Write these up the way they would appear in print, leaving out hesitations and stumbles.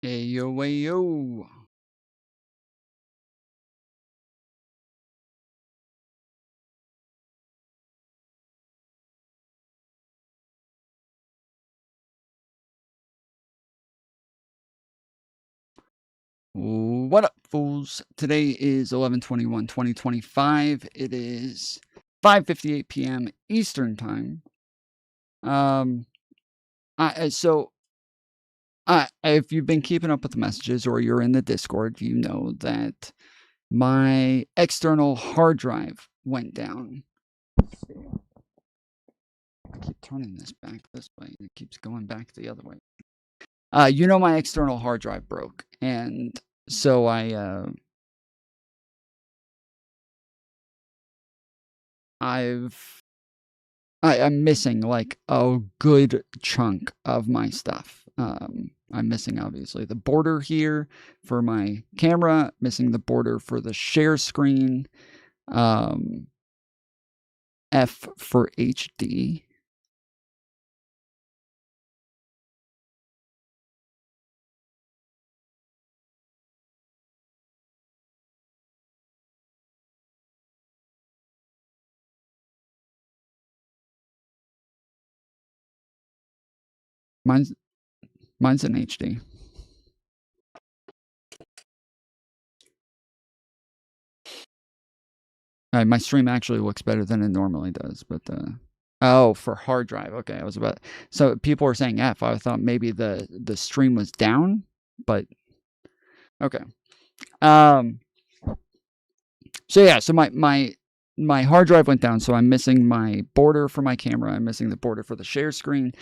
Ayo, ayo. What up, fools? Today is 11/21/2025. It is 5:58 p.m. Eastern Time. If you've been keeping up with the messages or you're in the Discord, you know that my external hard drive went down. I keep turning this back this way, and it keeps going back the other way. You know, my external hard drive broke, and so I'm missing like a good chunk of my stuff. I'm missing obviously the border here for my camera, missing the border for the share screen, F for HD. Mine's in HD. My stream actually looks better than it normally does, but oh, for hard drive. Okay, so people were saying F. I thought maybe the stream was down, but okay. So yeah, so my hard drive went down, so I'm missing my border for my camera. I'm missing the border for the share screen.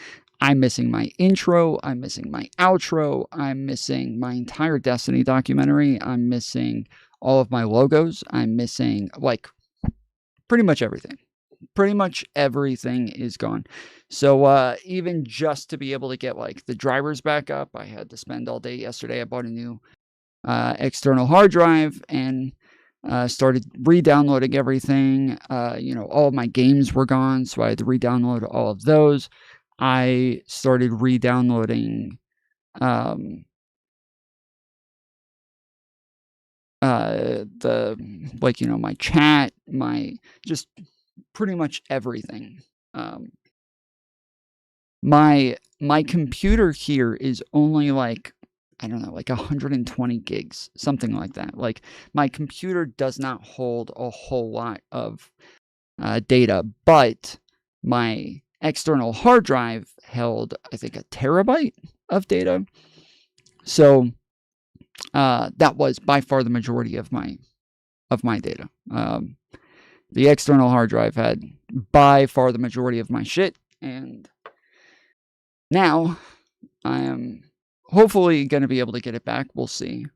I'm missing my intro. I'm missing my outro. I'm missing my entire Destiny documentary. I'm missing all of my logos. I'm missing like pretty much everything. Pretty much everything is gone. So even just to be able to get like the drivers back up, I had to spend all day yesterday. I bought a new external hard drive and started re-downloading everything. All of my games were gone, so I had to re-download all of those. I started re-downloading my chat, just pretty much everything. My computer here is only like, I don't know, like 120 gigs, something like that. Like my computer does not hold a whole lot of data, but my external hard drive held, I think, 1 terabyte of data. So that was by far the majority of my data. The external hard drive had by far the majority of my shit, and now I am hopefully going to be able to get it back. We'll see.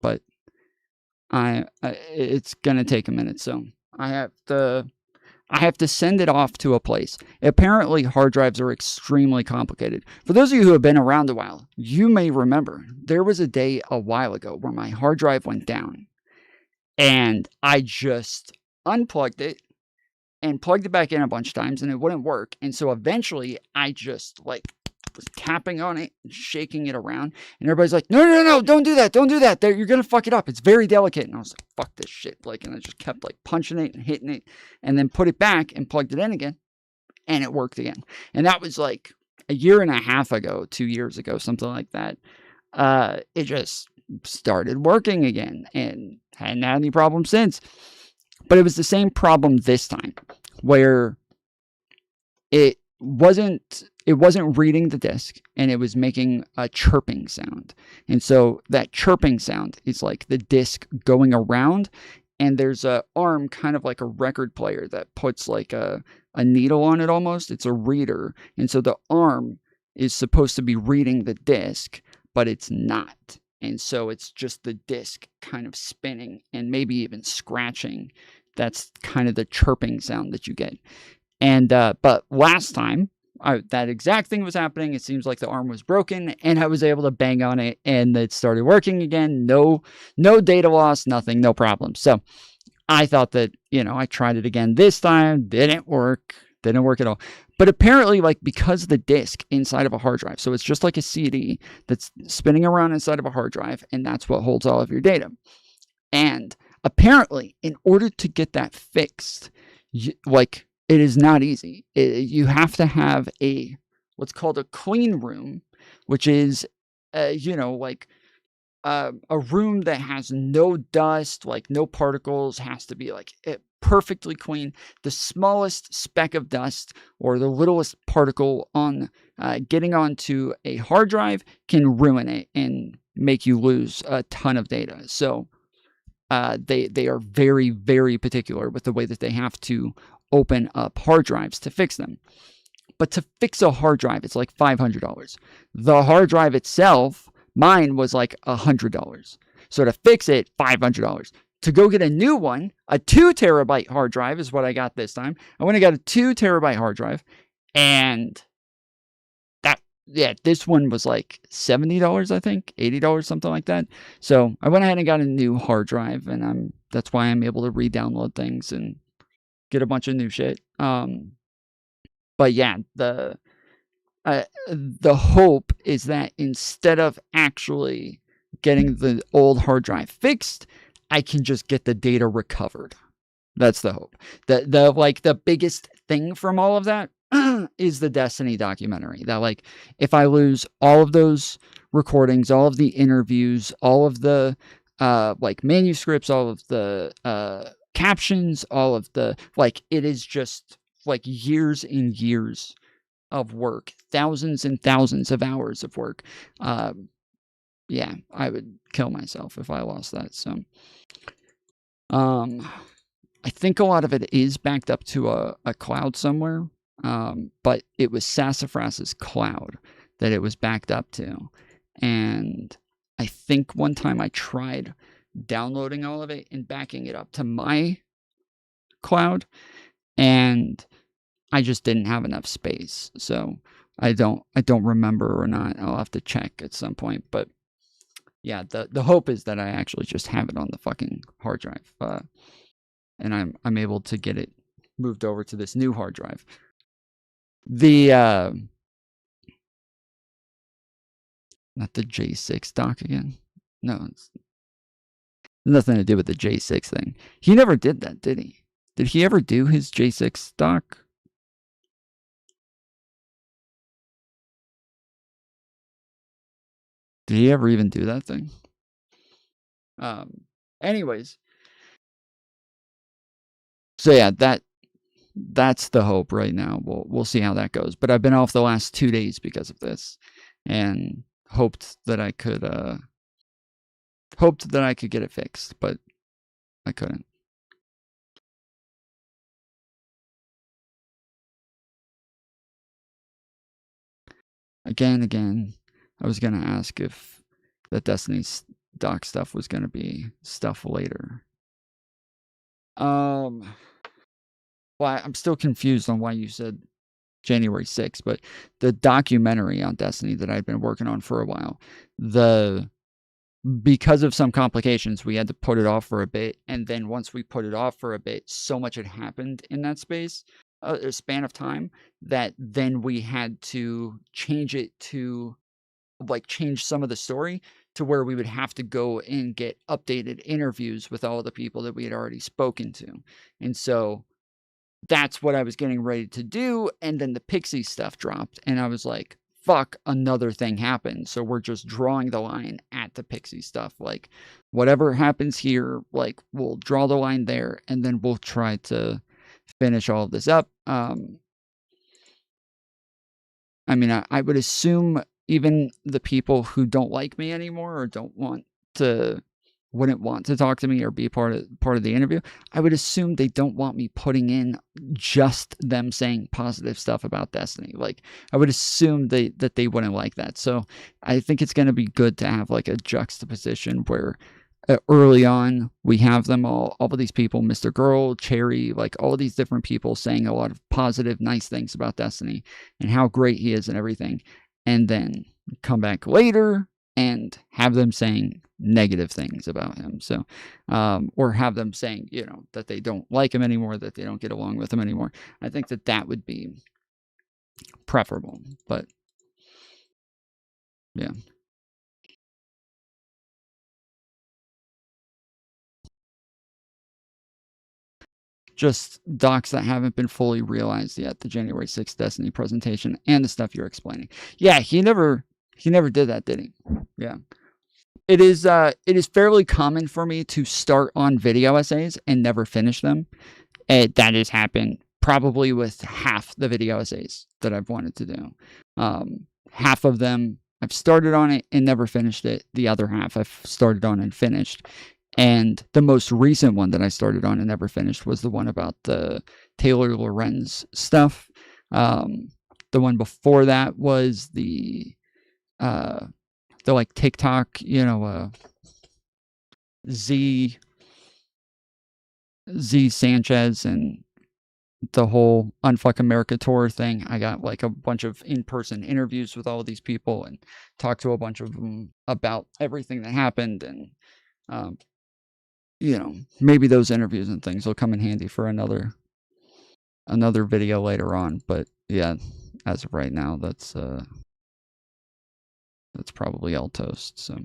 But it's going to take a minute, so I have to send it off to a place. Apparently, hard drives are extremely complicated. For those of you who have been around a while, you may remember there was a day a while ago where my hard drive went down, and I just unplugged it and plugged it back in a bunch of times, and it wouldn't work. And so eventually, I just was tapping on it and shaking it around, and everybody's like, no, don't do that, you're gonna fuck it up, it's very delicate. And I was like, fuck this shit, and I just kept punching it and hitting it, and then put it back and plugged it in again, and it worked again. And that was like a year and a half ago, 2 years ago, something like that. It just started working again and hadn't had any problems since. But it was the same problem this time, where it wasn't reading the disk, and it was making a chirping sound. And so that chirping sound is like the disk going around, and there's a arm, kind of like a record player, that puts like a needle on it almost. It's a reader. And so the arm is supposed to be reading the disk, but it's not. And so it's just the disk kind of spinning and maybe even scratching. That's kind of the chirping sound that you get. And but last time that exact thing was happening, it seems like the arm was broken, and I was able to bang on it, and it started working again. No data loss, no problem. So I thought that, I tried it again this time, didn't work. They don't work at all. But apparently, like, because the disk inside of a hard drive, so it's just like a CD that's spinning around inside of a hard drive, and that's what holds all of your data. And apparently, in order to get that fixed, like, it is not easy. You have to have what's called a clean room, which is, like, a room that has no dust, like no particles, has to be like perfectly clean. The smallest speck of dust or the littlest particle on getting onto a hard drive can ruin it and make you lose a ton of data. So they are very, very particular with the way that they have to open up hard drives to fix them. But to fix a hard drive, it's like $500. The hard drive itself, mine was like $100. So to fix it, $500. To go get a new one, a 2 terabyte hard drive is what I got this time. I went and got a 2 terabyte hard drive, and this one was like $70, I think, $80, something like that. So I went ahead and got a new hard drive, and that's why I'm able to re-download things and get a bunch of new shit. But yeah, the hope is that instead of actually getting the old hard drive fixed, I can just get the data recovered. That's the hope. The biggest thing from all of that is the Destiny documentary. That, like, if I lose all of those recordings, all of the interviews, all of the like manuscripts, all of the captions, all of the, like, it is just like years and years of work, thousands and thousands of hours of work. Yeah, I would kill myself if I lost that. So, I think a lot of it is backed up to a cloud somewhere. But it was Sassafras's cloud that it was backed up to. And I think one time I tried downloading all of it and backing it up to my cloud, and I just didn't have enough space. So I don't remember or not. I'll have to check at some point. But yeah, the hope is that I actually just have it on the fucking hard drive. And I'm able to get it moved over to this new hard drive. Not the J6 doc again. No, it's nothing to do with the J6 thing. He never did that, did he? Did he ever do his J6 doc? Did he ever even do that thing? Anyways. So yeah, that's the hope right now. We'll see how that goes. But I've been off the last 2 days because of this, and hoped that I could get it fixed, but I couldn't. Again, I was gonna ask if the Destiny doc stuff was gonna be stuff later. Well, I'm still confused on why you said January 6th, but the documentary on Destiny that I'd been working on for a while, because of some complications, we had to put it off for a bit, and then once we put it off for a bit, so much had happened in that a span of time, that then we had to change it to, like, change some of the story to where we would have to go and get updated interviews with all the people that we had already spoken to. And so that's what I was getting ready to do. And then the Pixie stuff dropped, and I was like, fuck, another thing happened. So we're just drawing the line at the Pixie stuff. Like, whatever happens here, like, we'll draw the line there, and then we'll try to finish all of this up. I mean, I would assume even the people who don't like me anymore or wouldn't want to talk to me or be part of the interview, I would assume they don't want me putting in just them saying positive stuff about Destiny. Like, I would assume that they wouldn't like that. So I think it's going to be good to have, like, a juxtaposition where early on we have them all of these people, Mr. Girl, Cherry, like, all of these different people saying a lot of positive, nice things about Destiny and how great he is and everything. And then come back later and have them saying negative things about him. So, or have them saying, you know, that they don't like him anymore, that they don't get along with him anymore. I think that that would be preferable, but yeah. Just docs that haven't been fully realized yet, the January 6th Destiny presentation and the stuff you're explaining. Yeah, he never did that, did he? Yeah. It is fairly common for me to start on video essays and never finish them. That has happened probably with half the video essays that I've wanted to do. Half of them I've started on it and never finished it. The other half I've started on and finished. And the most recent one that I started on and never finished was the one about the Taylor Lorenz stuff. The one before that was the like TikTok, you know, Z Sanchez and the whole Unfuck America tour thing. I got like a bunch of in-person interviews with all of these people and talked to a bunch of them about everything that happened. And, you know, maybe those interviews and things will come in handy for another video later on. But yeah, as of right now, that's probably all toast. So.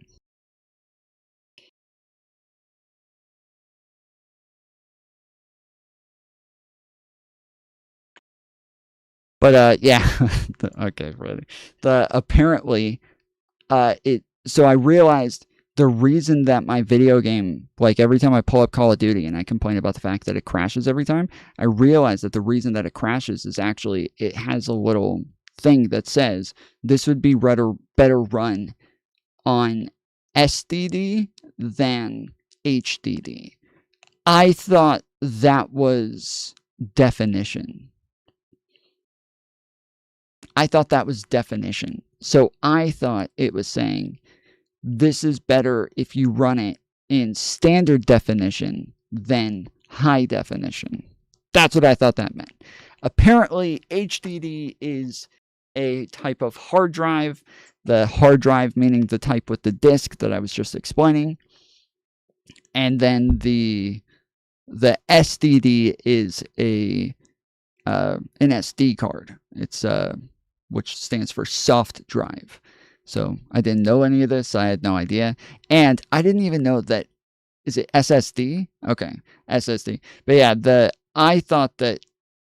But yeah, okay, ready. Apparently, so I realized the reason that my video game, like every time I pull up Call of Duty and I complain about the fact that it crashes every time, I realized that the reason that it crashes is actually it has a little thing that says this would be better run on SDD than HDD. I thought that was definition. So I thought it was saying this is better if you run it in standard definition than high definition. That's what I thought that meant. Apparently, HDD is a type of hard drive. The hard drive meaning the type with the disk that I was just explaining. And then the SDD is an SD card. It's which stands for soft drive. So I didn't know any of this. I had no idea. And I didn't even know that, is it SSD? Okay, SSD. But yeah, I thought that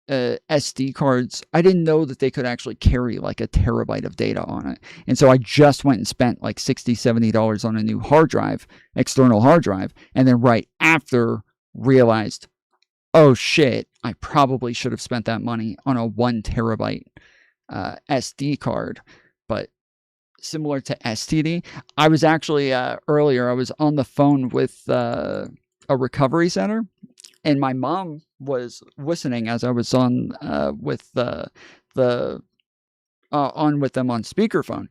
SD cards, I didn't know that they could actually carry like a terabyte of data on it. And so I just went and spent like $60, $70 on a new hard drive, external hard drive. And then right after realized, oh shit, I probably should have spent that money on a 1 terabyte SD card. But similar to STD, I was actually earlier, I was on the phone with a recovery center, and my mom was listening as I was on with on with them on speakerphone,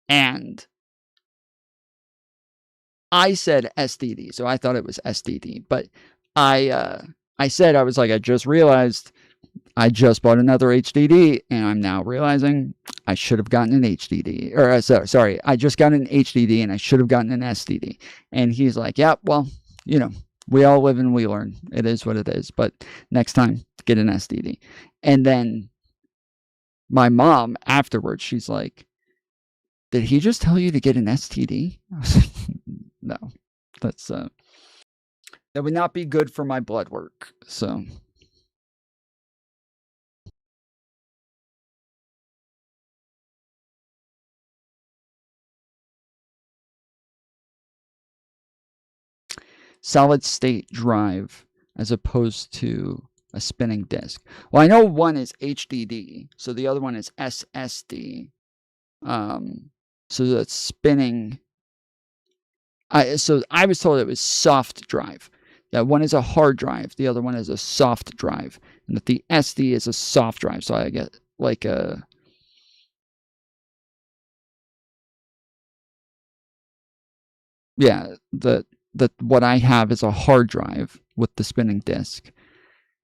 and I said STD, so I thought it was STD, but I said, I was like, I just realized I just bought another HDD, and I'm now realizing I should have gotten an HDD. Or sorry, I just got an HDD, and I should have gotten an STD. And he's like, yeah, well, you know, we all live and we learn. It is what it is. But next time, get an STD. And then my mom, afterwards, she's like, did he just tell you to get an STD? I was like, no, that's that would not be good for my blood work. So. Solid state drive as opposed to a spinning disk. Well, I know one is HDD, so the other one is SSD. So that's spinning. So I was told it was soft drive. That one is a hard drive, the other one is a soft drive, and that the SD is a soft drive. So I get like a. Yeah, what I have is a hard drive with the spinning disk.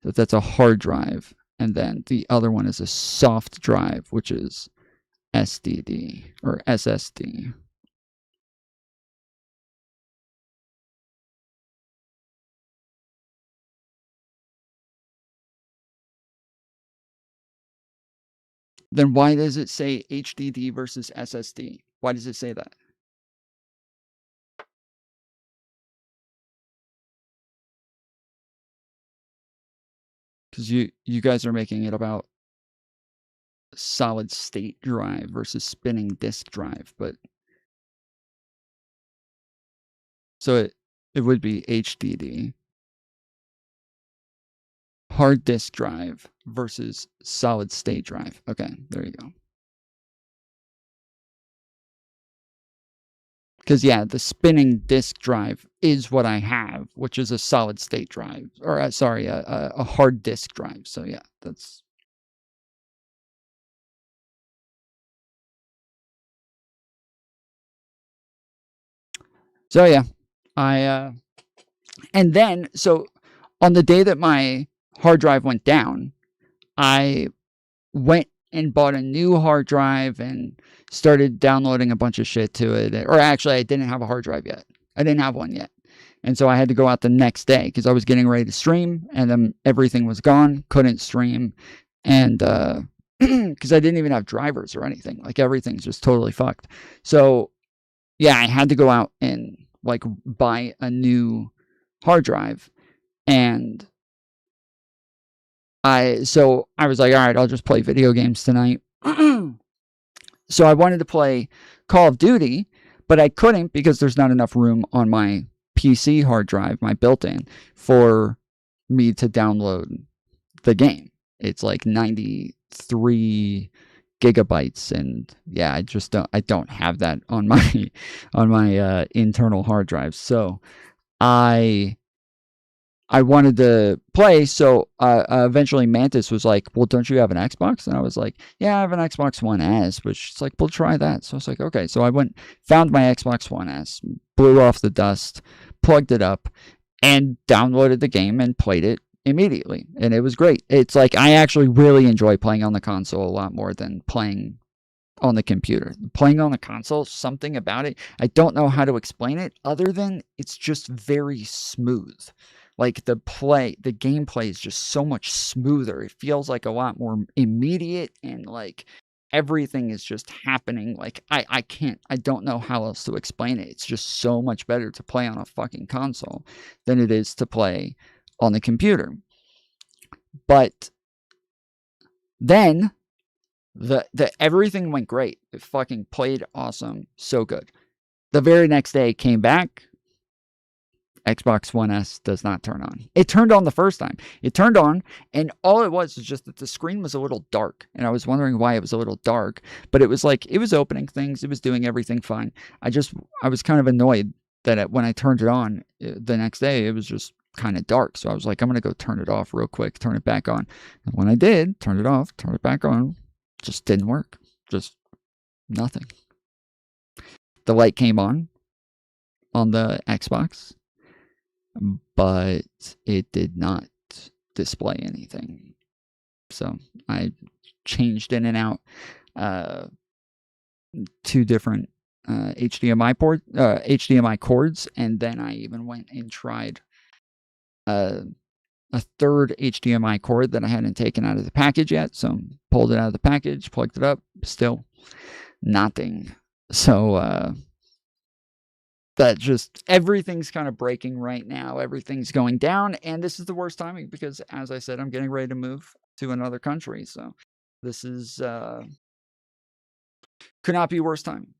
That's a hard drive, and then the other one is a soft drive, which is SDD or SSD. Then why does it say HDD versus SSD? Why does it say that? Because you guys are making it about solid state drive versus spinning disk drive, but so it would be HDD, hard disk drive versus solid state drive. Okay, there you go. Because yeah, the spinning disk drive is what I have, which is a solid state drive, or sorry, a hard disk drive. So yeah, that's. So yeah, and then so on the day that my hard drive went down, I went and bought a new hard drive and started downloading a bunch of shit to it. Or actually, I didn't have a hard drive yet. I didn't have one yet. And so I had to go out the next day because I was getting ready to stream and then everything was gone. Couldn't stream. And because I didn't even have drivers or anything. Like everything's just totally fucked. So yeah, I had to go out and like buy a new hard drive. And so I was like, all right, I'll just play video games tonight. So I wanted to play Call of Duty, but I couldn't because there's not enough room on my PC hard drive, my built-in, for me to download the game. It's like 93 gigabytes, and yeah, I don't have that on my internal hard drive. So I wanted to play, so eventually Mantis was like, well, don't you have an Xbox? And I was like, yeah, I have an Xbox One S, but she's like, well, try that. So I was like, okay. So I went, found my Xbox One S, blew off the dust, plugged it up, and downloaded the game and played it immediately. And it was great. It's like, I actually really enjoy playing on the console a lot more than playing on the computer. Playing on the console, something about it, I don't know how to explain it other than it's just very smooth. Like the gameplay is just so much smoother. It feels like a lot more immediate and like everything is just happening. Like I don't know how else to explain it. It's just so much better to play on a fucking console than it is to play on the computer. But then the everything went great. It fucking played awesome. So good. The very next day came back. Xbox One S does not turn on. It turned on the first time. It turned on, and all it was just that the screen was a little dark. And I was wondering why it was a little dark. But it was like, it was opening things. It was doing everything fine. I was kind of annoyed that when I turned it on the next day, it was just kind of dark. So I was like, I'm going to go turn it off real quick, turn it back on. And when I did, turn it off, turn it back on, just didn't work. Just nothing. The light came on the Xbox, but it did not display anything. So I changed in and out two different HDMI cords, and then I even went and tried a third HDMI cord that I hadn't taken out of the package yet. So pulled it out of the package, plugged it up, still nothing. So that just everything's kind of breaking right now. Everything's going down, and this is the worst timing because, as I said, I'm getting ready to move to another country. So this is could not be worse timing.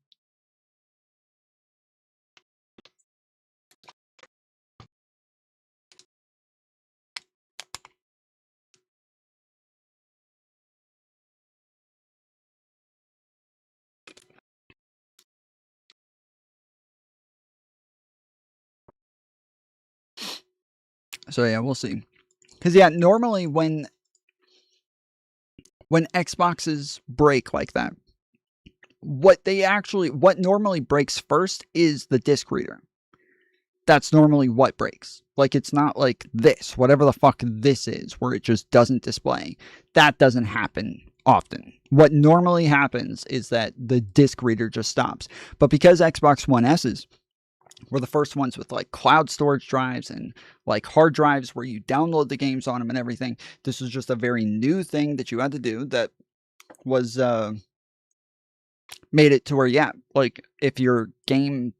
So yeah, we'll see. Because yeah, normally when Xboxes break like that, what normally breaks first is the disc reader. That's normally what breaks. Like, it's not like this, whatever the fuck this is, where it just doesn't display. That doesn't happen often. What normally happens is that the disc reader just stops. But because Xbox One S's were the first ones with like cloud storage drives and like hard drives where you download the games on them and everything, this was just a very new thing that you had to do that was made it to where, yeah, like if your game,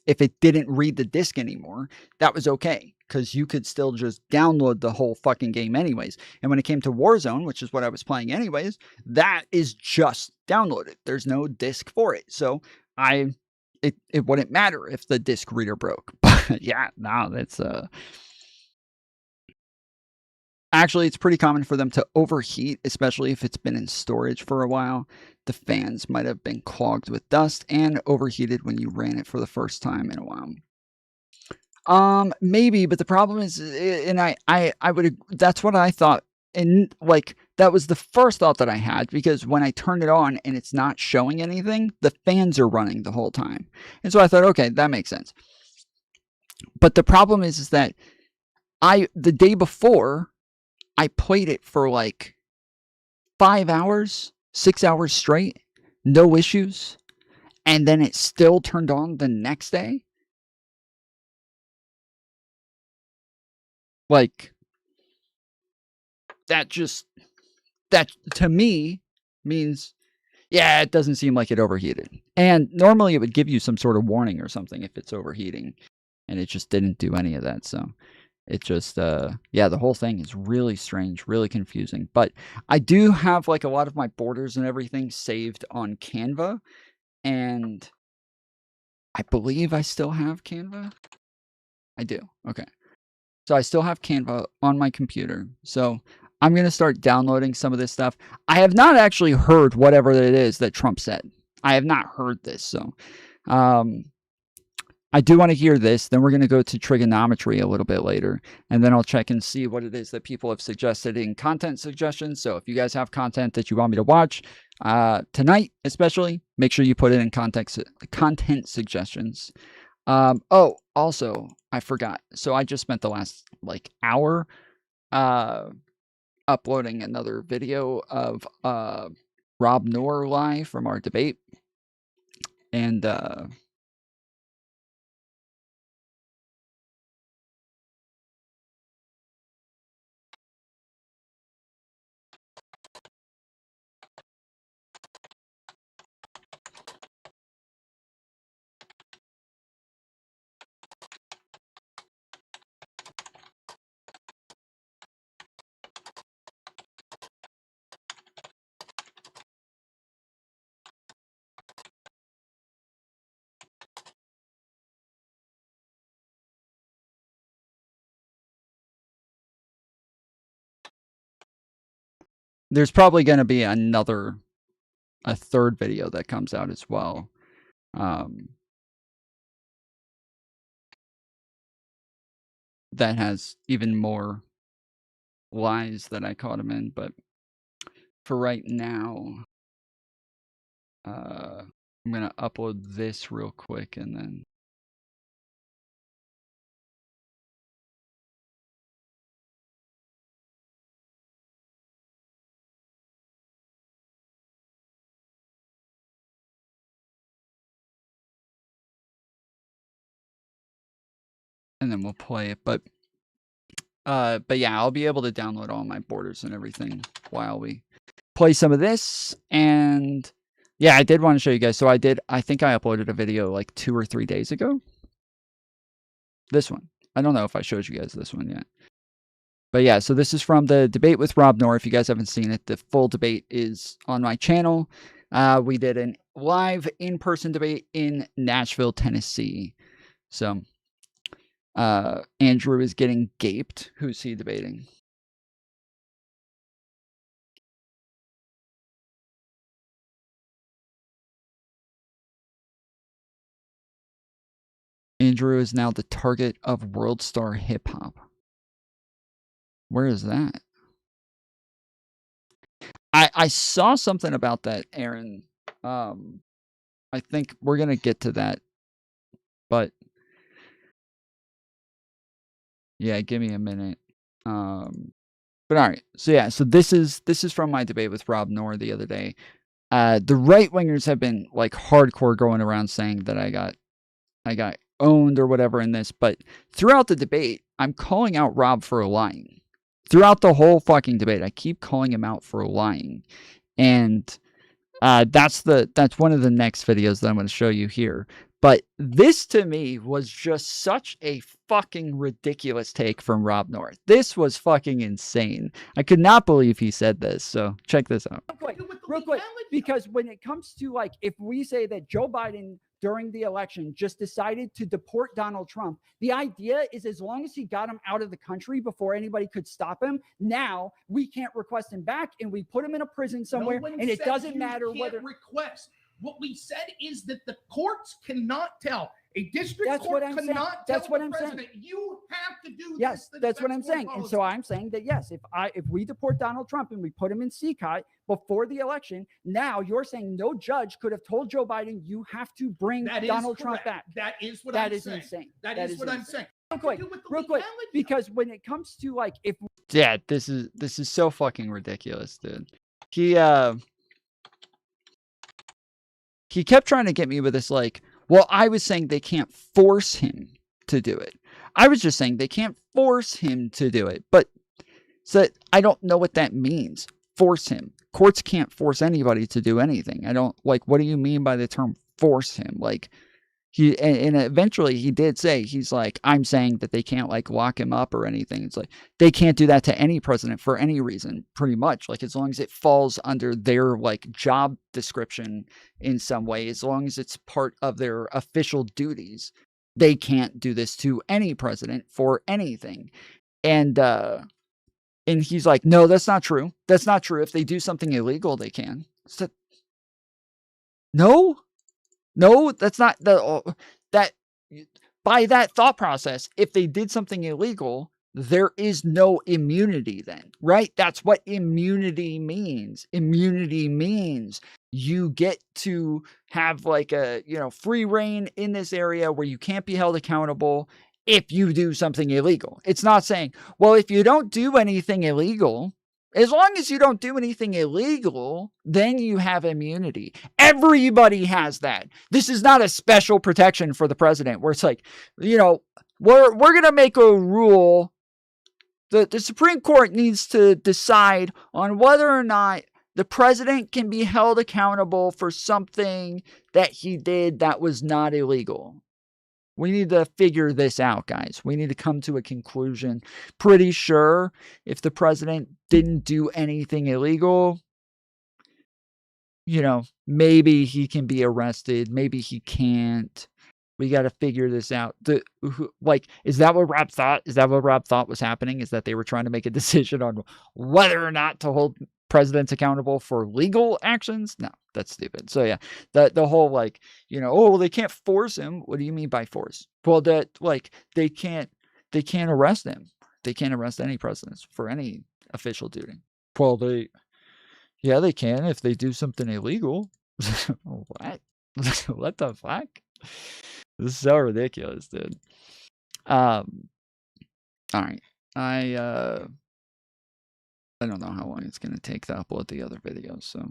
if it didn't read the disc anymore, that was okay because you could still just download the whole fucking game anyways. And when it came to Warzone, which is what I was playing anyways, that is just downloaded. There's no disc for it. So it wouldn't matter if the disc reader broke. But yeah, no, that's actually, it's pretty common for them to overheat, especially if it's been in storage for a while. The fans might have been clogged with dust and overheated when you ran it for the first time in a while. Maybe, but the problem is, and I would, that's what I thought. And like, that was the first thought that I had, because when I turn it on and it's not showing anything, the fans are running the whole time. And so I thought, okay, that makes sense. But the problem is that the day before, I played it for like 5 hours, 6 hours straight, no issues. And then it still turned on the next day. Like, that to me means, yeah, it doesn't seem like it overheated. And normally it would give you some sort of warning or something if it's overheating, and it just didn't do any of that. So it just, yeah, the whole thing is really strange, really confusing. But I do have like a lot of my borders and everything saved on Canva, and I believe I still have Canva. I do. Okay. So I still have Canva on my computer. So I'm going to start downloading some of this stuff. I have not actually heard whatever it is that Trump said. I have not heard this. So I do want to hear this. Then we're going to go to Triggernometry a little bit later. And then I'll check and see what it is that people have suggested in content suggestions. So if you guys have content that you want me to watch tonight, especially, make sure you put it in content suggestions. Oh, also, I forgot. So I just spent the last like hour uploading another video of Rob Noor live from our debate. And there's probably going to be a third video that comes out as well. That has even more lies that I caught him in. But for right now, I'm going to upload this real quick and then. And then we'll play it. But yeah, I'll be able to download all my borders and everything while we play some of this. And yeah, I did want to show you guys. So I think I uploaded a video like 2 or 3 days ago. This one. I don't know if I showed you guys this one yet. But yeah, so this is from the debate with Rob Noor. If you guys haven't seen it, the full debate is on my channel. We did a live in-person debate in Nashville, Tennessee. So Andrew is getting gaped. Who's he debating? Andrew is now the target of World Star Hip Hop. Where is that? I saw something about that, Aaron. I think we're gonna get to that, but yeah, give me a minute. But all right. So yeah, so this is from my debate with Rob Noor the other day. The right wingers have been like hardcore going around saying that I got owned or whatever in this, but throughout the debate, I'm calling out Rob for lying. Throughout the whole fucking debate, I keep calling him out for lying. And that's one of the next videos that I'm going to show you here. But this to me was just such a fucking ridiculous take from Rob North. This was fucking insane. I could not believe he said this. So check this out. Real quick, because when it comes to like, if we say that Joe Biden during the election just decided to deport Donald Trump, the idea is as long as he got him out of the country before anybody could stop him, now we can't request him back and we put him in a prison somewhere, and it doesn't matter whether request. What we said is that the courts cannot tell. A district court cannot tell the president, you have to do this. Yes, that's what I'm saying. And so I'm saying that, yes, if we deport Donald Trump and we put him in CCOT before the election, now you're saying no judge could have told Joe Biden, you have to bring Donald Trump back. That is what I'm saying. Insane. That is what I'm saying. Real quick, because when it comes to like, if yeah, this is so fucking ridiculous, dude. He kept trying to get me with this, like, well, I was saying they can't force him to do it. I was just saying they can't force him to do it. But so I don't know what that means. Force him. Courts can't force anybody to do anything. I don't, like, what do you mean by the term force him? Like, and eventually he did say, he's like, I'm saying that they can't like lock him up or anything. It's like, they can't do that to any president for any reason, pretty much. Like, as long as it falls under their like job description in some way, as long as it's part of their official duties, they can't do this to any president for anything. And he's like, no, that's not true. That's not true. If they do something illegal, they can. So, no, that's not that by that thought process. If they did something illegal, there is no immunity then, right? That's what immunity means. Immunity means you get to have like a, free reign in this area where you can't be held accountable if you do something illegal. It's not saying, well, if you don't do anything illegal, as long as you don't do anything illegal, then you have immunity. Everybody has that. This is not a special protection for the president where it's like, we're going to make a rule. The Supreme Court needs to decide on whether or not the president can be held accountable for something that he did that was not illegal. We need to figure this out, guys. We need to come to a conclusion. Pretty sure if the president didn't do anything illegal, maybe he can be arrested. Maybe he can't. We got to figure this out. Is that what Rob thought? Is that what Rob thought was happening? Is that they were trying to make a decision on whether or not to hold presidents accountable for legal actions? No, that's stupid. So yeah, the whole they can't force him. What do you mean by force? Well, that they can't arrest him. They can't arrest any presidents for any official duty. Well, they can if they do something illegal. What? What the fuck? This is so ridiculous, dude. All right. I don't know how long it's going to take to upload the other videos, so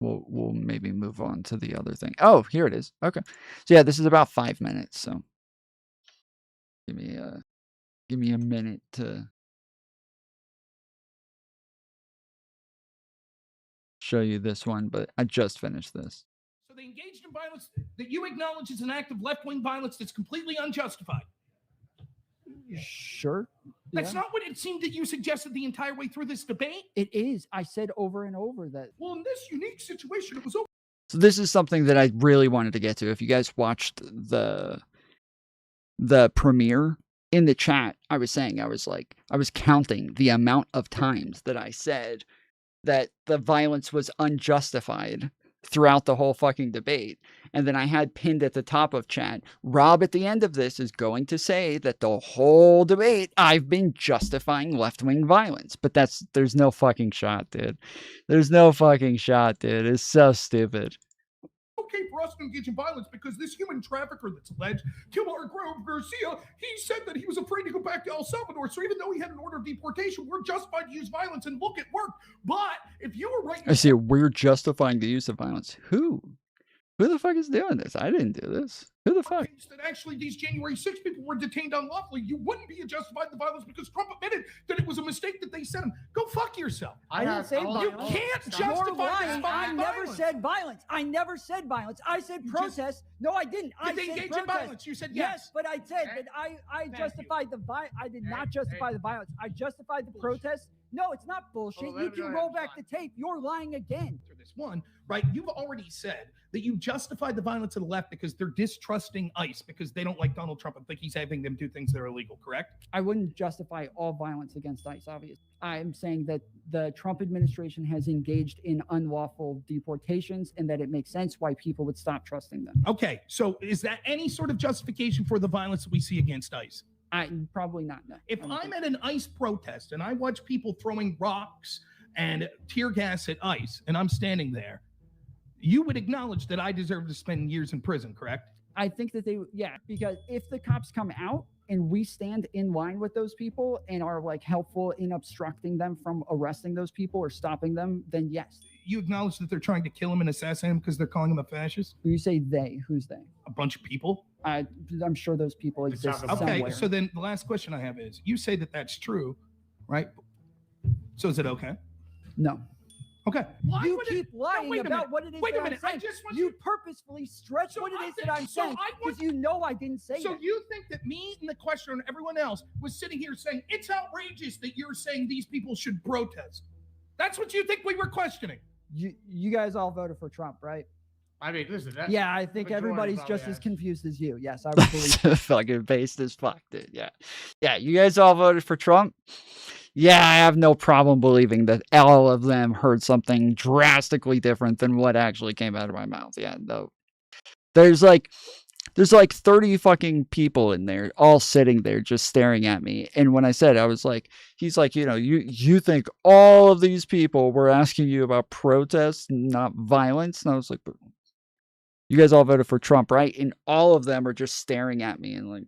we'll maybe move on to the other thing. Oh, here it is. Okay. So yeah, this is about 5 minutes, so give me a minute to show you this one, but I just finished this. So they engaged in violence that you acknowledge is an act of left-wing violence that's completely unjustified. Sure. That's not what it seemed that you suggested the entire way through this debate. It is. I said over and over that. Well, in this unique situation, it was over. So this is something that I really wanted to get to. If you guys watched the premiere, in the chat, I was counting the amount of times that I said that the violence was unjustified throughout the whole fucking debate. And then I had pinned at the top of chat, Rob at the end of this is going to say that the whole debate I've been justifying left-wing violence. But there's no fucking shot, dude. There's no fucking shot, dude. It's so stupid. Okay for us to engage in violence because this human trafficker that's alleged Kilmar Garcia, he said that he was afraid to go back to El Salvador. So even though he had an order of deportation, we're justified to use violence, and look, it worked. But if you were right, I see we're justifying the use of violence. Who? Who the fuck is doing this? I didn't do this. Who the fuck? That actually these January 6 people were detained unlawfully. You wouldn't be justified in the violence because Trump admitted that it was a mistake that they sent him. Go fuck yourself. I didn't say violence. You can't justify this I never said violence. I never said violence. I said protest. No, I didn't. I said engage protest. in violence. You said yes. But I said that I justified the violence. I did not justify the violence. I justified the protest. No, it's not bullshit. You can roll back the tape. You're lying again. This one, right? You've already said that you justified the violence of the left because they're distrusting ICE because they don't like Donald Trump and think he's having them do things that are illegal, correct? I wouldn't justify all violence against ICE, obviously. I'm saying that the Trump administration has engaged in unlawful deportations and that it makes sense why people would stop trusting them. Okay, so is that any sort of justification for the violence that we see against ICE? Probably not, no. If I'm at an ICE protest and I watch people throwing rocks and tear gas at ICE and I'm standing there, you would acknowledge that I deserve to spend years in prison, correct? I think that because if the cops come out and we stand in line with those people and are like helpful in obstructing them from arresting those people or stopping them, then yes. You acknowledge that they're trying to kill him and assassinate him because they're calling him a fascist? When you say they, who's they? A bunch of people? I'm sure those people exist Okay, somewhere. so then the last question I have is, you say that that's true, right? So is it okay? No. Okay. Why you keep lying about what it is that I'm saying. You purposefully stretch what it is that I'm saying because you know I didn't say So that. you think that me and the questioner and everyone else was sitting here saying, it's outrageous that you're saying these people should protest. That's what you think we were questioning. You guys all voted for Trump, right? I mean, listen. Yeah, I think everybody's just as confused as you. Yes, I would believe. Fucking based as fuck, dude. Yeah. You guys all voted for Trump. Yeah, I have no problem believing that all of them heard something drastically different than what actually came out of my mouth. Yeah, no. There's like 30 fucking people in there all sitting there just staring at me. And when I said, I was like, he's like, you think all of these people were asking you about protests, not violence? And I was like, but you guys all voted for Trump, right? And all of them are just staring at me and like,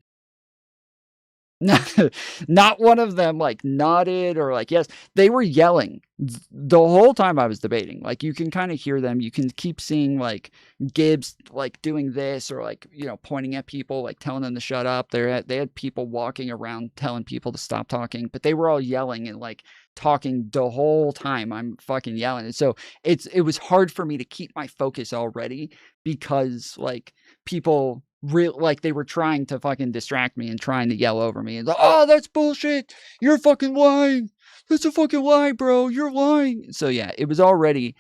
not one of them like nodded or like yes. They were yelling the whole time I was debating. Like you can kind of hear them. You can keep seeing like Gibbs like doing this or like pointing at people like telling them to shut up. They had people walking around telling people to stop talking, but they were all yelling and like talking the whole time I'm fucking yelling. And so it was hard for me to keep my focus already because like people like they were trying to fucking distract me and trying to yell over me and like, oh, that's bullshit, you're fucking lying, that's a fucking lie, bro, you're lying. So yeah, it was already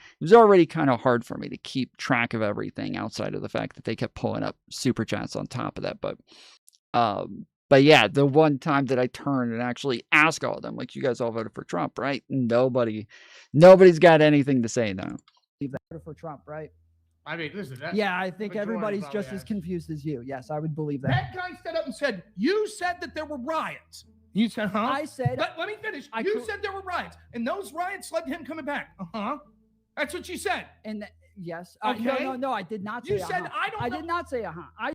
kind of hard for me to keep track of everything outside of the fact that they kept pulling up super chats on top of that. But yeah, the one time that I turned and actually asked all of them, like, you guys all voted for Trump, right? Nobody's got anything to say now. You voted for Trump, right? I mean, listen. Yeah, I think everybody's just as confused as you. Yes, I would believe that. That guy stood up and said, you said that there were riots. You said, huh? I said. Let me finish. You said there were riots, and those riots led to him coming back. Uh-huh. That's what you said. And yes. Okay. No, I did not say You said, I did not say uh-huh.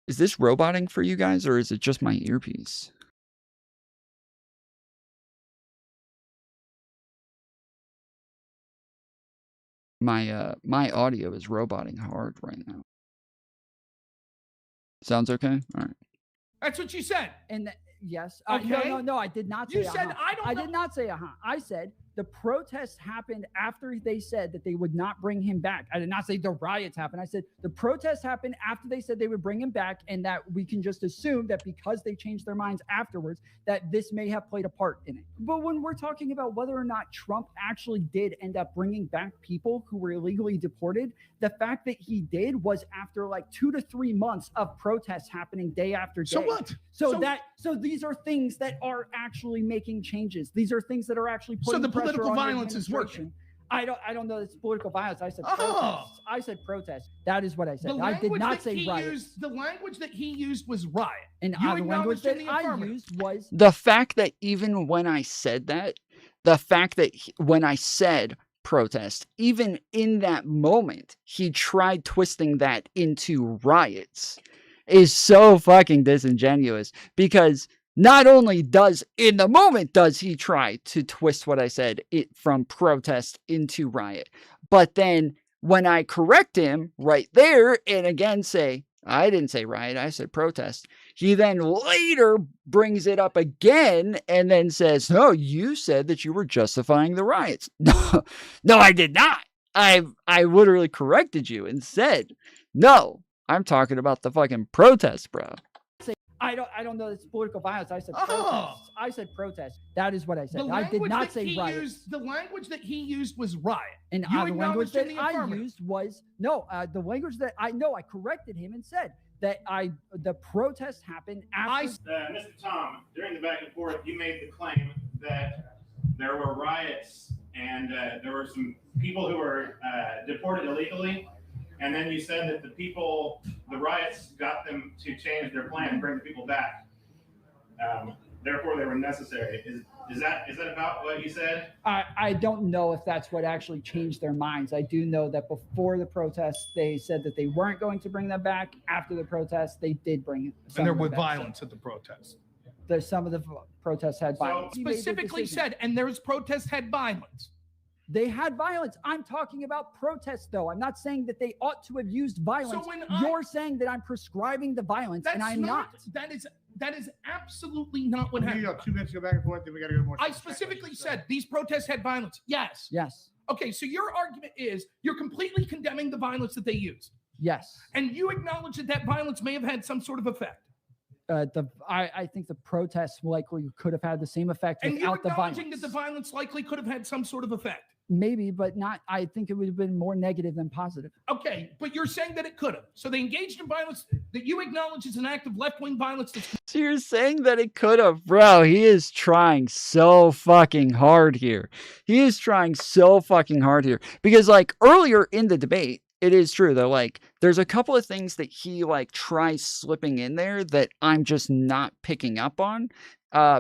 Is this roboting for you guys, or is it just my earpiece? My audio is roboting hard right now. Sounds okay? All right. That's what you said. And yes. Okay. No, I did not say You said, I did not say uh-huh. I said the protests happened after they said that they would not bring him back. I did not say the riots happened. I said the protests happened after they said they would bring him back, and that we can just assume that because they changed their minds afterwards, that this may have played a part in it. But when we're talking about whether or not Trump actually did end up bringing back people who were illegally deported, the fact that he did was after like 2 to 3 months of protests happening day after day. So what? So these are things that are actually making changes. These are things that are actually putting the pressure political on violence is working. I don't know. It's political violence. I said protests. I said protest. That is what I said. I did not say riot. The language that he used was riot. And the language that I used was the fact that even when I said that, when I said protest, even in that moment, he tried twisting that into riots is so fucking disingenuous, because not only does he try to twist what I said from protest into riot, but then when I correct him right there and again say, I didn't say riot, I said protest, he then later brings it up again and then says, no, you said that you were justifying the riots. No, I did not. I literally corrected you and said, no, I'm talking about the fucking protest, bro. I don't know. It's political violence. I said Oh. protest. I said protest. That is what I said. I did not say riot. The language that he used was riot. And You the language acknowledged in that the I affirmative. used was no. The language that I corrected him and said that the protest happened after. Mr. Tom, during the back and forth, you made the claim that there were riots and there were some people who were deported illegally. And then you said that the riots got them to change their plan and bring the people back. Therefore, they were necessary. Is that about what you said? I don't know if that's what actually changed their minds. I do know that before the protest, they said that they weren't going to bring them back. After the protest, they did bring some. And there of them was back. violence at the protest. Some of the protests had violence. He made the Specifically decision. said, and there's protests had violence. They had violence. I'm talking about protests, though. I'm not saying that they ought to have used violence. So when You're saying that I'm prescribing the violence, and I'm not. That is absolutely not what We happened. got 2 minutes to go back and forth, then we got to go more. I specifically said these protests had violence. Yes. Yes. Okay, so your argument is you're completely condemning the violence that they used. Yes. And you acknowledge that violence may have had some sort of effect. I think the protests likely could have had the same effect And you're without the violence. acknowledging that the violence likely could have had some sort of effect. Maybe, but not. I think it would have been more negative than positive. Okay, but you're saying that it could have. So they engaged in violence that you acknowledge is an act of left-wing violence. So you're saying that it could have, bro. He is trying so fucking hard here. He is trying so fucking hard here. Because like earlier in the debate, it is true though, like there's a couple of things that he like tries slipping in there that I'm just not picking up on.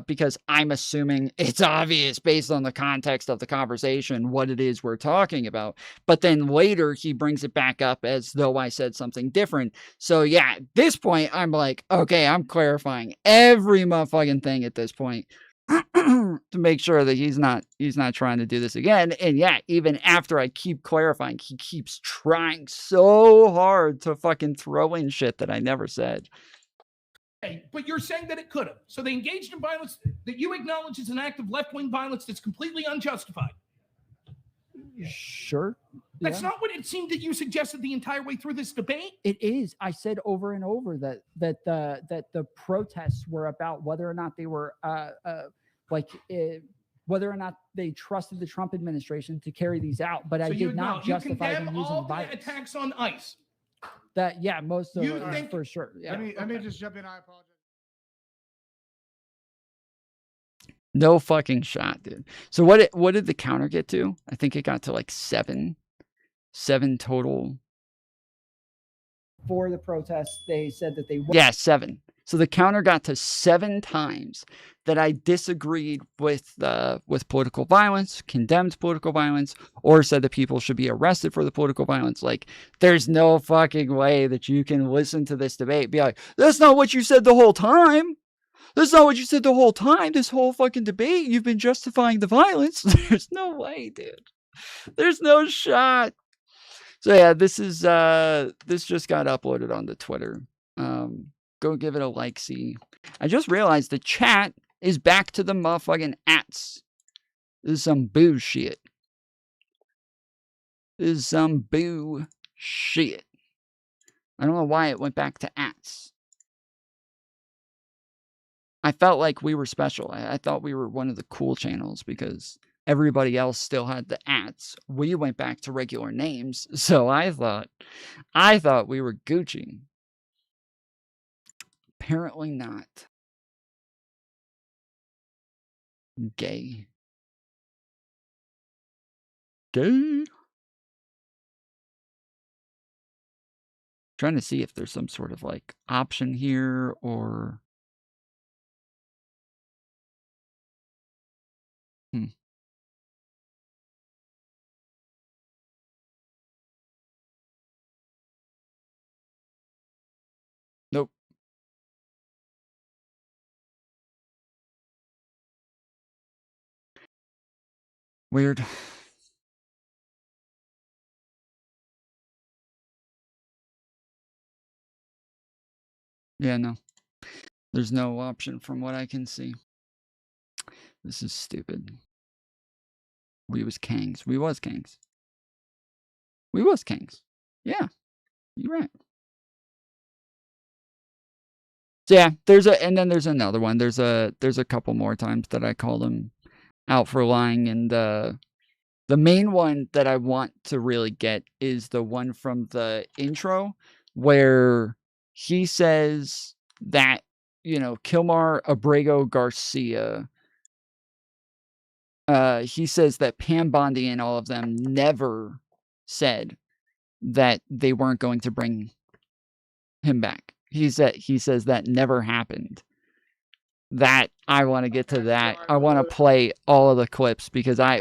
Because I'm assuming it's obvious based on the context of the conversation what it is we're talking about. But then later he brings it back up as though I said something different. So yeah, at this point, I'm like, okay, I'm clarifying every motherfucking thing at this point to make sure that he's not trying to do this again. And yeah, even after I keep clarifying, he keeps trying so hard to fucking throw in shit that I never said. But you're saying that it could have. So they engaged in violence that you acknowledge is an act of left-wing violence that's completely unjustified. Sure. That's not what it seemed that you suggested the entire way through this debate. It is. I said over and over that the protests were about whether or not they were whether or not they trusted the Trump administration to carry these out. But I did not justify them condemn using all the violence. attacks on ICE. That yeah, most of You it think- for sure. Yeah. Let me just jump in. I apologize. No fucking shot, dude. So what did the counter get to? I think it got to like seven total. For the protests, they said that they were. Yeah, 7. So the counter got to 7 times that I disagreed with political violence, condemned political violence, or said that people should be arrested for the political violence. Like, there's no fucking way that you can listen to this debate, be like, that's not what you said the whole time. That's not what you said the whole time. This whole fucking debate, you've been justifying the violence. There's no way, dude. There's no shot. So yeah, this just got uploaded onto Twitter. Go give it a like, see. I just realized the chat is back to the motherfucking ats. This is some boo shit. This is some boo shit. I don't know why it went back to ats. I felt like we were special. I thought we were one of the cool channels because everybody else still had the ats. We went back to regular names, so I thought we were Gucci. Apparently not. Gay. Trying to see if there's some sort of like option here or Nope. Weird. Yeah, no. There's no option from what I can see. This is stupid. We was kings. We was kings. We was kings. Yeah, you're right. So yeah, and then there's another one. There's a couple more times that I called him out for lying, and the main one that I want to really get is the one from the intro where he says that, Kilmar Abrego Garcia, he says that Pam Bondi and all of them never said that they weren't going to bring him back. He says that never happened. That I want to get to that. I want to play all of the clips because I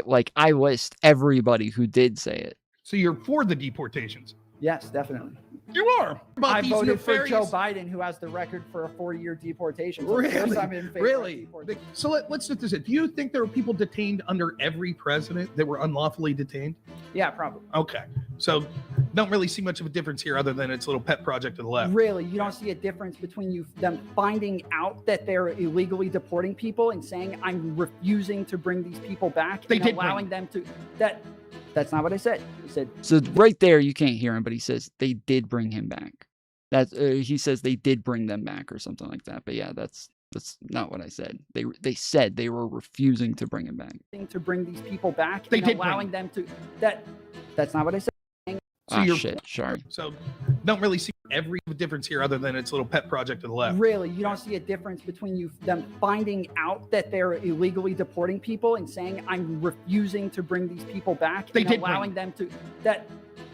list everybody who did say it. So you're for the deportations? Yes, definitely. You are. I voted for Joe Biden, who has the record for a 4-year deportation. So of course I'm in favor of deportation. So let's set this in. Do you think there were people detained under every president that were unlawfully detained? Yeah, probably. Okay. So don't really see much of a difference here other than its little pet project to the left. Really, you don't see a difference between them finding out that they're illegally deporting people and saying, I'm refusing to bring these people back and allowing them to... That's not what I said. I said... So right there, you can't hear him, but he says they did bring him back. He says they did bring them back or something like that. But yeah, that's not what I said. They said they were refusing to bring him back. To bring these people back and allowing them to... That's not what I said. So shit, sorry. So don't really see every difference here other than its little pet project to the left. Really, you don't see a difference between them finding out that they're illegally deporting people and saying, I'm refusing to bring these people back and allowing them to...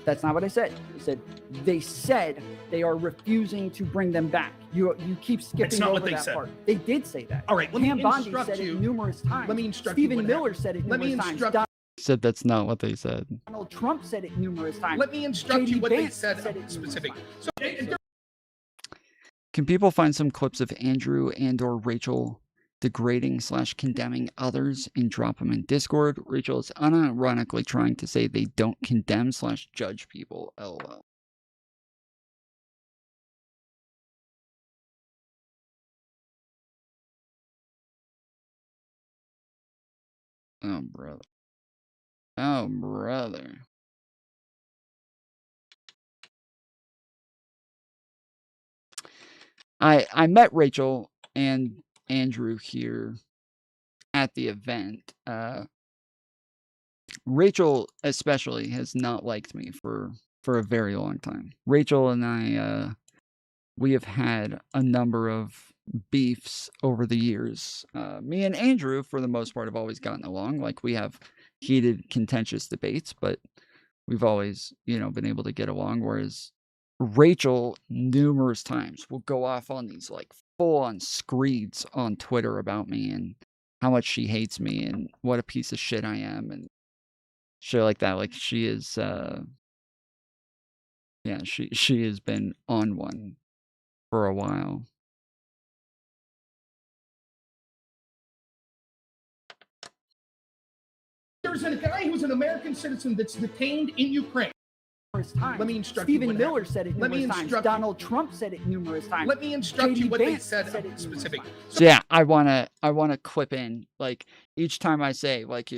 That's not what I said. I said they said they are refusing to bring them back. You keep skipping over that part. They did say that. All right, Pam Bondi said it numerous times. Let me instruct Stephen you. Miller said it numerous times. Said that's not what they said. Donald Trump said it numerous times. Let me instruct you what they said specific. So, can people find some clips of Andrew and/or Rachel degrading/condemning others and drop them in Discord? Rachel is unironically trying to say they don't condemn/judge people. LOL. Oh, brother. Oh, brother. I met Rachel and Andrew here at the event. Rachel especially has not liked me for a very long time. Rachel and I, we have had a number of beefs over the years. Me and Andrew, for the most part, have always gotten along. Like, we have heated, contentious debates, but we've always, been able to get along. Whereas Rachel, numerous times, will go off on these, like, full-on screeds on Twitter about me and how much she hates me and what a piece of shit I am and shit like that. Like, she is, she has been on one for a while. There's a guy who's an American citizen that's detained in Ukraine. Let me instruct you. Stephen Miller said it numerous times. Donald Trump said it numerous times. Let me instruct you what they said specific. So yeah, I wanna clip in, like, each time I say, like,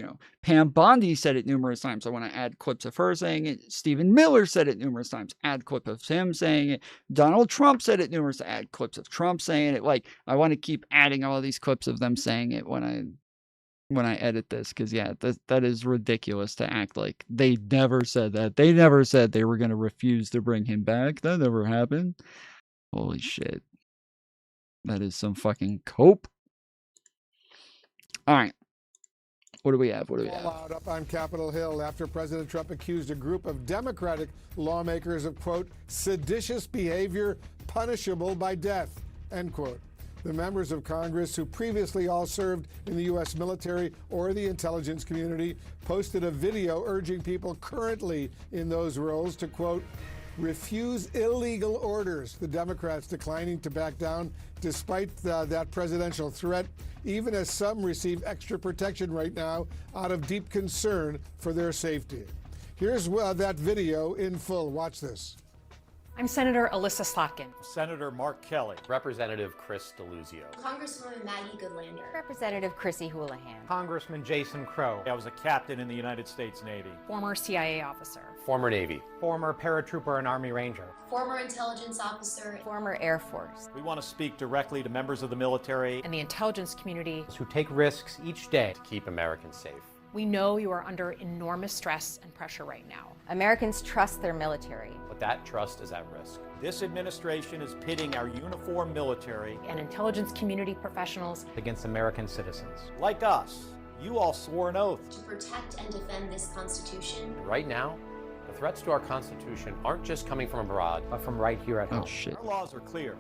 Pam Bondi said it numerous times. I want to add clips of her saying it. Stephen Miller said it numerous times. Add clip of him saying it. Donald Trump said it numerous. Add clips of Trump saying it. Like, I want to keep adding all these clips of them saying it when I edit this, because that is ridiculous to act like they never said that. They never said they were going to refuse to bring him back. That never happened. Holy shit. That is some fucking cope. All right. What do we have? Fallout up on Capitol Hill after President Trump accused a group of Democratic lawmakers of, quote, seditious behavior punishable by death, end quote. The members of Congress who previously all served in the U.S. military or the intelligence community posted a video urging people currently in those roles to, quote, refuse illegal orders. The Democrats declining to back down despite that presidential threat, even as some receive extra protection right now out of deep concern for their safety. Here's that video in full. Watch this. I'm Senator Alyssa Slotkin. Senator Mark Kelly. Representative Chris DeLuzio. Congresswoman Maggie Goodlander. Representative Chrissy Houlihan. Congressman Jason Crow. I was a captain in the United States Navy. Former CIA officer. Former Navy. Former paratrooper and Army Ranger. Former intelligence officer. Former Air Force. We want to speak directly to members of the military And the intelligence community. Who take risks each day To keep Americans safe. We know you are under enormous stress and pressure right now. Americans trust their military. But that trust is at risk. This administration is pitting our uniformed military And intelligence community professionals. against American citizens. like us. You all swore an oath. To protect and defend this Constitution. Right now, the threats to our Constitution aren't just coming from abroad, But from right here at Oh, home. shit. Our laws are clear.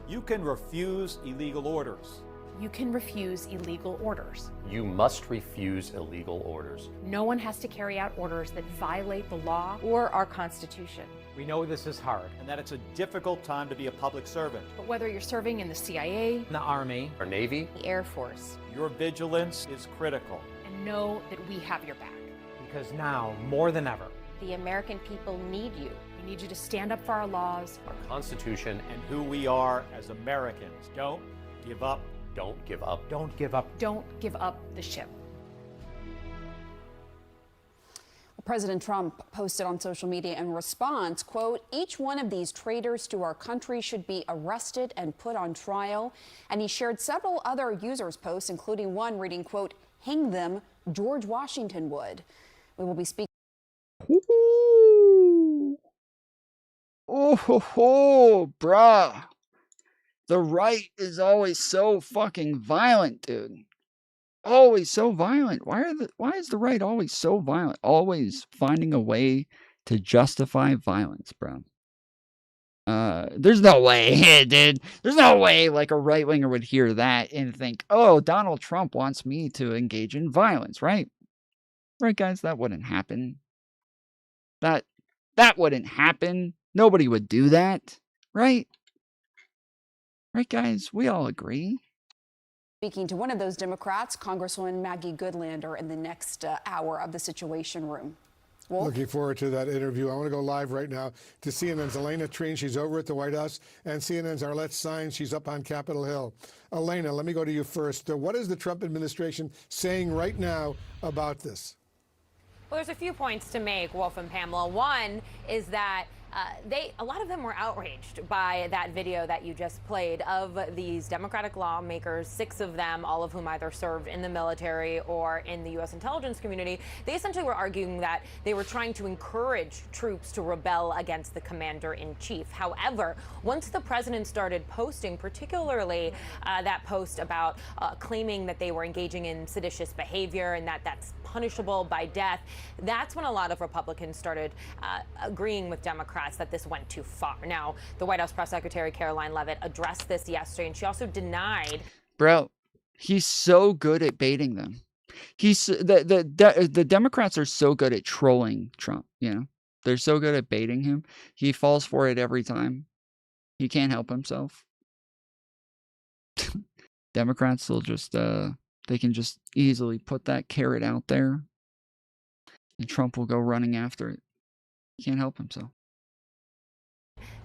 You can refuse illegal orders. You can refuse illegal orders. you must refuse illegal orders. No one has to carry out orders that violate the law. Or our Constitution. We know this is hard. And that it's a difficult time to be a public servant. But whether you're serving in the CIA, In the Army. Our Navy, The Air Force. Your vigilance is critical. and know that we have your back. Because now, more than ever, The American people need you. We need you to stand up for our laws. our Constitution, And who we are as Americans. Don't give up. don't give up. don't give up. Don't give up the ship. President Trump posted on social media in response, quote, each one of these traitors to our country should be arrested and put on trial. And he shared several other users' posts, including one reading, quote, hang them, George Washington would. We will be speaking. Ooh. Oh, ho, ho, bruh. The right is always so fucking violent, dude. Always so violent. Why is the right always so violent? Always finding a way to justify violence, bro. There's no way, dude. There's no way like a right winger would hear that and think, oh, Donald Trump wants me to engage in violence, right? Right, guys, that wouldn't happen. That wouldn't happen. Nobody would do that, right? Right, guys, we all agree. Speaking to one of those Democrats, Congresswoman Maggie Goodlander, in the next hour of the Situation Room. Wolf? Looking forward to that interview. I want to go live right now to CNN's Elena Treen. She's over at the White House, and CNN's Arlette Saenz. She's up on Capitol Hill. Elena, let me go to you first. What is the Trump administration saying right now about this? Well, there's a few points to make, Wolf and Pamela. One is that a lot of them were outraged by that video that you just played of these Democratic lawmakers, 6 of them, all of whom either served in the military or in the U.S. intelligence community. They essentially were arguing that they were trying to encourage troops to rebel against the commander-in-chief. However, once the president started posting, particularly that post about claiming that they were engaging in seditious behavior and that that's punishable by death, that's when a lot of Republicans started agreeing with Democrats that this went too far. Now, the White House Press Secretary Caroline Leavitt addressed this yesterday, and she also denied. Bro, he's so good at baiting them. The Democrats are so good at trolling Trump, you know? They're so good at baiting him. He falls for it every time. He can't help himself. Democrats will just, they can just easily put that carrot out there, and Trump will go running after it. He can't help himself.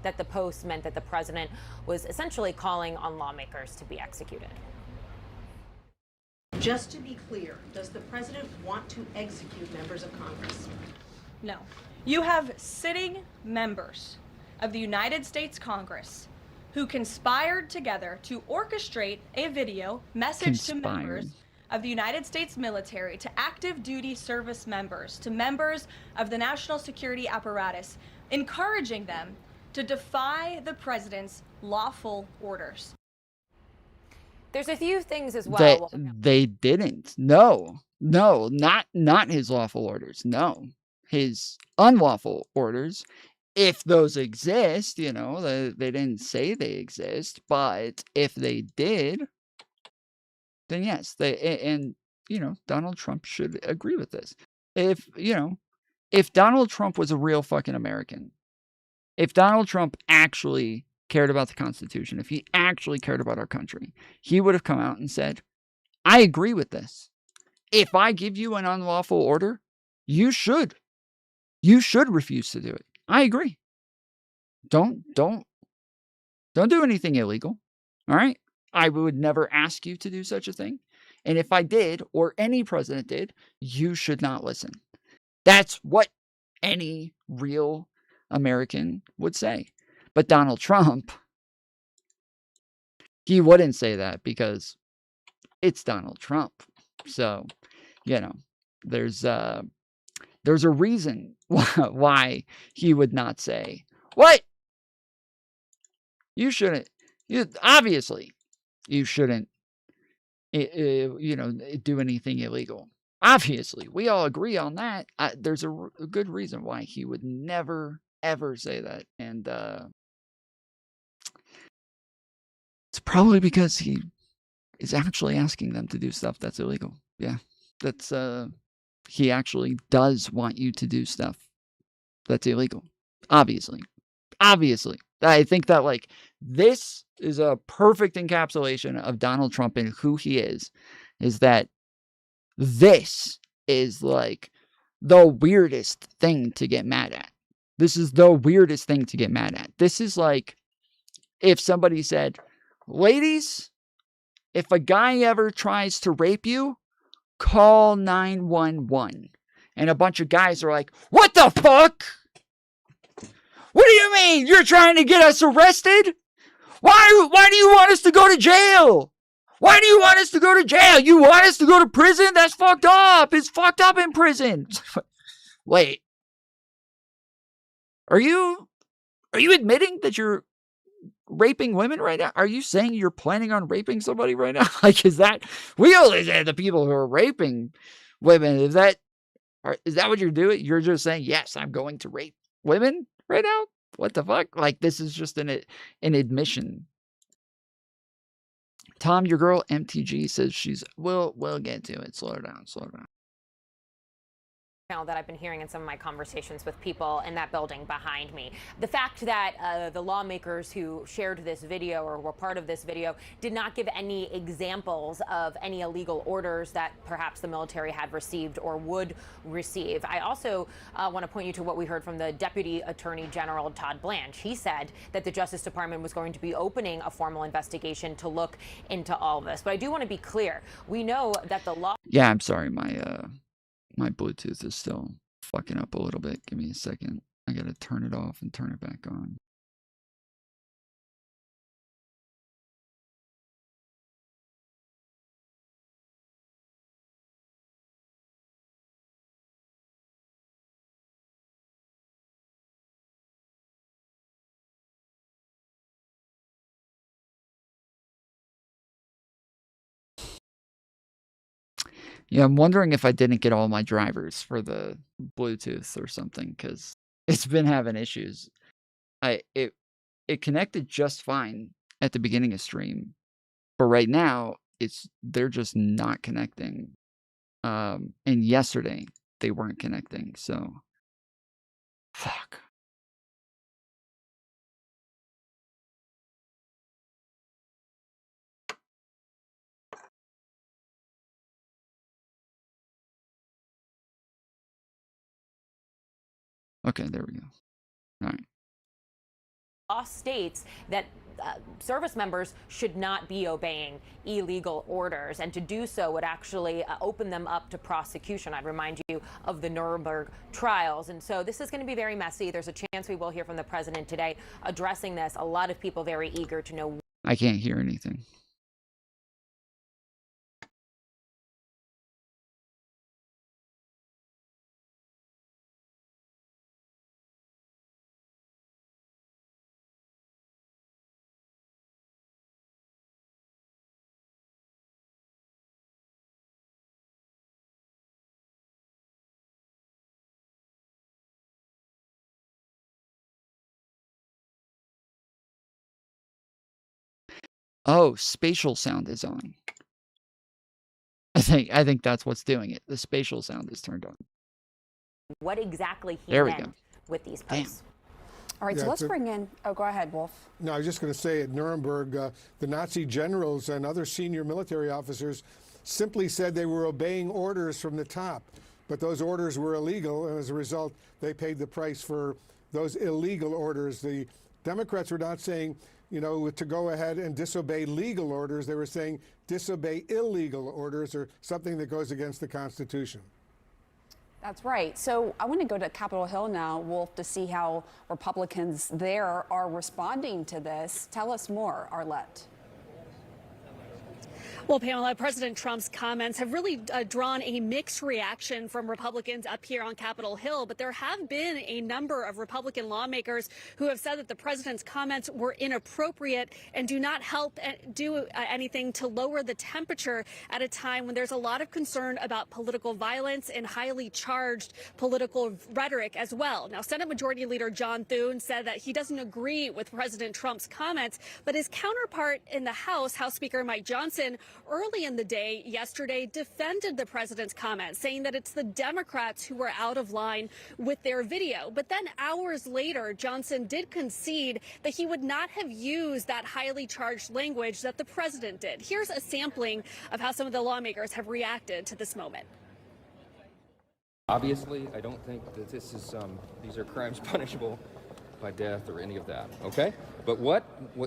That the post meant that the president was essentially calling on lawmakers to be executed. Just to be clear, does the president want to execute members of Congress? No. You have sitting members of the United States Congress who conspired together to orchestrate a video message to members of the United States military, to active duty service members, to members of the national security apparatus, encouraging them to defy the president's lawful orders. There's a few things as well. They didn't. No, not his lawful orders. No, his unlawful orders. If those exist, you know, they didn't say they exist, but if they did, then yes, and you know, Donald Trump should agree with this. If Donald Trump was a real fucking American, if Donald Trump actually cared about the Constitution, if he actually cared about our country, he would have come out and said, I agree with this. If I give you an unlawful order, you should refuse to do it. I agree. Don't do anything illegal. All right? I would never ask you to do such a thing. And if I did, or any president did, you should not listen. That's what any real American would say. But Donald Trump, he wouldn't say that because it's Donald Trump. So, there's a reason why he would not say, what? You shouldn't. Obviously, you shouldn't, do anything illegal. Obviously, we all agree on that. There's a good reason why he would never, ever say that. And it's probably because he is actually asking them to do stuff that's illegal. Yeah, that's he actually does want you to do stuff that's illegal. Obviously. I think that this is a perfect encapsulation of Donald Trump and who he is that this is the weirdest thing to get mad at. This is the weirdest thing to get mad at. This is like if somebody said, ladies, if a guy ever tries to rape you, call 911. And a bunch of guys are like, what the fuck? What do you mean? You're trying to get us arrested? Why do you want us to go to jail? Why do you want us to go to jail? You want us to go to prison? That's fucked up. It's fucked up in prison. Wait. Are you admitting that you're raping women right now? Are you saying you're planning on raping somebody right now? Is that, we only say the people who are raping women. Is that what you're doing? You're just saying, yes, I'm going to rape women right now? What the fuck? This is just an admission. Tom, your girl MTG says we'll get to it. Slow down. That I've been hearing in some of my conversations with people in that building behind me. The fact that the lawmakers who shared this video or were part of this video did not give any examples of any illegal orders that perhaps the military had received or would receive. I also want to point you to what we heard from the Deputy Attorney General, Todd Blanche. He said that the Justice Department was going to be opening a formal investigation to look into all of this. But I do want to be clear. We know that the law... Yeah, I'm sorry. My Bluetooth is still fucking up a little bit. Give me a second. I gotta turn it off and turn it back on. Yeah, I'm wondering if I didn't get all my drivers for the Bluetooth or something, because it's been having issues. It connected just fine at the beginning of stream, but right now they're just not connecting. And yesterday they weren't connecting, so fuck. Okay, there we go. All right. Law states that service members should not be obeying illegal orders, and to do so would actually open them up to prosecution. I'd remind you of the Nuremberg trials. And so this is going to be very messy. There's a chance we will hear from the president today addressing this. A lot of people very eager to know. I can't hear anything. Oh, spatial sound is on. I think that's what's doing it. The spatial sound is turned on. What exactly he there we meant go. With these posts. All right, so let's bring in... Oh, go ahead, Wolf. No, I was just going to say at Nuremberg, the Nazi generals and other senior military officers simply said they were obeying orders from the top. But those orders were illegal, and as a result, they paid the price for those illegal orders. The Democrats were not saying, to go ahead and disobey legal orders. They were saying disobey illegal orders or something that goes against the Constitution. That's right. So I want to go to Capitol Hill now, Wolf, to see how Republicans there are responding to this. Tell us more, Arlette. Well, Pamela, President Trump's comments have really drawn a mixed reaction from Republicans up here on Capitol Hill. But there have been a number of Republican lawmakers who have said that the president's comments were inappropriate and do not help do anything to lower the temperature at a time when there's a lot of concern about political violence and highly charged political rhetoric as well. Now, Senate Majority Leader John Thune said that he doesn't agree with President Trump's comments, but his counterpart in the House Speaker Mike Johnson, early in the day yesterday defended the president's comments, saying that it's the Democrats who were out of line with their video. But then hours later, Johnson did concede that he would not have used that highly charged language that the president did. Here's a sampling of how some of the lawmakers have reacted to this moment. Obviously, I don't think that these are crimes punishable by death or any of that, okay? But what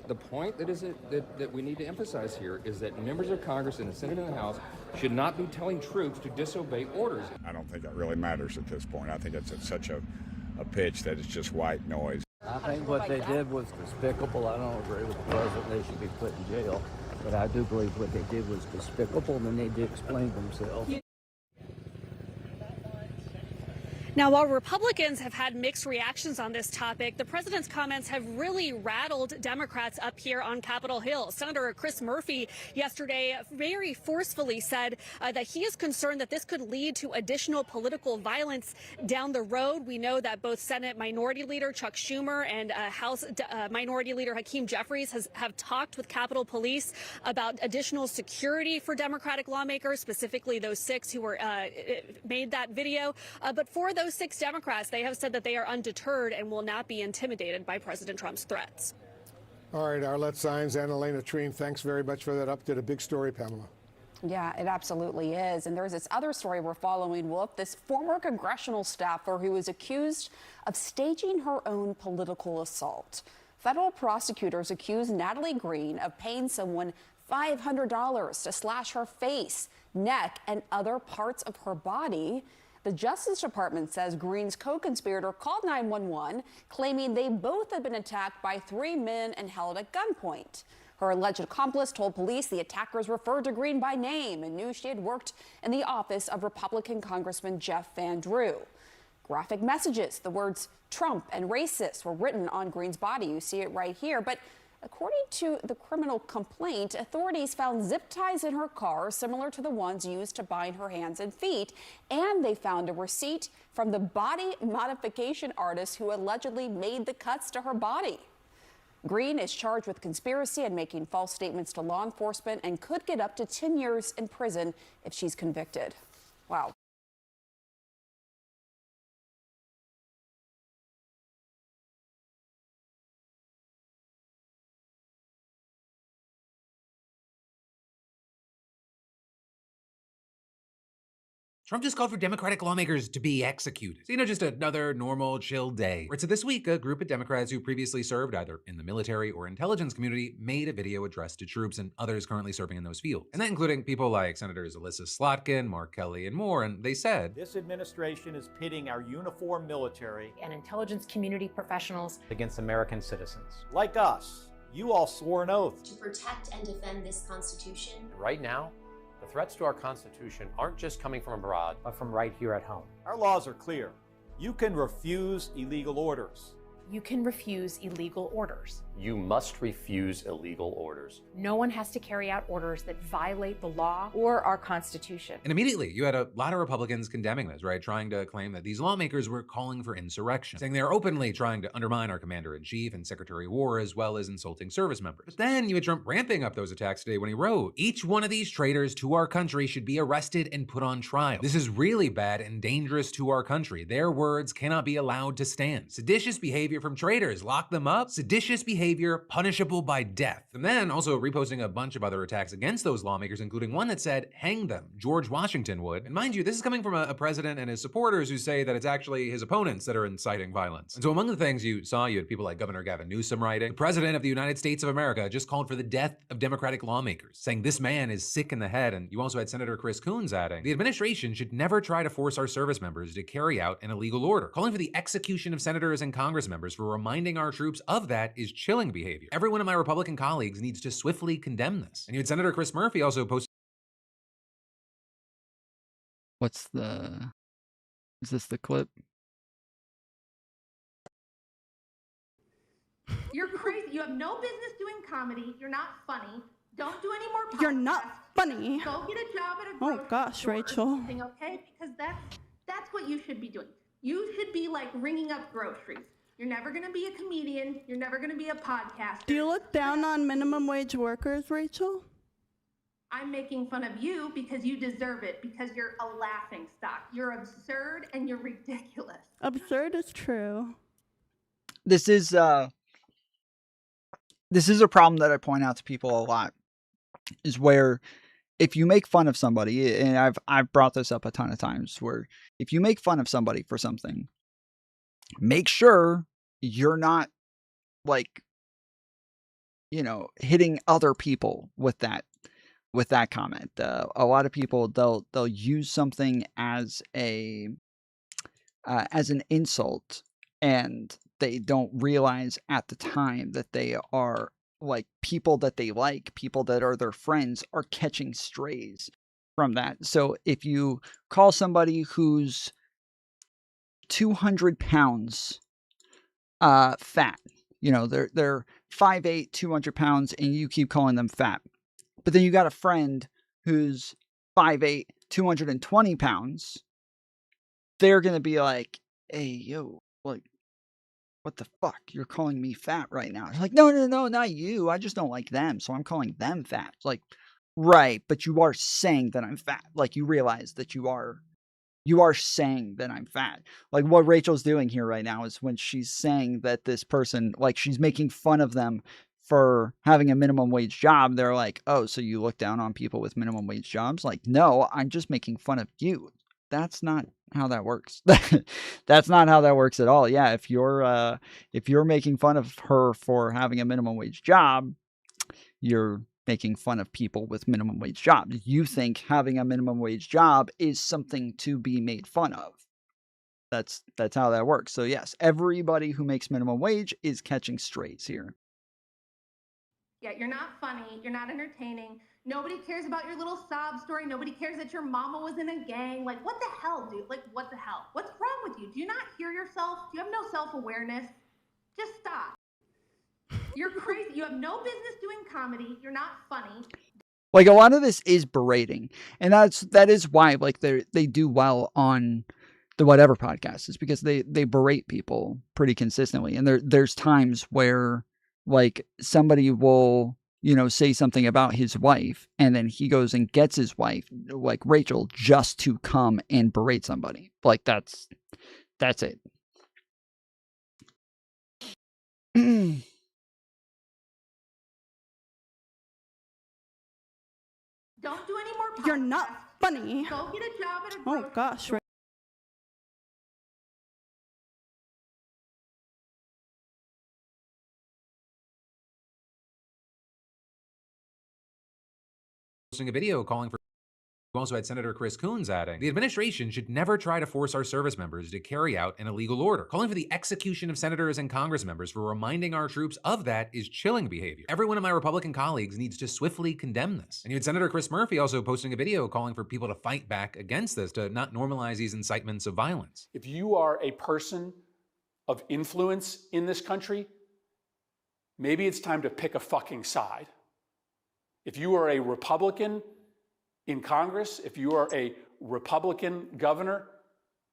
the point that we need to emphasize here is that members of Congress in the Senate and the House should not be telling troops to disobey orders. I don't think that really matters at this point. I think it's at such a pitch that it's just white noise. I think what they did was despicable. I don't agree with the president. They should be put in jail. But I do believe what they did was despicable, and they did explain themselves. Now, while Republicans have had mixed reactions on this topic, the president's comments have really rattled Democrats up here on Capitol Hill. Senator Chris Murphy yesterday very forcefully said that he is concerned that this could lead to additional political violence down the road. We know that both Senate Minority Leader Chuck Schumer and House Minority Leader Hakeem Jeffries have talked with Capitol Police about additional security for Democratic lawmakers, specifically those 6 who were made that video. But for those 6 Democrats, they have said that they are undeterred and will not be intimidated by President Trump's threats. All right, Arlette Saenz and Elena Treen, thanks very much for that update. A big story, Pamela. Yeah, it absolutely is. And there's this other story we're following, Wolf, this former congressional staffer who was accused of staging her own political assault. Federal prosecutors accused Natalie Green of paying someone $500 to slash her face, neck, and other parts of her body. The Justice Department says Green's co-conspirator called 911, claiming they both had been attacked by 3 men and held at gunpoint. Her alleged accomplice told police the attackers referred to Green by name and knew she had worked in the office of Republican Congressman Jeff Van Drew. Graphic messages, the words Trump and racist, were written on Green's body. You see it right here. But according to the criminal complaint, authorities found zip ties in her car similar to the ones used to bind her hands and feet, and they found a receipt from the body modification artist who allegedly made the cuts to her body. Green is charged with conspiracy and making false statements to law enforcement and could get up to 10 years in prison if she's convicted. Wow. Trump just called for Democratic lawmakers to be executed. So, just another normal, chill day. So this week, a group of Democrats who previously served either in the military or intelligence community made a video addressed to troops and others currently serving in those fields. And that including people like Senators Alyssa Slotkin, Mark Kelly, and more. And they said, this administration is pitting our uniformed military and intelligence community professionals against American citizens. like us. You all swore an oath to protect and defend this Constitution. And right now, the threats to our Constitution aren't just coming from abroad, but from right here at home. Our laws are clear. You can refuse illegal orders. You can refuse illegal orders. You must refuse illegal orders. No one has to carry out orders that violate the law or our Constitution. And immediately, you had a lot of Republicans condemning this, right? Trying to claim that these lawmakers were calling for insurrection, saying they're openly trying to undermine our commander-in-chief and Secretary of War, as well as insulting service members. But then you had Trump ramping up those attacks today when he wrote, each one of these traitors to our country should be arrested and put on trial. This is really bad and dangerous to our country. Their words cannot be allowed to stand. Seditious behavior behavior from traitors, lock them up. Seditious behavior punishable by death. And then also reposting a bunch of other attacks against those lawmakers, including one that said, hang them, George Washington would. And mind you, this is coming from a president and his supporters who say that it's actually his opponents that are inciting violence. And so among the things you saw, you had people like Governor Gavin Newsom writing, the president of the United States of America just called for the death of Democratic lawmakers, saying this man is sick in the head. And you also had Senator Chris Coons adding, the administration should never try to force our service members to carry out an illegal order. Calling for the execution of senators and Congress members for reminding our troops of that is chilling behavior. Every one of my Republican colleagues needs to swiftly condemn this. And you had Senator Chris Murphy also post. What's the... Is this the clip? You're crazy. You have no business doing comedy. You're not funny. Don't do any more podcasts. You're not funny. Go get a job at a grocery Oh gosh, store or Rachel. something, okay? Because that's what you should be doing. You should be like ringing up groceries. You're never going to be a comedian. You're never going to be a podcaster. Do you look down on minimum wage workers, Rachel? I'm making fun of you because you deserve it, because you're a laughing stock. You're absurd and you're ridiculous. Absurd is true. This is a problem that I point out to people a lot, is where if you make fun of somebody, and I've brought this up a ton of times, where if you make fun of somebody for something, make sure you're not like, hitting other people with that comment. A lot of people, they'll use something as an insult, and they don't realize at the time that they are like people that they like, people that are their friends, are catching strays from that. So if you call somebody who's 200 pounds fat, they're 5'8", 200 pounds, and you keep calling them fat. But then you got a friend who's 5'8", 220 pounds. They're going to be like, hey, yo, like, what the fuck? You're calling me fat right now. It's like, no, not you. I just don't like them, so I'm calling them fat. It's like, right, but you are saying that I'm fat. Like, you realize that you are saying that I'm fat. Like, what Rachel's doing here right now is when she's saying that this person, like, she's making fun of them for having a minimum wage job. They're like, oh, so you look down on people with minimum wage jobs? Like, no, I'm just making fun of you. That's not how that works. That's not how that works at all. Yeah, if you're making fun of her for having a minimum wage job, you're making fun of people with minimum wage jobs. You think having a minimum wage job is something to be made fun of. That's how that works. So yes, everybody who makes minimum wage is catching strays here. Yeah, you're not funny. You're not entertaining. Nobody cares about your little sob story. Nobody cares that your mama was in a gang. Like, what the hell, dude? Like, what the hell? What's wrong with you? Do you not hear yourself? Do you have no self-awareness? Just stop. You're crazy. You have no business doing comedy. You're not funny. Like, a lot of this is berating. And that is why, like, they do well on the Whatever podcast, is because they berate people pretty consistently. And there's times where, like, somebody will, say something about his wife, and then he goes and gets his wife, like Rachel, just to come and berate somebody. Like, that's it. Don't do any more podcasts. You're not funny. Go get a job at a grocery Oh gosh, store. Posting a video calling for. We also had Senator Chris Coons adding, the administration should never try to force our service members to carry out an illegal order. Calling for the execution of senators and Congress members for reminding our troops of that is chilling behavior. Every one of my Republican colleagues needs to swiftly condemn this. And you had Senator Chris Murphy also posting a video calling for people to fight back against this, to not normalize these incitements of violence. If you are a person of influence in this country, maybe it's time to pick a fucking side. If you are a Republican in Congress, if you are a Republican governor,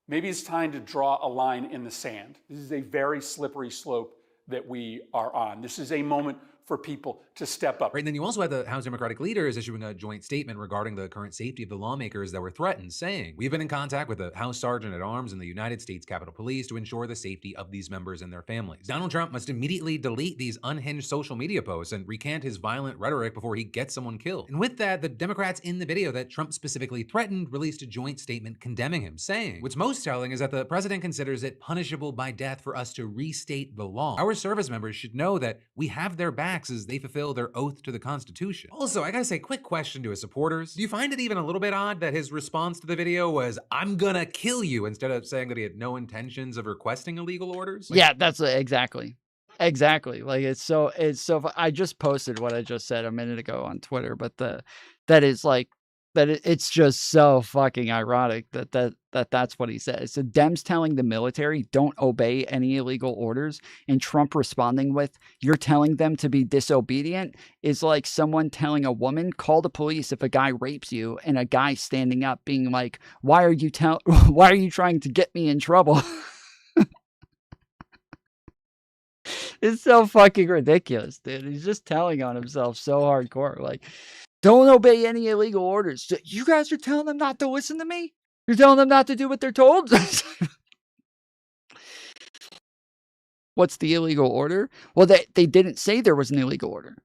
maybe it's time to draw a line in the sand. This is a very slippery slope that we are on. This is a moment for people to step up. Right, and then you also had the House Democratic leaders issuing a joint statement regarding the current safety of the lawmakers that were threatened, saying, "We've been in contact with the House Sergeant at Arms and the United States Capitol Police to ensure the safety of these members and their families. Donald Trump must immediately delete these unhinged social media posts and recant his violent rhetoric before he gets someone killed." And with that, the Democrats in the video that Trump specifically threatened released a joint statement condemning him, saying, "What's most telling is that the president considers it punishable by death for us to restate the law. Our service members should know that we have their backs as they fulfill their oath to the Constitution." Also, I gotta say, quick question to his supporters. Do you find it even a little bit odd that his response to the video was, "I'm gonna kill you," instead of saying that he had no intentions of requesting illegal orders? Yeah, that's exactly. Like I just posted what I just said a minute ago on Twitter, but it's just so fucking ironic that's what he says. So Dems telling the military don't obey any illegal orders, and Trump responding with, "You're telling them to be disobedient," is like someone telling a woman, "Call the police if a guy rapes you," and a guy standing up being like, why are you trying to get me in trouble?" It's so fucking ridiculous, dude. He's just telling on himself so hardcore. Like, don't obey any illegal orders. You guys are telling them not to listen to me? You're telling them not to do what they're told? What's the illegal order? Well, they didn't say there was an illegal order.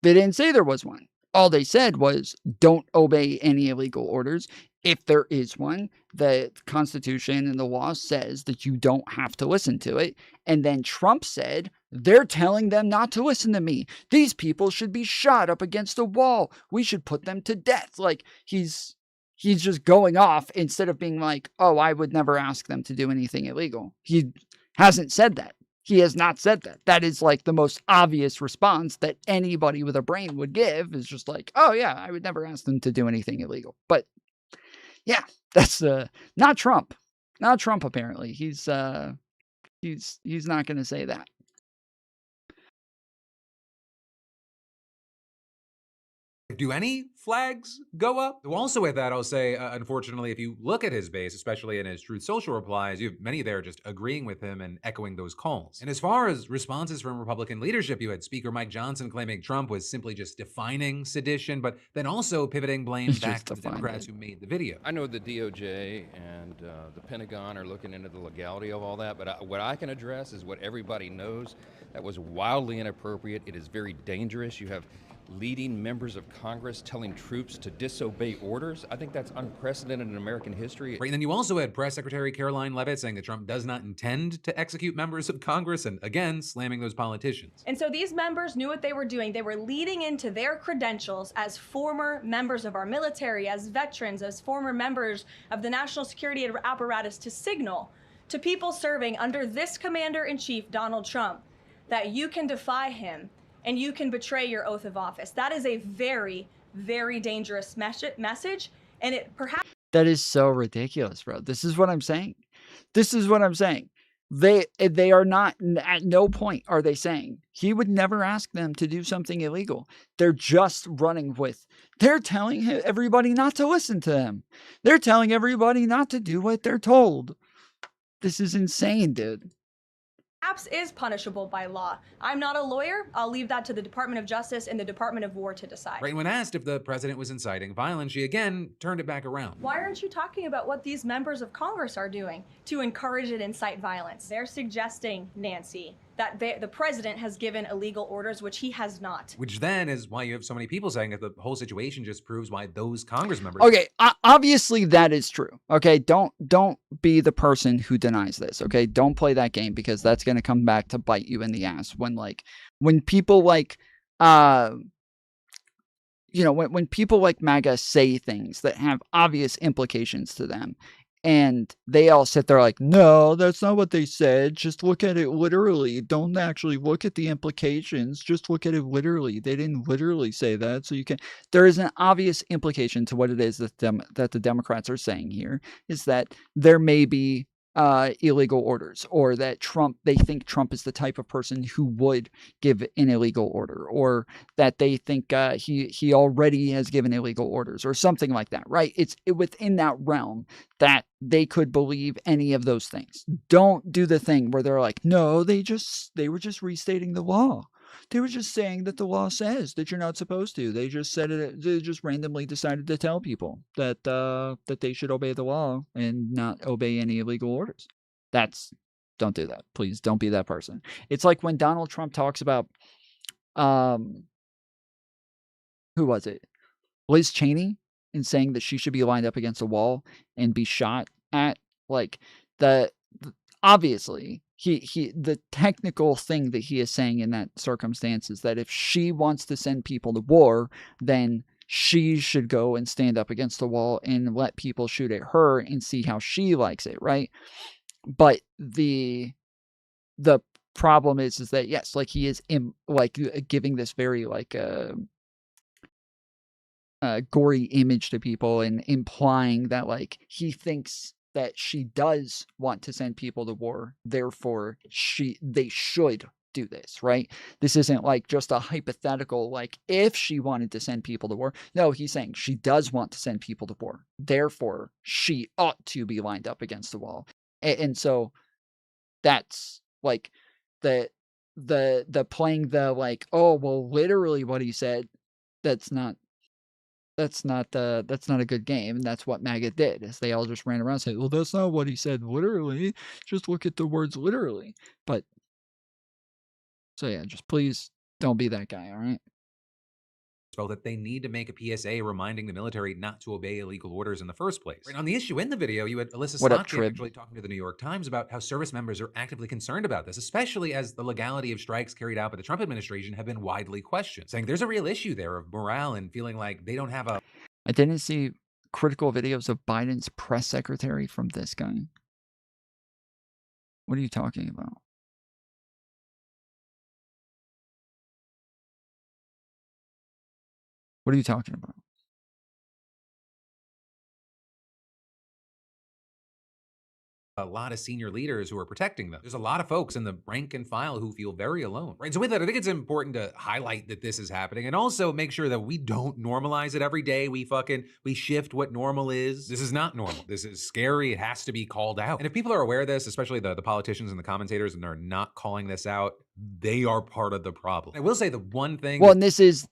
They didn't say there was one. All they said was, don't obey any illegal orders. If there is one, the Constitution and the law says that you don't have to listen to it. And then Trump said, they're telling them not to listen to me. These people should be shot up against a wall. We should put them to death. Like, he's just going off instead of being like, oh, I would never ask them to do anything illegal. He hasn't said that. He has not said that. That is like the most obvious response that anybody with a brain would give, is just like, oh yeah, I would never ask them to do anything illegal. But yeah, that's not Trump. Not Trump, apparently. He's not going to say that. Do any flags go up? Also with that, I'll say, unfortunately, if you look at his base, especially in his Truth Social replies, you have many there just agreeing with him and echoing those calls. And as far as responses from Republican leadership, you had Speaker Mike Johnson claiming Trump was simply just defining sedition, but then also pivoting blame back to the Democrats who made the video. I know the DOJ and the Pentagon are looking into the legality of all that, but what I can address is what everybody knows. That was wildly inappropriate. It is very dangerous. You have leading members of Congress telling troops to disobey orders. I think that's unprecedented in American history. Right, and then you also had Press Secretary Caroline Leavitt saying that Trump does not intend to execute members of Congress, and again, slamming those politicians. And so these members knew what they were doing. They were leading into their credentials as former members of our military, as veterans, as former members of the national security apparatus, to signal to people serving under this commander-in-chief, Donald Trump, that you can defy him and you can betray your oath of office. That is a very, very dangerous message, and it perhaps... That is so ridiculous, bro. This is what I'm saying. They are not, at no point are they saying he would never ask them to do something illegal. They're just running with, they're telling everybody not to listen to them. They're telling everybody not to do what they're told. This is insane, dude. Perhaps is punishable by law. I'm not a lawyer. I'll leave that to the Department of Justice and the Department of War to decide. Right, when asked if the president was inciting violence, she again turned it back around. Why aren't you talking about what these members of Congress are doing to encourage and incite violence? They're suggesting, Nancy, that the president has given illegal orders, which he has not. Which then is why you have so many people saying that the whole situation just proves why those Congress members... Okay, obviously that is true. Okay, don't be the person who denies this. Okay, don't play that game, because that's going to come back to bite you in the ass when people like when people like MAGA say things that have obvious implications to them, and they all sit there like, no, that's not what they said. Just look at it literally. Don't actually look at the implications. Just look at it literally. They didn't literally say that. So you can, there is an obvious implication to what it is that the Democrats are saying here, is that there may be illegal orders, or that they think Trump is the type of person who would give an illegal order, or that they think he already has given illegal orders, or something like that, right? It's within that realm that they could believe any of those things. Don't do the thing where they're like, no, they were just restating the law. They were just saying that the law says that you're not supposed to. They just said it. They just randomly decided to tell people that that they should obey the law and not obey any illegal orders. Don't do that. Please don't be that person. It's like when Donald Trump talks about, who was it? Liz Cheney, and saying that she should be lined up against a wall and be shot at. Like, obviously, the technical thing that he is saying in that circumstance is that if she wants to send people to war, then she should go and stand up against the wall and let people shoot at her and see how she likes it, right? But the problem is that, yes, like, he is giving this very gory image to people and implying that, like, he thinks that she does want to send people to war, therefore they should do this, right? This isn't like just a hypothetical, like, if she wanted to send people to war. No, he's saying she does want to send people to war, therefore she ought to be lined up against the wall. And so that's like the playing the, like, oh, well, literally what he said, that's not a good game. And that's what MAGA did, is they all just ran around saying, well, that's not what he said literally. Just look at the words literally. But so yeah, just please don't be that guy, all right? That they need to make a PSA reminding the military not to obey illegal orders in the first place. Right, on the issue in the video, you had Alyssa What up, Slotkin Trib? actually talking to the New York Times about how service members are actively concerned about this, especially as the legality of strikes carried out by the Trump administration have been widely questioned, saying there's a real issue there of morale and feeling like they don't have a... I didn't see critical videos of Biden's press secretary from this guy. What are you talking about? What are you talking about? A lot of senior leaders who are protecting them. There's a lot of folks in the rank and file who feel very alone, right? So with that, I think it's important to highlight that this is happening and also make sure that we don't normalize it every day. We shift what normal is. This is not normal. This is scary. It has to be called out. And if people are aware of this, especially the politicians and the commentators, and they're not calling this out, they are part of the problem. I will say the one thing... Well, and this is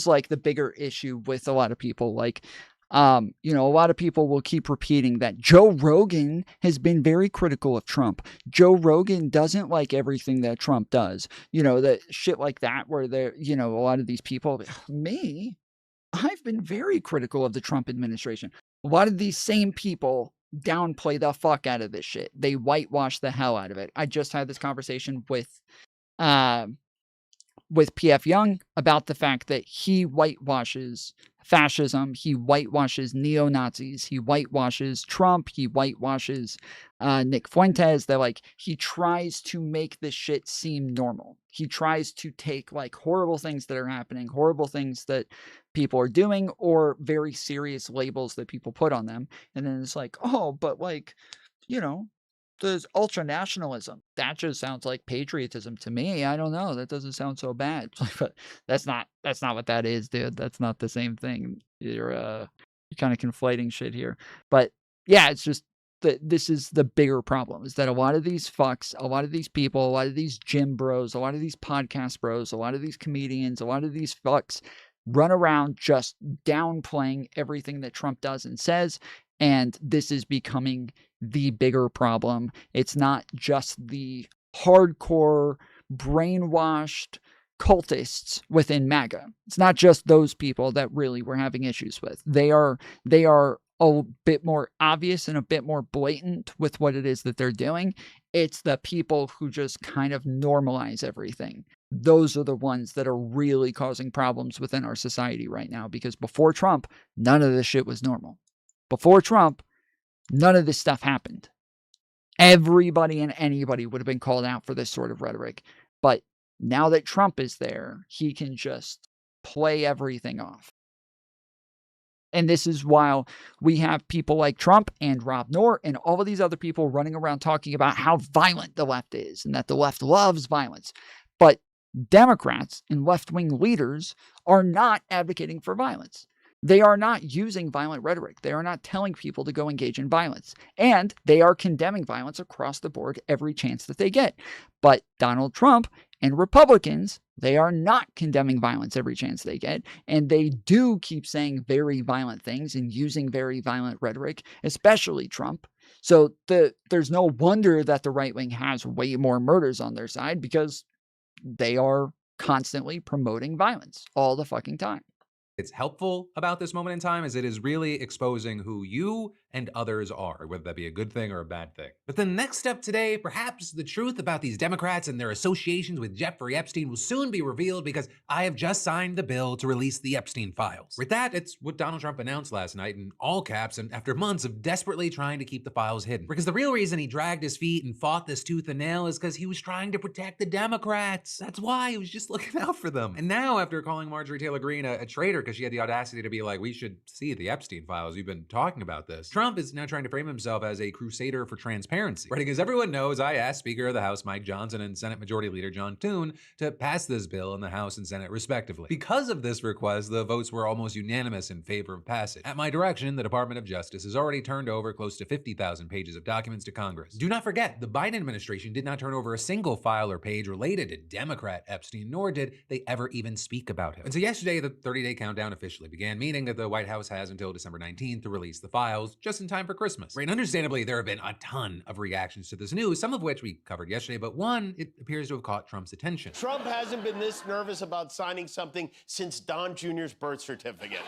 like the bigger issue with a lot of people. Like, a lot of people will keep repeating that Joe Rogan has been very critical of Trump. Joe Rogan doesn't like everything that Trump does. That shit like that, where they're, a lot of these people, I've been very critical of the Trump administration. A lot of these same people downplay the fuck out of this shit. They whitewash the hell out of it. I just had this conversation with P.F. Young about the fact that he whitewashes fascism, he whitewashes neo-Nazis, he whitewashes Trump, he whitewashes Nick Fuentes. That, like, he tries to make this shit seem normal. He tries to take, like, horrible things that are happening, horrible things that people are doing, or very serious labels that people put on them. And then it's like, oh, but, like, there's ultra-nationalism. That just sounds like patriotism to me. I don't know. That doesn't sound so bad. But that's not what that is, dude. That's not the same thing. You're kind of conflating shit here. But yeah, it's just that this is the bigger problem, is that a lot of these fucks, a lot of these people, a lot of these gym bros, a lot of these podcast bros, a lot of these comedians, a lot of these fucks run around just downplaying everything that Trump does and says. And this is becoming the bigger problem. It's not just the hardcore, brainwashed cultists within MAGA. It's not just those people that really we're having issues with. They are a bit more obvious and a bit more blatant with what it is that they're doing. It's the people who just kind of normalize everything. Those are the ones that are really causing problems within our society right now, because before Trump, none of this shit was normal. Before Trump, none of this stuff happened. Everybody and anybody would have been called out for this sort of rhetoric. But now that Trump is there, he can just play everything off. And this is while we have people like Trump and Rob Noor and all of these other people running around talking about how violent the left is and that the left loves violence. But Democrats and left-wing leaders are not advocating for violence. They are not using violent rhetoric. They are not telling people to go engage in violence. And they are condemning violence across the board every chance that they get. But Donald Trump and Republicans, they are not condemning violence every chance they get. And they do keep saying very violent things and using very violent rhetoric, especially Trump. So there's no wonder that the right wing has way more murders on their side, because they are constantly promoting violence all the fucking time. It's helpful about this moment in time is it is really exposing who you and others are, whether that be a good thing or a bad thing. But the next step today, perhaps the truth about these Democrats and their associations with Jeffrey Epstein will soon be revealed, because I have just signed the bill to release the Epstein files. With that, it's what Donald Trump announced last night in all caps, and after months of desperately trying to keep the files hidden. Because the real reason he dragged his feet and fought this tooth and nail is because he was trying to protect the Democrats. That's why he was just looking out for them. And now, after calling Marjorie Taylor Green a traitor because she had the audacity to be like, we should see the Epstein files, we've been talking about this, Trump is now trying to frame himself as a crusader for transparency. Right? Because everyone knows I asked Speaker of the House Mike Johnson and Senate Majority Leader John Thune to pass this bill in the House and Senate respectively. Because of this request, the votes were almost unanimous in favor of passage. At my direction, the Department of Justice has already turned over close to 50,000 pages of documents to Congress. Do not forget, the Biden administration did not turn over a single file or page related to Democrat Epstein, nor did they ever even speak about him. And so yesterday, the 30-day countdown officially began, meaning that the White House has until December 19th to release the files, just in time for Christmas. Right, and understandably, there have been a ton of reactions to this news, some of which we covered yesterday, but one, it appears to have caught Trump's attention. Trump hasn't been this nervous about signing something since Don Jr.'s birth certificate.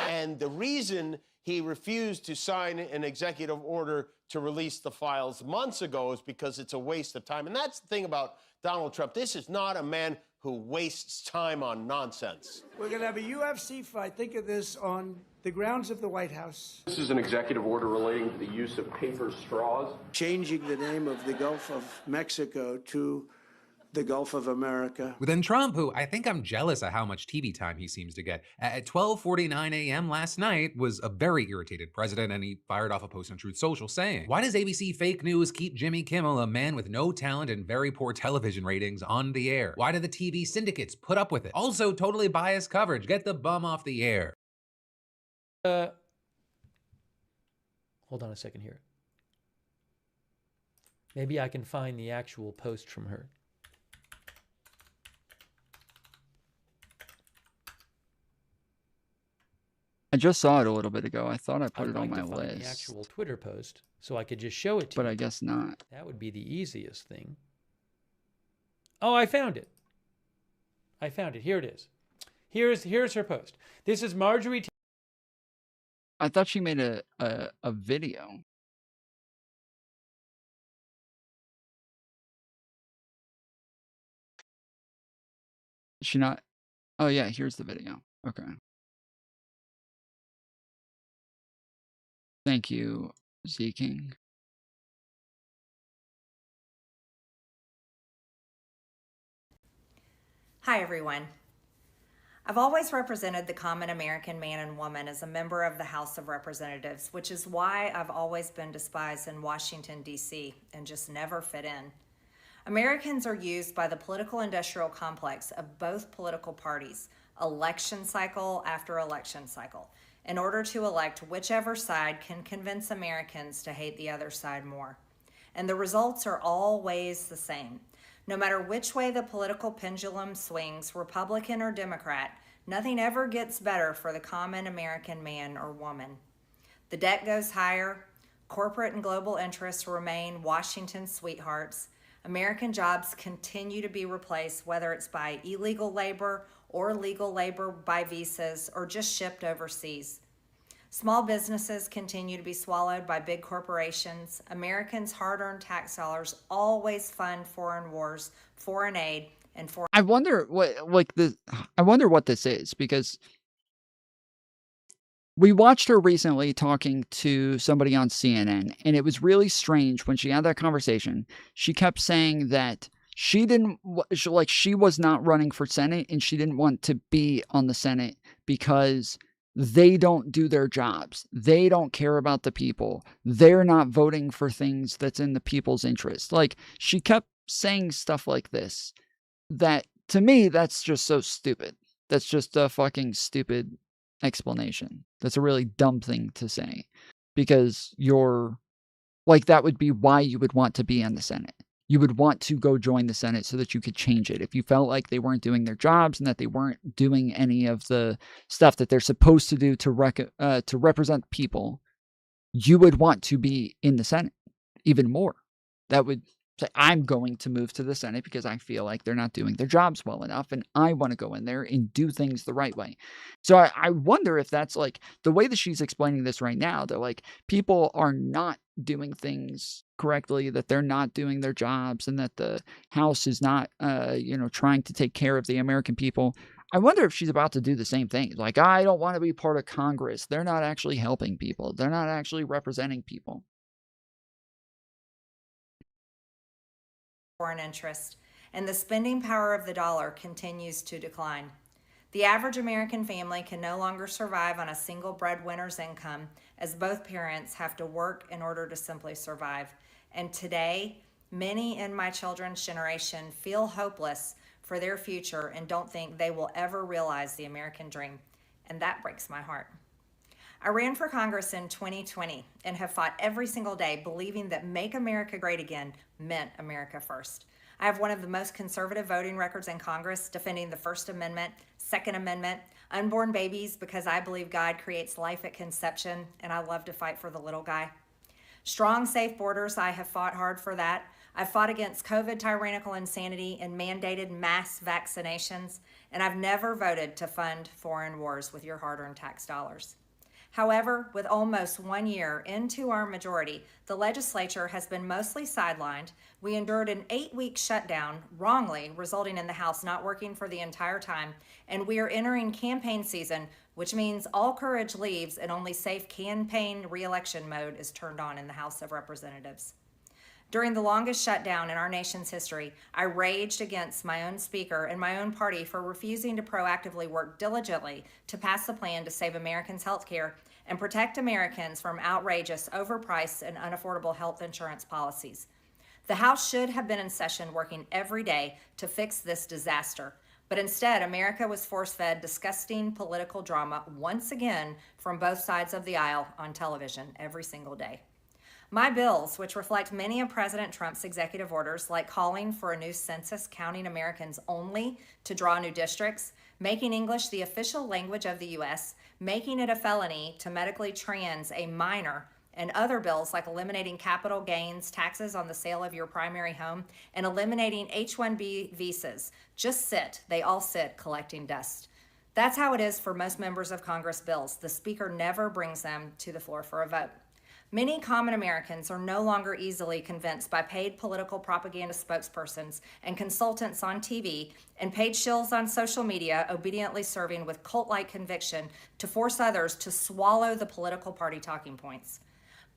And the reason he refused to sign an executive order to release the files months ago is because it's a waste of time. And that's the thing about Donald Trump. This is not a man who wastes time on nonsense. We're going to have a UFC fight. Think of this on the grounds of the White House. This is an executive order relating to the use of paper straws. Changing the name of the Gulf of Mexico to the Gulf of America. Within Trump, who I think I'm jealous of how much TV time he seems to get, at 12:49 a.m. last night was a very irritated president, and he fired off a post on Truth Social saying, "Why does ABC fake news keep Jimmy Kimmel, a man with no talent and very poor television ratings, on the air? Why do the TV syndicates put up with it? Also, totally biased coverage. Get the bum off the air." Hold on a second here. Maybe I can find the actual post from her. I just saw it a little bit ago. I thought I put it on my Find list. the actual Twitter post so I could just show it to you. But I guess not. That would be the easiest thing. Oh, I found it. I found it. Here it is. Here's her post. This is Marjorie. I thought she made a video. Is she not? Oh yeah, here's the video. Okay. Thank you, Z King. Hi, everyone. I've always represented the common American man and woman as a member of the House of Representatives, which is why I've always been despised in Washington, D.C., and just never fit in. Americans are used by the political industrial complex of both political parties, election cycle after election cycle, in order to elect whichever side can convince Americans to hate the other side more. And the results are always the same. No matter which way the political pendulum swings, Republican or Democrat, nothing ever gets better for the common American man or woman. The debt goes higher, corporate and global interests remain Washington's sweethearts, American jobs continue to be replaced, whether it's by illegal labor or legal labor by visas or just shipped overseas. Small businesses continue to be swallowed by big corporations. Americans' hard-earned tax dollars always fund foreign wars, foreign aid, and foreign... I wonder what this is, because we watched her recently talking to somebody on CNN, and it was really strange when she had that conversation. She kept saying that she was not running for Senate, and she didn't want to be on the Senate because they don't do their jobs. They don't care about the people. They're not voting for things that's in the people's interest. Like, she kept saying stuff like this, that to me, that's just so stupid. That's just a fucking stupid explanation. That's a really dumb thing to say, because you're like, that would be why you would want to be in the Senate. You would want to go join the Senate so that you could change it. If you felt like they weren't doing their jobs and that they weren't doing any of the stuff that they're supposed to do to represent people, you would want to be in the Senate even more. That would say, I'm going to move to the Senate because I feel like they're not doing their jobs well enough, and I want to go in there and do things the right way. So I wonder if that's like the way that she's explaining this right now, that like people are not doing things correctly, that they're not doing their jobs, and that the House is not, trying to take care of the American people. I wonder if she's about to do the same thing. Like, I don't want to be part of Congress. They're not actually helping people. They're not actually representing people. Foreign interest, and the spending power of the dollar continues to decline. The average American family can no longer survive on a single breadwinner's income, as both parents have to work in order to simply survive. And today, many in my children's generation feel hopeless for their future and don't think they will ever realize the American dream. And that breaks my heart. I ran for Congress in 2020 and have fought every single day believing that Make America Great Again meant America first. I have one of the most conservative voting records in Congress, defending the First Amendment, Second Amendment, unborn babies, because I believe God creates life at conception, and I love to fight for the little guy. Strong, safe borders, I have fought hard for that. I've fought against COVID tyrannical insanity and mandated mass vaccinations, and I've never voted to fund foreign wars with your hard-earned tax dollars. However, with almost 1 year into our majority, the legislature has been mostly sidelined. We endured an 8-week shutdown, wrongly resulting in the House not working for the entire time, and we are entering campaign season, which means all courage leaves and only safe campaign re-election mode is turned on in the House of Representatives. During the longest shutdown in our nation's history, I raged against my own speaker and my own party for refusing to proactively work diligently to pass a plan to save Americans' health care and protect Americans from outrageous, overpriced, and unaffordable health insurance policies. The House should have been in session working every day to fix this disaster, but instead, America was force-fed disgusting political drama once again from both sides of the aisle on television every single day. My bills, which reflect many of President Trump's executive orders, like calling for a new census counting Americans only to draw new districts, making English the official language of the U.S., making it a felony to medically trans a minor, and other bills like eliminating capital gains taxes on the sale of your primary home and eliminating H-1B visas, just sit. They all sit collecting dust. That's how it is for most members of Congress bills. The Speaker never brings them to the floor for a vote. Many common Americans are no longer easily convinced by paid political propaganda spokespersons and consultants on TV and paid shills on social media obediently serving with cult-like conviction to force others to swallow the political party talking points.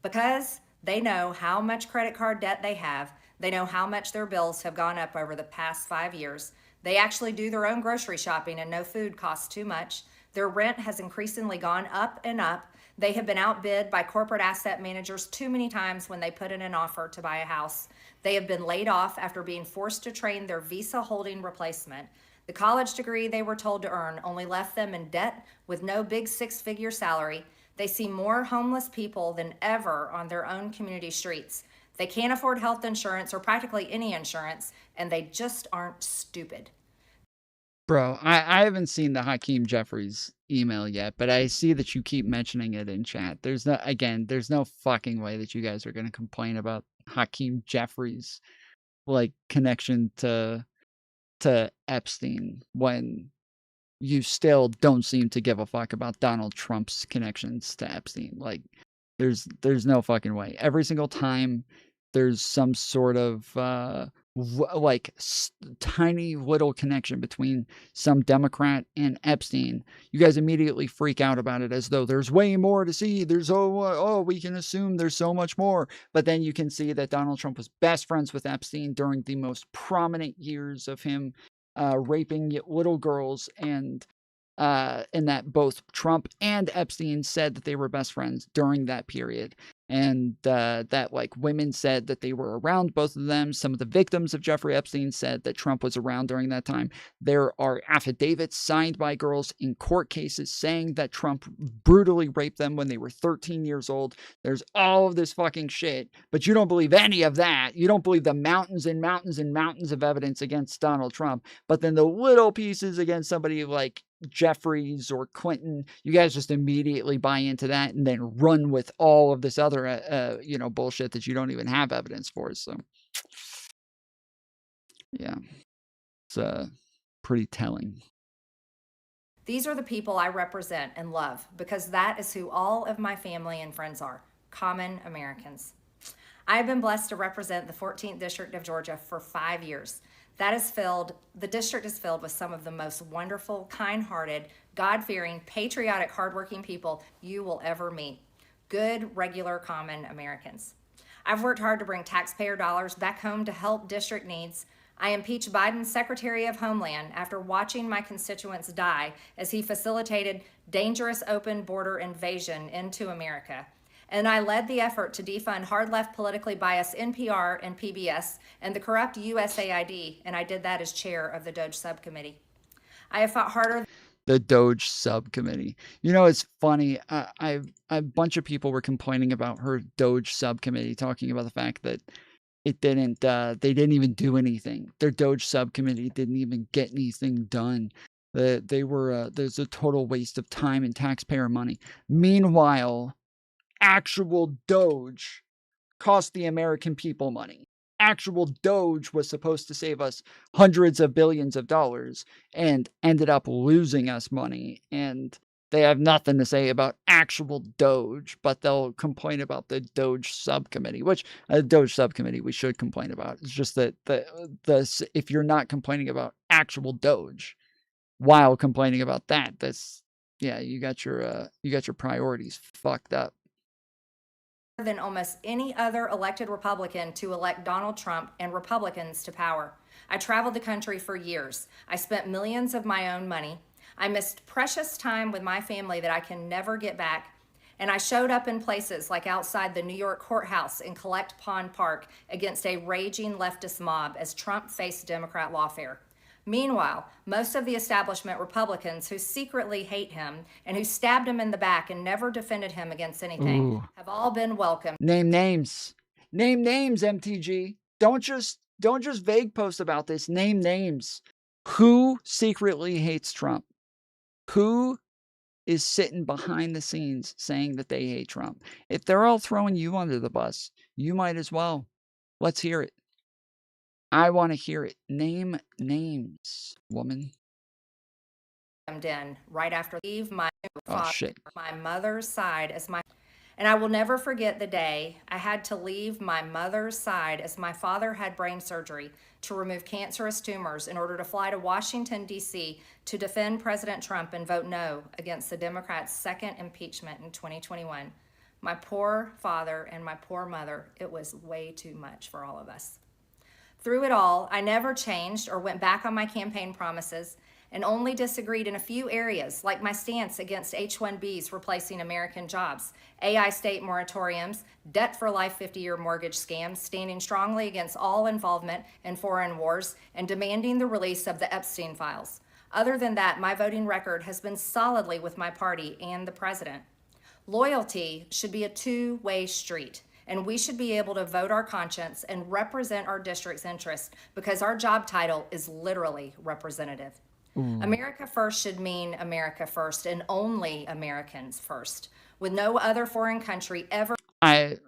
Because they know how much credit card debt they have, they know how much their bills have gone up over the past 5 years, they actually do their own grocery shopping and no food costs too much, their rent has increasingly gone up and up, they have been outbid by corporate asset managers too many times when they put in an offer to buy a house. They have been laid off after being forced to train their visa holding replacement. The college degree they were told to earn only left them in debt with no big 6-figure salary. They see more homeless people than ever on their own community streets. They can't afford health insurance or practically any insurance, and they just aren't stupid. Bro, I haven't seen the Hakeem Jeffries email yet, but I see that you keep mentioning it in chat. There's no fucking way that you guys are going to complain about Hakeem Jeffries' like connection to Epstein when you still don't seem to give a fuck about Donald Trump's connections to Epstein. Like, there's no fucking way. Every single time there's some sort of tiny little connection between some Democrat and Epstein, you guys immediately freak out about it as though there's way more to see. There's we can assume there's so much more. But then you can see that Donald Trump was best friends with Epstein during the most prominent years of him raping little girls, and that both Trump and Epstein said that they were best friends during that period. and that like women said that they were around both of them. Some of the victims of Jeffrey Epstein said that Trump was around during that time. There are affidavits signed by girls in court cases saying that Trump brutally raped them when they were 13 years old. There's all of this fucking shit, but you don't believe any of that. You don't believe the mountains and mountains and mountains of evidence against Donald Trump, but then the little pieces against somebody like Jeffries or Clinton, you guys just immediately buy into that and then run with all of this other, bullshit that you don't even have evidence for. So, yeah, it's pretty telling. These are the people I represent and love because that is who all of my family and friends are, common Americans. I have been blessed to represent the 14th District of Georgia for 5 years. The district is filled with some of the most wonderful, kind-hearted, God-fearing, patriotic, hardworking people you will ever meet. Good, regular, common Americans. I've worked hard to bring taxpayer dollars back home to help district needs. I impeached Biden's Secretary of Homeland after watching my constituents die as he facilitated dangerous open border invasion into America. And I led the effort to defund hard-left politically biased NPR and PBS and the corrupt USAID, and I did that as chair of the DOJ subcommittee. I have fought harder. The DOJ subcommittee. You know, it's funny. A bunch of people were complaining about her DOJ subcommittee, talking about the fact that they didn't even do anything. Their DOJ subcommittee didn't even get anything done. There's a total waste of time and taxpayer money. Meanwhile, actual DOJ cost the American people money. Actual DOJ was supposed to save us hundreds of billions of dollars and ended up losing us money. And they have nothing to say about actual DOJ, but they'll complain about the DOJ subcommittee, which a DOJ subcommittee we should complain about. It's just that if you're not complaining about actual DOJ while complaining about that, you got your priorities fucked up. Than almost any other elected Republican to elect Donald Trump and Republicans to power. I traveled the country for years. I spent millions of my own money. I missed precious time with my family that I can never get back. And I showed up in places like outside the New York courthouse in Collect Pond Park against a raging leftist mob as Trump faced Democrat lawfare. Meanwhile, most of the establishment Republicans who secretly hate him and who stabbed him in the back and never defended him against anything have all been welcomed. Name names. Name names, MTG. Don't just vague post about this. Name names. Who secretly hates Trump? Who is sitting behind the scenes saying that they hate Trump? If they're all throwing you under the bus, you might as well. Let's hear it. I want to hear it. Name names, woman. In right after leave my my mother's side as my, and I will never forget the day I had to leave my mother's side as my father had brain surgery to remove cancerous tumors in order to fly to Washington, D.C. to defend President Trump and vote no against the Democrats' second impeachment in 2021. My poor father and my poor mother, it was way too much for all of us. Through it all, I never changed or went back on my campaign promises and only disagreed in a few areas, like my stance against H-1Bs replacing American jobs, AI state moratoriums, debt for life 50-year mortgage scams, standing strongly against all involvement in foreign wars, and demanding the release of the Epstein files. Other than that, my voting record has been solidly with my party and the president. Loyalty should be a two-way street. And we should be able to vote our conscience and represent our district's interests because our job title is literally representative. America first should mean America first and only Americans first, with no other foreign country ever. I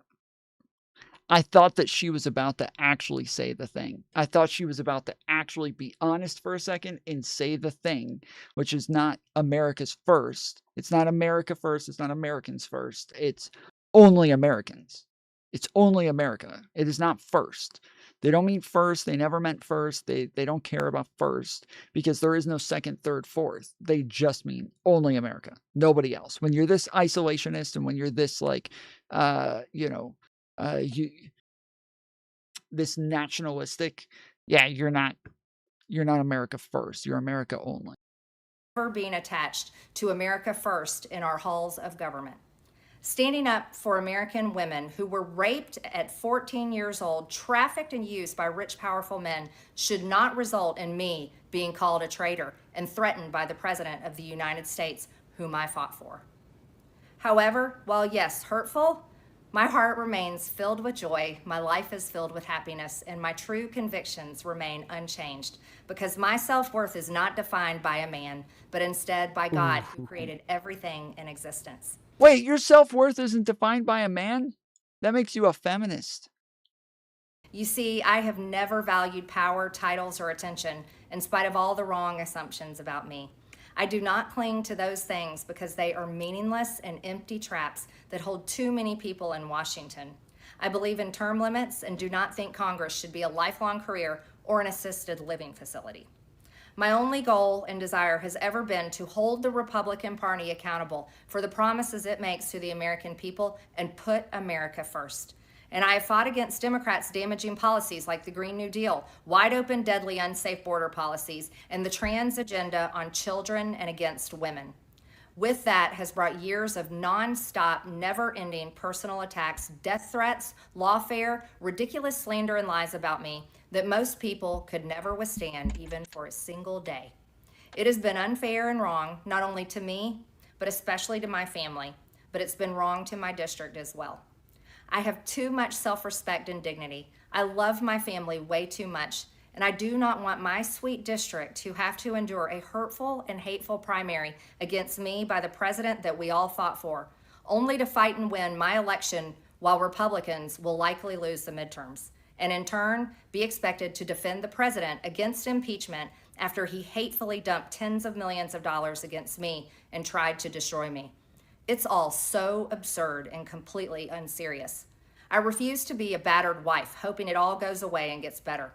thought that she was about to actually say the thing. I thought she was about to actually be honest for a second and say the thing, which is not America's first. It's not America first. It's not Americans first. It's only Americans. It's only America. It is not first. They don't mean first. They never meant first. They don't care about first because there is no second, third, fourth. They just mean only America. Nobody else. When you're this isolationist and when you're this this nationalistic, you're not America first. You're America only. Being attached to America first in our halls of government. Standing up for American women who were raped at 14 years old, trafficked and used by rich, powerful men should not result in me being called a traitor and threatened by the President of the United States, whom I fought for. However, while yes, hurtful, my heart remains filled with joy, my life is filled with happiness, and my true convictions remain unchanged because my self-worth is not defined by a man, but instead by God who created everything in existence. Wait, your self-worth isn't defined by a man? That makes you a feminist. You see, I have never valued power, titles, or attention in spite of all the wrong assumptions about me. I do not cling to those things because they are meaningless and empty traps that hold too many people in Washington. I believe in term limits and do not think Congress should be a lifelong career or an assisted living facility. My only goal and desire has ever been to hold the Republican Party accountable for the promises it makes to the American people and put America first. And I have fought against Democrats' damaging policies like the Green New Deal, wide open, deadly, unsafe border policies, and the trans agenda on children and against women. With that has brought years of nonstop, never-ending personal attacks, death threats, lawfare, ridiculous slander and lies about me that most people could never withstand even for a single day. It has been unfair and wrong, not only to me, but especially to my family, but it's been wrong to my district as well. I have too much self-respect and dignity. I love my family way too much, and I do not want my sweet district to have to endure a hurtful and hateful primary against me by the president that we all fought for, only to fight and win my election while Republicans will likely lose the midterms, and in turn be expected to defend the president against impeachment after he hatefully dumped tens of millions of dollars against me and tried to destroy me. It's all so absurd and completely unserious. I refuse to be a battered wife, hoping it all goes away and gets better.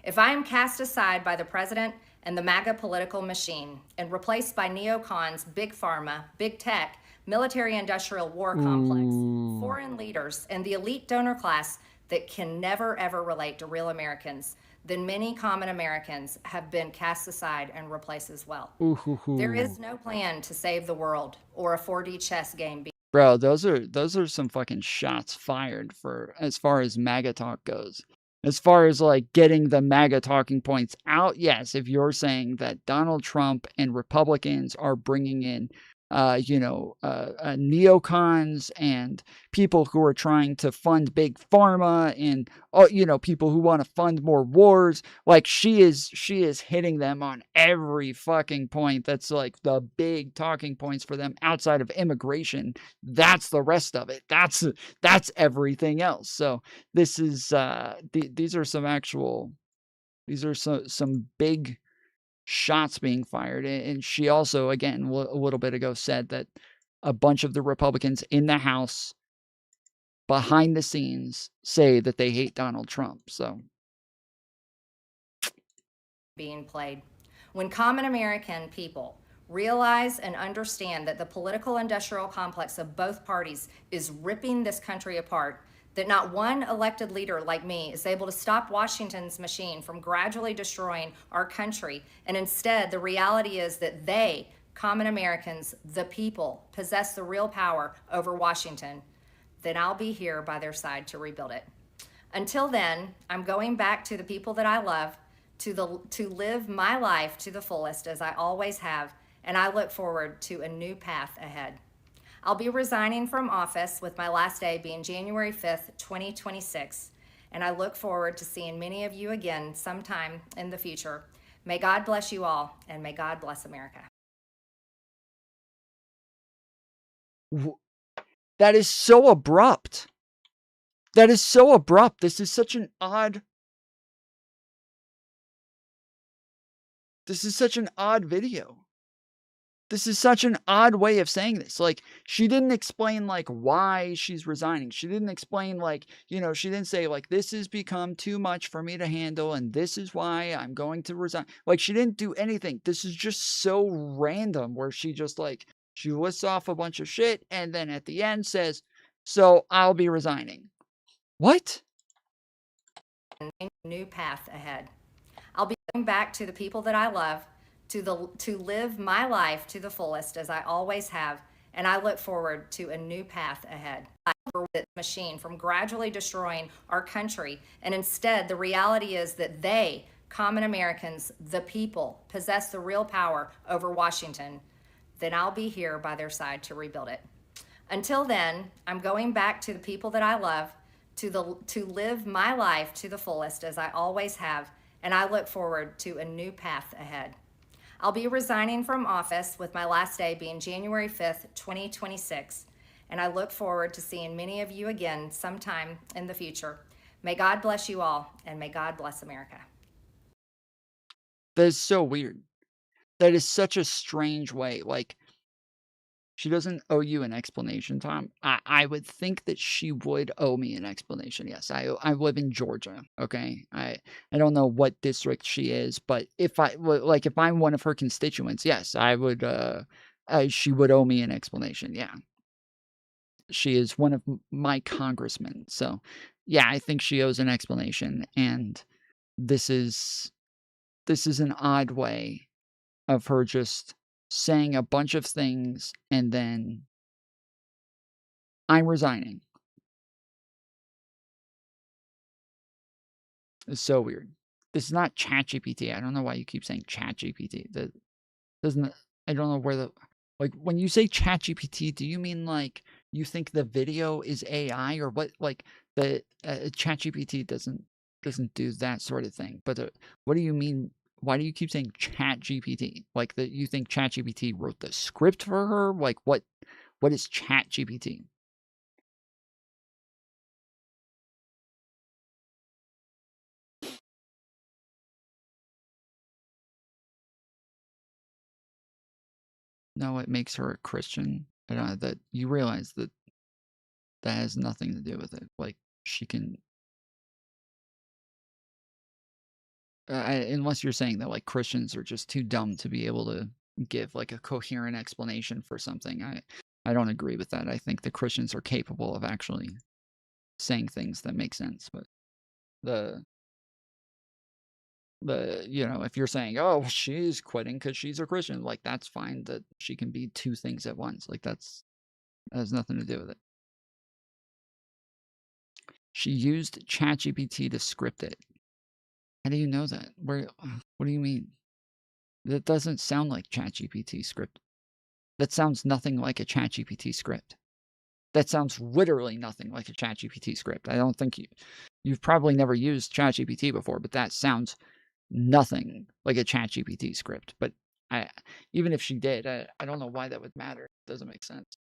If I am cast aside by the president and the MAGA political machine and replaced by neocons, big pharma, big tech, military-industrial war complex, foreign leaders, and the elite donor class that can never ever relate to real Americans, then many common Americans have been cast aside and replaced as well. There is no plan to save the world or a 4D chess game. Bro, those are some fucking shots fired for as far as MAGA talk goes. As far as like getting the MAGA talking points out, yes, if you're saying that Donald Trump and Republicans are bringing in neocons and people who are trying to fund big pharma and people who want to fund more wars, like she is hitting them on every fucking point. That's like the big talking points for them outside of immigration. That's the rest of it. That's everything else. So this is these are some big shots being fired. And she also, again, a little bit ago said that a bunch of the Republicans in the House behind the scenes say that they hate Donald Trump. So being played. When common American people realize and understand that the political industrial complex of both parties is ripping this country apart, that not one elected leader like me is able to stop Washington's machine from gradually destroying our country, and instead the reality is that they, common Americans, the people, possess the real power over Washington, then I'll be here by their side to rebuild it. Until then, I'm going back to the people that I love, to live my life to the fullest as I always have, and I look forward to a new path ahead. I'll be resigning from office with my last day being January 5th, 2026, and I look forward to seeing many of you again sometime in the future. May God bless you all, and may God bless America. That is so abrupt. That is so abrupt. This is such an odd video. This is such an odd way of saying this. Like, she didn't explain, like, why she's resigning. She didn't explain, like, she didn't say, like, this has become too much for me to handle, and this is why I'm going to resign. Like, she didn't do anything. This is just so random, where she just, like, she lists off a bunch of shit, and then at the end says, so I'll be resigning. What? New path ahead. I'll be going back to the people that I love, to live my life to the fullest as I always have, and I look forward to a new path ahead. I this machine from gradually destroying our country, and instead the reality is that they, common Americans, the people, possess the real power over Washington, then I'll be here by their side to rebuild it. Until then, I'm going back to the people that I love, to live my life to the fullest as I always have, and I look forward to a new path ahead. I'll be resigning from office with my last day being January 5th, 2026, and I look forward to seeing many of you again sometime in the future. May God bless you all, and may God bless America. That is so weird. That is such a strange way. Like, she doesn't owe you an explanation, Tom. I would think that she would owe me an explanation. Yes, I live in Georgia. Okay, I don't know what district she is, but if if I'm one of her constituents, yes, I would. She would owe me an explanation. Yeah, she is one of my congressmen. So, yeah, I think she owes an explanation, and this is an odd way of her just saying a bunch of things and then I'm resigning. It's so weird. This is not ChatGPT. I don't know why you keep saying ChatGPT. That doesn't. I don't know where the like when you say ChatGPT. Do you mean like you think the video is AI or what? Like the ChatGPT doesn't do that sort of thing. But what do you mean? Why do you keep saying ChatGPT? Like that you think ChatGPT wrote the script for her? Like what? What is ChatGPT? No, it makes her a Christian. That you realize that that has nothing to do with it. Like she can, unless you're saying that like Christians are just too dumb to be able to give like a coherent explanation for something. I don't agree with that. I think the Christians are capable of actually saying things that make sense. But the if you're saying, oh, she's quitting because she's a Christian, like that's fine. That she can be two things at once. Like that has nothing to do with it. She used ChatGPT to script it. How do you know that? What do you mean? That doesn't sound like ChatGPT script. That sounds nothing like a ChatGPT script. That sounds literally nothing like a ChatGPT script. I don't think you've probably never used ChatGPT before, but that sounds nothing like a ChatGPT script. But even if she did, I don't know why that would matter. It doesn't make sense.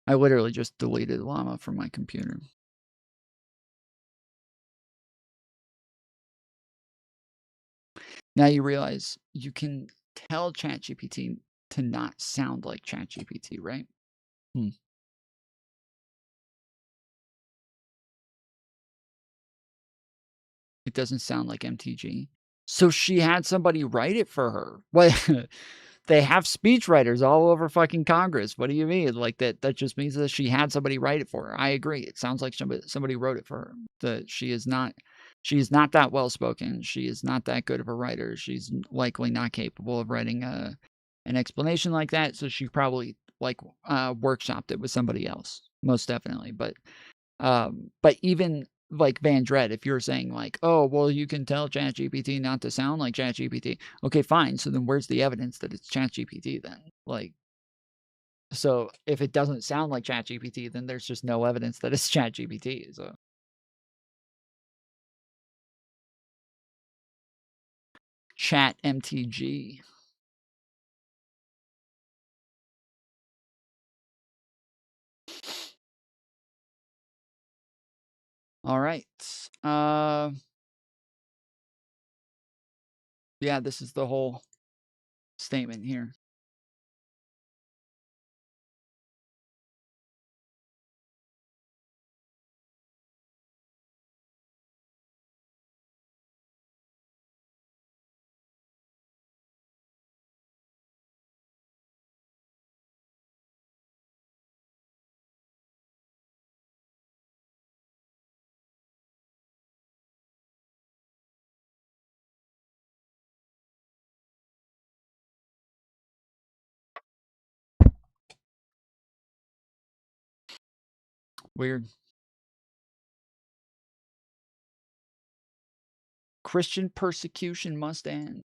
I literally just deleted Llama from my computer. Now you realize you can tell ChatGPT to not sound like ChatGPT, right? It doesn't sound like MTG. So she had somebody write it for her. What? They have speech writers all over fucking Congress. What do you mean? Like that just means that she had somebody write it for her. I agree. It sounds like somebody wrote it for her. That she is not that well spoken. She is not that good of a writer. She's likely not capable of writing an explanation like that. So she probably workshopped it with somebody else. Most definitely. But even like Van Dred, if you're saying like, oh, well, you can tell ChatGPT not to sound like ChatGPT. Okay, fine. So then where's the evidence that it's ChatGPT then? Like, so if it doesn't sound like ChatGPT, then there's just no evidence that it's ChatGPT. So Chat MTG. All right. Yeah, this is the whole statement here. Weird. Christian persecution must end.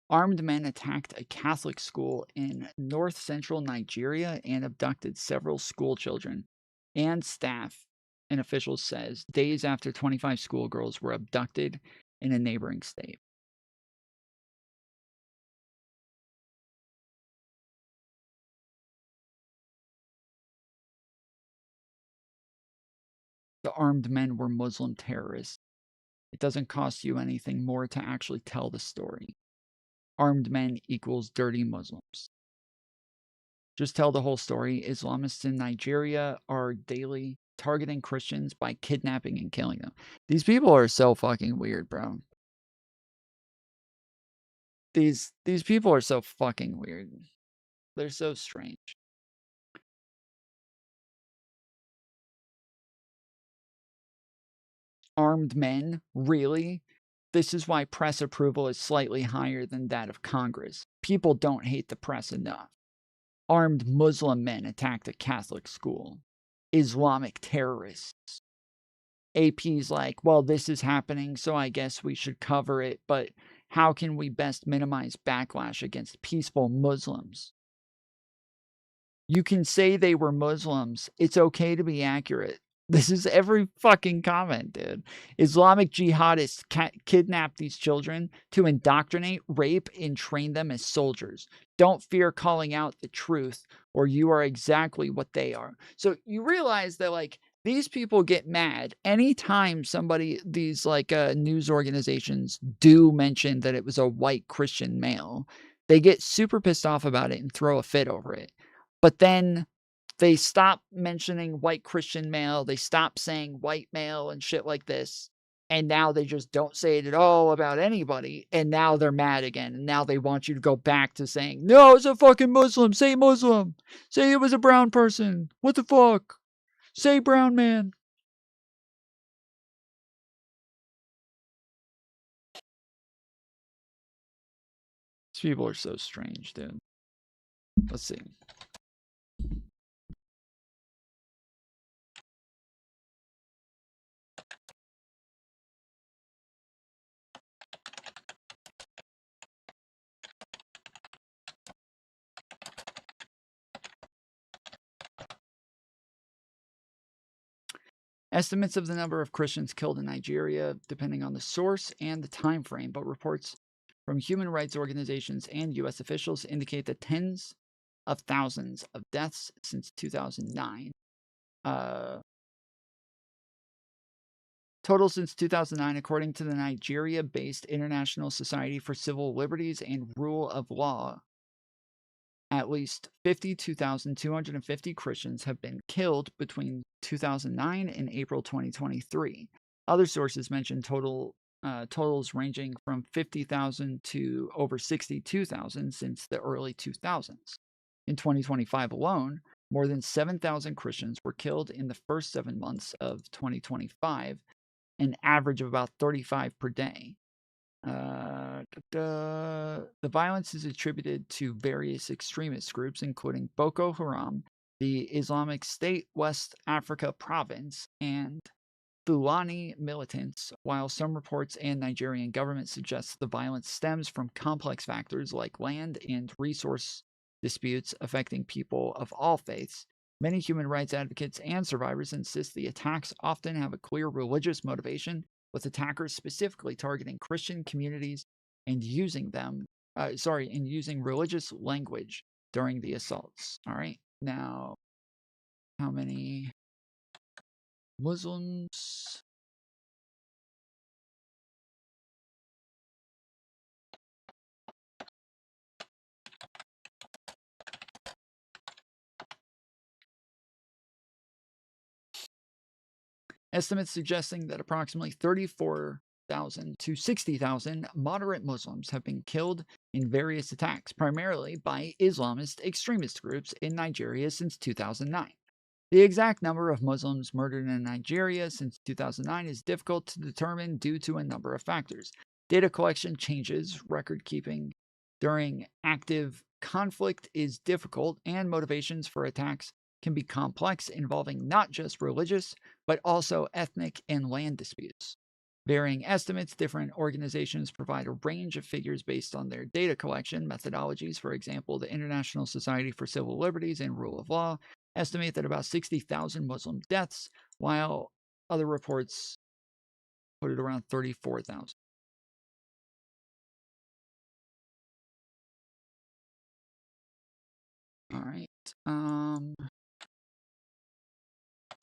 Armed men attacked a Catholic school in north-central Nigeria and abducted several school children and staff, an official says, days after 25 schoolgirls were abducted in a neighboring state. The armed men were Muslim terrorists. It doesn't cost you anything more to actually tell the story. Armed men equals dirty Muslims. Just tell the whole story. Islamists in Nigeria are daily targeting Christians by kidnapping and killing them. These people are so fucking weird, bro. These people are so fucking weird. They're so strange. Armed men? Really? This is why press approval is slightly higher than that of Congress. People don't hate the press enough. Armed Muslim men attacked a Catholic school. Islamic terrorists. AP's like, well, this is happening, so I guess we should cover it, but how can we best minimize backlash against peaceful Muslims? You can say they were Muslims. It's okay to be accurate. This is every fucking comment, dude. Islamic jihadists kidnap these children to indoctrinate, rape, and train them as soldiers. Don't fear calling out the truth, or you are exactly what they are. So you realize that, like, these people get mad anytime these news organizations do mention that it was a white Christian male. They get super pissed off about it and throw a fit over it. But then they stop mentioning white Christian male. They stop saying white male and shit like this. And now they just don't say it at all about anybody. And now they're mad again. And now they want you to go back to saying, no, it's a fucking Muslim. Say Muslim. Say it was a brown person. What the fuck? Say brown man. These people are so strange, dude. Let's see. Estimates of the number of Christians killed in Nigeria, depending on the source and the time frame, but reports from human rights organizations and U.S. officials indicate that tens of thousands of deaths since 2009. Total since 2009, according to the Nigeria-based International Society for Civil Liberties and Rule of Law. At least 52,250 Christians have been killed between 2009 and April 2023. Other sources mention totals ranging from 50,000 to over 62,000 since the early 2000s. In 2025 alone, more than 7,000 Christians were killed in the first 7 months of 2025, an average of about 35 per day. The violence is attributed to various extremist groups, including Boko Haram, the Islamic State West Africa Province, and Fulani militants, while some reports and Nigerian government suggest the violence stems from complex factors like land and resource disputes affecting people of all faiths. Many human rights advocates and survivors insist the attacks often have a clear religious motivation, with attackers specifically targeting Christian communities and using using religious language during the assaults. All right. Now, how many Muslims? Estimates suggesting that approximately 34,000 to 60,000 moderate Muslims have been killed in various attacks, primarily by Islamist extremist groups in Nigeria since 2009. The exact number of Muslims murdered in Nigeria since 2009 is difficult to determine due to a number of factors. Data collection changes, record keeping during active conflict is difficult, and motivations for attacks can be complex, involving not just religious, but also ethnic and land disputes. Varying estimates, different organizations provide a range of figures based on their data collection methodologies. For example, the International Society for Civil Liberties and Rule of Law estimate that about 60,000 Muslim deaths, while other reports put it around 34,000. All right.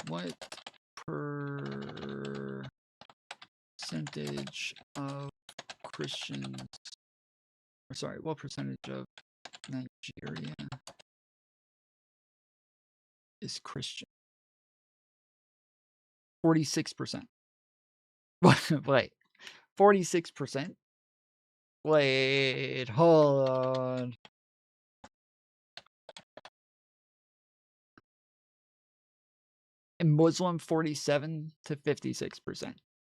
What percentage of Christians, or sorry, what percentage of Nigeria is Christian? 46%. Wait, 46%? Wait, hold on. And Muslim 47 to 56%.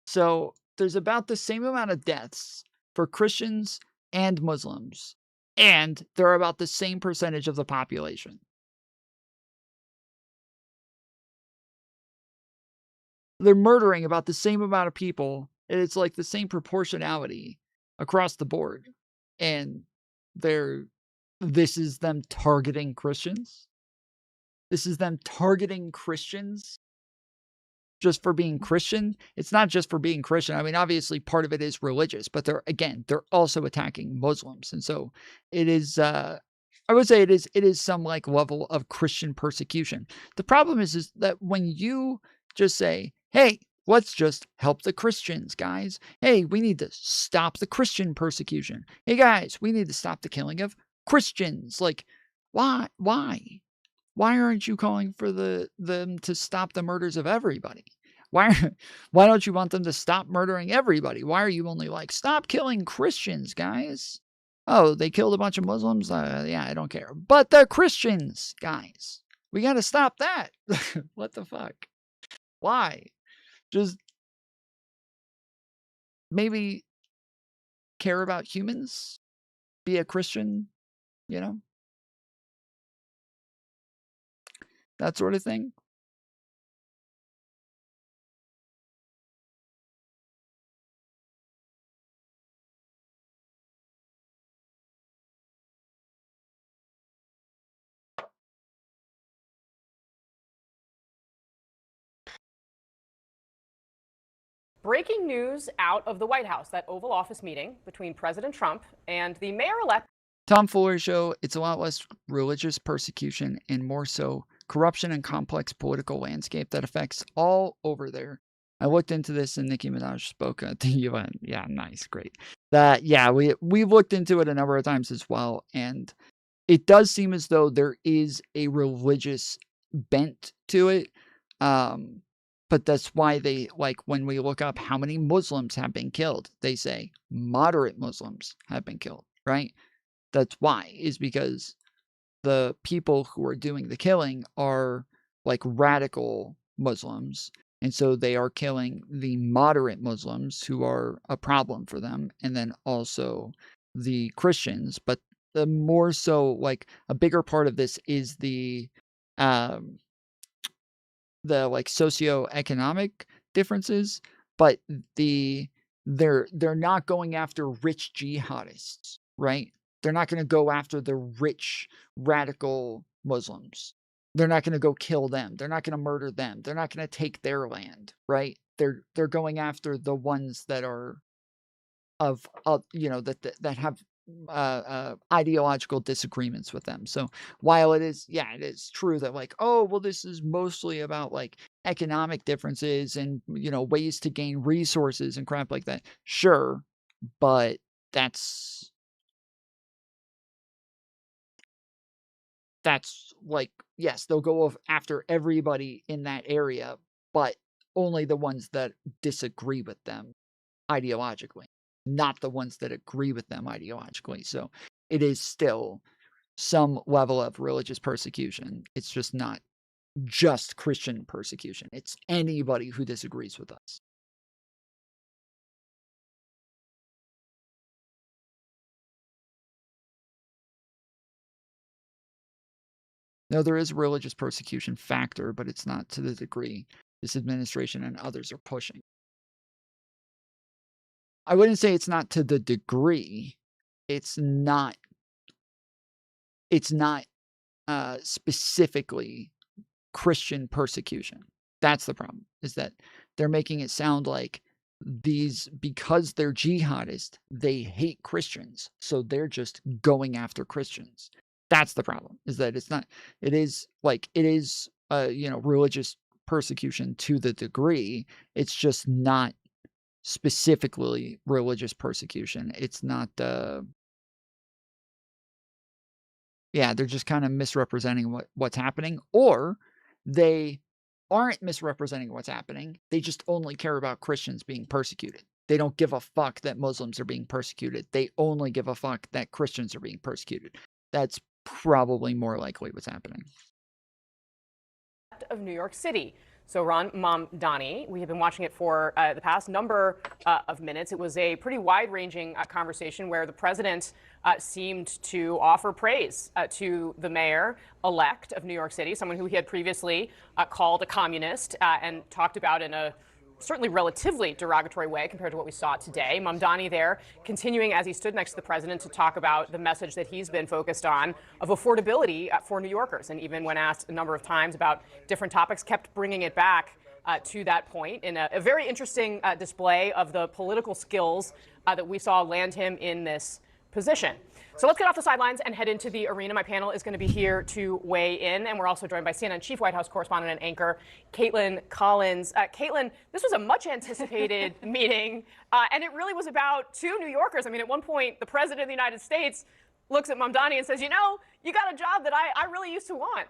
So there's about the same amount of deaths for Christians and Muslims, and they're about the same percentage of the population. They're murdering about the same amount of people, and it's like the same proportionality across the board. And this is them targeting Christians. This is them targeting Christians just for being Christian. It's not just for being Christian. I mean, obviously part of it is religious, but they're also attacking Muslims. And so it is, I would say it is some like level of Christian persecution. The problem is that when you just say, hey, let's just help the Christians, guys. Hey, we need to stop the Christian persecution. Hey, guys, we need to stop the killing of Christians. Like, why? Why aren't you calling for them to stop the murders of everybody? Why don't you want them to stop murdering everybody? Why are you only like, stop killing Christians, guys? Oh, they killed a bunch of Muslims? Yeah, I don't care. But the Christians, guys, we got to stop that. What the fuck? Why? Just maybe care about humans? Be a Christian, you know? That sort of thing. Breaking news out of the White House, that Oval Office meeting between President Trump and the mayor-elect. Tom Foolery Show, it's a lot less religious persecution and more so corruption and complex political landscape that affects all over there. I looked into this and Nicki Minaj spoke at the UN. Yeah, nice, great. We've looked into it a number of times as well, and it does seem as though there is a religious bent to it. But that's why they, like, when we look up how many Muslims have been killed, they say moderate Muslims have been killed, right? That's why, is because the people who are doing the killing are like radical Muslims. And so they are killing the moderate Muslims who are a problem for them. And then also the Christians. But the more so, like, a bigger part of this is the like socioeconomic differences, but they're not going after rich jihadists, right? They're not going to go after the rich radical Muslims. They're not going to go kill them. They're not going to murder them. They're not going to take their land, right? They're going after the ones that are of that have ideological disagreements with them. So while it is true that, like, oh, well, this is mostly about like economic differences and, ways to gain resources and crap like that. Sure. But that's like, yes, they'll go after everybody in that area, but only the ones that disagree with them ideologically, not the ones that agree with them ideologically. So it is still some level of religious persecution. It's just not just Christian persecution. It's anybody who disagrees with us. No, there is a religious persecution factor, but it's not to the degree this administration and others are pushing. I wouldn't say it's not to the degree. It's not specifically Christian persecution. That's the problem, is that they're making it sound like because they're jihadist, they hate Christians, so they're just going after Christians. That's the problem, is that it is religious persecution to the degree. It's just not specifically religious persecution. It's not they're just kind of misrepresenting what's happening, or they aren't misrepresenting what's happening. They just only care about Christians being persecuted. They don't give a fuck that Muslims are being persecuted. They only give a fuck that Christians are being persecuted. That's probably more likely what's happening. Of New York City. So Ron Mamdani, we have been watching it for the past number of minutes. It was a pretty wide-ranging conversation where the president seemed to offer praise to the mayor-elect of New York City, someone who he had previously called a communist and talked about in a certainly relatively derogatory way compared to what we saw today. Mamdani there continuing as he stood next to the president to talk about the message that he's been focused on of affordability for New Yorkers. And even when asked a number of times about different topics, kept bringing it back to that point in a very interesting display of the political skills that we saw land him in this position. So let's get off the sidelines and head into the arena. My panel is going to be here to weigh in, and we're also joined by CNN Chief White House Correspondent and anchor Caitlin Collins. Caitlin, this was a much-anticipated meeting, and it really was about two New Yorkers. I mean, at one point, the President of the United States looks at Mamdani and says, you know, you got a job that I really used to want.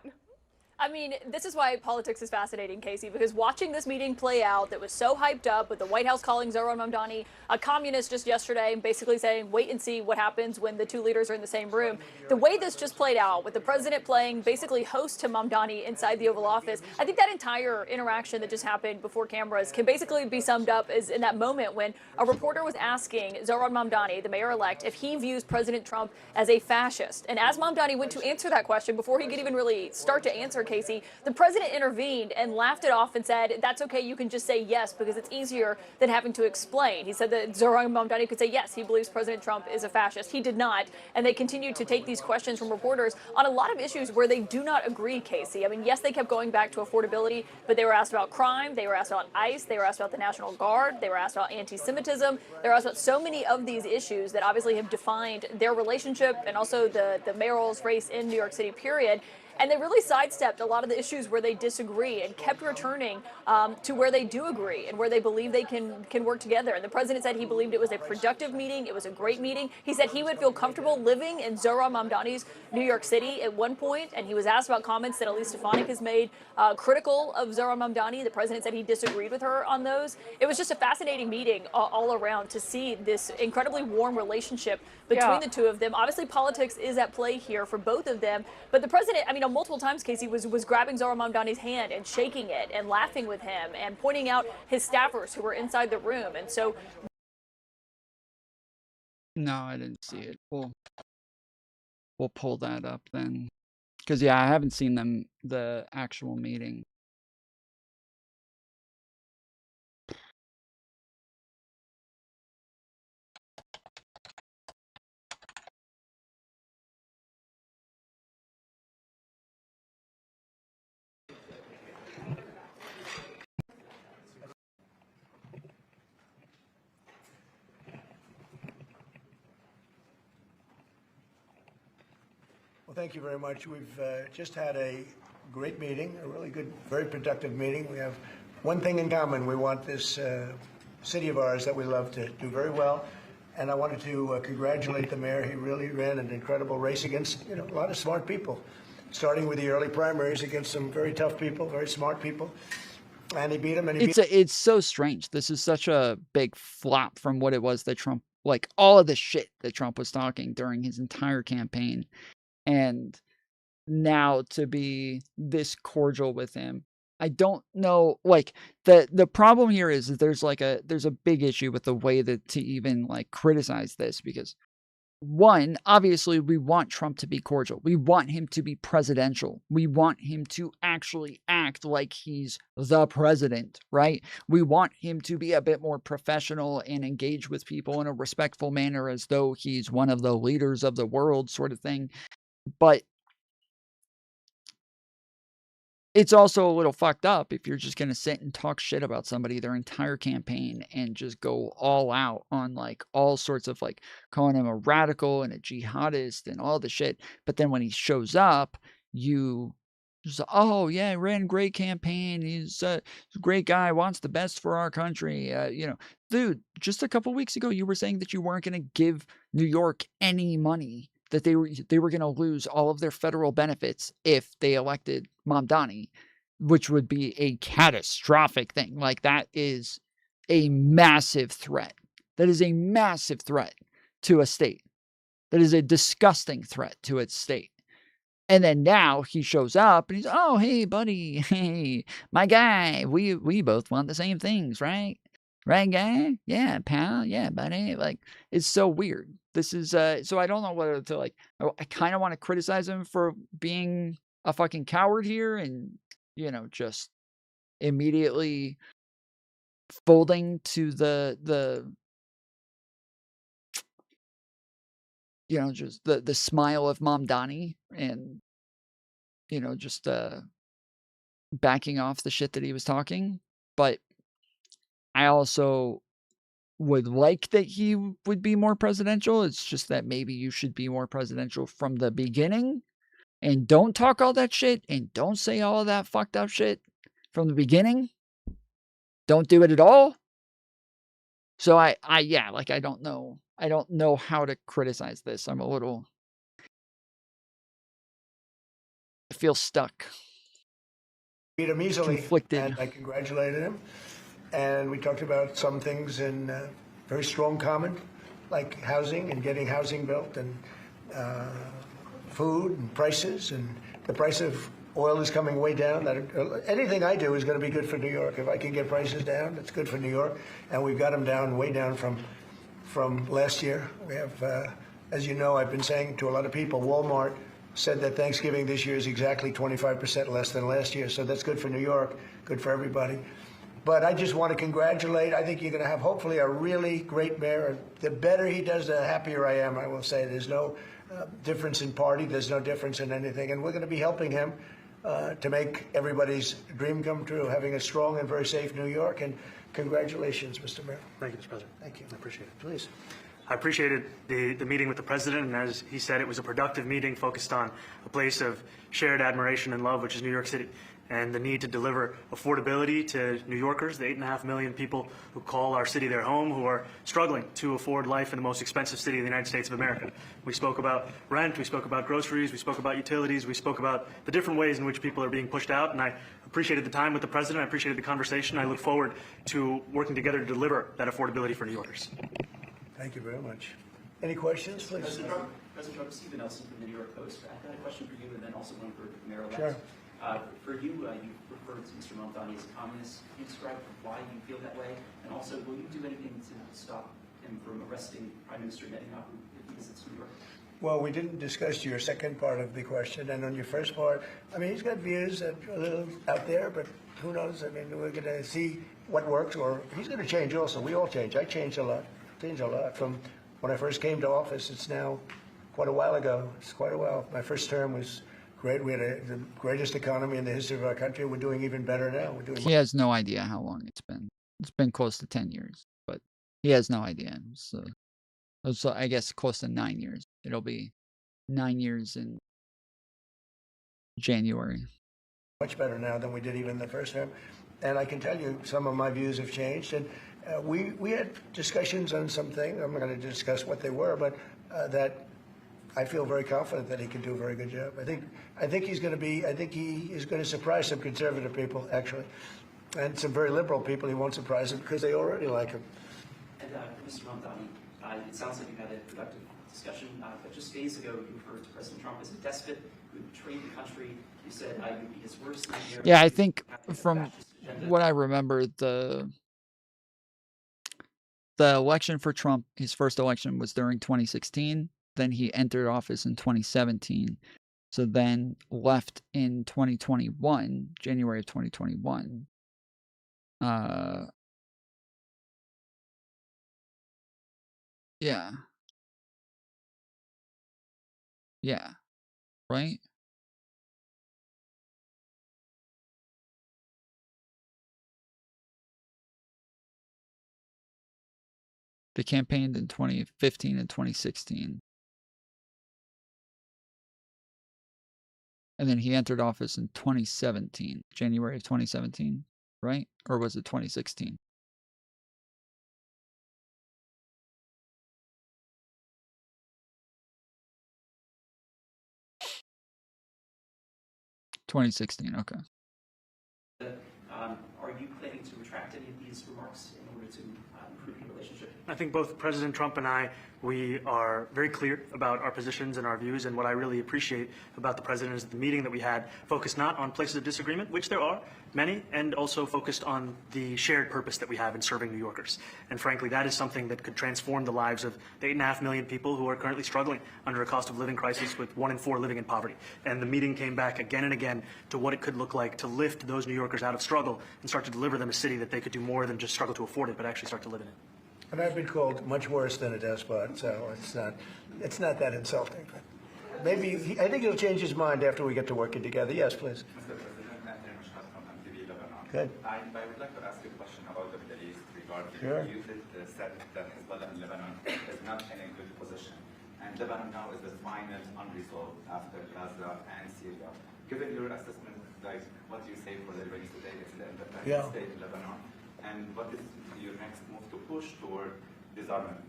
I mean, this is why politics is fascinating, Casey, because watching this meeting play out that was so hyped up with the White House calling Zohran Mamdani a communist just yesterday and basically saying, wait and see what happens when the two leaders are in the same room. The way this just played out with the president playing basically host to Mamdani inside the Oval Office, I think that entire interaction that just happened before cameras can basically be summed up as in that moment when a reporter was asking Zohran Mamdani, the mayor-elect, if he views President Trump as a fascist. And as Mamdani went to answer that question, before he could even really start to answer, Casey, the president intervened and laughed it off and said, that's okay, you can just say yes because it's easier than having to explain. He said that Zohran Mamdani could say yes, he believes President Trump is a fascist. He did not, and they continued to take these questions from reporters on a lot of issues where they do not agree, Casey. I mean, yes, they kept going back to affordability, but they were asked about crime, they were asked about ICE, they were asked about the National Guard, they were asked about anti-Semitism, they were asked about so many of these issues that obviously have defined their relationship and also the mayoral's race in New York City, period. And they really sidestepped a lot of the issues where they disagree and kept returning to where they do agree and where they believe they can work together. And the president said he believed it was a productive meeting. It was a great meeting. He said he would feel comfortable living in Zohran Mamdani's New York City at one point. And he was asked about comments that Elise Stefanik has made critical of Zohran Mamdani. The president said he disagreed with her on those. It was just a fascinating meeting all around to see this incredibly warm relationship between the two of them. Obviously, politics is at play here for both of them. But the president, I mean, multiple times, Casey, was grabbing Zohran Mamdani's hand and shaking it and laughing with him and pointing out his staffers who were inside the room. And so... No, I didn't see it. We'll pull that up then. Because, yeah, I haven't seen the actual meeting. Well, thank you very much. We've just had a great meeting, a really good, very productive meeting. We have one thing in common. We want this city of ours that we love to do very well. And I wanted to congratulate the mayor. He really ran an incredible race against, a lot of smart people, starting with the early primaries against some very tough people, very smart people. And he beat them. And it's so strange. This is such a big flop from what it was that Trump, like all of the shit that Trump was talking during his entire campaign. And now to be this cordial with him, I don't know. Like the problem here is that there's a big issue with the way that to even like criticize this, because one, obviously, we want Trump to be cordial. We want him to be presidential. We want him to actually act like he's the president, right? We want him to be a bit more professional and engage with people in a respectful manner as though he's one of the leaders of the world, sort of thing. But it's also a little fucked up if you're just going to sit and talk shit about somebody their entire campaign and just go all out on like all sorts of like calling him a radical and a jihadist and all the shit. But then when he shows up, you just, oh yeah, ran a great campaign. He's a great guy, wants the best for our country. Dude, just a couple weeks ago, you were saying that you weren't going to give New York any money, that they were going to lose all of their federal benefits if they elected Mamdani, which would be a catastrophic thing. Like, that is a massive threat. That is a massive threat to a state. That is a disgusting threat to its state. And then now he shows up and he's, oh, hey, buddy, hey, my guy, we both want the same things, right? Right, guy? Yeah, pal. Yeah, buddy. Like, it's so weird. This is, so I don't know whether to, like, I kind of want to criticize him for being a fucking coward here and, just immediately folding to the just the smile of Mamdani and, just backing off the shit that he was talking. But I also would like that he would be more presidential. It's just that maybe you should be more presidential from the beginning and don't talk all that shit and don't say all of that fucked up shit from the beginning. Don't do it at all. So I don't know. I don't know how to criticize this. I'm a little, I feel stuck. Beat him easily, conflicted. and I congratulated him. And we talked about some things in very strong common, like housing and getting housing built, and food and prices, and the price of oil is coming way down. Anything I do is going to be good for New York. If I can get prices down, it's good for New York. And we've got them down, way down from last year. We have, as you know, I've been saying to a lot of people, Walmart said that Thanksgiving this year is exactly 25% less than last year. So that's good for New York, good for everybody. But I just want to congratulate. I think you're going to have, hopefully, a really great mayor. The better he does, the happier I am, I will say. There's no difference in party. There's no difference in anything. And we're going to be helping him to make everybody's dream come true, having a strong and very safe New York. And congratulations, Mr. Mayor. Thank you, Mr. President. Thank you. I appreciate it. Please. I appreciated the meeting with the president, and as he said, it was a productive meeting focused on a place of shared admiration and love, which is New York City, and the need to deliver affordability to New Yorkers, the 8.5 million people who call our city their home, who are struggling to afford life in the most expensive city in the United States of America. We spoke about rent, we spoke about groceries, we spoke about utilities, we spoke about the different ways in which people are being pushed out, and I appreciated the time with the president, I appreciated the conversation. I look forward to working together to deliver that affordability for New Yorkers. Thank you very much. Any questions, please? President Trump, Stephen Nelson from the New York Post. I've got a question for you and then also one for Mayor-elect. Sure. For you, you referred to Mr. Mamdani as a communist. Can you describe why you feel that way? And also, will you do anything to stop him from arresting Prime Minister Netanyahu if he visits New York? Well, we didn't discuss your second part of the question. And on your first part, I mean, he's got views that are a little out there, but who knows? I mean, we're going to see what works, or he's going to change also. We all change. I changed a lot. From when I first came to office. It's now quite a while ago. It's quite a while. My first term was great. We had the greatest economy in the history of our country. We're doing even better now. We're doing. He has no idea how long it's been. It's been close to 10 years, but he has no idea. So I guess close to 9 years. It'll be 9 years in January. Much better now than we did even the first term. And I can tell you some of my views have changed. And we had discussions on something. I'm not going to discuss what they were, but that I feel very confident that he can do a very good job. I think he's going to be. I think he is going to surprise some conservative people, actually, and some very liberal people. He won't surprise them because they already like him. And Mr. Mamdani, it sounds like you had a productive discussion, but just days ago you referred to President Trump as a despot who betrayed the country. You said you'd be his worst nightmare. Yeah, I think from what I remember, the election for Trump, his first election was during 2016. Then he entered office in 2017. So then left in 2021, January of 2021. Yeah. Yeah. Right? They campaigned in 2015 and 2016. And then he entered office in 2017, January of 2017, right? Or was it 2016? Okay. Are you planning to retract any of these remarks in order to improve your relationship? I think both President Trump and I, we are very clear about our positions and our views, and what I really appreciate about the President is that the meeting that we had focused not on places of disagreement, which there are many, and also focused on the shared purpose that we have in serving New Yorkers. And frankly, that is something that could transform the lives of the 8.5 million people who are currently struggling under a cost of living crisis, with 1 in 4 living in poverty. And the meeting came back again and again to what it could look like to lift those New Yorkers out of struggle and start to deliver them a city that they could do more than just struggle to afford it, but actually start to live in it. And I've been called much worse than a despot, so it's not that insulting. Maybe I think he'll change his mind after we get to working together. Yes, please. Mr. President, from MTG Lebanon. Good. I would like to ask you a question about the Middle East regarding you said that Hezbollah in Lebanon is not in a good position, and Lebanon now is the final unresolved after Gaza and Syria. Given your assessment, like what do you say for the Lebanese today? It's the independent state in Lebanon, and what is your next move to push toward disarmament?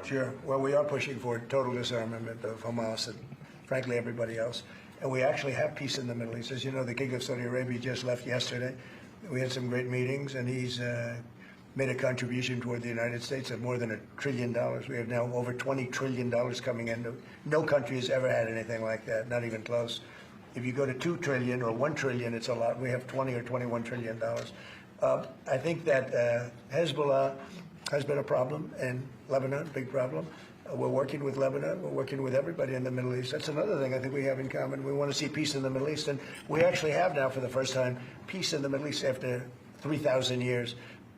Sure. Well, we are pushing for total disarmament of Hamas and, frankly, everybody else. And we actually have peace in the Middle East. As you know, the King of Saudi Arabia just left yesterday. We had some great meetings, and he's made a contribution toward the United States of more than $1 trillion. We have now over $20 trillion coming in. No country has ever had anything like that, not even close. If you go to 2 trillion or 1 trillion, it's a lot. We have 20 or 21 trillion dollars. I think that Hezbollah has been a problem in Lebanon, big problem. We're working with Lebanon. We're working with everybody in the Middle East. That's another thing I think we have in common. We want to see peace in the Middle East, and we actually have now, for the first time, peace in the Middle East after 3,000 years.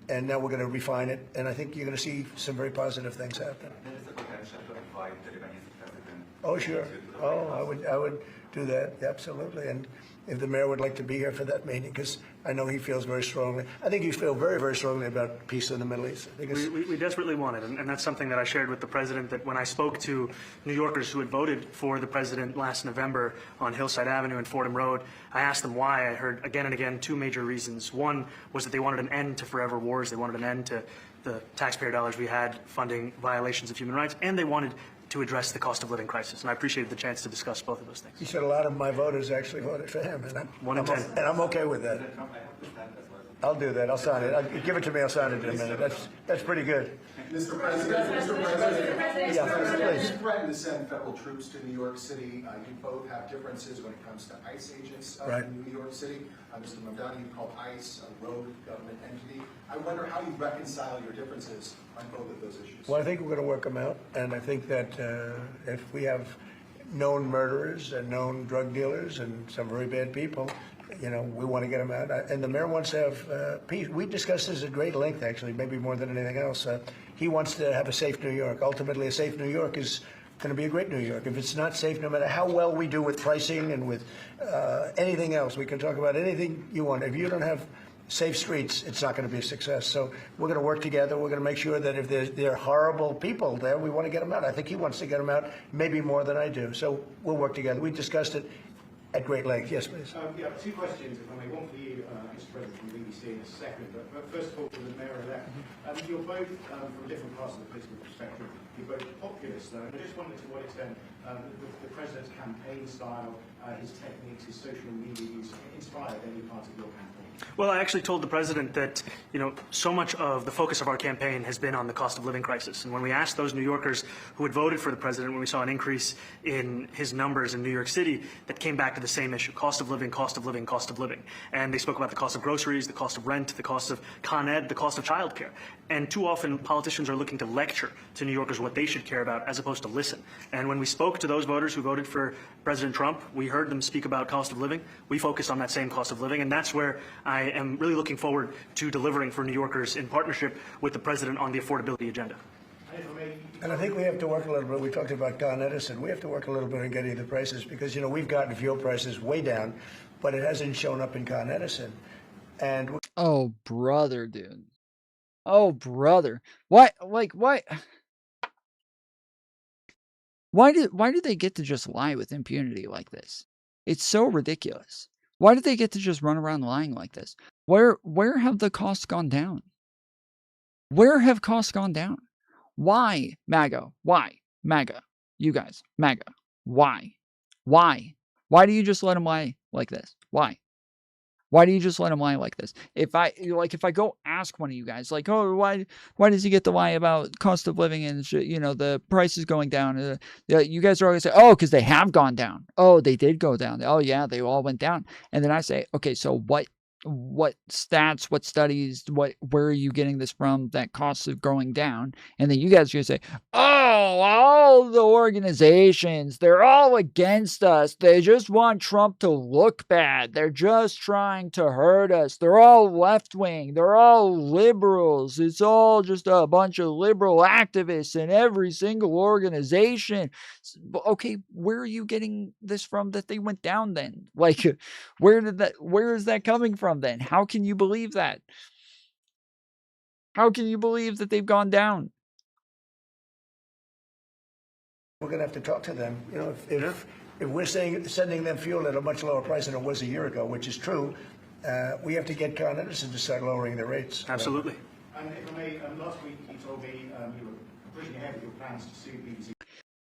And now we're going to refine it, and I think you're going to see some very positive things happen. There is a potential to invite the Lebanese president. Oh, sure. Oh, I would do that, absolutely. And if the mayor would like to be here for that meeting, because I know he feels very strongly. I think you feel very, very strongly about peace in the Middle East. We desperately want it, and that's something that I shared with the president, that when I spoke to New Yorkers who had voted for the president last November on Hillside Avenue and Fordham Road, I asked them why. I heard again and again 2 major reasons. One was that they wanted an end to forever wars. They wanted an end to the taxpayer dollars we had funding violations of human rights, and they wanted to address the cost of living crisis. And I appreciated the chance to discuss both of those things. He said a lot of my voters actually voted for him, and I'm okay with that. I'll do that. I'll sign it. Give it to me. I'll sign it in a minute. That's pretty good. Mr. President, yeah, please. You threatened to send federal troops to New York City. You both have differences when it comes to ICE agents in New York City. Mr. Mamdani, you called ICE a rogue government entity. I wonder how you reconcile your differences on both of those issues. Well, I think we're going to work them out, and I think that if we have known murderers and known drug dealers and some very bad people, you know, we want to get them out. And the mayor wants to have peace. We discussed this at great length, actually, maybe more than anything else. He wants to have a safe New York. Ultimately, a safe New York is going to be a great New York. If it's not safe, no matter how well we do with pricing and with anything else, we can talk about anything you want. If you don't have safe streets, it's not going to be a success. So we're going to work together. We're going to make sure that if there are horrible people there, we want to get them out. I think he wants to get them out maybe more than I do. So we'll work together. We discussed it at great length. Yes, please. Yeah, 2 questions, if I may. One for you, Mr. President, from the BBC in a second. But first of all, for the mayor-elect. You're both from different parts of the political spectrum. You're both populists, though. And I just wondered to what extent the president's campaign style, his techniques, his social media use inspired any part of your campaign. Well, I actually told the president that, you know, so much of the focus of our campaign has been on the cost of living crisis. And when we asked those New Yorkers who had voted for the president, when we saw an increase in his numbers in New York City, that came back to the same issue: cost of living, cost of living, cost of living. And they spoke about the cost of groceries, the cost of rent, the cost of Con Ed, the cost of childcare. And too often, politicians are looking to lecture to New Yorkers what they should care about as opposed to listen. And when we spoke to those voters who voted for President Trump, we heard them speak about cost of living. We focused on that same cost of living, and that's where I am really looking forward to delivering for New Yorkers in partnership with the president on the affordability agenda. And I think we have to work a little bit. We talked about Con Edison. We have to work a little bit on getting the prices because, you know, we've gotten fuel prices way down, but it hasn't shown up in Con Edison. And oh, brother, dude. Oh, brother. Why, like, why? Why do they get to just lie with impunity like this? It's so ridiculous. Why do they get to just run around lying like this? Where have the costs gone down? Where have costs gone down? Why, MAGA? Why, MAGA? You guys, MAGA. Why? Why? Why do you just let them lie like this? Why? Why do you just let him lie like this? If I go ask one of you guys, like, oh, why does he get to lie about cost of living and you know, the price is going down? You guys are always say, oh, because they have gone down. Oh, they did go down. Oh, yeah, they all went down. And then I say, okay, so what stats, what studies, where are you getting this from that costs are going down? And then you guys are going to say, oh, all the organizations, they're all against us. They just want Trump to look bad. They're just trying to hurt us. They're all left-wing. They're all liberals. It's all just a bunch of liberal activists in every single organization. Okay, where are you getting this from that they went down then? Like, where is that coming from then? How can you believe that? How can you believe that they've gone down? we're going to have to talk to them. You know, if we're sending them fuel at a much lower price than it was a year ago, which is true, we have to get Con Edison to start lowering the rates. Absolutely. And if I may, last week you told me you were pushing ahead with your plans to sue BBC.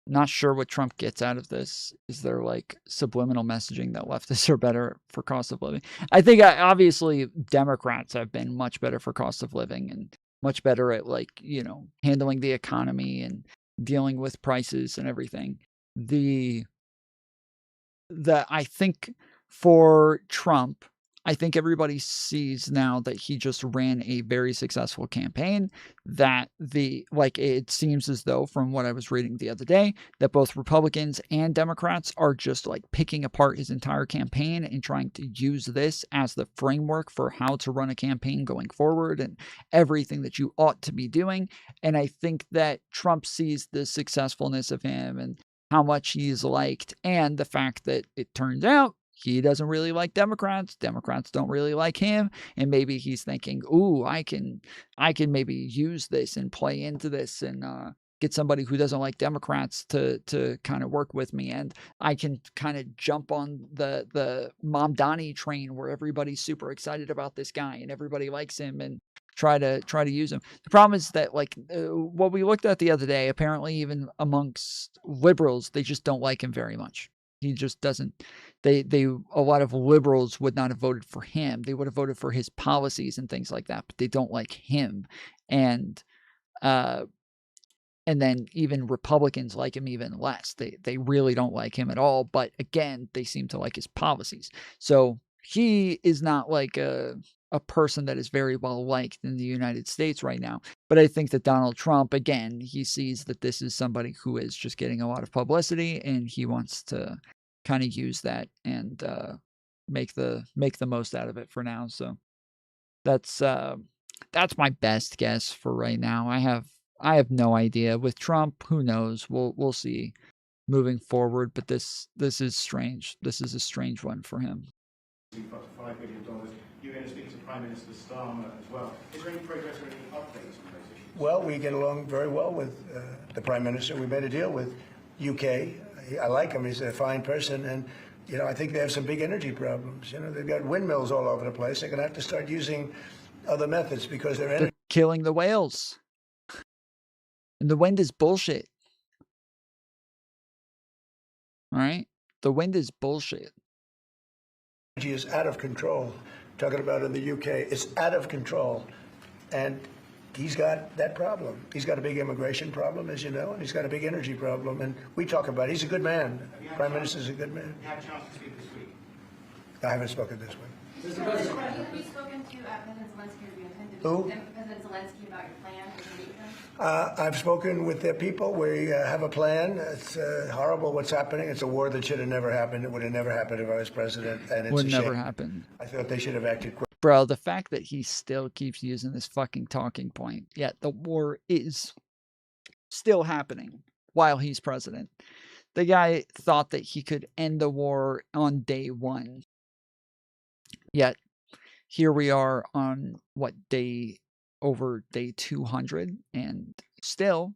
Not sure what Trump gets out of this. Is there like subliminal messaging that leftists are better for cost of living? I think obviously Democrats have been much better for cost of living and much better at, like, you know, handling the economy and dealing with prices and everything. I think for Trump, I think everybody sees now that he just ran a very successful campaign, that it seems as though, from what I was reading the other day, that both Republicans and Democrats are just like picking apart his entire campaign and trying to use this as the framework for how to run a campaign going forward and everything that you ought to be doing. And I think that Trump sees the successfulness of him and how much he's liked, and the fact that it turns out he doesn't really like Democrats. Democrats don't really like him. And maybe he's thinking, ooh, I can maybe use this and play into this and get somebody who doesn't like Democrats to kind of work with me. And I can kind of jump on the Mamdani train where everybody's super excited about this guy and everybody likes him and try to use him. The problem is that, like, what we looked at the other day, apparently even amongst liberals, they just don't like him very much. He just doesn't. A lot of liberals would not have voted for him. They would have voted for his policies and things like that, but they don't like him. And then even Republicans like him even less. They really don't like him at all. But again, they seem to like his policies. So he is not like a person that is very well liked in the United States right now. But I think that Donald Trump, again, he sees that this is somebody who is just getting a lot of publicity, and he wants to kind of use that and make the most out of it for now. So that's my best guess for right now. I have no idea. With Trump, who knows? We'll see moving forward. But this is strange. This is a strange one for him. $5 billion. You're going to speak to Prime Minister Starmer as well. Is there any progress or any updates on those issues? Well, we get along very well with the Prime Minister. We made a deal with UK. I like him. He's a fine person. And, you know, I think they have some big energy problems. You know, they've got windmills all over the place. They're going to have to start using other methods because they're killing the whales. And the wind is bullshit. All right? The wind is bullshit. Energy is out of control. Talking about in the UK, it's out of control. And he's got that problem. He's got a big immigration problem, as you know, and he's got a big energy problem. And we talk about it. He's a good man. Prime Minister's a good man. You had a chance to speak this week. I haven't spoken this week. Have you spoken to President Zelensky, or do you intend to Who? President Zelensky about your plan for the weekend? I've spoken with their people. We have a plan. It's horrible what's happening. It's a war that should have never happened. It would have never happened if I was president, and it's Would a shame. never happen. I thought they should have acted quick. Bro, the fact that he still keeps using this fucking talking point, yet the war is still happening while he's president. The guy thought that he could end the war on day one. Yet, here we are on, what, over day 200, and still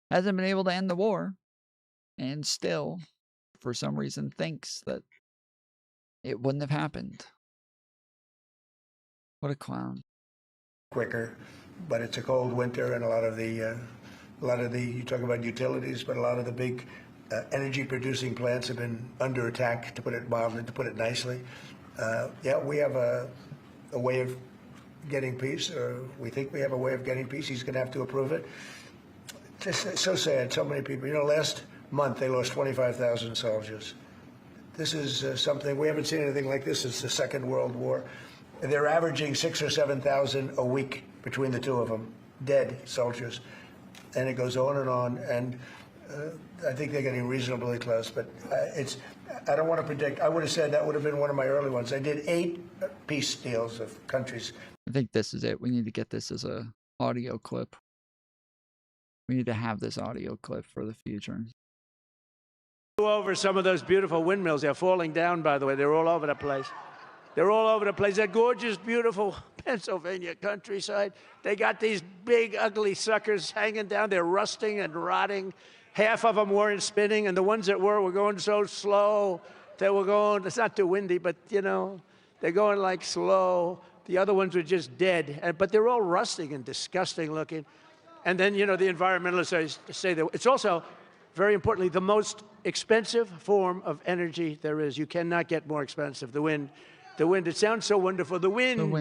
hasn't been able to end the war, and still, for some reason, thinks that it wouldn't have happened. What a clown. Quicker, but it's a cold winter, and a lot of the you talk about utilities, but a lot of the big energy producing plants have been under attack, to put it mildly, to put it nicely. Yeah, we have a way of getting peace, or we think we have a way of getting peace. He's going to have to approve it. Just so sad, so many people. You know, last month they lost 25,000 soldiers. This is something, we haven't seen anything like this since the Second World War. They're averaging 6,000 or 7,000 a week between the two of them, dead soldiers. And it goes on, and I think they're getting reasonably close, but I don't want to predict. I would have said that would have been one of my early ones. I did 8 peace deals of countries. I think this is it. We need to get this as a audio clip. We need to have this audio clip for the future. Over some of those beautiful windmills. They're falling down, by the way. They're all over the place. They're all over the place. That gorgeous, beautiful Pennsylvania countryside. They got these big, ugly suckers hanging down. They're rusting and rotting. Half of them weren't spinning, and the ones that were going so slow. They were going, it's not too windy, but, you know, they're going like slow. The other ones were just dead. But they're all rusting and disgusting looking. And then, you know, the environmentalists say that it's also, very importantly, the most expensive form of energy there is. You cannot get more expensive. The wind, it sounds so wonderful. The wind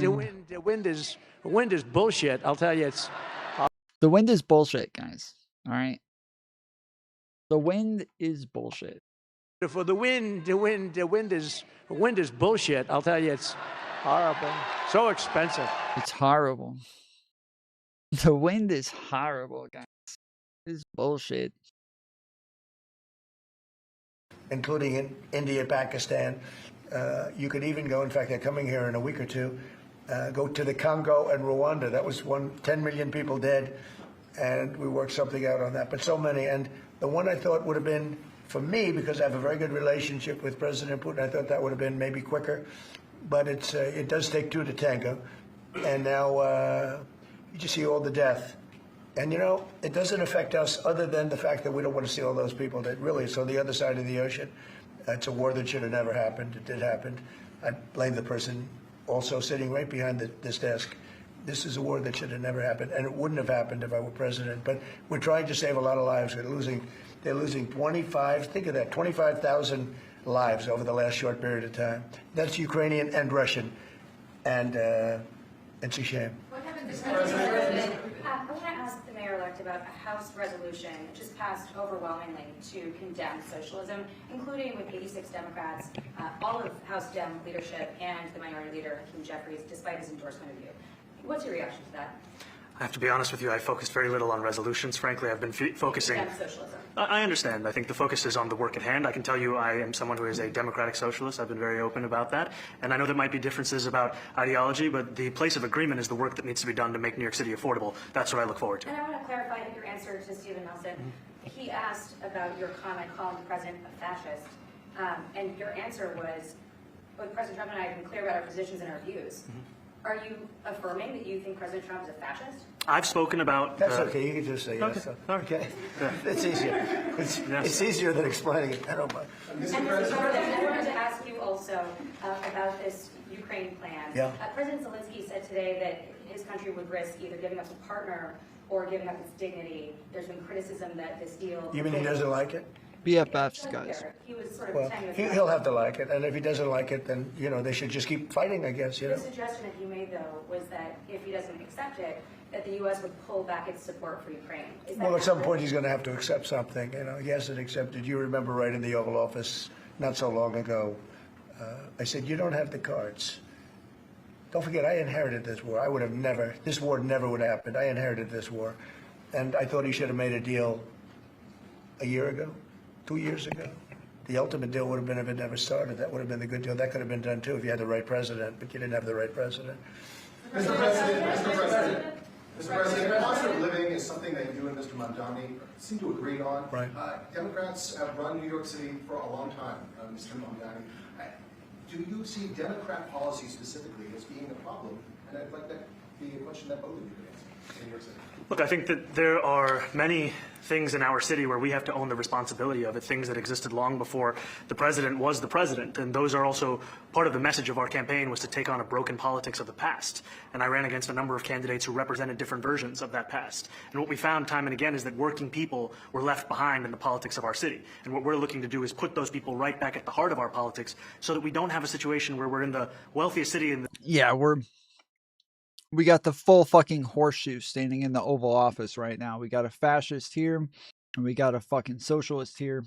is bullshit. I'll tell you, the wind is bullshit, guys. All right. The wind is bullshit. For the wind is bullshit. I'll tell you, it's horrible. So expensive. It's horrible. The wind is horrible, guys. It's bullshit. Including in India, Pakistan. You could even go, in fact, they're coming here in a week or two, go to the Congo and Rwanda. That was 10 million people dead, and we worked something out on that. But so many, and the one I thought would have been, for me, because I have a very good relationship with President Putin, I thought that would have been maybe quicker. But it does take 2 to tango. And now you just see all the death. And, you know, it doesn't affect us other than the fact that we don't want to see all those people that really, it's on the other side of the ocean. It's a war that should have never happened. It did happen. I blame the person also sitting right behind this desk. This is a war that should have never happened, and it wouldn't have happened if I were president. But we're trying to save a lot of lives. They're losing 25, think of that, 25,000 lives over the last short period of time. That's Ukrainian and Russian, and it's a shame. What happened this President? I want to ask the mayor-elect about a House resolution just passed overwhelmingly to condemn socialism, including with 86 Democrats, all of House Dem leadership, and the minority leader, Hakeem Jeffries, despite his endorsement of you. What's your reaction to that? I have to be honest with you, I focused very little on resolutions. Frankly, I've been focusing... Socialism. I understand. I think the focus is on the work at hand. I can tell you I am someone who is a democratic socialist. I've been very open about that. And I know there might be differences about ideology, but the place of agreement is the work that needs to be done to make New York City affordable. That's what I look forward to. And I want to clarify your answer to Stephen Nelson. He asked about your comment calling the president a fascist. And your answer was, both President Trump and I have been clear about our positions and our views. Are you affirming that you think President Trump is a fascist? I've spoken about... That's okay. You can just say yes. Okay. It's easier. It's easier than explaining it. I don't mind. And I wanted to ask you also about this Ukraine plan. Yeah. President Zelensky said today that his country would risk either giving up a partner or giving up its dignity. There's been criticism that this deal... You mean he doesn't like it? BFFs, guys. He was sort of Well, he'll have to like it, and if he doesn't like it, then, you know, they should just keep fighting, I guess, you know. The suggestion that he made, though, was that if he doesn't accept it, that the U.S. would pull back its support for Ukraine. Is that Well, at some accurate? point he's going to have to accept something, you know. He hasn't accepted. You remember right in the Oval Office not so long ago, I said, you don't have the cards. Don't forget, I inherited this war. I would have never, this war never would have happened. I inherited this war. And I thought he should have made a deal a year ago, 2 years ago. The ultimate deal would have been if it never started. That would have been the good deal. That could have been done too if you had the right president, but you didn't have the right president. Mr. President, cost of living is something that you and Mr. Mamdani seem to agree on. Right. Democrats have run New York City for a long time, Mr. Mamdani. Do you see Democrat policy specifically as being a problem? And I'd like that to be a question that both of you could answer in New York City. Look, I think that there are many things in our city where we have to own the responsibility of it, things that existed long before the president was the president. And those are also part of the message of our campaign, was to take on a broken politics of the past. And I ran against a number of candidates who represented different versions of that past. And what we found time and again is that working people were left behind in the politics of our city. And what we're looking to do is put those people right back at the heart of our politics so that we don't have a situation where we're in the wealthiest city in the— Yeah, we got the full fucking horseshoe standing in the Oval Office right now. We got a fascist here, and we got a fucking socialist here.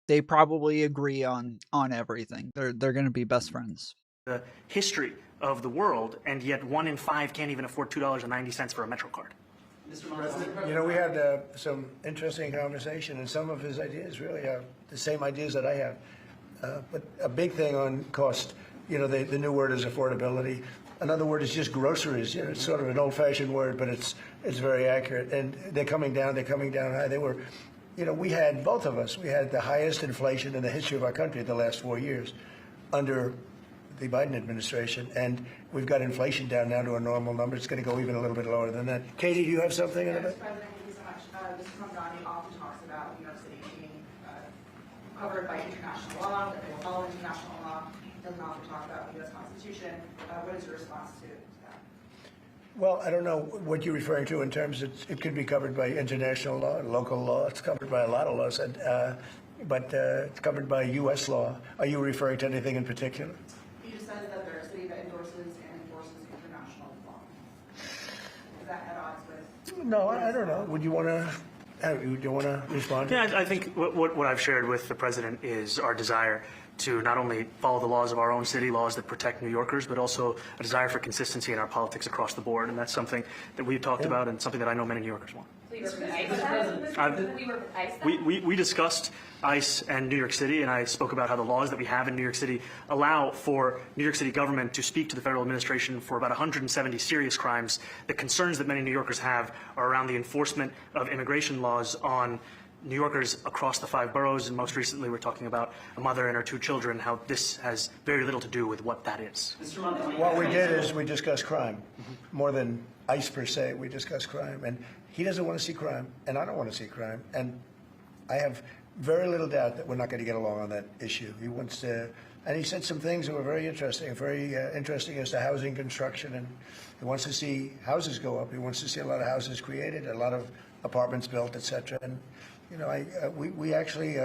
They probably agree on everything. They're going to be best friends. the history of the world, and yet 1 in 5 can't even afford $2.90 for a Metro card. You know, we had some interesting conversation, and some of his ideas really are the same ideas that I have. But a big thing on cost, you know, the new word is affordability. Another word is just groceries. You know, it's sort of an old-fashioned word, but it's very accurate. And they're coming down high. They were, you know, we had, both of us, we had the highest inflation in the history of our country the last 4 years under the Biden administration. And we've got inflation down now to a normal number. It's going to go even a little bit lower than that. Katie, do you have something in it? Mr. President, thank you so much. Mr. Mamdani often talks about New York City being covered by international law, that they will follow international law. Doesn't often talk about the U.S. Constitution. What is your response to that? Well, I don't know what you're referring to in terms of it could be covered by international law, local law. It's covered by a lot of laws, but it's covered by U.S. law. Are you referring to anything in particular? He just says that they're a city that endorses and enforces international law. Is that at odds with? No, I don't know. Would you want to? Do you want to respond? Yeah, I think what I've shared with the president is our desire to not only follow the laws of our own city, laws that protect New Yorkers, but also a desire for consistency in our politics across the board. And that's something that we've talked about and something that I know many New Yorkers want. We discussed ICE and New York City, and I spoke about how the laws that we have in New York City allow for New York City government to speak to the federal administration for about 170 serious crimes. The concerns that many New Yorkers have are around the enforcement of immigration laws on New Yorkers across the 5 boroughs, and most recently we're talking about a mother and her 2 children, how this has very little to do with what that is. What we did is we discussed crime. More than ICE per se, we discussed crime. And he doesn't want to see crime, and I don't want to see crime. And I have very little doubt that we're not going to get along on that issue. He wants to, and he said some things that were very interesting as to housing construction, and he wants to see houses go up. He wants to see a lot of houses created, a lot of apartments built, etc. And you know, we actually,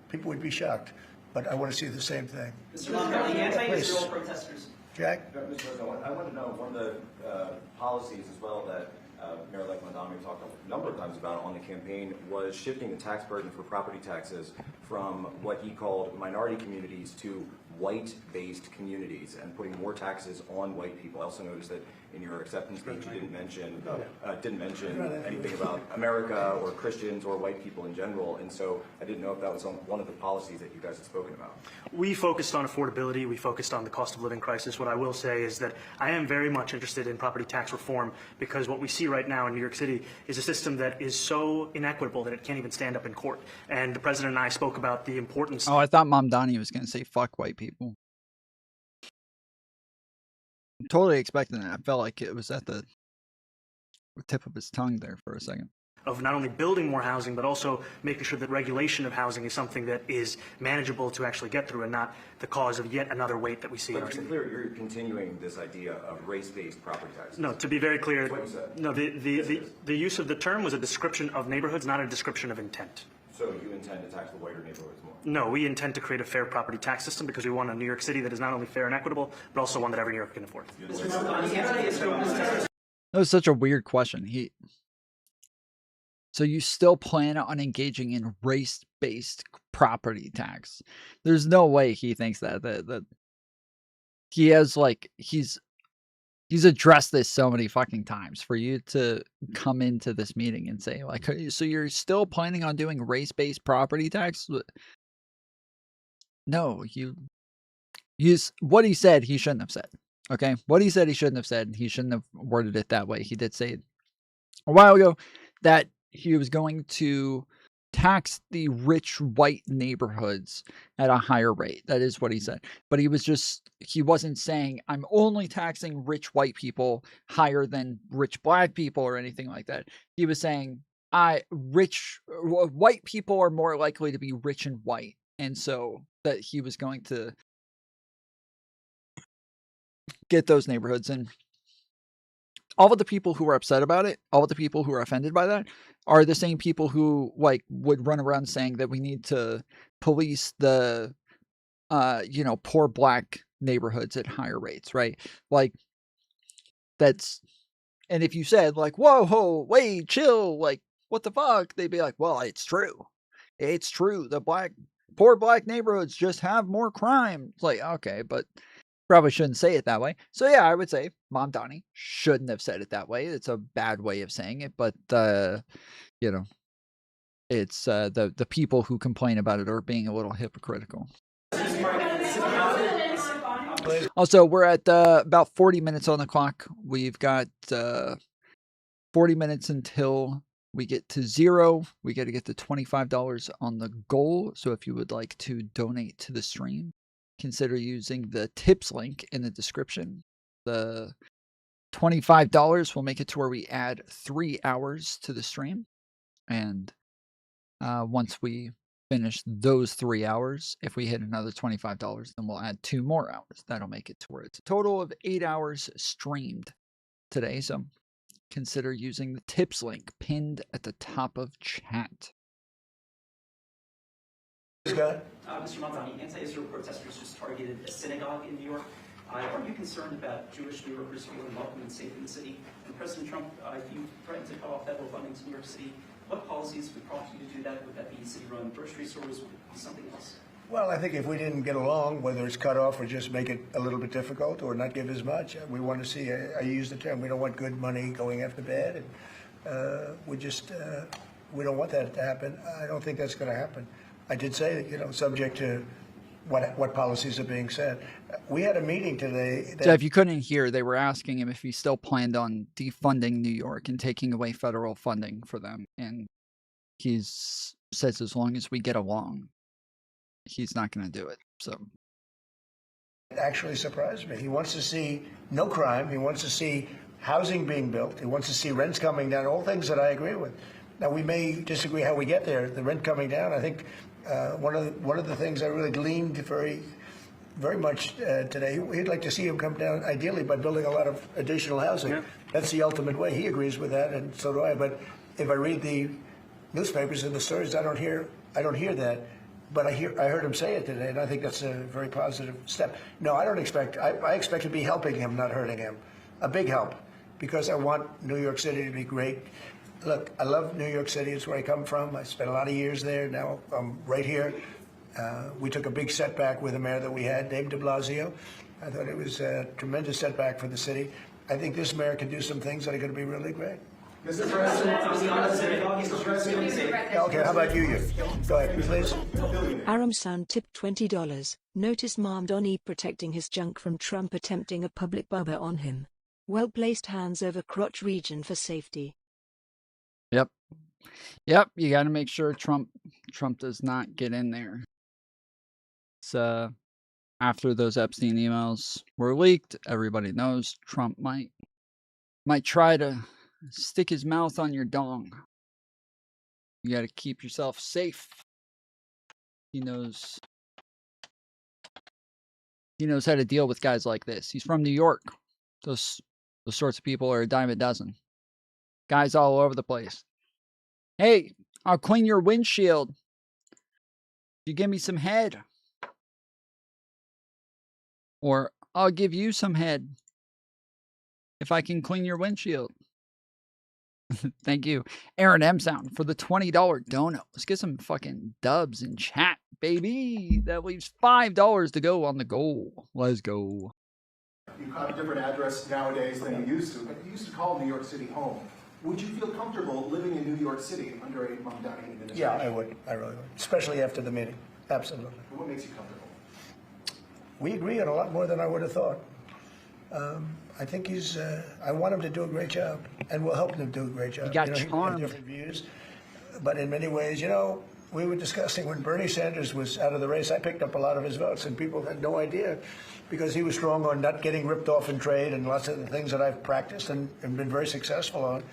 people would be shocked, but I want to see the same thing. Mr. Mamdani, anti-Israel protesters. Jack? Mr. President, I want to know one of the policies as well that Mayor-elect Mamdani talked a number of times about on the campaign was shifting the tax burden for property taxes from what he called minority communities to white-based communities and putting more taxes on white people. I also noticed that in your acceptance speech you didn't mention anything about America or Christians or white people in general, and so I didn't know if that was on one of the policies that you guys had spoken about. We focused on affordability. We focused on the cost of living crisis. What I will say is that I am very much interested in property tax reform, because what we see right now in New York City is a system that is so inequitable that it can't even stand up in court. And the president and I spoke about the importance. Oh, I thought Mamdani was going to say fuck white people. I'm totally expecting that. I felt like it was at the tip of his tongue there for a second. Of not only building more housing, but also making sure that regulation of housing is something that is manageable to actually get through and not the cause of yet another weight that we see in our But to city. be clear, you're continuing this idea of race-based property taxes. No, to be very clear, What you said. no, the use of the term was a description of neighborhoods, not a description of intent. So you intend to tax the whiter neighborhoods more? No, we intend to create a fair property tax system because we want a New York City that is not only fair and equitable, but also one that every New Yorker can afford. That was such a weird question. So you still plan on engaging in race-based property tax? There's no way he thinks that he has like he's addressed this so many fucking times for you to come into this meeting and say like, so you're still planning on doing race-based property tax? No, what he said he shouldn't have said. Okay, what he said he shouldn't have said. He shouldn't have worded it that way. He did say it a while ago that he was going to tax the rich white neighborhoods at a higher rate. That is what he said. But he wasn't saying I'm only taxing rich white people higher than rich black people or anything like that. He was saying white people are more likely to be rich and white. And so that he was going to get those neighborhoods. And all of the people who are upset about it, all of the people who are offended by that are the same people who like would run around saying that we need to police the poor black neighborhoods at higher rates, right? Like that's, and if you said like, whoa, wait, chill, like what the fuck, they'd be like, well, it's true. It's true. The poor black neighborhoods just have more crime. It's like, okay, but probably shouldn't say it that way. So yeah, I would say Mom Donnie shouldn't have said it that way. It's a bad way of saying it, but it's the people who complain about it are being a little hypocritical. Also, we're at about 40 minutes on the clock. We've got 40 minutes until we get to 0. We got to get to $25 on the goal. So if you would like to donate to the stream, consider using the tips link in the description. The $25 will make it to where we add 3 hours to the stream. And once we finish those 3 hours, if we hit another $25, then we'll add 2 more hours. That'll make it to where it's a total of 8 hours streamed today. So consider using the tips link pinned at the top of chat. Mr. Mamdani, anti-Israel protesters just targeted a synagogue in New York. Are you concerned about Jewish New Yorkers feeling welcome and safe in the city? And President Trump, you threatened to cut off federal funding to New York City. What policies would prompt you to do that? Would that be city-run grocery stores? Would it be something else? Well, I think if we didn't get along, whether it's cut off or just make it a little bit difficult or not give as much, we want to see, I use the term, we don't want good money going after bad. And we don't want that to happen. I don't think that's going to happen. I did say, subject to what policies are being said. We had a meeting today. So if you couldn't hear, they were asking him if he still planned on defunding New York and taking away federal funding for them. And he says as long as we get along, he's not going to do it. So it actually surprised me. He wants to see no crime. He wants to see housing being built. He wants to see rents coming down, all things that I agree with. Now, we may disagree how we get there. The rent coming down, I think one of the things I really gleaned very much today, he'd like to see him come down, ideally, by building a lot of additional housing. Yeah. That's the ultimate way. He agrees with that, and so do I. But if I read the newspapers and the stories, I don't hear that. But I heard him say it today, and I think that's a very positive step. No, I don't expect. I expect to be helping him, not hurting him. A big help, because I want New York City to be great. Look, I love New York City. It's where I come from. I spent a lot of years there. Now I'm right here. We took a big setback with the mayor that we had, Dave de Blasio. I thought it was a tremendous setback for the city. I think this mayor can do some things that are going to be really great. Mr. President, okay, how about you? Go ahead, please. Aram Sound tipped $20. Notice Mamdani protecting his junk from Trump attempting a public bubba on him. Well-placed hands over crotch region for safety. Yep, you got to make sure Trump does not get in there. It's after those Epstein emails were leaked, everybody knows Trump might try to stick his mouth on your dong. You got to keep yourself safe. He knows how to deal with guys like this. He's from New York. Those sorts of people are a dime a dozen. Guys all over the place. Hey, I'll clean your windshield. You give me some head. Or I'll give you some head if I can clean your windshield. Thank you, Aaron M. Sound, for the $20 dono. Let's get some fucking dubs in chat, baby. That leaves $5 to go on the goal. Let's go. You have a different address nowadays than you used to, but you used to call New York City home. Would you feel comfortable living in New York City under a Mamdani administration? Yeah, I would. I really would. Especially after the meeting. Absolutely. What makes you comfortable? We agree on a lot more than I would have thought. I think he's, I want him to do a great job, and we'll help him do a great job. He got He has charmed. different views, but in many ways, we were discussing when Bernie Sanders was out of the race, I picked up a lot of his votes, and people had no idea because he was strong on not getting ripped off in trade and lots of the things that I've practiced and been very successful on.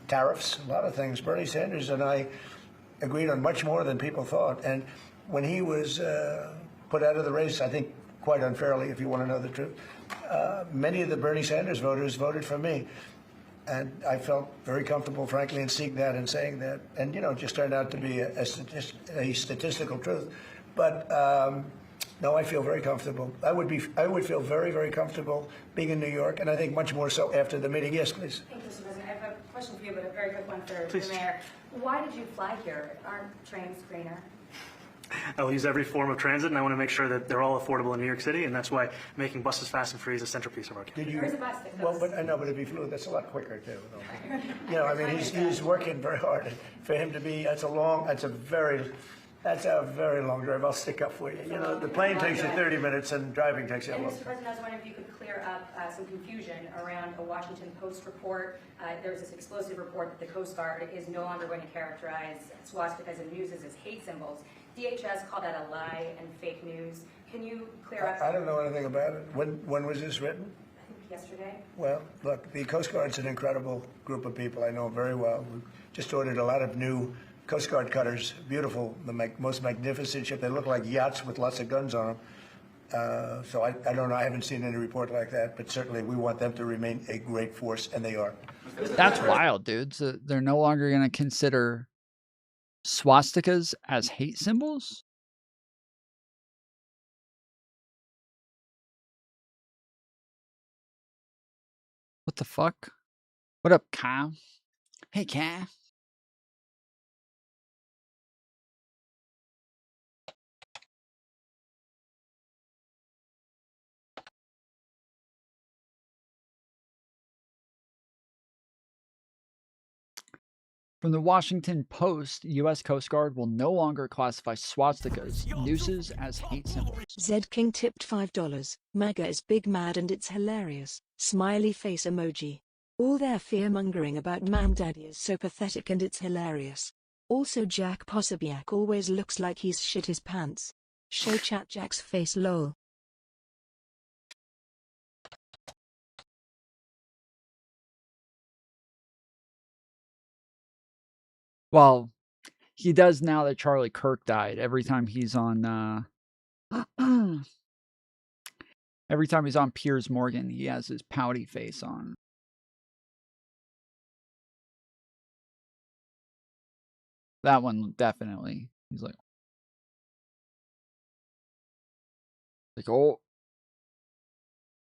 Tariffs, a lot of things. Bernie Sanders and I agreed on much more than people thought. And when he was put out of the race, I think quite unfairly, if you want to know the truth, many of the Bernie Sanders voters voted for me. And I felt very comfortable, frankly, in seeing that and saying that. And, it just turned out to be a statistical truth. But no, I feel very comfortable. I would feel very, very comfortable being in New York, and I think much more so after the meeting. Yes, please. Thank you, Mr. President. I have a question for you, but a very quick one for the mayor. Why did you fly here? Aren't trains greener? I will use every form of transit, and I want to make sure that they're all affordable in New York City, and that's why making buses fast and free is a centerpiece of our campaign. There is a bus that goes. Well, but I know, but if he flew, that's a lot quicker too. I mean, he's working very hard. For him to be, that's a very long drive. I'll stick up for you. The plane takes you 30 minutes, and driving takes you a And long Mr. President, I was wondering if you could clear up some confusion around a Washington Post report. There was this explosive report that the Coast Guard is no longer going to characterize swastikas and muses as hate symbols. DHS called that a lie and fake news. Can you clear up? I don't know anything about it. When was this written? I think yesterday. Well, look, the Coast Guard's an incredible group of people. I know them very well. We just ordered a lot of new Coast Guard cutters, beautiful, the most magnificent ship. They look like yachts with lots of guns on them. So I don't know. I haven't seen any report like that, but certainly we want them to remain a great force, and they are. That's wild, dude. So they're no longer going to consider swastikas as hate symbols? What the fuck? What up, Kyle? Hey, Kyle. From the Washington Post, U.S. Coast Guard will no longer classify swastikas, nooses as hate symbols. Zed King tipped $5. MAGA is big mad and it's hilarious. Smiley face emoji. All their fear-mongering about Mam Daddy is so pathetic and it's hilarious. Also Jack Possobiak always looks like he's shit his pants. Show chat Jack's face lol. Well, he does now that Charlie Kirk died. Every time he's on every time he's on Piers Morgan, he has his pouty face on. That one definitely. He's like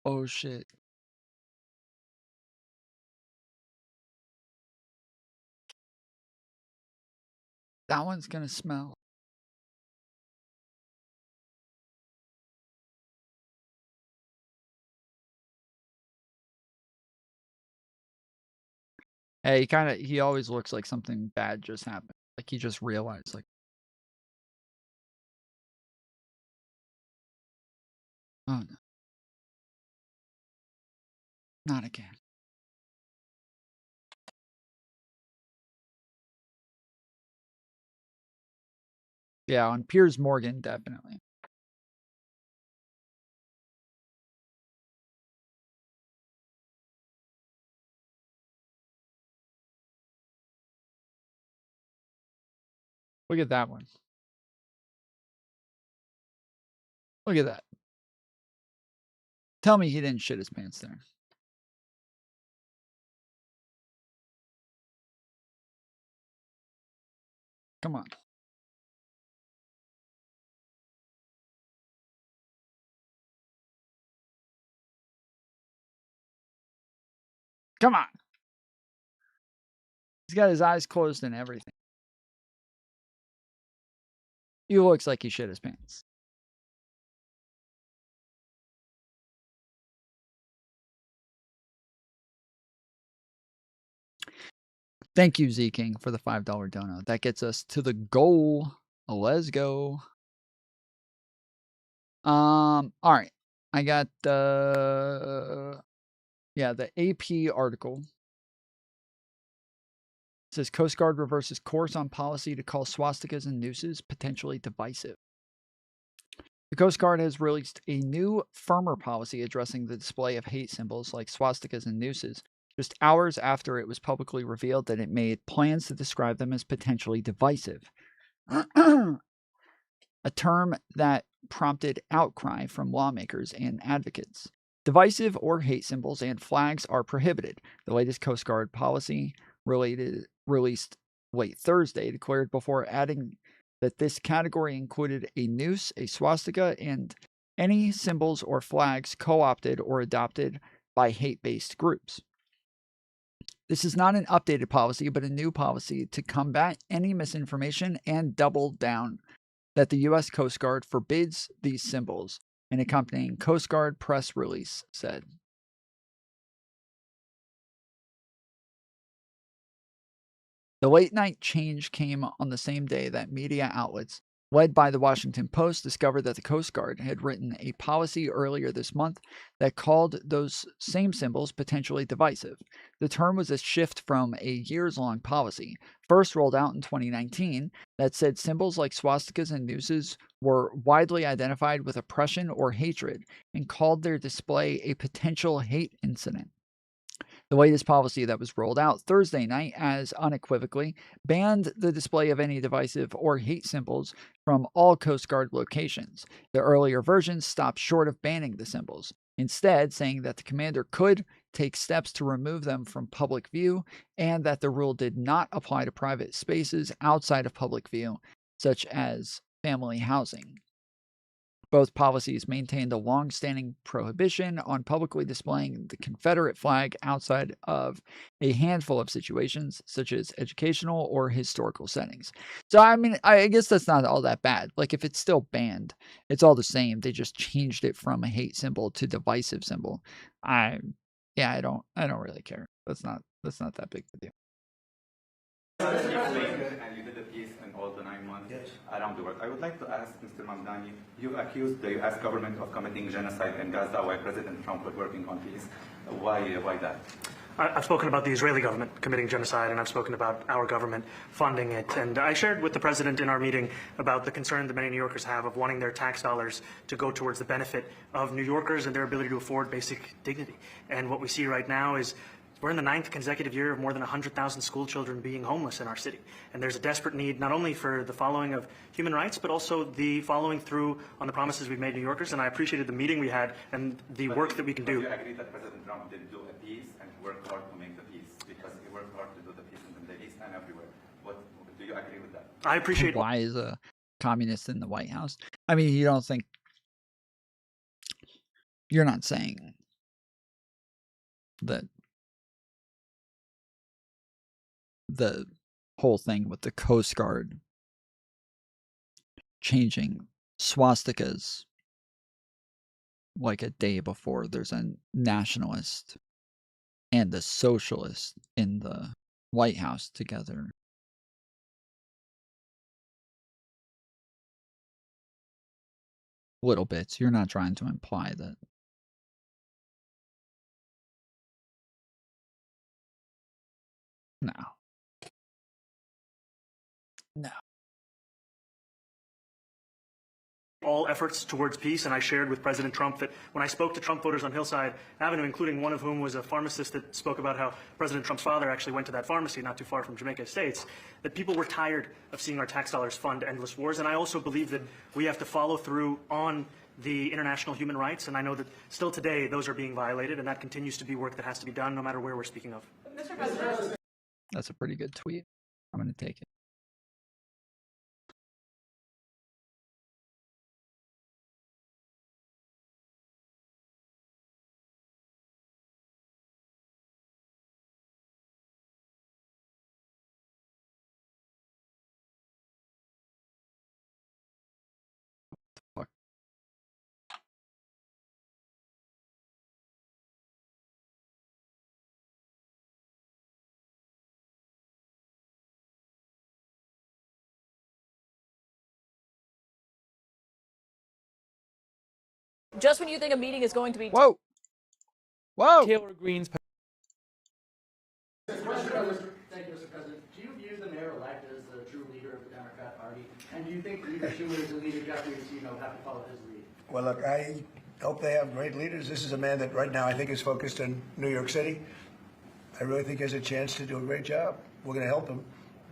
oh shit. That one's gonna smell. Hey, he always looks like something bad just happened. Like he just realized, like, oh no. Not again. Yeah, on Piers Morgan, definitely. Look at that one. Look at that. Tell me he didn't shit his pants there. Come on. Come on. He's got his eyes closed and everything. He looks like he shit his pants. Thank you, Z King, for the $5 dono. That gets us to the goal. Let's go. All right. I got the AP article. It says Coast Guard reverses course on policy to call swastikas and nooses potentially divisive. The Coast Guard has released a new, firmer policy addressing the display of hate symbols like swastikas and nooses, just hours after it was publicly revealed that it made plans to describe them as potentially divisive. A term that prompted outcry from lawmakers and advocates. Divisive or hate symbols and flags are prohibited. The latest Coast Guard policy released late Thursday declared before adding that this category included a noose, a swastika, and any symbols or flags co-opted or adopted by hate-based groups. This is not an updated policy, but a new policy to combat any misinformation and double down that the U.S. Coast Guard forbids these symbols, an accompanying Coast Guard press release said. The late-night change came on the same day that media outlets, led by the Washington Post, discovered that the Coast Guard had written a policy earlier this month that called those same symbols potentially divisive. The term was a shift from a years-long policy, first rolled out in 2019, that said symbols like swastikas and nooses were widely identified with oppression or hatred and called their display a potential hate incident. The latest policy that was rolled out Thursday night as unequivocally banned the display of any divisive or hate symbols from all Coast Guard locations. The earlier version stopped short of banning the symbols, instead saying that the commander could take steps to remove them from public view and that the rule did not apply to private spaces outside of public view, such as family housing. Both policies maintained a long-standing prohibition on publicly displaying the Confederate flag outside of a handful of situations, such as educational or historical settings. So, I mean, I guess that's not all that bad. Like, if it's still banned, it's all the same. They just changed it from a hate symbol to divisive symbol. I don't really care. That's not that big of a deal. And you did a piece in all the 9 months around the world. I would like to ask Mr. Mamdani, you accused the U.S. government of committing genocide in Gaza while President Trump was working on peace. Why that? I've spoken about the Israeli government committing genocide, and I've spoken about our government funding it. And I shared with the president in our meeting about the concern that many New Yorkers have of wanting their tax dollars to go towards the benefit of New Yorkers and their ability to afford basic dignity. And what we see right now is we're in the 9th consecutive year of more than 100,000 school children being homeless in our city. And there's a desperate need not only for the following of human rights, but also the following through on the promises we've made New Yorkers. And I appreciated the meeting we had and the work that we can do. Do you agree that President Trump did do a peace and worked hard to make the peace? Because he worked hard to do the peace in the Middle East and everywhere. Do you agree with that? I appreciate. Why is a communist in the White House? I mean, you don't think... You're not saying that the whole thing with the Coast Guard changing swastikas like a day before there's a nationalist and a socialist in the White House together. Little bits. You're not trying to imply that. No. No. All efforts towards peace, and I shared with President Trump that when I spoke to Trump voters on Hillside Avenue, including one of whom was a pharmacist that spoke about how President Trump's father actually went to that pharmacy not too far from Jamaica Estates, that people were tired of seeing our tax dollars fund endless wars. And I also believe that we have to follow through on the international human rights, and I know that still today those are being violated, and that continues to be work that has to be done no matter where we're speaking of. Mr. President. That's a pretty good tweet. I'm going to take it. Just when you think a meeting is going to be... Whoa. Taylor Green's... Thank you, Mr. President. Do you view the mayor-elect as the true leader of the Democrat Party? And do you think Leader Schumer is a leader Jeffries, have to follow his lead? Well, look, I hope they have great leaders. This is a man that right now I think is focused on New York City. I really think he has a chance to do a great job. We're going to help him,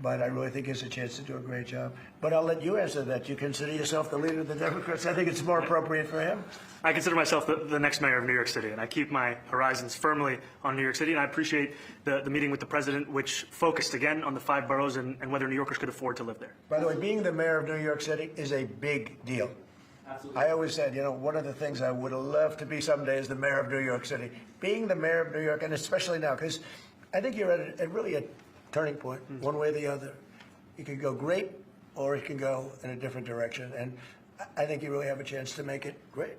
but I really think he has a chance to do a great job. But I'll let you answer that. You consider yourself the leader of the Democrats? I think it's more appropriate for him. I consider myself the next mayor of New York City, and I keep my horizons firmly on New York City, and I appreciate the meeting with the president, which focused again on the 5 boroughs and whether New Yorkers could afford to live there. By the way, being the mayor of New York City is a big deal. Absolutely. I always said, one of the things I would love to be someday is the mayor of New York City. Being the mayor of New York, and especially now, because I think you're at really a turning point, one way or the other. You could go great, or it can go in a different direction. And I think you really have a chance to make it great.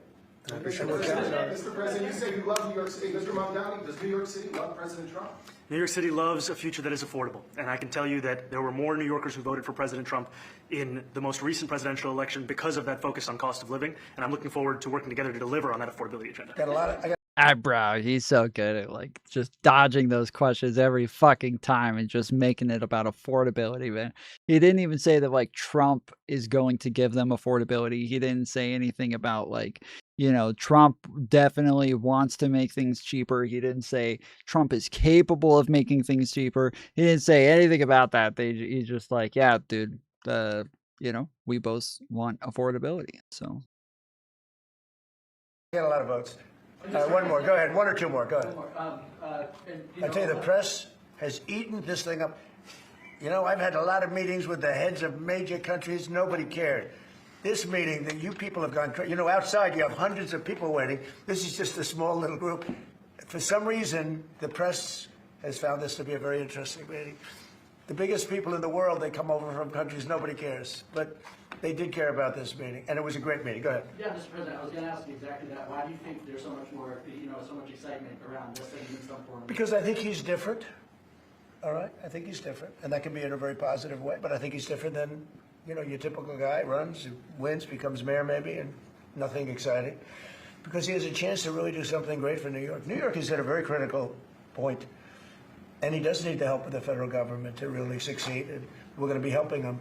Mr. President, you say you love New York City. Mr. Mamdani, does New York City love President Trump? New York City loves a future that is affordable, and I can tell you that there were more New Yorkers who voted for President Trump in the most recent presidential election because of that focus on cost of living, and I'm looking forward to working together to deliver on that affordability agenda. Got a lot of, Eyebrow, he's so good at like just dodging those questions every fucking time and just making it about affordability, man. He didn't even say that like Trump is going to give them affordability. He didn't say anything about like, Trump definitely wants to make things cheaper. He didn't say Trump is capable of making things cheaper. He didn't say anything about that. He's just like, yeah, dude, we both want affordability. So got a lot of votes. One more. Go ahead. One or two more. Go ahead. I tell you, the press has eaten this thing up. I've had a lot of meetings with the heads of major countries. Nobody cared. This meeting that you people have gone crazy. Outside you have hundreds of people waiting. This is just a small little group. For some reason, the press has found this to be a very interesting meeting. The biggest people in the world, they come over from countries nobody cares. But they did care about this meeting, and it was a great meeting. Go ahead. Yeah, Mr. President, I was going to ask you exactly that. Why do you think there's so much more, so much excitement around this and in some form? Because I think he's different. All right? I think he's different, and that can be in a very positive way, but I think he's different than, your typical guy, runs, wins, becomes mayor maybe, and nothing exciting. Because he has a chance to really do something great for New York. New York is at a very critical point, and he does need the help of the federal government to really succeed, and we're going to be helping him.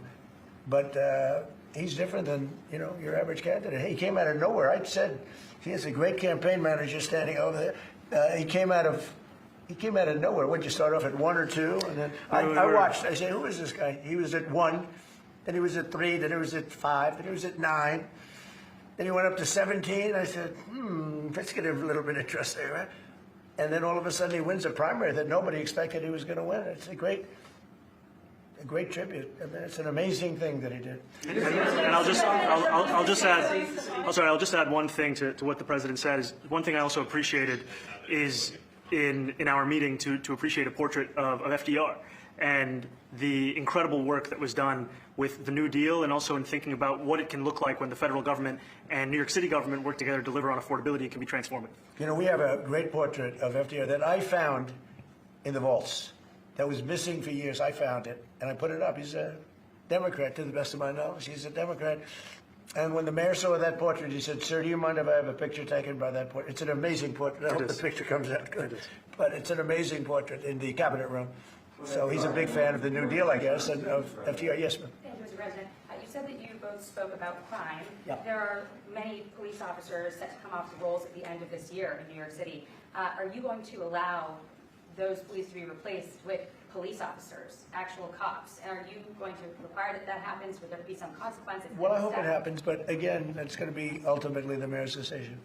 But he's different than, your average candidate. He came out of nowhere. I said he has a great campaign manager standing over there. He came out of nowhere. Would you start off at 1 or 2? And then I watched. I said, who is this guy? He was at 1, then he was at 3, then he was at 5, then he was at 9. Then he went up to 17. I said, let's get a little bit of trust there, right? And then all of a sudden he wins a primary that nobody expected he was going to win. It's a great tribute. I mean, it's an amazing thing that he did. And I'll just add one thing to what the president said. Is one thing I also appreciated is in our meeting to appreciate a portrait of FDR and the incredible work that was done with the New Deal, and also in thinking about what it can look like when the federal government and New York City government work together to deliver on affordability. It can be transformative. We have a great portrait of FDR that I found in the vaults. That was missing for years. I found it, and I put it up. He's a Democrat, to the best of my knowledge. He's a Democrat. And when the mayor saw that portrait, he said, sir, do you mind if I have a picture taken by that portrait? It's an amazing portrait. I hope the picture comes out good. But it's an amazing portrait in the cabinet room. So he's a big fan of the New Deal, I guess, and of FDR. Yes, ma'am. Thank you, Mr. President. You said that you both spoke about crime. Yeah. There are many police officers set to come off the rolls at the end of this year in New York City. Are you going to allow those police to be replaced with police officers, actual cops? And are you going to require that that happens? Would there be some consequences? Well, I hope it happens, but again, that's going to be ultimately the mayor's decision.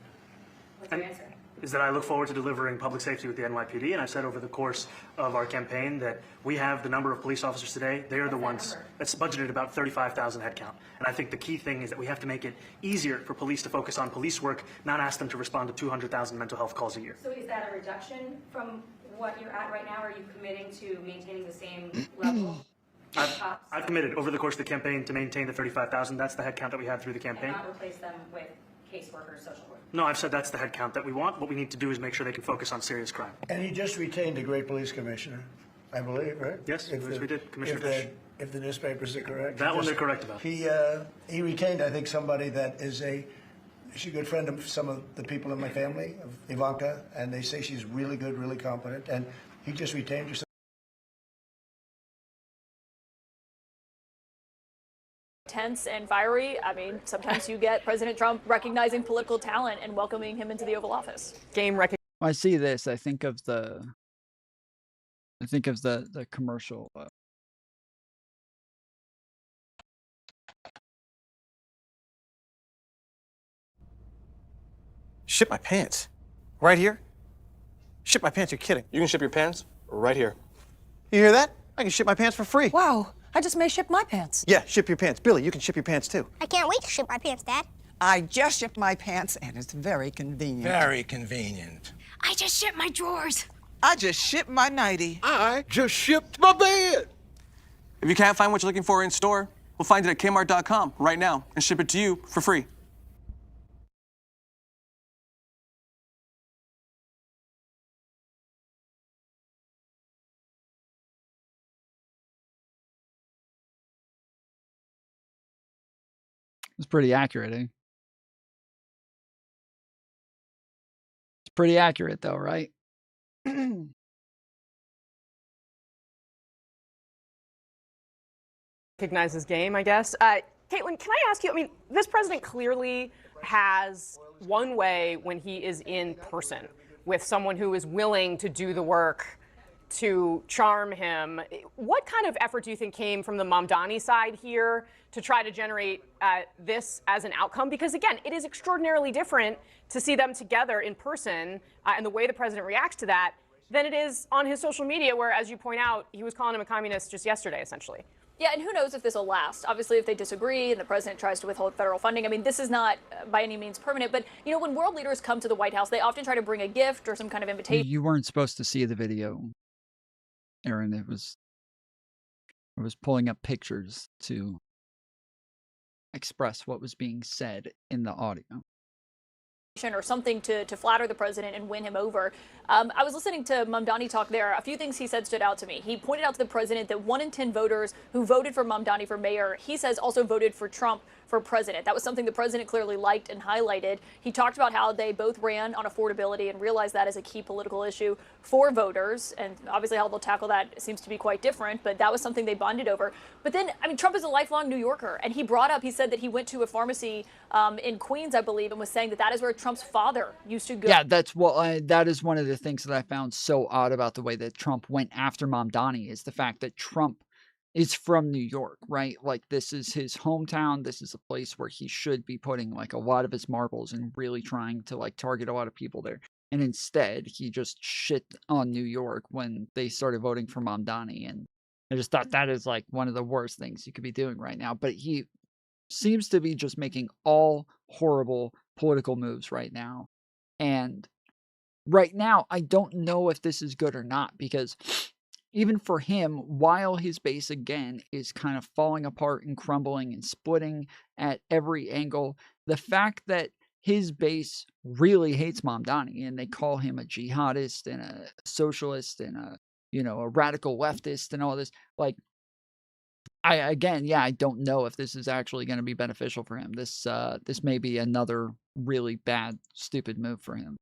What's your answer? Is that I look forward to delivering public safety with the NYPD, and I've said over the course of our campaign that we have the number of police officers today. They are the ones that's budgeted about 35,000 headcount. And I think the key thing is that we have to make it easier for police to focus on police work, not ask them to respond to 200,000 mental health calls a year. So is that a reduction from what you're at right now? Are you committing to maintaining the same level? I've committed over the course of the campaign to maintain the 35,000. That's the headcount that we had through the campaign. And not replace them with caseworkers, social workers? No, I've said that's the headcount that we want. What we need to do is make sure they can focus on serious crime. And he just retained a great police commissioner, I believe, right? Yes, we did. Commissioner Fish. If the newspapers are correct. That one they're correct about. He retained, I think, somebody that is she's a good friend of some of the people in my family, of Ivanka, and they say she's really good, really competent, and he just retained her. Tense and fiery. I mean, sometimes you get President Trump recognizing political talent and welcoming him into the Oval Office. Game recognition. When I see this, I think of the commercial. Ship my pants? Right here? Ship my pants? You're kidding. You can ship your pants right here. You hear that? I can ship my pants for free. Wow, I just may ship my pants. Yeah, ship your pants. Billy, you can ship your pants too. I can't wait to ship my pants, Dad. I just shipped my pants, and it's very convenient. Very convenient. I just shipped my drawers. I just shipped my nightie. I just shipped my bed. If you can't find what you're looking for in store, we'll find it at Kmart.com right now and ship it to you for free. It's pretty accurate, eh? It's pretty accurate, though, right? Recognizes game, I guess. Caitlin, can I ask you, I mean, this president clearly has one way when he is in person with someone who is willing to do the work to charm him. What kind of effort do you think came from the Mamdani side here to try to generate this as an outcome? Because again, it is extraordinarily different to see them together in person and the way the president reacts to that than it is on his social media, where, as you point out, he was calling him a communist just yesterday, essentially. Yeah, and who knows if this will last. Obviously, if they disagree and the president tries to withhold federal funding, I mean, this is not by any means permanent. But, you know, when world leaders come to the White House, they often try to bring a gift or some kind of invitation. You weren't supposed to see the video, Aaron. It was pulling up pictures to express what was being said in the audio. Or something to flatter the president and win him over. I was listening to Mamdani talk there. A few things he said stood out to me. He pointed out to the president that 1 in 10 voters who voted for Mamdani for mayor, he says also voted for Trump for president. That was something the president clearly liked and highlighted. He talked about how they both ran on affordability and realized that as a key political issue for voters. And obviously how they'll tackle that seems to be quite different, but that was something they bonded over. But then, I mean, Trump is a lifelong New Yorker, and he said that he went to a pharmacy in Queens, I believe, and was saying that that is where Trump's father used to go. Yeah, that is one of the things that I found so odd about the way that Trump went after Mamdani, is the fact that Trump is from New York, right? Like, this is his hometown. This is a place where he should be putting like a lot of his marbles and really trying to like target a lot of people there. And instead, he just shit on New York when they started voting for Mamdani. And I just thought that is like one of the worst things you could be doing right now. But he seems to be just making all horrible political moves right now. And right now, I don't know if this is good or not, because even for him, while his base again is kind of falling apart and crumbling and splitting at every angle, the fact that his base really hates Mamdani and they call him a jihadist and a socialist and a radical leftist and all this, like, I don't know if this is actually going to be beneficial for him. This may be another really bad, stupid move for him.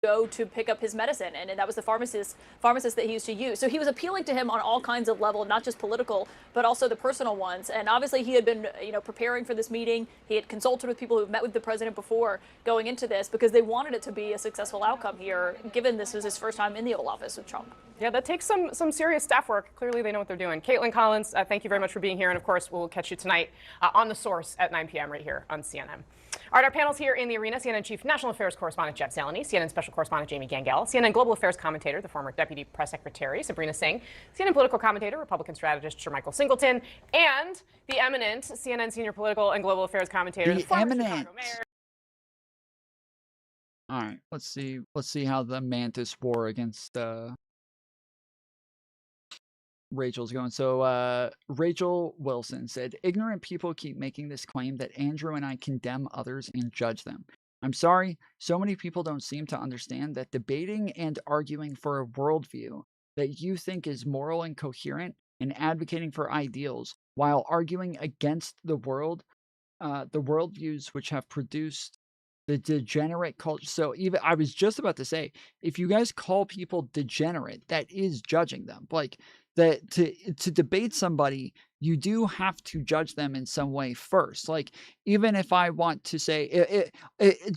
Go to pick up his medicine, and that was the pharmacist that he used to use. So he was appealing to him on all kinds of levels, not just political, but also the personal ones. And obviously he had been, preparing for this meeting. He had consulted with people who've met with the president before going into this, because they wanted it to be a successful outcome here, given this was his first time in the Oval Office with Trump. Yeah, that takes some serious staff work. Clearly, they know what they're doing. Caitlin Collins, thank you very much for being here. And of course, we'll catch you tonight on The Source at 9 p.m. right here on CNN. All right, our panels here in the arena: CNN Chief National Affairs Correspondent Jeff Zeleny, CNN Special Correspondent Jamie Gangel, CNN Global Affairs Commentator, the former Deputy Press Secretary Sabrina Singh, CNN Political Commentator, Republican Strategist Sir Michael Singleton, and the eminent CNN Senior Political and Global Affairs Commentator, the former Chicago Mayor. All right, let's see how the Mantis war against Rachel's going. So Rachel Wilson said, ignorant people keep making this claim that Andrew and I condemn others and judge them. I'm sorry, so many people don't seem to understand that debating and arguing for a worldview that you think is moral and coherent and advocating for ideals while arguing against the worldviews which have produced The degenerate culture. So even I was just about to say, if you guys call people degenerate, that is judging them. Like that to debate somebody, you do have to judge them in some way first. Like even if I want to say it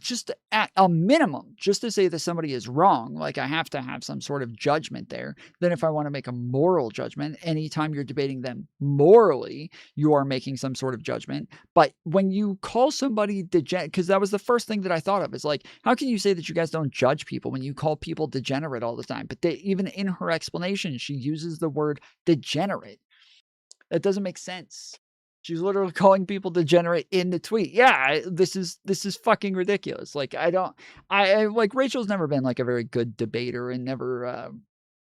just at a minimum, just to say that somebody is wrong, like I have to have some sort of judgment there. Then if I want to make a moral judgment, anytime you're debating them morally, you are making some sort of judgment. But when you call somebody degenerate, because that was the first thing that I thought of, is like, how can you say that you guys don't judge people when you call people degenerate all the time? But even in her explanation, she uses the word degenerate. That doesn't make sense. She's literally calling people degenerate in the tweet. Yeah, this is fucking ridiculous. Like I like Rachel's never been like a very good debater and never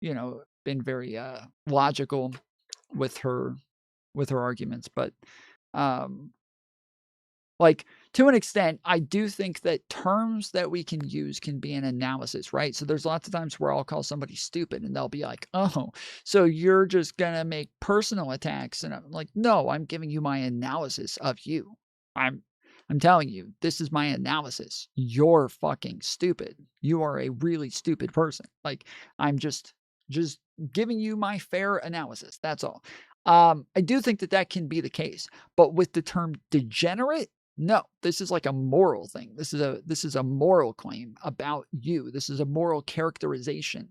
been very logical with her arguments, but like to an extent, I do think that terms that we can use can be an analysis, right? So there's lots of times where I'll call somebody stupid and they'll be like, oh, so you're just going to make personal attacks. And I'm like, no, I'm giving you my analysis of you. I'm telling you, this is my analysis. You're fucking stupid. You are a really stupid person. Like I'm just giving you my fair analysis. That's all. I do think that can be the case, but with the term degenerate, no, this is like a moral thing. This is a moral claim about you. This is a moral characterization.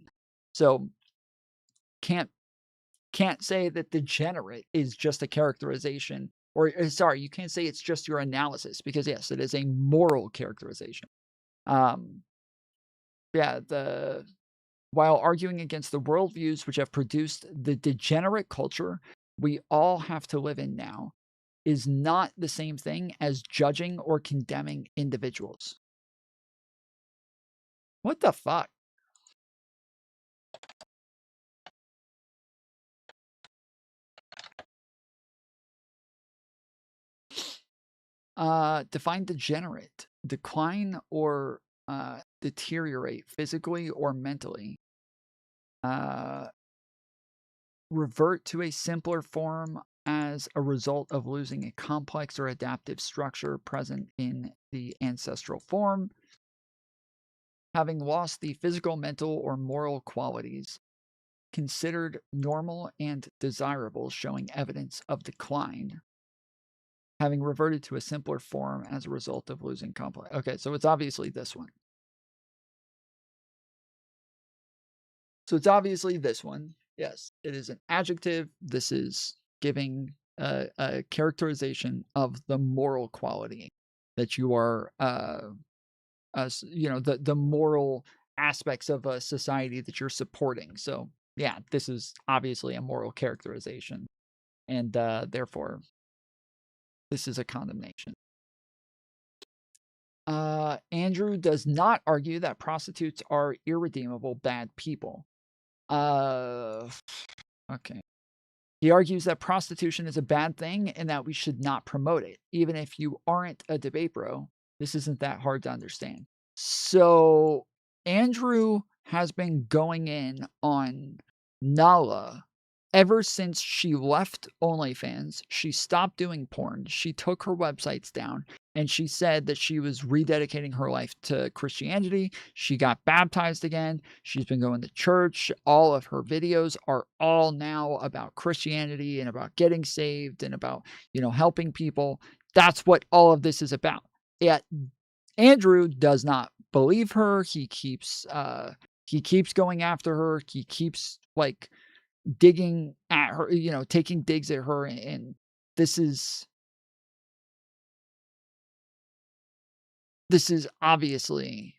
So can't say that degenerate is just a characterization, or sorry, you can't say it's just your analysis, because yes, it is a moral characterization. While arguing against the worldviews which have produced the degenerate culture we all have to live in now, is not the same thing as judging or condemning individuals. What the fuck? Define degenerate. Decline or deteriorate physically or mentally. Revert to a simpler form as a result of losing a complex or adaptive structure present in the ancestral form. Having lost the physical, mental, or moral qualities considered normal and desirable, showing evidence of decline. Having reverted to a simpler form as a result of losing complex. Okay, so it's obviously this one. Yes, it is an adjective. This is giving a characterization of the moral quality that you are, the moral aspects of a society that you're supporting. So yeah, this is obviously a moral characterization, and therefore this is a condemnation. Andrew does not argue that prostitutes are irredeemable bad people. Okay. He argues that prostitution is a bad thing and that we should not promote it. Even if you aren't a debate bro, this isn't that hard to understand. So Andrew has been going in on Nala ever since she left OnlyFans. She stopped doing porn. She took her websites down, and she said that she was rededicating her life to Christianity. She got baptized again. She's been going to church. All of her videos are all now about Christianity and about getting saved and about, helping people. That's what all of this is about. Yet Andrew does not believe her. He keeps going after her. He keeps digging at her, taking digs at her, and this is obviously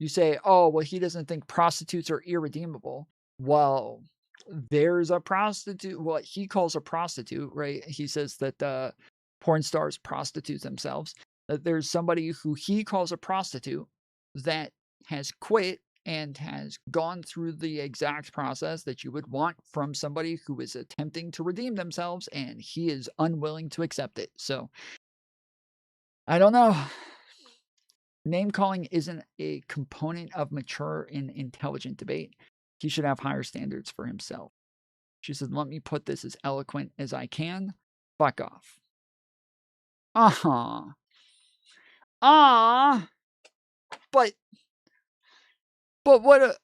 you say, oh, well, he doesn't think prostitutes are irredeemable. Well, there's a prostitute, what he calls a prostitute, right? He says that porn stars prostitute themselves. That there's somebody who he calls a prostitute that has quit and has gone through the exact process that you would want from somebody who is attempting to redeem themselves, and he is unwilling to accept it. So, I don't know. Name calling isn't a component of mature and intelligent debate. He should have higher standards for himself. She said, let me put this as eloquent as I can. Fuck off. But what a...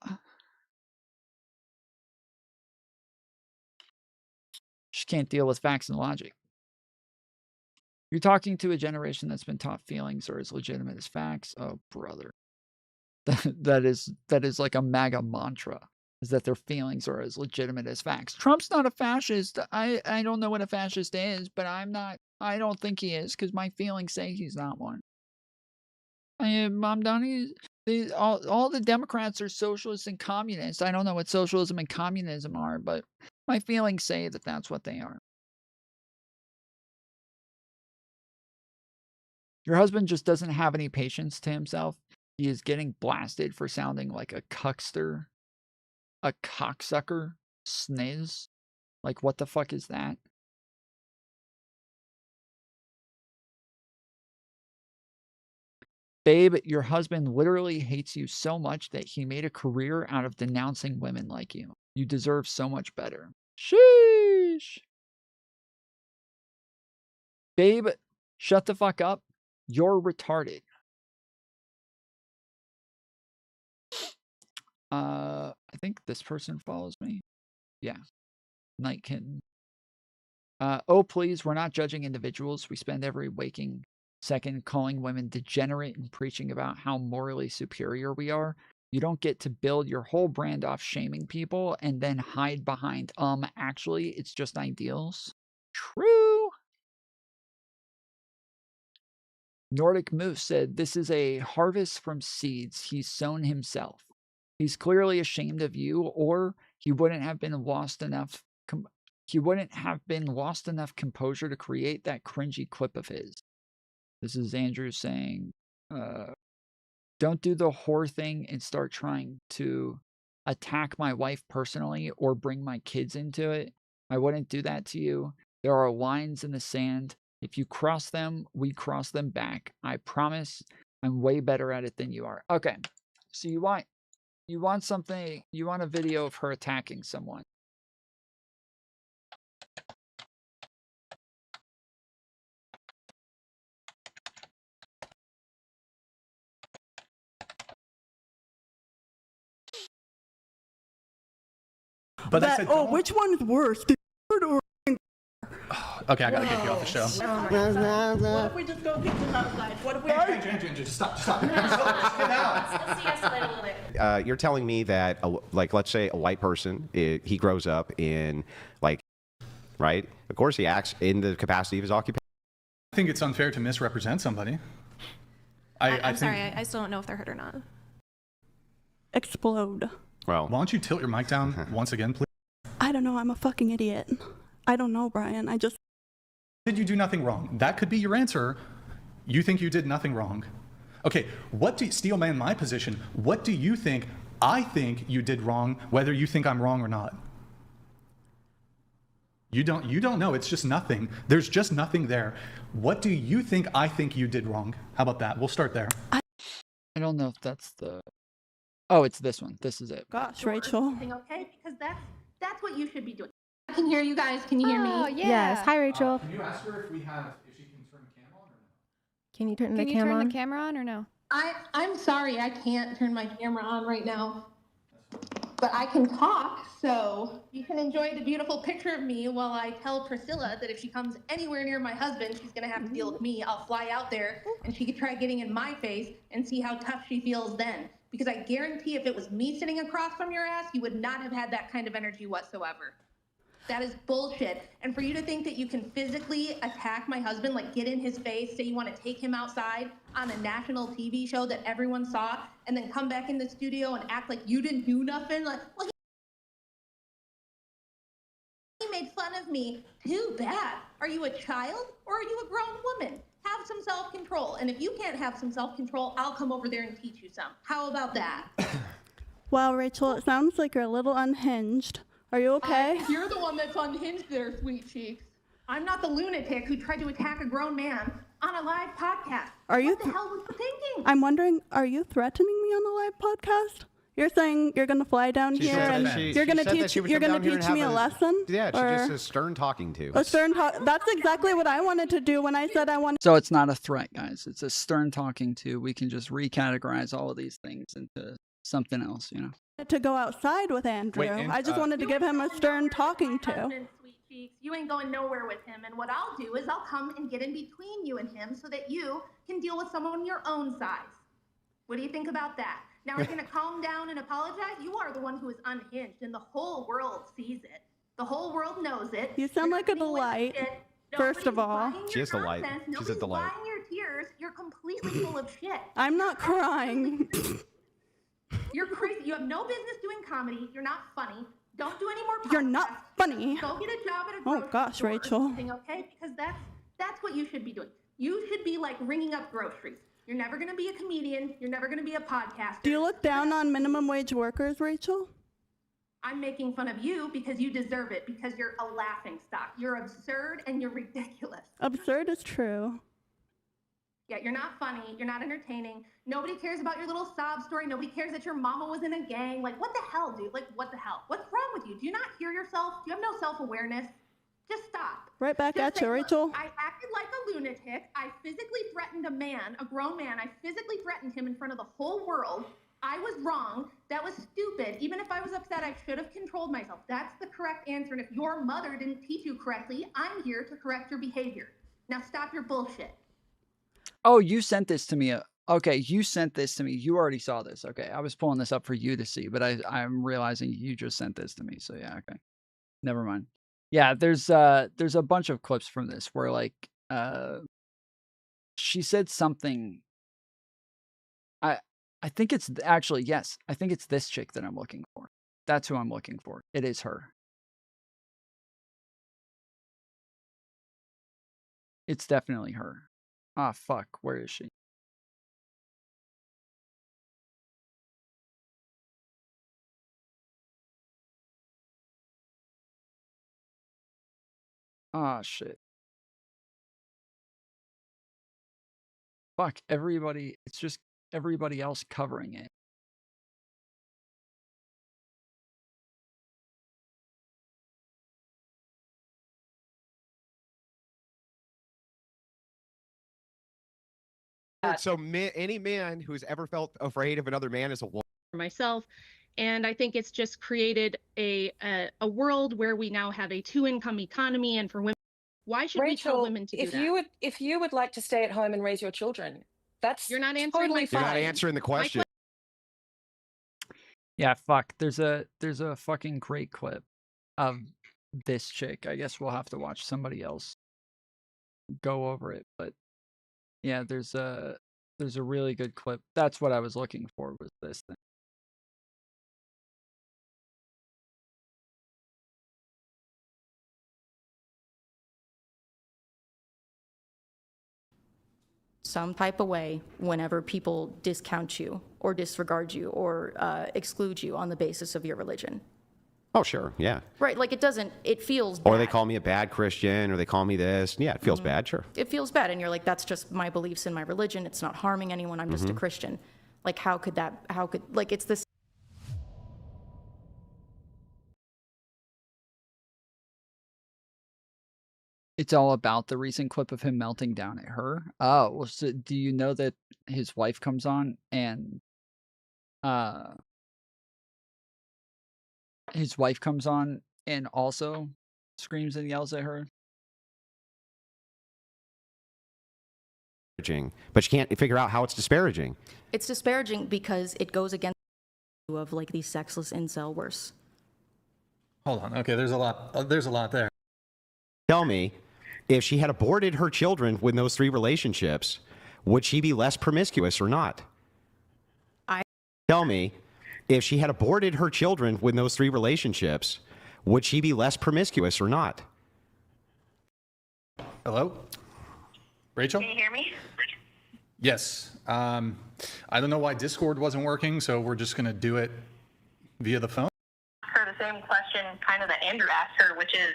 Just can't deal with facts and logic. You're talking to a generation that's been taught feelings are as legitimate as facts. Oh, brother. That is like a MAGA mantra, is that their feelings are as legitimate as facts. Trump's not a fascist. I don't know what a fascist is, but I don't think he is, because my feelings say he's not one. Mom Donnie, all the Democrats are socialists and communists. I don't know what socialism and communism are, but my feelings say that that's what they are. Your husband just doesn't have any patience to himself. He is getting blasted for sounding like a cuckster, a cocksucker, sniz. Like, what the fuck is that? Babe, your husband literally hates you so much that he made a career out of denouncing women like you. You deserve so much better. Sheesh. Babe, shut the fuck up. You're retarded. I think this person follows me. Yeah. Night Kitten. Oh, please, we're not judging individuals. We spend every waking second calling women degenerate and preaching about how morally superior we are. You don't get to build your whole brand off shaming people and then hide behind, actually, it's just ideals. True. Nordic Moose said, this is a harvest from seeds he's sown himself. He's clearly ashamed of you, or he wouldn't have been lost enough composure to create that cringy clip of his. This is Andrew saying, don't do the whore thing and start trying to attack my wife personally or bring my kids into it. I wouldn't do that to you. There are lines in the sand. If you cross them, we cross them back. I promise I'm way better at it than you are. Okay, so you want something, you want a video of her attacking someone. But I said, which one is worse? The or okay, I gotta get you off the show. What if we just go kick them outside? What if we... Andrew, stop. Let's de-escalate a little bit. You're telling me that, like, let's say a white person, he grows up in, like, right? Of course he acts in the capacity of his occupation. I think it's unfair to misrepresent somebody. I'm sorry, I still don't know if they're hurt or not. Explode. Well, why don't you tilt your mic down once again, please? I don't know. I'm a fucking idiot. I don't know, Brian. Did you do nothing wrong? That could be your answer. You think you did nothing wrong. Okay, Steelman, my position, what do you think I think you did wrong, whether you think I'm wrong or not? You don't know. It's just nothing. There's just nothing there. What do you think I think you did wrong? How about that? We'll start there. I don't know if that's the... Oh, it's this one. This is it. Gosh, Rachel. Okay, because that's what you should be doing. I can hear you guys. Can you hear me? Yeah. Yes. Hi, Rachel. Can you ask her if she can turn the camera on or no? Can you turn the camera on or no? I'm sorry, I can't turn my camera on right now. But I can talk, so you can enjoy the beautiful picture of me while I tell Priscilla that if she comes anywhere near my husband, she's gonna have to deal with me. I'll fly out there and she could try getting in my face and see how tough she feels then. Because I guarantee if it was me sitting across from your ass, you would not have had that kind of energy whatsoever. That is bullshit. And for you to think that you can physically attack my husband, like get in his face, say you want to take him outside on a national TV show that everyone saw, and then come back in the studio and act like you didn't do nothing, like, well, he made fun of me. Too bad. Are you a child or are you a grown woman? Have some self-control. And if you can't have some self-control, I'll come over there and teach you some. How about that? Wow, Rachel, it sounds like you're a little unhinged. Are you okay? You're the one that's unhinged there, sweet cheeks. I'm not the lunatic who tried to attack a grown man on a live podcast. What the hell was you thinking? I'm wondering, are you threatening me on a live podcast? You're saying you're gonna fly down here and you're gonna teach me a lesson? Yeah, she just a stern talking to. A stern talk. That's exactly what I wanted to do when I said I wanted. So it's not a threat, guys. It's a stern talking to. We can just recategorize all of these things into something else, you know. To go outside with Andrew. I just wanted to give him a stern talking to. Sweet cheeks, you ain't going nowhere with him. And what I'll do is I'll come and get in between you and him so that you can deal with someone your own size. What do you think about that? Now are you going to calm down and apologize? You are the one who is unhinged, and the whole world sees it. The whole world knows it. You sound like a delight. First of all, she is a delight. She's a delight. Nobody's buying your tears. You're completely full of shit. I'm not crying. You're crazy. You have no business doing comedy. You're not funny. Don't do any more podcasts. You're not funny. Go get a job at a Oh gosh, store or Rachel. something, okay? Because that's what you should be doing. You should be like ringing up groceries. You're never going to be a comedian. You're never going to be a podcaster. Do you look down on minimum wage workers, Rachel? I'm making fun of you because you deserve it, because you're a laughing stock. You're absurd and you're ridiculous. Absurd is true. Yeah, you're not funny. You're not entertaining. Nobody cares about your little sob story. Nobody cares that your mama was in a gang. Like, what the hell, dude? Like, what the hell? What's wrong with you? Do you not hear yourself? Do you have no self-awareness? Just stop. Right back Just at say, you, "Look, Rachel. I acted like a lunatic. I physically threatened a man, a grown man. I physically threatened him in front of the whole world. I was wrong. That was stupid. Even if I was upset, I should have controlled myself. That's the correct answer. And if your mother didn't teach you correctly, I'm here to correct your behavior. Now stop your bullshit. Oh, you sent this to me. Okay, you sent this to me. You already saw this. Okay, I was pulling this up for you to see, but I'm realizing you just sent this to me. So yeah, okay. Never mind. Yeah, there's a bunch of clips from this where like she said something. I think it's actually, yes, I think it's this chick that I'm looking for. That's who I'm looking for. It is her. It's definitely her. Ah, fuck. Where is she? Ah, shit. Fuck. Everybody. It's just everybody else covering it. So any man who's ever felt afraid of another man is a woman. Myself, and I think it's just created a world where we now have a two-income economy, and for women, why should we tell women to do that? If you would like to stay at home and raise your children, you're not answering totally my fine. You're not answering the question. Yeah, fuck. There's a fucking great clip of this chick. I guess we'll have to watch somebody else go over it, but yeah, there's a really good clip. That's what I was looking for, was this thing. Some type of way whenever people discount you or disregard you or exclude you on the basis of your religion. Oh, sure. Yeah. Right. Like it feels bad. Or they call me a bad Christian, or they call me this. Yeah, it feels bad. Sure. It feels bad. And you're like, that's just my beliefs in my religion. It's not harming anyone. I'm just a Christian. Like, it's this. It's all about the recent clip of him melting down at her. Oh, well, so do you know that his wife comes on and also screams and yells at her? But you can't figure out how it's disparaging. It's disparaging because it goes against of like these sexless incel worse. Hold on. Okay, there's a lot there. Tell me, if she had aborted her children with those 3 relationships, would she be less promiscuous or not? Tell me, if she had aborted her children with those 3 relationships, would she be less promiscuous or not? Hello? Rachel? Can you hear me? Yes. I don't know why Discord wasn't working, so we're just going to do it via the phone. For the same question kind of that Andrew asked her, which is,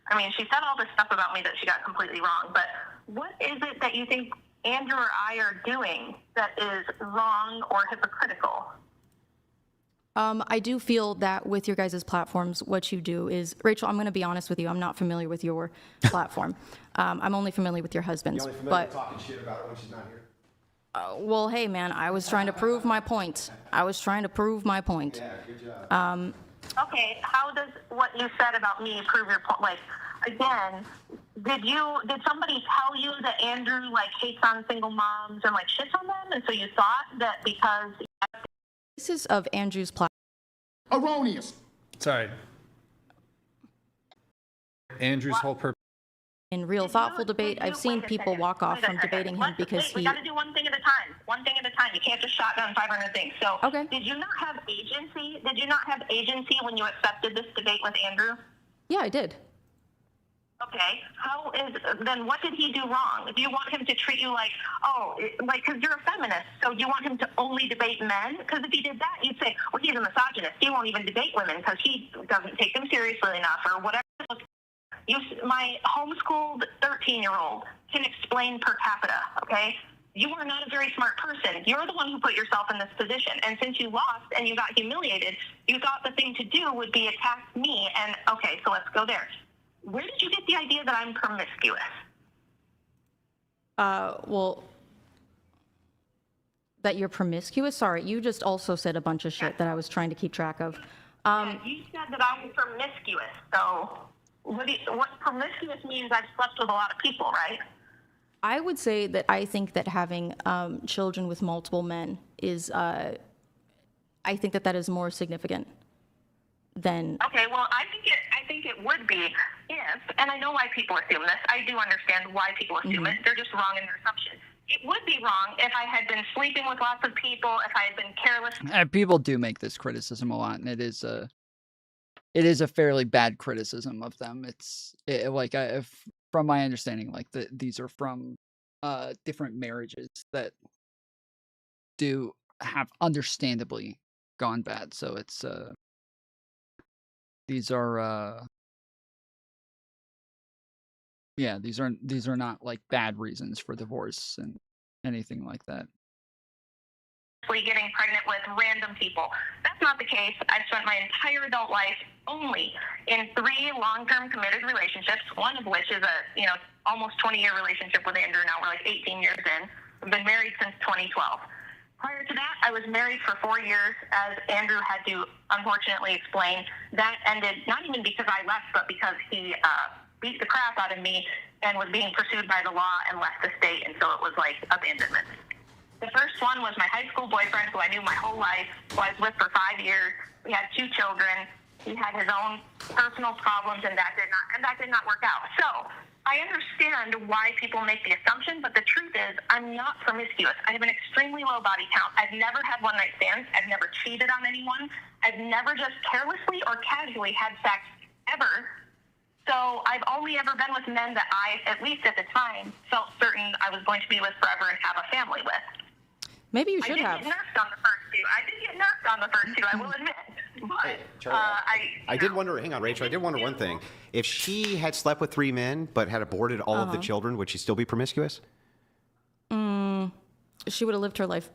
I mean, she said all this stuff about me that she got completely wrong, but what is it that you think Andrew or I are doing that is wrong or hypocritical? I do feel that with your guys' platforms, what you do is, Rachel, I'm going to be honest with you. I'm not familiar with your platform. I'm only familiar with your husband's. You're only familiar with talking shit about her when she's not here. Well, hey, man, I was trying to prove my point. I was trying to prove my point. Yeah, good job. Okay, how does what you said about me prove your point? Like, again, did somebody tell you that Andrew like hates on single moms and like shits on them, and so you thought that because This is of Andrew's platform. Erroneous. Sorry. Andrew's whole purpose. In real thoughtful debate, I've seen people walk off from debating him because we he. got to do one thing at a time. One thing at a time. You can't just shotgun 500 things. So, Okay. Did you not have agency? Did you not have agency when you accepted this debate with Andrew? Yeah, I did. Okay. Then what did he do wrong? Do you want him to treat you like, because you're a feminist, so you want him to only debate men? Because if he did that, you'd say, well, he's a misogynist. He won't even debate women because he doesn't take them seriously enough or whatever. My homeschooled 13-year-old can explain per capita, okay? You are not a very smart person. You're the one who put yourself in this position. And since you lost and you got humiliated, you thought the thing to do would be attack me. And, okay, so let's go there. Where did you get the idea that I'm promiscuous? Well, that you're promiscuous? Sorry, you just also said a bunch of shit that I was trying to keep track of. Yeah, you said that I'm promiscuous. So what promiscuous means I've slept with a lot of people, right? I would say that I think that having children with multiple men is, I think that is more significant than. Okay, well, I think it would be if, and I know why people assume this. I do understand why people assume it. They're just wrong in their assumption. It would be wrong if I had been sleeping with lots of people, if I had been careless. And people do make this criticism a lot, and it is a fairly bad criticism of them. From my understanding, like these are from different marriages that do have understandably gone bad. So it's these are these are not like bad reasons for divorce and anything like that. Getting pregnant with random people. That's not the case. I've spent my entire adult life only in 3 long-term committed relationships, one of which is a almost 20-year relationship with Andrew. Now we're like 18 years in. I've been married since 2012. Prior to that, I was married for 4 years, as Andrew had to unfortunately explain. That ended not even because I left, but because he beat the crap out of me and was being pursued by the law and left the state, and so it was like abandonment. The first one was my high school boyfriend, who I knew my whole life, who I was with for 5 years. We had 2 children. He had his own personal problems, and that did not work out. So I understand why people make the assumption, but the truth is I'm not promiscuous. I have an extremely low body count. I've never had one-night stands. I've never cheated on anyone. I've never just carelessly or casually had sex ever. So I've only ever been with men that I, at least at the time, felt certain I was going to be with forever and have a family with. Maybe you should have. I did get nerfed on the first 2. I will admit. But Charlie, I did wonder, hang on, Rachel, I did wonder one thing. If she had slept with 3 men but had aborted all of the children, would she still be promiscuous? She would have lived her life.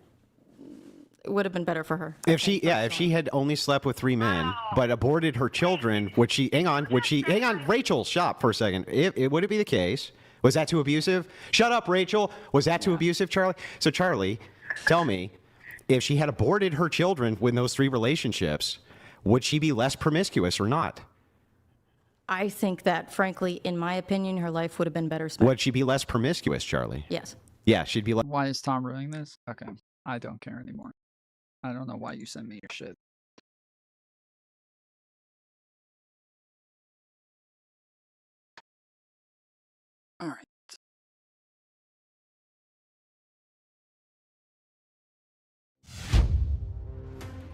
It would have been better for her. If she had only slept with 3 men but aborted her children, hang on, Rachel, stop for a second. Would it be the case? Was that too abusive? Shut up, Rachel. Was that too abusive, Charlie? So, Charlie, tell me, if she had aborted her children in those 3 relationships, would she be less promiscuous or not? I think that, frankly, in my opinion, her life would have been better spent. Would she be less promiscuous, Charlie? Yes. Yeah, she'd be less. Why is Tom ruining this? Okay, I don't care anymore. I don't know why you send me your shit. All right.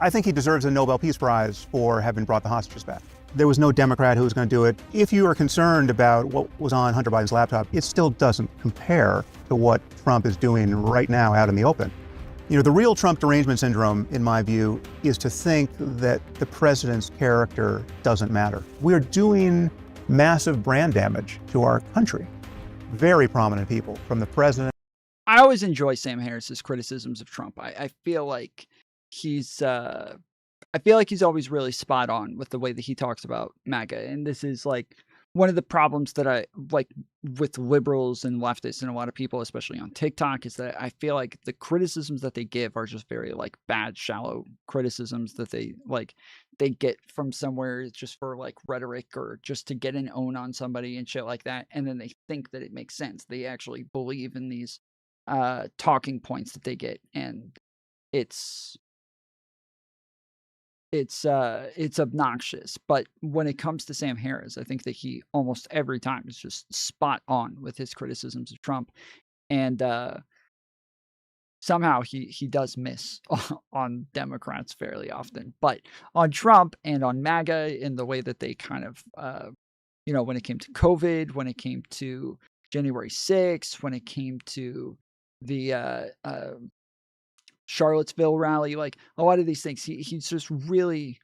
I think he deserves a Nobel Peace Prize for having brought the hostages back. There was no Democrat who was going to do it. If you are concerned about what was on Hunter Biden's laptop, it still doesn't compare to what Trump is doing right now out in the open. The real Trump derangement syndrome, in my view, is to think that the president's character doesn't matter. We're doing massive brand damage to our country. Very prominent people, from the president. I always enjoy Sam Harris's criticisms of Trump. I feel like he's I feel like he's always really spot on with the way that he talks about MAGA. And this is like one of the problems that I like with liberals and leftists and a lot of people, especially on TikTok, is that I feel like the criticisms that they give are just very like bad, shallow criticisms that they get from somewhere just for like rhetoric or just to get an own on somebody and shit like that. And then they think that it makes sense. They actually believe in these talking points that they get. And it's obnoxious. But when it comes to Sam Harris, I think that he almost every time is just spot on with his criticisms of Trump. And somehow he does miss on Democrats fairly often. But on Trump and on MAGA, in the way that they kind of when it came to COVID, when it came to January 6th, when it came to the Charlottesville rally, like a lot of these things, he's just really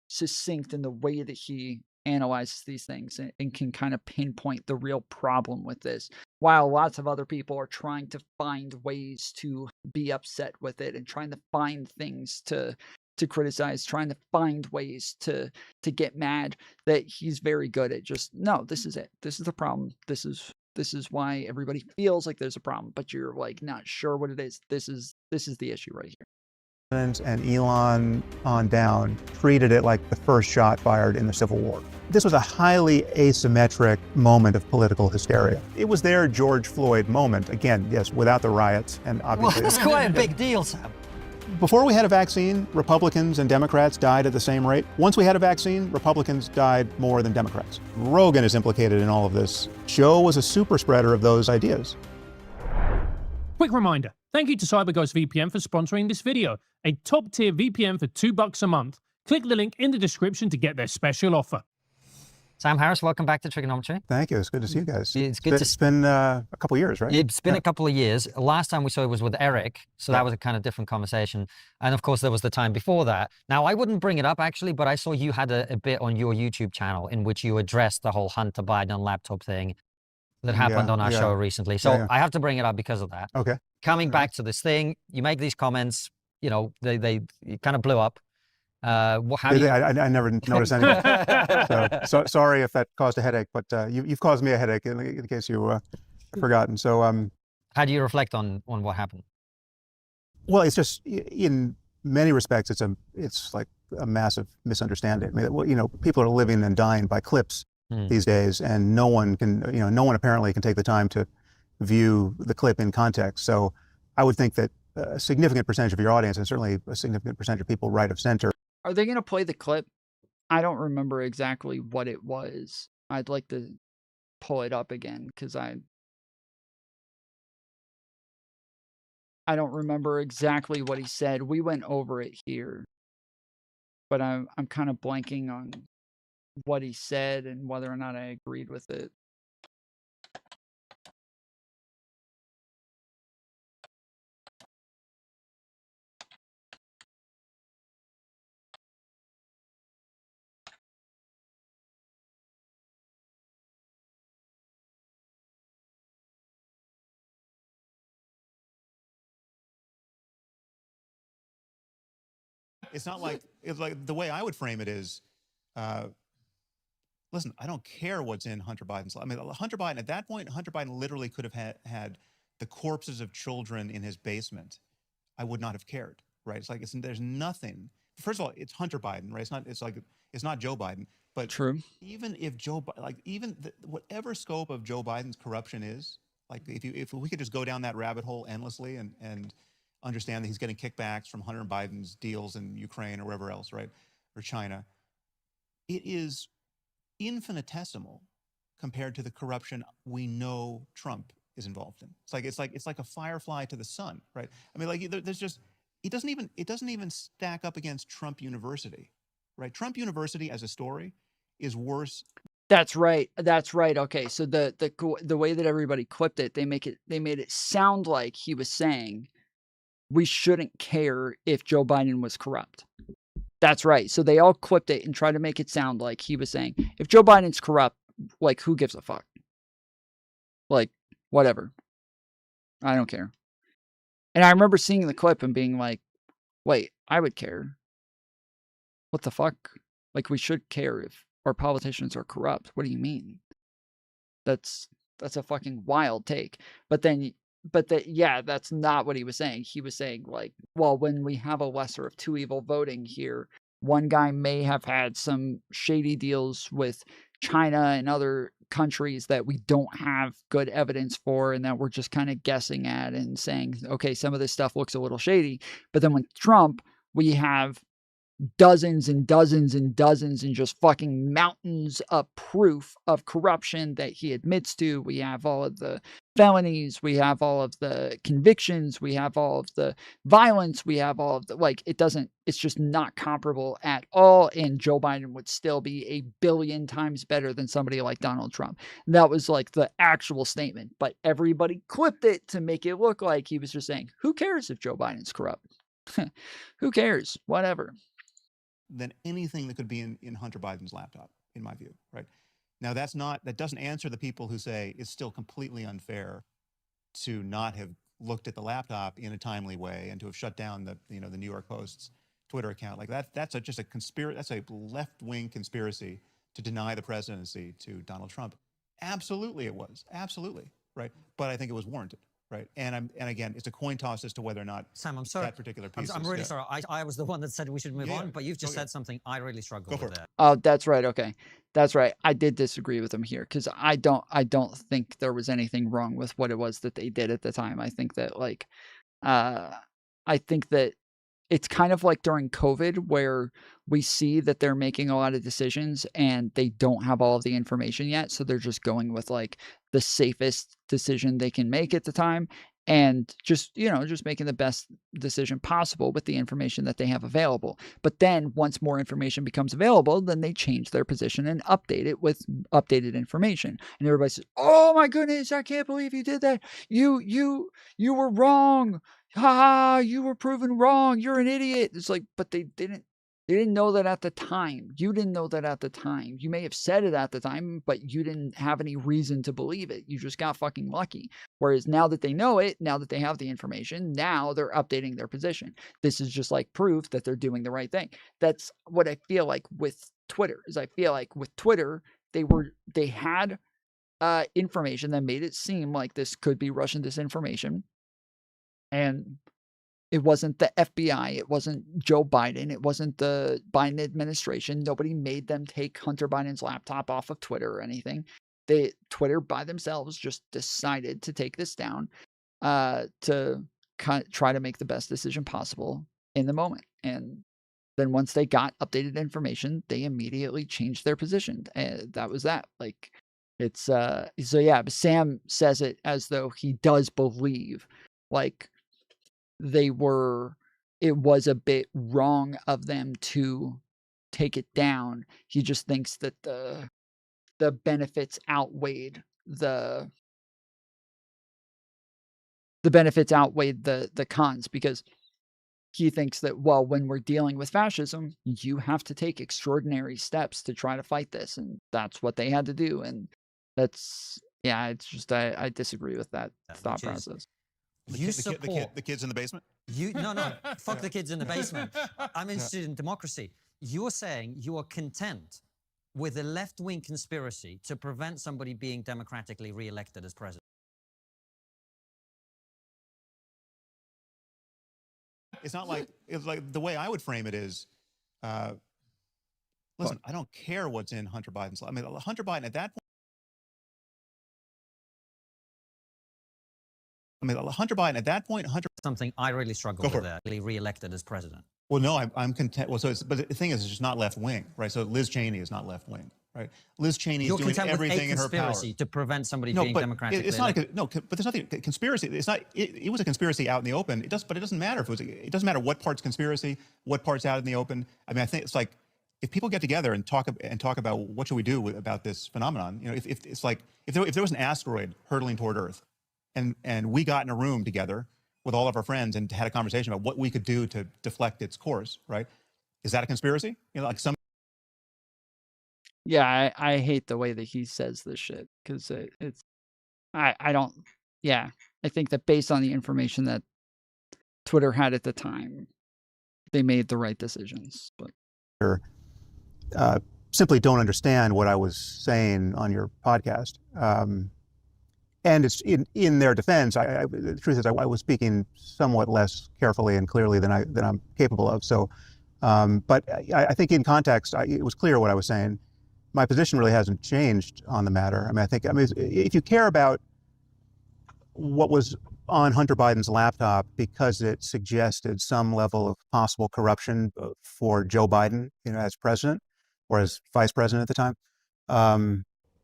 succinct in the way that he analyzes these things and can kind of pinpoint the real problem with this, while lots of other people are trying to find ways to be upset with it and trying to find things to criticize, trying to find ways to get mad. That he's very good at just, no, this is it, this is the problem, this is why everybody feels like there's a problem, but you're like not sure what it is. This is the issue right here. And Elon on down treated it like the first shot fired in the Civil War. This was a highly asymmetric moment of political hysteria. It was their George Floyd moment. Again, yes, without the riots and obviously. Well, it's quite a big deal, Sam. Before we had a vaccine, Republicans and Democrats died at the same rate. Once we had a vaccine, Republicans died more than Democrats. Rogan is implicated in all of this. Joe was a super spreader of those ideas. Quick reminder, thank you to CyberGhost VPN for sponsoring this video. A top-tier VPN for $2 a month. Click the link in the description to get their special offer. Sam Harris, welcome back to Triggernometry. Thank you. It's good to see you guys. It's been a couple of years, right? It's been a couple of years. Last time we saw it was with Eric, so that was a kind of different conversation. And of course, there was the time before that. Now, I wouldn't bring it up, actually, but I saw you had a bit on your YouTube channel in which you addressed the whole Hunter Biden laptop thing that happened on our show recently. So I have to bring it up because of that. Okay. Coming back to this thing, you make these comments, they kind of blew up. I never noticed anything. so sorry if that caused a headache, but you've caused me a headache in case you forgotten. So how do you reflect on what happened? Well, it's just, in many respects, it's like a massive misunderstanding. I mean, people are living and dying by clips these days, and no one apparently can take the time to view the clip in context. So I would think that a significant percentage of your audience, and certainly a significant percentage of people right of center. Are they going to play the clip? I don't remember exactly what it was. I'd like to pull it up again because I don't remember exactly what he said. We went over it here, but I'm kind of blanking on what he said and whether or not I agreed with it. It's like the way I would frame it is, listen, I don't care what's in Hunter Biden's life. I mean, Hunter Biden, at that point, Hunter Biden literally could have had the corpses of children in his basement. I would not have cared, right? It's like, there's nothing. First of all, it's Hunter Biden, right? It's not Joe Biden. But true. Even if whatever scope of Joe Biden's corruption is, like if we could just go down that rabbit hole endlessly and understand that he's getting kickbacks from Hunter Biden's deals in Ukraine or wherever else, right? Or China. It is infinitesimal compared to the corruption we know Trump is involved in. It's like a firefly to the sun, right? I mean, like there's just, it doesn't even stack up against Trump University, right? Trump University as a story is worse. That's right. Okay, so the way that everybody clipped it, they made it sound like he was saying we shouldn't care if Joe Biden was corrupt. That's right. So they all clipped it and tried to make it sound like he was saying, if Joe Biden's corrupt, like, who gives a fuck? Like, whatever. I don't care. And I remember seeing the clip and being like, wait, I would care. What the fuck? Like, we should care if our politicians are corrupt. What do you mean? That's a fucking wild take. But yeah, that's not what he was saying. He was saying, like, well, when we have a lesser of two evil voting here, one guy may have had some shady deals with China and other countries that we don't have good evidence for and that we're just kind of guessing at and saying, okay, some of this stuff looks a little shady. But then with Trump, we have dozens and dozens and dozens and just fucking mountains of proof of corruption that he admits to. We have all of the felonies, we have all of the convictions, we have all of the violence, we have all of the, like, it's just not comparable at all. And Joe Biden would still be a billion times better than somebody like Donald Trump. That was like the actual statement, but everybody clipped it to make it look like he was just saying, who cares if Joe Biden's corrupt? Who cares? Whatever. Than anything that could be in Hunter Biden's laptop, in my view, right? Now, that doesn't answer the people who say it's still completely unfair to not have looked at the laptop in a timely way and to have shut down the New York Post's Twitter account. Like that's just a conspiracy. That's a left-wing conspiracy to deny the presidency to Donald Trump. Absolutely, it was. Absolutely, right? But I think it was warranted. Right, and again, it's a coin toss as to whether or not Sam, I'm sorry. That particular piece. I'm really sorry. I was the one that said we should move on, but you've just said something I really struggle with there. Oh, that's right. Okay, that's right. I did disagree with him here because I don't think there was anything wrong with what it was that they did at the time. I think that it's kind of like during COVID where we see that they're making a lot of decisions and they don't have all of the information yet. So they're just going with like the safest decision they can make at the time and just making the best decision possible with the information that they have available. But then once more information becomes available, then they change their position and update it with updated information. And everybody says, oh my goodness, I can't believe you did that. You were wrong. Ha, you were proven wrong. You're an idiot. It's like, but they didn't know that at the time. You didn't know that at the time. You may have said it at the time, but you didn't have any reason to believe it. You just got fucking lucky. Whereas now that they know it, now that they have the information, now they're updating their position. This is just like proof that they're doing the right thing. That's what I feel like with Twitter. I feel like with Twitter, they had information that made it seem like this could be Russian disinformation. And it wasn't the FBI. It wasn't Joe Biden. It wasn't the Biden administration. Nobody made them take Hunter Biden's laptop off of Twitter or anything. Twitter by themselves just decided to take this down to try to make the best decision possible in the moment. And then once they got updated information, they immediately changed their position. And that was that. Like, it's so yeah, but Sam says it as though he does believe like it was a bit wrong of them to take it down. He just thinks that the benefits outweighed the cons, because he thinks that, well, when we're dealing with fascism, you have to take extraordinary steps to try to fight this, and that's what they had to do. And it's just I disagree with that thought process. The kids in the basement? No, fuck the kids in the basement. I'm interested in democracy. You're saying you are content with a left-wing conspiracy to prevent somebody being democratically re-elected as president? It's like the way I would frame it is, listen, I don't care what's in Hunter Biden's. I mean, Hunter Biden at that point. Something I really struggle with there. Re-elected as president. Well, no, I'm content. Well, but the thing is, it's just not left wing, right? So Liz Cheney is not left wing, right? Liz Cheney is doing everything in her power. You're content with a conspiracy to prevent somebody being democratically elected. But there's nothing conspiracy. It's not. It was a conspiracy out in the open. But it doesn't matter if it was. It doesn't matter what part's conspiracy, what part's out in the open. I mean, I think it's like if people get together and talk about what should we do about this phenomenon. If there was an asteroid hurtling toward Earth, and we got in a room together with all of our friends and had a conversation about what we could do to deflect its course, right? Is that a conspiracy? Yeah, I hate the way that he says this shit, because I don't. Yeah, I think that based on the information that Twitter had at the time, they made the right decisions. But simply don't understand what I was saying on your podcast. And it's in their defense. The truth is, I was speaking somewhat less carefully and clearly than I'm capable of. So, but I think in context, it was clear what I was saying. My position really hasn't changed on the matter. I mean, if you care about what was on Hunter Biden's laptop because it suggested some level of possible corruption for Joe Biden, as president or as vice president at the time.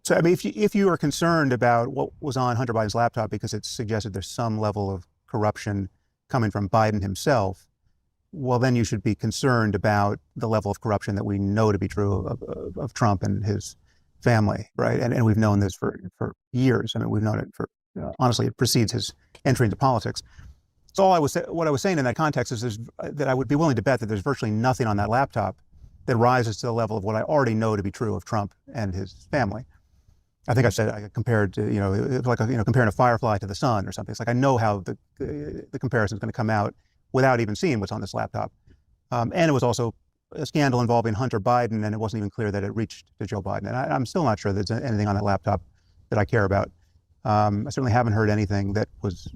So, I mean, if you are concerned about what was on Hunter Biden's laptop because it suggested there's some level of corruption coming from Biden himself, well, then you should be concerned about the level of corruption that we know to be true of Trump and his family, right? And we've known this for years. I mean, we've known it for, honestly, it precedes his entry into politics. So what I was saying in that context is that I would be willing to bet that there's virtually nothing on that laptop that rises to the level of what I already know to be true of Trump and his family. I think I compared to, it's like comparing a firefly to the sun or something. It's like I know how the comparison is going to come out without even seeing what's on this laptop. And it was also a scandal involving Hunter Biden, and it wasn't even clear that it reached to Joe Biden. And I'm still not sure there's anything on that laptop that I care about. I certainly haven't heard anything that was,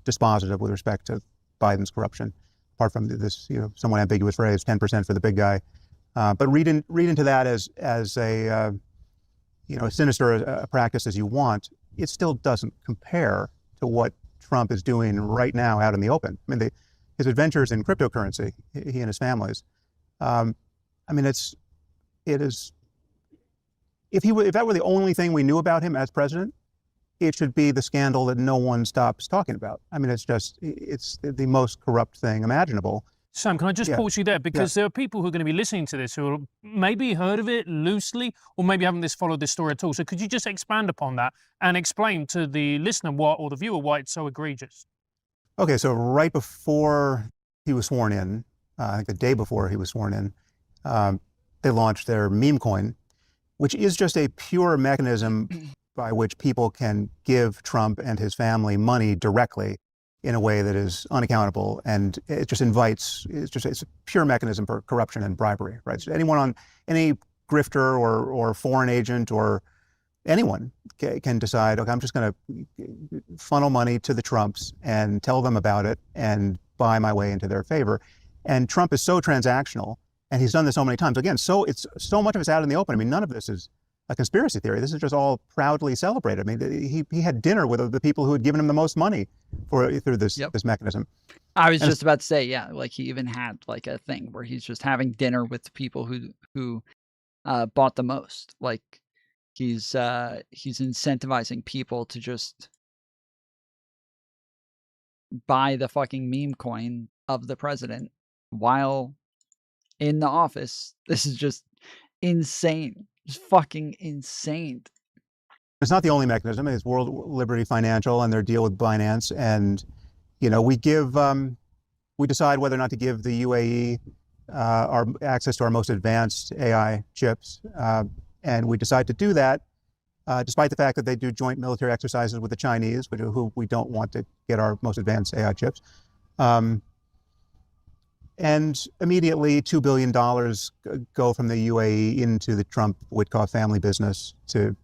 dispositive with respect to Biden's corruption, apart from this, somewhat ambiguous phrase, 10% for the big guy. But read into that as a sinister a practice as you want. It still doesn't compare to what Trump is doing right now out in the open. I mean, his adventures in cryptocurrency, he and his families. I mean, it is. If that were the only thing we knew about him as president, it should be the scandal that no one stops talking about. I mean, it's the most corrupt thing imaginable. Sam, can I just pause you there? Because there are people who are going to be listening to this who maybe heard of it loosely or maybe haven't followed this story at all. So could you just expand upon that and explain to the listener or the viewer why it's so egregious? Okay, so right before he was sworn in, I think the day before he was sworn in, they launched their meme coin, which is just a pure mechanism by which people can give Trump and his family money directly in a way that is unaccountable, and it just it's a pure mechanism for corruption and bribery, right? So any grifter or foreign agent or anyone can decide, okay, I'm just going to funnel money to the Trumps and tell them about it and buy my way into their favor. And Trump is so transactional, and he's done this so many times. Again, so much of it's out in the open. I mean, none of this is a conspiracy theory. This is just all proudly celebrated. I mean, he had dinner with the people who had given him the most money through this mechanism. I was just about to say, like he even had like a thing where he's just having dinner with the people who bought the most. Like he's incentivizing people to just buy the fucking meme coin of the president while in the office. This is just insane. It's fucking insane. It's not the only mechanism. It's World Liberty Financial and their deal with Binance. And, we decide whether or not to give the UAE our access to our most advanced AI chips. And we decide to do that despite the fact that they do joint military exercises with the Chinese, who we don't want to get our most advanced AI chips. And immediately $2 billion go from the UAE into the Trump-Witkoff family business to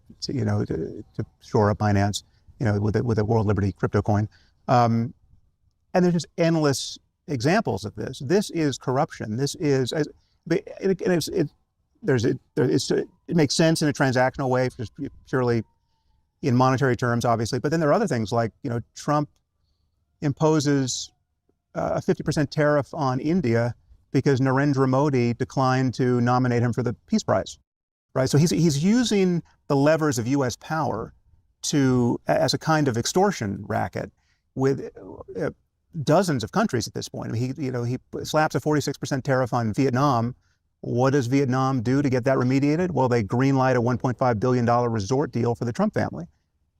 shore up Binance, with a World Liberty crypto coin. And there's just endless examples of this. This is corruption. This is, it makes sense in a transactional way, just purely in monetary terms, obviously. But then there are other things like, Trump imposes a 50% tariff on India because Narendra Modi declined to nominate him for the Peace Prize, right? So he's using the levers of U.S. power as a kind of extortion racket with dozens of countries at this point. I mean, he slaps a 46% tariff on Vietnam. What does Vietnam do to get that remediated? Well, they greenlight a $1.5 billion resort deal for the Trump family,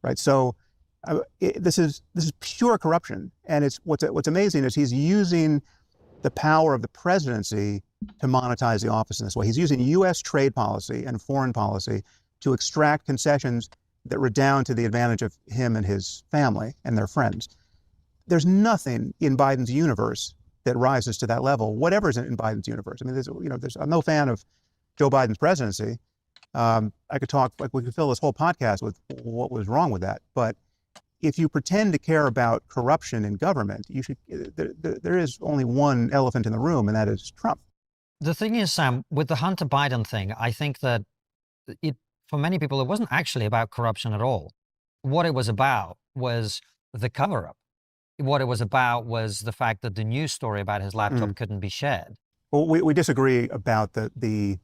right? So this is pure corruption, and what's amazing is he's using the power of the presidency to monetize the office in this way. He's using U.S. trade policy and foreign policy to extract concessions that redound to the advantage of him and his family and their friends. There's nothing in Biden's universe that rises to that level, whatever's in Biden's universe. I mean, I'm no fan of Joe Biden's presidency. I could talk, like we could fill this whole podcast with what was wrong with that. But if you pretend to care about corruption in government, you should. There is only one elephant in the room, and that is Trump. The thing is, Sam, with the Hunter Biden thing, I think that for many people, it wasn't actually about corruption at all. What it was about was the cover-up. What it was about was the fact that the news story about his laptop couldn't be shared. Well, we disagree about we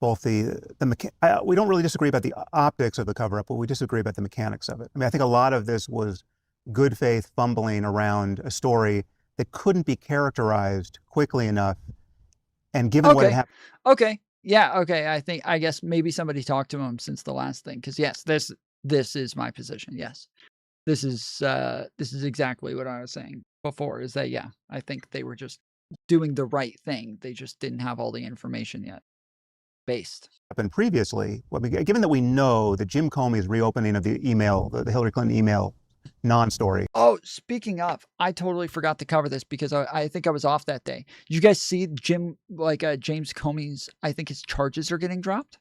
don't really disagree about the optics of the cover-up, but we disagree about the mechanics of it. I mean, I think a lot of this was good faith fumbling around a story that couldn't be characterized quickly enough. And given what happened. Okay. Yeah. Okay. I guess maybe somebody talked to him since the last thing. Cause yes, this is my position. Yes. This is exactly what I was saying before, is that, yeah, I think they were just doing the right thing. They just didn't have all the information yet. Based. Happened previously, given that we know that Jim Comey's reopening of the email, the Hillary Clinton email non-story. Oh, speaking of, I totally forgot to cover this because I think I was off that day. Did you guys see James Comey's, I think his charges are getting dropped?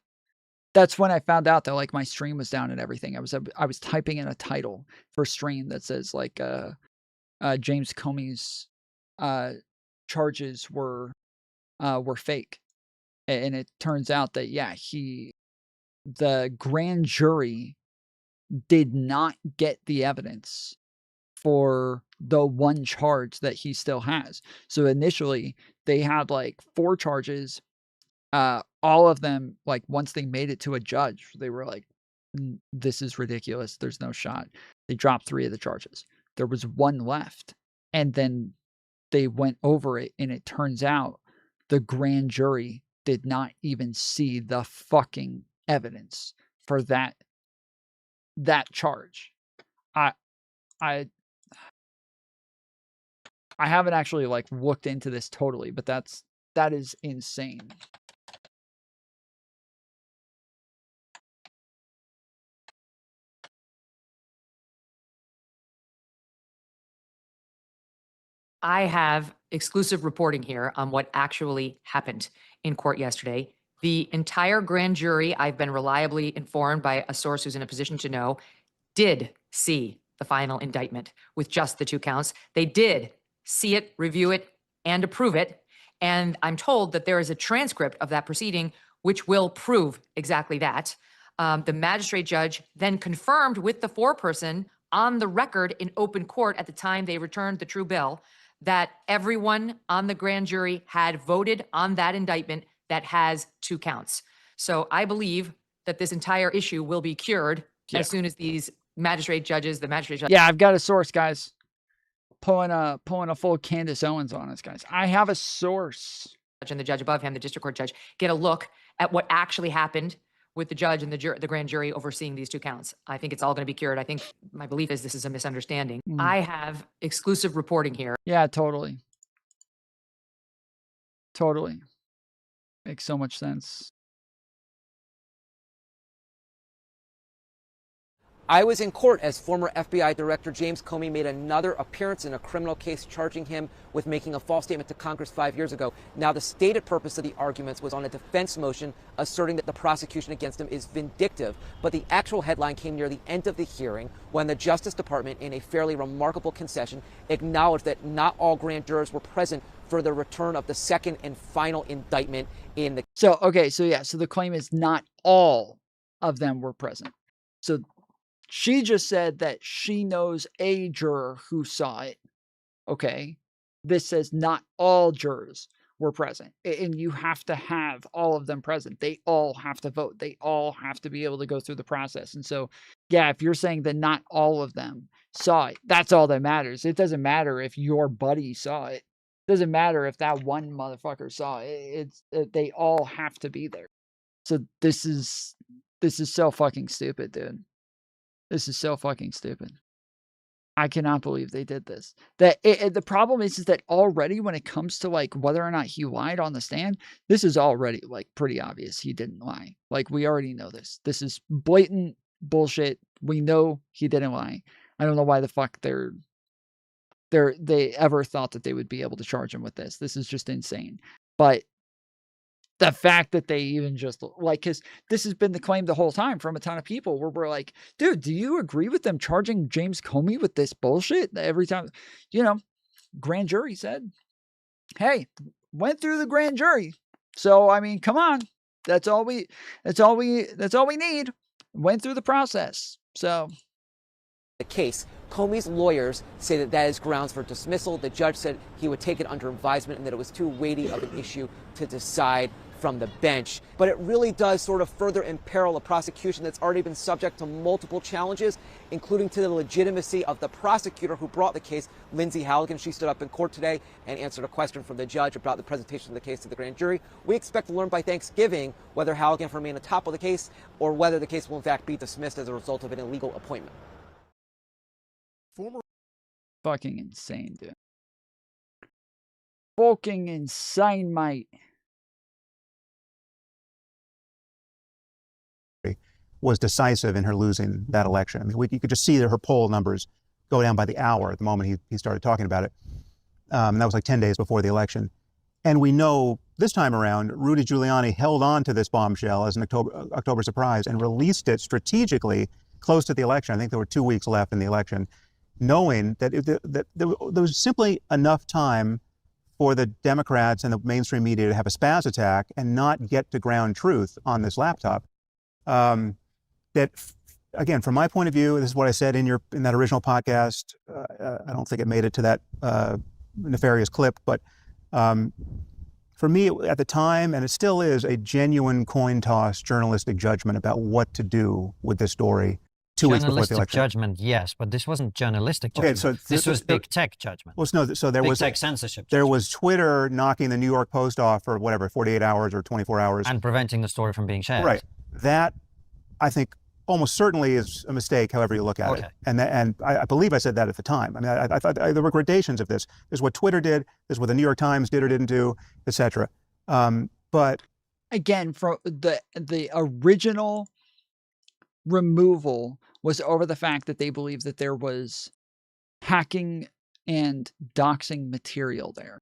That's when I found out that like my stream was down and everything. I was typing in a title for stream that says like James Comey's charges were fake. And it turns out that, yeah, the grand jury did not get the evidence for the one charge that he still has. So initially they had like 4 charges. All of them, like once they made it to a judge, they were like, this is ridiculous. There's no shot. They dropped 3 of the charges. There was 1 left. And then they went over it. And it turns out the grand jury did not even see the fucking evidence for that charge. I haven't actually like looked into this totally, but that is insane. I have exclusive reporting here on what actually happened in court yesterday. The entire grand jury, I've been reliably informed by a source who's in a position to know, did see the final indictment with just the 2 counts. They did see it, review it, and approve it. And I'm told that there is a transcript of that proceeding which will prove exactly that. The magistrate judge then confirmed with the foreperson on the record in open court at the time they returned the true bill that everyone on the grand jury had voted on that indictment that has 2 counts. So I believe that this entire issue will be cured as soon as these magistrate judges. Yeah, I've got a source, guys. Pulling a full Candace Owens on us, guys. I have a source. And the judge above him, the district court judge, get a look at what actually happened with the judge and the grand jury overseeing these 2 counts. I think it's all going to be cured. I think my belief is this is a misunderstanding. I have exclusive reporting here. Yeah, totally. Totally. Makes so much sense. I was in court as former FBI Director James Comey made another appearance in a criminal case charging him with making a false statement to Congress 5 years ago. Now, the stated purpose of the arguments was on a defense motion asserting that the prosecution against him is vindictive. But the actual headline came near the end of the hearing when the Justice Department, in a fairly remarkable concession, acknowledged that not all grand jurors were present for the return of the second and final indictment in the... So the claim is not all of them were present. So she just said that she knows a juror who saw it. Okay. This says not all jurors were present. And you have to have all of them present. They all have to vote. They all have to be able to go through the process. And so, yeah, if you're saying that not all of them saw it, that's all that matters. It doesn't matter if your buddy saw it. It doesn't matter if that one motherfucker saw it. They all have to be there. So this is so fucking stupid, dude. This is so fucking stupid. I cannot believe they did this. The problem is that already when it comes to like whether or not he lied on the stand, this is already like pretty obvious he didn't lie. Like we already know this. This is blatant bullshit. We know he didn't lie. I don't know why the fuck they're they ever thought that they would be able to charge him with this. This is just insane. But the fact that they even just like, because this has been the claim the whole time from a ton of people where we're like, dude, do you agree with them charging James Comey with this bullshit every time? You know, grand jury said, hey, went through the grand jury. So, I mean, come on. That's all we need. Went through the process. So the case. Comey's lawyers say that that is grounds for dismissal. The judge said he would take it under advisement and that it was too weighty of an issue to decide from the bench. But it really does sort of further imperil a prosecution that's already been subject to multiple challenges, including to the legitimacy of the prosecutor who brought the case, Lindsay Halligan. She stood up in court today and answered a question from the judge about the presentation of the case to the grand jury. We expect to learn by Thanksgiving whether Halligan will remain atop of the case or whether the case will in fact be dismissed as a result of an illegal appointment. Fucking insane, dude. Fucking insane, mate. Was decisive in her losing that election. I mean, you could just see that her poll numbers go down by the hour at the moment he started talking about it. And that was like 10 days before the election. And we know this time around, Rudy Giuliani held on to this bombshell as an October surprise and released it strategically close to the election. I think there were 2 weeks left in the election, knowing that, there was simply enough time for the Democrats and the mainstream media to have a spaz attack and not get to ground truth on this laptop. That, again, from my point of view, this is what I said in that original podcast. I don't think it made it to that nefarious clip, but for me at the time, and it still is, a genuine coin toss journalistic judgment about what to do with this story 2 weeks before the election. Judgment, yes, but this wasn't journalistic judgment. Okay, so this was big tech judgment. Well, no, so there big was tech censorship. There was Twitter knocking the New York Post off for whatever, 48 hours or 24 hours. And preventing the story from being shared. Right. That, I think, almost certainly is a mistake, however you look at it. And I believe I said that at the time. I mean, I thought there were gradations of this. This is what Twitter did. This is what the New York Times did or didn't do, etc. But again, from the original removal was over the fact that they believed that there was hacking and doxing material there.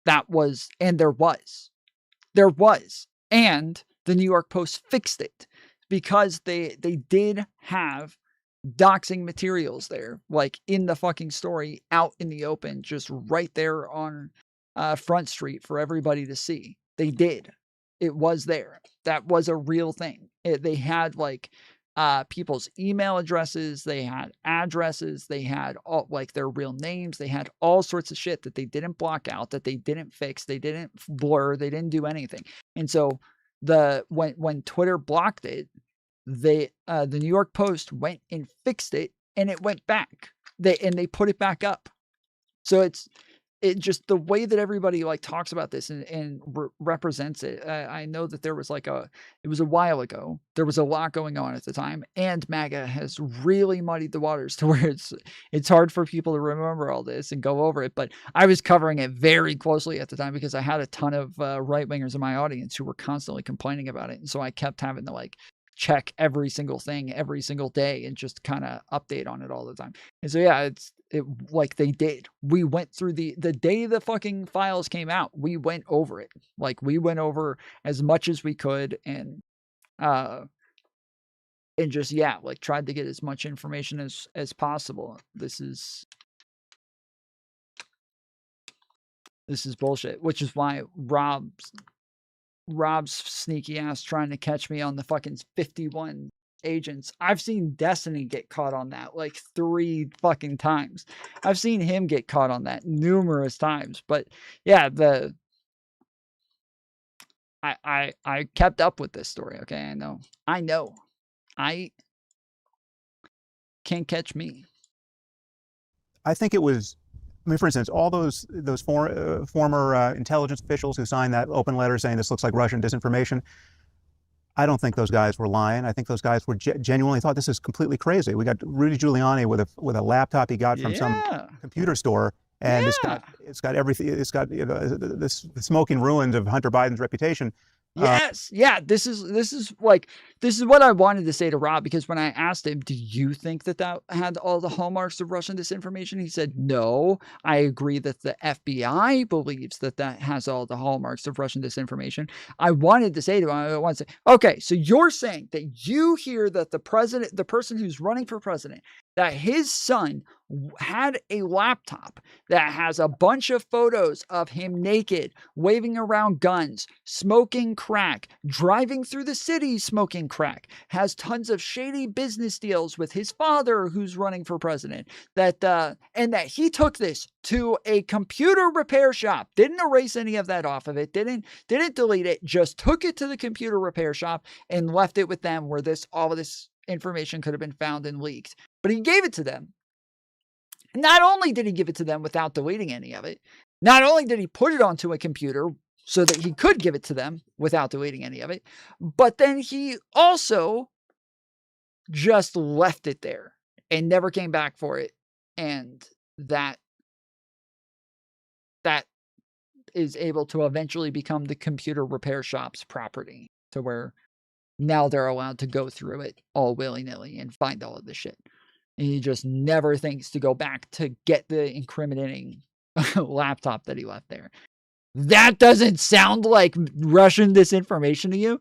That was, and there was, and the New York Post fixed it because they did have doxing materials there, like in the fucking story, out in the open, just right there on Front Street for everybody to see. They did. It was there. That was a real thing. They had like people's email addresses, they had addresses, they had all like their real names, they had all sorts of shit that they didn't block out, that they didn't fix, they didn't blur, they didn't do anything. And so when Twitter blocked it, the New York Post went and fixed it, and it went back. They put it back up. So it just the way that everybody like talks about this and represents it. I know that there was it was a while ago. There was a lot going on at the time, and MAGA has really muddied the waters to where it's hard for people to remember all this and go over it. But I was covering it very closely at the time because I had a ton of right wingers in my audience who were constantly complaining about it, and so I kept having to like check every single thing every single day and just kind of update on it all the time. And so yeah, it like they did. We went through the day the fucking files came out, we went over it. Like we went over as much as we could and just yeah, like tried to get as much information as possible. This is bullshit, which is why Rob's sneaky ass trying to catch me on the fucking 51 agents. I've seen Destiny get caught on that like 3 fucking times. I've seen him get caught on that numerous times. But yeah, I kept up with this story. Okay, I know. I can't catch me. I think it was, I mean, for instance, all those former intelligence officials who signed that open letter saying this looks like Russian disinformation, I don't think those guys were lying. I think those guys were genuinely thought this is completely crazy. We got Rudy Giuliani with a laptop he got from some computer store, and it's got everything. It's got the smoking ruins of Hunter Biden's reputation. Yes. Yeah. This is what I wanted to say to Rob, because when I asked him, do you think that had all the hallmarks of Russian disinformation? He said, no, I agree that the FBI believes that has all the hallmarks of Russian disinformation. I wanted to say to him, okay, so you're saying that you hear that the person who's running for president, that his son had a laptop that has a bunch of photos of him naked, waving around guns, smoking crack, driving through the city smoking crack, has tons of shady business deals with his father who's running for president, and that he took this to a computer repair shop, didn't erase any of that off of it, didn't delete it, just took it to the computer repair shop and left it with them where all of this information could have been found and leaked. But he gave it to them. Not only did he give it to them without deleting any of it, not only did he put it onto a computer so that he could give it to them without deleting any of it, but then he also just left it there and never came back for it. And that is able to eventually become the computer repair shop's property, to where now they're allowed to go through it all willy-nilly and find all of this shit. And he just never thinks to go back to get the incriminating laptop that he left there. That doesn't sound like Russian disinformation to you?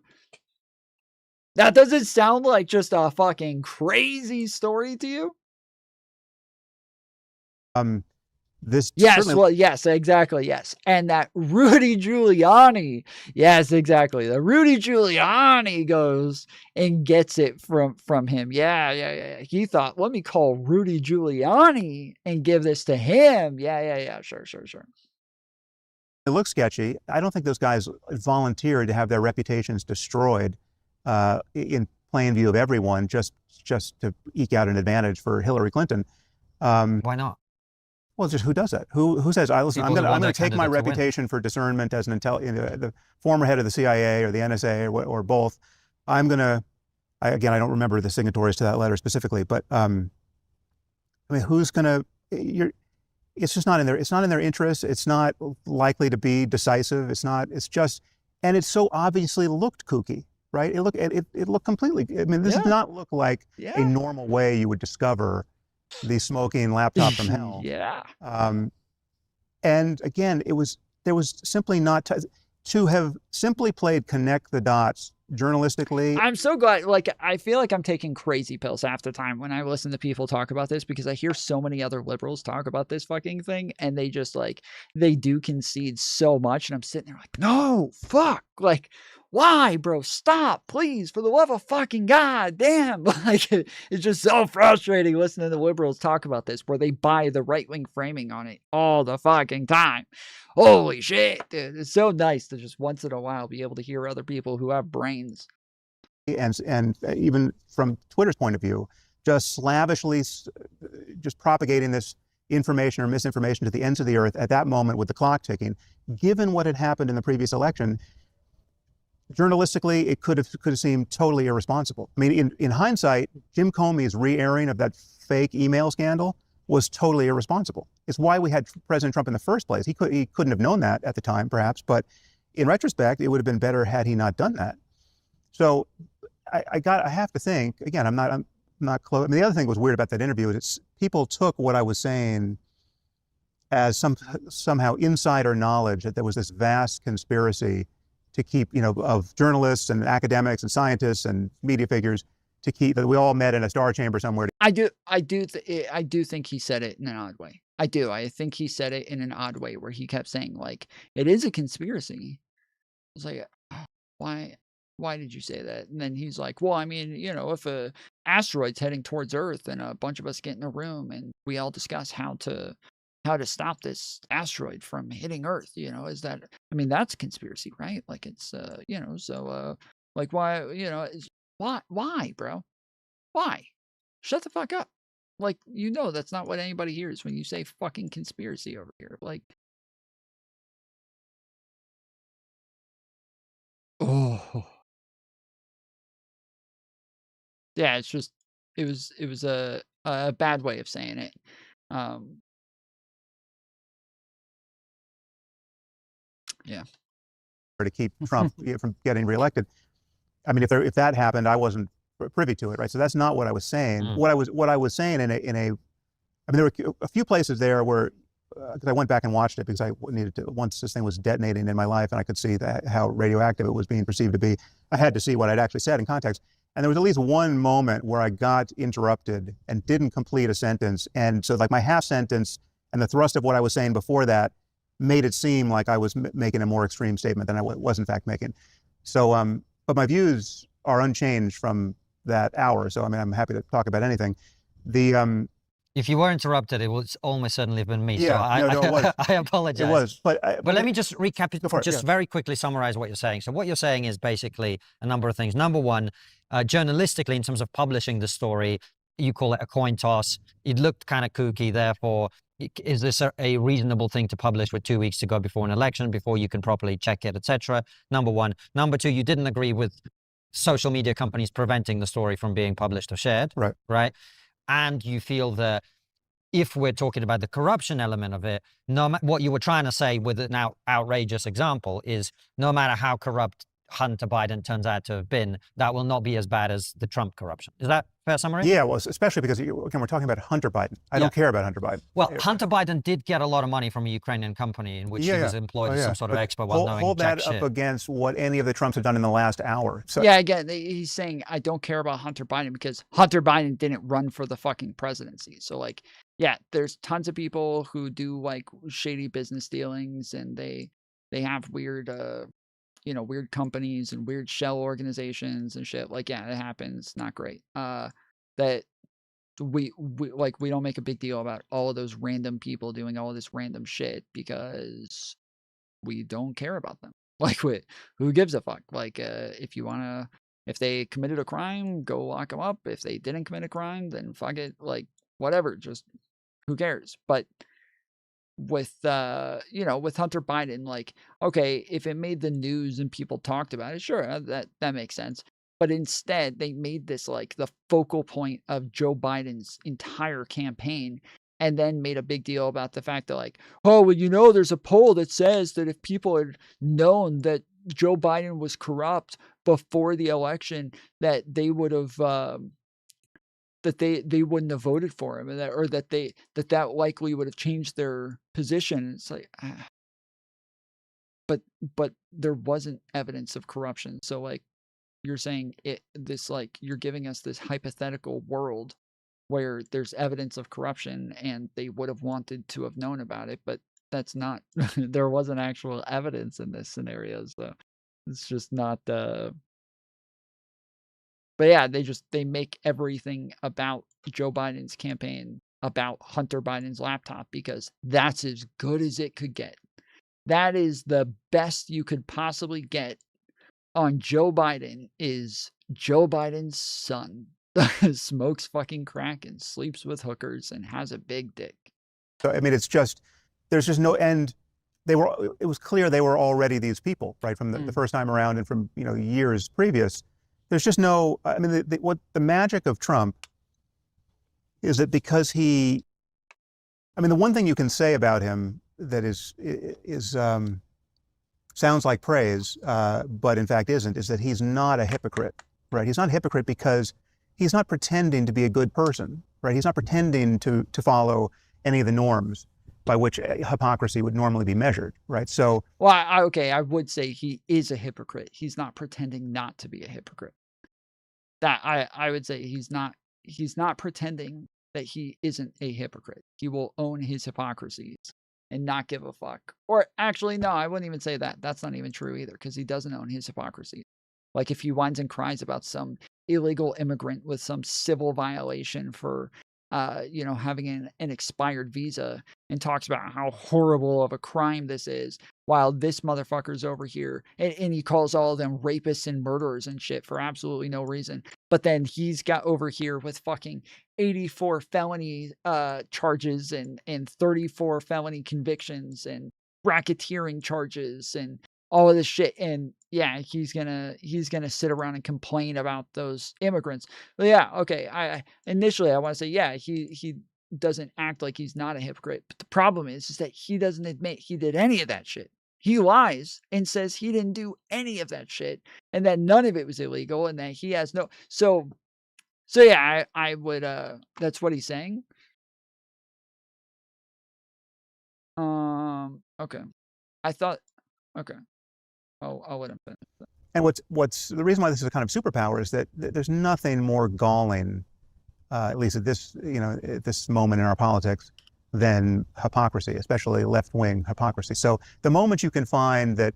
That doesn't sound like just a fucking crazy story to you? Yes, exactly, yes. And that Rudy Giuliani, yes, exactly. The Rudy Giuliani goes and gets it from him. Yeah. He thought, let me call Rudy Giuliani and give this to him. Yeah. Sure. It looks sketchy. I don't think those guys volunteered to have their reputations destroyed in plain view of everyone just to eke out an advantage for Hillary Clinton. Why not? Well, just who does that? Who says, listen, I'm going to take my reputation for discernment as the former head of the CIA or the NSA or both. I'm going to, again, I don't remember the signatories to that letter specifically, but I mean, who's going to, it's just not in their interest. It's not likely to be decisive. And it so obviously looked kooky, right? It looked completely, I mean, this does not look like a normal way you would discover the smoking laptop from hell. Yeah. And again, there was simply not to have simply played connect the dots journalistically. I'm so glad, I feel like I'm taking crazy pills half the time when I listen to people talk about this, because I hear so many other liberals talk about this fucking thing, and they just they do concede so much, and I'm sitting there like, no, fuck, why, bro? Stop, please, for the love of fucking God, damn. It's just so frustrating listening to liberals talk about this, where they buy the right-wing framing on it all the fucking time. Holy shit, dude. It's so nice to just once in a while be able to hear other people who have brains. And even from Twitter's point of view, just slavishly just propagating this information or misinformation to the ends of the earth at that moment with the clock ticking, given what had happened in the previous election. Journalistically, it could have seemed totally irresponsible. I mean, in hindsight, Jim Comey's re-airing of that fake email scandal was totally irresponsible. It's why we had President Trump in the first place. He couldn't have known that at the time, perhaps, but in retrospect, it would have been better had he not done that. So I have to think, again, I'm not close. I mean, the other thing that was weird about that interview is people took what I was saying as somehow insider knowledge that there was this vast conspiracy to keep, of journalists and academics and scientists and media figures to keep, that we all met in a star chamber somewhere. I do think he said it in an odd way. I think he said it in an odd way where he kept saying it is a conspiracy. It's like, why did you say that? And then he's like, well, I mean, if a asteroid's heading towards Earth and a bunch of us get in a room and we all discuss how to stop this asteroid from hitting Earth, is that, I mean, that's a conspiracy, right? It's, so, why, bro? Why? Shut the fuck up. That's not what anybody hears when you say fucking conspiracy over here. Oh. Yeah, it's just, it was a bad way of saying it. Yeah. to keep Trump from getting reelected. I mean, if that happened, I wasn't privy to it, right? So that's not what I was saying. What I was saying I mean, there were a few places there where, because I went back and watched it because I needed to, once this thing was detonating in my life and I could see how radioactive it was being perceived to be, I had to see what I'd actually said in context. And there was at least one moment where I got interrupted and didn't complete a sentence. And so like my half sentence and the thrust of what I was saying before that made it seem like I was making a more extreme statement than I was in fact making. So, but my views are unchanged from that hour. So, I mean, I'm happy to talk about anything. If you were interrupted, it would almost certainly have been me. Yeah, so it was. I apologize. It was, but let me just recap it, just very quickly summarize what you're saying. So what you're saying is basically a number of things. Number one, journalistically, in terms of publishing the story, you call it a coin toss. It looked kind of kooky. Therefore, is this a reasonable thing to publish with 2 weeks to go before an election, before you can properly check it, etc.? Number one. Number two, you didn't agree with social media companies preventing the story from being published or shared. Right. And you feel that if we're talking about the corruption element of it, what you were trying to say with an outrageous example is no matter how corrupt Hunter Biden turns out to have been, that will not be as bad as the Trump corruption. Is that fair summary? Yeah, well, especially because, again, we're talking about Hunter Biden. I don't care about Hunter Biden. Well, Hunter Biden did get a lot of money from a Ukrainian company in which he was employed as some sort of expert while knowing hold that jack up shit. against what any of the Trumps have done in the last hour. So, yeah, again, he's saying, I don't care about Hunter Biden because Hunter Biden didn't run for the fucking presidency. So, like, yeah, there's tons of people who do, like, shady business dealings, and they have weird, weird companies and weird shell organizations and shit. Like, yeah, it happens. Not great. That we don't make a big deal about all of those random people doing all of this random shit because we don't care about them. Like, who gives a fuck? Like, if they committed a crime, go lock them up. If they didn't commit a crime, then fuck it. Like, whatever. Just who cares? But with with Hunter Biden, like, okay, if it made the news and people talked about it, sure, that makes sense. But instead, they made this like the focal point of Joe Biden's entire campaign, and then made a big deal about the fact that, like, oh, well, there's a poll that says that if people had known that Joe Biden was corrupt before the election, that they would have that they wouldn't have voted for him, and that likely would have changed their position. It's like, but there wasn't evidence of corruption. So, like, you're saying you're giving us this hypothetical world where there's evidence of corruption and they would have wanted to have known about it, but that's not, there wasn't actual evidence in this scenario. So it's just not, but yeah, they make everything about Joe Biden's campaign about Hunter Biden's laptop because that's as good as it could get. That is the best you could possibly get on Joe Biden is Joe Biden's son smokes fucking crack and sleeps with hookers and has a big dick. So, I mean, there's just no end. It was clear they were already these people, right? From the first time around and from, years previous. There's just no, I mean, what the magic of Trump is that because the one thing you can say about him that sounds like praise, but in fact isn't, is that he's not a hypocrite, right? He's not a hypocrite because he's not pretending to be a good person, right? He's not pretending to follow any of the norms by which hypocrisy would normally be measured, right? So, well, I would say he is a hypocrite. He's not pretending not to be a hypocrite. That I would say he's not pretending that he isn't a hypocrite. He will own his hypocrisies and not give a fuck. Or actually, no, I wouldn't even say that. That's not even true either, because he doesn't own his hypocrisy. Like, if he whines and cries about some illegal immigrant with some civil violation for, having an expired visa, and talks about how horrible of a crime this is, while this motherfucker's over here, and he calls all of them rapists and murderers and shit for absolutely no reason. But then he's got over here with fucking 84 felony charges and 34 felony convictions and racketeering charges and all of this shit. And yeah, he's gonna sit around and complain about those immigrants. But yeah, okay. I initially want to say, yeah, he doesn't act like he's not a hypocrite. But the problem is that he doesn't admit he did any of that shit. He lies and says he didn't do any of that shit and that none of it was illegal and that he has no. So yeah, I would, that's what he's saying. Okay. I thought, okay. I'll let him finish. And what's the reason why this is a kind of superpower is that there's nothing more galling, at least at this, at this moment in our politics, than hypocrisy, especially left-wing hypocrisy. So the moment you can find that,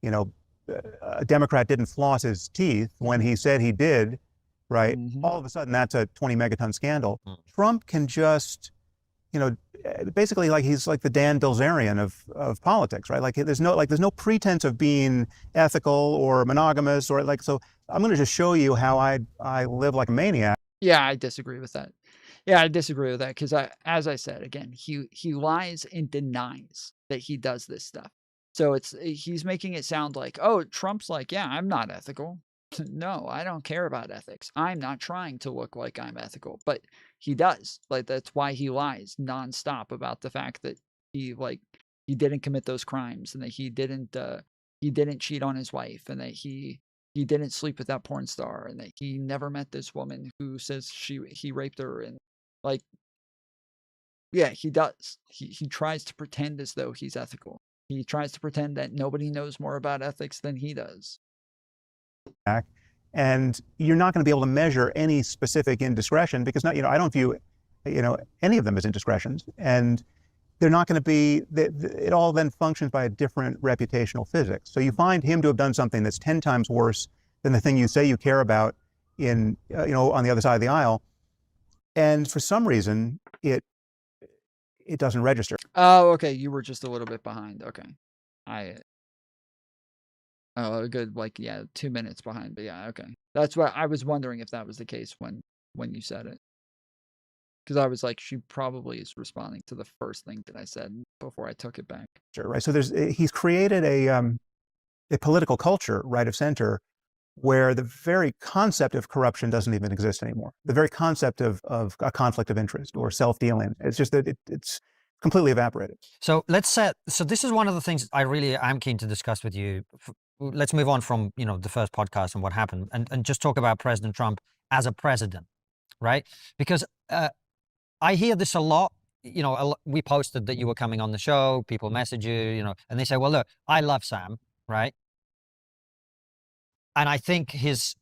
a Democrat didn't floss his teeth when he said he did, right? All of a sudden that's a 20 megaton scandal. Trump can just, basically like he's like the Dan Bilzerian of politics, right? Like there's no pretense of being ethical or monogamous or so I'm going to just show you how I live like a maniac. Yeah, I disagree with that. Yeah, I disagree with that because as I said, again, he lies and denies that he does this stuff. So he's making it sound like, oh, Trump's like, yeah, I'm not ethical. No, I don't care about ethics. I'm not trying to look like I'm ethical, but he does. Like that's why he lies nonstop about the fact that he didn't commit those crimes and that he didn't cheat on his wife and that he didn't sleep with that porn star and that he never met this woman who says he raped her and yeah, he does. He tries to pretend as though he's ethical. He tries to pretend that nobody knows more about ethics than he does. And you're not going to be able to measure any specific indiscretion because I don't view any of them as indiscretions, and they're not going to be. It all then functions by a different reputational physics. So you find him to have done something that's 10 times worse than the thing you say you care about on the other side of the aisle, and for some reason it doesn't register. Oh, okay. You were just a little bit behind. Okay, a good 2 minutes behind, but yeah, okay. That's why I was wondering if that was the case when you said it, because I was like, she probably is responding to the first thing that I said before I took it back. Sure, right. So he's created a political culture, right of center, where the very concept of corruption doesn't even exist anymore. The very concept of a conflict of interest or self-dealing, it's just that it's completely evaporated. So so this is one of the things I'm keen to discuss with you. Let's move on from, the first podcast and what happened and just talk about President Trump as a president, right? Because I hear this a lot. We posted that you were coming on the show, people message you, and they say, well, look, I love Sam, right? And I think his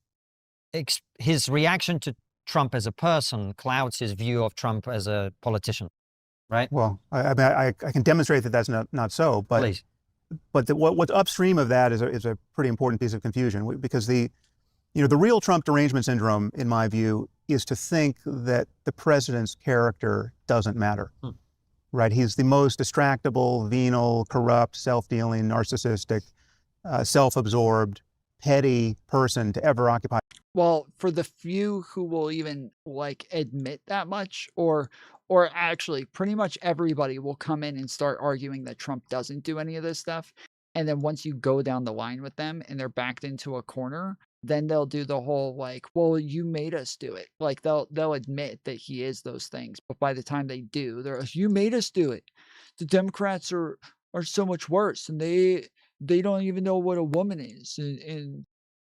reaction to Trump as a person clouds his view of Trump as a politician, right? Well, I can demonstrate that that's not so, but please. But what's upstream of that is a pretty important piece of confusion because the real Trump derangement syndrome, in my view, is to think that the president's character doesn't matter, right? He's the most distractible, venal, corrupt, self-dealing, narcissistic, self-absorbed, petty person to ever occupy. Well, for the few who will even admit that much, or actually pretty much everybody will come in and start arguing that Trump doesn't do any of this stuff. And then once you go down the line with them and they're backed into a corner, then they'll do the whole well, you made us do it. They'll admit that he is those things. But by the time they do, they're like, you made us do it. The Democrats are so much worse and they don't even know what a woman is.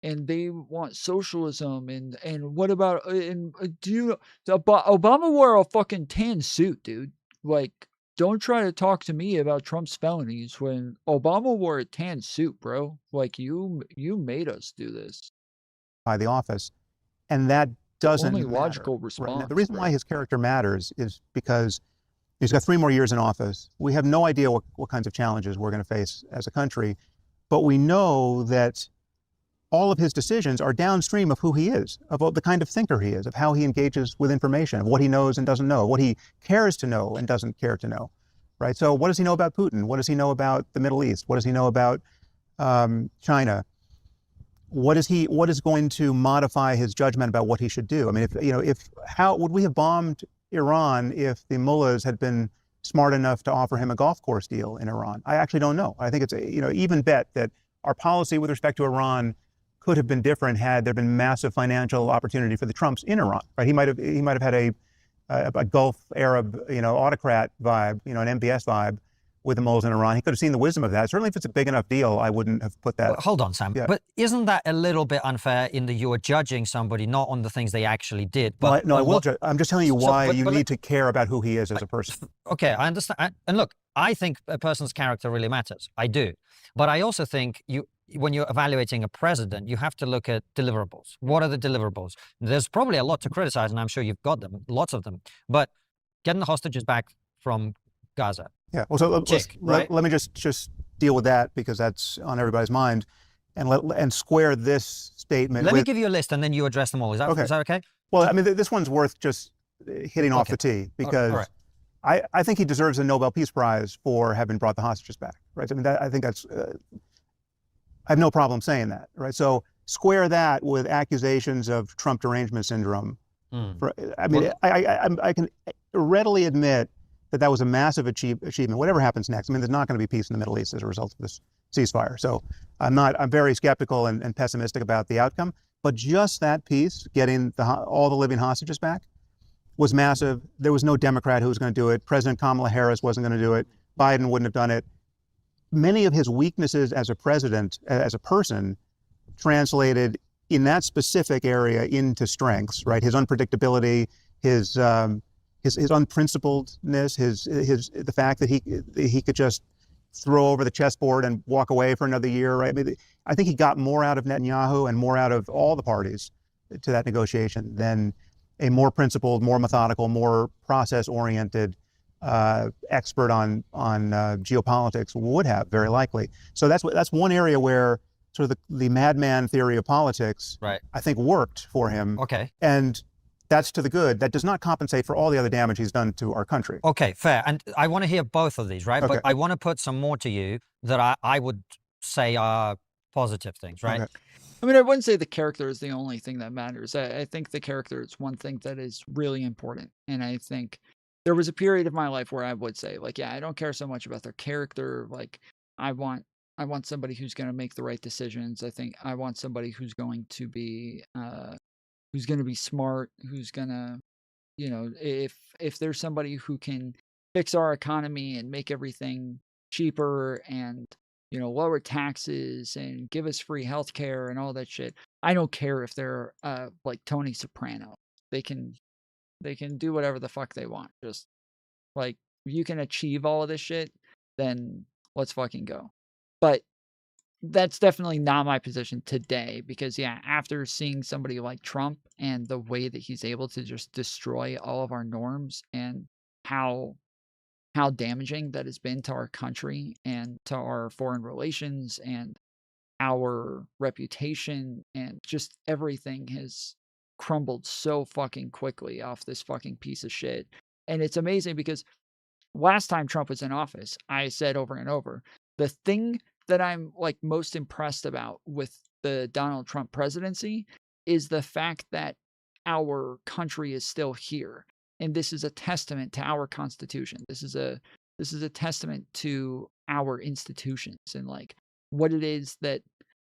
And they want socialism and what about Obama wore a fucking tan suit, dude. Don't try to talk to me about Trump's felonies when Obama wore a tan suit, bro. You made us do this. By the office, and that doesn't only matter. Logical response. Right? The reason why his character matters is because he's got 3 more years in office. We have no idea what kinds of challenges we're going to face as a country, but we know that all of his decisions are downstream of who he is, of the kind of thinker he is, of how he engages with information, of what he knows and doesn't know, what he cares to know and doesn't care to know, right? So what does he know about Putin? What does he know about the Middle East? What does he know about China? What is going to modify his judgment about what he should do? I mean, how would we have bombed Iran if the mullahs had been smart enough to offer him a golf course deal in Iran? I actually don't know. I think it's even bet that our policy with respect to Iran could have been different had there been massive financial opportunity for the Trumps in Iran, right? He might have had a Gulf Arab, autocrat vibe, an MBS vibe, with the moles in Iran. He could have seen the wisdom of that. Certainly if it's a big enough deal, I wouldn't have put that. Hold on, Sam. Yeah. But isn't that a little bit unfair in that you are judging somebody not on the things they actually did? But No, I will judge. I'm just telling you why you but need to care about who he is as a person. Okay, I understand. And look, I think a person's character really matters. I do. But I also think when you're evaluating a president, you have to look at deliverables. What are the deliverables? There's probably a lot to criticize, and I'm sure you've got them, lots of them. But getting the hostages back from Gaza. Yeah. Well, so let me just deal with that because that's on everybody's mind, and square this statement. Let me give you a list, and then you address them all. Is that okay? Well, I mean, this one's worth just hitting off the tee because I think he deserves a Nobel Peace Prize for having brought the hostages back. Right. I mean, I think that's. I have no problem saying that. Right. So square that with accusations of Trump derangement syndrome. I mean, I can readily admit that was a massive achievement. Whatever happens next, I mean, there's not going to be peace in the Middle East as a result of this ceasefire. So I'm very skeptical and pessimistic about the outcome. But just that piece, getting all the living hostages back, was massive. There was no Democrat who was going to do it. President Kamala Harris wasn't going to do it. Biden wouldn't have done it. Many of his weaknesses as a president, as a person, translated in that specific area into strengths, right? His unpredictability, his unprincipledness, the fact that he could just throw over the chessboard and walk away for another year, right? I mean, I think he got more out of Netanyahu and more out of all the parties to that negotiation than a more principled, more methodical, more process-oriented expert on geopolitics would have, very likely. So that's one area where sort of the madman theory of politics, I think, worked for him. Okay. And that's to the good. That does not compensate for all the other damage he's done to our country. Okay, fair. And I want to hear both of these, right? Okay. But I want to put some more to you that I would say are positive things, right? Okay. I mean, I wouldn't say the character is the only thing that matters. I think the character is one thing that is really important. And I think there was a period of my life where I would say, like, yeah, I don't care so much about their character. Like, I want somebody who's going to make the right decisions. I think I want somebody who's going to be smart, who's going to, you know, if there's somebody who can fix our economy and make everything cheaper and, you know, lower taxes and give us free healthcare and all that shit. I don't care if they're like Tony Soprano. They can do whatever the fuck they want. Just like, if you can achieve all of this shit, then let's fucking go. But that's definitely not my position today because, yeah, after seeing somebody like Trump and the way that he's able to just destroy all of our norms and how damaging that has been to our country and to our foreign relations and our reputation and just everything has crumbled so fucking quickly off this fucking piece of shit. And it's amazing because last time Trump was in office, I said over and over, the thing that I'm like most impressed about with the Donald Trump presidency is the fact that our country is still here. And this is a testament to our Constitution. This is a testament to our institutions and like what it is that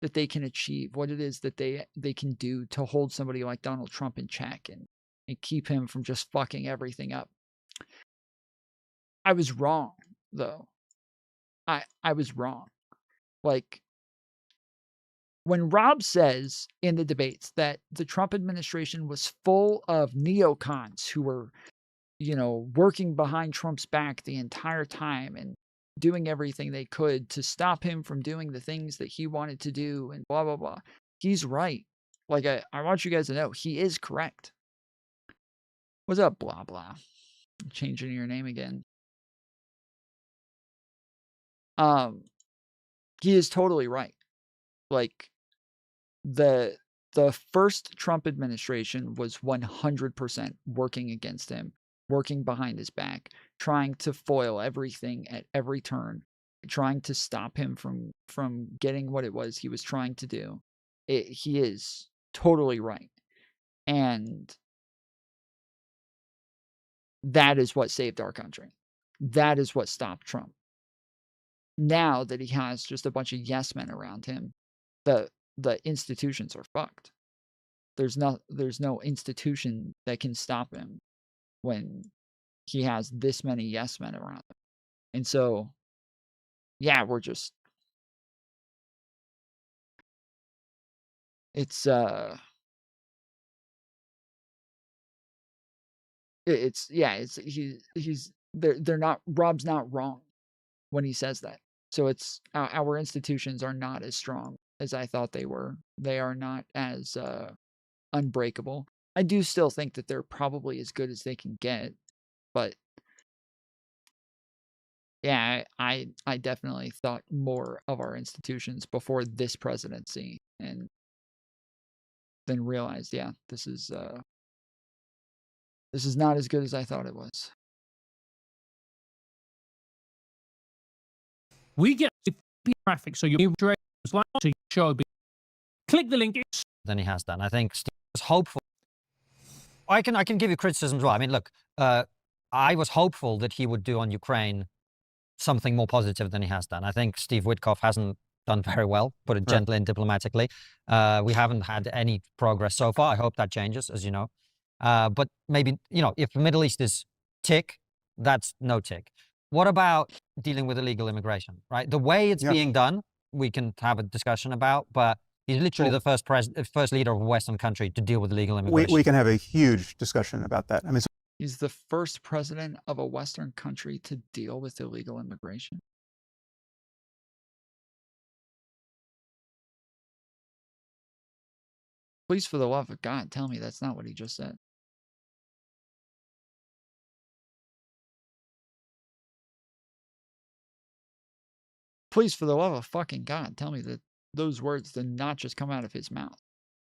they can achieve, what it is that they can do to hold somebody like Donald Trump in check and keep him from just fucking everything up. I was wrong, though. I was wrong. Like, when Rob says in the debates that the Trump administration was full of neocons who were, you know, working behind Trump's back the entire time and doing everything they could to stop him from doing the things that he wanted to do and blah, blah, blah. He's right. Like, I want you guys to know, he is correct. What's up, blah, blah? Changing your name again. He is totally right. Like, the first Trump administration was 100% working against him, working behind his back, trying to foil everything at every turn, trying to stop him from getting what it was he was trying to do. He is totally right. And that is what saved our country. That is what stopped Trump. Now that he has just a bunch of yes men around him, the institutions are fucked. There's no institution that can stop him when he has this many yes men around him. And so yeah, we're just, it's yeah, they're not, Rob's not wrong when he says that. So it's our institutions are not as strong as I thought they were. They are not as unbreakable. I do still think that they're probably as good as they can get, but yeah, I definitely thought more of our institutions before this presidency, and then realized, yeah, this is not as good as I thought it was. We get traffic, so your like to show. Click the link. Than he has done. I think Steve was hopeful. I can give you criticism as well. I mean, look, I was hopeful that he would do on Ukraine something more positive than he has done. I think Steve Witkoff hasn't done very well, put it gently and diplomatically. We haven't had any progress so far. I hope that changes, as you know. But maybe, if the Middle East is tick, that's no tick. What about dealing with illegal immigration, right? The way it's being done, we can have a discussion about, but he's literally the first leader of a Western country to deal with illegal immigration. We can have a huge discussion about that. I mean, he's the first president of a Western country to deal with illegal immigration. Please, for the love of God, tell me that's not what he just said. Please, for the love of fucking God, tell me that those words did not just come out of his mouth.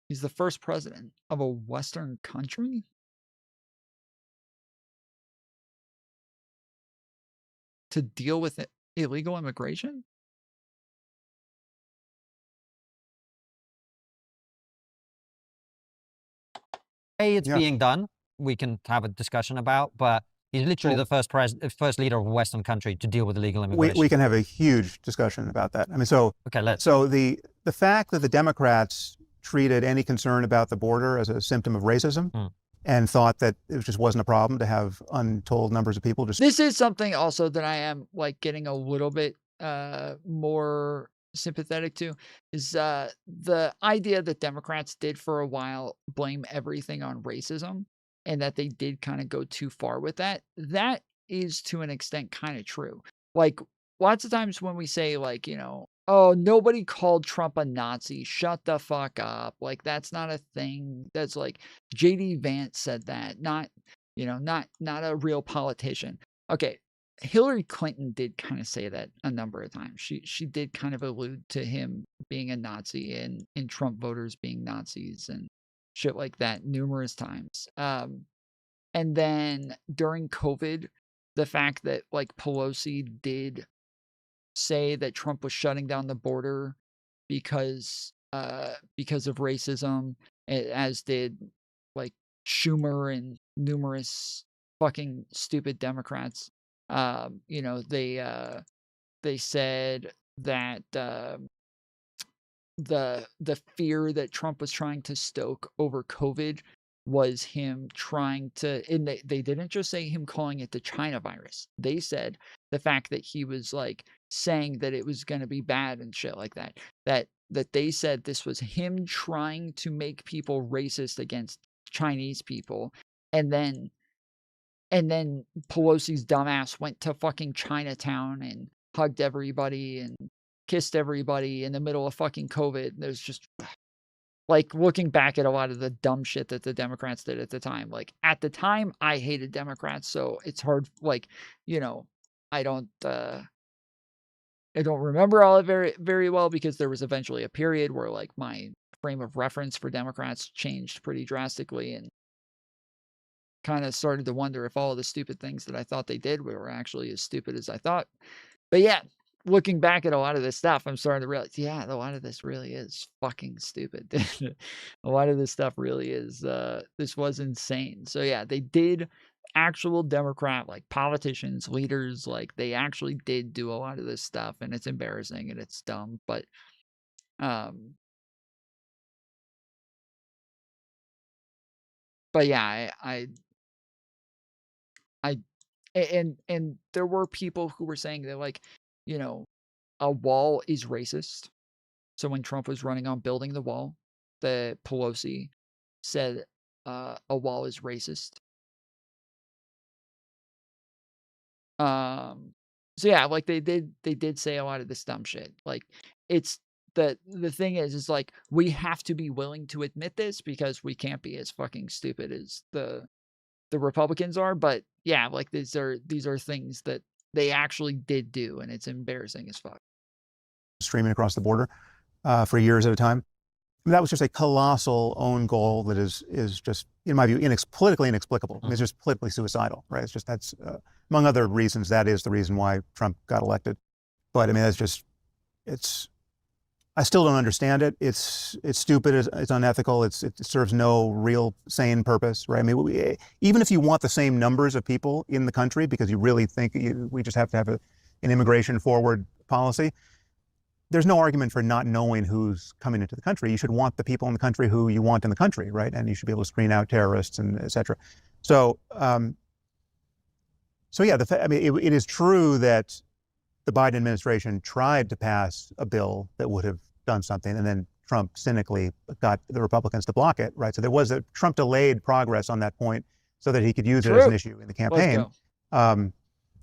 He's the first president of a Western country? To deal with illegal immigration? The way it's being done, we can have a discussion about, but he's literally the first leader of a Western country to deal with illegal immigration. We can have a huge discussion about that. I mean, so the fact that the Democrats treated any concern about the border as a symptom of racism and thought that it just wasn't a problem to have untold numbers of people just. This is something also that I am like getting a little bit more sympathetic to, is the idea that Democrats did for a while blame everything on racism, and that they did kind of go too far with that. That is to an extent kind of true. Like lots of times when we say like, oh, nobody called Trump a Nazi, shut the fuck up. Like that's not a thing. That's like JD Vance said that, not a real politician. Okay. Hillary Clinton did kind of say that a number of times. She did kind of allude to him being a Nazi and Trump voters being Nazis and shit like that numerous times. And then during COVID, the fact that like Pelosi did say that Trump was shutting down the border because of racism, as did like Schumer and numerous fucking stupid Democrats. They said that the fear that Trump was trying to stoke over COVID was him trying to, and they didn't just say him calling it the China virus. They said the fact that he was like saying that it was going to be bad and shit like that, that they said this was him trying to make people racist against Chinese people. And then Pelosi's dumbass went to fucking Chinatown and hugged everybody and kissed everybody in the middle of fucking COVID. There's just like looking back at a lot of the dumb shit that the Democrats did at the time. Like at the time, I hated Democrats, so it's hard. Like, I don't remember all it very, very well, because there was eventually a period where like my frame of reference for Democrats changed pretty drastically, and kind of started to wonder if all of the stupid things that I thought they did were actually as stupid as I thought. But yeah, looking back at a lot of this stuff, I'm starting to realize, yeah, a lot of this really is fucking stupid. A lot of this stuff really is, this was insane. So yeah, they did, actual Democrat, like politicians, leaders, like they actually did do a lot of this stuff, and it's embarrassing and it's dumb, but yeah, and there were people who were saying that, like, a wall is racist. So when Trump was running on building the wall, the Pelosi said a wall is racist. So yeah, like they did say a lot of this dumb shit. Like it's the thing is like we have to be willing to admit this because we can't be as fucking stupid as the Republicans are. But yeah, like these are things that they actually did do, and it's embarrassing as fuck. Streaming across the border for years at a time. I mean, that was just a colossal own goal that is just, in my view, politically inexplicable. I mean, it's just politically suicidal, right? It's just that's among other reasons, that is the reason why Trump got elected. But I mean, that's just I still don't understand it. It's stupid. It's unethical. It serves no real sane purpose, right? I mean, even if you want the same numbers of people in the country because you really think we just have to have an immigration forward policy, there's no argument for not knowing who's coming into the country. You should want the people in the country who you want in the country, right? And you should be able to screen out terrorists and et cetera. So, yeah, I mean, it is true that the Biden administration tried to pass a bill that would have done something, and then Trump cynically got the Republicans to block it, right? So Trump delayed progress on that point so that he could use it as an issue in the campaign. And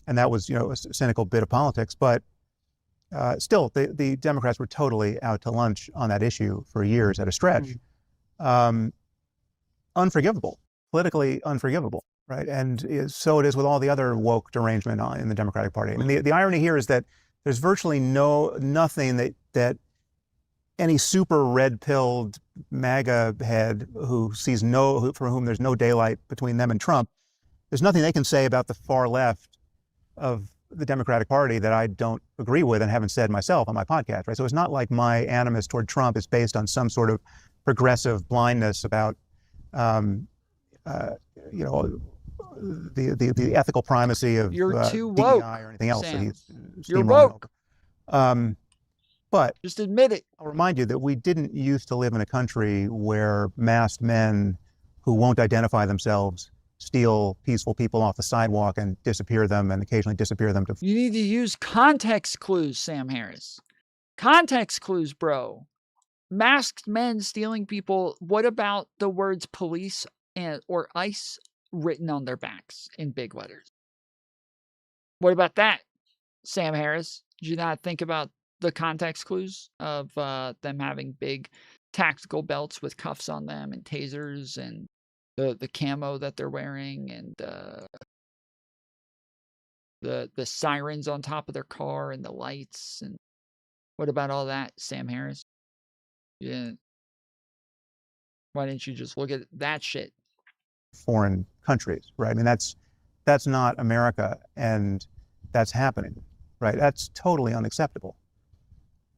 that was, a cynical bit of politics, but still, the Democrats were totally out to lunch on that issue for years at a stretch. Unforgivable, politically unforgivable, right? And so it is with all the other woke derangement in the Democratic Party. I mean, the irony here is that there's virtually nothing that any super red-pilled MAGA head who sees for whom there's no daylight between them and Trump, there's nothing they can say about the far left of the Democratic Party that I don't agree with and haven't said myself on my podcast, right? So it's not like my animus toward Trump is based on some sort of progressive blindness about, the ethical primacy of You're too woke, DEI or anything else Sam. that he's You're woke. But just admit it. I'll remind you that we didn't used to live in a country where masked men who won't identify themselves steal peaceful people off the sidewalk and disappear them and occasionally disappear them to... You need to use context clues, Sam Harris. Context clues, bro. Masked men stealing people. What about the words police or ICE written on their backs in big letters? What about that, Sam Harris? Did you not think about the context clues of them having big tactical belts with cuffs on them and tasers and the camo that they're wearing and the sirens on top of their car and the lights? And what about all that, Sam Harris? Yeah. Why didn't you just look at that shit? Foreign countries, right? I mean, that's not America, and that's happening, right? That's totally unacceptable.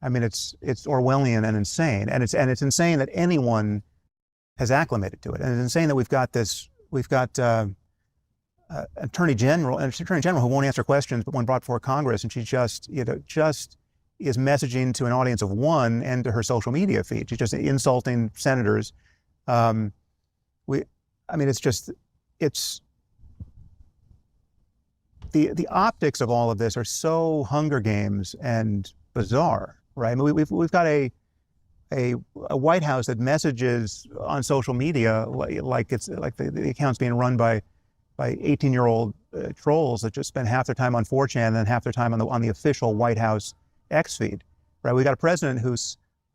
I mean, it's Orwellian and insane, and it's insane that anyone has acclimated to it, and it's insane that we've got attorney general who won't answer questions, but when brought before Congress, and she just is messaging to an audience of one and to her social media feed. She's just insulting senators. The optics of all of this are so Hunger Games and bizarre, right? I mean, we've got a White House that messages on social media like it's like the account's being run by 18-year-old trolls that just spend half their time on 4chan and then half their time on the official White House X feed, right? We got a president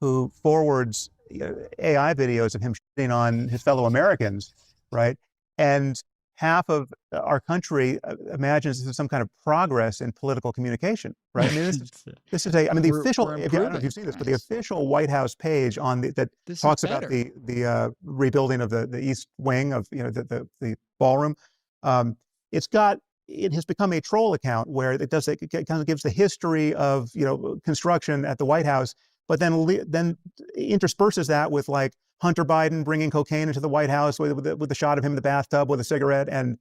who forwards AI videos of him shitting on his fellow Americans, right? And half of our country imagines this is some kind of progress in political communication, right? I mean, the official, I don't know if you've seen this, but the official White House page that talks about the rebuilding of the East Wing of the ballroom. It has become a troll account where it kind of gives the history of construction at the White House, but then intersperses that with like Hunter Biden bringing cocaine into the White House with the shot of him in the bathtub with a cigarette, and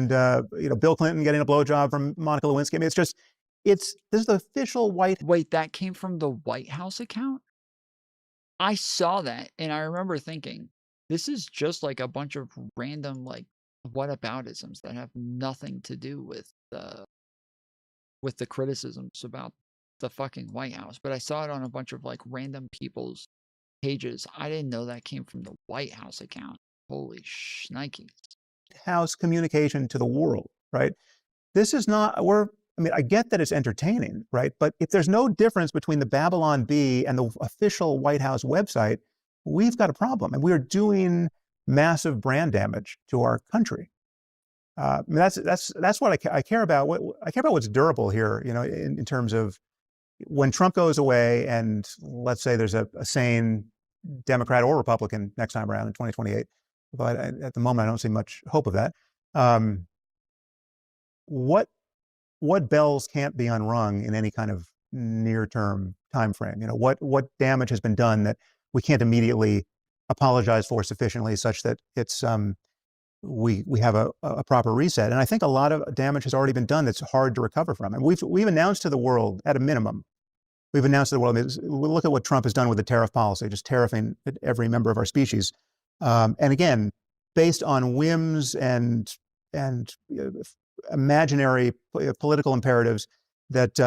Bill Clinton getting a blowjob from Monica Lewinsky. I mean, this is the official White. Wait, that came from the White House account? I saw that and I remember thinking, this is just like a bunch of random like whataboutisms that have nothing to do with the criticisms about the fucking White House, but I saw it on a bunch of like random people's pages. I didn't know that came from the White House account. Holy shnikes. House communication to the world, right? This is not, I mean, I get that it's entertaining, right? But if there's no difference between the Babylon Bee and the official White House website, we've got a problem. And we are doing massive brand damage to our country. I mean, that's what I care about. I care about what's durable here, you know, in terms of when Trump goes away and let's say there's a sane Democrat or Republican next time around in 2028, but at the moment I don't see much hope of that. What bells can't be unrung in any kind of near-term time frame? You know, what damage has been done that we can't immediately apologize for sufficiently such that it's we have a proper reset? And I think a lot of damage has already been done that's hard to recover from. And we've announced to the world, at a minimum, we've announced to the world, look at what Trump has done with the tariff policy, just tariffing every member of our species. And again, based on whims and imaginary political imperatives that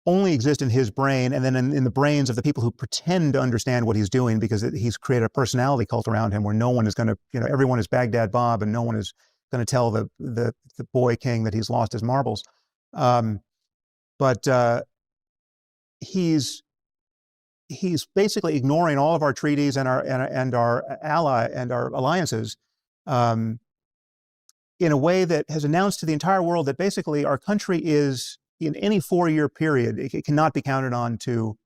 only exist in his brain and then in the brains of the people who pretend to understand what he's doing, because he's created a personality cult around him where no one is going to, you know, everyone is Baghdad Bob and no one is going to tell the boy king that he's lost his marbles. But he's basically ignoring all of our treaties and our alliances in a way that has announced to the entire world that basically our country is, in any 4-year period, it cannot be counted on to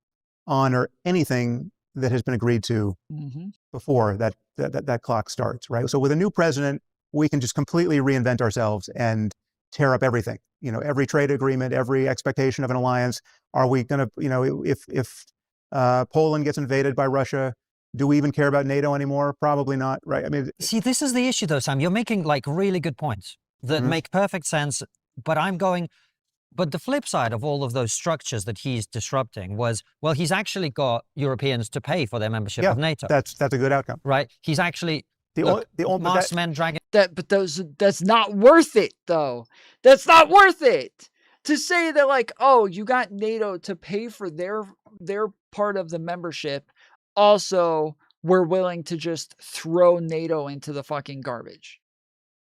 honor anything that has been agreed to before that clock starts, right? So with a new president, we can just completely reinvent ourselves and tear up everything. You know, every trade agreement, every expectation of an alliance. Are we going to, you know, if Poland gets invaded by Russia, do we even care about NATO anymore? Probably not, right? I mean, see, this is the issue though, Sam. You're making like really good points that make perfect sense, but the flip side of all of those structures that he's disrupting was, well, he's actually got Europeans to pay for their membership of NATO. That's a good outcome. Right? He's actually masked men dragging. That's not worth it though. That's not worth it. To say that like, oh, you got NATO to pay for their part of the membership. Also, we're willing to just throw NATO into the fucking garbage.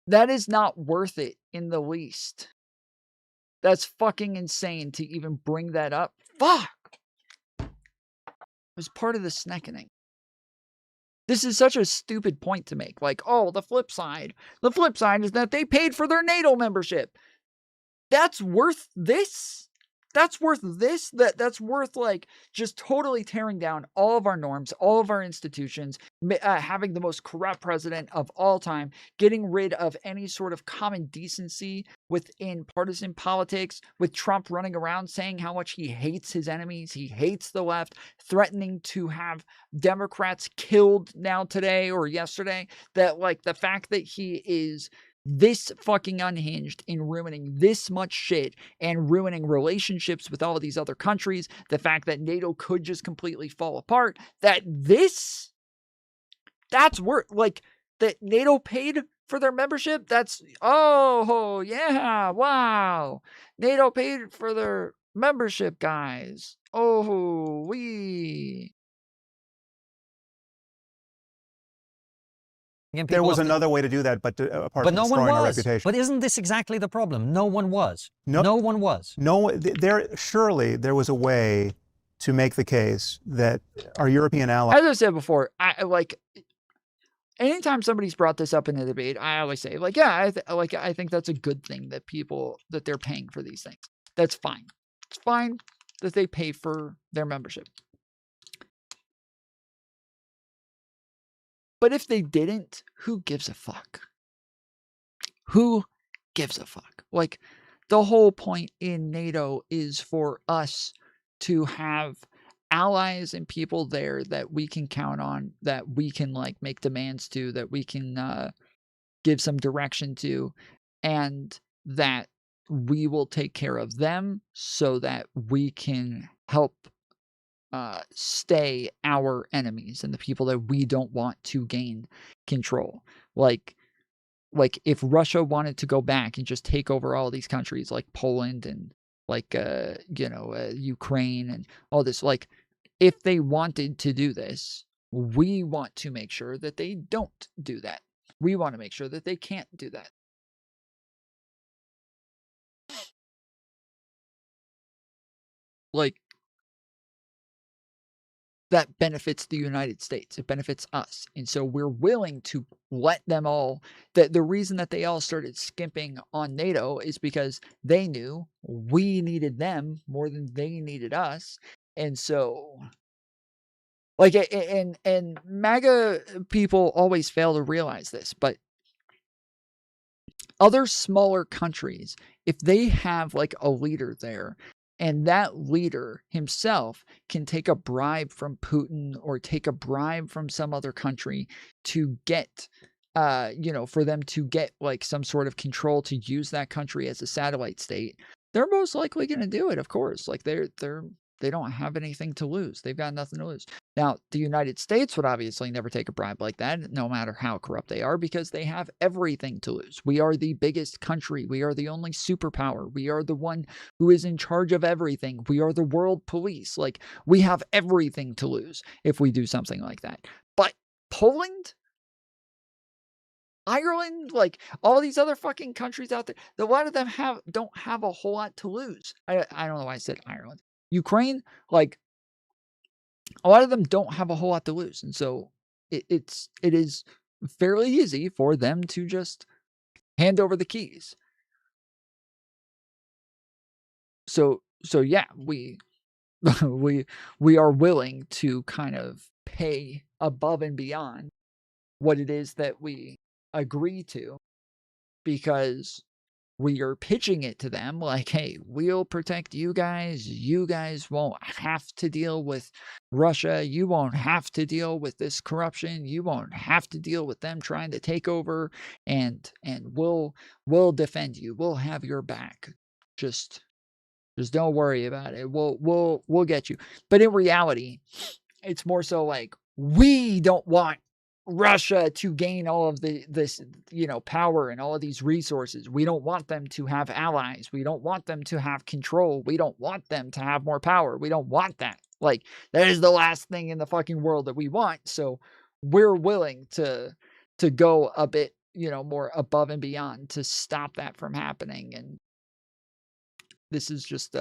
That is not worth it in the least. That's fucking insane to even bring that up. Fuck! It was part of the sneckening. This is such a stupid point to make. Like, oh, the flip side. The flip side is that they paid for their NATO membership. That's worth this? That's worth this? That's worth like just totally tearing down all of our norms, all of our institutions, having the most corrupt president of all time, getting rid of any sort of common decency within partisan politics, with Trump running around saying how much he hates his enemies, he hates the left, threatening to have Democrats killed now today or yesterday. That like the fact that he is this fucking unhinged in ruining this much shit and ruining relationships with all these other countries, the fact that NATO could just completely fall apart, that's worth, like, that NATO paid for their membership, that's, oh, yeah, wow, NATO paid for their membership, guys, oh, we... There was another way to do that, but apart from destroying our reputation. But isn't this exactly the problem? No one was. No one was. No, surely there was a way to make the case that our European allies... As I said before, anytime somebody's brought this up in a debate, I always say, like, yeah, I think that's a good thing that they're paying for these things. That's fine. It's fine that they pay for their membership. But if they didn't, who gives a fuck? Who gives a fuck? Like, the whole point in NATO is for us to have allies and people there that we can count on, that we can, like, make demands to, that we can give some direction to, and that we will take care of them so that we can help stay our enemies and the people that we don't want to gain control. Like if Russia wanted to go back and just take over all these countries like Poland and like Ukraine and all this. Like, if they wanted to do this, we want to make sure that they don't do that. We want to make sure that they can't do that. Like, that benefits the United States. It benefits us. And so we're willing to let them all. The reason that they all started skimping on NATO is because they knew we needed them more than they needed us. And so, like, and MAGA people always fail to realize this, but other smaller countries, if they have like a leader there, and that leader himself can take a bribe from Putin or take a bribe from some other country to get, for them to get like some sort of control to use that country as a satellite state, they're most likely going to do it. Of course, like they don't have anything to lose. They've got nothing to lose. Now, the United States would obviously never take a bribe like that, no matter how corrupt they are, because they have everything to lose. We are the biggest country. We are the only superpower. We are the one who is in charge of everything. We are the world police. Like, we have everything to lose if we do something like that. But Poland, Ireland, like all these other fucking countries out there, a lot of them don't have a whole lot to lose. I don't know why I said Ireland. Ukraine, like, a lot of them don't have a whole lot to lose. And so it is fairly easy for them to just hand over the keys. So yeah, we are willing to kind of pay above and beyond what it is that we agree to, because we are pitching it to them like, hey, we'll protect you guys. You guys won't have to deal with Russia. You won't have to deal with this corruption. You won't have to deal with them trying to take over, and we'll defend you. We'll have your back. Just don't worry about it. We'll get you. But in reality, it's more so like, we don't want Russia to gain all of this power and all of these resources. We don't want them to have allies. We don't want them to have control. We don't want them to have more power. We don't want that. Like, that is the last thing in the fucking world that we want. So we're willing to go a bit, more above and beyond to stop that from happening. And this is just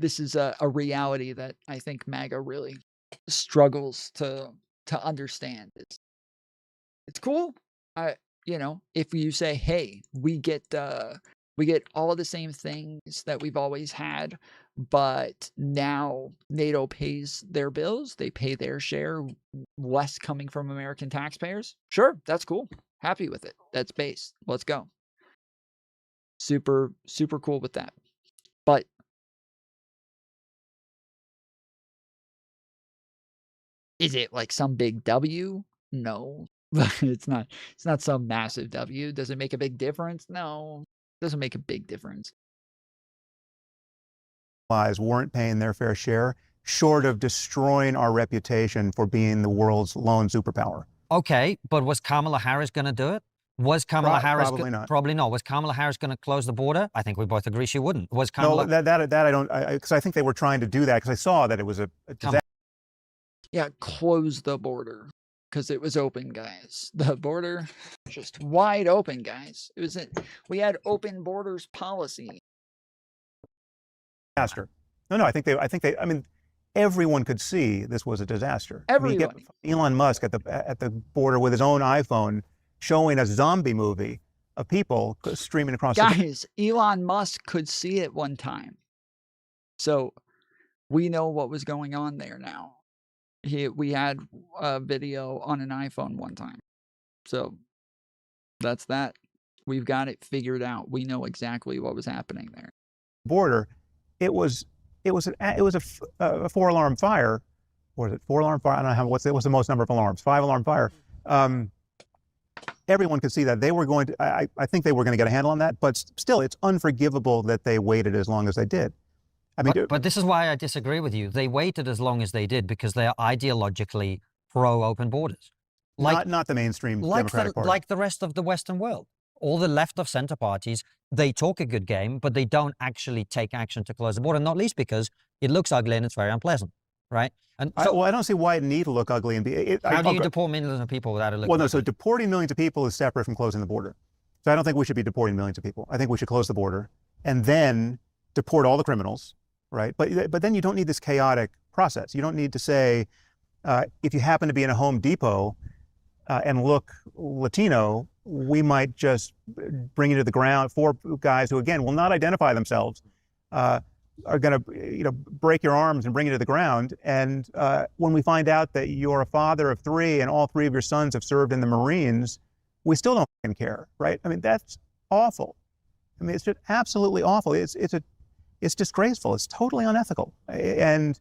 this is a reality that I think MAGA really struggles to understand. It's cool. If you say, hey, we get all of the same things that we've always had, but now NATO pays their bills, they pay their share, less coming from American taxpayers. Sure, that's cool. Happy with it. That's base. Let's go. Super, super cool with that. But is it like some big W? No. It's not some massive W. Does it make a big difference? No. It doesn't make a big difference. Weren't paying their fair share, short of destroying our reputation for being the world's lone superpower. Okay, but was Kamala Harris going to do it? Was Kamala Harris probably not? Probably not. Was Kamala Harris going to close the border? I think we both agree she wouldn't. Was Kamala? No, that I don't, because I think they were trying to do that because I saw that it was a disaster. Yeah, close the border because it was open, guys. The border just wide open, guys. We had open borders policy. Disaster. No, I think they. I mean, everyone could see this was a disaster. Everyone. I mean, you get Elon Musk at the border with his own iPhone, showing a zombie movie of people streaming across. Guys, Elon Musk could see it one time, so we know what was going on there now. We had a video on an iPhone one time, so that's that. We've got it figured out. We know exactly what was happening there. Border, it was a 4-alarm fire, or is it 4-alarm fire? I don't know what's the most number of alarms. 5-alarm fire. Everyone could see that they were going to. I think they were going to get a handle on that, but still, it's unforgivable that they waited as long as they did. I mean, but this is why I disagree with you. They waited as long as they did because they are ideologically pro-open borders. Not the mainstream Democratic Party. Like the rest of the Western world. all the left of center parties, they talk a good game, but they don't actually take action to close the border, not least because it looks ugly and it's very unpleasant, right? And so, I don't see why it need to look ugly and be. how do you deport millions of people without it looking Well, no, ugly? so deporting millions of people is separate from closing the border. So I don't think we should be deporting millions of people. I think we should close the border and then deport all the criminals, right? But then you don't need this chaotic process. You don't need to say, if you happen to be in a Home Depot and look Latino, we might just bring you to the ground. 4 guys who, again, will not identify themselves, are going to, break your arms and bring you to the ground. And when we find out that you're a father of 3 and all 3 of your sons have served in the Marines, we still don't fucking care, right? I mean, that's awful. I mean, it's just absolutely awful. It's disgraceful. It's totally unethical. And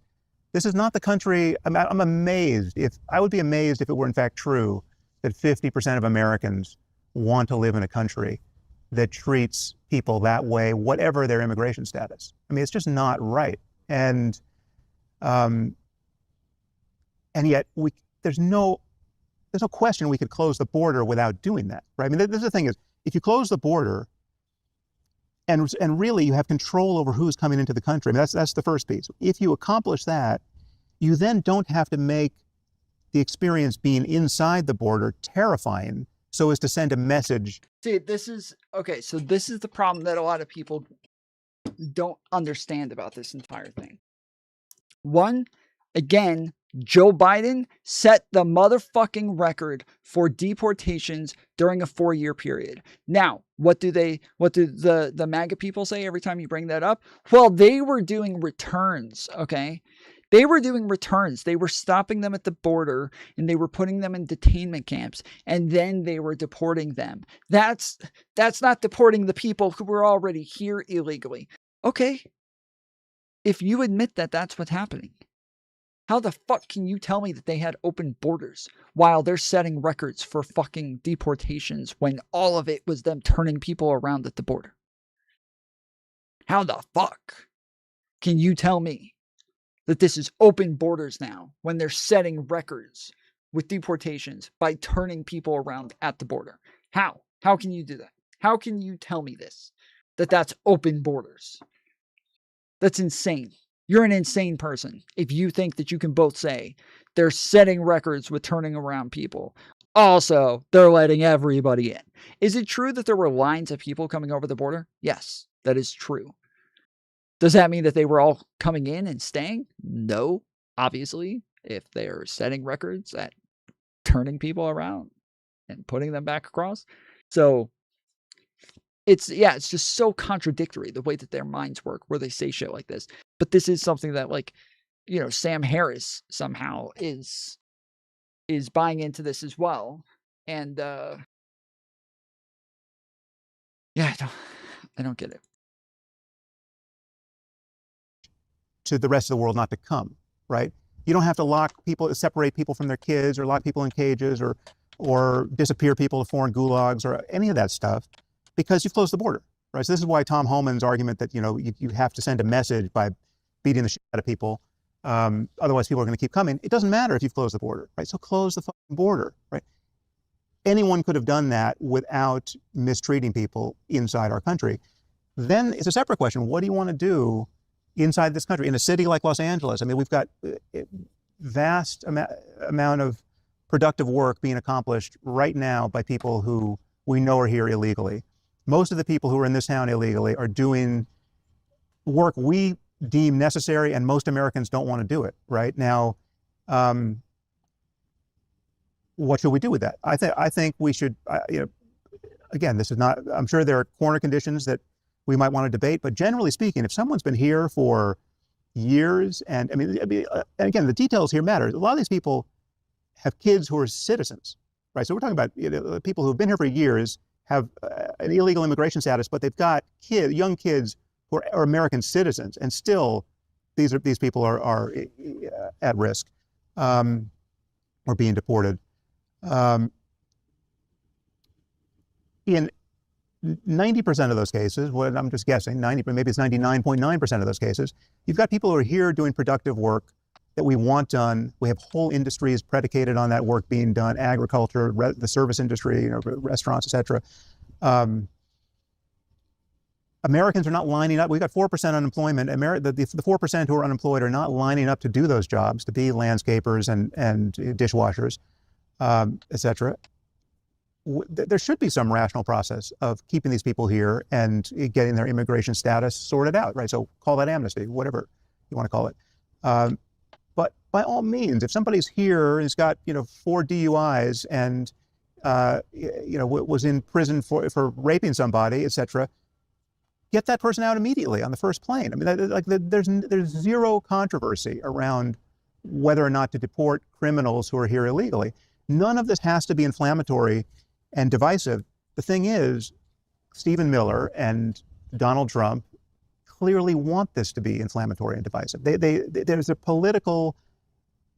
this is not the country. I'm amazed. I would be amazed if it were in fact true that 50% of Americans want to live in a country that treats people that way, whatever their immigration status. I mean, it's just not right. And yet there's no question we could close the border without doing that, right? I mean, the thing is, if you close the border and really you have control over who's coming into the country, I mean, that's the first piece. If you accomplish that, you then don't have to make the experience being inside the border terrifying so as to send a message. See, this is the problem that a lot of people don't understand about this entire thing. One, again, Joe Biden set the motherfucking record for deportations during a 4-year period. Now, what do the MAGA people say every time you bring that up? Well, they were doing returns, okay? They were doing returns. They were stopping them at the border and they were putting them in detainment camps and then they were deporting them. That's not deporting the people who were already here illegally. Okay. If you admit that that's what's happening, how the fuck can you tell me that they had open borders while they're setting records for fucking deportations when all of it was them turning people around at the border? How the fuck can you tell me that this is open borders now when they're setting records with deportations by turning people around at the border? How? How can you do that? How can you tell me this? That's open borders? That's insane. You're an insane person if you think that you can both say they're setting records with turning around people. Also, they're letting everybody in. Is it true that there were lines of people coming over the border? Yes, that is true. Does that mean that they were all coming in and staying? No, obviously, if they're setting records at turning people around and putting them back across. So it's just so contradictory the way that their minds work where they say shit like this. But this is something that, like, Sam Harris somehow is buying into this as well. And I don't get it. To the rest of the world not to come, right? You don't have to separate people from their kids or lock people in cages or disappear people to foreign gulags or any of that stuff because you've closed the border, right? So this is why Tom Homan's argument that, you have to send a message by beating the shit out of people. Otherwise people are going to keep coming. It doesn't matter if you've closed the border, right? So close the fucking border, right? Anyone could have done that without mistreating people inside our country. Then it's a separate question. What do you want to do inside this country, in a city like Los Angeles? I mean, we've got vast amount of productive work being accomplished right now by people who we know are here illegally. Most of the people who are in this town illegally are doing work we deem necessary, and most Americans don't want to do it right now. What should we do with that? I think we should, again, this is not, I'm sure there are corner conditions that we might want to debate, but generally speaking, if someone's been here for years, and and again, the details here matter. A lot of these people have kids who are citizens, right? So we're talking about people who have been here for years, have an illegal immigration status, but they've got young kids who are American citizens, and still these people are at risk or being deported. In 90% of those cases, well, I'm just guessing, maybe it's 99.9% of those cases, you've got people who are here doing productive work that we want done. We have whole industries predicated on that work being done, agriculture, the service industry, restaurants, et cetera. Americans are not lining up. We've got 4% unemployment. The 4% who are unemployed are not lining up to do those jobs, to be landscapers and dishwashers, etc. There should be some rational process of keeping these people here and getting their immigration status sorted out, right? So call that amnesty, whatever you want to call it. But by all means, if somebody's here and has got 4 DUIs and was in prison for raping somebody, etc., get that person out immediately on the first plane. I mean, there's zero controversy around whether or not to deport criminals who are here illegally. None of this has to be inflammatory and divisive. The thing is, Stephen Miller and Donald Trump clearly want this to be inflammatory and divisive. There's a political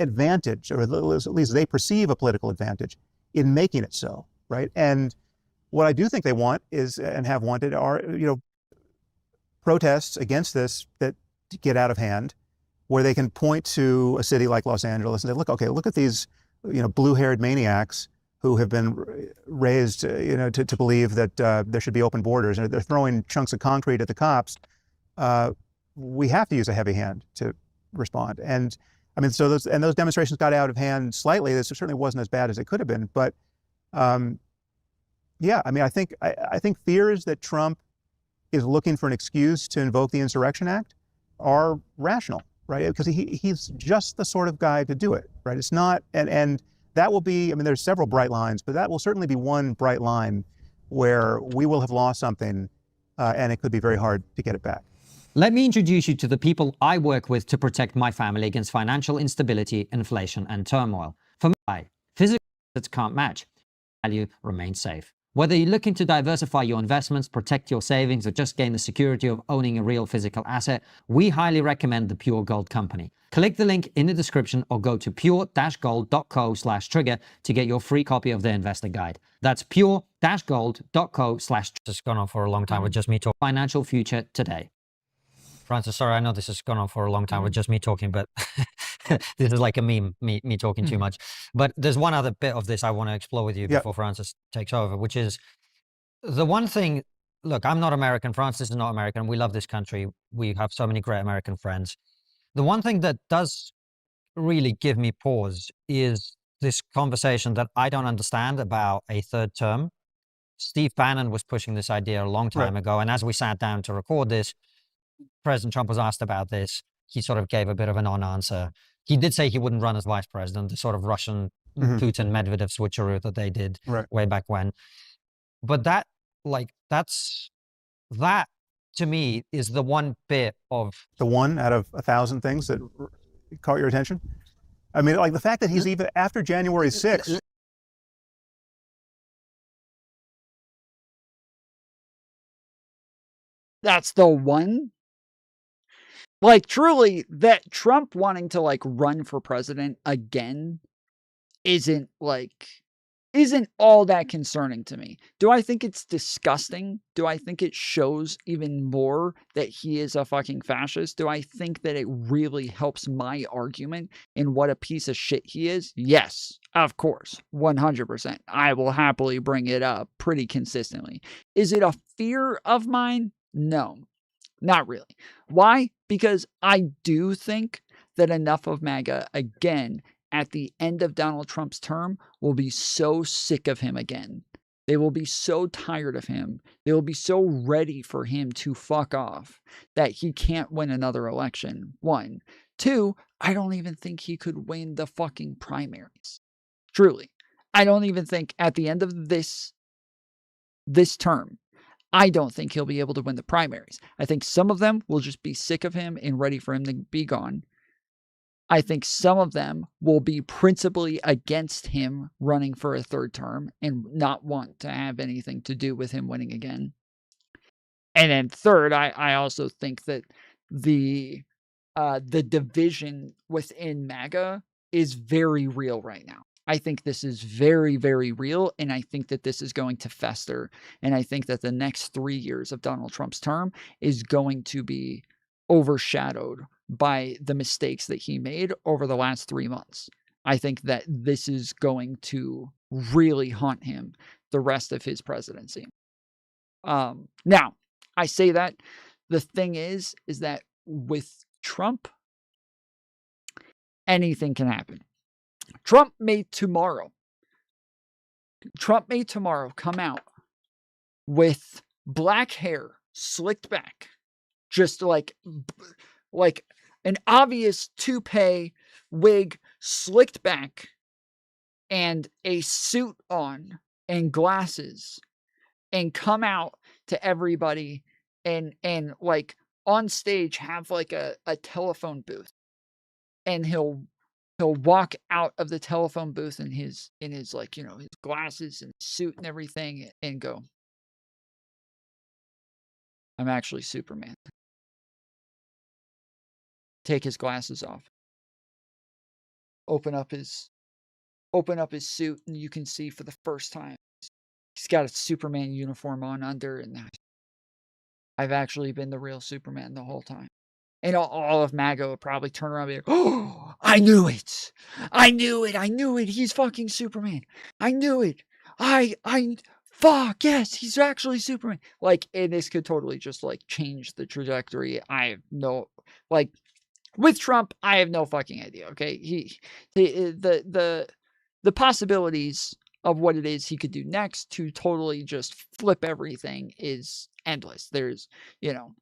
advantage, or at least they perceive a political advantage in making it so, right? And what I do think they want is, and have wanted, are protests against this that get out of hand, where they can point to a city like Los Angeles and say, look at these, blue-haired maniacs who have been raised, to believe that there should be open borders, and they're throwing chunks of concrete at the cops. We have to use a heavy hand to respond. And I mean, so those demonstrations got out of hand slightly. This certainly wasn't as bad as it could have been, but yeah, I mean, I think fears that Trump is looking for an excuse to invoke the Insurrection Act are rational, right? Because he's just the sort of guy to do it, right? It's not, and that will be, I mean, there's several bright lines, but that will certainly be one bright line where we will have lost something and it could be very hard to get it back. Let me introduce you to the people I work with to protect my family against financial instability, inflation, and turmoil. For me, physical assets can't match. Value remains safe. Whether you're looking to diversify your investments, protect your savings, or just gain the security of owning a real physical asset, we highly recommend the Pure Gold Company. Click the link in the description or go to pure-gold.co/trigger to get your free copy of the investor guide. That's pure-gold.co/. This has gone on for a long time with just me talking. Financial future today. Francis, sorry, I know this has gone on for a long time with just me talking, but this is like a meme, me talking too much. But there's one other bit of this I want to explore with you before Francis takes over, which is the one thing. Look, I'm not American. Francis is not American. We love this country. We have so many great American friends. The one thing that does really give me pause is this conversation that I don't understand about a third term. Steve Bannon was pushing this idea a long time ago. And as we sat down to record this, President Trump was asked about this. He sort of gave a bit of a non-answer. He did say he wouldn't run as vice president, the sort of Russian Putin-Medvedev switcheroo that they did way back when. But that to me is the one bit of... The one out of 1,000 things that caught your attention? I mean, like the fact that he's even, after January 6th... That's the one? Like, truly, that Trump wanting to, like, run for president again isn't all that concerning to me. Do I think it's disgusting? Do I think it shows even more that he is a fucking fascist? Do I think that it really helps my argument in what a piece of shit he is? Yes, of course, 100%. I will happily bring it up pretty consistently. Is it a fear of mine? No, not really. Why? Because I do think that enough of MAGA, again, at the end of Donald Trump's term, will be so sick of him again. They will be so tired of him. They will be so ready for him to fuck off that he can't win another election. 1. 2, I don't even think he could win the fucking primaries. Truly. I don't even think at the end of this term, I don't think he'll be able to win the primaries. I think some of them will just be sick of him and ready for him to be gone. I think some of them will be principally against him running for a third term and not want to have anything to do with him winning again. And then third, I also think that the division within MAGA is very real right now. I think this is very, very real, and I think that this is going to fester. And I think that the next 3 years of Donald Trump's term is going to be overshadowed by the mistakes that he made over the last 3 months. I think that this is going to really haunt him the rest of his presidency. Now, I say that. The thing is that with Trump, anything can happen. Trump may tomorrow come out with black hair slicked back, just like an obvious toupee wig slicked back, and a suit on and glasses, and come out to everybody and like on stage have like a telephone booth, and he'll walk out of the telephone booth in his like, you know, his glasses and suit and everything, and go, I'm actually Superman. Take his glasses off. Open up his suit, and you can see for the first time he's got a Superman uniform on under, and I've actually been the real Superman the whole time. And all of MAGA would probably turn around and be like, oh, I knew it. I knew it. I knew it. He's fucking Superman. I knew it. Fuck, yes, he's actually Superman. Like, and this could totally just, like, change the trajectory. I have no, like, with Trump, I have no fucking idea, okay? The possibilities of what it is he could do next to totally just flip everything is endless. There's, you know,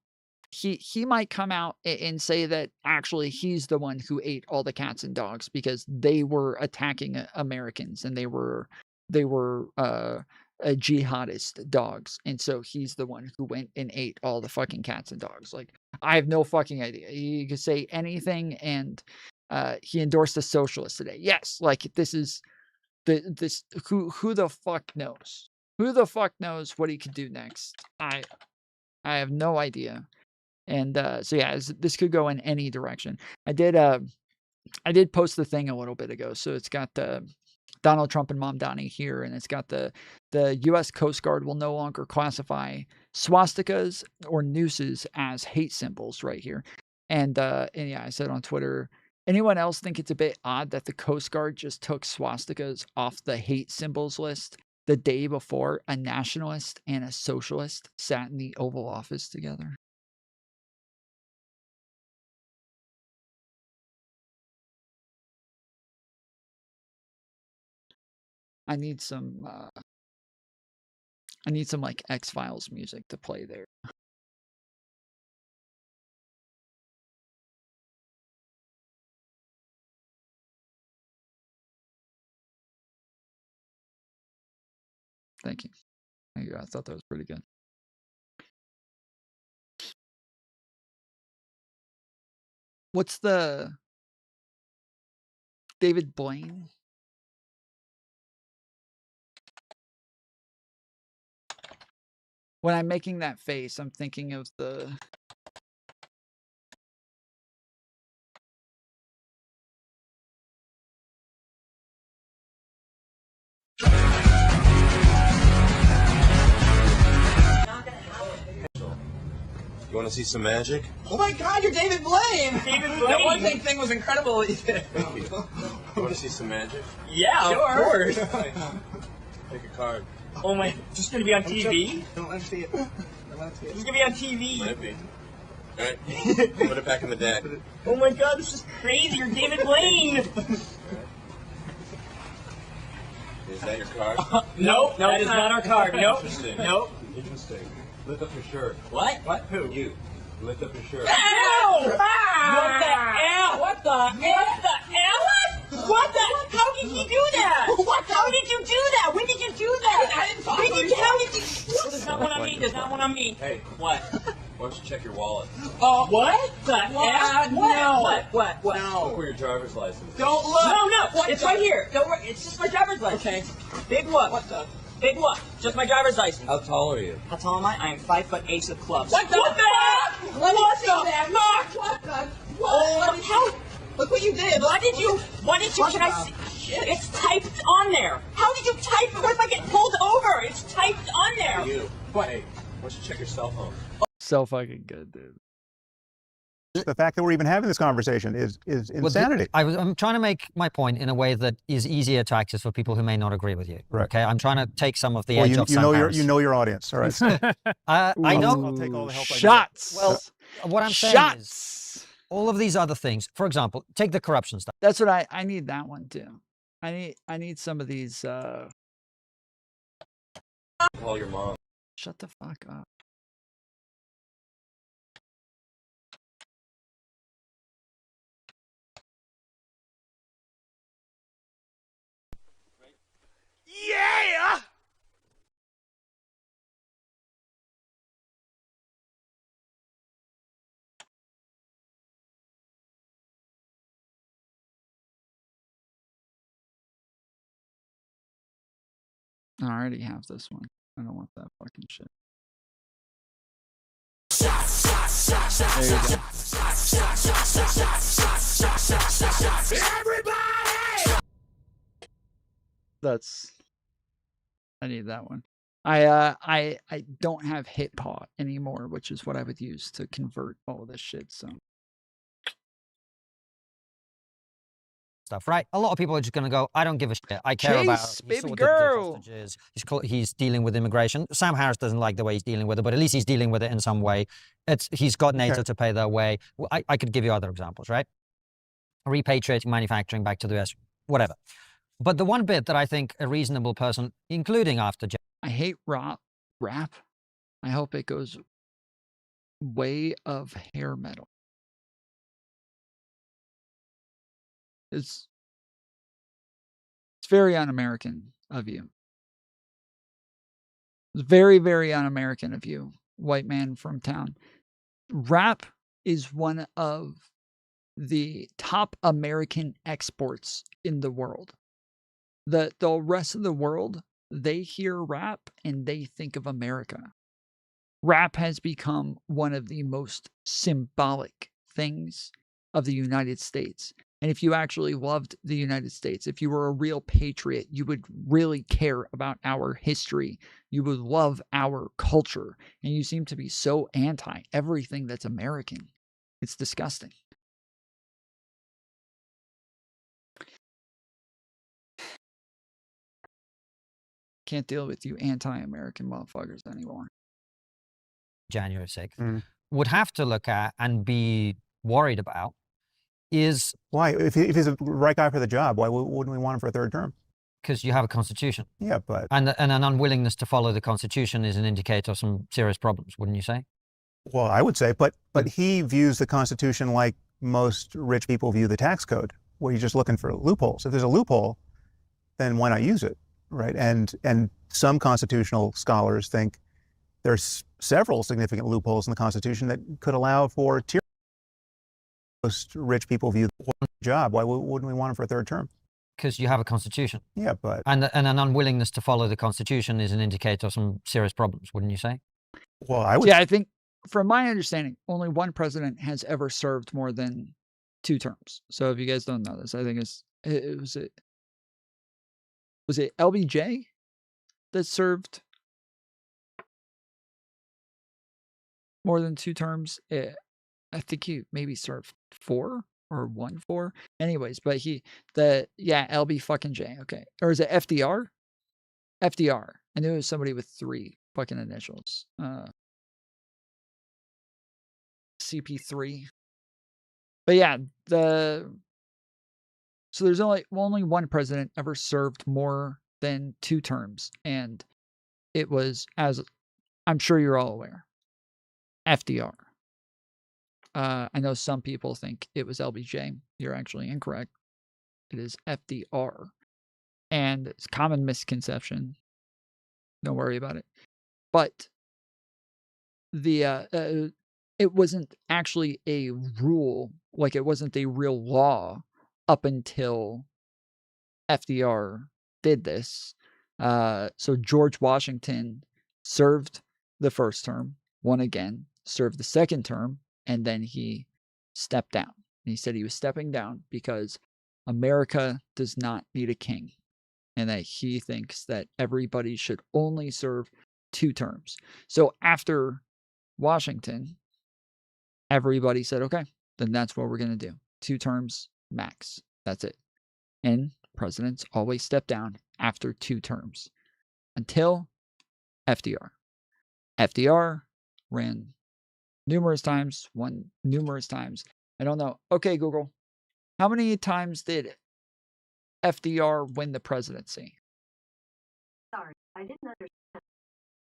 he might come out and say that actually he's the one who ate all the cats and dogs because they were attacking Americans, and they were jihadist dogs, and so he's the one who went and ate all the fucking cats and dogs. Like, I have no fucking idea. He could say anything, and he endorsed a socialist today. Yes, like, this is this who the fuck knows? Who the fuck knows what he could do next? I have no idea. And so yeah, this could go in any direction. I did post the thing a little bit ago, so it's got the Donald Trump and Mom Donnie here, and it's got the U.S. Coast Guard will no longer classify swastikas or nooses as hate symbols right here. And yeah, I said on Twitter, anyone else think it's a bit odd that the Coast Guard just took swastikas off the hate symbols list the day before a nationalist and a socialist sat in the Oval Office together? I need some like X-Files music to play there. Thank you. Thank you. I thought that was pretty good. What's the David Blaine? When I'm making that face, I'm thinking of the You want to see some magic? Oh my God, you're David Blaine! David That Blaine! one thing thing was incredible. Thank you. You want to see some magic? Yeah, Sure. of course. Take a card. Oh my, just gonna be on TV? Don't let me see it. He's gonna be on TV. Might be. Alright, put it back in the deck. Oh my God, this is crazy. You're David Blaine. Is that your card? Nope, that is not our card. Nope. Interesting. Nope. Interesting. Lift up your shirt. What? What? Who? You. Lift up your shirt. Ow! What the hell? What the hell? What the hell? What the? How did he do that? What? How did you do that? When did you do that? I didn't talk. How did you? There's not one on me. There's not one on me. Hey. What? Why don't you check your wallet? Oh, what? The hell? No. What? No. Look where your driver's license is. Don't look. No. It's right here. Don't worry. It's just my driver's license. Okay. Big look. What the? Big look. Just my driver's license. How tall are you? How tall am I? I am 5'8" with clubs. What the heck? Let me see that. What the? What? How? Look what you did. What did you? Can I see? It's typed on there. How did you type it? What if I get pulled over? It's typed on there. You. What? Hey, why don't you check your cell phone? So fucking good, dude. The fact that we're even having this conversation is insanity. I'm trying to make my point in a way that is easier to access for people who may not agree with you. Right. Okay, I'm trying to take some of the Well, edge off you Sam know Harris. you know your audience. All right. I know. I'll take all the help I can get. Shots. Well, what I'm saying is, all of these other things. For example, take the corruption stuff. That's what I need that one too. I need some of these. Call your mom. Shut the fuck up. Yeah! I already have this one. I don't want that fucking shit. Everybody! That's. I need that one. I don't have HitPaw anymore, which is what I would use to convert all of this shit. So. Stuff, right? A lot of people are just going to go, I don't give a shit. I care about baby girl. Hostages. He's dealing with immigration. Sam Harris doesn't like the way he's dealing with it, but at least he's dealing with it in some way. He's got NATO to pay their way. I could give you other examples, right? Repatriating manufacturing back to the US, whatever. But the one bit that I think a reasonable person, including after I hate rap. I hope it goes way of hair metal. It's very un-American of you. It's very, very un-American of you, white man from town. Rap is one of the top American exports in the world. The rest of the world, they hear rap and they think of America. Rap has become one of the most symbolic things of the United States. And if you actually loved the United States, if you were a real patriot, you would really care about our history. You would love our culture. And you seem to be so anti everything that's American. It's disgusting. Can't deal with you anti-American motherfuckers anymore. January 6th, would have to look at and be worried about is... Why? If he's the right guy for the job, why wouldn't we want him for a third term? Because you have a constitution. Yeah, but... And an unwillingness to follow the constitution is an indicator of some serious problems, wouldn't you say? Well, I would say, but he views the constitution like most rich people view the tax code, where you're just looking for loopholes. If there's a loophole, then why not use it, right? And some constitutional scholars think there's several significant loopholes in the Constitution that could allow for tyranny. Most rich people view the job. Why wouldn't we want him for a third term? Because you have a constitution. Yeah, but... And an unwillingness to follow the constitution is an indicator of some serious problems, wouldn't you say? Well, I would... Yeah, I think, from my understanding, only one president has ever served more than 2 terms. So if you guys don't know this, I think was it LBJ that served more than 2 terms? I think he maybe served 4 or 1-4. Anyways, but LB fucking J. Okay. Or is it FDR? FDR. I knew it was somebody with 3 fucking initials. CP3. But yeah, so there's only one president ever served more than 2 terms, and it was, as I'm sure you're all aware, FDR. I know some people think it was LBJ. You're actually incorrect. It is FDR. And it's a common misconception. Don't worry about it. But it wasn't actually a rule, like it wasn't a real law up until FDR did this. So George Washington served the first term, won again, served the second term, and then he stepped down. And he said he was stepping down because America does not need a king, and that he thinks that everybody should only serve 2 terms. So after Washington, everybody said, okay, then that's what we're going to do. 2 terms max. That's it. And presidents always step down after 2 terms until FDR. FDR ran numerous times, won numerous times. I don't know. Okay, Google. How many times did FDR win the presidency? Sorry, I didn't understand.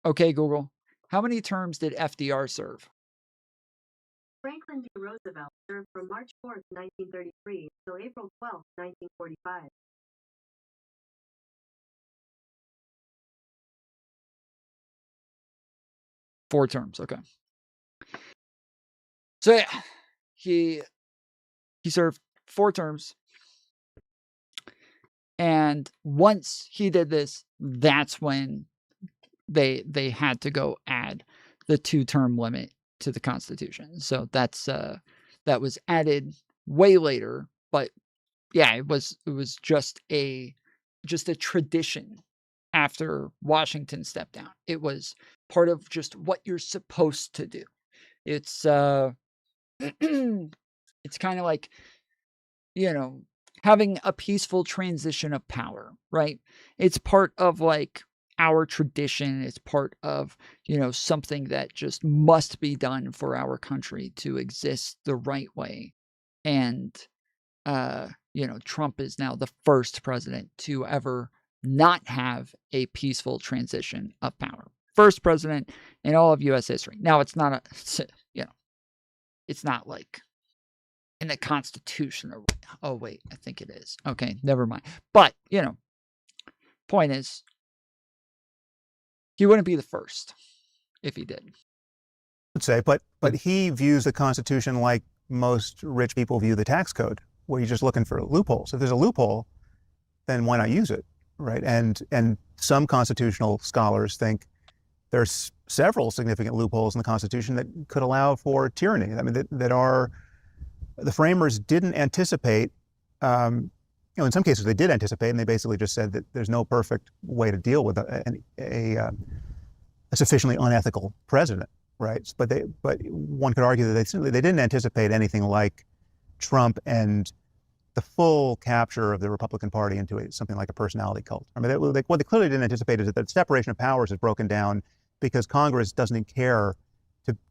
Okay, Google. How many terms did FDR serve? Franklin D. Roosevelt served from March 4th, 1933 till April 12th, 1945. Four terms. Okay. So yeah, he served 4 terms. And once he did this, that's when they had to go add the 2-term limit to the Constitution. So that's that was added way later, but yeah, it was just a tradition after Washington stepped down. It was part of just what you're supposed to do. It's it's kind of like, you know, having a peaceful transition of power, right? It's part of like our tradition. It's part of, something that just must be done for our country to exist the right way. And, Trump is now the first president to ever not have a peaceful transition of power. First president in all of U.S. history. Now, it's not it's not like in the Constitution or, oh, wait, I think it is. Okay, never mind. But, point is, he wouldn't be the first if he did. Would say, but he views the Constitution like most rich people view the tax code, where you're just looking for loopholes. If there's a loophole, then why not use it, right? And some constitutional scholars think there's several significant loopholes in the Constitution that could allow for tyranny. I mean, that are the framers didn't anticipate. In some cases they did anticipate, and they basically just said that there's no perfect way to deal with a sufficiently unethical president, right? But one could argue that they didn't anticipate anything like Trump and the full capture of the Republican Party into something like a personality cult. I mean, what they clearly didn't anticipate is that the separation of powers is broken down because Congress doesn't care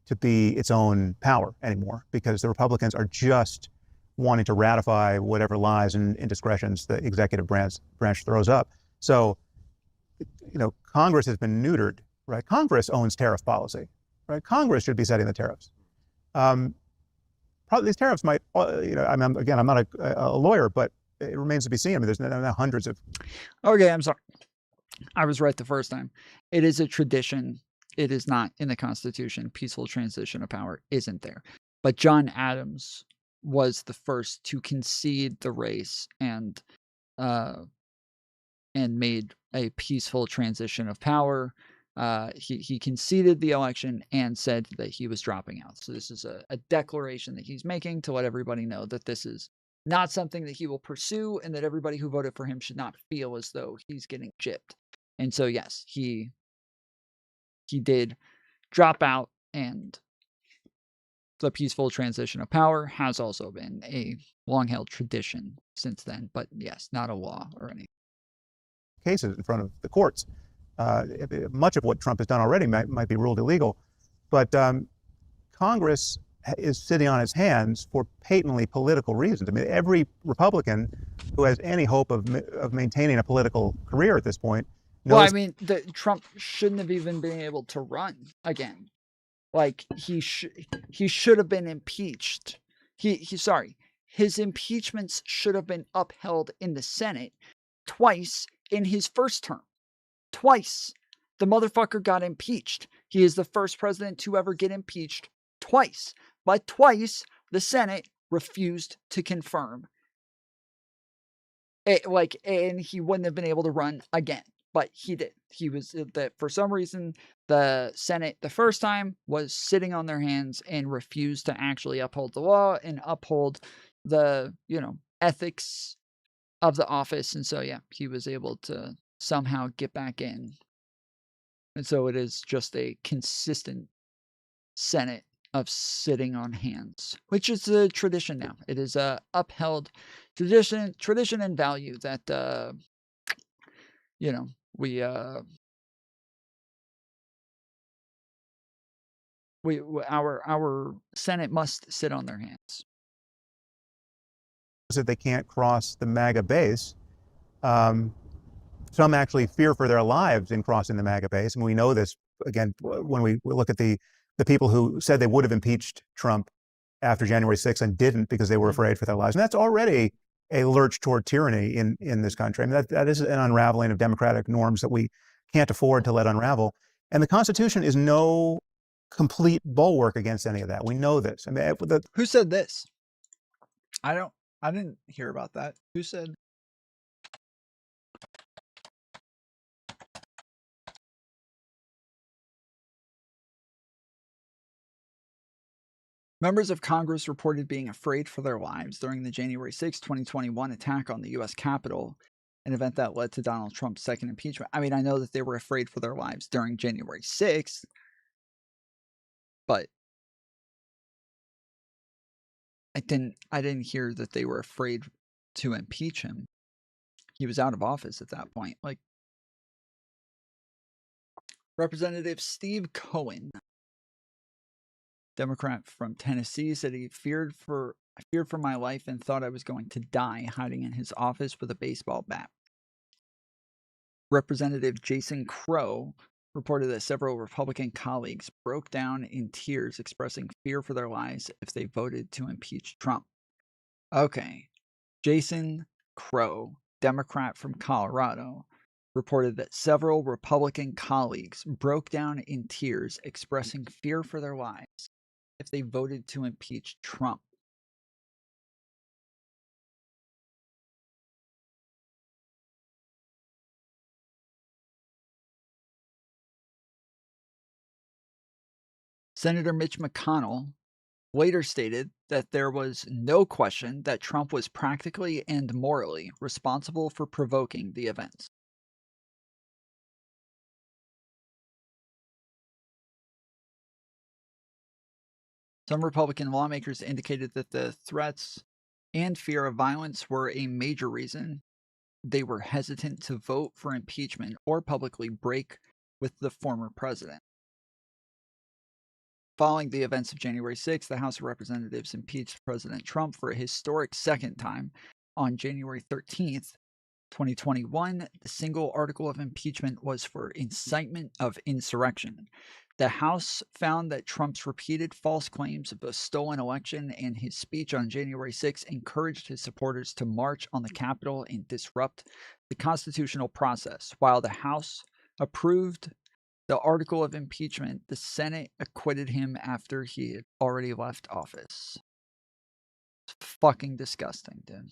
to be its own power anymore, because the Republicans are just wanting to ratify whatever lies and indiscretions the executive branch throws up. So, Congress has been neutered, right? Congress owns tariff policy, right? Congress should be setting the tariffs. Probably these tariffs might, I'm not a lawyer, but it remains to be seen. I mean, there's now hundreds of. Okay, I'm sorry. I was right the first time. It is a tradition. It is not in the Constitution. Peaceful transition of power isn't there. But John Adams was the first to concede the race and made a peaceful transition of power. He conceded the election and said that he was dropping out. So this is a declaration that he's making to let everybody know that this is not something that he will pursue, and that everybody who voted for him should not feel as though he's getting gypped. And so, yes, he did drop out, and the peaceful transition of power has also been a long-held tradition since then. But yes, not a law or anything. Cases in front of the courts. Much of what Trump has done already might be ruled illegal, but Congress is sitting on its hands for patently political reasons. I mean, every Republican who has any hope of maintaining a political career at this point knows. Well, I mean, Trump shouldn't have even been able to run again. Like, he should have been impeached. His impeachments should have been upheld in the Senate twice in his first term. Twice. The motherfucker got impeached. He is the first president to ever get impeached twice. But twice, the Senate refused to confirm it, and he wouldn't have been able to run again. But he did. He was, for some reason, the Senate the first time was sitting on their hands and refused to actually uphold the law and uphold the, ethics of the office. And so, yeah, he was able to somehow get back in. And so it is just a consistent Senate of sitting on hands, which is a tradition now. It is a upheld tradition and value that you know we our Senate must sit on their hands. That they can't cross the MAGA base. Some actually fear for their lives in crossing the MAGA base, and we know this again when we look at the people who said they would have impeached Trump after January 6th and didn't because they were afraid for their lives. And that's already a lurch toward tyranny in this country. I mean, that is an unraveling of democratic norms that we can't afford to let unravel. And the Constitution is no complete bulwark against any of that. We know this. I mean, Who said this? I didn't hear about that. Who said? Members of Congress reported being afraid for their lives during the January 6, 2021 attack on the U.S. Capitol, an event that led to Donald Trump's second impeachment. I mean, I know that they were afraid for their lives during January 6th, but I didn't hear that they were afraid to impeach him. He was out of office at that point. Like, Representative Steve Cohen, Democrat from Tennessee, said he feared for my life and thought I was going to die hiding in his office with a baseball bat. Representative Jason Crow reported that several Republican colleagues broke down in tears expressing fear for their lives if they voted to impeach Trump. Okay. Jason Crow, Democrat from Colorado, reported that several Republican colleagues broke down in tears expressing fear for their lives if they voted to impeach Trump. Senator Mitch McConnell later stated that there was no question that Trump was practically and morally responsible for provoking the events. Some Republican lawmakers indicated that the threats and fear of violence were a major reason they were hesitant to vote for impeachment or publicly break with the former president. Following the events of January 6th, the House of Representatives impeached President Trump for a historic second time on January 13th, 2021. The single article of impeachment was for incitement of insurrection. The House found that Trump's repeated false claims of a stolen election and his speech on January 6 encouraged his supporters to march on the Capitol and disrupt the constitutional process. While the House approved the article of impeachment, the Senate acquitted him after he had already left office. It's fucking disgusting, dude.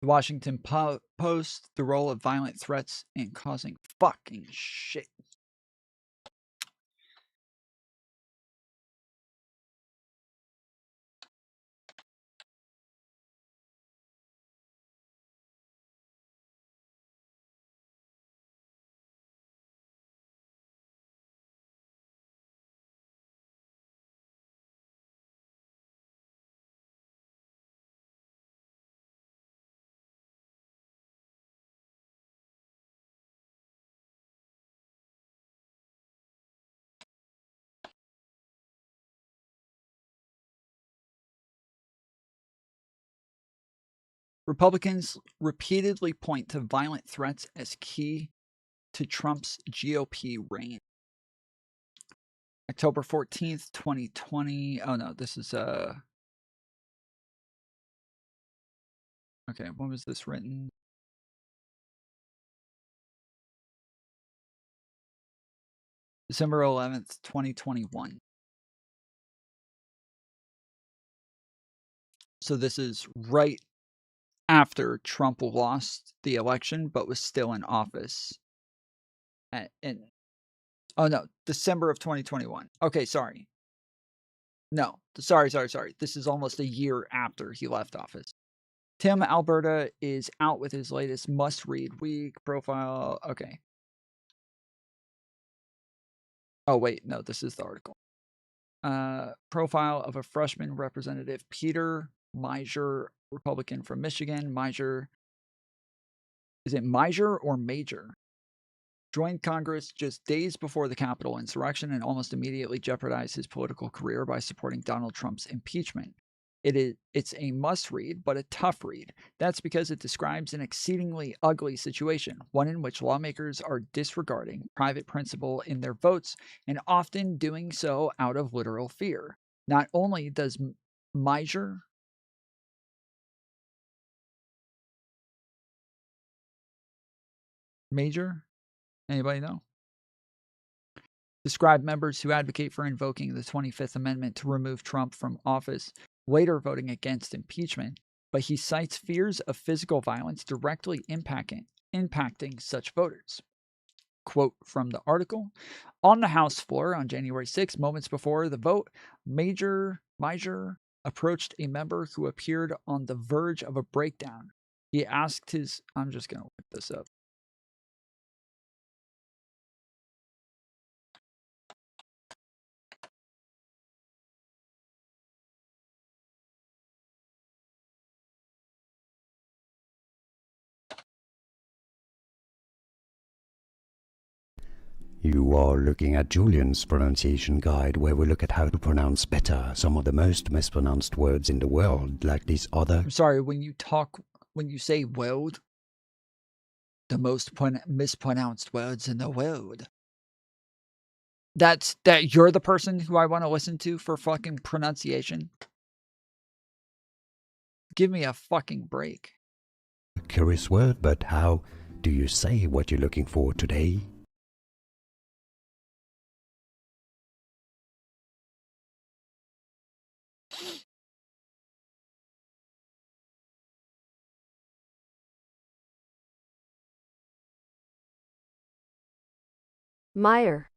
The Washington Post, the role of violent threats in causing fucking shit. Republicans repeatedly point to violent threats as key to Trump's GOP reign. October 14th, 2020. Oh no, this is okay, when was this written? December 11th, 2021. So this is right after Trump lost the election, but was still in office. And Oh, no. December of 2021. Okay, sorry. No. Sorry. This is almost a year after he left office. Tim Alberta is out with his latest must-read week profile. Okay. Oh, wait. No, this is the article. Profile of a freshman representative, Peter Meijer, Republican from Michigan. Meijer. Is it Meijer or Major? Joined Congress just days before the Capitol insurrection and almost immediately jeopardized his political career by supporting Donald Trump's impeachment. It's a must-read, but a tough read. That's because it describes an exceedingly ugly situation, one in which lawmakers are disregarding private principle in their votes and often doing so out of literal fear. Not only does Major anybody know? Describe members who advocate for invoking the 25th Amendment to remove Trump from office, later voting against impeachment, but he cites fears of physical violence directly impacting such voters. Quote from the article, on the House floor on January 6, moments before the vote, Meijer approached a member who appeared on the verge of a breakdown. He asked his, I'm just going to look this up. You are looking at Julian's pronunciation guide, where we look at how to pronounce better some of the most mispronounced words in the world, like this other. I'm sorry, when you say world, the most mispronounced words in the world. That you're the person who I want to listen to for fucking pronunciation? Give me a fucking break. A curious word, but how do you say what you're looking for today? Meyer.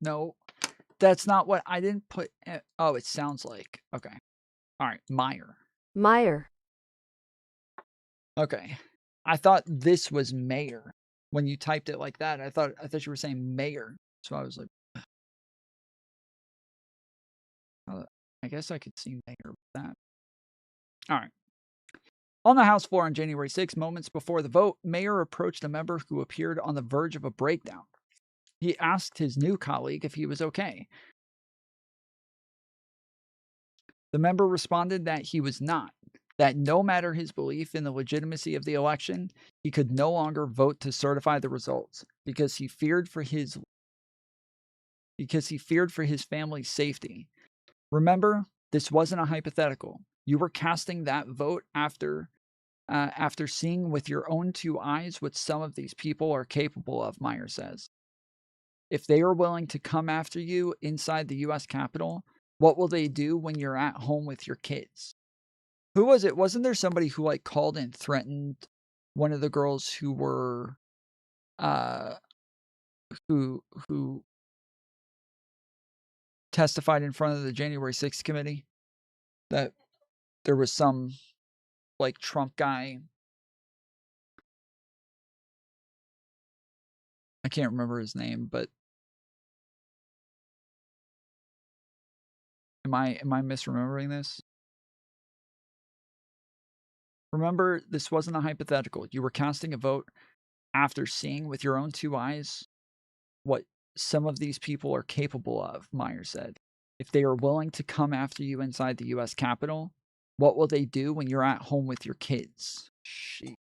No, that's not what I didn't put. Oh, it sounds like. Okay. All right. Meyer. Okay. I thought this was mayor. When you typed it like that, I thought you were saying mayor. So I was like, I guess I could see mayor with that. All right. On the House floor on January 6, moments before the vote, Mayer approached a member who appeared on the verge of a breakdown. He asked his new colleague if he was okay. The member responded that he was not, that no matter his belief in the legitimacy of the election, he could no longer vote to certify the results because he feared for his family's safety. Remember, this wasn't a hypothetical. You were casting that vote after seeing with your own two eyes what some of these people are capable of, Meyer says. If they are willing to come after you inside the U.S. Capitol, what will they do when you're at home with your kids? Who was it? Wasn't there somebody who called and threatened one of the girls who were who testified in front of the January 6th committee? That there was some Trump guy. I can't remember his name, but am I misremembering this? Remember, this wasn't a hypothetical. You were casting a vote after seeing with your own two eyes what some of these people are capable of, Meyer said. If they are willing to come after you inside the U.S. Capitol, what will they do when you're at home with your kids? Sheesh.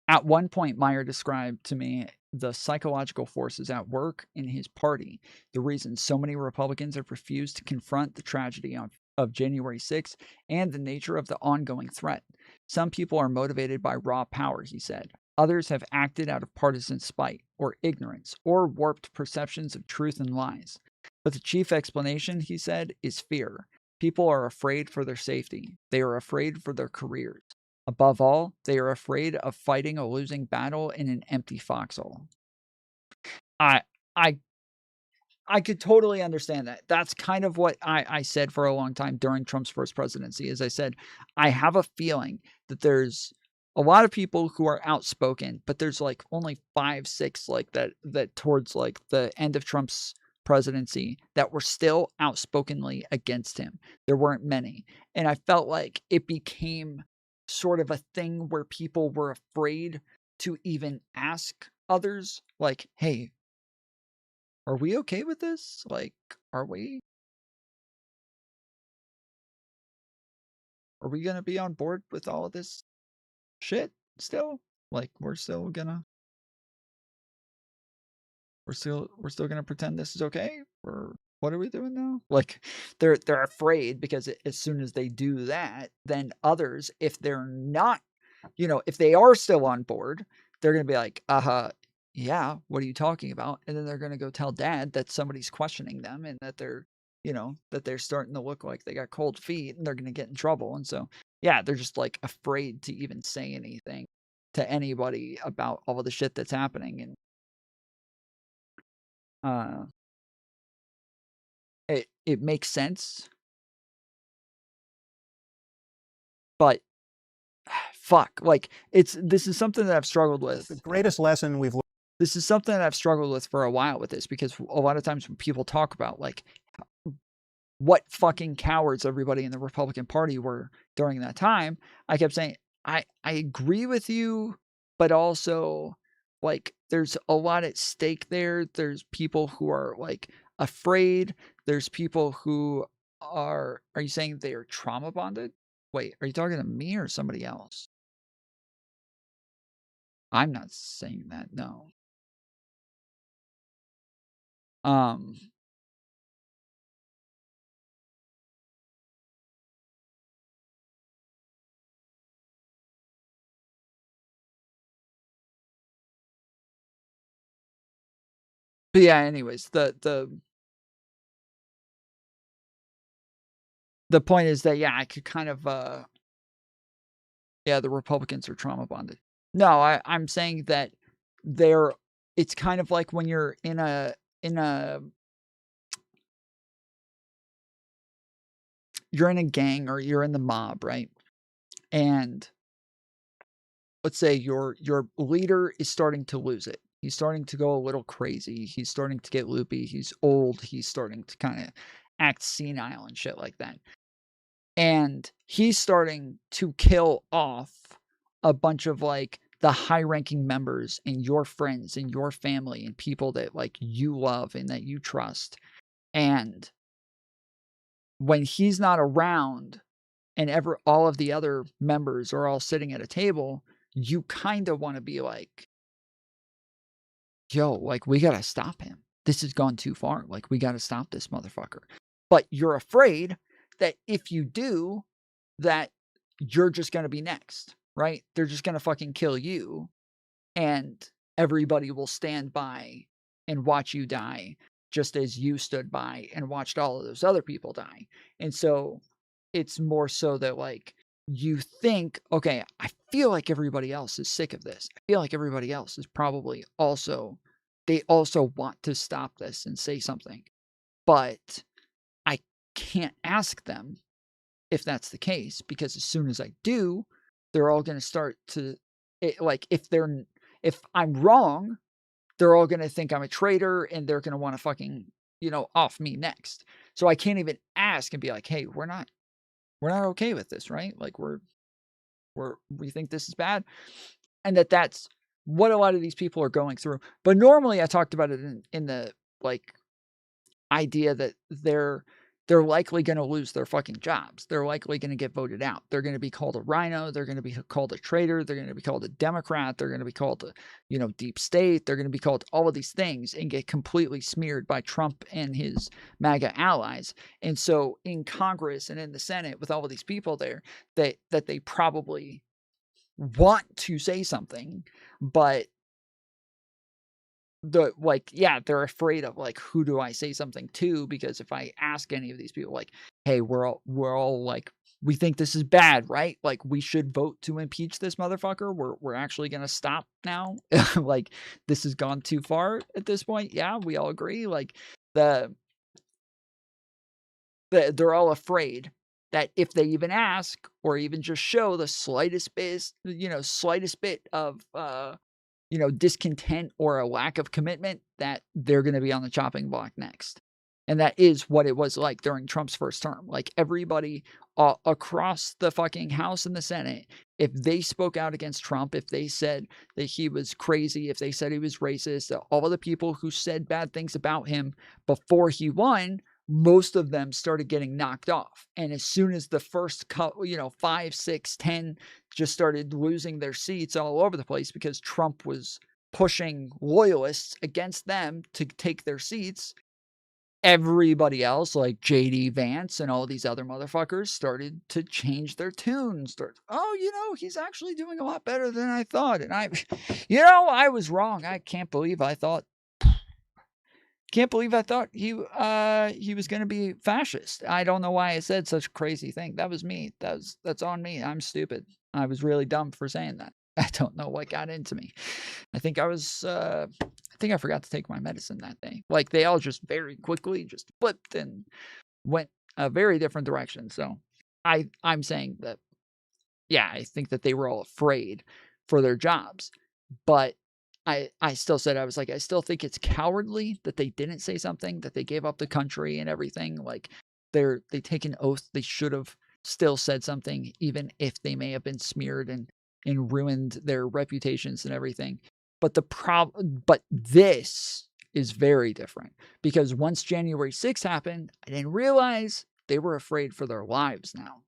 At one point, Meyer described to me the psychological forces at work in his party, the reason so many Republicans have refused to confront the tragedy of January 6th, and the nature of the ongoing threat. Some people are motivated by raw power, he said. Others have acted out of partisan spite, or ignorance, or warped perceptions of truth and lies. But the chief explanation, he said, is fear. People are afraid for their safety. They are afraid for their careers. Above all, they are afraid of fighting a losing battle in an empty foxhole. I could totally understand that. That's kind of what I said for a long time during Trump's first presidency. As I said, I have a feeling that there's a lot of people who are outspoken, but there's like only 5, 6 like that towards like the end of Trump's presidency that were still outspokenly against him. There weren't many. And I felt like it became sort of a thing where people were afraid to even ask others, like, hey, are we okay with this? Like, are we going to be on board with all of this shit still? Like, we're still going to pretend this is okay? Or what are we doing now? Like, they're afraid because as soon as they do that, then others, if they're not, if they are still on board, they're going to be like, yeah, what are you talking about? And then they're going to go tell dad that somebody's questioning them and that they're, that they're starting to look like they got cold feet and they're going to get in trouble. And so, yeah, they're just like afraid to even say anything to anybody about all the shit that's happening. And it makes sense. But fuck, like this is something that I've struggled with. The greatest lesson we've learned. This is something that I've struggled with for a while with this, because a lot of times when people talk about like what fucking cowards everybody in the Republican Party were during that time, I kept saying, I agree with you, but also like there's a lot at stake there. There's people who are like afraid. There's people who are you saying they are trauma bonded? Wait, are you talking to me or somebody else? I'm not saying that, no. But yeah, anyways, the point is that, yeah, I could kind of, yeah, the Republicans are trauma bonded. No, I'm saying that it's kind of like when you're in a, you're in a gang or you're in the mob, right? And let's say your leader is starting to lose it. He's starting to go a little crazy. He's starting to get loopy. He's old. He's starting to kind of act senile and shit like that. And he's starting to kill off a bunch of like the high-ranking members and your friends and your family and people that like you love and that you trust. And when he's not around and all of the other members are all sitting at a table, you kind of want to be like, yo, like, we got to stop him. This has gone too far. Like, we got to stop this motherfucker. But you're afraid that if you do, that you're just going to be next, right? They're just going to fucking kill you. And everybody will stand by and watch you die, just as you stood by and watched all of those other people die. And so it's more so that like you think, okay, I feel like everybody else is sick of this. I feel like everybody else is probably they also want to stop this and say something. But I can't ask them if that's the case, because as soon as I do, they're all going to start to, like, if I'm wrong, they're all going to think I'm a traitor and they're going to want to fucking, off me next. So I can't even ask and be like, hey, we're not okay with this, right? Like we think this is bad. And that's what a lot of these people are going through. But normally I talked about it in the like idea that they're likely going to lose their fucking jobs. They're likely going to get voted out. They're going to be called a rhino. They're going to be called a traitor. They're going to be called a Democrat. They're going to be called a, deep state. They're going to be called all of these things and get completely smeared by Trump and his MAGA allies. And so in Congress and in the Senate with all of these people there, that they probably want to say something, but they're afraid of like, who do I say something to? Because if I ask any of these people, like, hey, we're all like, we think this is bad, right? Like, we should vote to impeach this motherfucker. We're actually gonna stop now. Like, this has gone too far at this point. Yeah, we all agree. Like, they're all afraid that if they even ask or even just show the slightest bit of discontent or a lack of commitment, that they're going to be on the chopping block next. And that is what it was like during Trump's first term. Like, everybody across the fucking House and the Senate, if they spoke out against Trump, if they said that he was crazy, if they said he was racist, all of the people who said bad things about him before he won, most of them started getting knocked off. And as soon as the first 5, 6, 10 just started losing their seats all over the place because Trump was pushing loyalists against them to take their seats, everybody else, like J.D. Vance and all these other motherfuckers, started to change their tune. He's actually doing a lot better than I thought. And I was wrong. I can't believe I thought he was going to be fascist. I don't know why I said such a crazy thing. That was me. That's on me. I'm stupid. I was really dumb for saying that. I don't know what got into me. I think I forgot to take my medicine that day. Like, they all just very quickly just flipped and went a very different direction. So I'm saying that, yeah, I think that they were all afraid for their jobs. But I still said, I was like, I still think it's cowardly that they didn't say something, that they gave up the country and everything. Like, they take an oath. They should have still said something, even if they may have been smeared and ruined their reputations and everything. But but this is very different, because once January 6th happened, I didn't realize they were afraid for their lives now.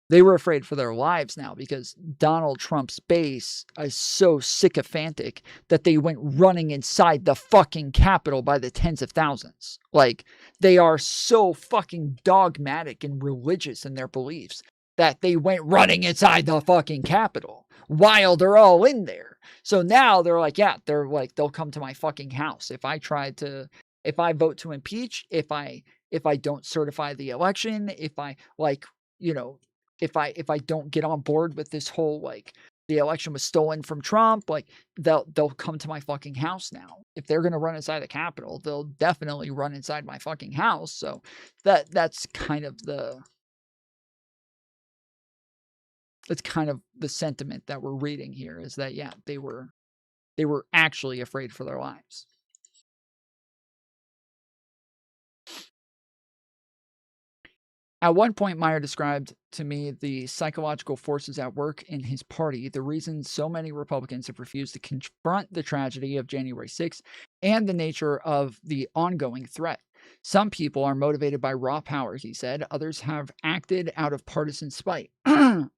They were afraid for their lives now because Donald Trump's base is so sycophantic that they went running inside the fucking Capitol by the tens of thousands. Like, they are so fucking dogmatic and religious in their beliefs that they went running inside the fucking Capitol while they're all in there. So now they're like, yeah, they'll come to my fucking house if I vote to impeach, if I don't certify the election, if I if I don't get on board with this whole, like, the election was stolen from Trump, like, they'll come to my fucking house now. If they're going to run inside the Capitol, they'll definitely run inside my fucking house. So that's kind of the sentiment that we're reading here, is that, yeah, they were actually afraid for their lives. At one point, Meyer described to me the psychological forces at work in his party, the reason so many Republicans have refused to confront the tragedy of January 6th, and the nature of the ongoing threat. Some people are motivated by raw power, he said. Others have acted out of partisan spite,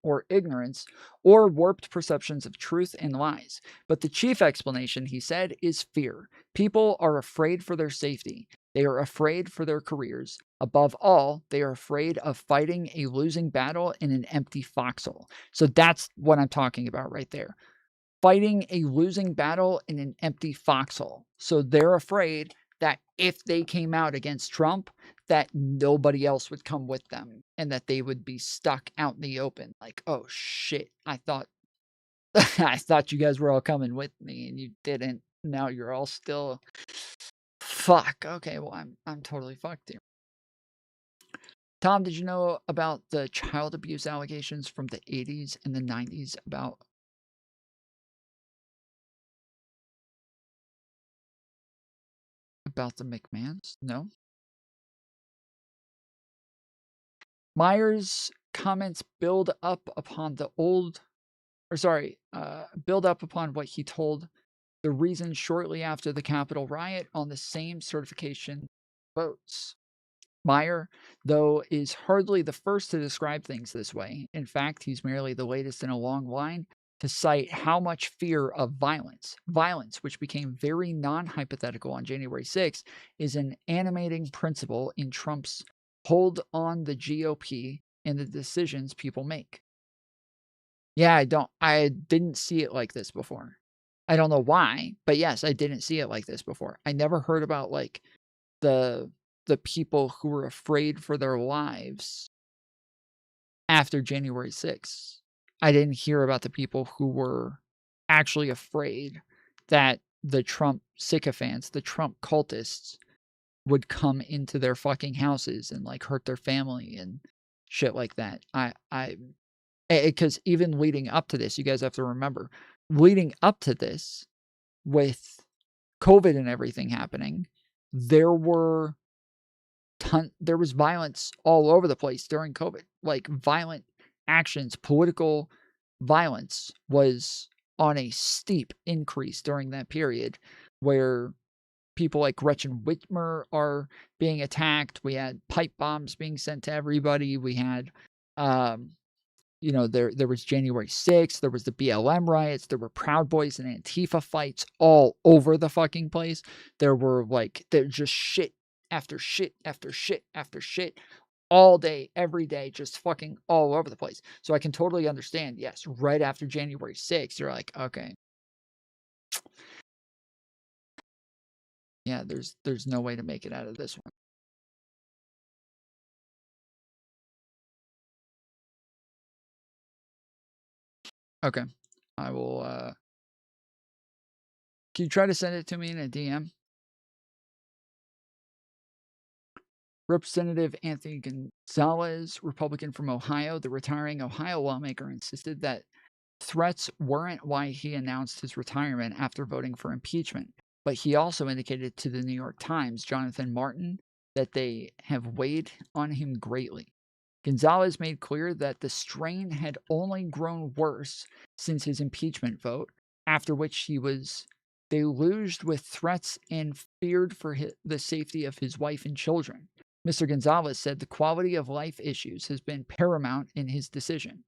or ignorance, or warped perceptions of truth and lies. But the chief explanation, he said, is fear. People are afraid for their safety. They are afraid for their careers. Above all, they are afraid of fighting a losing battle in an empty foxhole. So that's what I'm talking about right there. Fighting a losing battle in an empty foxhole. So they're afraid that if they came out against Trump, that nobody else would come with them and that they would be stuck out in the open. Like, oh shit, I thought you guys were all coming with me and you didn't. Now you're all still... Fuck. Okay, well, I'm totally fucked here. Tom, did you know about the child abuse allegations from the 80s and the 90s about the McMahons? No? Meyer's comments build up upon what he told the reason shortly after the Capitol riot on the same certification votes. Meyer, though, is hardly the first to describe things this way. In fact, he's merely the latest in a long line to cite how much fear of violence, which became very non-hypothetical on January 6th, is an animating principle in Trump's hold on the GOP and the decisions people make. Yeah, I didn't see it like this before. I don't know why, but yes, I didn't see it like this before. I never heard about, like, the the people who were afraid for their lives after January 6th. I didn't hear about the people who were actually afraid that the Trump sycophants, the Trump cultists, would come into their fucking houses and like hurt their family and shit like that. Because even leading up to this, you guys have to remember, leading up to this, with COVID and everything happening, there was violence all over the place during COVID. Like violent actions, political violence was on a steep increase during that period, where people like Gretchen Whitmer are being attacked. We had pipe bombs being sent to everybody. We had, there was January 6th. There was the BLM riots. There were Proud Boys and Antifa fights all over the fucking place. There were there's just shit after shit after shit after shit all day, every day, just fucking all over the place. So I can totally understand, yes, right after January 6th, you're like, okay. Yeah, there's no way to make it out of this one. Okay. I will can you try to send it to me in a DM? Representative Anthony Gonzalez, Republican from Ohio, the retiring Ohio lawmaker, insisted that threats weren't why he announced his retirement after voting for impeachment. But he also indicated to the New York Times, Jonathan Martin, that they have weighed on him greatly. Gonzalez made clear that the strain had only grown worse since his impeachment vote, after which he was deluged with threats and feared for the safety of his wife and children. Mr. Gonzalez said the quality of life issues has been paramount in his decision.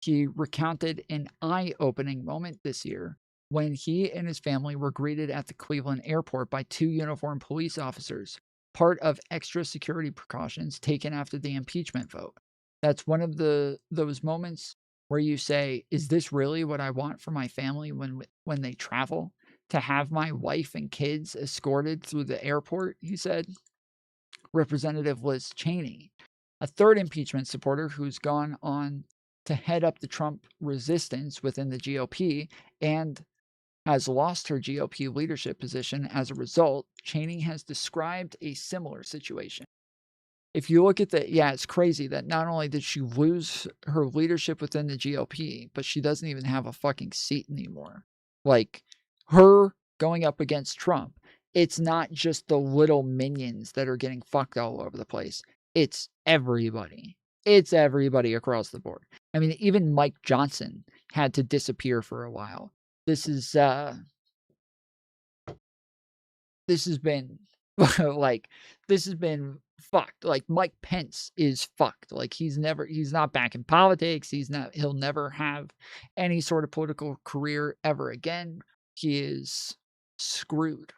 He recounted an eye-opening moment this year when he and his family were greeted at the Cleveland airport by two uniformed police officers, part of extra security precautions taken after the impeachment vote. That's one of those moments where you say, is this really what I want for my family when they travel? To have my wife and kids escorted through the airport, he said. Representative Liz Cheney, a third impeachment supporter who's gone on to head up the Trump resistance within the GOP and has lost her GOP leadership position as a result, Cheney has described a similar situation. If you look at it's crazy that not only did she lose her leadership within the GOP, but she doesn't even have a fucking seat anymore. Like, her going up against Trump, it's not just the little minions that are getting fucked all over the place. It's everybody. It's everybody across the board. I mean, even Mike Johnson had to disappear for a while. This has been this has been fucked. Like, Mike Pence is fucked. Like, he's not back in politics. He'll never have any sort of political career ever again. He is screwed.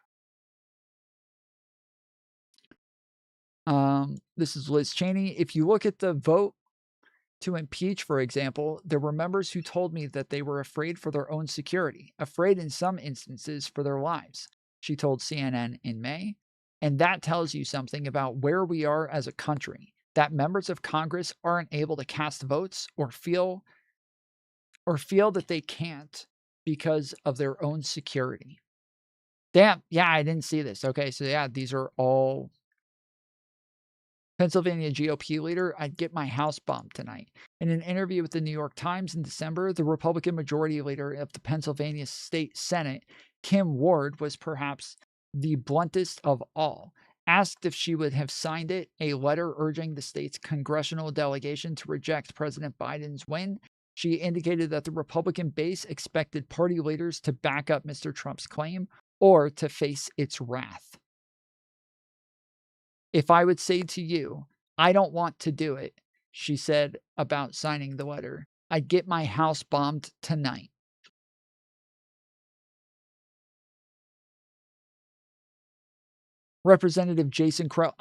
This is Liz Cheney. If you look at the vote to impeach, for example, there were members who told me that they were afraid for their own security, afraid in some instances for their lives, she told CNN in May. And that tells you something about where we are as a country, that members of Congress aren't able to cast votes or feel that they can't because of their own security. Damn, yeah, I didn't see this. Okay, so yeah, these are all Pennsylvania GOP leader, I'd get my house bombed tonight. In an interview with the New York Times in December, the Republican majority leader of the Pennsylvania State Senate, Kim Ward, was perhaps the bluntest of all. Asked if she would have signed it, a letter urging the state's congressional delegation to reject President Biden's win, she indicated that the Republican base expected party leaders to back up Mr. Trump's claim or to face its wrath. If I would say to you, I don't want to do it, she said about signing the letter, I'd get my house bombed tonight. Representative Jason Crow.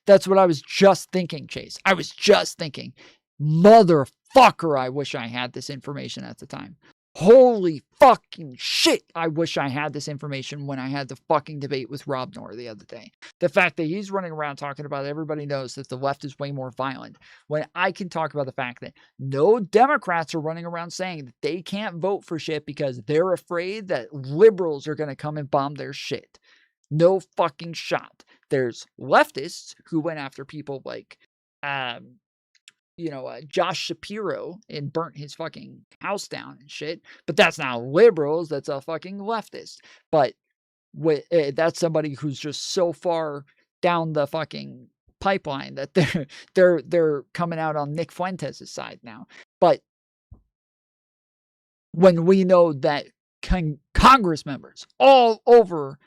That's what I was just thinking, Chase. I was just thinking, motherfucker, I wish I had this information at the time. Holy fucking shit. I wish I had this information when I had the fucking debate with Rob Noor the other day. The fact that he's running around talking about everybody knows that the left is way more violent, when I can talk about the fact that no Democrats are running around saying that they can't vote for shit because they're afraid that liberals are going to come and bomb their shit. No fucking shot. There's leftists who went after people like Josh Shapiro and burnt his fucking house down and shit. But that's not liberals. That's a fucking leftist. But that's somebody who's just so far down the fucking pipeline that they're coming out on Nick Fuentes' side now. But when we know that Congress members all over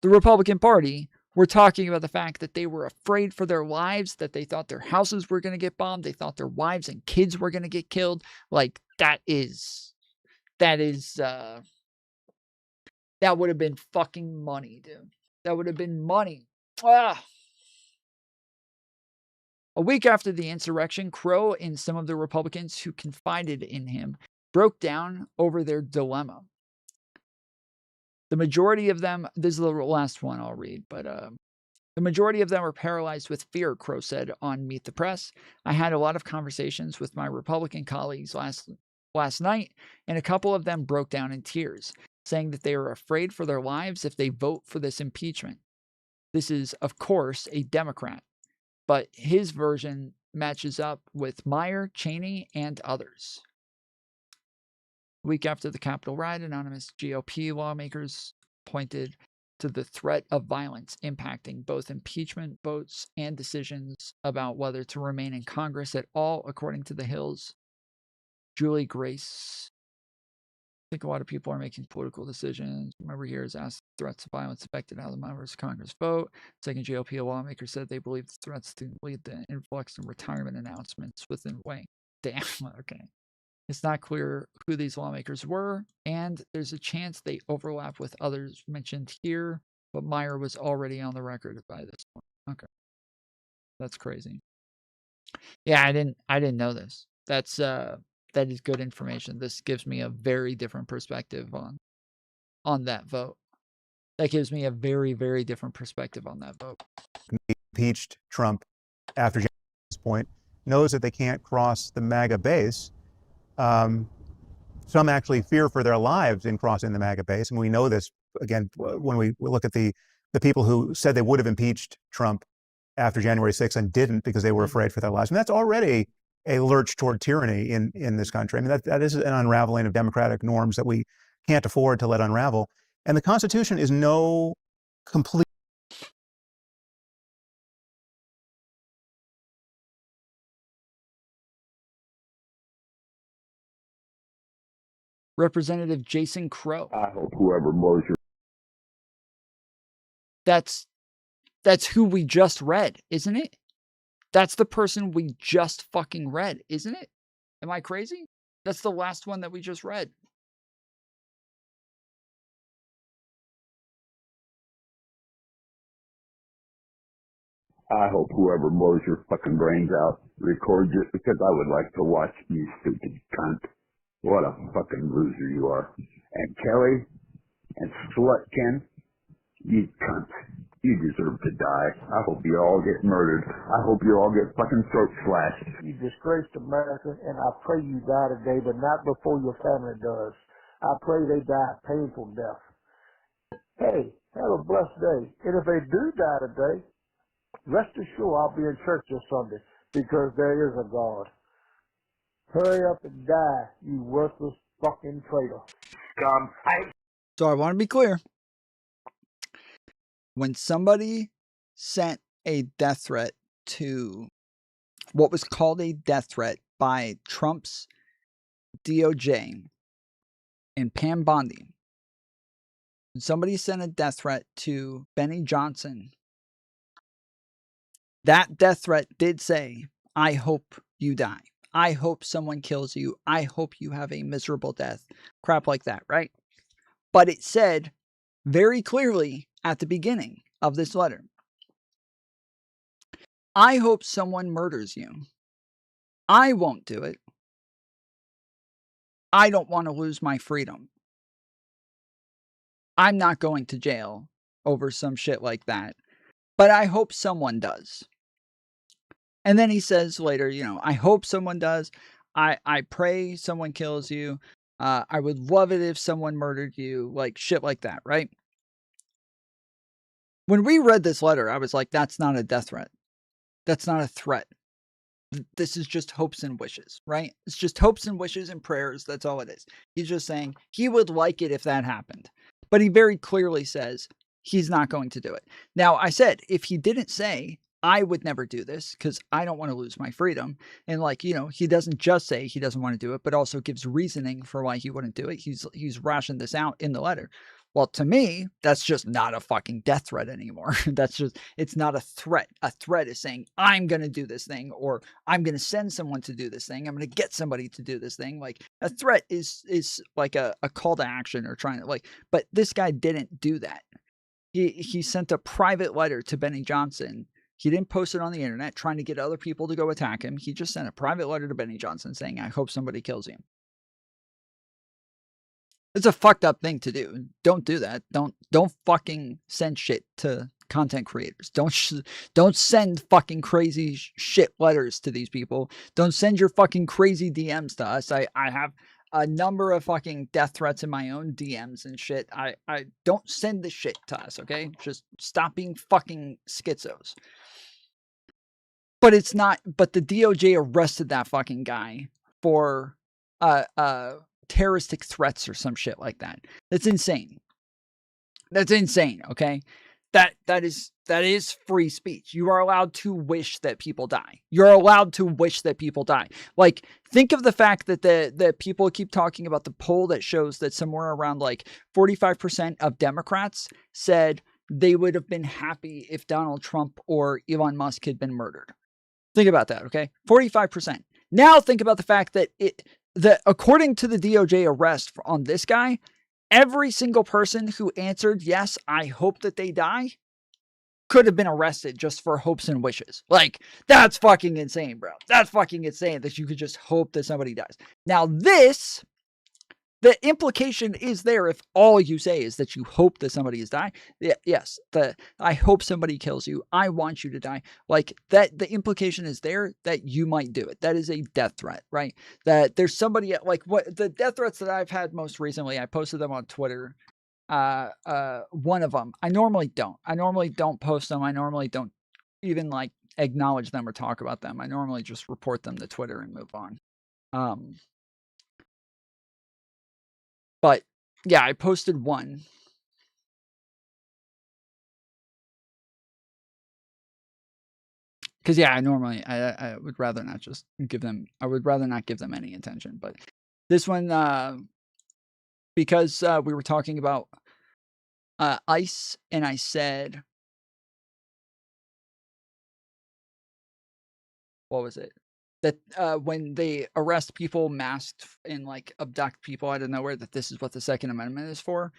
the Republican Party were talking about the fact that they were afraid for their lives, that they thought their houses were going to get bombed, they thought their wives and kids were going to get killed. Like, that would have been fucking money, dude. That would have been money. Ah. A week after the insurrection, Crow and some of the Republicans who confided in him broke down over their dilemma. The majority of them, this is the last one I'll read, but the majority of them were paralyzed with fear, Crow said on Meet the Press. I had a lot of conversations with my Republican colleagues last night, and a couple of them broke down in tears, saying that they are afraid for their lives if they vote for this impeachment. This is, of course, a Democrat, but his version matches up with Meyer, Cheney, and others. A week after the Capitol riot, anonymous GOP lawmakers pointed to the threat of violence impacting both impeachment votes and decisions about whether to remain in Congress at all, according to the Hill's Julie Grace. I think a lot of people are making political decisions. Remember here is asked threats of violence affected how the members of Congress vote. Second GOP lawmaker said they believe the threats to lead to influx in retirement announcements within a way. Damn, okay. It's not clear who these lawmakers were, and there's a chance they overlap with others mentioned here, but Meyer was already on the record by this point. Okay. That's crazy. Yeah, I didn't know this. That is good information. This gives me a very different perspective on that vote. That gives me a very, very different perspective on that vote. Impeached Trump after this point knows that they can't cross the MAGA base. Some actually fear for their lives in crossing the MAGA base. And we know this, again, when we look at the people who said they would have impeached Trump after January 6th and didn't because they were afraid for their lives. And that's already a lurch toward tyranny in this country. I mean, that is an unraveling of democratic norms that we can't afford to let unravel. And the Constitution is no complete. Representative Jason Crow. I hope whoever blows your... That's who we just read, isn't it? That's the person we just fucking read, isn't it? Am I crazy? That's the last one that we just read. I hope whoever blows your fucking brains out records it because I would like to watch you stupid cunt. What a fucking loser you are. And Kelly and Slut Ken, you cunts. You deserve to die. I hope you all get murdered. I hope you all get fucking throat slashed. You disgraced America, and I pray you die today, but not before your family does. I pray they die a painful death. Hey, have a blessed day. And if they do die today, rest assured I'll be in church this Sunday because there is a God. Hurry up and die, you worthless fucking traitor. Scum. So I want to be clear. When somebody sent a death threat to what was called a death threat by Trump's DOJ and Pam Bondi, when somebody sent a death threat to Benny Johnson, that death threat did say, I hope you die. I hope someone kills you. I hope you have a miserable death. Crap like that, right? But it said very clearly at the beginning of this letter, I hope someone murders you. I won't do it. I don't want to lose my freedom. I'm not going to jail over some shit like that, but I hope someone does. And then he says later, you know, I hope someone does. I pray someone kills you. I would love it if someone murdered you, like shit like that, right? When we read this letter, I was like, that's not a death threat. That's not a threat. This is just hopes and wishes, right? It's just hopes and wishes and prayers. That's all it is. He's just saying he would like it if that happened. But he very clearly says he's not going to do it. Now, I said, if he didn't say, I would never do this because I don't want to lose my freedom. And like, you know, he doesn't just say he doesn't want to do it, but also gives reasoning for why he wouldn't do it. He's rationed this out in the letter. Well, to me, that's just not a fucking death threat anymore. That's just, it's not a threat. A threat is saying, I'm going to do this thing, or I'm going to send someone to do this thing. I'm going to get somebody to do this thing. Like a threat is like a call to action or trying to like, but this guy didn't do that. He sent a private letter to Benny Johnson. He didn't post it on the internet trying to get other people to go attack him. He just sent a private letter to Benny Johnson saying, I hope somebody kills you. It's a fucked up thing to do. Don't do that. Don't fucking send shit to content creators. Don't send fucking crazy shit letters to these people. Don't send your fucking crazy DMs to us. I have a number of fucking death threats in my own DMs and shit. I don't send this shit to us, okay? Just stop being fucking schizos. But it's not, but the DOJ arrested that fucking guy for terroristic threats or some shit like that. That's insane. That's insane, okay? That is free speech. You are allowed to wish that people die. You're allowed to wish that people die. Like, think of the fact that the people keep talking about the poll that shows that somewhere around like 45% of Democrats said they would have been happy if Donald Trump or Elon Musk had been murdered. Think about that, okay? 45%. Now think about the fact that according to the DOJ arrest on this guy, every single person who answered, yes, I hope that they die, could have been arrested just for hopes and wishes. Like, that's fucking insane, bro. That's fucking insane that you could just hope that somebody dies. Now the implication is there if all you say is that you hope that somebody is dying. Yes, I hope somebody kills you. I want you to die. Like that, the implication is there that you might do it. That is a death threat, right? That there's somebody like what the death threats that I've had most recently. I posted them on Twitter. One of them. I normally don't post them. I normally don't even like acknowledge them or talk about them. I normally just report them to Twitter and move on. But yeah, I posted one. Because yeah, I would rather not just give them. I would rather not give them any attention. But this one, because we were talking about ICE, and I said, what was it? That when they arrest people masked and like abduct people out of nowhere, that this is what the Second Amendment is for.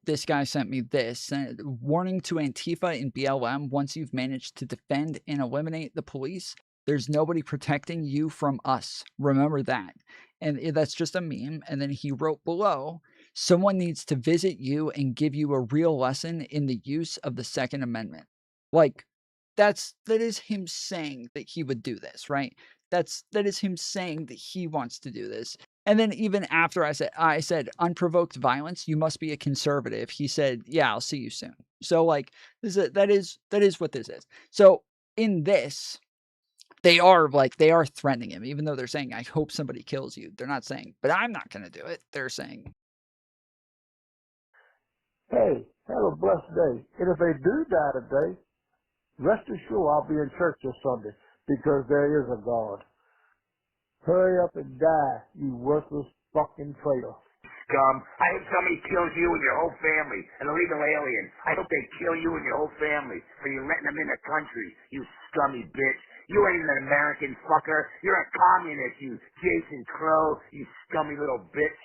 This guy sent me this warning to Antifa and BLM: once you've managed to defend and eliminate the police, there's nobody protecting you from us. Remember that. And that's just a meme. And then he wrote below, someone needs to visit you and give you a real lesson in the use of the Second Amendment. Like, that is him saying that he would do this, right? That is him saying that he wants to do this. And then even after I said unprovoked violence, you must be a conservative. He said, yeah, I'll see you soon. So like that is what this is. So in this, they are threatening him, even though they're saying, I hope somebody kills you. They're not saying, but I'm not going to do it. They're saying, hey, have a blessed day. And if they do die today, rest assured I'll be in church this Sunday because there is a God. Hurry up and die, you worthless fucking traitor. Scum. I hope somebody kills you and your whole family, an illegal alien. I hope they kill you and your whole family for you letting them in the country, you scummy bitch. You ain't an American fucker. You're a communist, you Jason Crow, you scummy little bitch.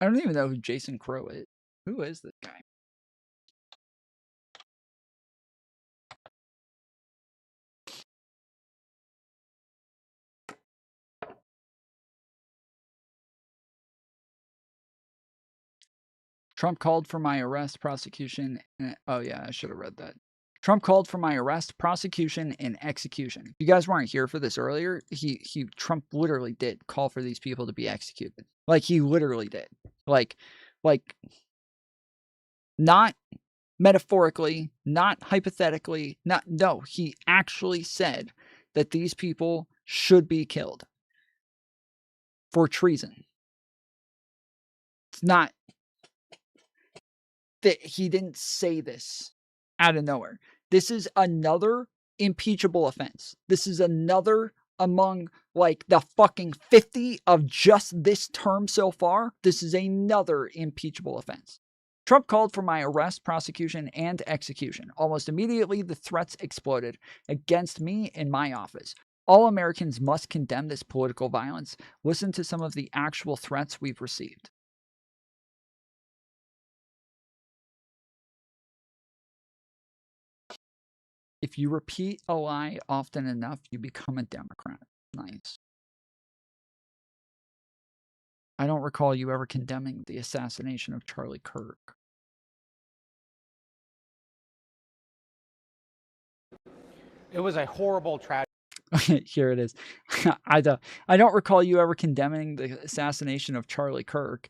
I don't even know who Jason Crow is. Who is this guy? Trump called for my arrest, prosecution. Oh, yeah, I should have read that. Trump called for my arrest, prosecution, and execution. If you guys weren't here for this earlier, Trump literally did call for these people to be executed. Like, he literally did. Like, not metaphorically, not hypothetically, no, he actually said that these people should be killed for treason. It's not that he didn't say this out of nowhere. This is another impeachable offense. This is another among like the fucking 50 of just this term so far. This is another impeachable offense. Trump called for my arrest, prosecution, and execution. Almost immediately, the threats exploded against me in my office. All Americans must condemn this political violence. Listen to some of the actual threats we've received. If you repeat a lie often enough, you become a Democrat. Nice. I don't recall you ever condemning the assassination of Charlie Kirk. It was a horrible tragedy. Here it is. I don't recall you ever condemning the assassination of Charlie Kirk.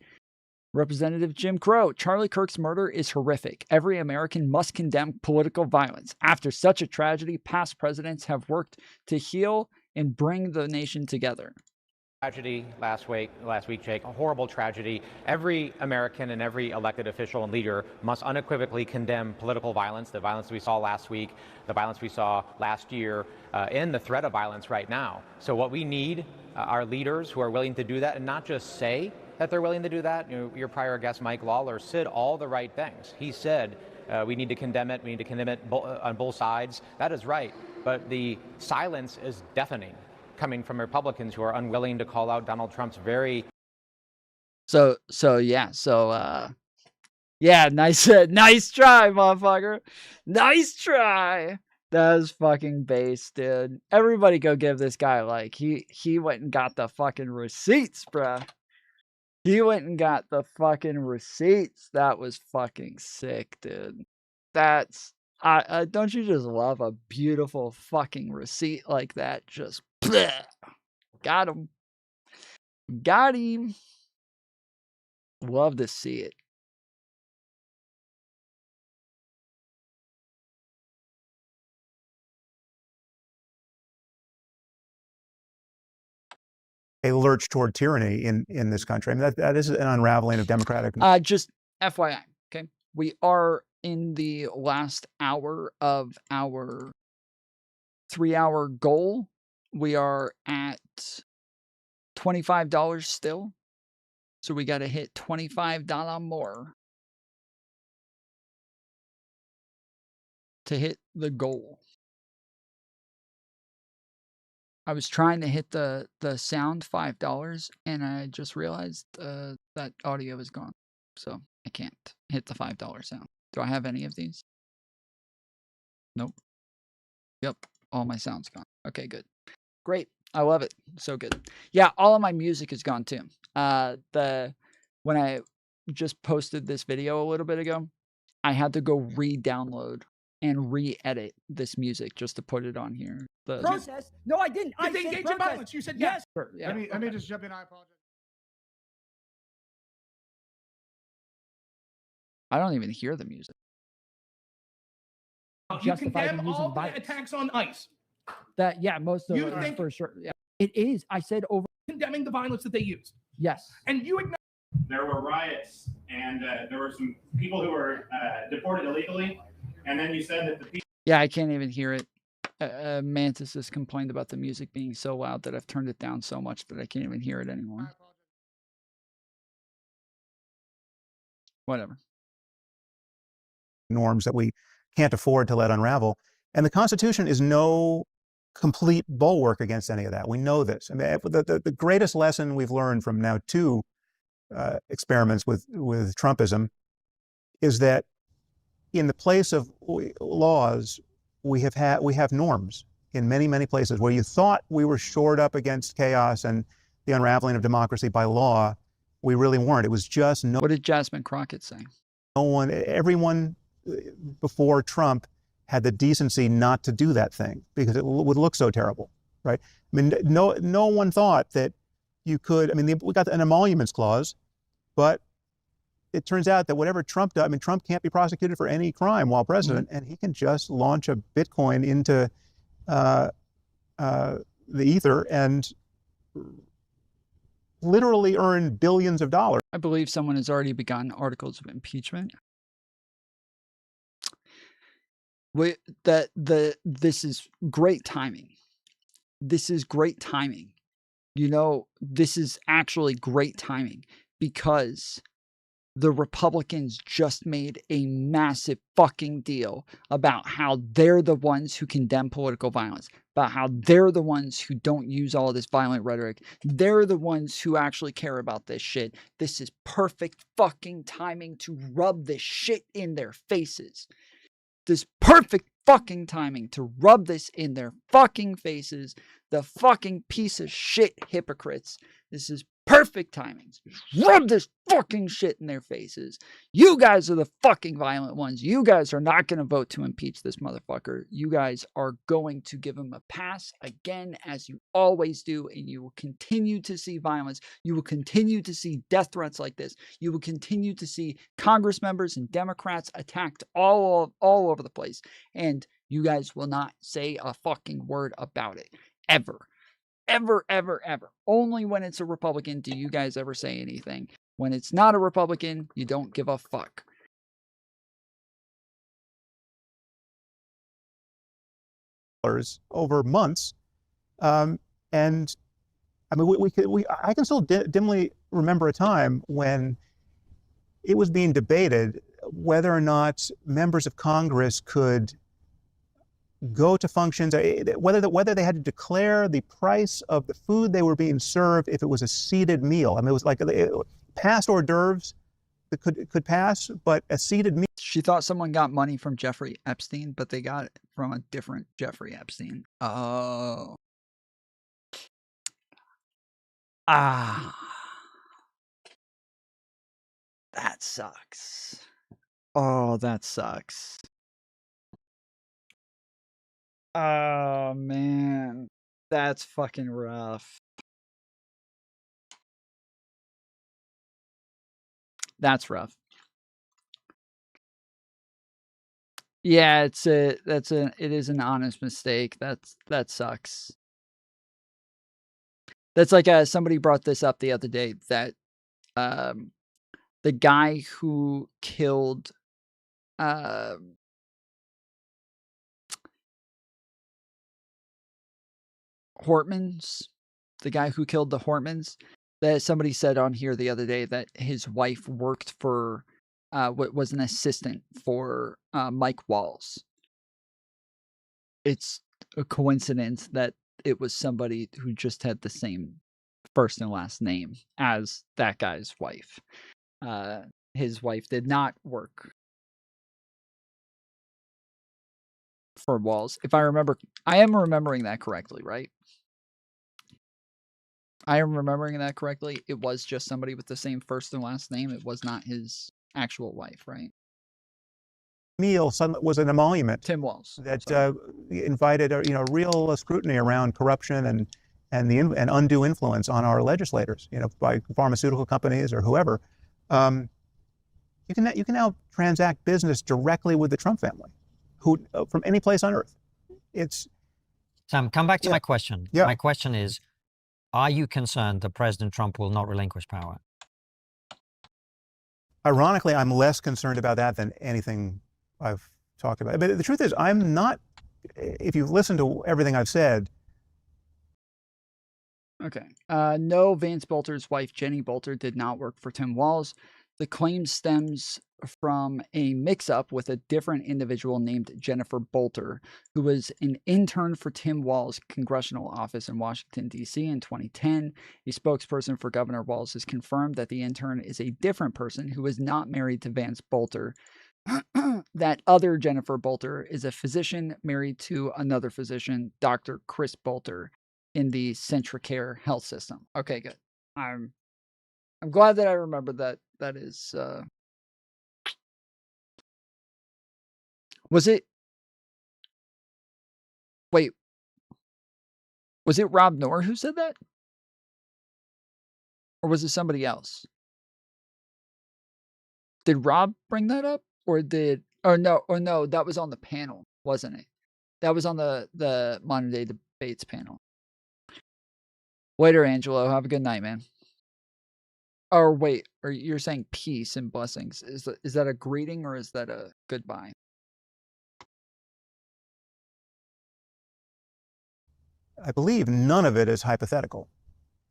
Representative Jim Crow, Charlie Kirk's murder is horrific. Every American must condemn political violence. After such a tragedy, past presidents have worked to heal and bring the nation together. Tragedy last week, Jake, a horrible tragedy. Every American and every elected official and leader must unequivocally condemn political violence, the violence we saw last week, the violence we saw last year, and the threat of violence right now. So what we need are leaders who are willing to do that and not just say that they're willing to do that. You know, your prior guest, Mike Lawler, said all the right things. He said we need to condemn it. We need to condemn it on both sides. That is right. But the silence is deafening, coming from Republicans who are unwilling to call out Donald Trump's very... Yeah, nice try, motherfucker. Nice try. That was fucking base, dude. Everybody go give this guy a like. He went and got the fucking receipts, bruh. He went and got the fucking receipts. That was fucking sick, dude. That's... don't you just love a beautiful fucking receipt like that? Just... bleh. Got him. Got him. Love to see it. A lurch toward tyranny in this country. I mean, that is an unraveling of democratic... Just FYI, okay? We are in the last hour of our 3-hour goal. We are at $25 still. So we got to hit $25 more to hit the goal. I was trying to hit the sound $5 and I just realized that audio is gone. So I can't hit the $5 sound. Do I have any of these? Nope. Yep. All my sound's gone. Okay, good. Great. I love it. So good. Yeah, all of my music is gone too. When I just posted this video a little bit ago, I had to go re-download and re-edit this music just to put it on here. Protest? No, I didn't. I said engage in violence. You said yes. Yeah. Let me just jump in. I apologize. I don't even hear the music. You condemn all the attacks on ICE. Most of it for sure. Yeah, it is. I said over condemning the violence that they used. Yes. And you acknowledge there were riots and there were some people who were deported illegally. And then you said that the people... Yeah, I can't even hear it. Mantis has complained about the music being so loud that I've turned it down so much that I can't even hear it anymore. Whatever. Norms that we can't afford to let unravel. And the Constitution is no complete bulwark against any of that. We know this. I mean, the greatest lesson we've learned from now 2 experiments with Trumpism is that in the place of laws, we have norms in many, many places where you thought we were shored up against chaos and the unraveling of democracy by law. We really weren't. It was just no. What did Jasmine Crockett say? No one, everyone before Trump had the decency not to do that thing because it would look so terrible, right? I mean, no one thought that you could. I mean, we got an emoluments clause, but it turns out that whatever Trump does, I mean, Trump can't be prosecuted for any crime while president, and he can just launch a Bitcoin into the ether and literally earn billions of dollars. I believe someone has already begun articles of impeachment. This is great timing. This is great timing. You know, this is actually great timing because the Republicans just made a massive fucking deal about how they're the ones who condemn political violence, about how they're the ones who don't use all this violent rhetoric. They're the ones who actually care about this shit. This is perfect fucking timing to rub this shit in their faces. This perfect fucking timing to rub this in their fucking faces. The fucking piece of shit hypocrites. This is perfect timing. Just rub this fucking shit in their faces. You guys are the fucking violent ones. You guys are not going to vote to impeach this motherfucker. You guys are going to give him a pass again, as you always do, and you will continue to see violence. You will continue to see death threats like this. You will continue to see Congress members and Democrats attacked all over the place. And you guys will not say a fucking word about it. Ever. Ever, ever, ever. Only when it's a Republican do you guys ever say anything. When it's not a Republican, you don't give a fuck. Over months, and I mean, I can still dimly remember a time when it was being debated whether or not members of Congress could go to functions, whether they had to declare the price of the food they were being served if it was a seated meal. I mean, it was like past hors d'oeuvres that could pass, but a seated meal. She thought someone got money from Jeffrey Epstein, but they got it from a different Jeffrey Epstein. Oh. Ah. That sucks. Oh, that sucks. Oh, man. That's fucking rough. That's rough. Yeah, it is an honest mistake. That sucks. That's like somebody brought this up the other day that the guy who killed Hortmans, the guy who killed the Hortmans, that somebody said on here the other day that his wife worked for what was an assistant for Mike Walls. It's a coincidence that it was somebody who just had the same first and last name as that guy's wife. His wife did not work for Walls. If I remember, I am remembering that correctly, right? I am remembering that correctly. It was just somebody with the same first and last name. It was not his actual wife, right? Meal was an emolument. Tim Walz. That invited real scrutiny around corruption and undue influence on our legislators, by pharmaceutical companies or whoever. You can now transact business directly with the Trump family, who from any place on earth. It's Sam, come back to my question. Yeah. My question is, are you concerned that President Trump will not relinquish power? Ironically, I'm less concerned about that than anything I've talked about. But the truth is, I'm not, if you've listened to everything I've said. Okay. No, Vance Bolter's wife, Jenny Bolter, did not work for Tim Walz. The claim stems from a mix-up with a different individual named Jennifer Bolter, who was an intern for Tim Walz's congressional office in Washington, D.C. in 2010. A spokesperson for Governor Walz has confirmed that the intern is a different person who is not married to Vance Bolter. That other Jennifer Bolter is a physician married to another physician, Dr. Chris Bolter, in the Centricare health system. Okay, good. I'm glad that I remembered that. That is, was it? Wait, was it Rob Noor who said that? Or was it somebody else? Did Rob bring that up? Or did, or no, that was on the panel, wasn't it? That was on the Modern Day Debates panel. Later, Angelo. Have a good night, man. Or wait, or you're saying peace and blessings. Is that a greeting or is that a goodbye? I believe none of it is hypothetical,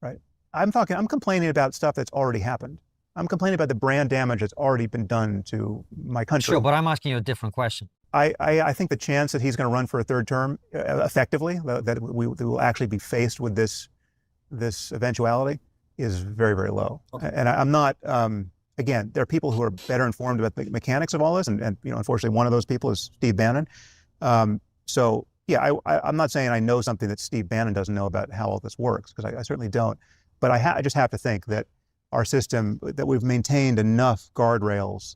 right? I'm complaining about stuff that's already happened. I'm complaining about the brand damage that's already been done to my country. Sure, but I'm asking you a different question. I think the chance that he's going to run for a third term effectively, that we will actually be faced with this eventuality, is very, very low. Okay. And I'm not, again, there are people who are better informed about the mechanics of all this, and unfortunately one of those people is Steve Bannon. So yeah, I'm not saying I know something that Steve Bannon doesn't know about how all this works, because I certainly don't. But I just have to think that our system, that we've maintained enough guardrails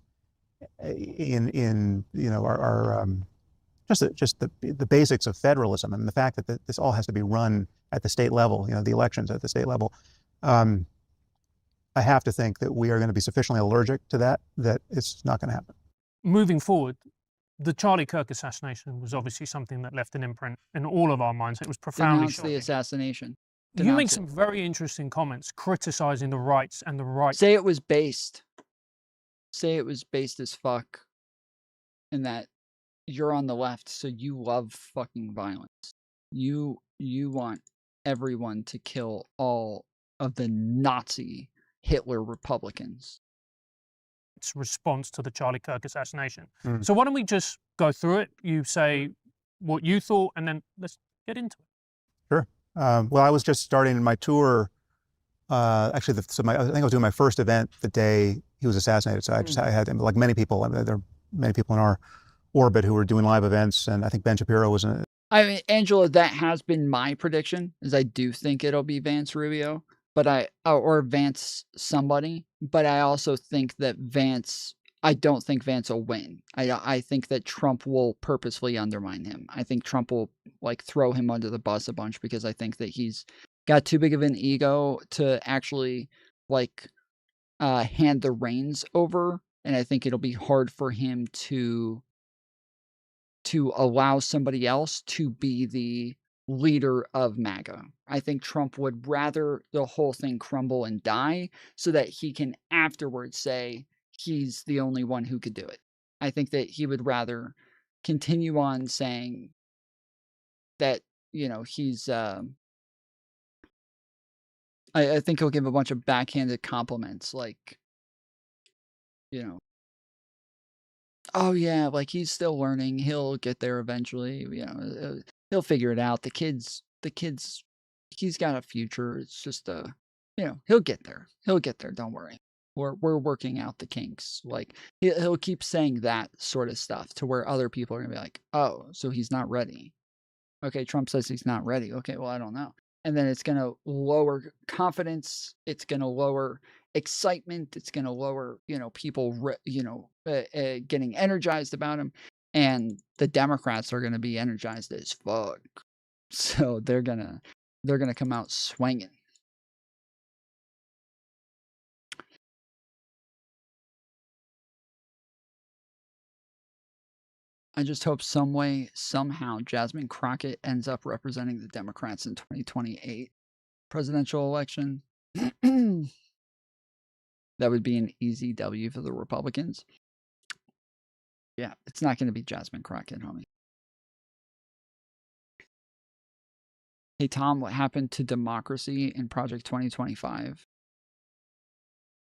in our just the basics of federalism, and the fact that this all has to be run at the state level, the elections at the state level. I have to think that we are going to be sufficiently allergic to that it's not going to happen. Moving forward, the Charlie Kirk assassination was obviously something that left an imprint in all of our minds. It was profoundly Denounce shocking. the assassination. You make some very interesting comments criticizing the rights and the right. Say it was based. Say it was based as fuck. And that you're on the left, so you love fucking violence. You want everyone to kill all of the Nazi Hitler Republicans. Its response to the Charlie Kirk assassination. So why don't we just go through it? You say what you thought, and then let's get into it. Sure. Well, I was just starting my tour. Actually, I think I was doing my first event the day he was assassinated. So I had, like many people, there are many people in our orbit who were doing live events, and I think Ben Shapiro was in it. I mean, Angela, that has been my prediction, is I do think it'll be Vance Rubio, or Vance somebody, but I also think that I don't think Vance will win. I think that Trump will purposefully undermine him. I think Trump will throw him under the bus a bunch, because I think that he's got too big of an ego to actually hand the reins over, and I think it'll be hard for him to allow somebody else to be the leader of MAGA. I think Trump would rather the whole thing crumble and die so that he can afterwards say he's the only one who could do it. I think that he would rather continue on saying that, he's, I think he'll give a bunch of backhanded compliments, oh yeah, he's still learning. He'll get there eventually. He'll figure it out. The kids, he's got a future. It's just he'll get there. He'll get there. Don't worry. We're working out the kinks. He'll keep saying that sort of stuff to where other people are gonna be like, oh, so he's not ready. Okay, Trump says he's not ready. Okay, well, I don't know. And then it's gonna lower confidence. It's gonna lower excitement. It's going to lower, people, getting energized about him, and the Democrats are going to be energized as fuck. So they're gonna come out swinging. I just hope some way, somehow, Jasmine Crockett ends up representing the Democrats in 2028 presidential election. That would be an easy W for the Republicans. Yeah, it's not going to be Jasmine Crockett, homie. Hey, Tom, what happened to democracy in Project 2025?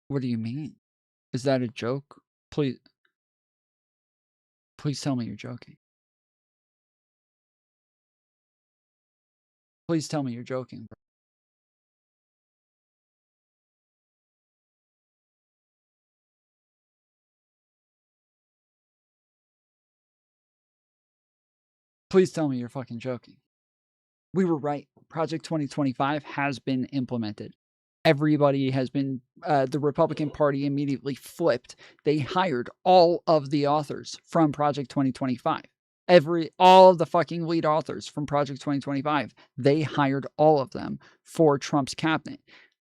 What do you mean? Is that a joke? Please tell me you're joking. Please tell me you're joking, bro. Please tell me you're fucking joking. We were right. Project 2025 has been implemented. everybody has been, the Republican Party immediately flipped. They hired all of the authors from Project 2025. All of the fucking lead authors from Project 2025, they hired all of them for Trump's cabinet.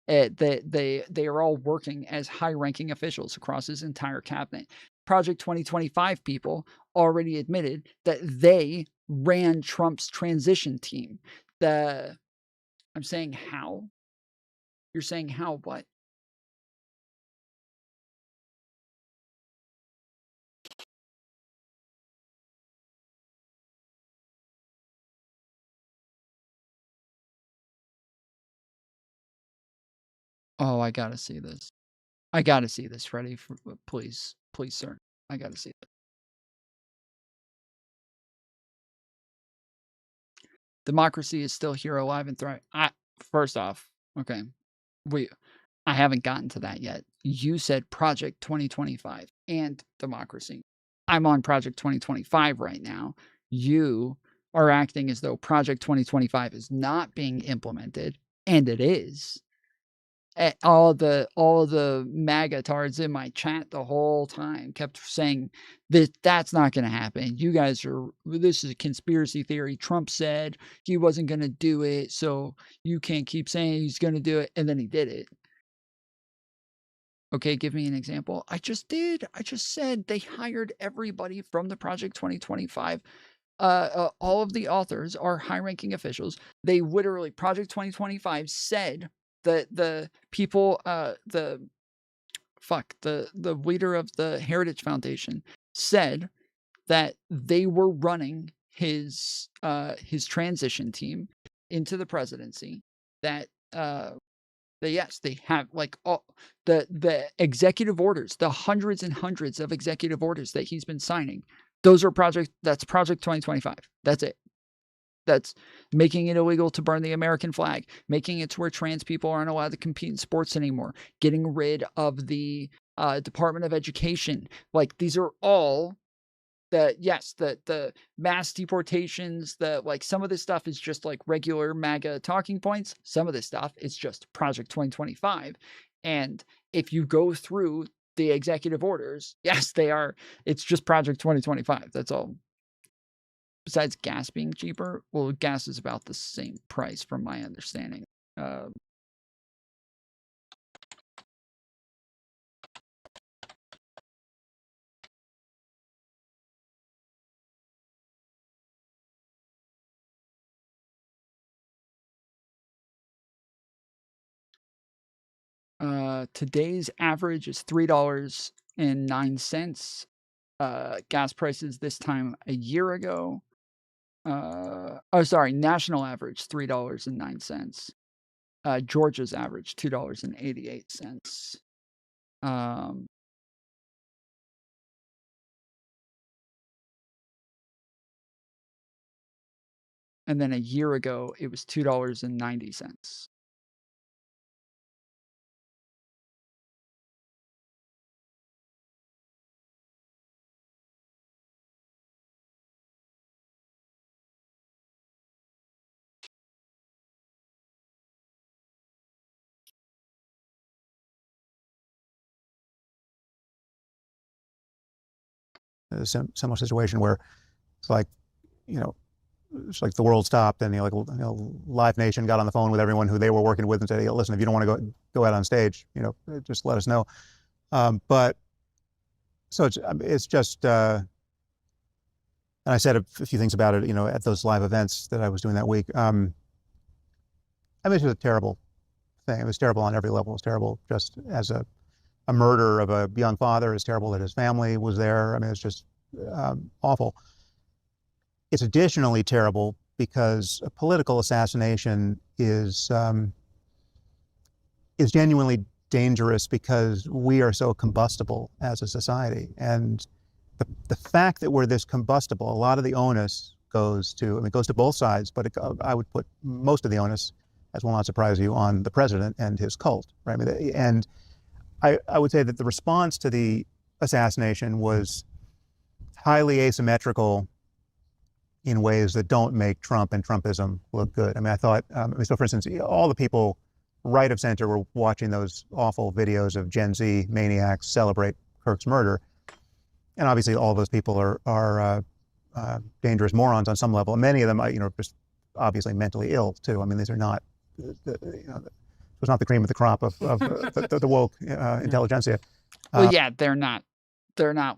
They are all working as high-ranking officials across his entire cabinet. Project 2025 people already admitted that they ran Trump's transition team. I'm saying how? You're saying how what? Oh, I gotta see this. I gotta see this, Freddie. Please, please, sir. I gotta see it. Democracy is still here, alive and thriving. First off, okay, I haven't gotten to that yet. You said Project 2025 and democracy. I'm on Project 2025 right now. You are acting as though Project 2025 is not being implemented, and it is. All the MAGA tards in my chat the whole time kept saying that that's not going to happen. You guys this is a conspiracy theory. Trump said he wasn't going to do it, so you can't keep saying he's going to do it, and then he did it. Okay, give me an example. I just did. I just said they hired everybody from the Project 2025. All of the authors are high-ranking officials. They literally, Project 2025 said that the people, the leader of the Heritage Foundation said that they were running his transition team into the presidency. That yes, they have like all the executive orders, the hundreds and hundreds of executive orders that he's been signing. That's Project 2025. That's it. That's making it illegal to burn the American flag, making it to where trans people aren't allowed to compete in sports anymore, getting rid of the Department of Education. Like, these are all the mass deportations, some of this stuff is just like regular MAGA talking points. Some of this stuff is just Project 2025. And if you go through the executive orders, yes, they are. It's just Project 2025. That's all. Besides gas being cheaper, well, gas is about the same price from my understanding. Today's average is $3.09. Gas prices this time a year ago. National average $3.09. Georgia's average $2.88. And then a year ago, it was $2.90. A similar situation where it's like, it's like the world stopped, and Live Nation got on the phone with everyone who they were working with and said, hey, listen, if you don't want to go out on stage, just let us know. But so it's just, and I said a few things about it, at those live events that I was doing that week. I mean, it was a terrible thing. It was terrible on every level. It was terrible just as a murder of a young father. It's terrible that his family was there. I mean, it's just awful. It's additionally terrible because a political assassination is genuinely dangerous because we are so combustible as a society. And the fact that we're this combustible, a lot of the onus goes to, it goes to both sides, but I would put most of the onus, as will not surprise you, on the president and his cult, right? And I would say that the response to the assassination was highly asymmetrical in ways that don't make Trump and Trumpism look good. I mean, I thought, so for instance, all the people right of center were watching those awful videos of Gen Z maniacs celebrate Kirk's murder. And obviously all those people are dangerous morons on some level. And many of them, you know, just obviously mentally ill too. I mean, these are not, you know, it was not the cream of the crop of the woke intelligentsia. Well, yeah, they're not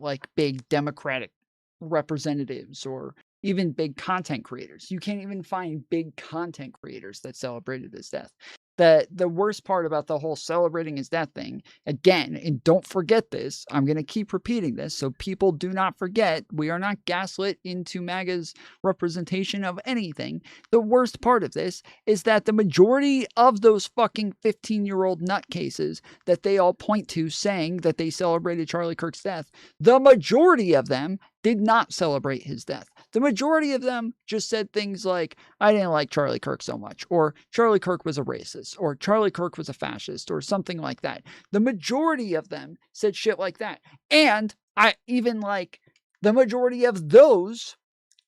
like big Democratic representatives or even big content creators. You can't even find big content creators that celebrated his death. The worst part about the whole celebrating his death thing, again, and don't forget this, I'm going to keep repeating this so people do not forget, we are not gaslit into MAGA's representation of anything. The worst part of this is that the majority of those fucking 15-year-old nutcases that they all point to saying that they celebrated Charlie Kirk's death, the majority of them did not celebrate his death. The majority of them just said things like, I didn't like Charlie Kirk so much, or Charlie Kirk was a racist, or Charlie Kirk was a fascist, or something like that. The majority of them said shit like that. And I even like the majority of those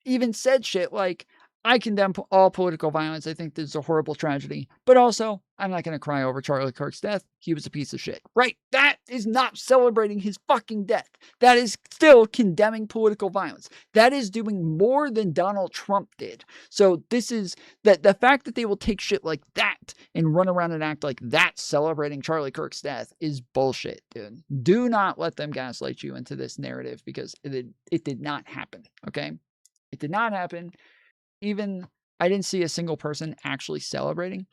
even said shit like, I condemn all political violence. I think this is a horrible tragedy. But also, I'm not going to cry over Charlie Kirk's death. He was a piece of shit. Right? That is not celebrating his fucking death. That is still condemning political violence. That is doing more than Donald Trump did. So this is, that the fact that they will take shit like that and run around and act like that's celebrating Charlie Kirk's death is bullshit, dude. Do not let them gaslight you into this narrative because it did not happen. Okay? It did not happen. Even I didn't see a single person actually celebrating.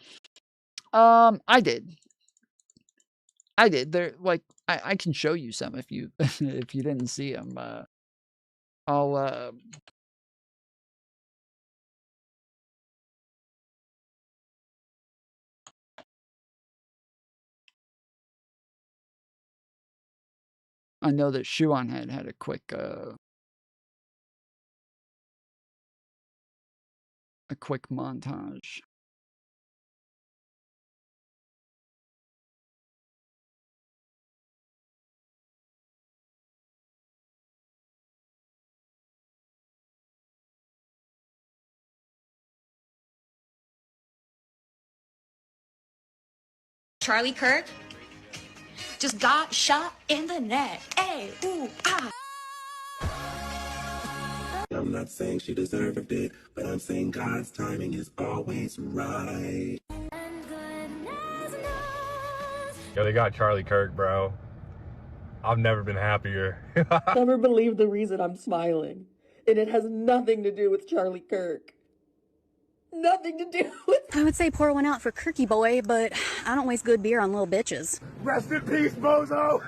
I did. They're like, I can show you some if you if you didn't see them. I'll I know that Shuan had a quick montage. Charlie Kirk just got shot in the neck. Hey, ooh, ah. I'm not saying she deserved it, but I'm saying God's timing is always right. Yo, they got Charlie Kirk, bro. I've never been happier. Never believe the reason I'm smiling. And it has nothing to do with Charlie Kirk. Nothing to do with... I would say pour one out for Kirky boy, but I don't waste good beer on little bitches. Rest in peace, bozo!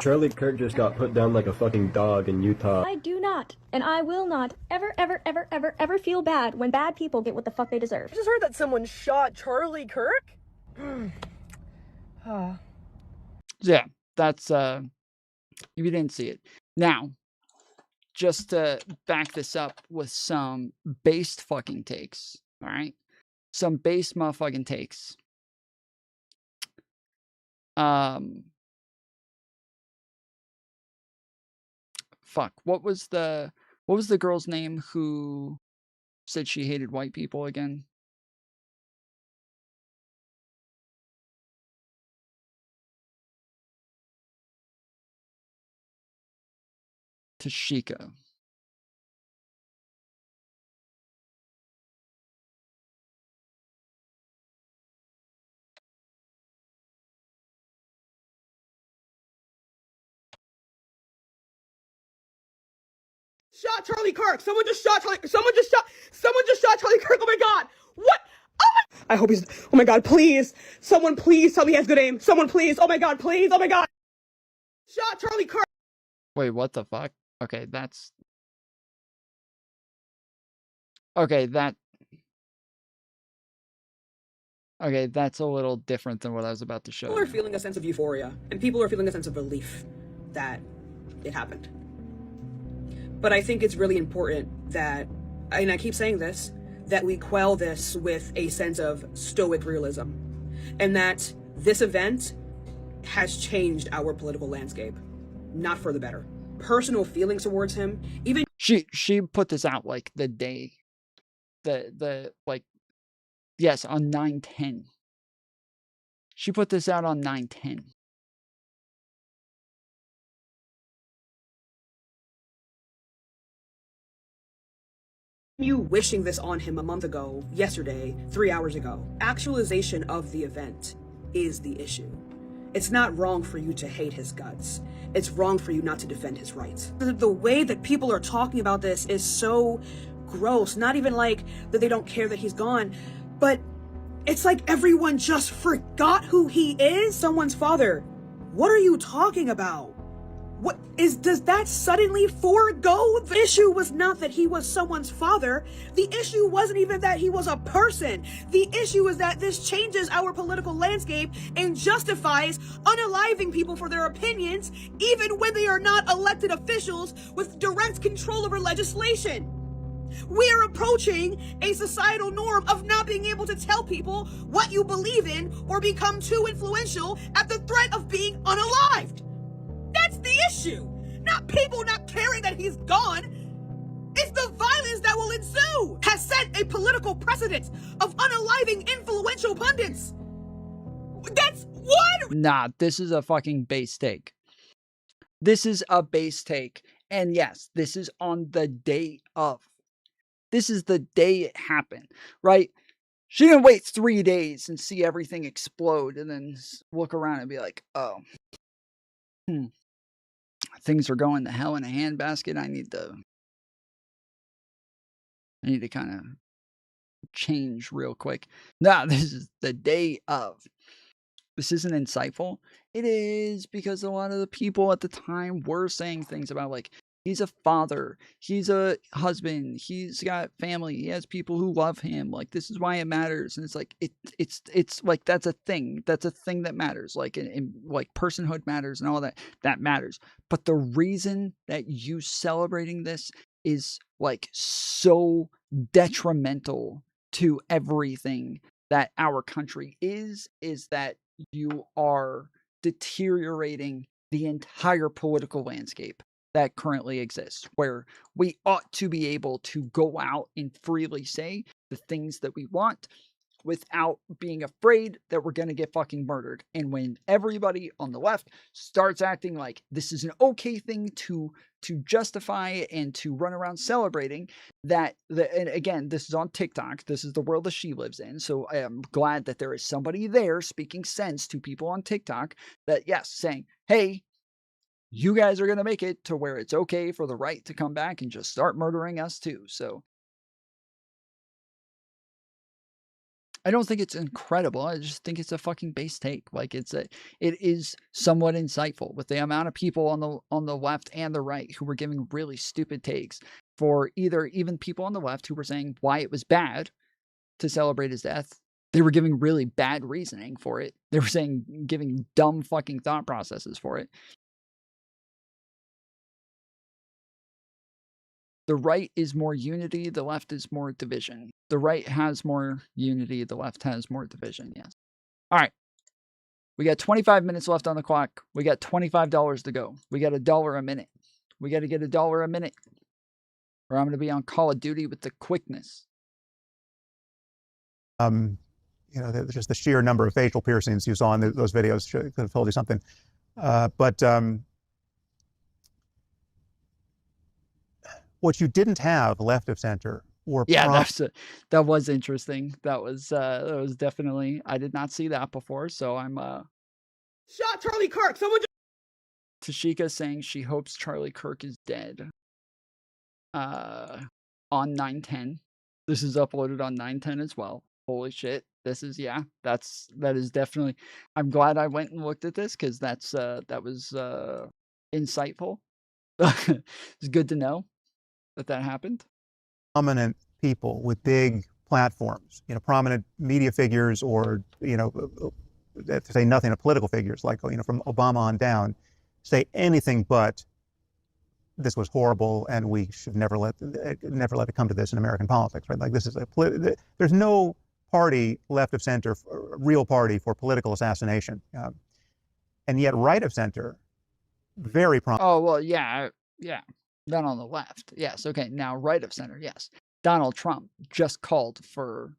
Charlie Kirk just got put down like a fucking dog in Utah. I do not, and I will not, ever feel bad when bad people get what the fuck they deserve. I just heard that someone shot Charlie Kirk? Yeah, that's if you didn't see it. Now, just to back this up with some based fucking takes, all right? Some based motherfucking takes. Fuck, what was the girl's name who said she hated white people again? Tashika. Shot Charlie Kirk. Someone just shot Charlie Kirk. Oh my god. What? Oh my, I hope he's, oh my god, please. Someone please tell me he has good aim. Someone please. Oh my god, please. Oh my god. Shot Charlie Kirk. Wait, what the fuck? Okay, that's... Okay, that's a little different than what I was about to show People are you. feeling a sense of euphoria, and people are feeling a sense of relief that it happened. But I think it's really important that, and I keep saying this, that we quell this with a sense of stoic realism. And that this event has changed our political landscape, not for the better. Personal feelings towards him, even... She put this out like the day, the like, yes, on 9/10. She put this out on 9/10. You wishing this on him a month ago, yesterday, 3 hours ago. Actualization of the event is the issue. It's not wrong for you to hate his guts. It's wrong for you not to defend his rights. The way that people are talking about this is so gross. Not even like that they don't care that he's gone, but it's like everyone just forgot who he is. Someone's father. What are you talking about? Does that suddenly forego? The issue was not that he was someone's father. The issue wasn't even that he was a person. The issue is that this changes our political landscape and justifies unaliving people for their opinions, even when they are not elected officials with direct control over legislation. We are approaching a societal norm of not being able to tell people what you believe in or become too influential at the threat of being unalived. That's the issue. Not people not caring that he's gone. It's the violence that will ensue. Has set a political precedent of unaliving influential pundits. That's one. Nah, this is a fucking base take. This is a base take. And yes, this is on the day of. This is the day it happened, right? She didn't wait 3 days and see everything explode and then look around and be like, oh, things are going to hell in a handbasket. I need to kind of change real quick. No, this is the day of. This isn't insightful. It is because a lot of the people at the time were saying things about like, he's a father, he's a husband, he's got family, he has people who love him. Like, this is why it matters. And it's like, it's like, that's a thing. That's a thing that matters. Like, in like personhood matters and all that. That matters. But the reason that you celebrating this is like so detrimental to everything that our country is that you are deteriorating the entire political landscape that currently exists, where we ought to be able to go out and freely say the things that we want without being afraid that we're going to get fucking murdered. And when everybody on the left starts acting like this is an okay thing to justify and to run around celebrating that, and again, this is on TikTok. This is the world that she lives in. So I am glad that there is somebody there speaking sense to people on TikTok that, yes, saying, hey, you guys are going to make it to where it's okay for the right to come back and just start murdering us too. So I don't think it's incredible. I just think it's a fucking base take. Like it is somewhat insightful with the amount of people on the left and the right who were giving really stupid takes for either even people on the left who were saying why it was bad to celebrate his death. They were giving really bad reasoning for it. They were giving dumb fucking thought processes for it. The right is more unity, the left is more division. The right has more unity, the left has more division, yes. All right. We got 25 minutes left on the clock. We got $25 to go. We got $1 a minute. We got to get $1 a minute, or I'm going to be on Call of Duty with the quickness. You know, just the sheer number of facial piercings you saw in those videos could have told you something. What you didn't have left of center were that was interesting. That was definitely, I did not see that before, so I'm shot Charlie Kirk. Someone Tashika saying she hopes Charlie Kirk is dead. On 9/10. This is uploaded on 9/10 as well. Holy shit. This is, yeah, that is definitely, I'm glad I went and looked at this because that was insightful. It's good to know that happened. Prominent people with big platforms, you know, prominent media figures, or, you know, to say nothing of political figures, like, you know, from Obama on down, say anything but this was horrible and we should never let it come to this in American politics, right? Like, this is there's no party left of center, real party for political assassination, and yet right of center, very prominent. Oh well, yeah. Not on the left. Yes. Okay. Now right of center. Yes. Donald Trump just called for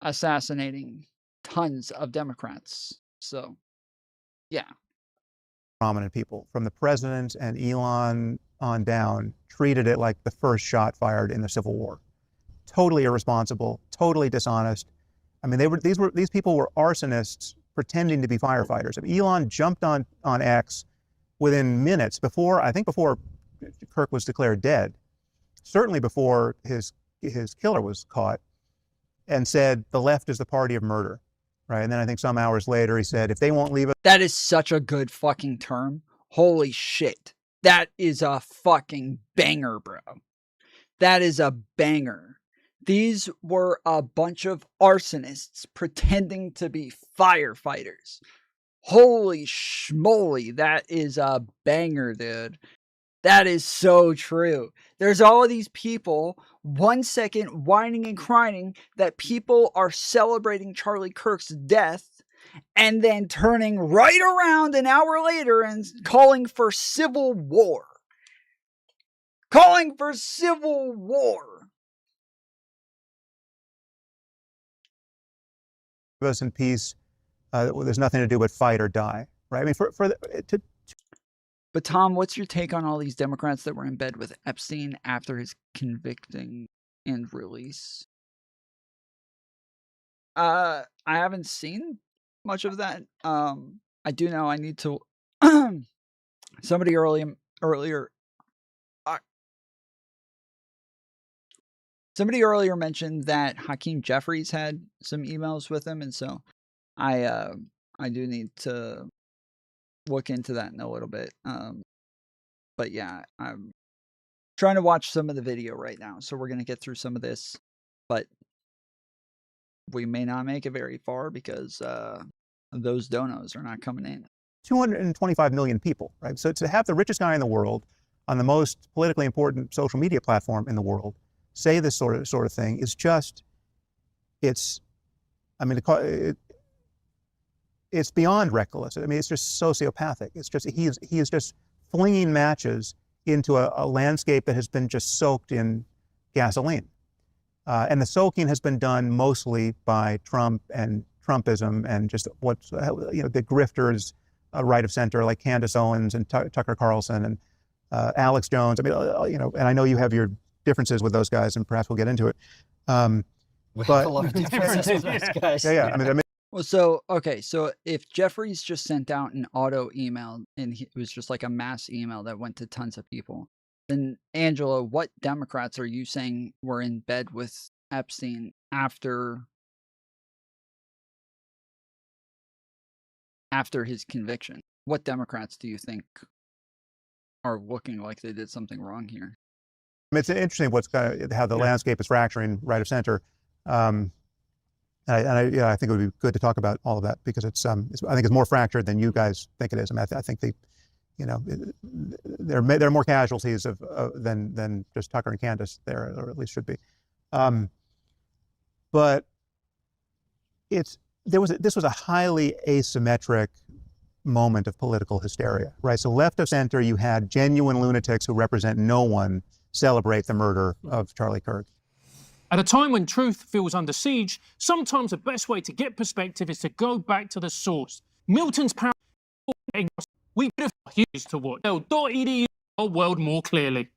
assassinating tons of Democrats. So, yeah. Prominent people, from the president and Elon on down, treated it like the first shot fired in the Civil War. Totally irresponsible, totally dishonest. I mean, these people were arsonists pretending to be firefighters. If Elon jumped on X within minutes before Kirk was declared dead, certainly before his killer was caught, and said the left is the party of murder, right? And then I think some hours later he said, if they won't leave it. That is such a good fucking term. Holy shit. That is a fucking banger, bro. That is a banger. These were a bunch of arsonists pretending to be firefighters. Holy schmoly, that is a banger, dude. That is so true. There's all of these people, 1 second whining and crying that people are celebrating Charlie Kirk's death, and then turning right around an hour later and calling for civil war. Calling for civil war. Us in peace. There's nothing to do but fight or die, right? I mean, But Tom, what's your take on all these Democrats that were in bed with Epstein after his convicting and release? I haven't seen much of that. I do know I need to. Somebody earlier. Somebody earlier mentioned that Hakeem Jeffries had some emails with him, and so I do need to look into that in a little bit. But yeah, I'm trying to watch some of the video right now, so we're gonna get through some of this, but we may not make it very far because those donos are not coming in. 225 million people, right? So to have the richest guy in the world on the most politically important social media platform in the world say this sort of thing is just, it's beyond reckless. I mean, it's just sociopathic. It's just, he is just flinging matches into a landscape that has been just soaked in gasoline. And the soaking has been done mostly by Trump and Trumpism and just what's, the grifters right of center, like Candace Owens and Tucker Carlson and Alex Jones. I mean, and I know you have your differences with those guys, and perhaps we'll get into it. We have a lot of differences with those guys. Yeah. I mean, well, so if Jeffries just sent out an auto email and it was just like a mass email that went to tons of people, then Angela, what Democrats are you saying were in bed with Epstein after his conviction? What Democrats do you think are looking like they did something wrong here? It's interesting how the landscape is fracturing right of center. I think it would be good to talk about all of that because I think it's more fractured than you guys think it is. I mean, I think there are more casualties than just Tucker and Candace there, or at least should be. But this was a highly asymmetric moment of political hysteria, right? So left of center, you had genuine lunatics who represent no one celebrate the murder of Charlie Kirk. At a time when truth feels under siege, sometimes the best way to get perspective is to go back to the source. Milton's power. We could have used to what? Edu our world more clearly.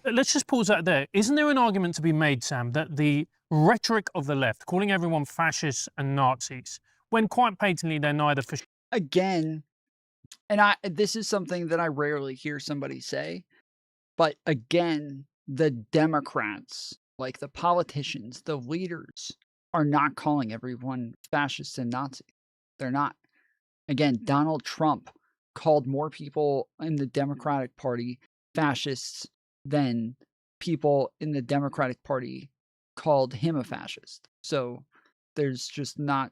Let's just pause that there. Isn't there an argument to be made, Sam, that the rhetoric of the left, calling everyone fascists and Nazis, when quite patently they're neither for... Again, and this is something that I rarely hear somebody say, but again, the Democrats, like the politicians, the leaders, are not calling everyone fascists and Nazis. They're not. Again, Donald Trump called more people in the Democratic Party fascists than people in the Democratic Party called him a fascist. So there's not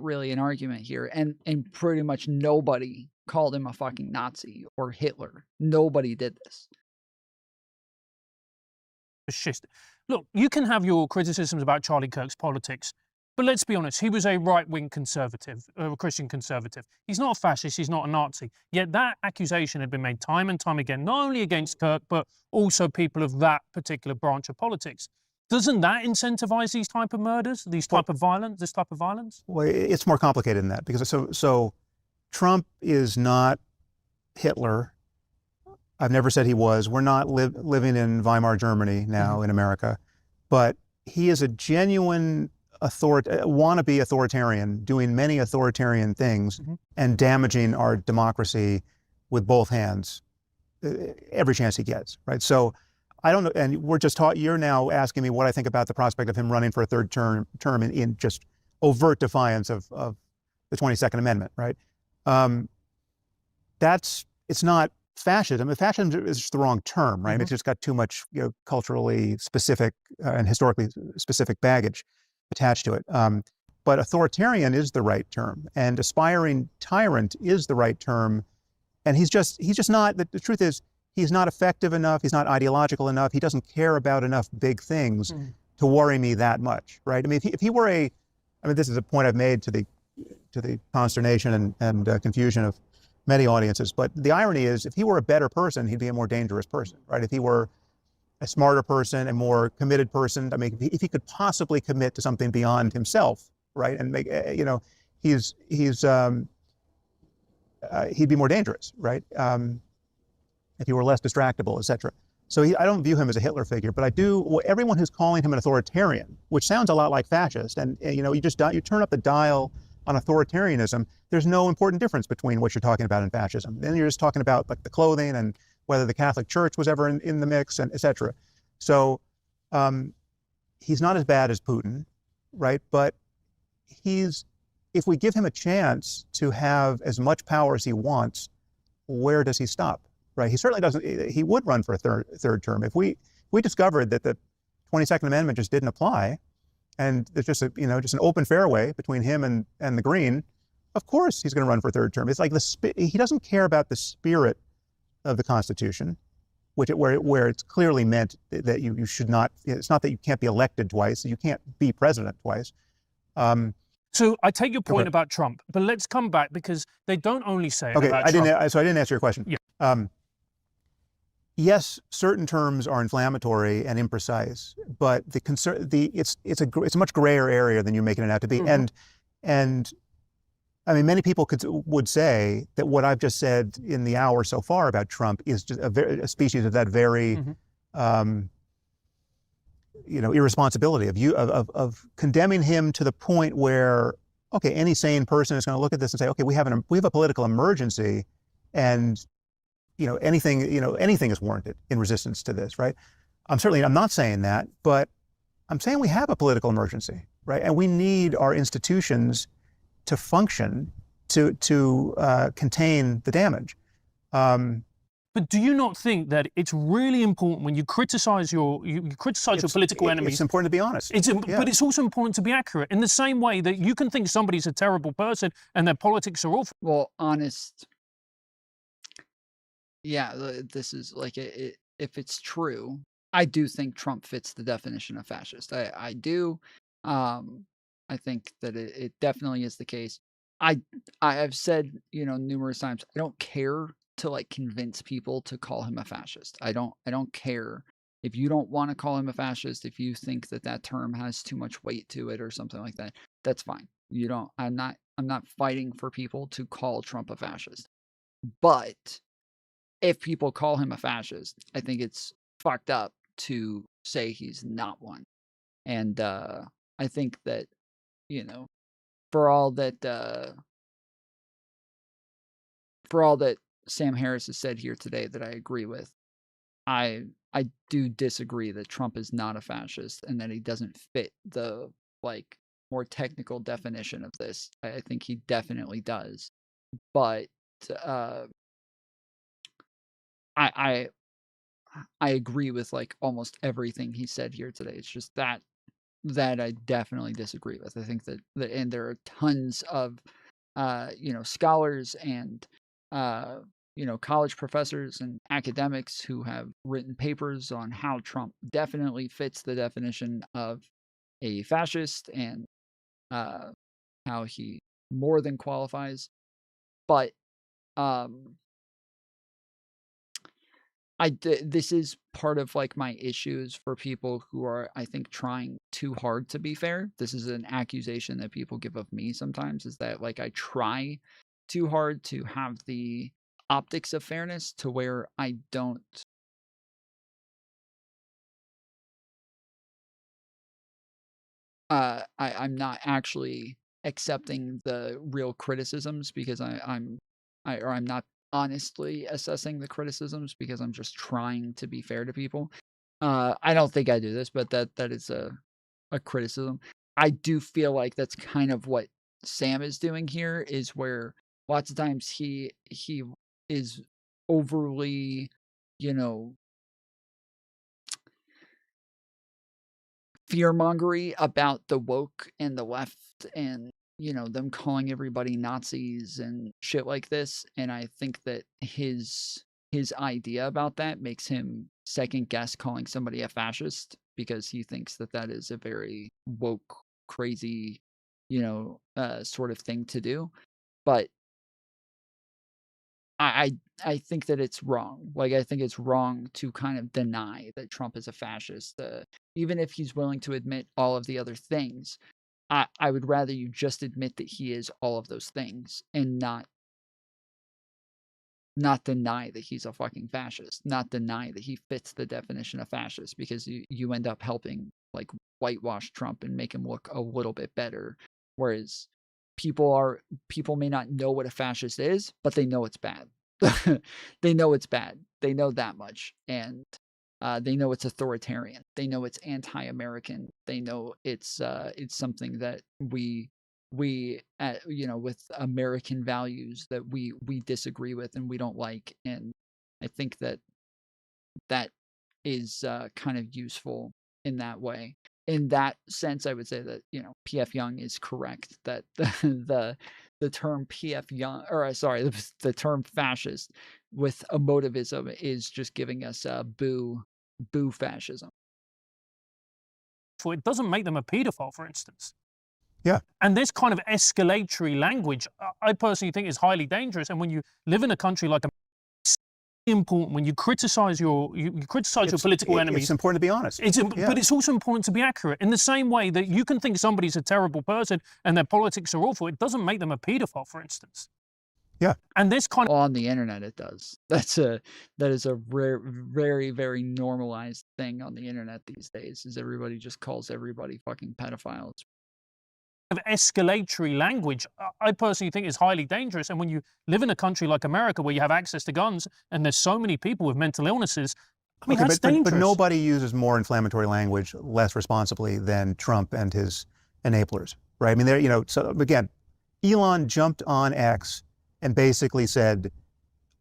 really an argument here. And pretty much nobody called him a fucking Nazi or Hitler. Nobody did this. Look, you can have your criticisms about Charlie Kirk's politics, but let's be honest, he was a right-wing conservative, a Christian conservative. He's not a fascist, he's not a Nazi. Yet that accusation had been made time and time again, not only against Kirk, but also people of that particular branch of politics. Doesn't that incentivize these type of murders, these type of violence, this type of violence? Well, it's more complicated than that, because so Trump is not Hitler. I've never said he was. We're not living in Weimar Germany now in America, but he is a genuine wannabe authoritarian, doing many authoritarian things and damaging our democracy with both hands every chance he gets, right? So I don't know, and we're just you're now asking me what I think about the prospect of him running for a third term in just overt defiance of the 22nd Amendment, right? It's not fascism. Fascism is just the wrong term, right? It's just got too much culturally specific and historically specific baggage attached to it. But authoritarian is the right term, and aspiring tyrant is the right term. And he's just not, the truth is, he's not effective enough, he's not ideological enough, he doesn't care about enough big things to worry me that much, right? I mean, if he were this is a point I've made to the consternation and confusion of many audiences, but the irony is, if he were a better person, he'd be a more dangerous person, right? If he were a smarter person, a more committed person, I mean, if he could possibly commit to something beyond himself, right? And make, he'd be more dangerous, right? If he were less distractible, etc. So I don't view him as a Hitler figure, but I do. Everyone who's calling him an authoritarian, which sounds a lot like fascist, and you turn up the dial on authoritarianism, there's no important difference between what you're talking about and fascism. Then you're just talking about like the clothing and whether the Catholic Church was ever in the mix, and etc. So he's not as bad as Putin, right? But if we give him a chance to have as much power as he wants, where does he stop? Right? He certainly doesn't. He would run for a third term if we discovered that the 22nd Amendment just didn't apply, and there's just just an open fairway between him and the Green. Of course, he's going to run for a third term. It's like he doesn't care about the spirit of the Constitution, where it's clearly meant that you should not. It's not that you can't be elected twice. You can't be president twice. So I take your point about Trump, but let's come back, because they don't only say it about Trump. So I didn't answer your question. Yeah. Yes, certain terms are inflammatory and imprecise, but it's a much grayer area than you're making it out to be. And I mean, many people would say that what I've just said in the hour so far about Trump is just a species of that very irresponsibility of condemning him to the point where, okay, any sane person is going to look at this and say, okay, we have a political emergency, and anything is warranted in resistance to this, right? I'm not saying that, but I'm saying we have a political emergency, right? And we need our institutions to function to contain the damage. But do you not think that it's really important when you criticize your political enemies? It's important to be honest. But it's also important to be accurate, in the same way that you can think somebody's a terrible person and their politics are awful. Well, honest. Yeah, this is like, if it's true, I do think Trump fits the definition of fascist. I do. I think that it definitely is the case. I have said, numerous times, I don't care to like convince people to call him a fascist. I don't care. If you don't want to call him a fascist, if you think that term has too much weight to it or something like that, that's fine. I'm not fighting for people to call Trump a fascist. But if people call him a fascist, I think it's fucked up to say he's not one. And I think that, for all that Sam Harris has said here today that I agree with, I do disagree that Trump is not a fascist and that he doesn't fit the more technical definition of this. I think he definitely does. But I agree with almost everything he said here today. It's just that I definitely disagree with. I think that and there are tons of scholars and college professors and academics who have written papers on how Trump definitely fits the definition of a fascist, and how he more than qualifies. But this is part of like my issues for people who are, I think, trying too hard to be fair. This is an accusation that people give of me sometimes, is that like I try too hard to have the optics of fairness to where I don't I'm not actually accepting the real criticisms because I'm not honestly assessing the criticisms because I'm just trying to be fair to people. I don't think I do this, but that is a criticism. I do feel like that's kind of what Sam is doing here, is where lots of times he is overly, you know, fear-mongery about the woke and the left and, you know, them calling everybody Nazis and shit like this, and I think that his idea about that makes him second guess calling somebody a fascist because he thinks that that is a very woke, crazy, you know, sort of thing to do. But I think that it's wrong. Like, I think it's wrong to kind of deny that Trump is a fascist, even if he's willing to admit all of the other things. I would rather you just admit that he is all of those things and not deny that he's a fucking fascist, not deny that he fits the definition of fascist, because you end up helping like whitewash Trump and make him look a little bit better. Whereas people may not know what a fascist is, but they know it's bad. They know it's bad. They know that much. And they know it's authoritarian. They know it's anti-American. They know it's something that we you know, with American values that we disagree with and we don't like. And I think that is kind of useful in that way. In that sense, I would say that, you know, P.F. Young is correct that the term P.F. Young, or sorry, the term fascist with emotivism is just giving us boo fascism. It doesn't make them a paedophile, for instance. Yeah. And this kind of escalatory language, I personally think is highly dangerous. And when you live in a country like America, it's important when you criticize your political enemies. It's important to be honest. But it's also important to be accurate. In the same way that you can think somebody's a terrible person and their politics are awful, it doesn't make them a paedophile, for instance. Yeah. And this kind of on the internet, it does. That is a rare, very, very normalized thing on the internet these days. Is everybody just calls everybody fucking pedophiles. Of escalatory language, I personally think is highly dangerous. And when you live in a country like America where you have access to guns and there's so many people with mental illnesses, I mean, that's dangerous. But nobody uses more inflammatory language less responsibly than Trump and his enablers, right? I mean, you know, so again, Elon jumped on X and basically said,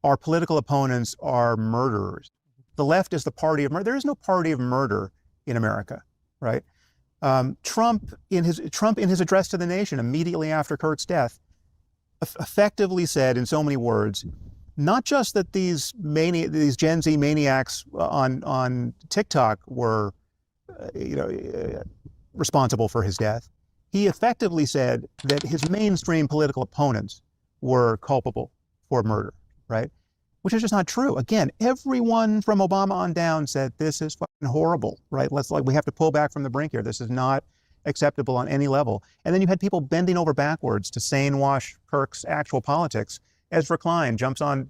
our political opponents are murderers. The left is the party of murder. There is no party of murder in America, right? Trump in his address to the nation immediately after Kirk's death effectively said in so many words, not just that these Gen Z maniacs on TikTok were responsible for his death. He effectively said that his mainstream political opponents were culpable for murder, right? Which is just not true. Again, everyone from Obama on down said this is fucking horrible, right? We have to pull back from the brink here. This is not acceptable on any level. And then you had people bending over backwards to sane wash Kirk's actual politics. Ezra Klein jumps on,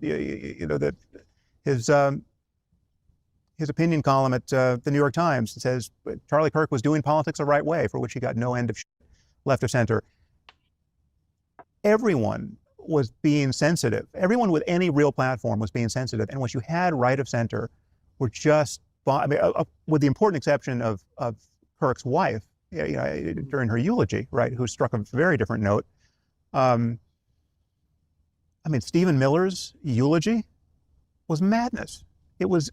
his opinion column at the New York Times and says Charlie Kirk was doing politics the right way, for which he got no end of shit, left of center. Everyone was being sensitive. Everyone with any real platform was being sensitive. And what you had right of center were just, with the important exception of Kirk's wife, during her eulogy, right, who struck a very different note. Stephen Miller's eulogy was madness. It was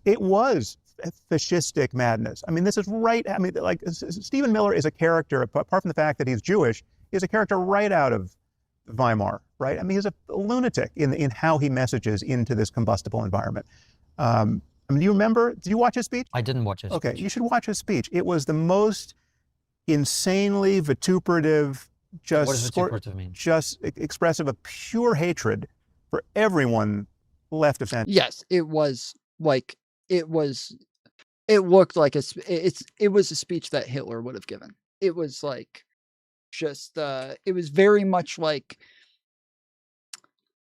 fascistic madness. I mean, this is right. I mean, like, Stephen Miller is a character, apart from the fact that he's Jewish, is a character right out of Weimar, right? I mean, he's a lunatic in how he messages into this combustible environment. Do you remember? Did you watch his speech? I didn't watch his speech. Okay, you should watch his speech. It was the most insanely vituperative, what does vituperative mean? Just expressive of pure hatred for everyone left of center. Yes, it was like it looked like it was a speech that Hitler would have given. It was like just it was very much like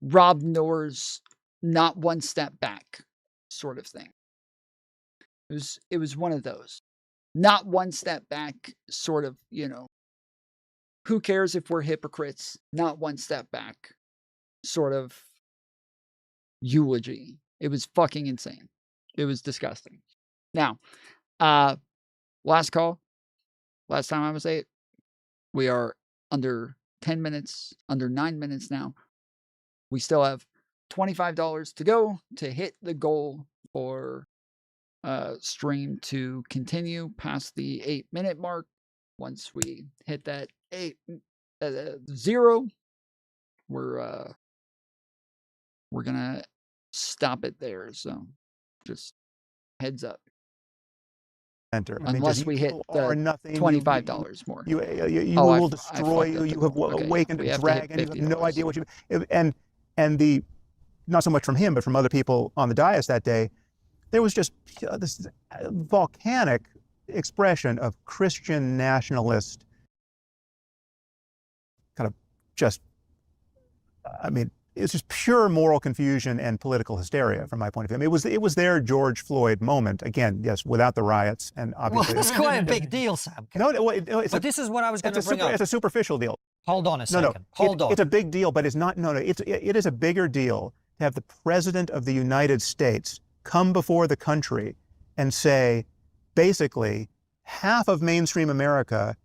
Rob Noer's not one step back sort of thing. It was one of those. Not one step back sort of, who cares if we're hypocrites? Not one step back sort of eulogy. It was fucking insane. It was disgusting. Now, last call. Last time I was 8. We are under 10 minutes, under 9 minutes now. We still have $25 to go to hit the goal for stream to continue past the 8-minute mark. Once we hit that 0, we're gonna stop it there. So just heads up. Enter. Unless we hit the $25 more. You will destroy you. You have awakened a dragon. You have no idea what you. And the not so much from him, but from other people on the dais that day, there was just this volcanic expression of Christian nationalist kind of just. I mean, it's just pure moral confusion and political hysteria from my point of view. I mean, it was their George Floyd moment again. Yes, without the riots and obviously. Well, it's quite a big deal, Sam. This is what I was going to bring up. It's a superficial deal. Hold on a second. Hold on. It's a big deal, but it's not. No. It is a bigger deal to have the President of the United States come before the country and say, basically, half of mainstream America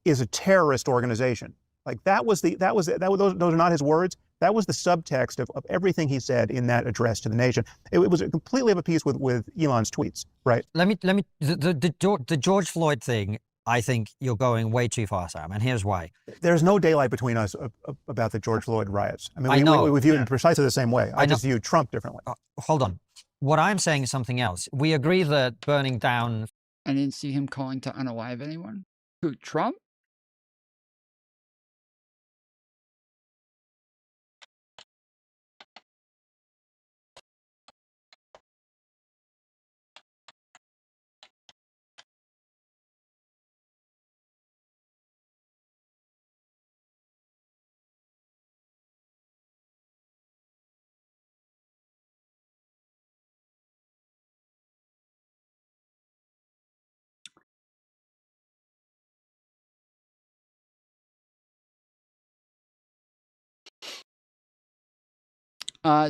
is a terrorist organization. Like those are not his words. That was the subtext of everything he said in that address to the nation. It was completely of a piece with Elon's tweets, right? The George Floyd thing, I think you're going way too far, Sam, and here's why. There's no daylight between us about the George Floyd riots. I mean, we view it in precisely the same way. I just view Trump differently. Hold on. What I'm saying is something else. We agree that burning down... I didn't see him calling to unalive anyone. Who, Trump?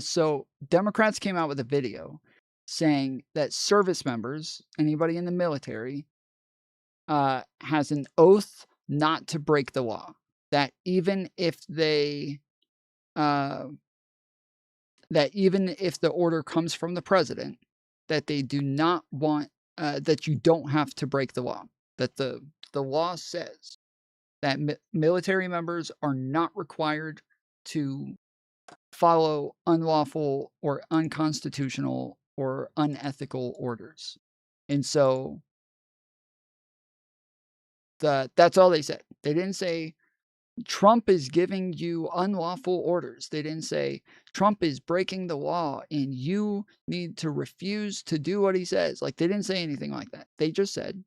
So Democrats came out with a video saying that service members, anybody in the military, has an oath not to break the law. That even if the order comes from the president, that they do not want, that you don't have to break the law. That the law says that military members are not required to follow unlawful or unconstitutional or unethical orders. And so that's all they said. They didn't say Trump is giving you unlawful orders. They didn't say Trump is breaking the law and you need to refuse to do what he says. Like, they didn't say anything like that. They just said,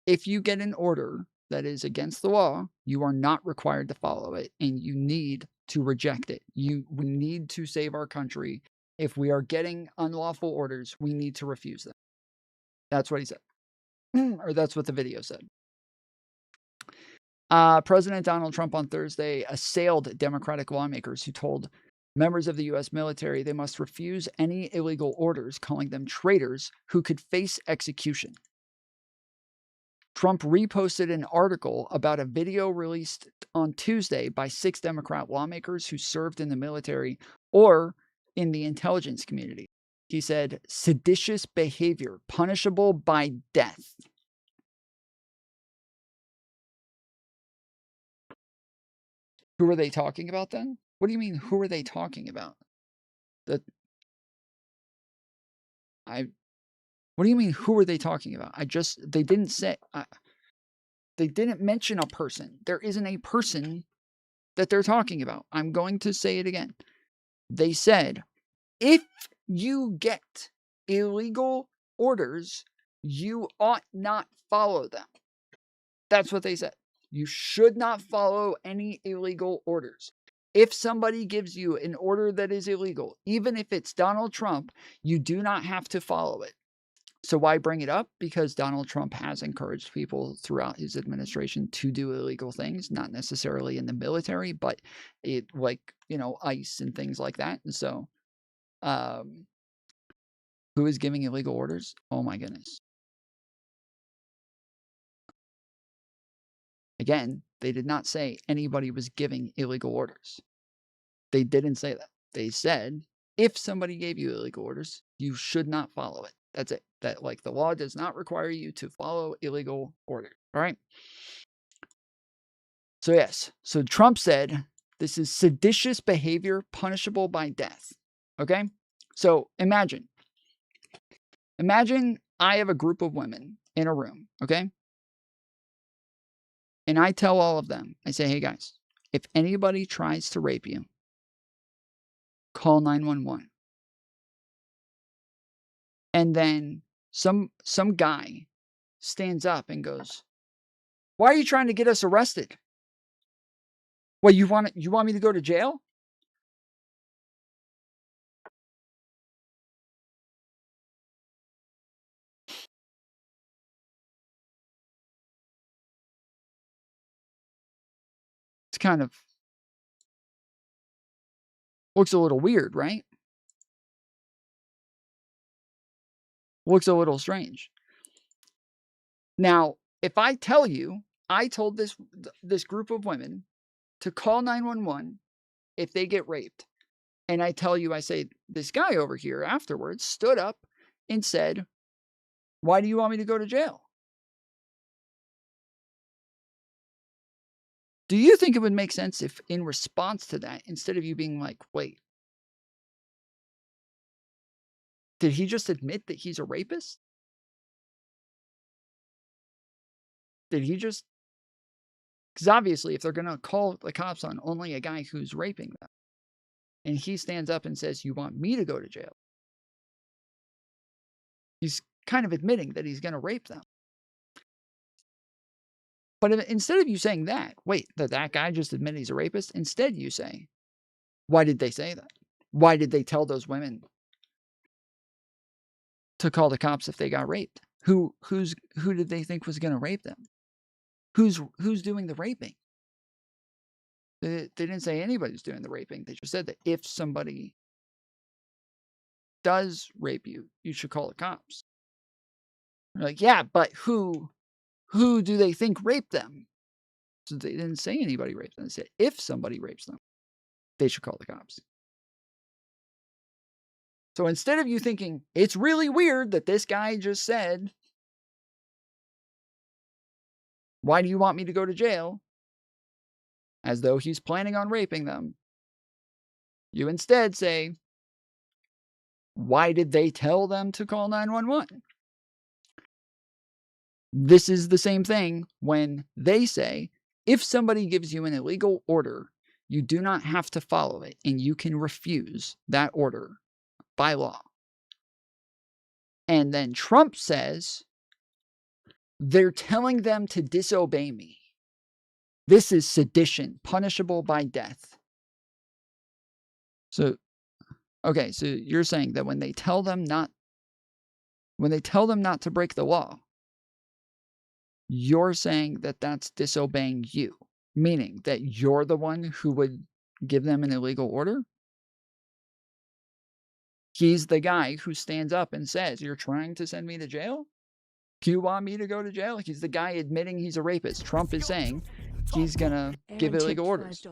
if you get an order that is against the law, you are not required to follow it, and you need to reject it. We need to save our country. If we are getting unlawful orders, we need to refuse them. That's what he said. Or that's what the video said. President Donald Trump on Thursday assailed Democratic lawmakers who told members of the U.S. military they must refuse any illegal orders, calling them traitors who could face execution. Trump reposted an article about a video released on Tuesday by 6 Democrat lawmakers who served in the military or in the intelligence community. He said, seditious behavior, punishable by death. Who are they talking about then? What do you mean, who are they talking about? What do you mean, who are they talking about? They didn't say, they didn't mention a person. There isn't a person that they're talking about. I'm going to say it again. They said, if you get illegal orders, you ought not follow them. That's what they said. You should not follow any illegal orders. If somebody gives you an order that is illegal, even if it's Donald Trump, you do not have to follow it. So why bring it up? Because Donald Trump has encouraged people throughout his administration to do illegal things, not necessarily in the military, but ICE and things like that. And so, who is giving illegal orders? Oh my goodness. Again, they did not say anybody was giving illegal orders. They didn't say that. They said, if somebody gave you illegal orders, you should not follow it. That's it. That the law does not require you to follow illegal orders. All right. So yes. So Trump said this is seditious behavior punishable by death. Okay. So imagine I have a group of women in a room. Okay. And I tell all of them, I say, hey guys, if anybody tries to rape you, call 911. And then some guy stands up and goes, why are you trying to get us arrested? Well, you want me to go to jail? It's kind of looks a little weird, right? Looks a little strange. Now, if I tell you, I told this group of women to call 911 if they get raped, and I tell you, I say, this guy over here afterwards stood up and said, why do you want me to go to jail? Do you think it would make sense if in response to that, instead of you being like, wait, did he just admit that he's a rapist? Did he just... Because obviously, if they're going to call the cops on only a guy who's raping them, and he stands up and says, you want me to go to jail, he's kind of admitting that he's going to rape them. But instead of you saying that, wait, that guy just admitted he's a rapist, instead you say, why did they say that? Why did they tell those women to call the cops if they got raped? Who did they think was going to rape them? Who's doing the raping? They didn't say anybody's doing the raping. They just said that if somebody does rape you, you should call the cops. They're like, yeah, but who do they think raped them? So they didn't say anybody raped them. They said if somebody rapes them, they should call the cops. So instead of you thinking, it's really weird that this guy just said, why do you want me to go to jail? As though he's planning on raping them. You instead say, why did they tell them to call 911? This is the same thing when they say, if somebody gives you an illegal order, you do not have to follow it, and you can refuse that order by law. And then Trump says, they're telling them to disobey me. This is sedition, punishable by death. So, okay, so you're saying that when they tell them not to break the law, you're saying that that's disobeying you, meaning that you're the one who would give them an illegal order? He's the guy who stands up and says, you're trying to send me to jail? Do you want me to go to jail? He's the guy admitting he's a rapist. Trump is saying he's going to give illegal orders.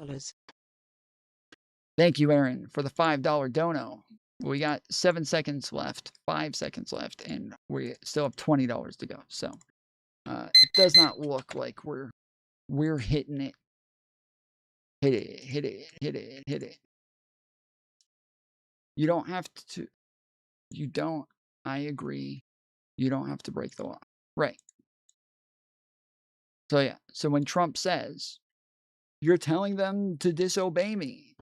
Thank you, Aaron, for the $5 dono. We got 7 seconds left, 5 seconds left, and we still have $20 to go. So it does not look like we're hitting it. Hit it, hit it, hit it, hit it. You don't have to. You don't. I agree. You don't have to break the law. Right. So yeah. So when Trump says, you're telling them to disobey me,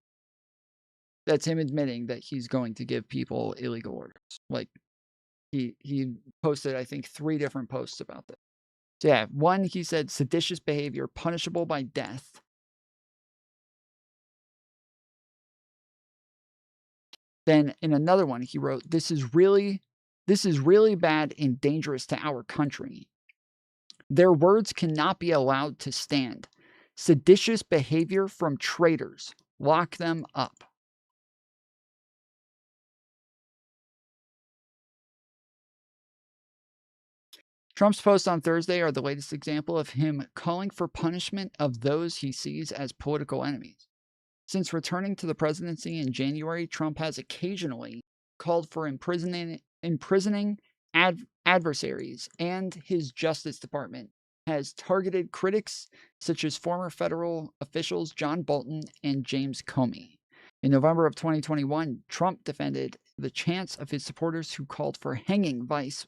that's him admitting that he's going to give people illegal orders. Like, he posted, I think, 3 different posts about this. So yeah, one, he said seditious behavior punishable by death. Then in another one, he wrote, this is really bad and dangerous to our country. Their words cannot be allowed to stand. Seditious behavior from traitors. Lock them up. Trump's posts on Thursday are the latest example of him calling for punishment of those he sees as political enemies. Since returning to the presidency in January, Trump has occasionally called for imprisoning adversaries, and his Justice Department has targeted critics such as former federal officials John Bolton and James Comey. In November of 2021, Trump defended the chants of his supporters who called for hanging Vice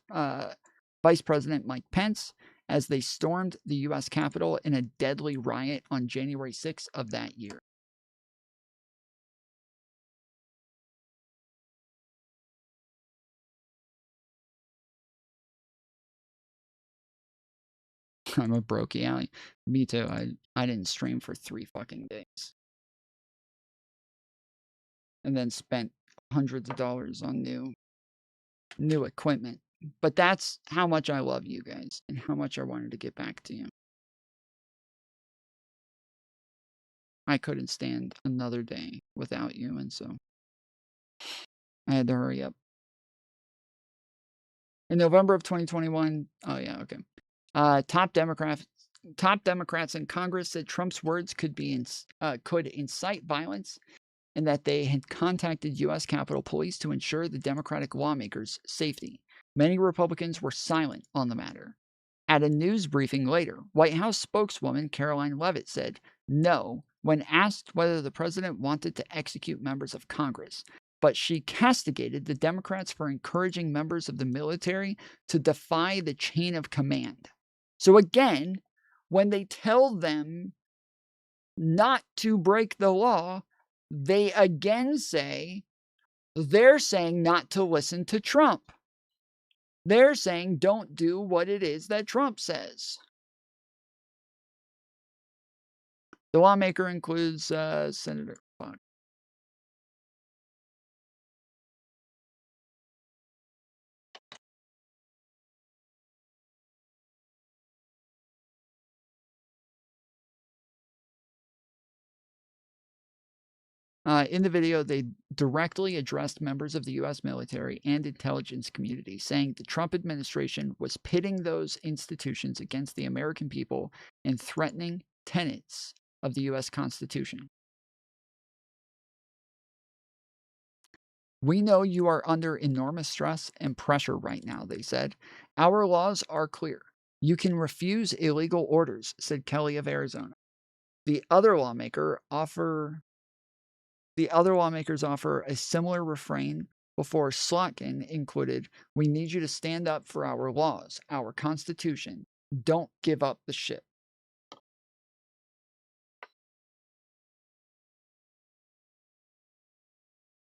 President Mike Pence as they stormed the U.S. Capitol in a deadly riot on January 6th of that year. I'm a brokey alley. Me too. I didn't stream for 3 fucking days. And then spent hundreds of dollars on new equipment. But that's how much I love you guys and how much I wanted to get back to you. I couldn't stand another day without you, and so I had to hurry up. In November of 2021, oh yeah, okay. Top Democrats in Congress said Trump's words could incite violence, and that they had contacted U.S. Capitol Police to ensure the Democratic lawmakers' safety. Many Republicans were silent on the matter. At a news briefing later, White House spokeswoman Caroline Leavitt said no when asked whether the president wanted to execute members of Congress, but she castigated the Democrats for encouraging members of the military to defy the chain of command. So again, when they tell them not to break the law, they again say they're saying not to listen to Trump. They're saying don't do what it is that Trump says. The lawmaker includes Senator Fox. In the video, they directly addressed members of the U.S. military and intelligence community, saying the Trump administration was pitting those institutions against the American people and threatening tenets of the U.S. Constitution. We know you are under enormous stress and pressure right now, they said. Our laws are clear. You can refuse illegal orders, said Kelly of Arizona. The other lawmakers offer a similar refrain before Slotkin included, we need you to stand up for our laws, our Constitution. Don't give up the ship.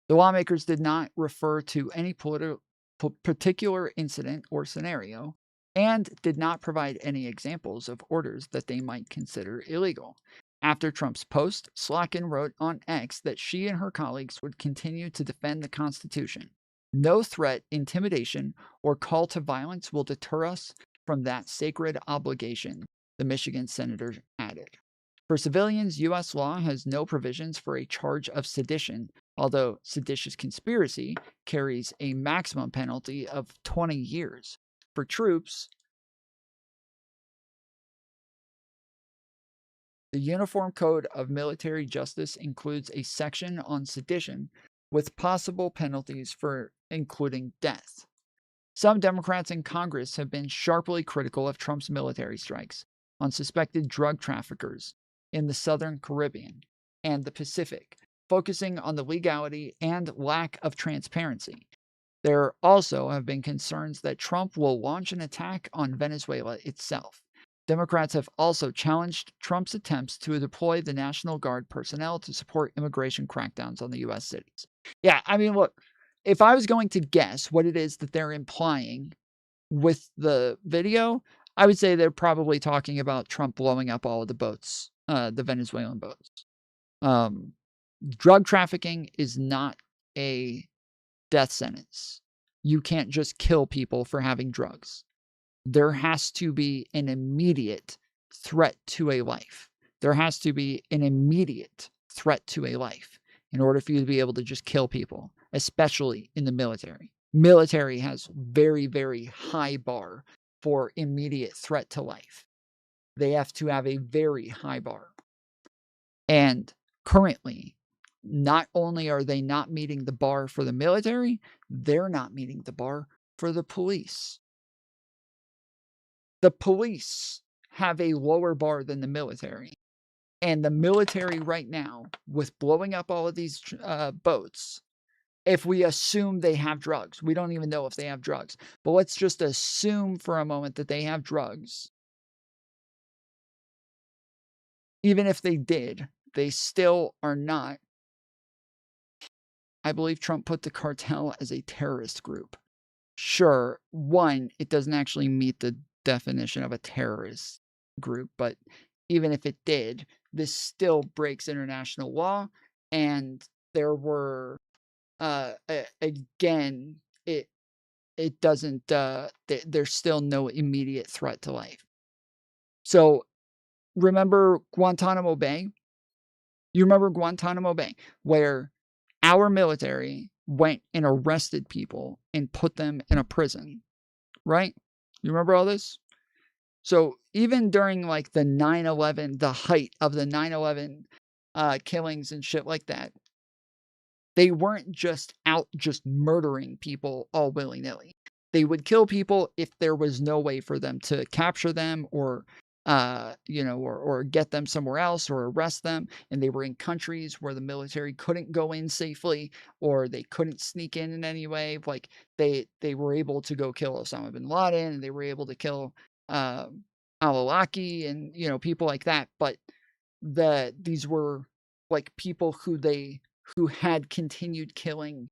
The lawmakers did not refer to any particular incident or scenario and did not provide any examples of orders that they might consider illegal. After Trump's post, Slotkin wrote on X that she and her colleagues would continue to defend the Constitution. No threat, intimidation, or call to violence will deter us from that sacred obligation, the Michigan senator added. For civilians, U.S. law has no provisions for a charge of sedition, although seditious conspiracy carries a maximum penalty of 20 years. For troops, the Uniform Code of Military Justice includes a section on sedition with possible penalties for including death. Some Democrats in Congress have been sharply critical of Trump's military strikes on suspected drug traffickers in the Southern Caribbean and the Pacific, focusing on the legality and lack of transparency. There also have been concerns that Trump will launch an attack on Venezuela itself. Democrats have also challenged Trump's attempts to deploy the National Guard personnel to support immigration crackdowns on the U.S. cities. Yeah, I mean, look, if I was going to guess what it is that they're implying with the video, I would say they're probably talking about Trump blowing up all of the boats, the Venezuelan boats. Drug trafficking is not a death sentence. You can't just kill people for having drugs. There has to be an immediate threat to a life. There has to be an immediate threat to a life in order for you to be able to just kill people, especially in the military. Military has very, very high bar for immediate threat to life. They have to have a very high bar. And currently, not only are they not meeting the bar for the military, they're not meeting the bar for the police. The police have a lower bar than the military. And the military right now, with blowing up all of these boats, if we assume they have drugs, we don't even know if they have drugs, but let's just assume for a moment that they have drugs. Even if they did, they still are not. I believe Trump put the cartel as a terrorist group. Sure, one, it doesn't actually meet the definition of a terrorist group, but even if it did, this still breaks international law. And there were, again, it doesn't, there's still no immediate threat to life. So remember Guantanamo Bay? You remember Guantanamo Bay, where our military went and arrested people and put them in a prison, right? You remember all this? So even during like the 9/11, the height of the 9/11 killings and shit like that, they weren't just out just murdering people all willy-nilly. They would kill people if there was no way for them to capture them or or get them somewhere else or arrest them. And they were in countries where the military couldn't go in safely or they couldn't sneak in any way. Like they were able to go kill Osama bin Laden and they were able to kill al-Awlaki and, people like that. But these were like people who had continued killing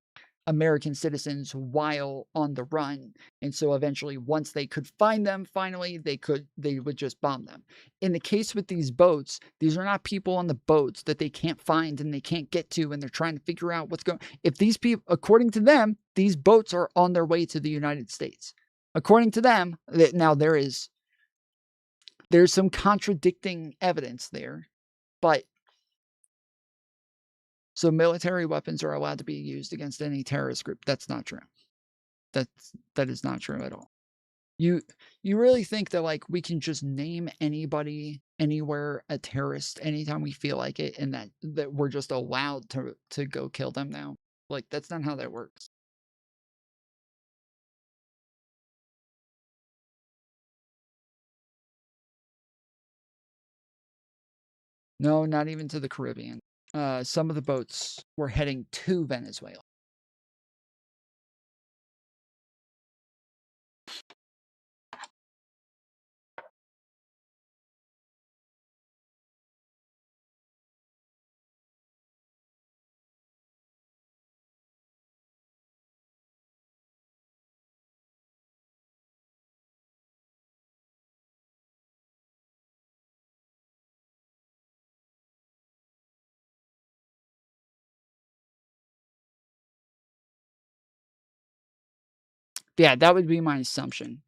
American citizens while on the run. And so eventually, once they could find them, finally, they would just bomb them. In the case with these boats, these are not people on the boats that they can't find and they can't get to, and they're trying to figure out what's going. If these people, according to them, these boats are on their way to the United States. According to them, now there's some contradicting evidence there, but so military weapons are allowed to be used against any terrorist group. That's not true. That is not true at all. You really think that like we can just name anybody anywhere a terrorist anytime we feel like it, and that we're just allowed to go kill them now? Like that's not how that works. No, not even to the Caribbean. Some of the boats were heading to Venezuela. Yeah, that would be my assumption,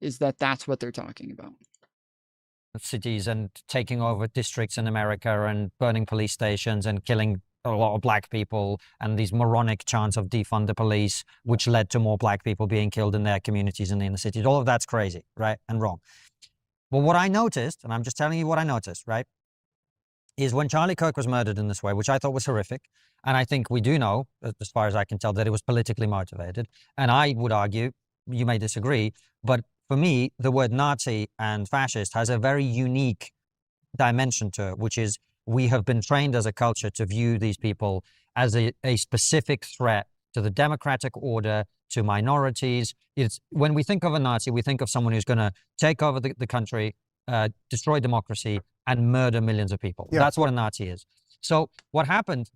is that that's what they're talking about. Cities and taking over districts in America and burning police stations and killing a lot of black people and these moronic chants of defund the police, which led to more black people being killed in their communities and in the cities. All of that's crazy, right? And wrong. But what I noticed, and I'm just telling you what I noticed, right, is when Charlie Kirk was murdered in this way, which I thought was horrific, and I think we do know, as far as I can tell, that it was politically motivated. And I would argue, you may disagree, but for me, the word Nazi and fascist has a very unique dimension to it, which is we have been trained as a culture to view these people as a specific threat to the democratic order, to minorities. It's when we think of a Nazi, we think of someone who's going to take over the country, destroy democracy, and murder millions of people. Yeah. That's what a Nazi is. So what happened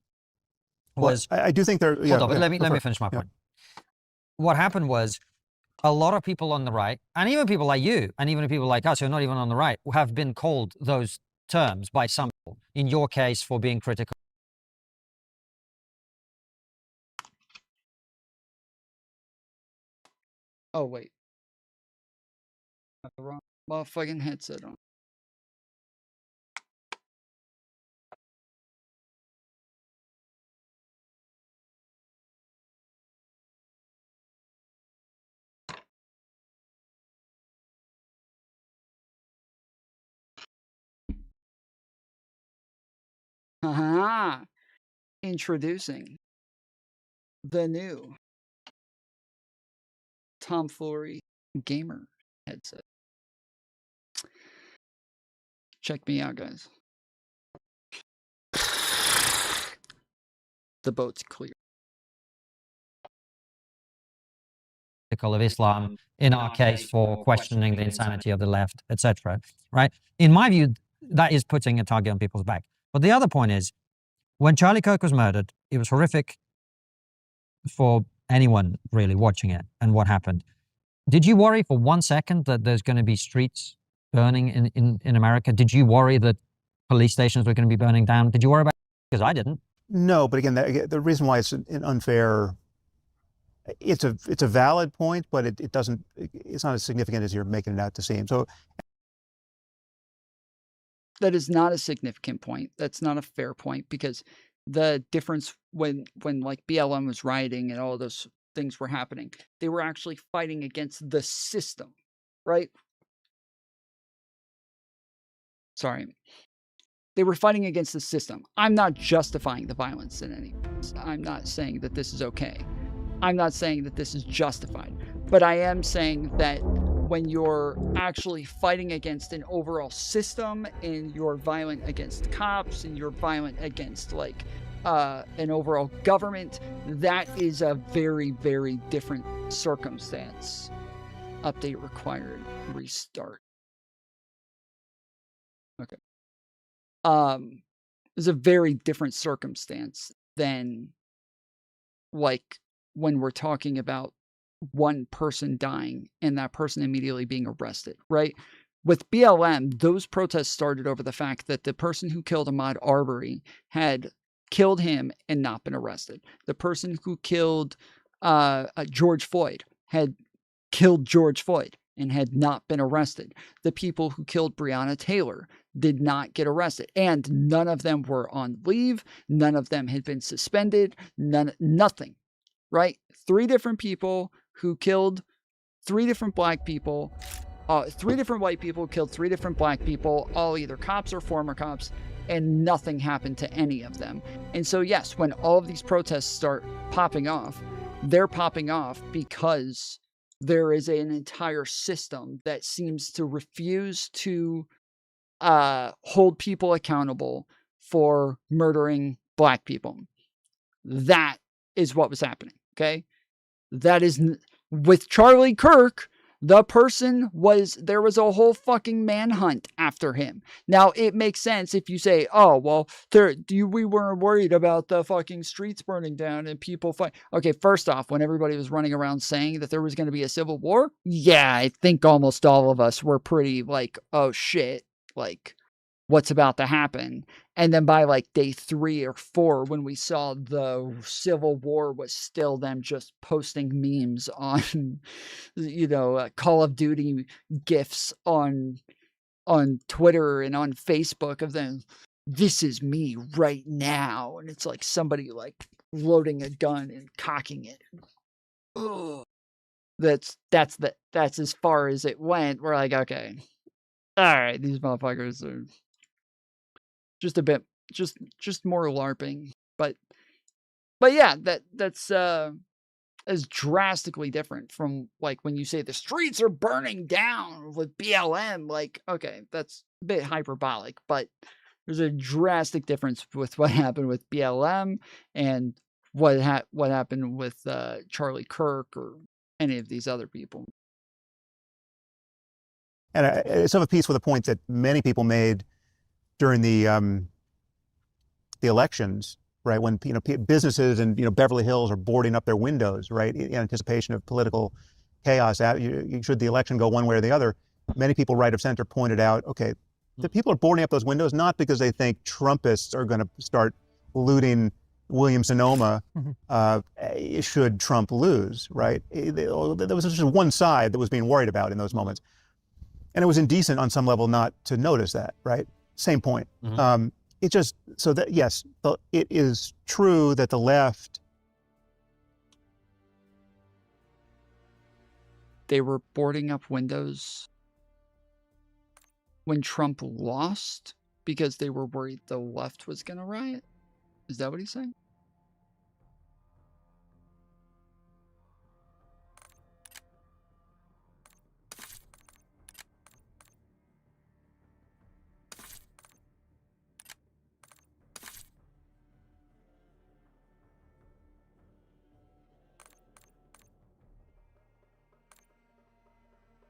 was... I do think there... Hold on, let me finish my point. What happened was a lot of people on the right, and even people like you, and even people like us who are not even on the right, have been called those terms by some people, in your case, for being critical. Oh, wait. Got the wrong motherfucking headset on. Haha. Introducing the new Foolery gamer headset. Check me out, guys. The boat's clear. Of Islam, in our case, for questioning the insanity of the left, etc. Right? In my view, that is putting a target on people's back. But the other point is, when Charlie Kirk was murdered, it was horrific for anyone really watching it and what happened. Did you worry for 1 second that there's going to be streets burning in America? Did you worry that police stations were going to be burning down? Did you worry about it? Because I didn't. No, but again, the reason why it's an unfair... It's a valid point, but it's not as significant as you're making it out to seem. So that is not a significant point. That's not a fair point, because the difference when like BLM was rioting and all those things were happening, they were actually fighting against the system, right? Sorry. They were fighting against the system. I'm not justifying the violence in any ways. I'm not saying that this is okay. I'm not saying that this is justified, but I am saying that when you're actually fighting against an overall system and you're violent against cops and you're violent against like an overall government, that is a very, very different circumstance. Update required. Restart. Okay. It's a very different circumstance than like when we're talking about one person dying and that person immediately being arrested, right? With BLM, those protests started over the fact that the person who killed Ahmaud Arbery had killed him and not been arrested. The person who killed George Floyd had killed George Floyd and had not been arrested. The people who killed Breonna Taylor did not get arrested, and none of them were on leave. None of them had been suspended. Nothing. Right? 3 different people who killed 3 different black people. 3 different white people killed 3 different black people, all either cops or former cops, and nothing happened to any of them. And so, yes, when all of these protests start popping off, they're popping off because there is an entire system that seems to refuse to hold people accountable for murdering black people. That is what was happening. Okay, that is with Charlie Kirk. The person there was a whole fucking manhunt after him. Now, it makes sense if you say, oh, well, we weren't worried about the fucking streets burning down and people fight. Okay, first off, when everybody was running around saying that there was going to be a civil war, yeah, I think almost all of us were pretty like, oh shit, like, what's about to happen. And then by like day 3 or 4, when we saw the Civil War was still them just posting memes on, Call of Duty GIFs on Twitter and on Facebook of them, this is me right now. And it's like somebody like loading a gun and cocking it. Ugh. That's as far as it went. We're like, okay, all right, these motherfuckers are just a bit, just more LARPing, but yeah, that's is drastically different from like when you say the streets are burning down with BLM. Like, okay, that's a bit hyperbolic, but there's a drastic difference with what happened with BLM and what happened with Charlie Kirk or any of these other people. And it's of a piece with a point that many people made during the elections, right? When businesses in Beverly Hills are boarding up their windows, right, in anticipation of political chaos. Should the election go one way or the other, many people right of center pointed out, okay, the people are boarding up those windows not because they think Trumpists are going to start looting Williams-Sonoma should Trump lose, right? There was just one side that was being worried about in those moments. And it was indecent on some level not to notice that, right? Same point. It just, so that, yes, it is true that the left. They were boarding up windows when Trump lost because they were worried the left was going to riot? Is that what he's saying?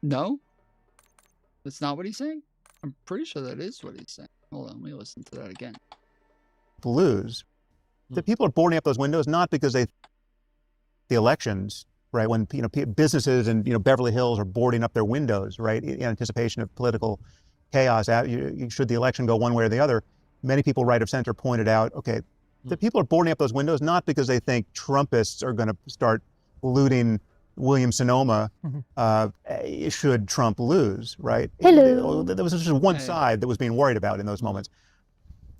No? That's not what he's saying? I'm pretty sure that is what he's saying. Hold on, let me listen to that again. Lose. The people are boarding up those windows not because the elections, right? When businesses in Beverly Hills are boarding up their windows, right, in anticipation of political chaos. Should the election go one way or the other, many people right of center pointed out, okay, the people are boarding up those windows not because they think Trumpists are going to start looting Williams-Sonoma should Trump lose, right? Hello. There was just one side that was being worried about in those moments.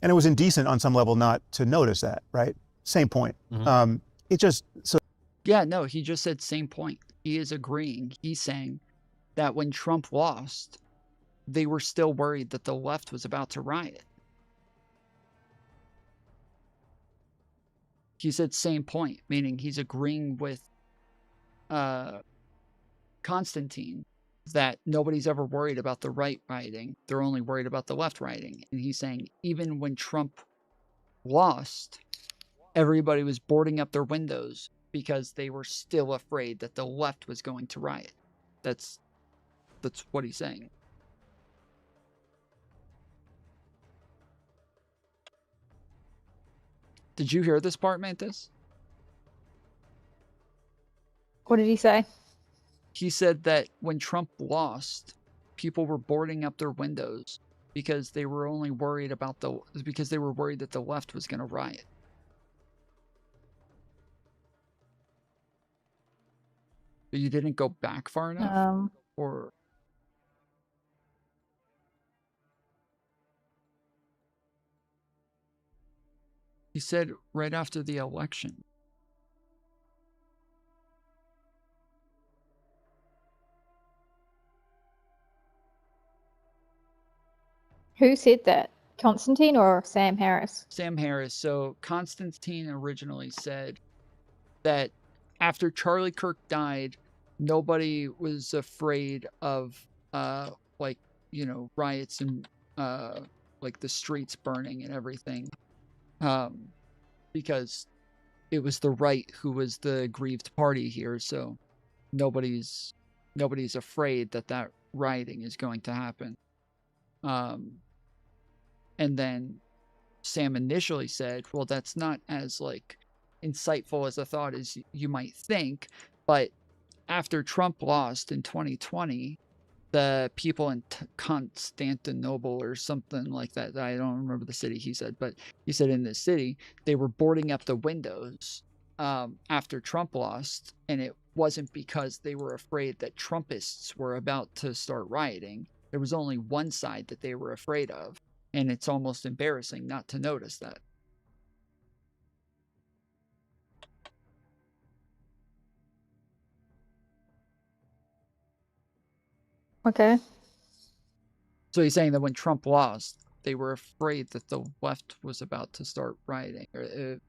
And it was indecent on some level not to notice that, right? Same point. It just, so. Yeah, no, he just said same point. He is agreeing. He's saying that when Trump lost, they were still worried that the left was about to riot. He said same point, meaning he's agreeing with Constantine that nobody's ever worried about the right rioting. They're only worried about the left rioting. And he's saying even when Trump lost, everybody was boarding up their windows because they were still afraid that the left was going to riot. That's what he's saying. Did you hear this part, Mantis? What did he say? He said that when Trump lost, people were boarding up their windows because they were only worried about because they were worried that the left was going to riot. But you didn't go back far enough? Or he said right after the election. Who said that? Constantine or Sam Harris? Sam Harris. So Constantine originally said that after Charlie Kirk died, nobody was afraid of riots and like the streets burning and everything, because it was the right who was the aggrieved party here. So nobody's afraid that rioting is going to happen. And then Sam initially said, well, that's not as insightful as a thought as you might think. But after Trump lost in 2020, the people in Constantinople or something like that, I don't remember the city he said, but he said in this city, they were boarding up the windows after Trump lost. And it wasn't because they were afraid that Trumpists were about to start rioting. There was only one side that they were afraid of. And it's almost embarrassing not to notice that. Okay. So he's saying that when Trump lost, they were afraid that the left was about to start rioting. Is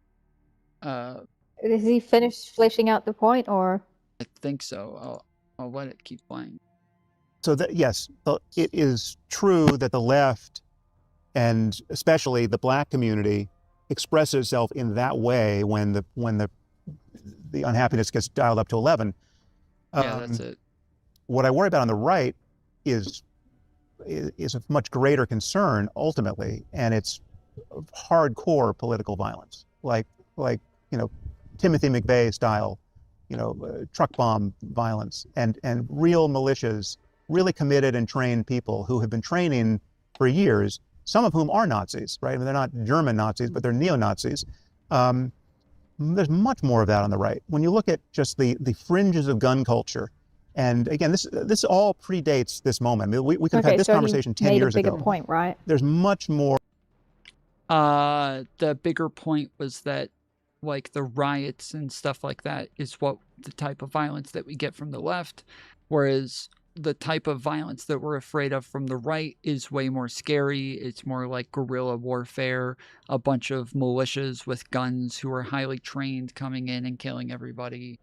he finished fleshing out the point, or? I think so. I'll let it keep playing. So that, yes, it is true that the left, and especially the black community, expresses itself in that way when the unhappiness gets dialed up to 11. Yeah, that's it. What I worry about on the right is of much greater concern ultimately, and it's hardcore political violence. like Timothy McVeigh style, truck bomb violence, and real militias, really committed and trained people who have been training for years, some of whom are Nazis, right? I mean, they're not German Nazis, but they're neo-Nazis. There's much more of that on the right. When you look at just the fringes of gun culture, and again, this all predates this moment. I mean, we could have had this conversation 10 years ago. Made a bigger point, right? There's much more. The bigger point was that, like, the riots and stuff like that is what the type of violence that we get from the left, whereas the type of violence that we're afraid of from the right is way more scary. It's more like guerrilla warfare, a bunch of militias with guns who are highly trained coming in and killing everybody.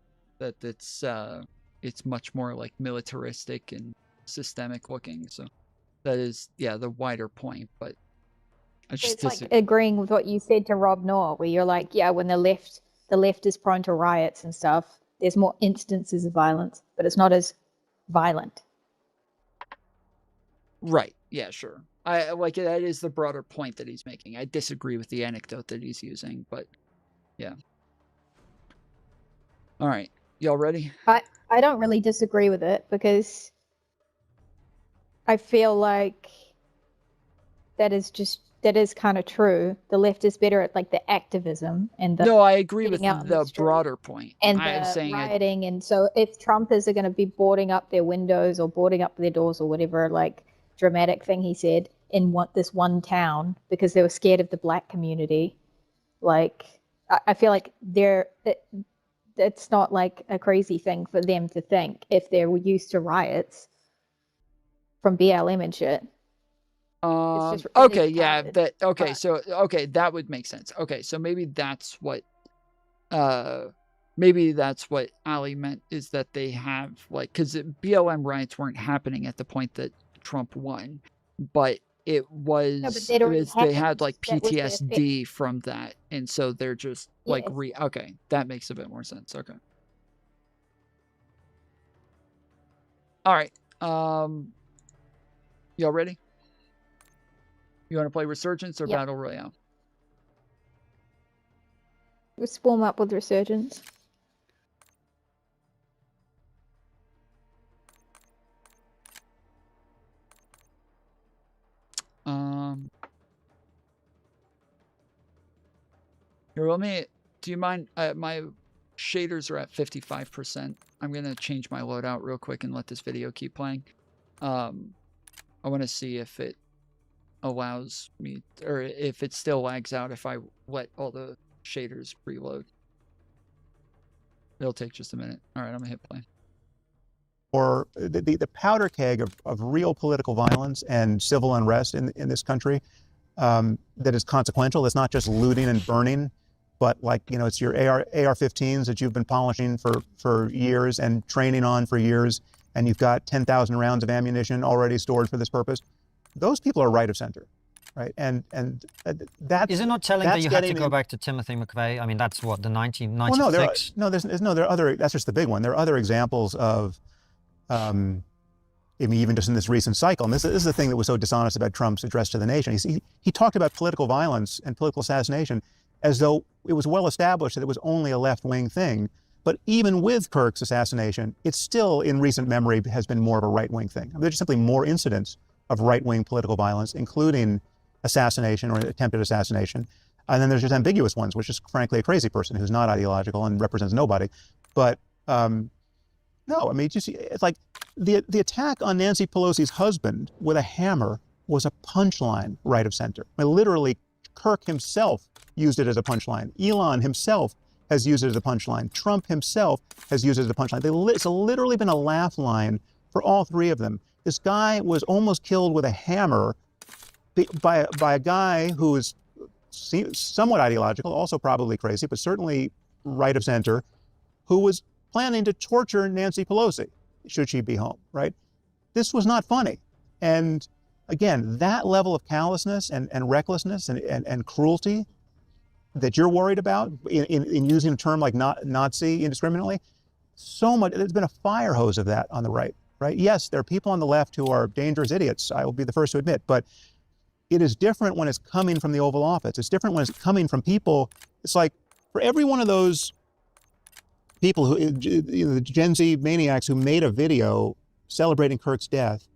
It's much more like militaristic and systemic looking. So that is, the wider point. But I just it's like agreeing with what you said to Rob Noah, where you're like, when the left is prone to riots and stuff, there's more instances of violence, but it's not as violent. Right. Yeah, sure. I like that is the broader point that he's making. I disagree with the anecdote that he's using, but yeah. All right. Y'all ready? I don't really disagree with it, because I feel like that is kind of true. The left is better at like the activism and the no, I agree with the broader point. And I am saying rioting. And so if Trumpers are going to be boarding up their windows or boarding up their doors or whatever, like dramatic thing he said in this one town because they were scared of the black community, like I feel like it's not like a crazy thing for them to think if they're used to riots from BLM and shit. Okay, yeah, that would make sense. Okay, so maybe that's what Ali meant, is that they have, like, because BLM riots weren't happening at the point that Trump won, but it was, they had like PTSD from that, and so they're just like okay, that makes a bit more sense. Okay, all right, y'all ready? You want to play Resurgence or Battle Royale? Let's warm up with Resurgence. Here, do you mind? My shaders are at 55%. I'm going to change my loadout real quick and let this video keep playing. I want to see if it allows me, or if it still lags out if I let all the shaders preload. It'll take just a minute. All right, I'm gonna hit play. Or the powder keg of real political violence and civil unrest in this country that is consequential. It's not just looting and burning, but like, it's your AR-15s that you've been polishing for years and training on for years, and you've got 10,000 rounds of ammunition already stored for this purpose. Those people are right of center, right? And that's... Is it not telling that you have to go back to Timothy McVeigh? I mean, that's what, the 1996? Well, there are other, that's just the big one. There are other examples of, I mean, even just in this recent cycle, and this is the thing that was so dishonest about Trump's address to the nation. He talked about political violence and political assassination as though it was well established that it was only a left-wing thing. But even with Kirk's assassination, it still, in recent memory, has been more of a right-wing thing. There's just simply more incidents of right-wing political violence, including assassination or attempted assassination. And then there's just ambiguous ones, which is frankly a crazy person who's not ideological and represents nobody. But no, I mean, it's like the attack on Nancy Pelosi's husband with a hammer was a punchline right of center. I mean, literally, Kirk himself used it as a punchline. Elon himself has used it as a punchline. Trump himself has used it as a punchline. It's literally been a laugh line for all three of them. This guy was almost killed with a hammer by a guy who is somewhat ideological, also probably crazy, but certainly right of center, who was planning to torture Nancy Pelosi, should she be home, right? This was not funny. And again, that level of callousness and recklessness and cruelty that you're worried about in using a term like Nazi indiscriminately, so much, there's been a fire hose of that on the right. Right? Yes, there are people on the left who are dangerous idiots, I will be the first to admit, but it is different when it's coming from the Oval Office. It's different when it's coming from people It's like for every one of those people who, the Gen Z maniacs who made a video celebrating Kirk's death,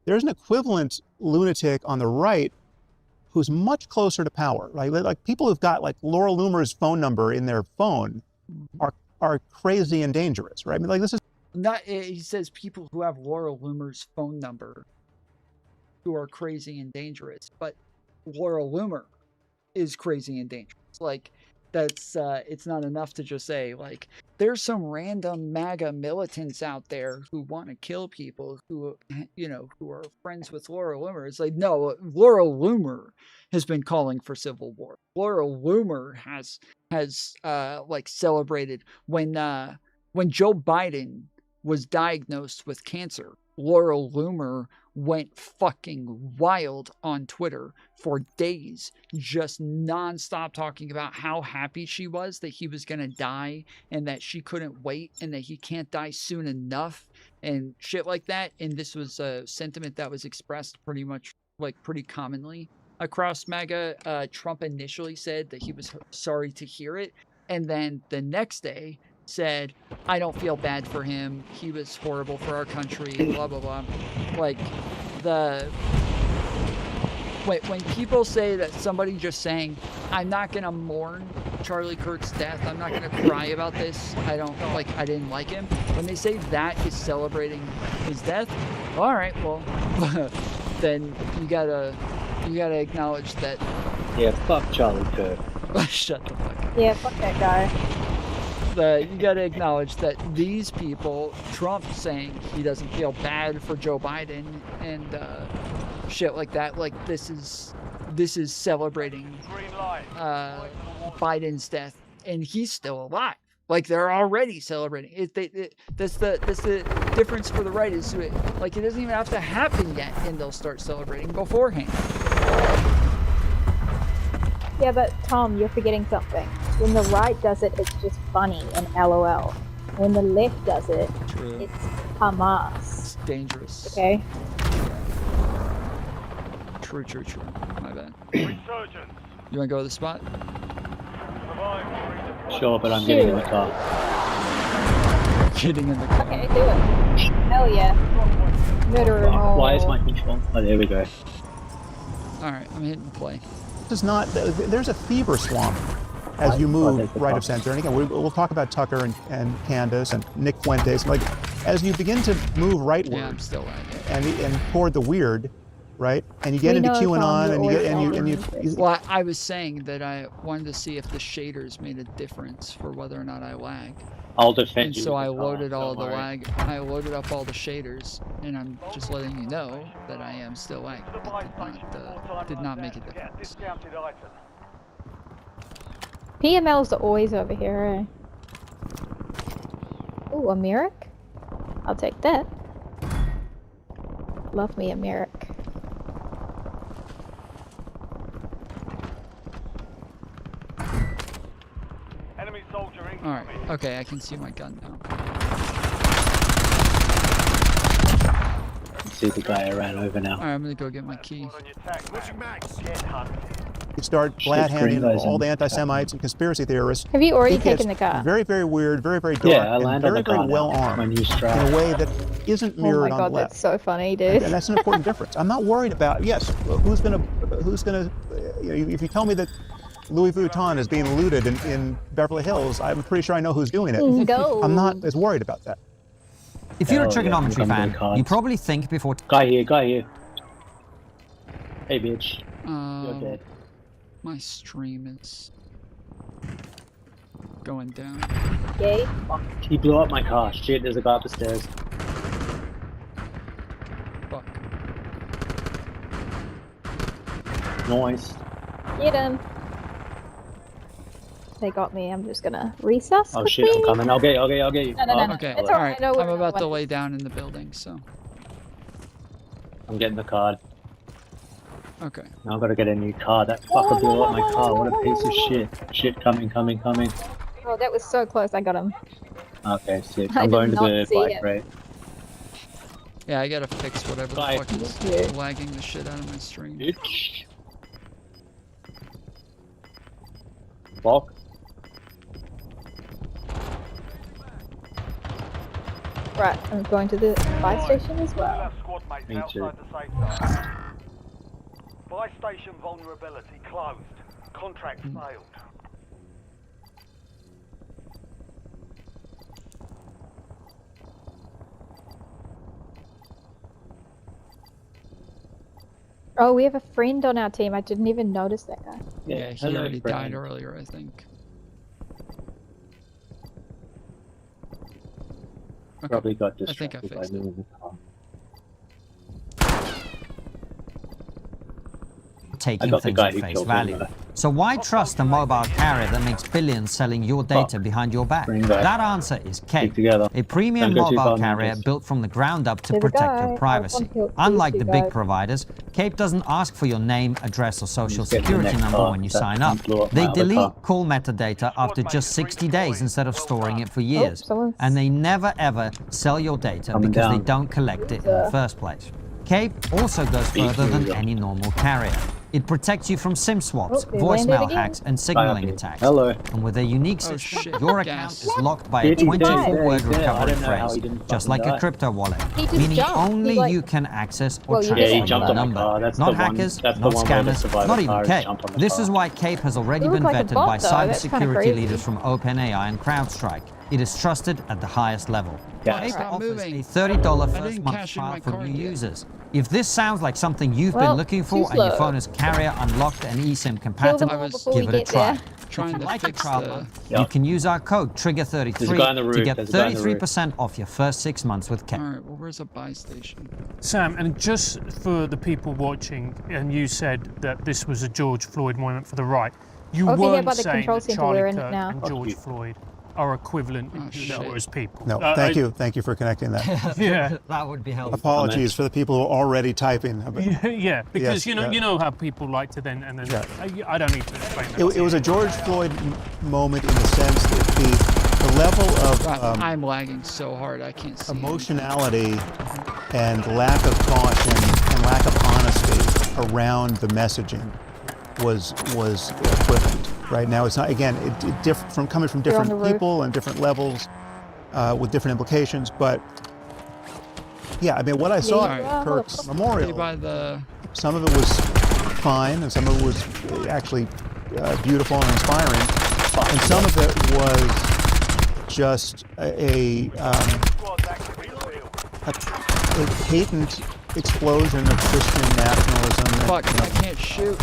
there's an equivalent lunatic on the right who's much closer to power, right? Like people who've got like Laura Loomer's phone number in their phone are crazy and dangerous, right? I mean, like this is not. He says people who have Laura Loomer's phone number who are crazy and dangerous, but Laura Loomer is crazy and dangerous. Like that's it's not enough to just say like there's some random MAGA militants out there who want to kill people who who are friends with Laura Loomer. It's like no, Laura Loomer has been calling for civil war. Laura Loomer has like celebrated when Joe Biden was diagnosed with cancer. Laura Loomer went fucking wild on Twitter for days, just nonstop talking about how happy she was that he was going to die and that she couldn't wait and that he can't die soon enough and shit like that. And this was a sentiment that was expressed pretty much like pretty commonly across MAGA. Trump initially said that he was sorry to hear it. And then the next day said, I don't feel bad for him. He was horrible for our country, blah, blah, blah. Like, when people say that somebody just saying, I'm not going to mourn Charlie Kirk's death, I'm not going to cry about this, I didn't like him. When they say that is celebrating his death, all right, well, then you gotta acknowledge that. Yeah, fuck Charlie Kirk. Shut the fuck up. Yeah, fuck that guy. You got to acknowledge that these people, Trump saying he doesn't feel bad for Joe Biden and shit like that, like this is celebrating Biden's death, and he's still alive. Like they're already celebrating. That's the difference for the right is like it doesn't even have to happen yet, and they'll start celebrating beforehand. Yeah, but Tom, you're forgetting something. When the right does it, it's just funny and LOL. When the left does it, it's Hamas. It's dangerous. Okay? True. My bad. You want to go to the spot? Sure, but I'm getting in the car. Getting in the car. Okay, do it. Hell yeah. Murder them all. Why is my control? Oh, there we go. Alright, I'm hitting play. There's a fever swamp as you move right of center. And again, we'll talk about Tucker and Candace and Nick Fuentes. Like, as you begin to move rightward, yeah, I'm still at it. and toward the weird, right? And you get into QAnon, and you. Well, I was saying that I wanted to see if the shaders made a difference for whether or not I lagged. I'll defend and you. So I loaded all the lag. I loaded up all the shaders, and I'm just letting you know that I am still lagging. It did not make a difference. PMLs are always over here, eh? Ooh, a Merrick? I'll take that. Love me a Merrick. Alright, okay, I can see my gun now. See the guy I ran over now. Alright, I'm gonna go get my key. You start glad-handing all the anti-Semites and conspiracy theorists. Have you already taken the car? Very, very weird, very, very dark, yeah, and very, very well-armed in a way that isn't mirrored on the left. Oh my god, that's so funny, dude. And that's an important difference. I'm not worried about, yes, who's gonna, if you tell me that Louis Vuitton is being looted in Beverly Hills, I'm pretty sure I know who's doing it. Go. I'm not as worried about that. If you're a Triggernometry fan, you probably think before... Guy here. Hey, bitch. You're dead. My stream is going down. Yay. He blew up my car. Shit, there's a guy up the stairs. Fuck. Nice. Get him. They got me. I'm just gonna resus. Oh shit, I'm coming. I'll get you. No. Okay, It's alright. alright. I'm about to lay down in the building, so. I'm getting the card. Okay. Now I've got to get a new car. That fucker blew up my car. What a piece of shit. Shit, coming. Oh, that was so close. I got him. Okay, sick. I I'm did going to not the see bike, it. right? Yeah, I gotta fix whatever the fuck is lagging the shit out of my stream. Bitch. Walk. Right, I'm going to the buy station as well. Me too. Buy station vulnerability closed. Contract failed. Oh, we have a friend on our team. I didn't even notice that guy. Yeah, he hello, already friend. died earlier, I think. Okay. Probably got I think I distracted by fixed it. moving the car. Taking got the things guy at who face killed value. him, So why trust a mobile carrier that makes billions selling your data behind your back? Bring back. That answer is Cape, together. a premium Don't go too mobile far, carrier Mantis. built from the ground up to There's a protect guy. your privacy. Unlike the big providers, Cape doesn't ask for your name, address, or social Just get the security next number car when you that sign up. blew up They my other delete car. call metadata after just 60 days instead of storing it for years. someone's- And they never ever sell your data Coming because they down. don't collect it in the first place. Cape also goes further than any normal carrier. It protects you from SIM swaps, Oh, they landed voicemail again. hacks, and signaling Bye, attacks. hello. And with their unique Oh, system, shit. your account Gas. is locked by a He's dead, 24-word he's dead. I recovery don't know how phrase, he didn't just fucking like a die. crypto wallet, He just meaning jumped. only He, like- you can access or Well, you transfer didn't. your jumped on my number. car. That's Not the one- hackers, that's the not one where the scammers, survivor not even car Cape. jumped on the This car. is why Cape has already You been look like a vetted bot, by though. That's kinda cybersecurity crazy. leaders from OpenAI and CrowdStrike. It is trusted at the highest level. Yeah. Cape Stop offers moving. a $30 I first didn't month cash in my trial for card new yet. users. If this sounds like something you've Well, been looking for too and your slow. phone is carrier unlocked and eSIM Kill them compatible, all was- before give we it a get try. there. Trying to Like a fix trial the... month, Yeah. you can use our code There's a Trigger33 guy on the to roof, get there's a guy on the roof. 33% off your first 6 months with Cape. Alright, well, where's a buy station? Sam, and just for the people watching, and you said that this was a George Floyd moment for the right. You Okay, yeah, weren't by the saying control that center, Charlie we're in it Kirk now. and Fuck George you. Floyd are equivalent shit. as people. No, thank you for connecting that. Yeah. That would be helpful. Apologies for the people who are already typing. Yeah, because Yes, you know yeah. you know how people like to then and then. Yeah. I don't need to explain that. It was a George Floyd moment in the sense that the level of I'm lagging so hard, I can't see. emotionality and lack of caution and lack of honesty around the messaging was equivalent. Right now, it's not. Again, from coming from They're on different the roof. people and different levels, with different implications. But yeah, I mean, what I saw Yeah, at Kirk's memorial, By the... some of it was fine, and some of it was actually beautiful and inspiring, and some of it was just a patent explosion of Christian nationalism. And, Fuck, you know, I can't shoot.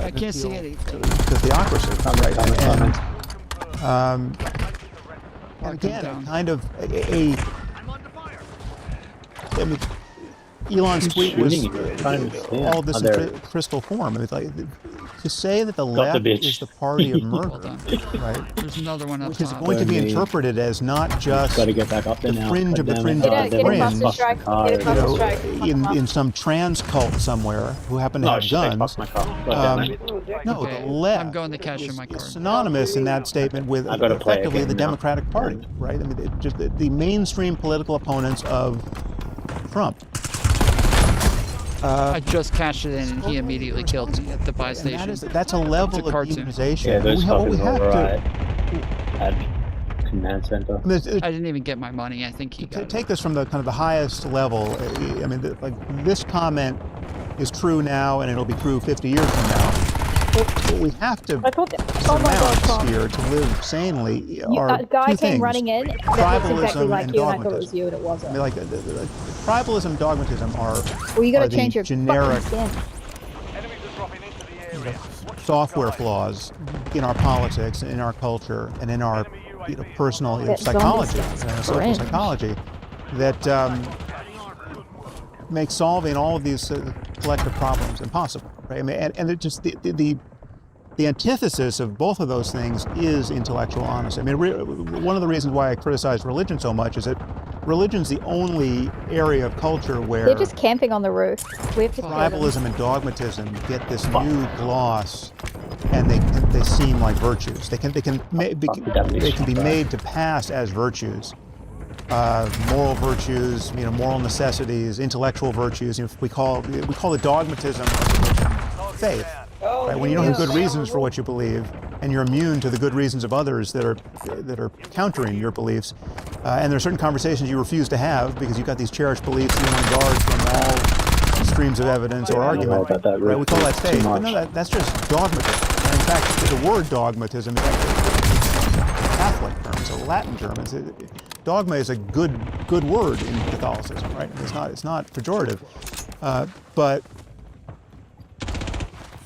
I can't see anything. the theocracy, right? And Lock again, them down. kind of I mean, Elon's tweet was shooting you? Trying to understand. all this Oh, there in it is. crystal form. I mean, like, to say that the Got left the bitch. is the party of Well murder, done. right? There's another one up Which is top. going to be Burn me. interpreted as not just Got to get back up there the now. fringe of the God fringe damn of it. the Get fringe. across the strike. Get across the strike. In some trans cult somewhere who happen to Oh have shit, they guns. fucked my car. God damn it. No, Okay, the left I'm going to cash in my is card. synonymous in that statement with I gotta play effectively again the now. Democratic Party, right? I mean, just the mainstream political opponents of Trump. I just cashed it in and he immediately killed me at the buy And station. that's a level It's a of cartoon. demonization. Yeah, those what we fuckers have were to alright. At command center. I mean, I didn't even get my money. I think he got it. take this from the kind of the highest level. I mean, like this comment is true now, and it'll be true 50 years from now. What we have to I thought that. Oh my God, surmount Tom. here to live sanely are A guy two came things. running in that Tribalism looks exactly like and you, and I thought it dogmatism. was you, and it I wasn't. mean, like the tribalism, dogmatism are Well, you are gotta the change your generic fucking skin. software flaws in our politics, in our culture, and in our personal That psychology, zombie stuff's social cringe. psychology, that make solving all of these collective problems impossible. Right? I mean, and it just the antithesis of both of those things is intellectual honesty. I mean, one of the reasons why I criticize religion so much is that religion's the only area of culture where They're just camping on the roof. We have to kill them. tribalism and dogmatism get this new gloss, and they seem like virtues. They can be made to pass as virtues, moral virtues, moral necessities, intellectual virtues. We call the dogmatism of faith. Right? When you don't have good reasons for what you believe, and you're immune to the good reasons of others that are countering your beliefs, And there are certain conversations you refuse to have because you've got these cherished beliefs you want to guard from all streams of evidence or argument. Right? We call that faith. But no, that's just dogmatism. And in fact, the word dogmatism is actually Catholic term, so Latin term. Dogma is a good word in Catholicism, right? It's not pejorative. But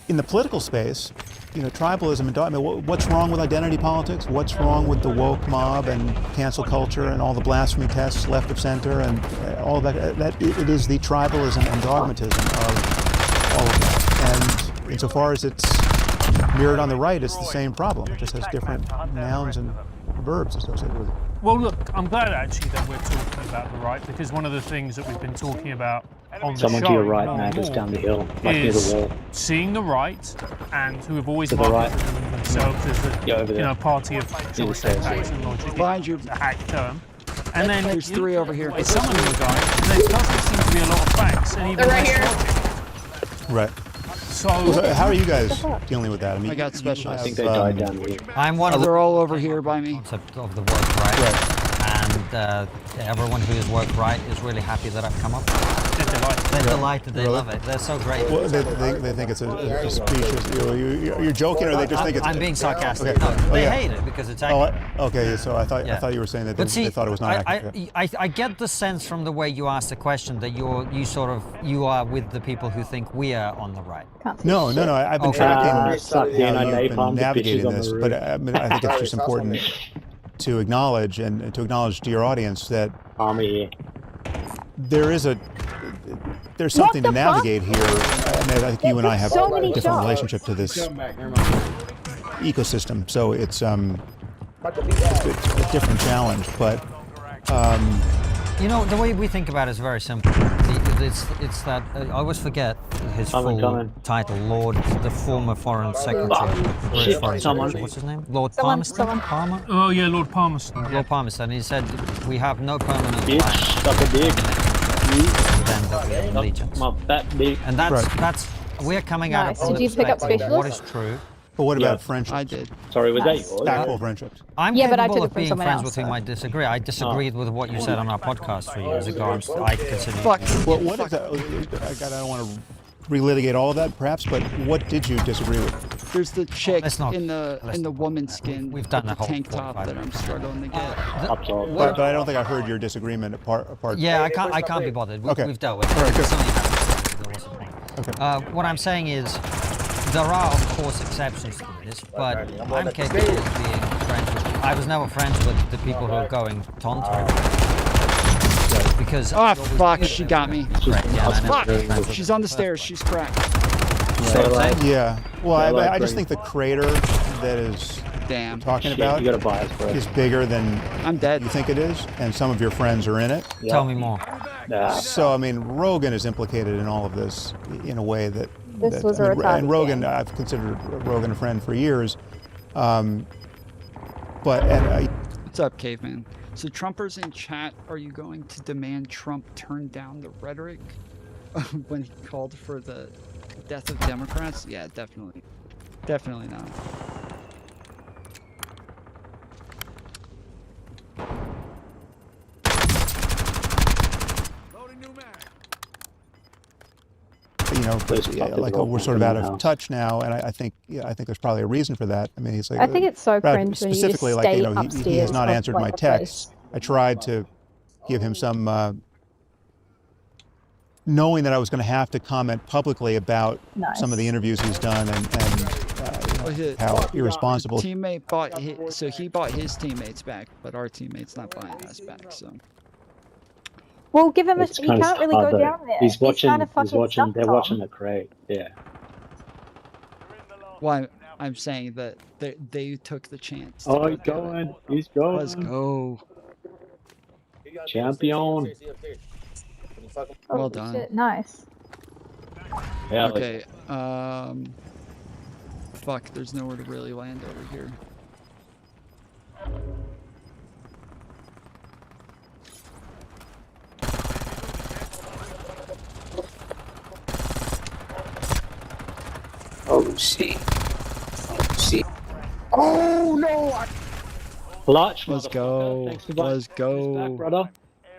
in the political space, tribalism and dogma, what's wrong with identity politics? What's wrong with the woke mob and cancel culture and all the blasphemy tests left of center and all of that? It is the tribalism and dogmatism of all of that. And insofar as it's mirrored on the right, it's the same problem. It just has different nouns and verbs associated with it. Well, look, I'm glad actually that we're talking about the right, because one of the things that we've been talking about on the Someone show to your right, man, just down the hill, like near the wall. Seeing the right, and who have always To the right. marketed themselves as a party of shall we say, facts and logic. Behind you. A hack term. And then there's three over here. It's some of the guys, and there doesn't seem to be a lot of facts and even less logic. Right. So how are you guys dealing with that? I mean, I got special. I think they died down here. I'm one of They're all over here by me. Concept of the work right. And everyone who is work right is really happy that I've come up with it. They're delighted. They're delighted. They love it. They're so great. Well, they think it's a speech. You're joking, or they just think it's. I'm being sarcastic. Okay. No, they hate it because it's accurate. Okay. So I thought you were saying that they thought it was not accurate. I get the sense from the way you asked the question that you are with the people who think we are on the right. No. I've been tracking how you've been navigating this, but I think it's just important to acknowledge and to acknowledge to your audience that there's something to navigate here. I think you and I have a different relationship to this ecosystem, so it's a different challenge. But the way we think about it is very simple. It's that I always forget his full title, the former Foreign Secretary, British Foreign Secretary. What's his name? Lord Palmerston. Palmer. Oh yeah, Lord Palmerston. Lord Palmerston. He said we have no permanent allegiance. And that's we're coming out of Did you pick up what is true. But what about friendships? I did. Sorry, was that yours? Stackable friendships. I'm but I capable took it of from being someone friends else, with whom I disagree. I disagreed with what you said on our podcast 3 years ago. I consider. Well, what is that? I don't want to relitigate all of that, perhaps. But what did you disagree with? There's the chick in the woman skin. We've done with the the tank top that I'm struggling to get. But I don't think I heard your disagreement apart. Yeah, I can't be bothered. We've dealt with it. All right, good. What I'm saying is, there are of course exceptions to this, but I'm capable of being friends with. I was never friends with the people who are going tonto. Because fuck, she got me. Fuck, she's on the stairs. She's cracked. Yeah. Well, I just think the crater that is talking about is bigger than I'm dead. You think it is, and some of your friends are in it. Tell me more. So I mean, Rogan is implicated in all of this in a way that. And Rogan, I've considered Rogan a friend for years. What's up, caveman? So Trumpers in chat, are you going to demand Trump turn down the rhetoric when he called for the death of Democrats? Yeah, definitely. Definitely not. We're sort of out of touch now, and I think there's probably a reason for that. I mean, he's like, I think it's so cringe when you just stay upstairs. He has not answered my texts. I tried to give him some, knowing that I was going to have to comment publicly about some of the interviews he's done and how irresponsible. Teammate bought he bought his teammates back, but our teammates not buying us back. So. Well, give him he can't really go down there. He's watching. They're watching the crate. Yeah. Well, I'm saying that they took the chance. Oh, he's going. He's going. Let's go. Champion. Well done. Shit, nice. Yeah, okay. Fuck. There's nowhere to really land over here. Oh shit. Oh shit. Oh no! Clutch, Let's motherfucker. go. Thanks for buying Let's go. back, brother.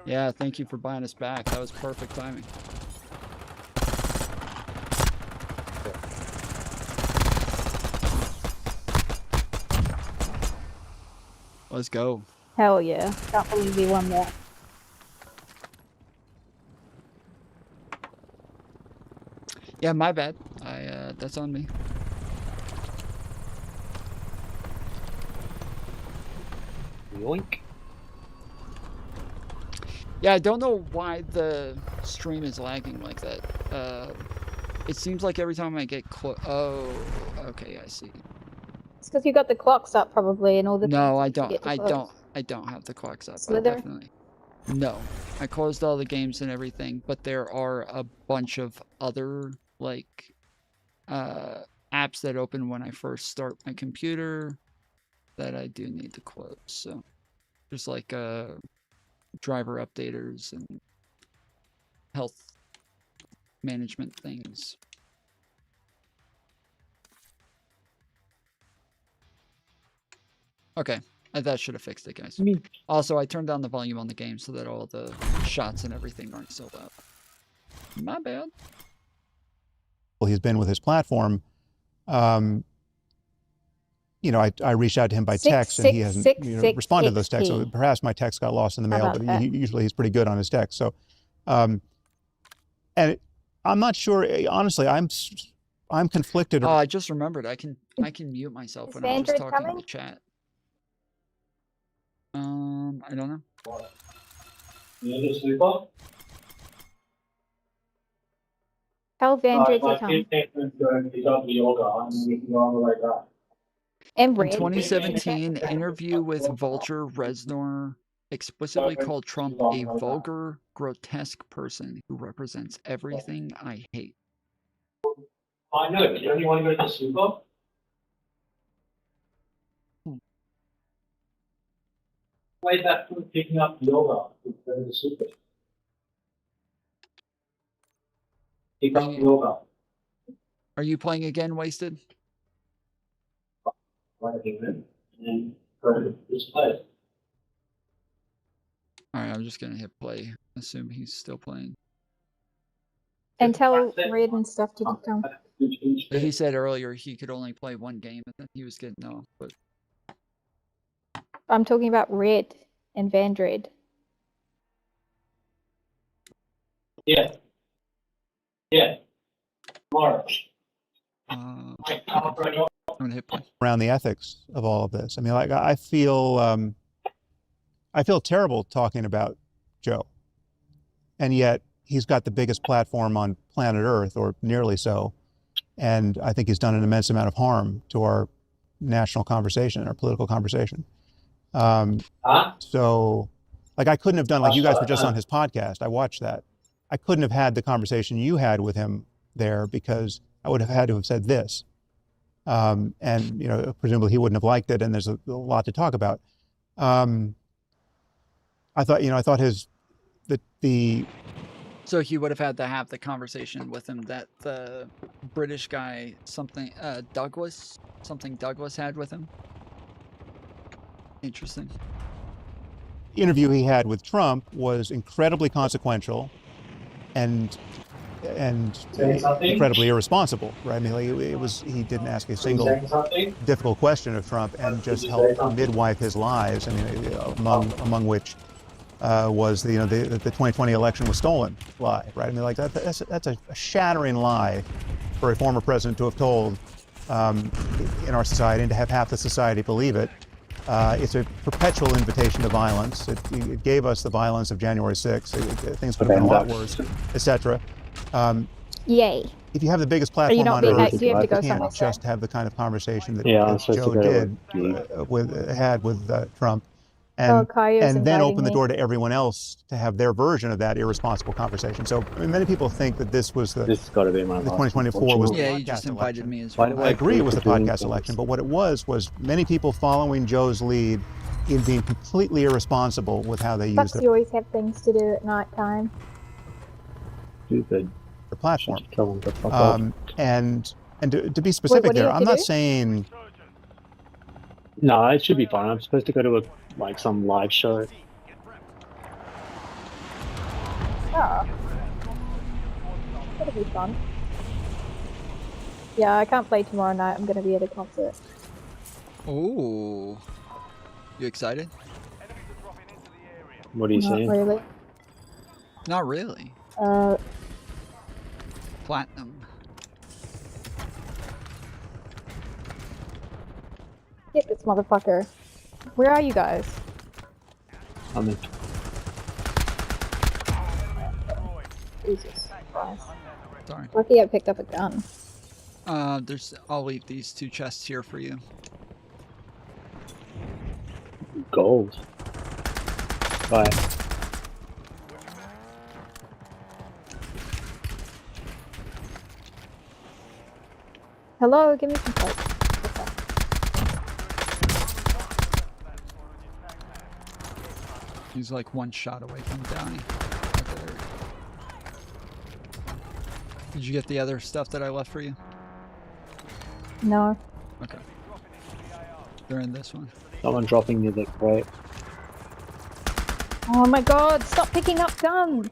Yeah, thank you for buying us back. That was perfect timing. Let's go. Hell yeah. Can't believe he won that. Yeah, my bad. That's on me. Yoink. Yeah, I don't know why the stream is lagging like that. It seems like every time I get close. Oh, okay, I see. It's because you got the clocks up probably and all the No, I things to don't. get to I close. don't. I don't have the clocks up. I Slither? definitely. No, I closed all the games and everything, but there are a bunch of other like apps that open when I first start my computer that I do need to close. So there's like driver updaters and health management things. Okay, that should have fixed it, guys. Also, I turned down the volume on the game so that all the shots and everything aren't so loud. My bad. Well, he's been with his platform. You know, I reached out to him by text, and he hasn't responded to those texts. So perhaps my text got lost in the mail, but usually he's pretty good on his text. So, and I'm not sure. Honestly, I'm conflicted. Oh, I just remembered. I can mute myself when I'm just talking in the chat. I don't know. You need a sleeper? Tell Vandred to come. And In 2017, interview with Vulture, Reznor explicitly called Trump a vulgar, grotesque person who represents everything I hate. I know. You only want to go to the sleeper? Way back from picking up yoga with the super. Pick up yoga. Are you playing again, Wasted? And go to this place. Alright, I'm just gonna hit play. Assume he's still playing. And tell Red and stuff to come. He said earlier he could only play one game and then he was getting off, but I'm talking about Red and Vandred. Yeah. Yeah. March. I'm gonna hit play. Around the ethics of all of this. I mean, like I feel terrible talking about Joe, and yet he's got the biggest platform on planet Earth, or nearly so, and I think he's done an immense amount of harm to our national conversation, our political conversation. So, like, I couldn't have done, like, you guys were just on his podcast. I watched that. I couldn't have had the conversation you had with him there because I would have had to have said this. And, you know, presumably he wouldn't have liked it, and there's a lot to talk about. I thought So he would have had to have the conversation with him that the British guy, Douglas had with him. Interesting. interview he had with Trump was incredibly consequential and incredibly irresponsible, right? I mean, like, he didn't ask a single difficult question of Trump and just helped midwife his lies. I mean, among which was the 2020 election was stolen lie, right? I mean, like that's a shattering lie for a former president to have told in our society, and to have half the society believe it. It's a perpetual invitation to violence. It gave us the violence of January 6th. Things could have been a lot worse, etc. Yay. If you have the biggest platform on earth, you can't just have the kind of conversation that Joe had with Trump, and then open the door to everyone else to have their version of that irresponsible conversation. So, I mean, many people think that this was the 2024 was the you podcast just invited election. me as well. I agree it was the podcast election, but what it was many people following Joe's lead in being completely irresponsible with how they used You always have things to do at night time. Stupid. their platform. Tell them to fuck off. And to be specific there, I'm not saying No, it should be fine. I'm supposed to go to some live show. Oh. That'll be fun. Yeah, I can't play tomorrow night. I'm gonna be at a concert. Ooh. You excited? What are you Not saying? really. Not really. Platinum. Get this motherfucker. Where are you guys? I'm in. Jesus Christ. Sorry. Lucky I picked up a gun. I'll leave these 2 chests here for you. Gold. Bye. Hello, give me some fight. He's like 1 shot away from Downey. Okay, there we go. Did you get the other stuff that I left for you? No. Okay. They're in this one. Someone dropping near the crate. Oh my god, stop picking up guns!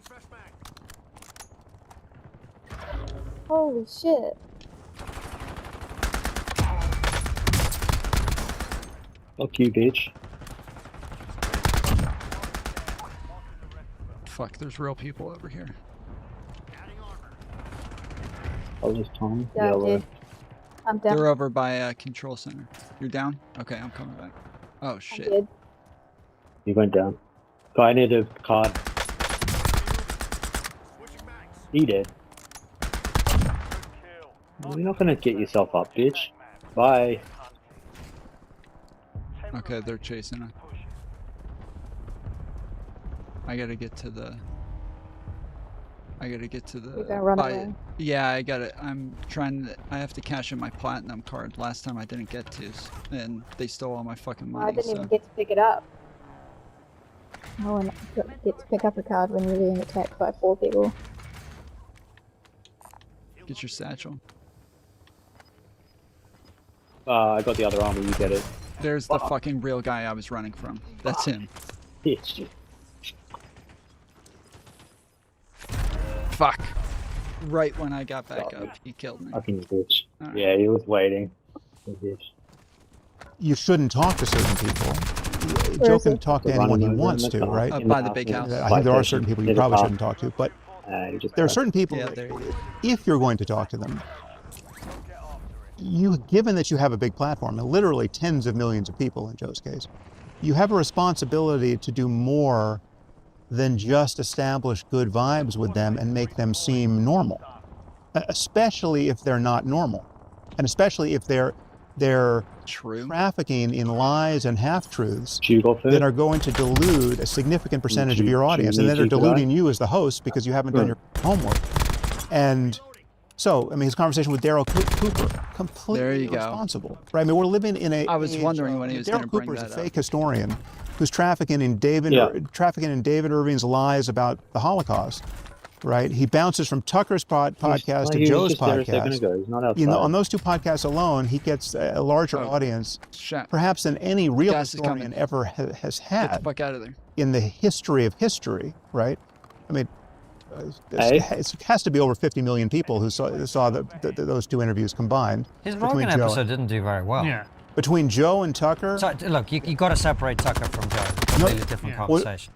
Holy shit. Fuck you, bitch. Fuck, there's real people over here. Oh, there's Tom. Yeah, dude. I'm down. They're over by Control Center. You're down? Okay, I'm coming back. Oh shit. Good. You went down. Guy near the card. He did. You're not gonna get yourself up, bitch. Bye. Okay, they're chasing us. I gotta get to the... You're gonna run away. Yeah, I gotta... I have to cash in my platinum card. Last time I didn't get to, and they stole all my fucking money. I didn't even get to pick it up. No one gets to pick up a card when you're being attacked by 4 people. Get your satchel. I got the other armor, you get it. There's the fucking real guy I was running from. That's him. Bitch. Fuck. Right when I got back up, he killed me. Fucking bitch. Right. Yeah, he was waiting. Bitch. You shouldn't talk to certain people. Joe can talk to anyone he wants to, right? By the big house. I think there are certain people you probably shouldn't talk to, but there are certain people, if you're going to talk to them, given that you have a big platform, and literally tens of millions of people in Joe's case, you have a responsibility to do more than just establish good vibes with them and make them seem normal, especially if they're not normal, and especially if they're trafficking in lies and half-truths that are going to delude a significant percentage of your audience, and that are deluding you as the host because you haven't done your homework. And so, I mean, his conversation with Daryl Cooper, completely irresponsible, right? I mean, we're living in a... I was wondering when he was going to bring that up. Daryl Cooper is a fake historian who's trafficking in David Irving's lies about the Holocaust, right? He bounces from Tucker's podcast to Joe's podcast. On those 2 podcasts alone, he gets a larger audience, perhaps than any real historian ever has had. Get the fuck out of there. In the history of history, right? I mean, it has to be over 50 million people who saw those 2 interviews combined. His Rogan episode didn't do very well. Yeah. Between Joe and Tucker... So, look, you got to separate Tucker from Joe. Completely different conversation.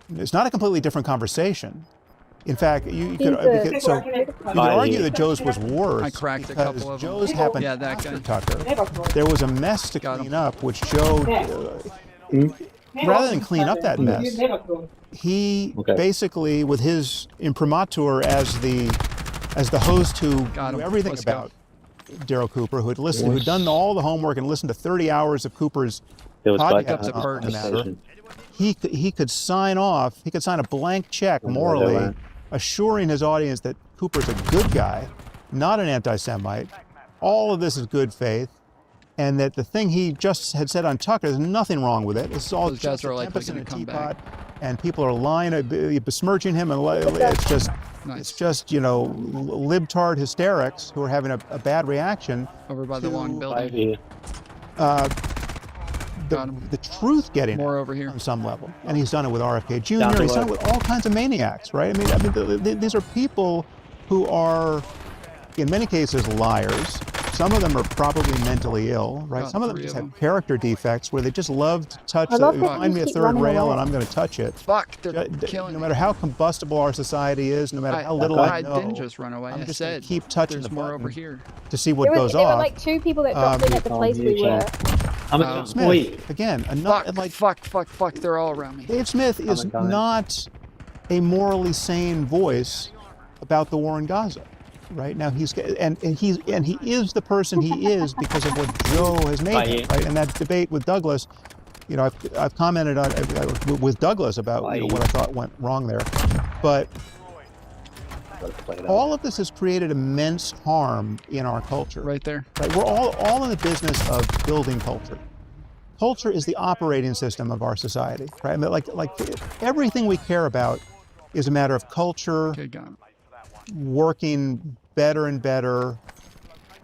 Well, it's not a completely different conversation. In fact, you could argue that Joe's was worse. I cracked a couple of them. Joe's happened after Tucker. There was a mess to clean up, which Joe, rather than clean up that mess, he basically, with his imprimatur as the host who knew everything about Daryl Cooper, who'd done all the homework and listened to 30 hours of Cooper's podcast, he could sign off. He could sign a blank check morally, assuring his audience that Cooper's a good guy, not an anti-Semite. All of this is good faith, and that the thing he just had said on Tucker, there's nothing wrong with it. It's all just a tempest in a teapot, and people are lying, besmirching him, and it's just libtard hysterics who are having a bad reaction over by the long building. the truth getting more out over here on some level. And he's done it with RFK Down Jr. He's below. done it with all kinds of maniacs, right? These are people who are, in many cases, liars. Some of them are probably mentally ill, right? Got Some of them 3 just of have character defects where they just love to touch. I love that Find you me a keep third running rail away. and I'm going to touch it. Fuck, they're killing No me. matter how combustible our society is, no matter how little I know, didn't just run away. I'm I just gonna said keep touching there's the more button over here. to see what goes there off. were like 2 people that dropped in at the place we were. Smith, wait. again, Fuck, they're all around me. Dave Smith is not a morally sane voice about the war in Gaza. Right now, he is the person he is because of what Joe has made him. Right, and that debate with Douglas, you know, I've commented on with Douglas about what I thought went wrong there, but all of this has created immense harm in our culture. Right there. Right, we're all in the business of building culture. Culture is the operating system of our society. Right, I mean, like everything we care about is a matter of culture. Working better and better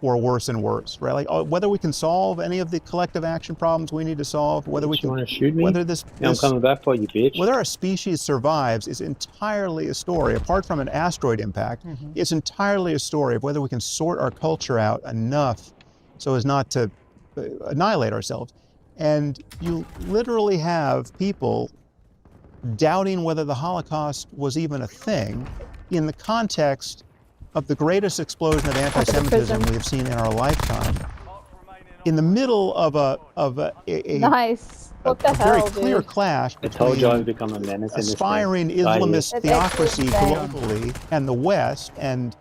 or worse and worse, right? Like whether we can solve any of the collective action problems we need to solve, whether we can, whether I'm coming back for you, bitch. whether our species survives is entirely a story, apart from an asteroid impact, it's entirely a story of whether we can sort our culture out enough so as not to annihilate ourselves. And you literally have people doubting whether the Holocaust was even a thing in the context of the greatest explosion of anti-Semitism we have seen in our lifetime, in the middle of a Nice. What the very hell, clear dude? clash I told between you I would become a menace in this aspiring place. Bye, Islamist That's theocracy actually insane. globally and the West, and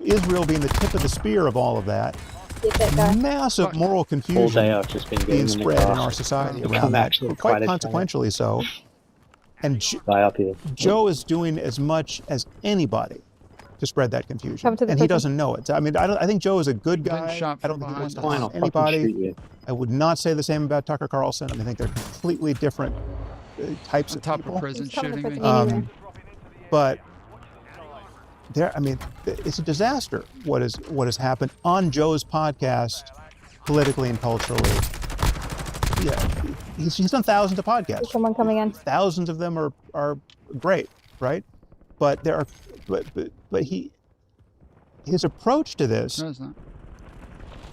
Israel being the tip of the spear of all of that. Get that guy. Massive moral All confusion day I've just been being getting in the spread in car. our society I'm around that, actually quite quite consequentially so. And Bye up here. Joe is doing as much as anybody to spread that confusion, Come to the and he prison. doesn't know it. I mean, I think Joe is a good Been guy. shot I don't from think he wants to behind. harm Fine, I'll fucking shoot anybody. you. I would not say the same about Tucker Carlson. I mean, I think they're completely different types On of top people. of prison He's coming to shooting me. prison anyway. But there, I mean, it's a disaster what has happened on Joe's podcast, politically and culturally. Yeah, he's done thousands of podcasts. Is someone coming in? Thousands of them are great, right? But there are, but his approach to this, No, it's not.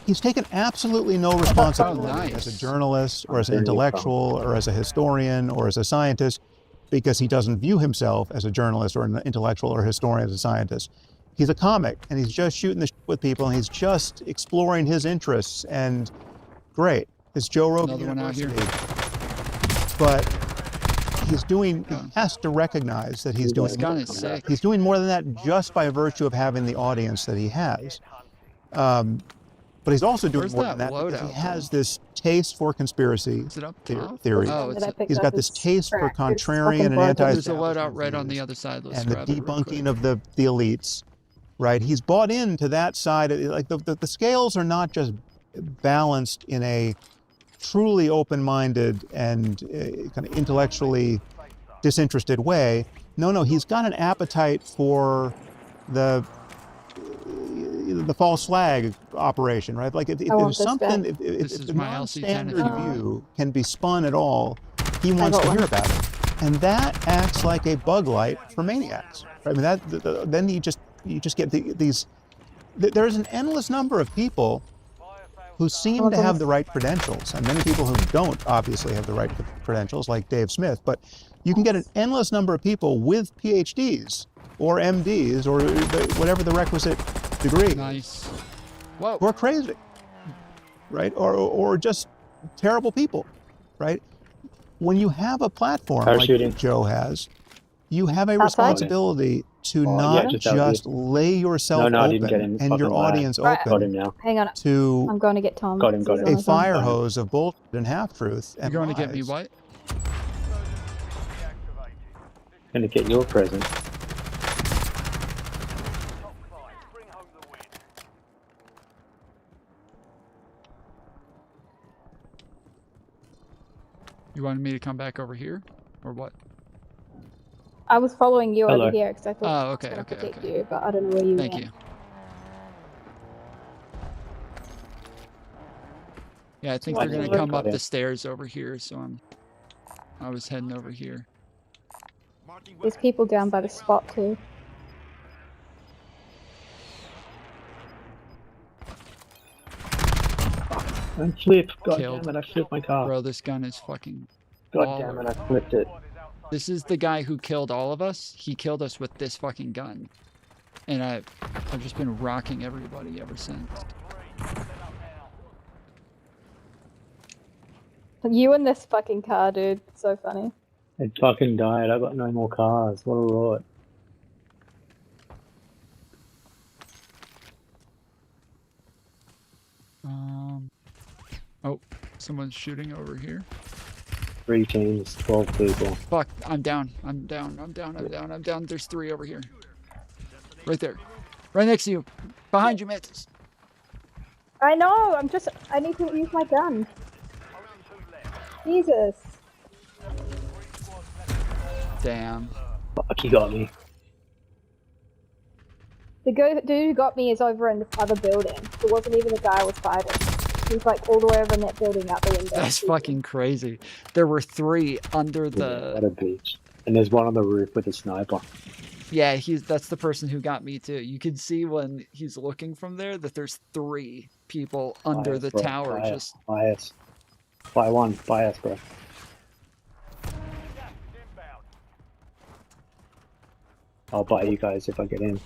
he's taken absolutely no responsibility nice. as a journalist or as an intellectual or as a historian or as a scientist, because he doesn't view himself as a journalist or an intellectual or historian, as a scientist. He's a comic, and he's just shooting the shit with people, and he's just exploring his interests, and great. It's Joe Rogan Another one out here. University. But he has to recognize that he's doing This gun is sick. He's doing more than that just by virtue of having the audience that he has. But he's also doing Where's more that than that because loadout, he has this taste for conspiracy Is it up top? theory. Oh, it's He's got this taste for contrarian and There's a anti-establishment loadout right on the views other side. Let's and the grab it real quick. debunking of the elites, right? He's bought into that side. Like the scales are not just balanced in a truly open-minded and kind of intellectually disinterested way. No, he's got an appetite for the false flag operation, right? Like if there's something, if the non-standard view can be spun at all, he wants to hear about it, and that acts like a bug light for maniacs. Right? I mean, then you just get these. There's an endless number of people who seem to have the right credentials, and many people who don't obviously have the right credentials, like Dave Smith. But you can get an endless number of people with PhDs or MDs or whatever the requisite degree. Nice. Whoa. Who are crazy, right? Or just terrible people, right? When you have a platform like Joe has, you have a responsibility to not just lay yourself open and your audience open Hang on. to I'm going to get Tom. a fire hose of bullshit and half-truth and You're going to get me lies. what? Gonna get your present. You wanted me to come back over here, or what? I was following you Hello. over here because I thought Oh, I was okay, going to okay, protect you, but I don't know where you Thank went. you. Yeah, I think they're gonna come up the stairs over here, so I was heading over here. There's people down by the spot too. I'm flipped. God Killed. damn it, I flipped my car. Bro, this gun is fucking God damn it, I flipped it. This is the guy who killed all of us. He killed us with this fucking gun. And I've just been rocking everybody ever since. You in this fucking car, dude. So funny. It fucking died. I got no more cars. What a rot. Oh, someone's shooting over here. 3 teams, 12 people. Fuck, I'm down. I'm down. I'm down. I'm down. I'm down. There's 3 over here. Right there. Right next to you. Behind you, Mantis. I know. I need to use my gun. Jesus. Damn. Fuck, he got me. The dude who got me is over in this other building. It wasn't even the guy I was fighting. He's like all the way over in that building out the window. That's fucking crazy. There were 3 under the... What a beach. And there's one on the roof with a sniper. Yeah, that's the person who got me too. You can see when he's looking from there that there's 3 people under the tower. Just bias. Buy one. Bias, bro. I'll buy you guys if I get in.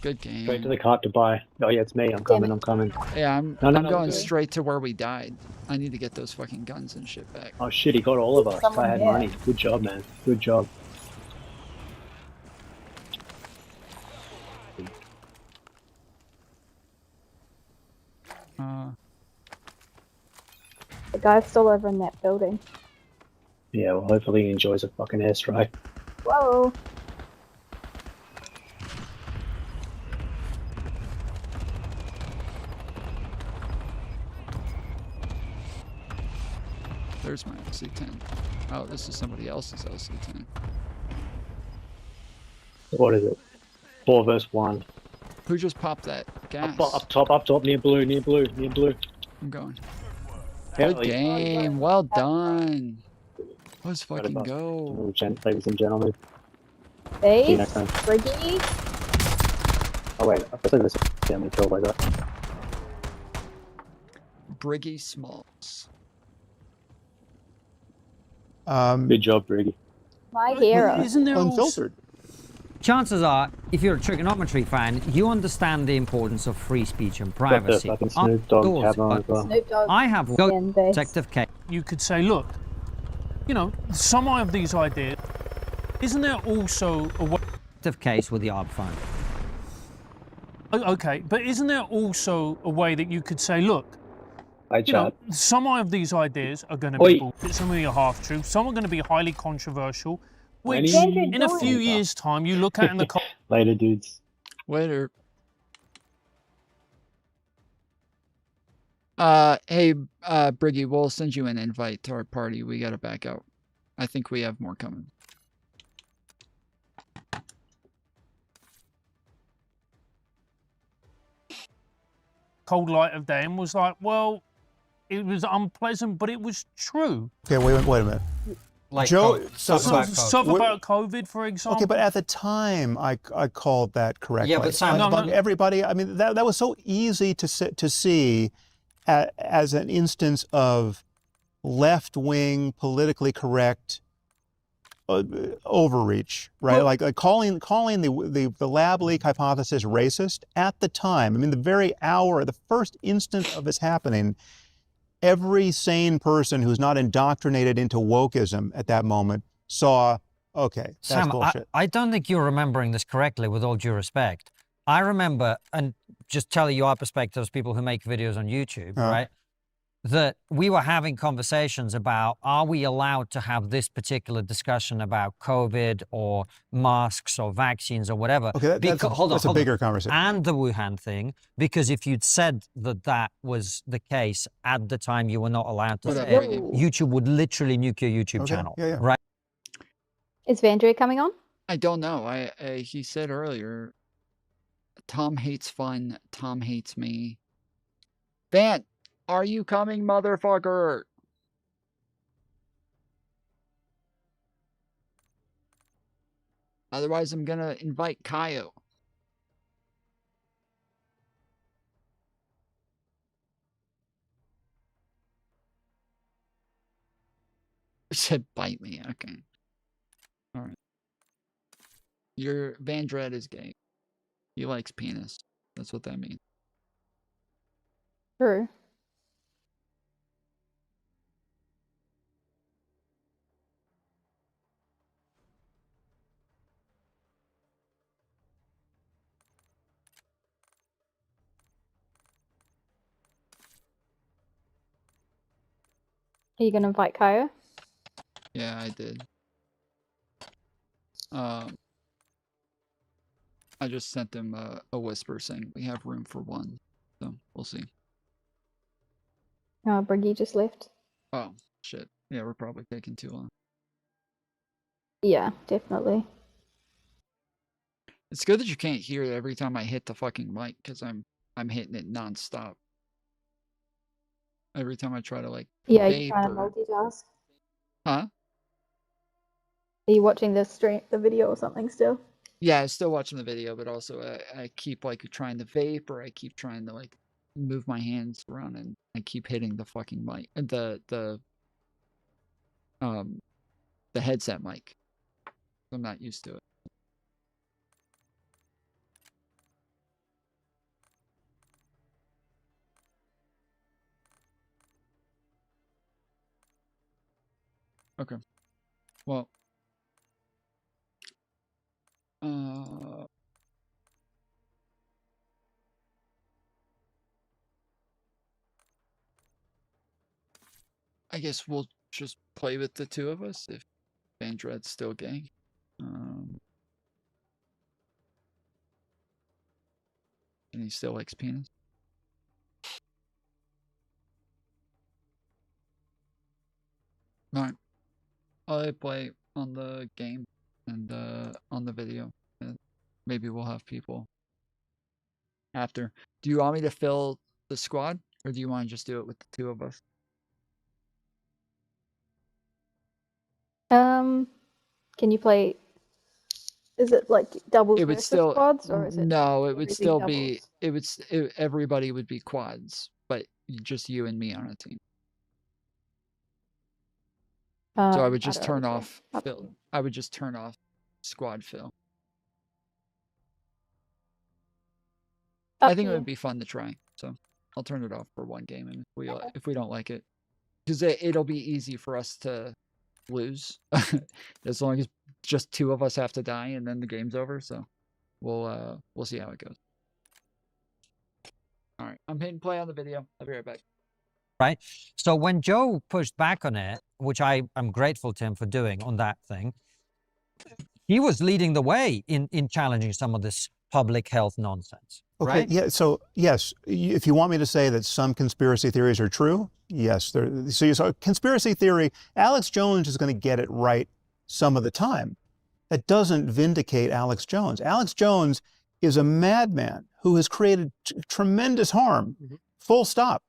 Good game. Straight to the cart to buy. Oh yeah, it's me. I'm coming. I'm coming. Yeah, I'm going straight to where we died. I need to get those fucking guns and shit back. Oh shit, he got all of us. I had money. Good job, man. Good job. The guy's still over in that building. Yeah, well, hopefully he enjoys a fucking airstrike. Whoa. There's my LC-10. Oh, this is somebody else's LC-10. What is it? 4 versus 1. Who just popped that gas? Up top, near blue. I'm going. Hell Good yeah. game. Well done. Let's fucking go. Ladies and gentlemen. Hey, See you next time. Briggy. Oh wait, I thought this was how many kills I got. Briggy Smalls. Good job, Briggy. My hero. Isn't there Unfiltered. Chances are, if you're a Trigonometry fan, you understand the importance of free speech and privacy. Snoop Dogg tab on as well. Snoop Dogg. I have one Detective K. You could say, look, you know, some of these ideas, isn't there also a way... Case with the ARB phone. Okay, but isn't there also a way that you could say, look, you know, some of these ideas are going to be bullshit, some of them are half-true, some are going to be highly controversial, which in a few years' time you look at in the... Later, dudes. Later. Hey, Briggy, we'll send you an invite to our party. We gotta back out. I think we have more coming. Cold light of day and was like, well, it was unpleasant, but it was true. Okay, wait a minute. Like Joe, stuff about COVID, for example. Okay, but at the time, I called that correctly. Yeah, but Sam, everybody, I mean, that was so easy to see as an instance of left-wing, politically correct overreach, right? Like calling the lab leak hypothesis racist at the time. I mean, the very hour, the first instant of this happening, every sane person who's not indoctrinated into wokeism at that moment saw, okay, that's Sam, bullshit. I don't think you're remembering this correctly, with all due respect. I remember, and just tell you your perspective as people who make videos on YouTube, right? That we were having conversations about, are we allowed to have this particular discussion about COVID or masks or vaccines or whatever? Okay, that's a bigger conversation. And the Wuhan thing, because if you'd said that that was the case at the time, you were not allowed to say it, YouTube would literally nuke your YouTube channel, right? Is Vandria coming on? I don't know. He said earlier, Tom hates fun. Tom hates me. Van, Are you coming, motherfucker? Otherwise, I'm gonna invite Kaio. Said bite me. Okay. All right. Your Van Dread is gay. He likes penis. That's what that means. True. Are you gonna invite Kaya? Yeah, I did. I just sent them a whisper saying we have room for one. So we'll see. Briggy just left. Oh, shit. Yeah, we're probably taking too long. Yeah, definitely. It's good that you can't hear it every time I hit the fucking mic, because I'm hitting it nonstop. Every time I try to like Yeah, vape you're trying to or... multitask. Huh? Are you watching the video or something still? Yeah, I'm still watching the video, but also I keep like trying to vape, or I keep trying to like move my hands around, and I keep hitting the fucking mic, the headset mic. I'm not used to it. Okay. Well, I guess we'll just play with the two of us if Van Dread's still gay. And he still likes penis. Alright. I'll play on the game and on the video. And maybe we'll have people after. Do you want me to fill the squad, or do you want to just do it with the two of us? Can you play? Is it like doubles It would versus still squads, or is it? no. It would everything still doubles? be. Everybody would be quads, but just you and me on a team. So I would just turn off fill. I would just turn off squad fill. I think it would be fun to try. So I'll turn it off for one game, and if we don't like it, because it'll be easy for us to lose as long as just two of us have to die, and then the game's over. So we'll see how it goes. All right, I'm hitting play on the video. I'll be right back. Right. So when Joe pushed back on it, which I am grateful to him for doing on that thing, he was leading the way in challenging some of this public health nonsense. Okay, right? yeah, so yes, if you want me to say that some conspiracy theories are true, yes. So you saw conspiracy theory, Alex Jones is going to get it right some of the time. That doesn't vindicate Alex Jones. Alex Jones is a madman who has created tremendous harm, full stop.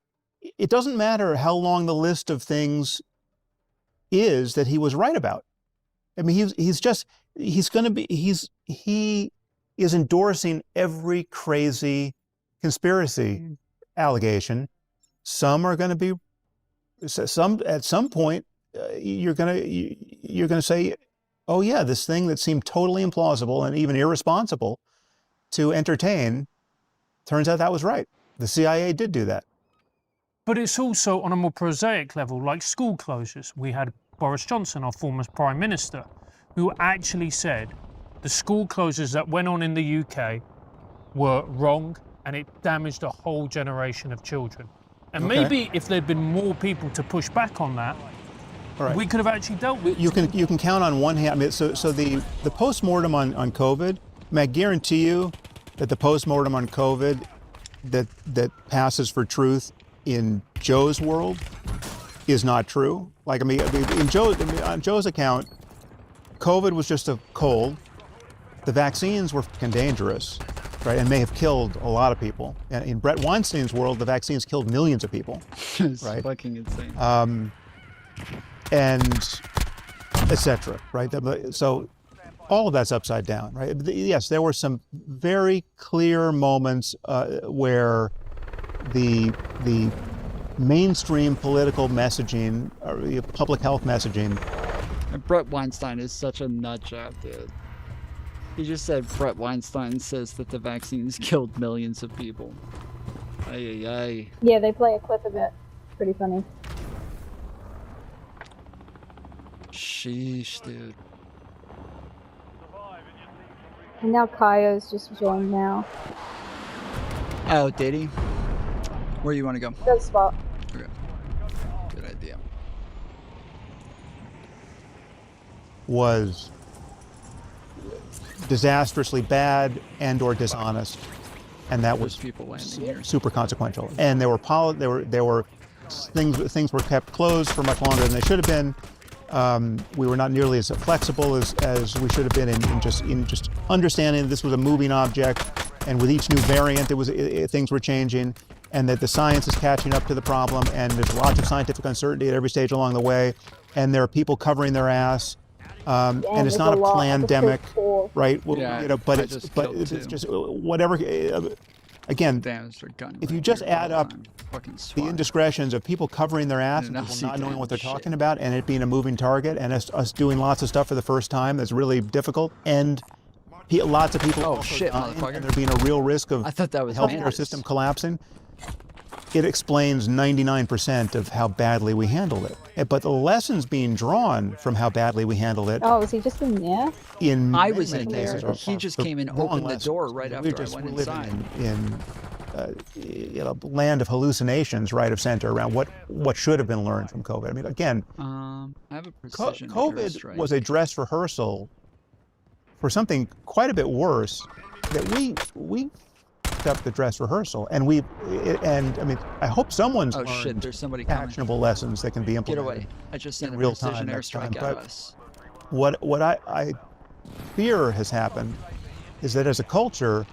It doesn't matter how long the list of things is that he was right about. I mean, he is endorsing every crazy conspiracy allegation. Some are going to be, at some point, you're going to say, oh yeah, this thing that seemed totally implausible and even irresponsible to entertain, turns out that was right. The CIA did do that. But it's also on a more prosaic level, like school closures. We had Boris Johnson, our former Prime Minister, who actually said the school closures that went on in the UK were wrong, and it damaged a whole generation of children. And maybe if there'd been more people to push back on that, we could have actually dealt with it. You can count on one hand. I mean, so the post-mortem on COVID, I mean, I guarantee you that the post-mortem on COVID that passes for truth in Joe's world is not true. Like, I mean on Joe's account, COVID was just a cold. The vaccines were fucking dangerous. right, and may have killed a lot of people. And in Brett Weinstein's world, the vaccines killed millions of people. It's right? fucking insane. And etc. Right? So all of that's upside down, right? Yes, there were some very clear moments where the mainstream political messaging, or public health messaging. And Brett Weinstein is such a nut job, dude. He just said Brett Weinstein says that the vaccines killed millions of people. Ay, ay, ay. Yeah, they play a clip of it. Pretty funny. Sheesh, dude. And now Kaio's just joined now. Oh, did he? Where you want to go? Good spot. Okay. Good idea. Was disastrously bad and or dishonest, and that was people landing here. super consequential. And there were things were kept closed for much longer than they should have been. We were not nearly as flexible as we should have been in just understanding that this was a moving object, and with each new variant, things were changing, and that the science is catching up to the problem, and there's lots of scientific uncertainty at every stage along the way, and there are people covering their ass, and it's not a plandemic, right? Yeah, you know, but it's just whatever. Again, if you just add up the indiscretions of people covering their ass and people not knowing what they're talking about, and it being a moving target, and us doing lots of stuff for the first time that's really difficult, and lots of people dying, and there being a real risk of the healthcare system collapsing, it explains 99% of how badly we handled it. But the lessons being drawn from how badly we handled it. Oh, was he just in there? I was in there. He just came and opened the door right after I went inside. In a land of hallucinations, right of center, around what should have been learned from COVID. I mean, again, I have a precision COVID was a dress rehearsal for something quite a bit worse that we up the dress rehearsal, and I mean, I hope someone's learned there's somebody coming. Actionable lessons that can be implemented. Get away! I just sent in a real precision time airstrike at us. What I fear has happened is that as a culture,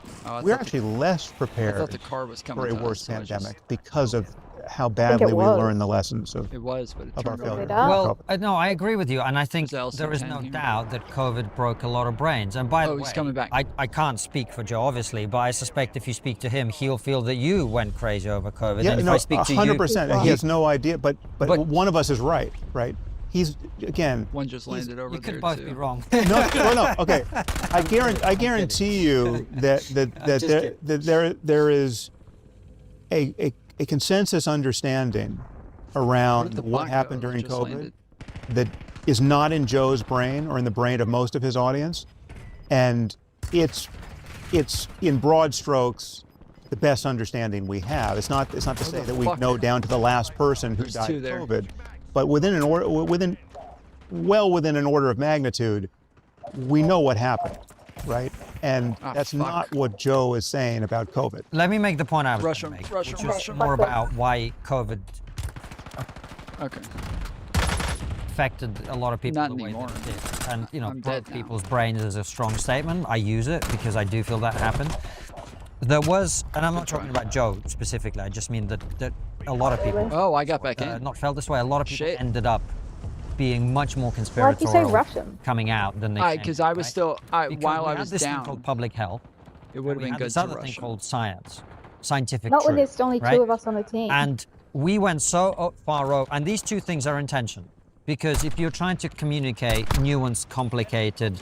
we're actually less prepared the car was coming for a to worse us, so pandemic because of how badly we learned the lessons of our failure. Well, no, I agree with you, and I think there is no doubt that COVID broke a lot of brains. And by the way, he's coming back. I can't speak for Joe, obviously, but I suspect if you speak to him, he'll feel that you went crazy over COVID. Yeah, and if no, I speak to 100%. you, He has no idea, but one of us is right? He's again. One just landed over you there. You could both too. be wrong. No. Okay, I guarantee you that there is a consensus understanding around what happened during COVID that is not in Joe's brain or in the brain of most of his audience, and it's in broad strokes the best understanding we have. It's not to say that we know down to the last person who died of COVID, but within an order of magnitude, we know what happened, right? And that's not what Joe is saying about COVID. Let me make the point I was going to make, which is more about why COVID affected a lot of people the way that it did. And, you know, broke people's brains is a strong statement. I use it because I do feel that happened. There was, and I'm not talking about Joe specifically, I just mean that a lot of people... Oh, I got back in. Not felt this way. A lot of people ended up being much more conspiratorial coming out than they came. Because I was still, while I was this down. thing called public health. It would have been good this other thing called scientific Not truth, when there's only two of us on the team. And we went so far over, and these two things are in tension. Because if you're trying to communicate nuanced, complicated,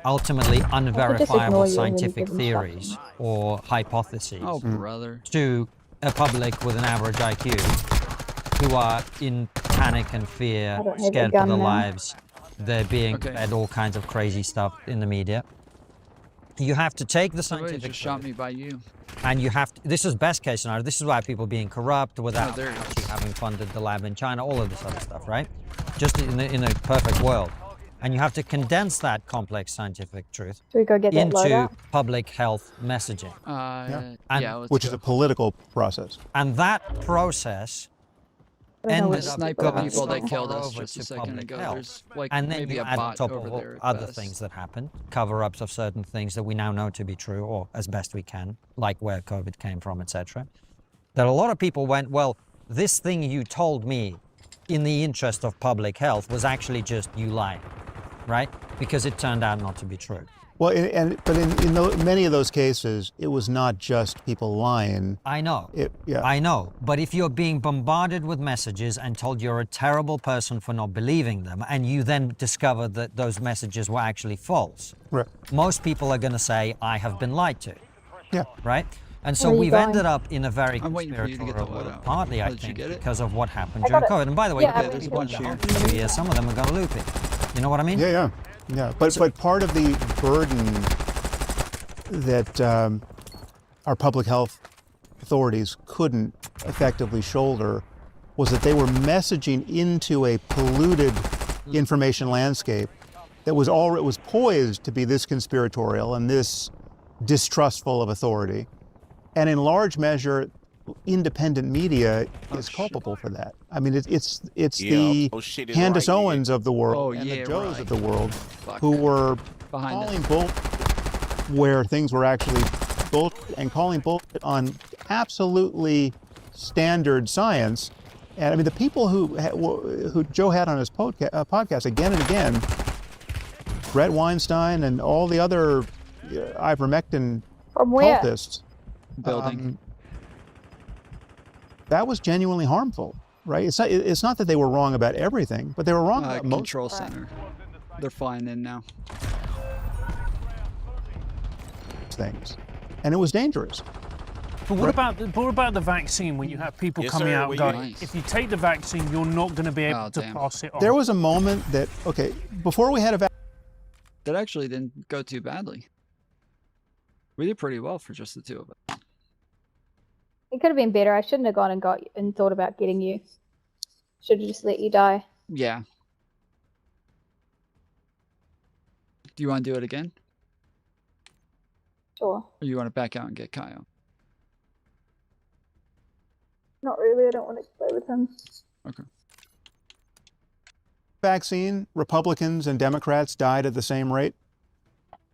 ultimately unverifiable scientific theories or hypotheses to a public with an average IQ who are in panic and fear, scared for their lives, they're being fed all kinds of crazy stuff in the media. You have to take the scientific just shot me by you. And you have to, this is best case scenario, this is why people being corrupt without actually having funded the lab in China, all of this other stuff, right? Just in a perfect world. And you have to condense that complex scientific truth into public health messaging. Which is a political process. And that process ended up sniper going people so that killed far us over just a to second public ago. health. There's like And then maybe you a add on bot top over of there. at other best. things that happened, cover-ups of certain things that we now know to be true, or as best we can, like where COVID came from, etc. That a lot of people went, well, this thing you told me in the interest of public health was actually just you lying, right? Because it turned out not to be true. Well, but in many of those cases, it was not just people lying. I know. Yeah. I know. But if you're being bombarded with messages and told you're a terrible person for not believing them, and you then discover that those messages were actually false, Right. most people are going to say, I have been lied to. Yeah. Right? And so we've ended up in a very conspiratorial world, partly, I think, because of what happened during COVID. And by the way, there's a bunch here. 2 years, some of them are going to loop it. You know what I mean? Yeah. But part of the burden that our public health authorities couldn't effectively shoulder was that they were messaging into a polluted information landscape that was poised to be this conspiratorial and this distrustful of authority. And in large measure, independent media is culpable for that. I mean, it's the Candace Owens of the world and the Joes of the world who were calling bullshit where things were actually bullshit and calling bullshit on absolutely standard science. And I mean, the people who Joe had on his podcast again and again, Brett Weinstein and all the other ivermectin cultists, that was genuinely harmful, right? It's not that they were wrong about everything, but they were wrong about most. Control center. They're flying in now. Things, and it was dangerous. But what about the vaccine? When you have people coming out going, if you take the vaccine, you're not going to be able to pass it on. There was a moment that before we had a vaccine, that actually didn't go too badly. We did pretty well for just the two of us. It could have been better. I shouldn't have gone and thought about getting you. Should have just let you die. Yeah. Do you want to do it again? Sure. Or you want to back out and get Kyle? Not really. I don't want to play with him. Okay. Vaccine, Republicans and Democrats died at the same rate.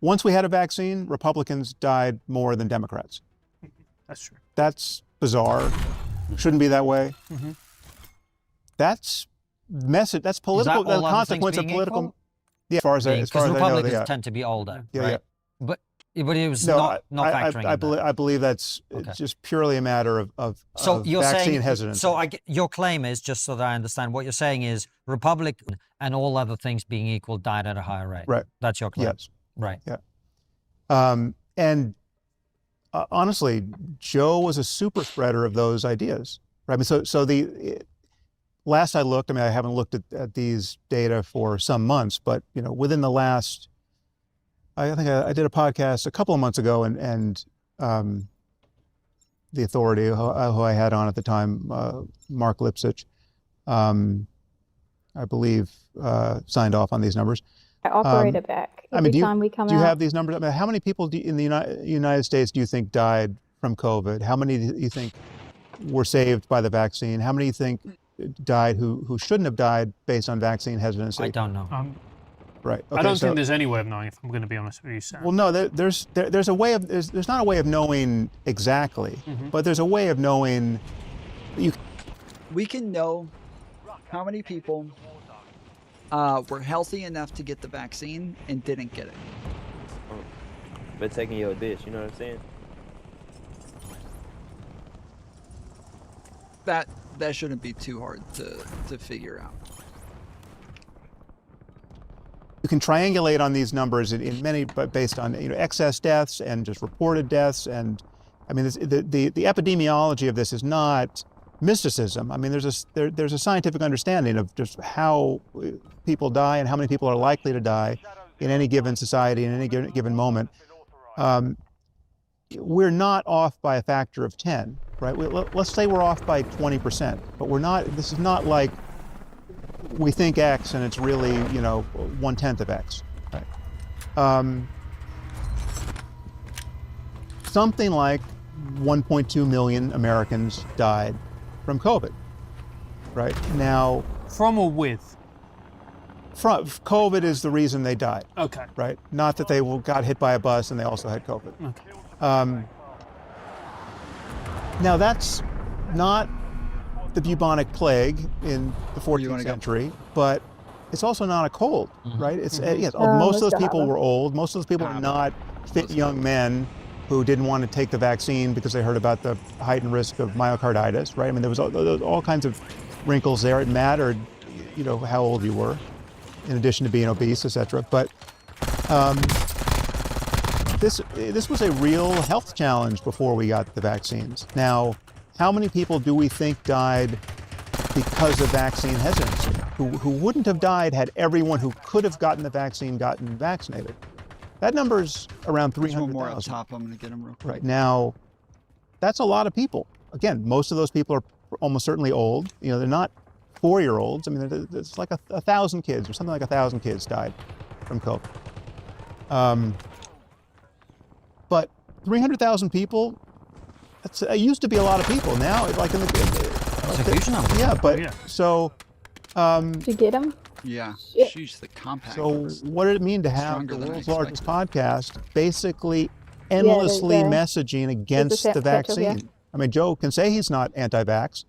Once we had a vaccine, Republicans died more than Democrats. That's true. That's bizarre. Shouldn't be that way. Mm-hmm. That's message. That's political. That's the consequence of political. Equal? Yeah, as far as I know, Republicans tend to be older, right? But it was not factoring in I believe that's just purely a matter of you're vaccine saying, hesitancy. So your claim is, just so that I understand, what you're saying is Republican and all other things being equal died at a higher rate. Right. That's your claim. Yes. Right. Yeah. And honestly, Joe was a super spreader of those ideas. Right. I mean, so last I looked, I mean, I haven't looked at these data for some months, but within the last, I think I did a podcast a couple of months ago, and the authority who I had on at the time, Mark Lipsitch, I believe, signed off on these numbers. I operate it back every time we come out. Do you have these numbers? I mean, how many people in the United States do you think died from COVID? How many do you think were saved by the vaccine? How many do you think died who shouldn't have died based on vaccine hesitancy? I don't know. Right. Okay, I don't think there's any way of knowing, if I'm going to be honest with you, Sam. Well, no, there's a way of there's not a way of knowing exactly, but there's a way of knowing. We can know how many people were healthy enough to get the vaccine and didn't get it. But taking your dish, you know what I'm saying? That shouldn't be too hard to figure out. You can triangulate on these numbers in many, but based on excess deaths and just reported deaths, and I mean the epidemiology of this is not mysticism. I mean there's a scientific understanding of just how people die and how many people are likely to die in any given society in any given moment. We're not off by a factor of 10, right? Let's say we're off by 20%, but we're not. This is not like we think X and it's really 1/10 of X. Right? Something like 1.2 million Americans died from COVID. right? Now, from or with? From COVID is the reason they died. Okay. Right? Not that they got hit by a bus and they also had COVID. Okay. Now that's not the bubonic plague in the 14th century, but it's also not a cold, right? It's yes, most of those people were old. Most of those people are not fit young men who didn't want to take the vaccine because they heard about the heightened risk of myocarditis, right? I mean, there was all kinds of wrinkles there. It mattered, you know, how old you were, in addition to being obese, etc. But this was a real health challenge before we got the vaccines. Now, how many people do we think died because of vaccine hesitancy? Who wouldn't have died had everyone who could have gotten the vaccine gotten vaccinated? That number's around 300,000. More up top. I'm going to get them real quick. Right now, that's a lot of people. Again, most of those people are almost certainly old. You know, they're not 4-year-olds. I mean, it's like 1,000 kids or something like 1,000 kids died from COVID. But 300,000 people, it used to be a lot of people. Now, like in That's a huge number. Yeah, but so. Did you get them? Yeah, she's the compact. So what did it mean to have Stronger the than I world's largest podcast basically endlessly messaging against the vaccine? I mean, Joe can say he's not anti-vax,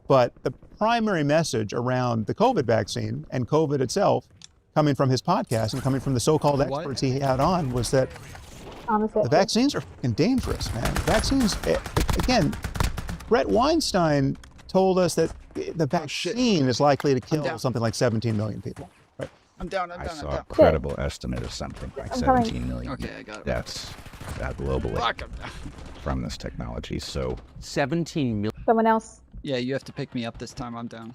but the primary message around the COVID vaccine and COVID itself, coming from his podcast and coming from the so-called experts he had on, was that the vaccines are fucking dangerous, man. Vaccines, again, Brett Weinstein told us that the vaccine is likely to kill something like 17 million people. Right? I'm down. I saw a credible estimate of something like 17 million. Okay, I got it. That's globally from this technology. So 17 million. Someone else. Yeah, you have to pick me up this time. I'm down.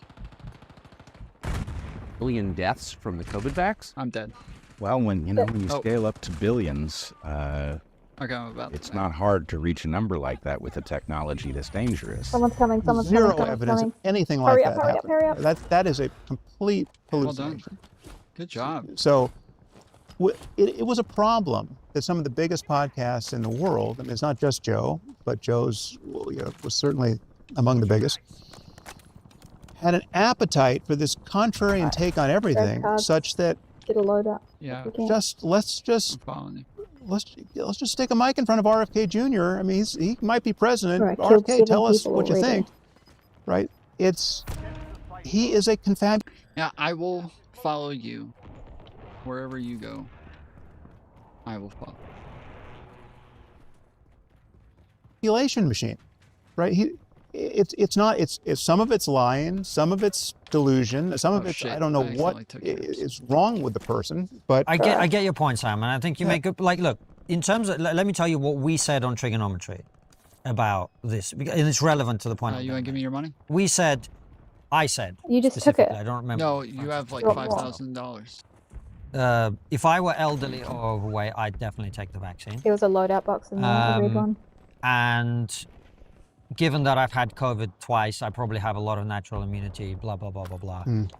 Billion deaths from the COVID vax? I'm dead. Well, when you scale up to billions, it's not hard to reach a number like that with a technology that's dangerous. Someone's coming. Zero evidence of anything like that. Hurry up. That is a complete hallucination. Good job. So it was a problem that some of the biggest podcasts in the world, I mean, it's not just Joe, but Joe's was certainly among the biggest, had an appetite for this contrarian take on everything, such that get a load up. Yeah. Let's just stick a mic in front of RFK Jr. I mean, he might be president. Right, RFK, tell us what you already. think. Right? He is a confab. Yeah, I will follow you wherever you go. I will follow. Manipulation machine, right? It's some of it's lying, some of it's delusion, some of it's I don't know what is wrong with the person. But I get your point, Sam, and I think you make good. Like, look, in terms of, let me tell you what we said on Triggernometry about this, and it's relevant to the point. You want to give me your money? I said. You just took it. I don't remember. No, you have like $5,000. If I were elderly or overweight, I'd definitely take the vaccine. There was a loadout box in there, the red one. And given that I've had COVID twice, I probably have a lot of natural immunity, blah, blah, blah, blah, blah. And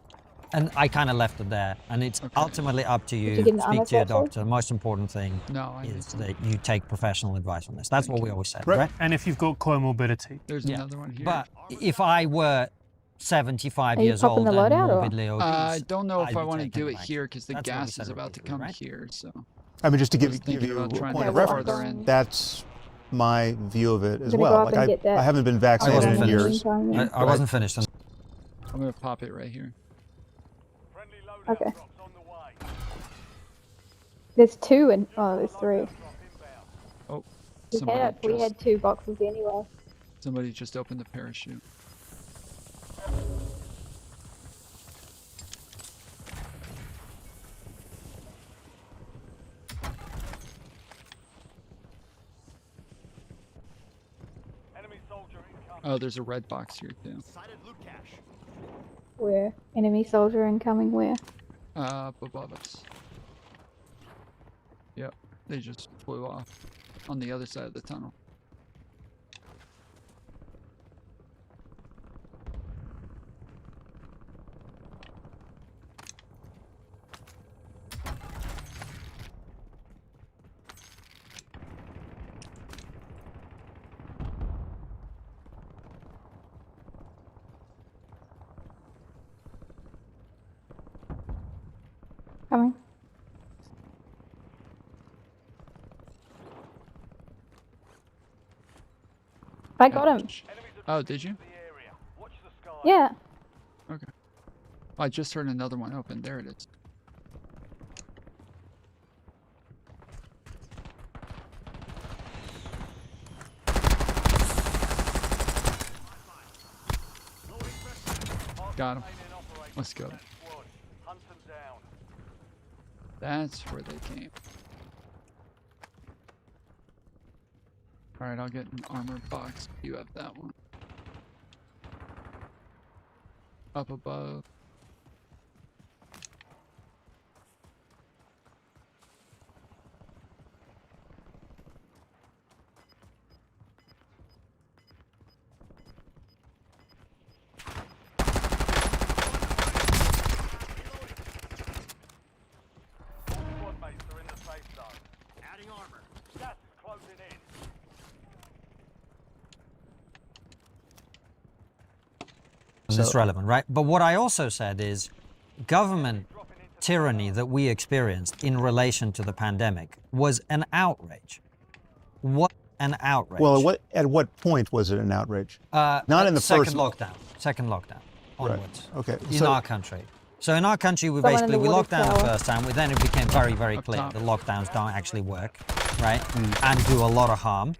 I kind of left it there. And it's ultimately up to you. Speak to your doctor. The most important thing is that you take professional advice on this. That's what we always said, right? And if you've got comorbidity. There's another one here. But if I were 75 years old and morbidly obese, I don't know if I want to do it here because the gas is about to come here. So I mean, just to give you a point of reference, that's my view of it as well. Like I haven't been vaccinated in years. I wasn't finished. I'm going to pop it right here. Okay. There's two and there's three. Oh, we had 2 boxes anyway. Somebody just opened the parachute. Oh, there's a red box here too. Where? Enemy soldier incoming where? Above us. Yep, they just flew off on the other side of the tunnel. I got him. Oh, did you? Yeah. Okay. I just heard another one open. There it is. Got him. Let's go. That's where they came. Alright, I'll get an armor box. You have that one. Up above. It's relevant, right? But what I also said is government tyranny that we experienced in relation to the pandemic was an outrage. What an outrage. Well, at what point was it an outrage? Not in the second first lockdown. Second lockdown onwards. Right. Okay. In our country. So in our country, we locked down the first time. Then it became very, very clear that lockdowns don't actually work, right? And do a lot of harm.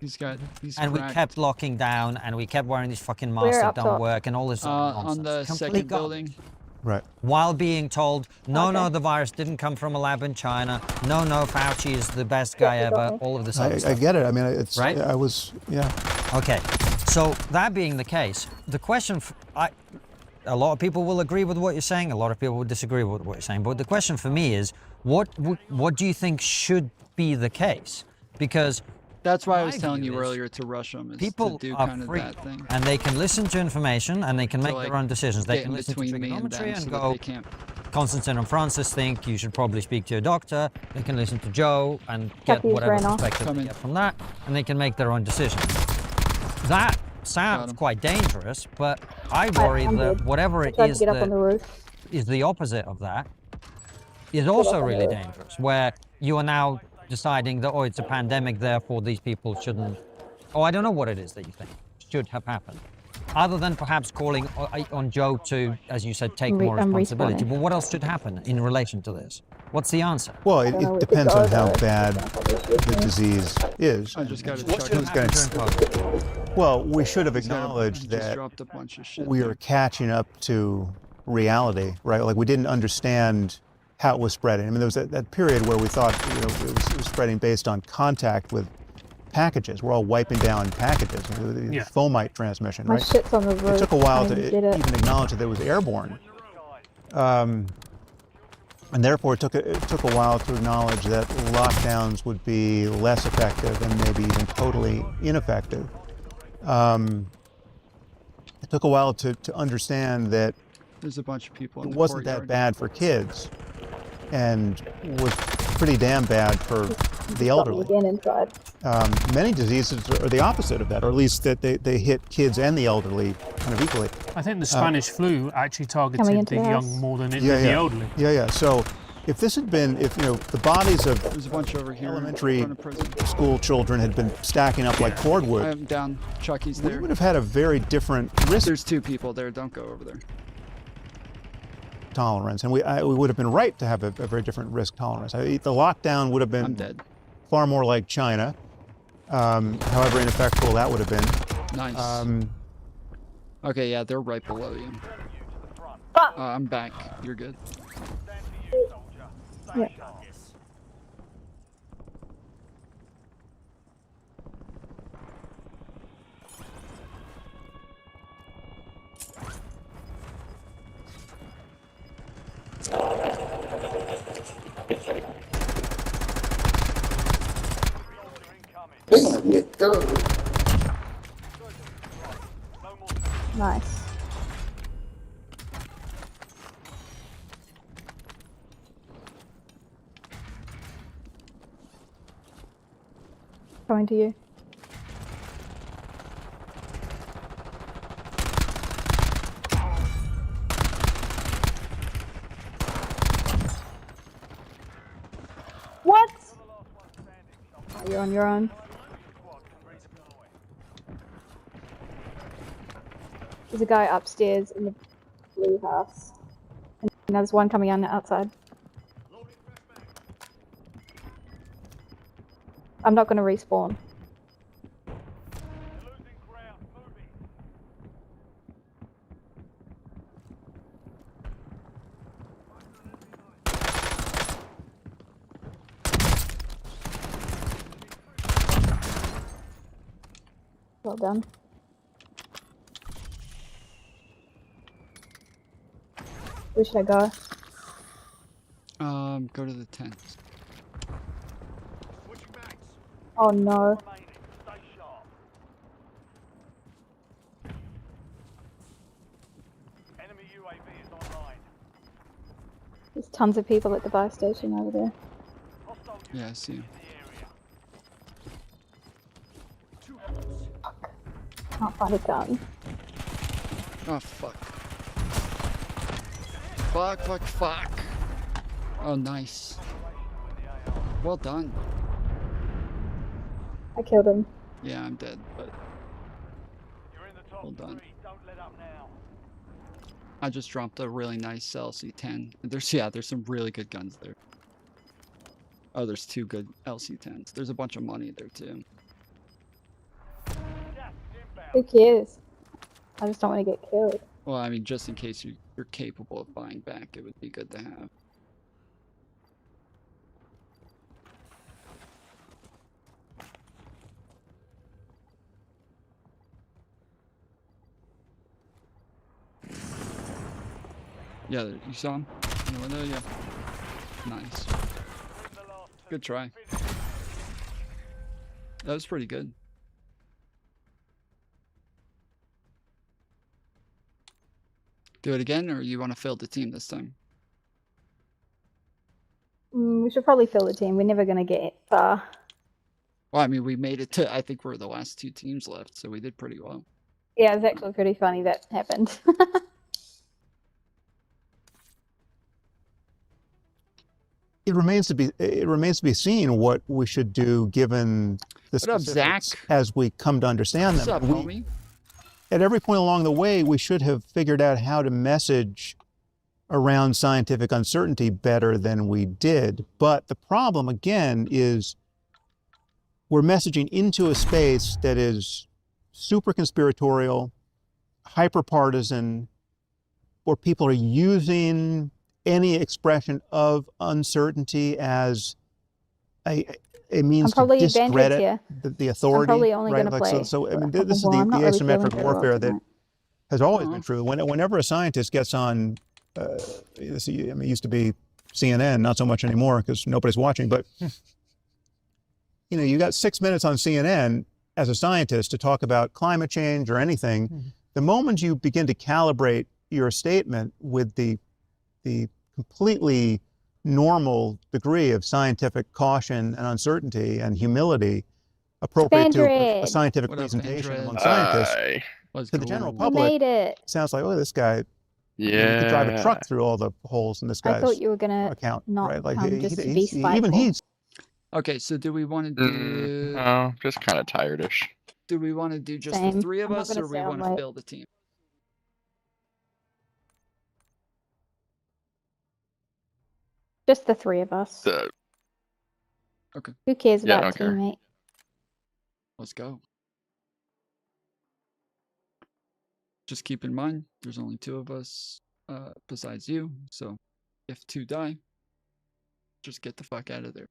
And we kept locking down, and we kept wearing these fucking masks that don't work, and all this nonsense. On the second building. Right. While being told, no, the virus didn't come from a lab in China. No, Fauci is the best guy ever. All of this other stuff. I get it. I mean, it's right. Yeah. Okay. So that being the case, the question, a lot of people will agree with what you're saying. A lot of people will disagree with what you're saying. But the question for me is, what do you think should be the case? Because that's why I was telling you earlier to rush them. People to do are kind of free, that thing. and they can listen to information, and they can make their own decisions. They can listen to Triggernometry and go, Constantine and Francis think you should probably speak to your doctor. They can listen to Joe and get whatever perspective they get from that, and they can make their own decisions. That sounds quite dangerous, but I worry that whatever it is that is the opposite of that is also really dangerous, where you are now deciding that, it's a pandemic, therefore these people shouldn't, I don't know what it is that you think should have happened. Other than perhaps calling on Joe to, as you said, take more responsibility. But what else should happen in relation to this? What's the answer? Well, it depends on how bad the disease is. I just got Well, we should have acknowledged that we are catching up to reality, right? Like we didn't understand how it was spreading. I mean, there was that period where we thought it was spreading based on contact with packages. We're all wiping down packages. Fomite transmission, right? My shit's on the roof. It took a while to even acknowledge that it was airborne. And therefore, it took a while to acknowledge that lockdowns would be less effective and maybe even totally ineffective. It took a while to understand that there's a bunch of people. It wasn't that bad for kids, and was pretty damn bad for the elderly. Many diseases are the opposite of that, or at least that they hit kids and the elderly kind of equally. I think the Spanish flu actually targeted the young more than it did the elderly. Yeah. So if this had been, the bodies of there's a bunch over here elementary school children had been stacking up like cordwood, I'm down. Chucky's there. We would have had a very different risk. There's two people there. Don't go over there. Tolerance, and we would have been right to have a very different risk tolerance. The lockdown would have been far more like China, however ineffectual that would have been. Nice. Okay, yeah, they're right below you. I'm back. You're good. Yeah. Nice. Coming to you. What? Oh, you're on your own. There's a guy upstairs in the blue house. And there's one coming on the outside. I'm not going to respawn. Well done. Where should I go? Go to the tent. Oh no. There's tons of people at the buy station over there. Yeah, I see him. Can't find a gun. Oh, fuck. Fuck, fuck, fuck. Oh, nice. Well done. I killed him. Yeah, I'm dead, but... Well done. I just dropped a really nice LC-10. There's some really good guns there. Oh, there's 2 good LC-10s. There's a bunch of money there, too. Who cares? I just don't want to get killed. Well, I mean, just in case you're capable of buying back, it would be good to have. Yeah, you saw him in the window? Yeah. Nice. Good try. That was pretty good. Do it again, or you want to fill the team this time? We should probably fill the team. We're never going to get far. Well, I mean, we made it to, I think we're the last 2 teams left, so we did pretty well. Yeah, it's actually pretty funny that happened. It remains to be seen what we should do given the specifics as we come to understand them. What's up, homie? At every point along the way, we should have figured out how to message around scientific uncertainty better than we did. But the problem, again, is we're messaging into a space that is super conspiratorial, hyper partisan, where people are using any expression of uncertainty as a means to discredit the authority. I'm probably only going to like, play. So I mean, this is the asymmetric warfare that has always been true. Whenever a scientist gets on, I mean, it used to be CNN, not so much anymore because nobody's watching, but you know, you got 6 minutes on CNN as a scientist to talk about climate change or anything. The moment you begin to calibrate your statement with the completely normal degree of scientific caution and uncertainty and humility appropriate to a scientific presentation among scientists, to the general public, it sounds like, oh, this guy, he could drive a truck through all the holes in this guy's account. I thought you were going to not right? Like, come just to be spiteful. even he's... Okay, so do we want to do... Oh, just kind of tired-ish. Do we want to do just the 3 of us, or we want to build a team? Just the 3 of us. Okay. Who cares about teammate? Let's go. Just keep in mind, there's only 2 of us besides you, so if 2 die, just get the fuck out of there.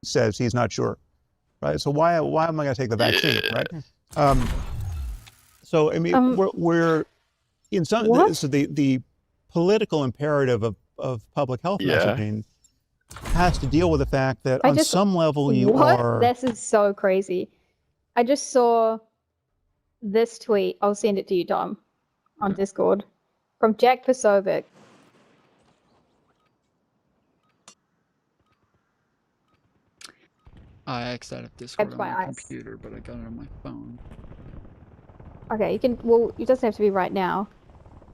Says he's not sure, right? So why am I going to take the vaccine, right? So I mean, we're in some. So the political imperative of public health messaging has to deal with the fact that on some level you are. This is so crazy. I just saw this tweet. I'll send it to you, Dom, on Discord, from Jack Posobiec. I X'd out of Discord on my computer, but I got it on my phone. Okay, you can. Well, it doesn't have to be right now.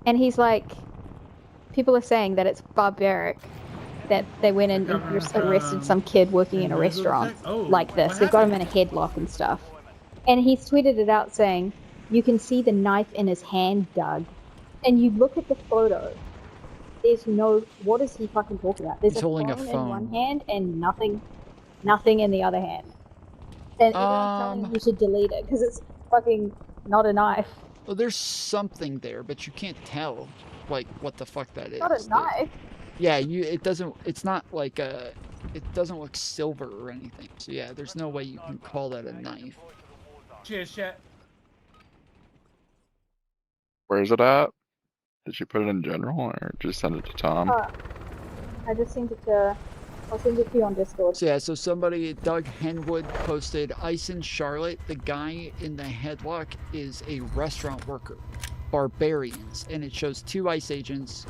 And he's like, people are saying that it's barbaric that they went in and arrested some kid working in a restaurant like this. They've got him in a headlock and stuff. And he's tweeted it out saying, you can see the knife in his hand, Doug. And you look at the photo, there's no, what is he fucking talking about? There's He's holding a in phone. one hand and nothing in the other hand. And everyone's telling him you should delete it because it's fucking not a knife. Well, there's something there, but you can't tell, like, what the fuck that is. Not a knife. Yeah, it's not like it doesn't look silver or anything. So yeah, there's no way you can call that a knife. Cheers, chat. Where is it at? Did you put it in general or just send it to Tom? I just sent it to, I'll send it to you on Discord. So yeah, so somebody, Doug Henwood, posted, ice in Charlotte, the guy in the headlock is a restaurant worker. Barbarians. And it shows 2 ICE agents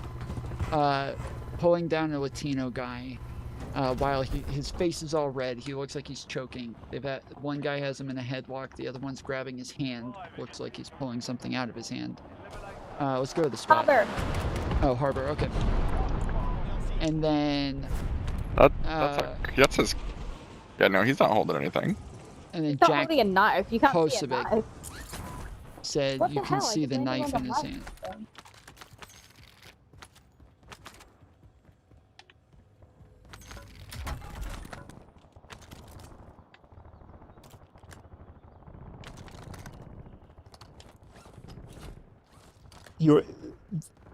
pulling down a Latino guy while his face is all red. He looks like he's choking. One guy has him in a headlock, the other one's grabbing his hand. Looks like he's pulling something out of his hand. Let's go to the spot. Harbor. Oh, Harbor, okay. And then... That's his... Yeah, no, he's not holding anything. And then He's not Jack holding a knife. You can't see a Kosovic knife. said What you the can hell? I see just the landed knife on in the his knife. hand.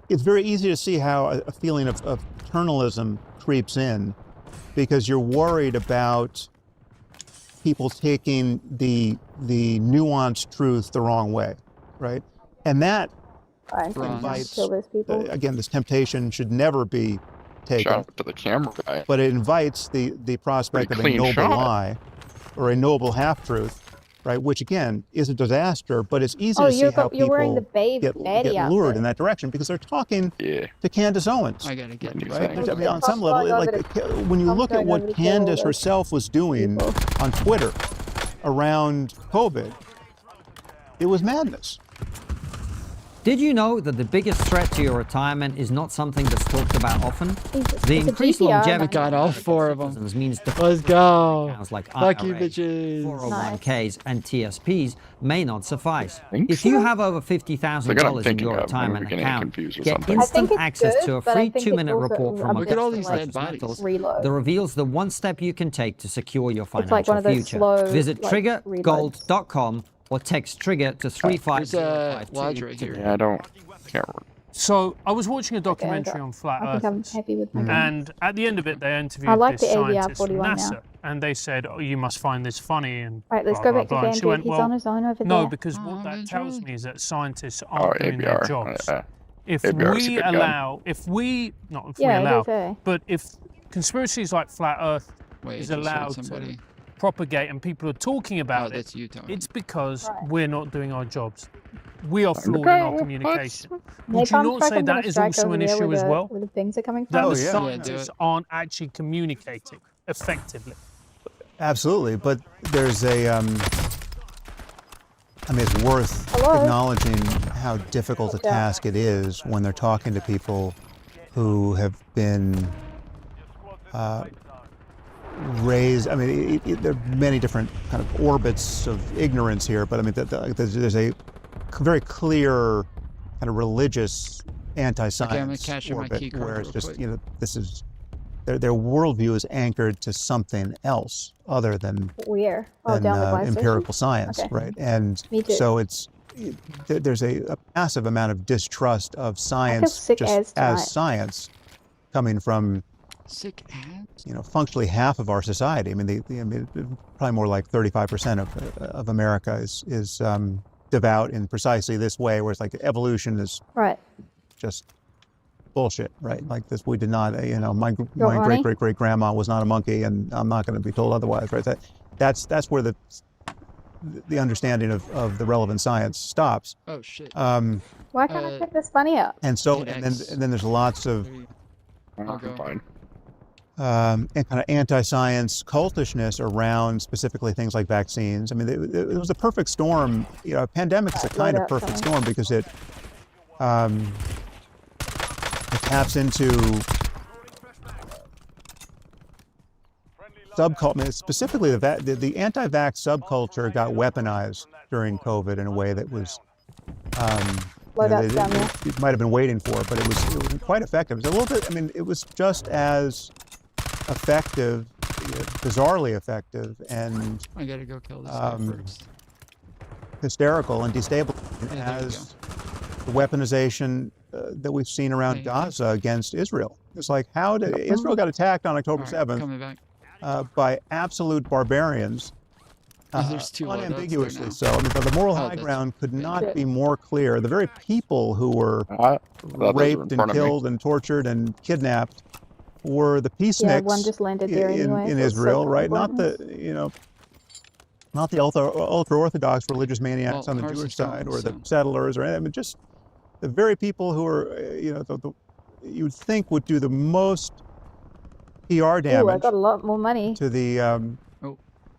It's very easy to see how a feeling of paternalism creeps in, because you're worried about people taking the nuanced truth the wrong way, right? And that invites, again, this temptation should never be taken. Shout out to the camera guy. But it invites the prospect of a noble lie or a noble half-truth, right? Which again is a disaster, but it's easy to see how people get lured in that direction because they're talking to Candace Owens. I gotta get right? I mean, on some level, like when you look at what Candace herself was doing on Twitter around COVID, it was madness. Did you know that the biggest threat to your retirement is not something that's talked about often? The increased longevity got all 4 of them. Means Let's go. Like Fuck you, IRA, bitches. 401ks and TSPs may not suffice. If you have over $50,000 in your retirement account, get instant access to a free 2-minute report from Look at all these dead bodies. that reveals the one step you can take to secure your It's like financial one of those future. slow, Visit like, triggergold.com or text TRIGGER to 35052. Yeah, I can't remember. So I was watching a documentary on flat I think I'm Earthers, happy with my and at the end of it, they interviewed I like this the AVR scientist from 41 NASA, now. and they said, "Oh, you must find this funny." And Right, let's blah, go back blah, to blah. And she Vanguard. went, He's well, on his own over no, there. because what that tells me is that scientists Oh, aren't doing their ABR. jobs. If ABR is a we good gun. allow, but if conspiracies like flat Earth is allowed to propagate and people are talking about it, it's because we're not doing our jobs. We are flawed in our communication. Would you not say that is also an issue as well? Where the things are coming That from? the scientists aren't actually communicating effectively. Absolutely, but there's a, I mean, it's worth acknowledging how difficult a task it is when they're talking to people who have been raised. I mean, there are many different kind of orbits of ignorance here, but I mean, there's a very clear kind of religious anti-science orbit where it's just, you know, this is, their worldview is anchored to something else other than empirical science, right? And so there's a massive amount of distrust of science just as science coming from, you know, functionally half of our society. I mean, probably more like 35% of America is devout in precisely this way, where it's like evolution is just bullshit, right? Like this, we did not, you know, my great grandma was not a monkey, and I'm not going to be told otherwise, right? That's where the understanding of the relevant science stops. Oh shit. Why can't I pick this bunny up? And so, and then there's lots of and kind of anti-science cultishness around specifically things like vaccines. I mean, it was a perfect storm. You know, a pandemic is a kind of perfect storm because it taps into subculture. Specifically, the anti-vax subculture got weaponized during COVID in a way that was Loadout's down there. It might have been waiting for it, but it was quite effective. It was a little bit. I mean, it was just as effective, bizarrely effective, and I gotta go kill this guy first. Hysterical and destabilizing as the weaponization that we've seen around Gaza against Israel. It's like, how did Israel got attacked on October 7th by absolute barbarians, unambiguously so. I mean, the moral high ground could not be more clear. The very people who were raped and killed and tortured and kidnapped were the peaceniks one just landed there anyway, in so it's Israel, so right? Not the, not the ultra-Orthodox religious maniacs on the Jewish side, or the settlers, or anything. I mean, just the very people who are, you would think would do the most PR damage. Ooh, I got a lot more money. To the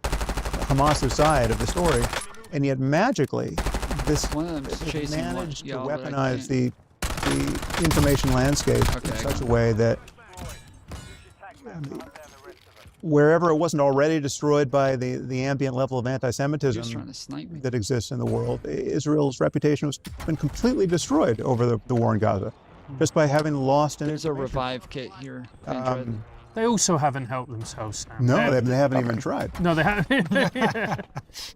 Hamas side of the story, and yet magically, this managed to weaponize the information landscape in such a way that wherever it wasn't already destroyed by the ambient level of anti-Semitism that exists in the world, Israel's reputation has been completely destroyed over the war in Gaza, just by having lost an There's a revive kit here. They also haven't helped themselves, Sam. No, they haven't even tried. No, they haven't.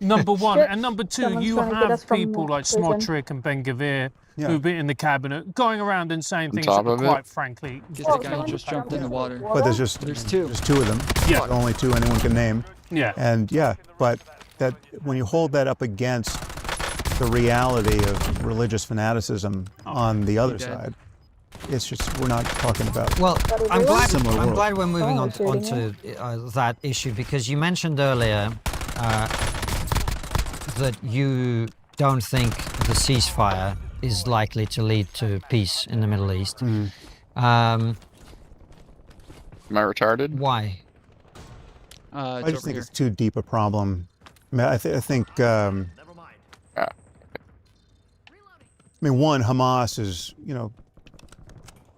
Number one. And number two, you have people like Smotrich and Ben-Gvir who've been in the cabinet going around and saying things that are quite frankly... Get the guy who just jumped in the water. But there's two of them. Yeah. Only two anyone can name. Yeah. And but that when you hold that up against the reality of religious fanaticism on the other side, it's just, we're not talking about. Well, I'm similar glad we're moving on to that issue, because you mentioned earlier that you don't think the ceasefire is likely to lead to peace in the Middle East. Am I retarded? Why? I just think it's too deep a problem. I mean, I think. I mean, one, Hamas is,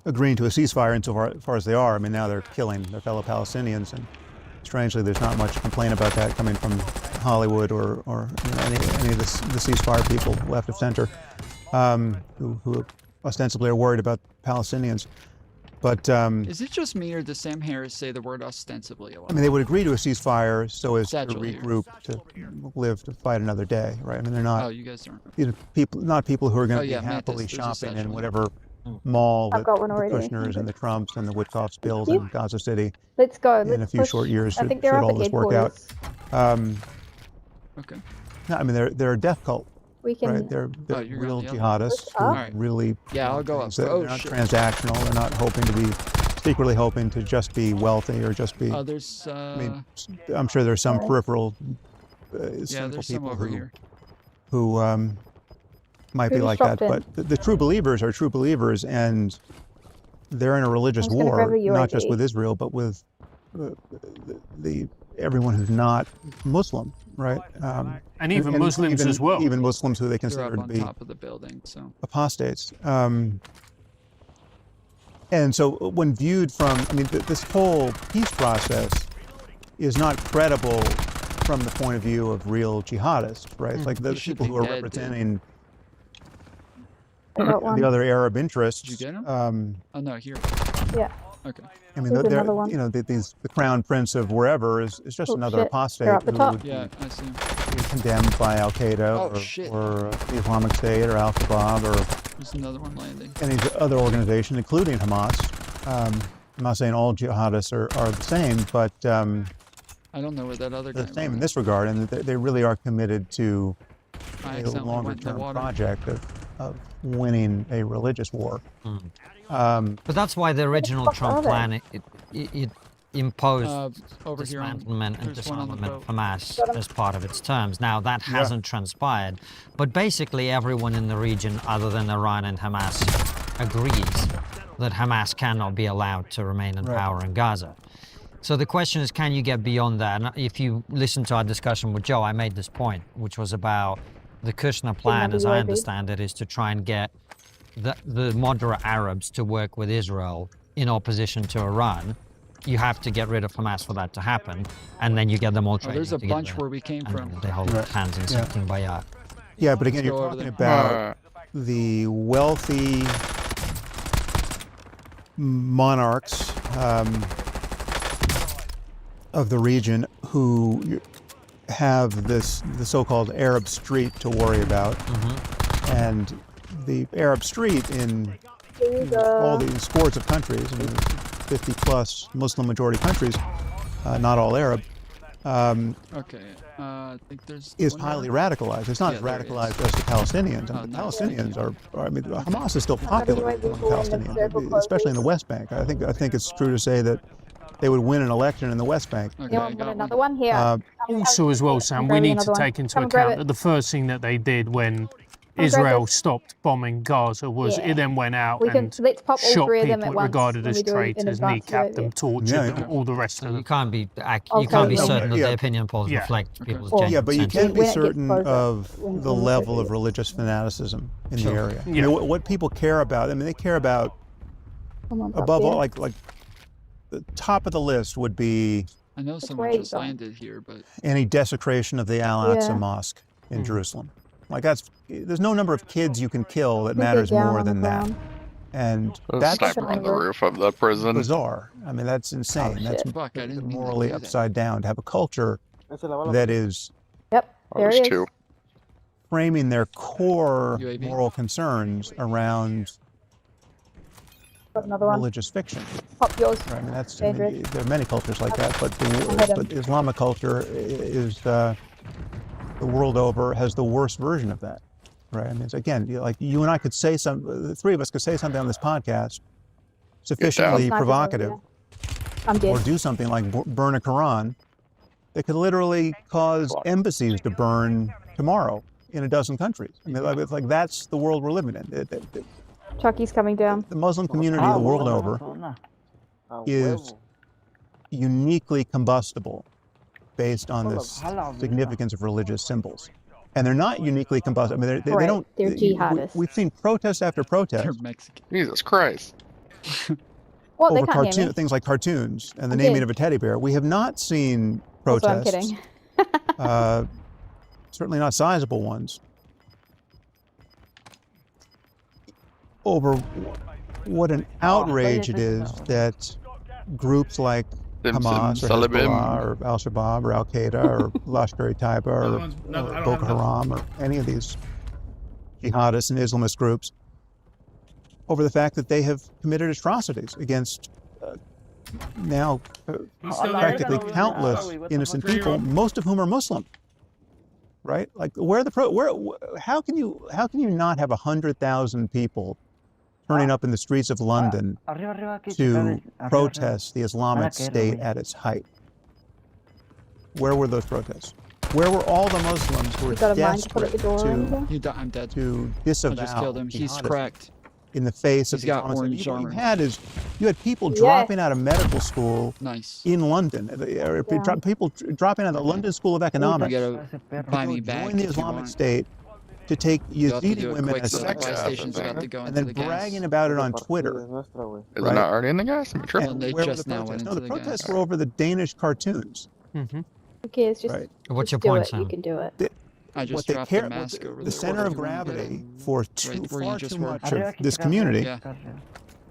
agreeing to a ceasefire insofar as they are. I mean, now they're killing their fellow Palestinians, and strangely, there's not much complaint about that coming from Hollywood or any of the ceasefire people, left of center, who ostensibly are worried about Palestinians. But is it just me, or does Sam Harris say the word ostensibly a lot? I mean, they would agree to a ceasefire so as to regroup, to live to fight another day, right? I mean, they're not. Oh, you guys aren't. Not people who are going to be happily shopping in whatever mall that the Kushners and the Trumps and the Witkoffs build in Gaza City. Let's go. In a few short years, should all this work out. Okay. No, I mean, they're a death cult. We can. Right? They're real jihadists. Really? Yeah, I'll go up. They're not transactional. They're not secretly hoping to just be wealthy or just be. There's. I mean, I'm sure there's some peripheral sinful people who might be like that, but the true believers are true believers, and they're in a religious war, not just with Israel, but with everyone who's not Muslim, right? And even Muslims as well. Even Muslims who they consider to be top of the building, so apostates. And so when viewed from, I mean, this whole peace process is not credible from the point of view of real jihadists, right? It's like the people who are representing the other Arab interests. Did you get him? Oh no, here. Yeah. Okay. I mean, the crown prince of wherever is just another apostate who would be condemned by Al Qaeda or the Islamic State or Al Shabaab or there's another one landing. Any other organization, including Hamas. I'm not saying all jihadists are the same, but I don't know where that other guy the same in this regard, and they really are committed to a longer-term project of winning a religious war. But that's why the original Trump plan it imposed dismantlement and disarmament of Hamas as part of its terms. Now that hasn't transpired, but basically everyone in the region other than Iran and Hamas agrees that Hamas cannot be allowed to remain in power in Gaza. So the question is, can you get beyond that? And if you listen to our discussion with Joe, I made this point, which was about the Kushner plan, as I understand it, is to try and get the moderate Arabs to work with Israel in opposition to Iran. You have to get rid of Hamas for that to happen, and then you get them all trading there's a together, bunch where we came from. They hold hands in something by Yeah, but again, you're talking about the wealthy monarchs of the region who have the so-called Arab street to worry about. And the Arab street in all these scores of countries, 50 plus Muslim majority countries, not all Arab, I think there's is highly radicalized. It's not as radicalized as the Palestinians. The Palestinians I mean, Hamas is still popular among the Palestinians, especially in the West Bank. I think it's true to say that they would win an election in the West Bank. Another one here. Also, as well, Sam, we need to take into account that the first thing that they did when Israel stopped bombing Gaza was it then went out and shot people regarded as traitors, kneecapped them, tortured them, all the rest of them. You can't be certain that the opinion polls reflect people's genuine Yeah, but you sentiment. can't be certain of the level of religious fanaticism in the area. I mean, what people care about, I mean, they care about, above all, like the top of the list would be I know someone just landed here, but any desecration of the Al-Aqsa Mosque in Jerusalem. Like there's no number of kids you can kill that matters more than that. And that's sniper on the roof of the prison. Bizarre. I mean, that's insane. That's morally upside down to have a culture that is framing their core moral concerns around religious fiction. Pop yours. Right, I mean, there are many cultures like that, but Islamic culture is the world over has the worst version of that. Right? I mean, again, like you and I could say the three of us could say something on this podcast sufficiently provocative, or do something like burn a Quran that could literally cause embassies to burn tomorrow in a dozen countries. I mean, it's like that's the world we're living in. Chucky's coming down. The Muslim community the world over is uniquely combustible based on this significance of religious symbols. And they're not uniquely combustible. I mean, they don't. They're jihadists. We've seen protest after protest. They're Mexican. Jesus Christ. Well, over things like cartoons and the naming of a teddy bear. We have not seen protests. Also, I'm kidding. Certainly not sizable ones. Over what an outrage it is that groups like Hamas or Hezbollah or Al-Shabaab or Al-Qaeda or Lashkar-e-Taiba or Boko Haram or any of these jihadists and Islamist groups over the fact that they have committed atrocities against now practically countless innocent people, most of whom are Muslim. Right? Like how can you not have 100,000 people turning up in the streets of London to protest the Islamic State at its height? Where were those protests? Where were all the Muslims who were desperate I'm dead. to disavow I just killed him. He's cracked. In the face of He's got orange armor. You had people dropping out of medical school in London. People dropping out of the London School of Economics to join the Islamic State to take Yazidi women as sex slaves and then bragging about it on Twitter. Is it not already in the gas? They just now went into the protests were over the Danish cartoons. Okay, it's just what's your point, Sam? You can do it. I just dropped the mask over the center of gravity for far too much of this community,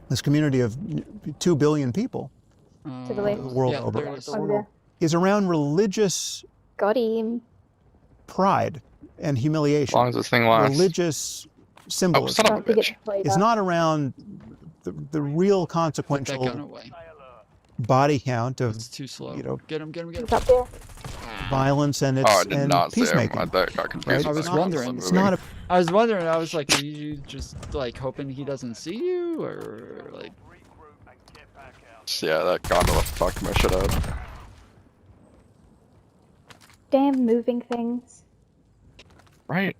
this community of 2 billion people, the world over, is around religious pride and humiliation. As long as this thing lasts. Religious symbolism. Oh, son of a bitch. It's not around the real consequential body count of it's too slow. Get him. It's up there. Violence and its peacemaking. I got confused. Right? I was wondering. I was like, are you just like hoping he doesn't see you, or like? Yeah, that gondola fucked my shit up. Damn moving things. Right.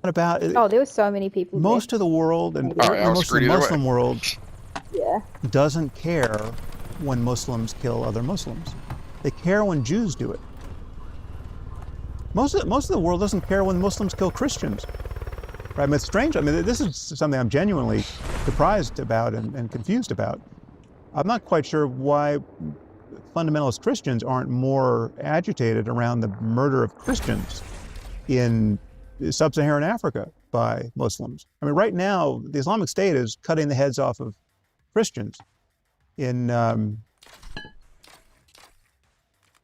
What about? There were so many people. Most of the world and most of the Muslim world doesn't care when Muslims kill other Muslims. They care when Jews do it. Most of the world doesn't care when Muslims kill Christians. Right? I mean, it's strange. I mean, this is something I'm genuinely surprised about and confused about. I'm not quite sure why fundamentalist Christians aren't more agitated around the murder of Christians in sub-Saharan Africa by Muslims. I mean, right now, the Islamic State is cutting the heads off of Christians in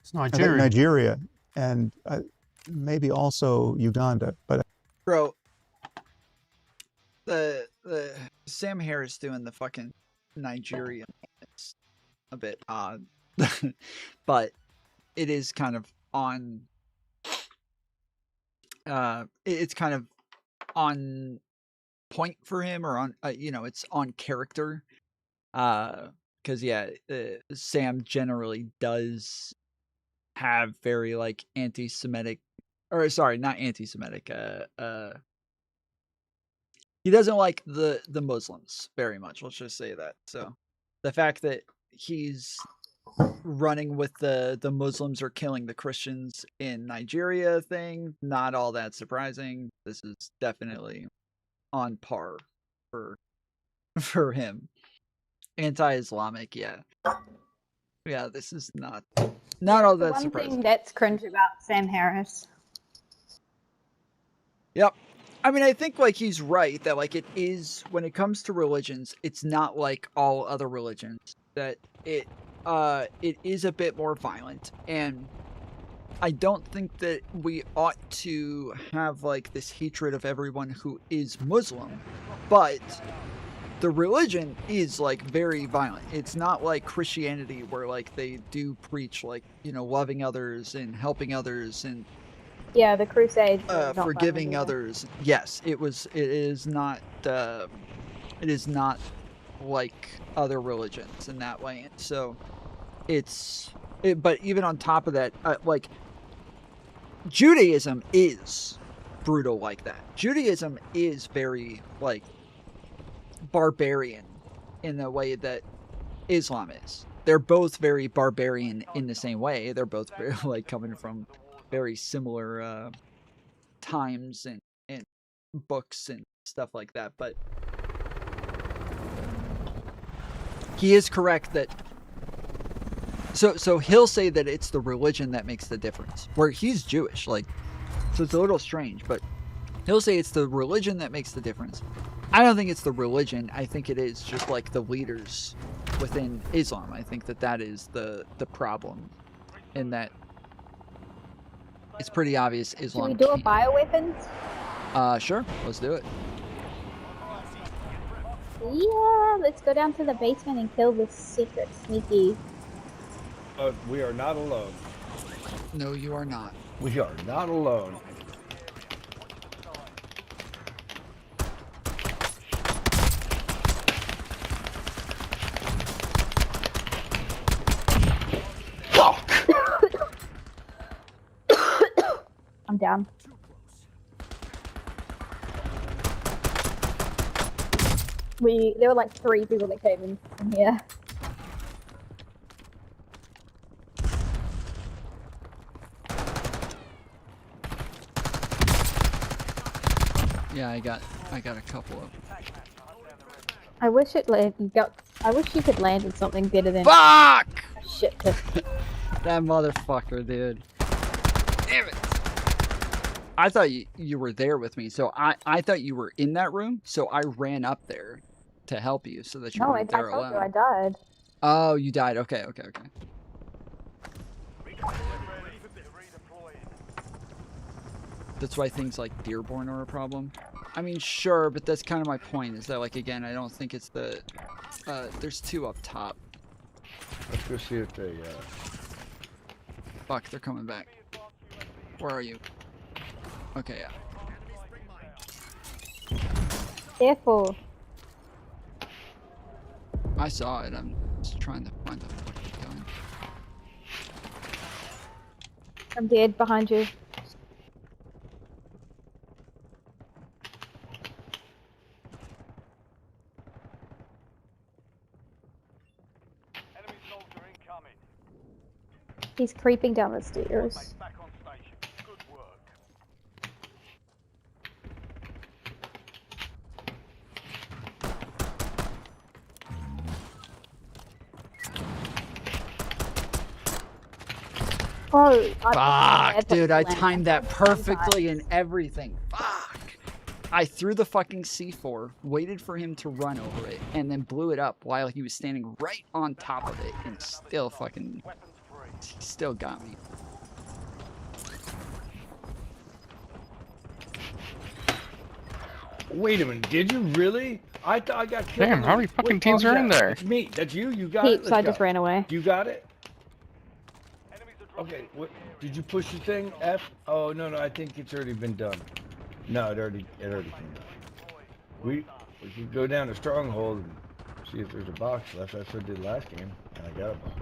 it's Nigeria. Nigeria, and maybe also Uganda. But bro, the Sam Harris doing the fucking Nigerian is a bit odd, but it is kind of on. It's kind of on point for him, or on it's on character. Because yeah, Sam generally does have very like anti-Semitic, or sorry, not anti-Semitic. He doesn't like the Muslims very much. Let's just say that. So the fact that he's running with the Muslims are killing the Christians in Nigeria thing, not all that surprising. This is definitely on par for him. Anti-Islamic, yeah. Yeah, this is not all that surprising. One thing that's cringe about Sam Harris. Yep. I mean, I think like he's right that like it is, when it comes to religions, it's not like all other religions, that it is a bit more violent, and I don't think that we ought to have like this hatred of everyone who is Muslim, but the religion is like very violent. It's not like Christianity where like they do preach like, loving others and helping others and yeah, the Crusades, forgiving others. Yes, it is not like other religions in that way. And so but even on top of that, like Judaism is brutal like that. Judaism is very like barbarian in the way that Islam is. They're both very barbarian in the same way. They're both very, like coming from very similar times and books and stuff like that. But he is correct that so he'll say that it's the religion that makes the difference, where he's Jewish, like, so it's a little strange, but he'll say it's the religion that makes the difference. I don't think it's the religion. I think it is just like the leaders within Islam. I think that is the problem, in that it's pretty obvious Islam. Should we do a bioweapons? Sure, let's do it. Yeah, let's go down to the basement and kill this secret sneaky. We are not alone. No, you are not. We are not alone. I'm down. There were like 3 people that came in from here. Yeah, I got a couple of. I wish you could land with something better than. Fuck! Shit. That motherfucker, dude. Damn it! I thought you were there with me, so I thought you were in that room, so I ran up there to help you, so that you weren't there alone. No, I told you I died. Oh, you died. Okay. That's why things like Dearborn are a problem. I mean, sure, but that's kind of my point, is that, like, again, I don't think it's the... there's 2 up top. Let's go see if they, Fuck, they're coming back. Where are you? Okay, yeah. Careful. I saw it. I'm just trying to find the fucking gun. I'm dead behind you. He's creeping down the stairs. Oh, fuck, dude, I timed that perfectly and everything. Fuck. I threw the fucking C4, waited for him to run over it, and then blew it up while he was standing right on top of it, and still got me. Wait a minute, did you really? I thought I got killed. Damn, how many fucking teams are in there? It's me. That's you. You got it. Heaps, I just ran away. You got it? Okay, what? Did you push the thing? F? Oh, no, I think it's already been done. No, it already came down. We should go down to Stronghold and see if there's a box left. That's what I did last game, and I got a box.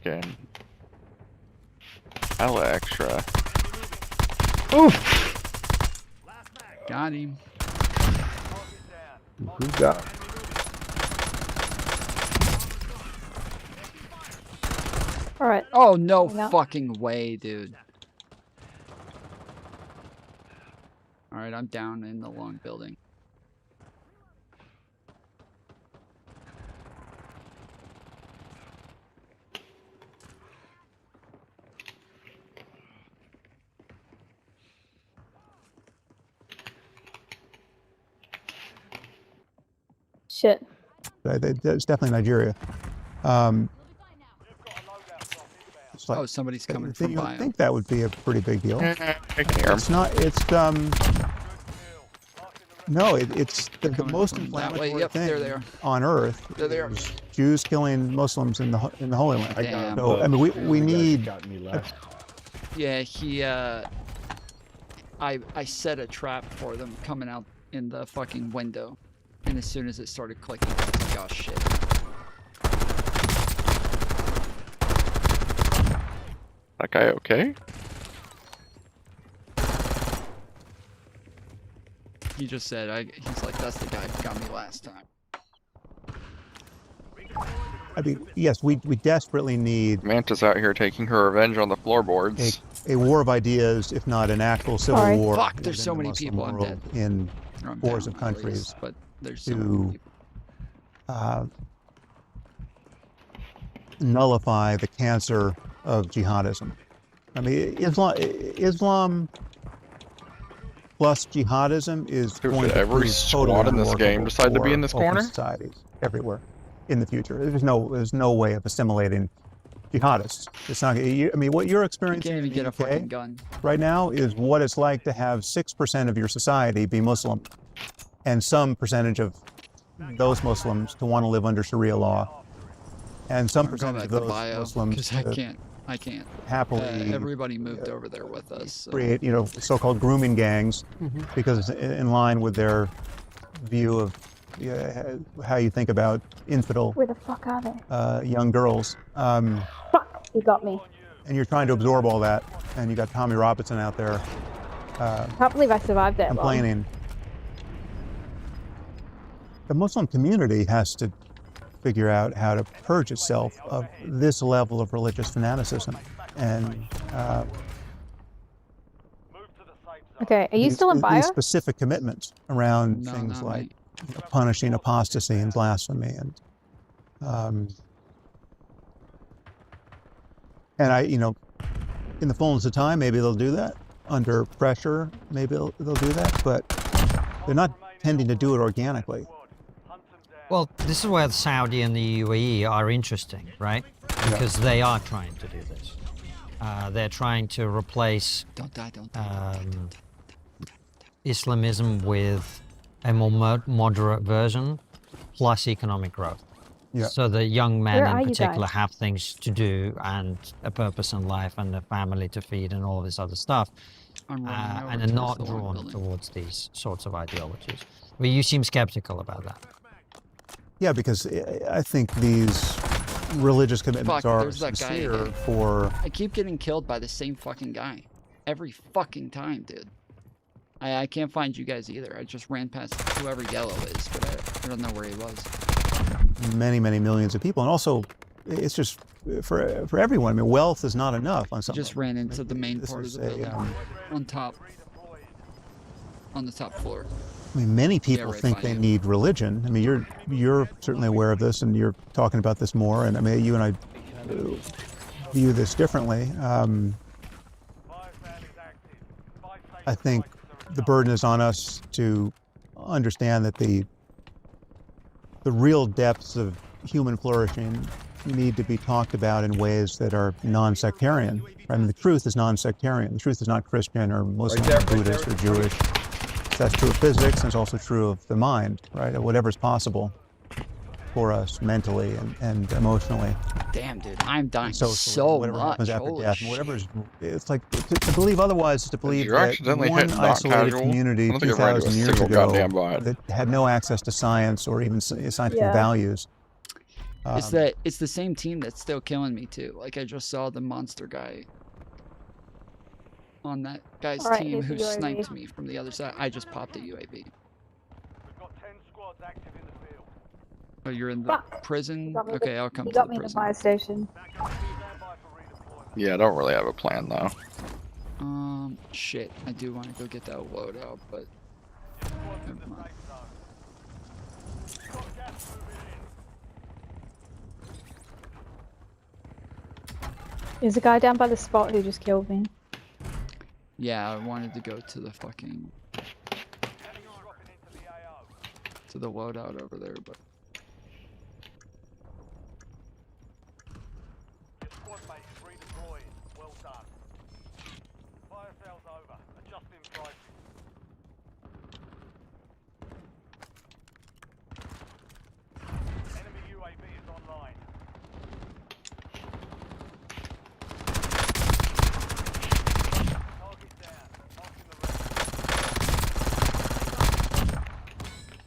Fucking hella extra. Oof! Got him. Who got him? All right. Oh, no fucking way, dude. All right, I'm down in the long building. Shit. It's definitely Nigeria. Like, oh, somebody's coming from bio. I think that would be a pretty big deal. It's not. It's no. It's the most inflammatory thing on Earth. There they are. Jews killing Muslims in the Holy Land. Damn. So I mean, we need. Yeah, I set a trap for them coming out in the fucking window, and as soon as it started clicking, I was like, oh shit. That guy okay? He just said, he's like, that's the guy who got me last time. I mean, yes, we desperately need. Manta's out here taking her revenge on the floorboards. A war of ideas, if not an actual civil war. Fuck, there's so many people. I'm dead. In wars of countries, least, but there's so many people. Nullify the cancer of jihadism. I mean, Islam plus jihadism is going to every squad in this game decide to be in this corner? Societies everywhere in the future. There's no way of assimilating jihadists. It's not. I mean, what you're experiencing in the UK right now is what it's like to have 6% of your society be Muslim, and some percentage of those Muslims to want to live under Sharia law, and some percentage of those Muslims I can't happily. Everybody moved over there with us. So. Create, so-called grooming gangs, because it's in line with their view of how you think about infidel. Where the fuck are they? Young girls. Fuck! You got me. And you're trying to absorb all that, and you got Tommy Robinson out there. Can't believe I survived that. Complaining. Long. The Muslim community has to figure out how to purge itself of this level of religious fanaticism, and okay, are you still in bio? These specific commitments around things like punishing apostasy and blasphemy, and in the fullness of time, maybe they'll do that. Under pressure, maybe they'll do that, but they're not tending to do it organically. Well, this is where the Saudi and the UAE are interesting, right? Because they are trying to do this. They're trying to replace Islamism with a more moderate version, plus economic growth. Yeah. So the young men in particular have things to do and a purpose in life and a family to feed and all this other stuff. And are not drawn towards these sorts of ideologies. Well, you seem skeptical about that. Yeah, because I think these religious commitments are sincere for... I keep getting killed by the same fucking guy. Every fucking time, dude. I can't find you guys either. I just ran past whoever yellow is, but I don't know where he was. Many, many millions of people. And also, it's just for everyone. I mean, wealth is not enough on something. Just ran into the main part of the building. On top. On the top floor. I mean, many people think they need religion. I mean, you're certainly aware of this, and you're talking about this more. And I mean, you and I view this differently. I think the burden is on us to understand that the real depths of human flourishing need to be talked about in ways that are non-sectarian. I mean, the truth is non-sectarian. The truth is not Christian or Muslim or Buddhist or Jewish. That's true of physics, and it's also true of the mind, right? Whatever's possible for us mentally and emotionally. Damn, dude, I'm dying whatever much. happens after Holy death, and whatever's, it's like to believe otherwise is to believe that one isolated community 2,000 years ago that had no access to science or even scientific values. It's the same team that's still killing me too. Like I just saw the monster guy on that guy's team who sniped me from the other side. I just popped a UAV. We've got 10 squads active in the field. Oh, you're in the prison? Okay, I'll come to the got me in the prison. fire station. Yeah, I don't really have a plan though. Shit. I do want to go get that loadout, but never mind. There's a guy down by the spot who just killed me. Yeah, I wanted to go to the fucking to the loadout over there, but Your squad mate is redeployed. Well done. Fire sales over. Adjusting prices. Enemy UAV is online. Target down. Marking the rest.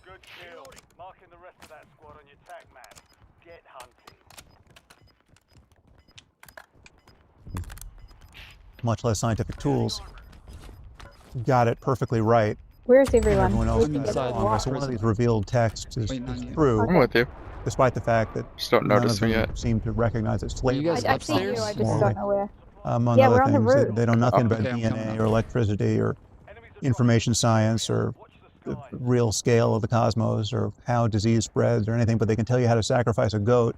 Good kill. Marking the rest of that squad on your tac map. Get hunting. Much less scientific tools. Got it perfectly right. Where's everyone? Everyone else got it wrong. So one of these revealed texts is true. I'm with you. Despite the fact that Just don't none notice of them me yet. seem to recognize its flavor. I see you, I just don't know where. Among Yeah, other we're on the things, roof. they know nothing about Okay, I'm coming DNA up. or electricity or information science or the real scale of the cosmos or how disease spreads or anything, but they can tell you how to sacrifice a goat.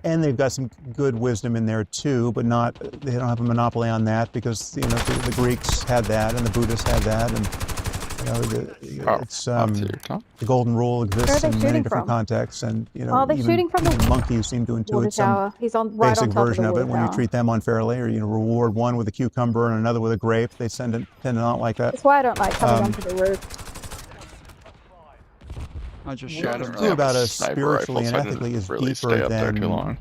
And they've got some good wisdom in there too, but not, they don't have a monopoly on that because, you know, the Greeks had that and the Buddhists had that, and you know, the golden rule exists in many different contexts, and you know, they're shooting from the even monkeys seem to water intuit some tower. He's on right basic on top version of of the it. water When you tower. treat them unfairly, or you know, reward one with a cucumber and another with a grape, they tend to not like that. That's why I don't like coming onto the roof. I just Yeah, I shot don't him. really have about a us sniper spiritually rifle, and so I ethically didn't is really deeper stay up there too than long.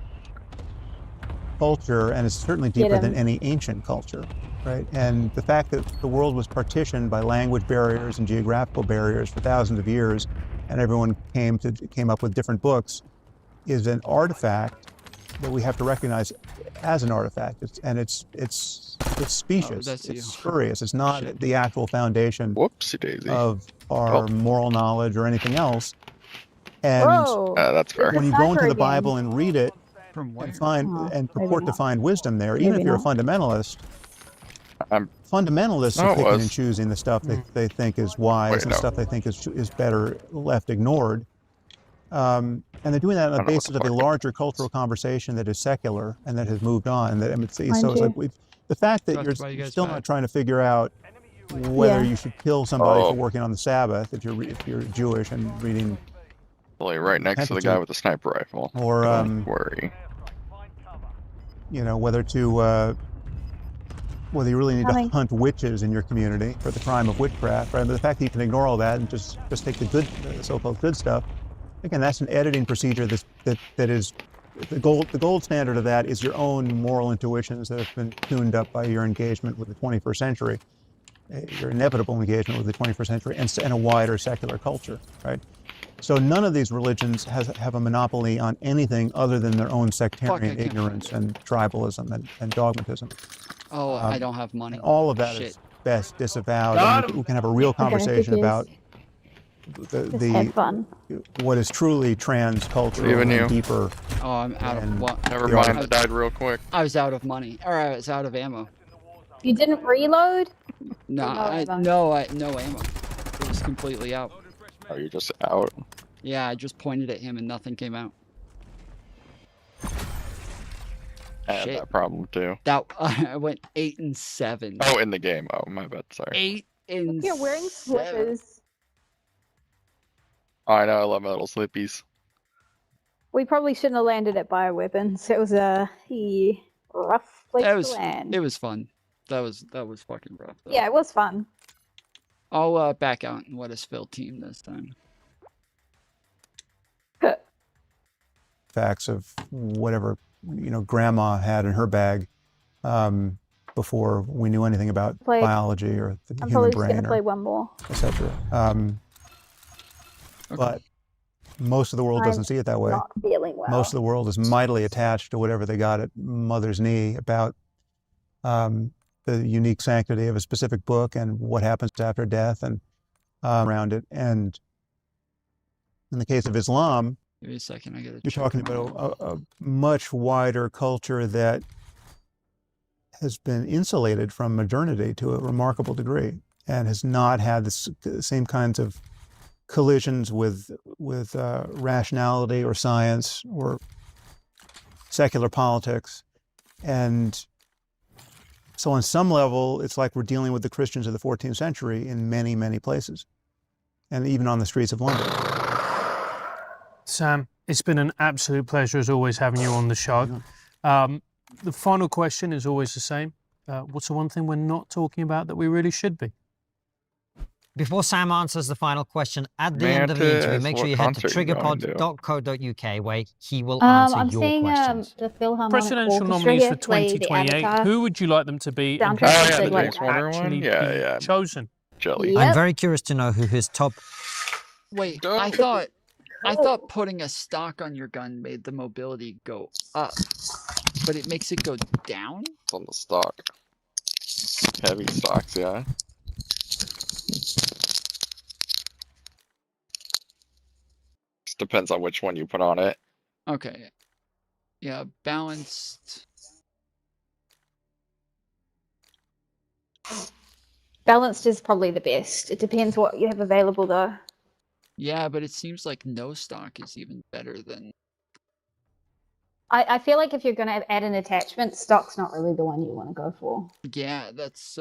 culture, and it's certainly Get deeper him. than any ancient culture, right? And the fact that the world was partitioned by language barriers and geographical barriers for thousands of years, and everyone came up with different books, is an artifact that we have to recognize as an artifact. It's specious. that's you. It's spurious. It's not the actual foundation Whoopsie daisy. of our moral knowledge or anything else. And Whoa! That's fair. when you go into the Bible and read it From where? and find and purport to not. find wisdom there, even Maybe if you're not. a fundamentalist, I'm fundamentalists No, are it picking was. and choosing the stuff they think is wise Wait, and no. stuff they think is better left ignored. And they're doing that on the I don't know what basis the of a fuck larger cultural conversation that is secular and that has moved on. And that, I mean, so Mind it's you. like the fact that That's why you you're guys still bad. not trying to figure out whether Yeah. you should kill somebody Oh. for working on the Sabbath if you're Jewish and reading, really right next to the guy with the sniper rifle. or Don't worry. you know, whether you really need to hunt witches in your community for the crime of witchcraft, right? But the fact that you can ignore all that and just take the so-called good stuff, again, that's an editing procedure that is the gold standard of that is your own moral intuitions that have been tuned up by your engagement with the 21st century, your inevitable engagement with the 21st century, and a wider secular culture, right? So none of these religions have a monopoly on anything other than their own sectarian can't ignorance and tribalism and dogmatism. Oh, I don't have money. And all of that Shit. is best disavowed. And we can have a real conversation about Just have fun. what is truly transcultural Even you. and deeper. Oh, I'm out of And what? Never the mind, art- I died real quick. I was out of money, or I was out of ammo. You didn't reload? No, no ammo. no ammo. It was completely out. Oh, you're just out? Yeah, I just pointed at him and nothing came out. I had that problem too. That I went 8 and 7. Oh, in the game. Oh, my bad. Sorry. 8 and You're wearing 7. slippers. Oh, I know. I love my little slippies. We probably shouldn't have landed at bioweapons. It was a rough place to land. It was fun. That was fucking rough. Though. Yeah, it was fun. I'll back out and let us fill team this time. Facts of whatever grandma had in her bag before we knew anything about biology or the I'm human probably just brain gonna play one more. etc. But most of the world doesn't see it that way. Not feeling well. Most of the world is mightily attached to whatever they got at mother's knee about the unique sanctity of a specific book and what happens after death and around it. And in the case of Islam, give me a second. I gotta. You're talking about a much wider culture that has been insulated from modernity to a remarkable degree and has not had the same kinds of collisions with rationality or science or secular politics. And so on some level, it's like we're dealing with the Christians of the 14th century in many, many places, and even on the streets of London. Sam, it's been an absolute pleasure as always having you on the show. The final question is always the same. What's the one thing we're not talking about that we really should be? Before Sam answers the final question, at the end of the interview, make sure you head to triggerpod.co.uk where he will answer I'm your seeing questions. the Philharmonic Presidential Orchestra nominees here for play the 2028. Avatar Who would you like them to be? And soundtrack. Oh, yeah, the Like, James Horner one? actually Yeah, be yeah. chosen? Jelly. Yep. I'm very curious to know who his top... Wait, I thought putting a stock on your gun made the mobility go up, but it makes it go down? It's on the stock. Heavy stocks, yeah. Just depends on which one you put on it. Okay. Yeah, balanced. Balanced is probably the best. It depends what you have available though. Yeah, but it seems like no stock is even better than... I feel like if you're going to add an attachment, stock's not really the one you want to go for. Yeah, that's...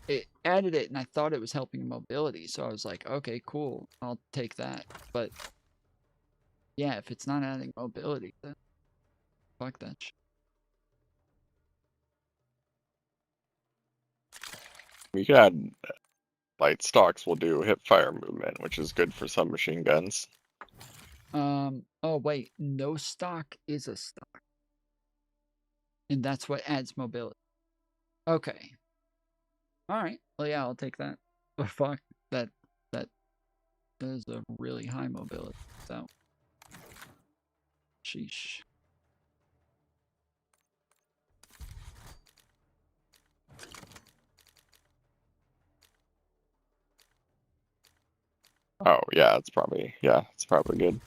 It added it, and I thought it was helping mobility, so I was like, okay, cool, I'll take that. But, yeah, if it's not adding mobility, then fuck that shit. We could add light stocks will do hip fire movement, which is good for submachine guns. Oh wait, no stock is a stock. And that's what adds mobility. Okay. Alright, well yeah, I'll take that. But fuck, that is a really high mobility, so. Sheesh. Oh yeah, it's probably good.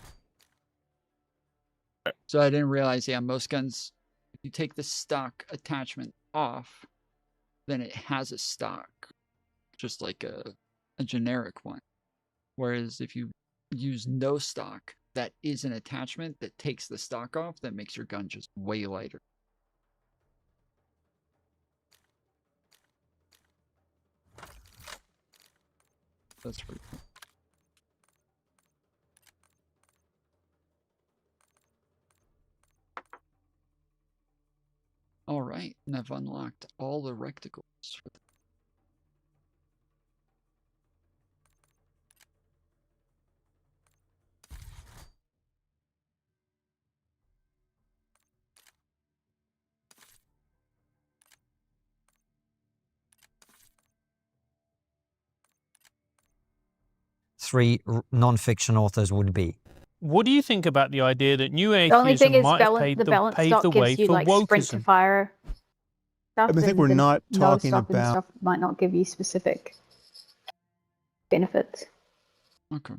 So I didn't realize, yeah, most guns, if you take the stock attachment off, then it has a stock, just like a generic one. Whereas if you use no stock, that is an attachment that takes the stock off, that makes your gun just way lighter. That's pretty cool. All right, and I've unlocked all the rectacles for the... Three non-fiction authors would be. What do you think about the idea that new The only thing atheism is might have paved the balance paved stock the way gives you for like sprint to wokeism? fire stuff. I think we're and not no talking stock and about... stuff might not give you specific benefits. Okay.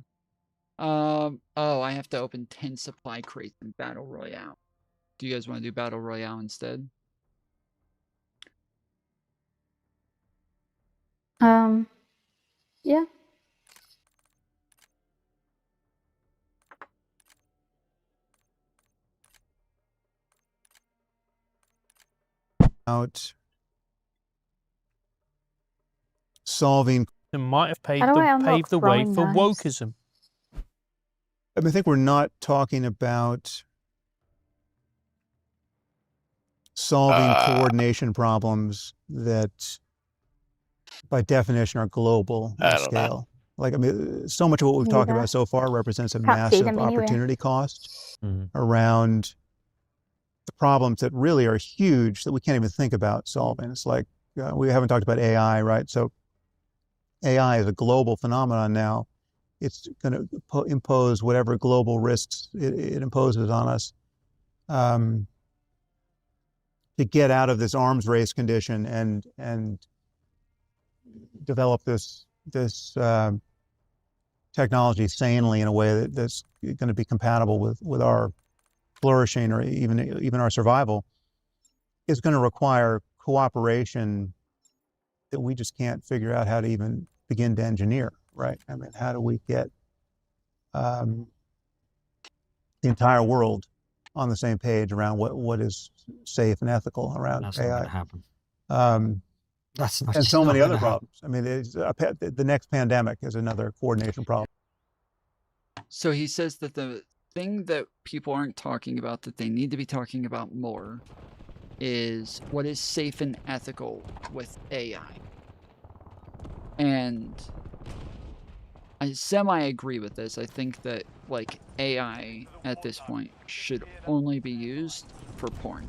Oh, I have to open 10 supply crates in Battle Royale. Do you guys want to do Battle Royale instead? Yeah. about solving. It might have paved How do I unlock the way throwing for knives? wokeism. I think we're not talking about solving coordination problems that, by definition, are global in scale. Like, I mean, so much of what we've talked about so far represents a Can't see massive them anywhere. opportunity cost around the problems that really are huge that we can't even think about solving. It's like, we haven't talked about AI, right? So AI is a global phenomenon now. It's going to impose whatever global risks it imposes on us. To get out of this arms race condition and develop this technology sanely in a way that's going to be compatible with our flourishing or even our survival, is going to require cooperation that we just can't figure out how to even begin to engineer, right? I mean, how do we get the entire world on the same page around what is safe and ethical around That's AI? not going to happen. That's not, And so not many other gonna happen. problems. I mean, the next pandemic is another coordination problem. So he says that the thing that people aren't talking about that they need to be talking about more is what is safe and ethical with AI. And I semi-agree with this. I think that, like, AI at this point should only be used for porn.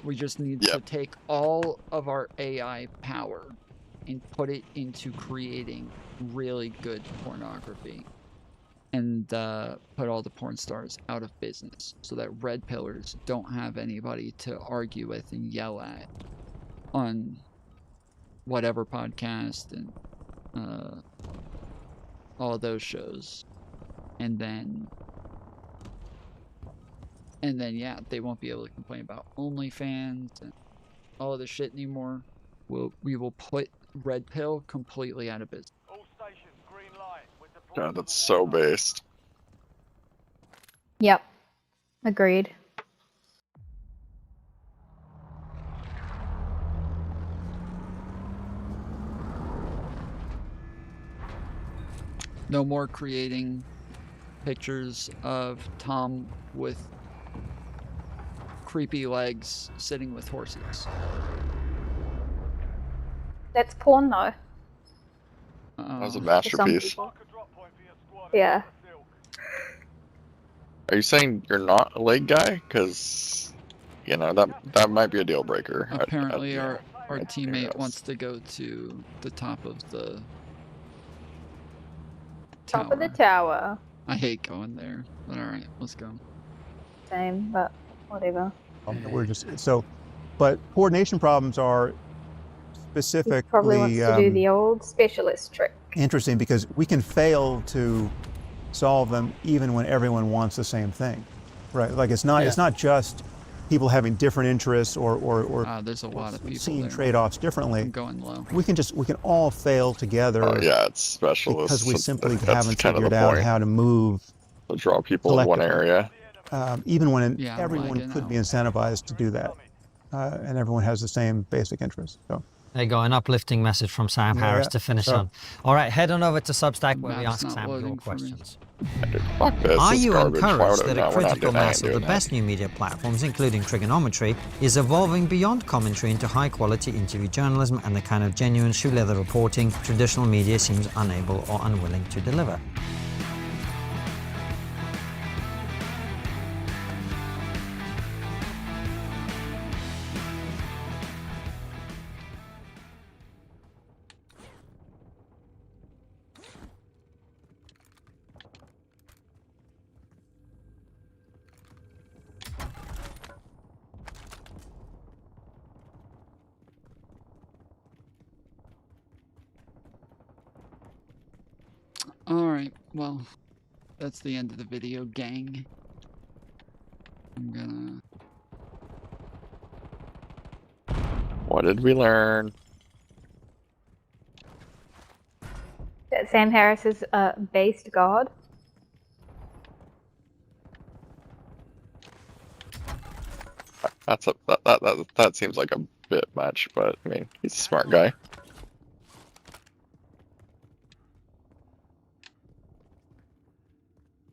We just need to take all of our AI power and put it into creating really good pornography and put all the porn stars out of business so that red pillars don't have anybody to argue with and yell at on whatever podcast and all of those shows. And then yeah, they won't be able to complain about OnlyFans and all of this shit anymore. We will put red pill completely out of business. God, that's so based. Yep. Agreed. No more creating pictures of Tom with creepy legs sitting with horses. That's porn though. That was a masterpiece. Yeah. Are you saying you're not a leg guy? Because, you know, that might be a deal breaker. Apparently our teammate wants to go to the top of the tower. Top of the tower. I hate going there, but alright, let's go. Same, but whatever. We're just but coordination problems are specifically Probably wants to do the old specialist trick. interesting because we can fail to solve them even when everyone wants the same thing, right? Like it's not just people having different interests or there's a lot of people seeing trade-offs differently. I'm going low. We can all fail together. Oh yeah, it's specialists. Because we simply That's haven't kind of figured the out point. how to move. To draw people in one area. Even when everyone could be incentivized to do that, and everyone has the same basic interests. So. There you go, an uplifting message from Sam Harris to finish on. All right, head on over to Substack where we ask Sam your questions. Are you encouraged that a critical mass of the best new media platforms, including Triggernometry, is evolving beyond commentary into high-quality interview journalism and the kind of genuine shoe-leather reporting traditional media seems unable or unwilling to deliver? Alright, well, that's the end of the video, gang. I'm gonna... What did we learn? That Sam Harris is a based god. That seems like a bit much, but I mean, he's a smart guy.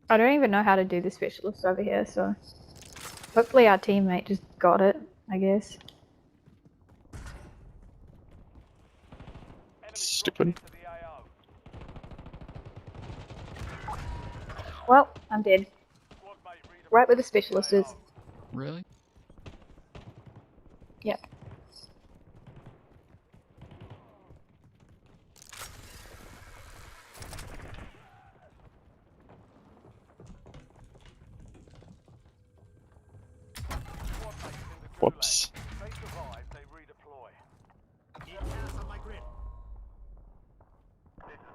I don't even know how to do the specialist over here, so hopefully our teammate just got it, I guess. Stupid. Well, I'm dead. Right where the specialist is. Really? Yep. Whoops. They survive, they redeploy. This is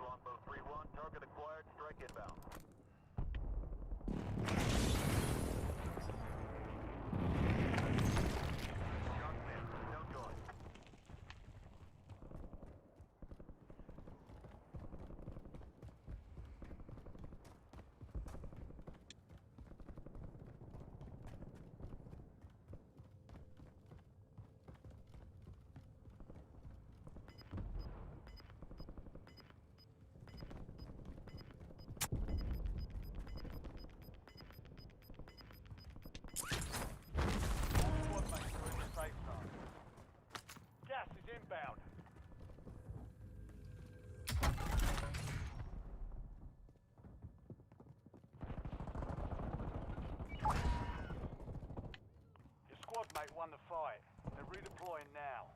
Longbow 3-1, target acquired, strike inbound. Gas is inbound. Your squad mate won the fight. They're redeploying now.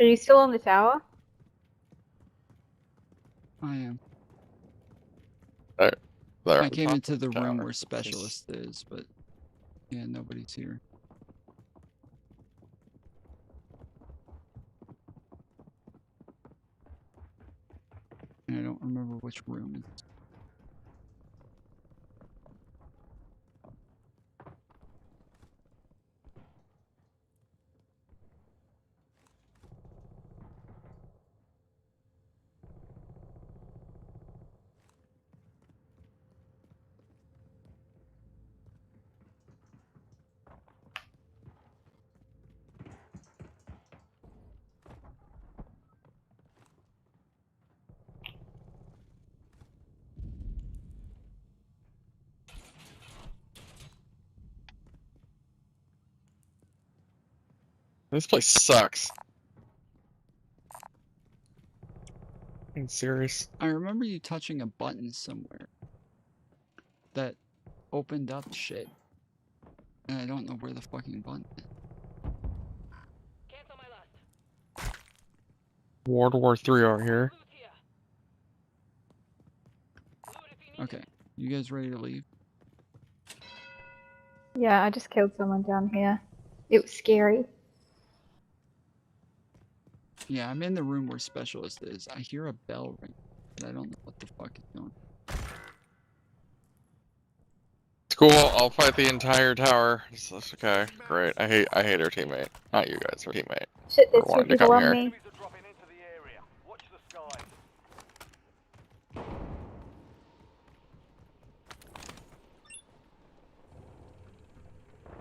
Are you still on the tower? I am. There. I came into the room where specialist is, but yeah, nobody's here. And I don't remember which room it's. This place sucks. Are you serious? I remember you touching a button somewhere that opened up shit. And I don't know where the fucking button is. World War III over here. Okay, you guys ready to leave? Yeah, I just killed someone down here. It was scary. Yeah, I'm in the room where specialist is. I hear a bell ring, but I don't know what the fuck is going on. It's cool. I'll fight the entire tower. That's okay. Great. I hate our teammate. Not you guys, our teammate. Shit, For there's two wanting to people come on here. me. Enemies are dropping into the area. Watch the skies.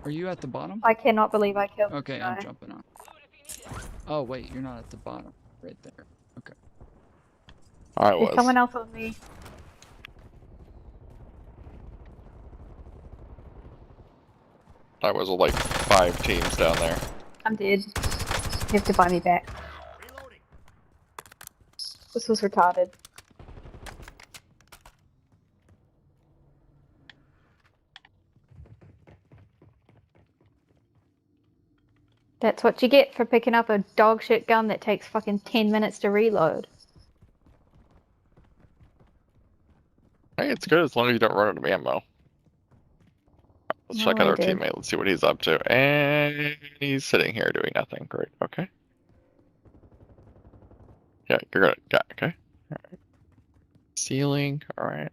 Are you at the bottom? I cannot believe I killed Okay, this I'm guy. jumping on. Oh wait, you're not at the bottom. Right there. Okay. I There's was. someone else on me. I was like 5 teams down there. I'm dead. You have to buy me back. This was retarded. That's what you get for picking up a dog shit gun that takes fucking 10 minutes to reload. Hey, it's good as long as you don't run out of ammo. Let's check out I our did. teammate. Let's see what he's up to. And he's sitting here doing nothing. Great. Okay. Yeah, you're gonna. Yeah. Okay. All right. Ceiling. All right.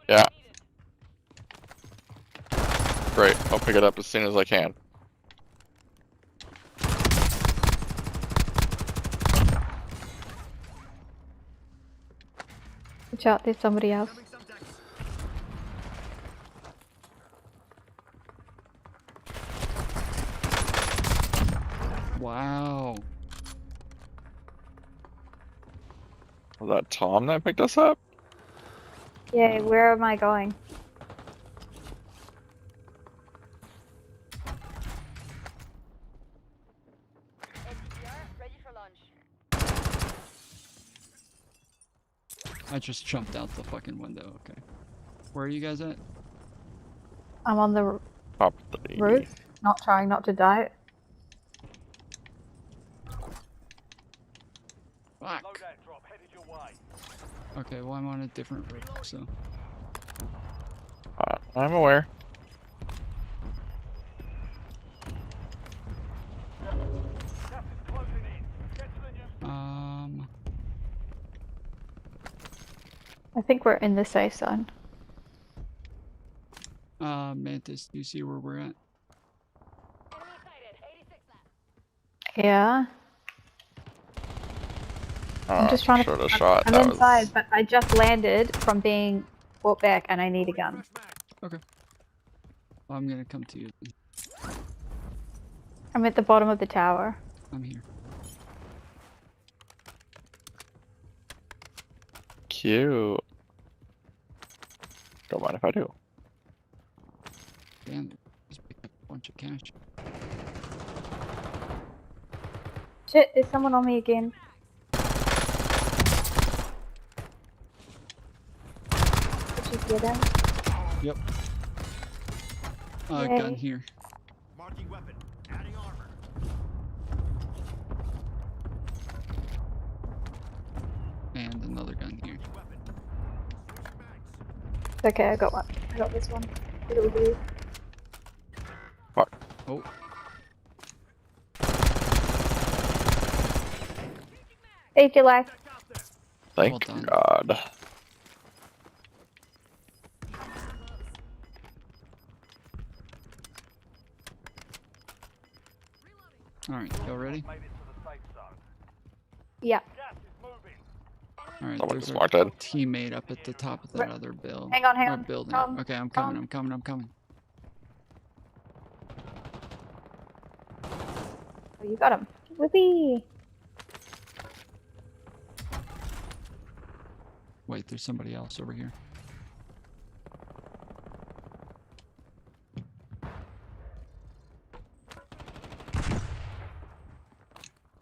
Yeah. Great. I'll pick it up as soon as I can. Watch out, there's somebody else. Wow. Was that Tom that picked us up? Yeah, where am I going? I just jumped out the fucking window. Okay. Where are you guys at? I'm on the Top 3. roof, trying not to die. Fuck. Okay, well I'm on a different roof, so. I'm aware. I think we're in the safe zone. Mantis, do you see where we're at? Yeah. I'm just trying should to. have shot. I'm That inside, was... but I just landed from being brought back, and I need a gun. Okay. Well, I'm gonna come to you. I'm at the bottom of the tower. I'm here. Cute. Don't mind if I do. Damn, just picked up a bunch of cash. Shit, there's someone on me again. Did you hear that? Yep. Yay. Gun here. Marking weapon. Adding armor. And another gun here. It's okay, I got one. I got this one. It'll do. Fuck. Oh. Saved your life. Thank God. Alright, y'all ready? Yeah. Alright, Someone there's just our walked in. teammate up at the top of that other building. Hang on. Building. Tom, Okay, I'm Tom. coming. Oh, you got him. Whoopee! Wait, there's somebody else over here.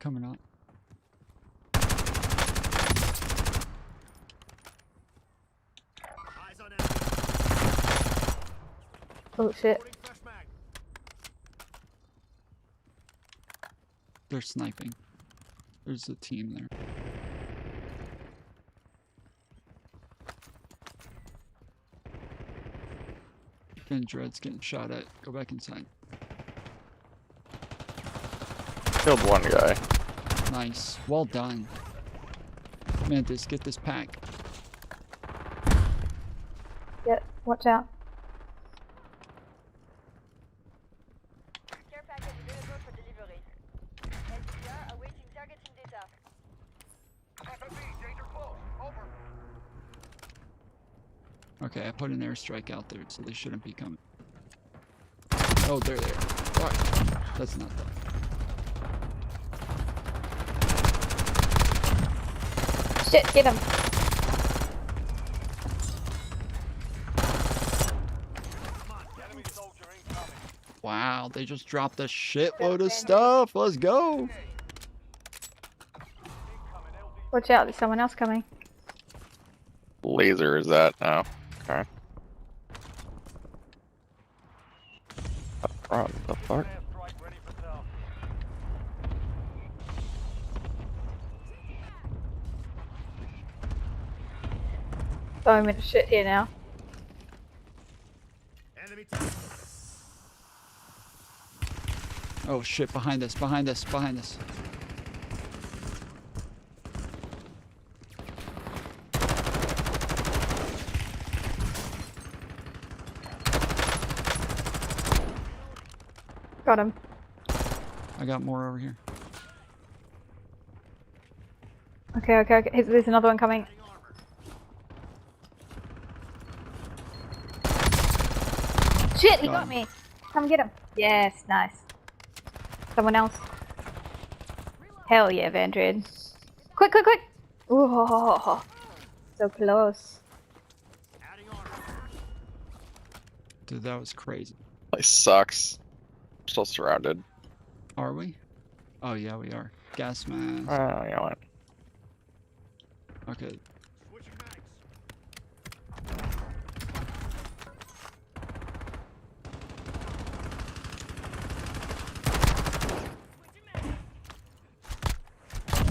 Coming up. Oh shit. They're sniping. There's a team there. Finn Dread's getting shot at. Go back inside. Killed one guy. Nice. Well done. Mantis, get this pack. Yep, watch out. Care package available for delivery. LCR awaiting targeting data. FMB, danger close. Over. Okay, I put an airstrike out there, so they shouldn't be coming. Oh, they're there. Fuck. That's not that. Shit, get him. Wow, they just dropped a shitload of stuff. Let's go. Watch out, there's someone else coming. Laser is that now? Okay. What the fuck? So I'm in shit here now. Oh shit, behind us. Got him. I got more over here. Okay. There's another one coming. shit, he got me. Come get him. Yes, nice. Someone else. Hell yeah, Vandred. Quick, quick, quick! Ooh, so close. Dude, that was crazy. Place sucks. We're still surrounded. Are we? Oh yeah, we are. Gas mask. Oh, yeah. What? Okay.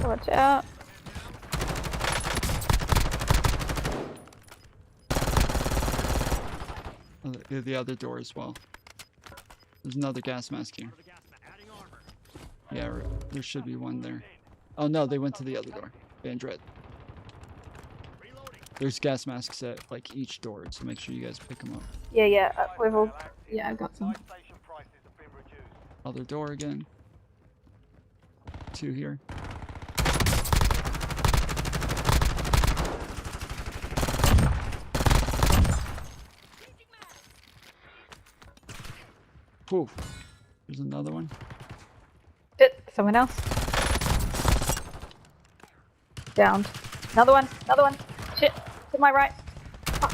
Watch out. Oh, the other door as well. There's another gas mask here. Yeah, there should be one there. Oh no, they went to the other door. Vandred. There's gas masks at like each door, so make sure you guys pick them up. Yeah, yeah, we've all... Yeah, I've got some. Other door again. 2 here. Whew. There's another one. Shit, someone else. Downed. Another one, another one. Shit, to my right. Fuck.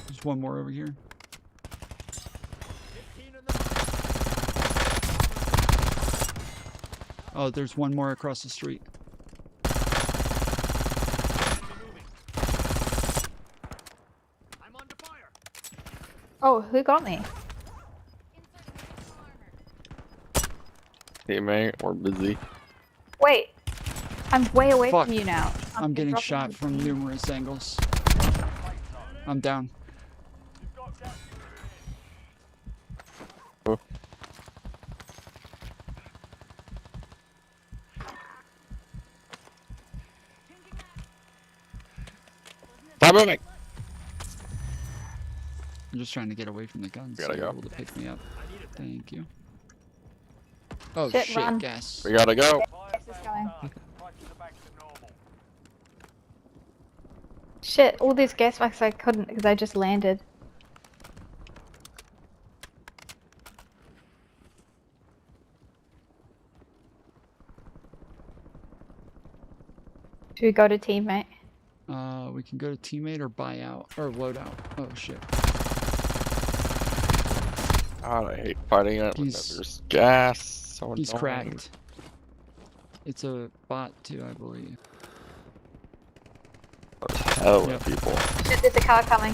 There's one more over here. Oh, there's one more across the street. Oh, who got me? Teammate, we're busy. Wait, I'm way away Fuck. from you now. I'm getting dropping shot you. from numerous angles. I'm down. Oh. Stop moving! I'm just trying to get away from the guns. Gotta so you're go. able to pick me up. Thank you. Oh Shit, shit, run. gas. We gotta go. Gas is going. Shit, all these gas masks I couldn't because I just landed. Should we go to teammate? We can go to teammate or buy out or load out. Oh shit. God, I hate fighting it when He's- there's gas. So He's annoying. cracked. It's a bot too, I believe. There's hell of Yep. people. Shit, there's a car coming.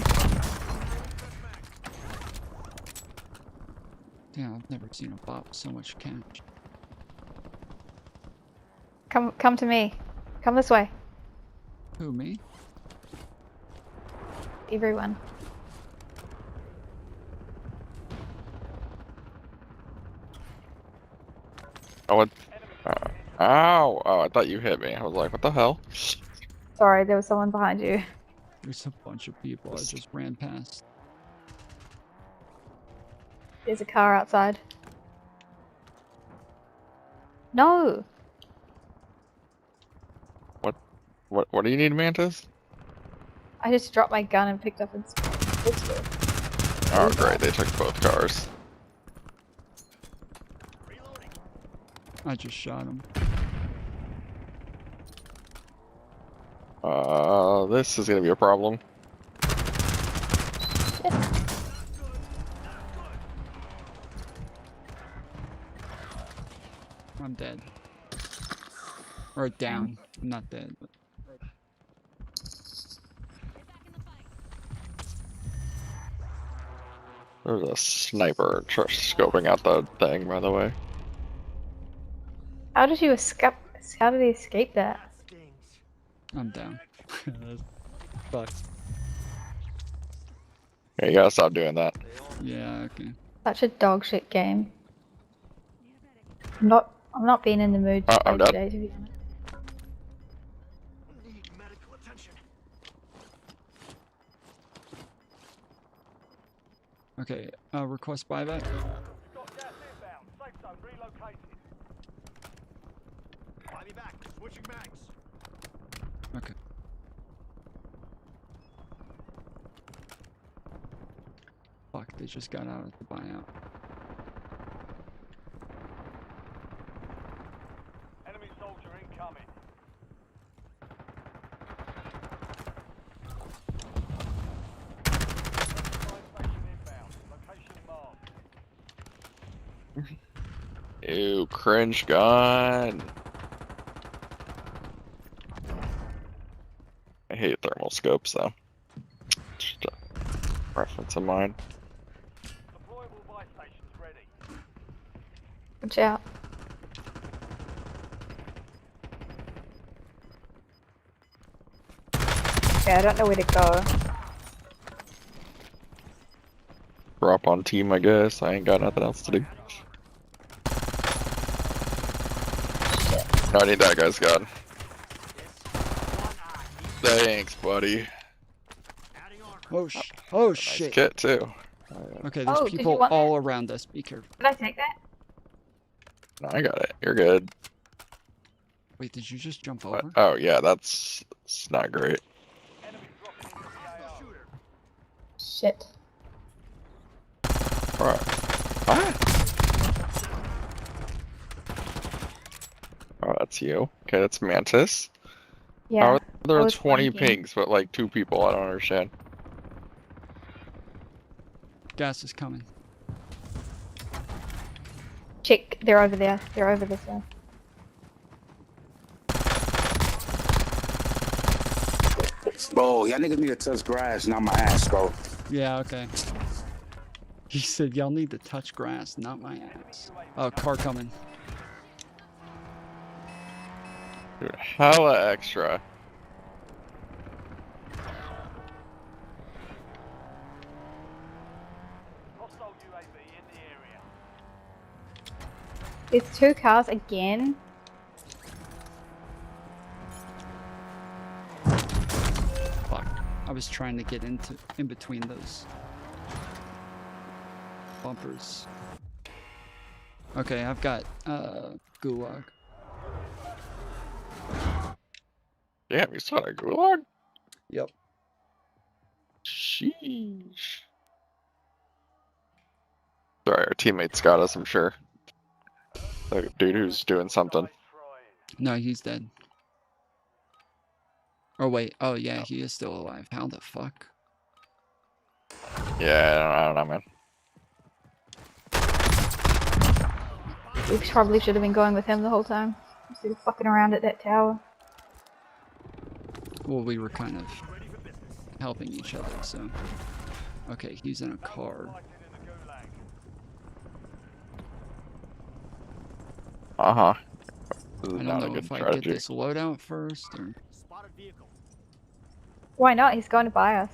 Damn, I've never seen a bot with so much cash. Come to me. Come this way. Who, me? Everyone. Oh, what? Ow! Oh, I thought you hit me. I was like, what the hell? Sorry, there was someone behind you. There's a bunch of people I just ran past. There's a car outside. No! What do you need, Mantis? I just dropped my gun and picked up its pistol. Oh, great. They took both cars. I just shot him. This is gonna be a problem. I'm dead. Or down. I'm not dead. But... There's a sniper scoping out the thing, by the way. How did you escape? How did he escape that? I'm down. Fuck. Yeah, you gotta stop doing that. Yeah, okay. Such a dog shit game. I'm not being in the mood to I'm play dead. today, to be honest. Okay, request buyback. Okay. Fuck, they just got out of the buyout. Enemy soldier incoming. Ew, cringe gun. I hate thermal scopes though. Just a preference of mine. Deployable buy stations ready. Watch out. Yeah, I don't know where to go. Drop on team, I guess. I ain't got nothing else to do. No, I need that guy's gun. Thanks, buddy. Oh Nice shit. kit too. Okay, there's Oh, did you people want that? all around us. Be careful. Did I take that? No, I got it. You're good. Wait, did you just jump But, over? oh yeah, that's not great. Shit. Alright. Ah! Oh, that's you. Okay, that's Mantis. Yeah. How are there I was 20 flanking. pings, but like 2 people? I don't understand. Gas is coming. Check. They're over there. They're over this way. Bro, y'all niggas need to touch grass, not my ass, bro. Yeah, okay. He said, y'all need to touch grass, not my ass. Oh, car coming. Dude, hella extra. Hostile UAV in the area. There's 2 cars again. Fuck. I was trying to get in between those bumpers. Okay, I've got gulag. Damn, you saw a gulag? Yep. Sheesh. Sorry, our teammates got us, I'm sure. The dude who's doing something. No, he's dead. Oh wait, oh yeah, he is still alive. How the fuck? Yeah, I don't know, man. We probably should have been going with him the whole time. Instead of fucking around at that tower. Well, we were kind of helping each other, so. Okay, he's in a car. Uh-huh. I don't know if I get this loadout first or. Why not? He's going to buy us.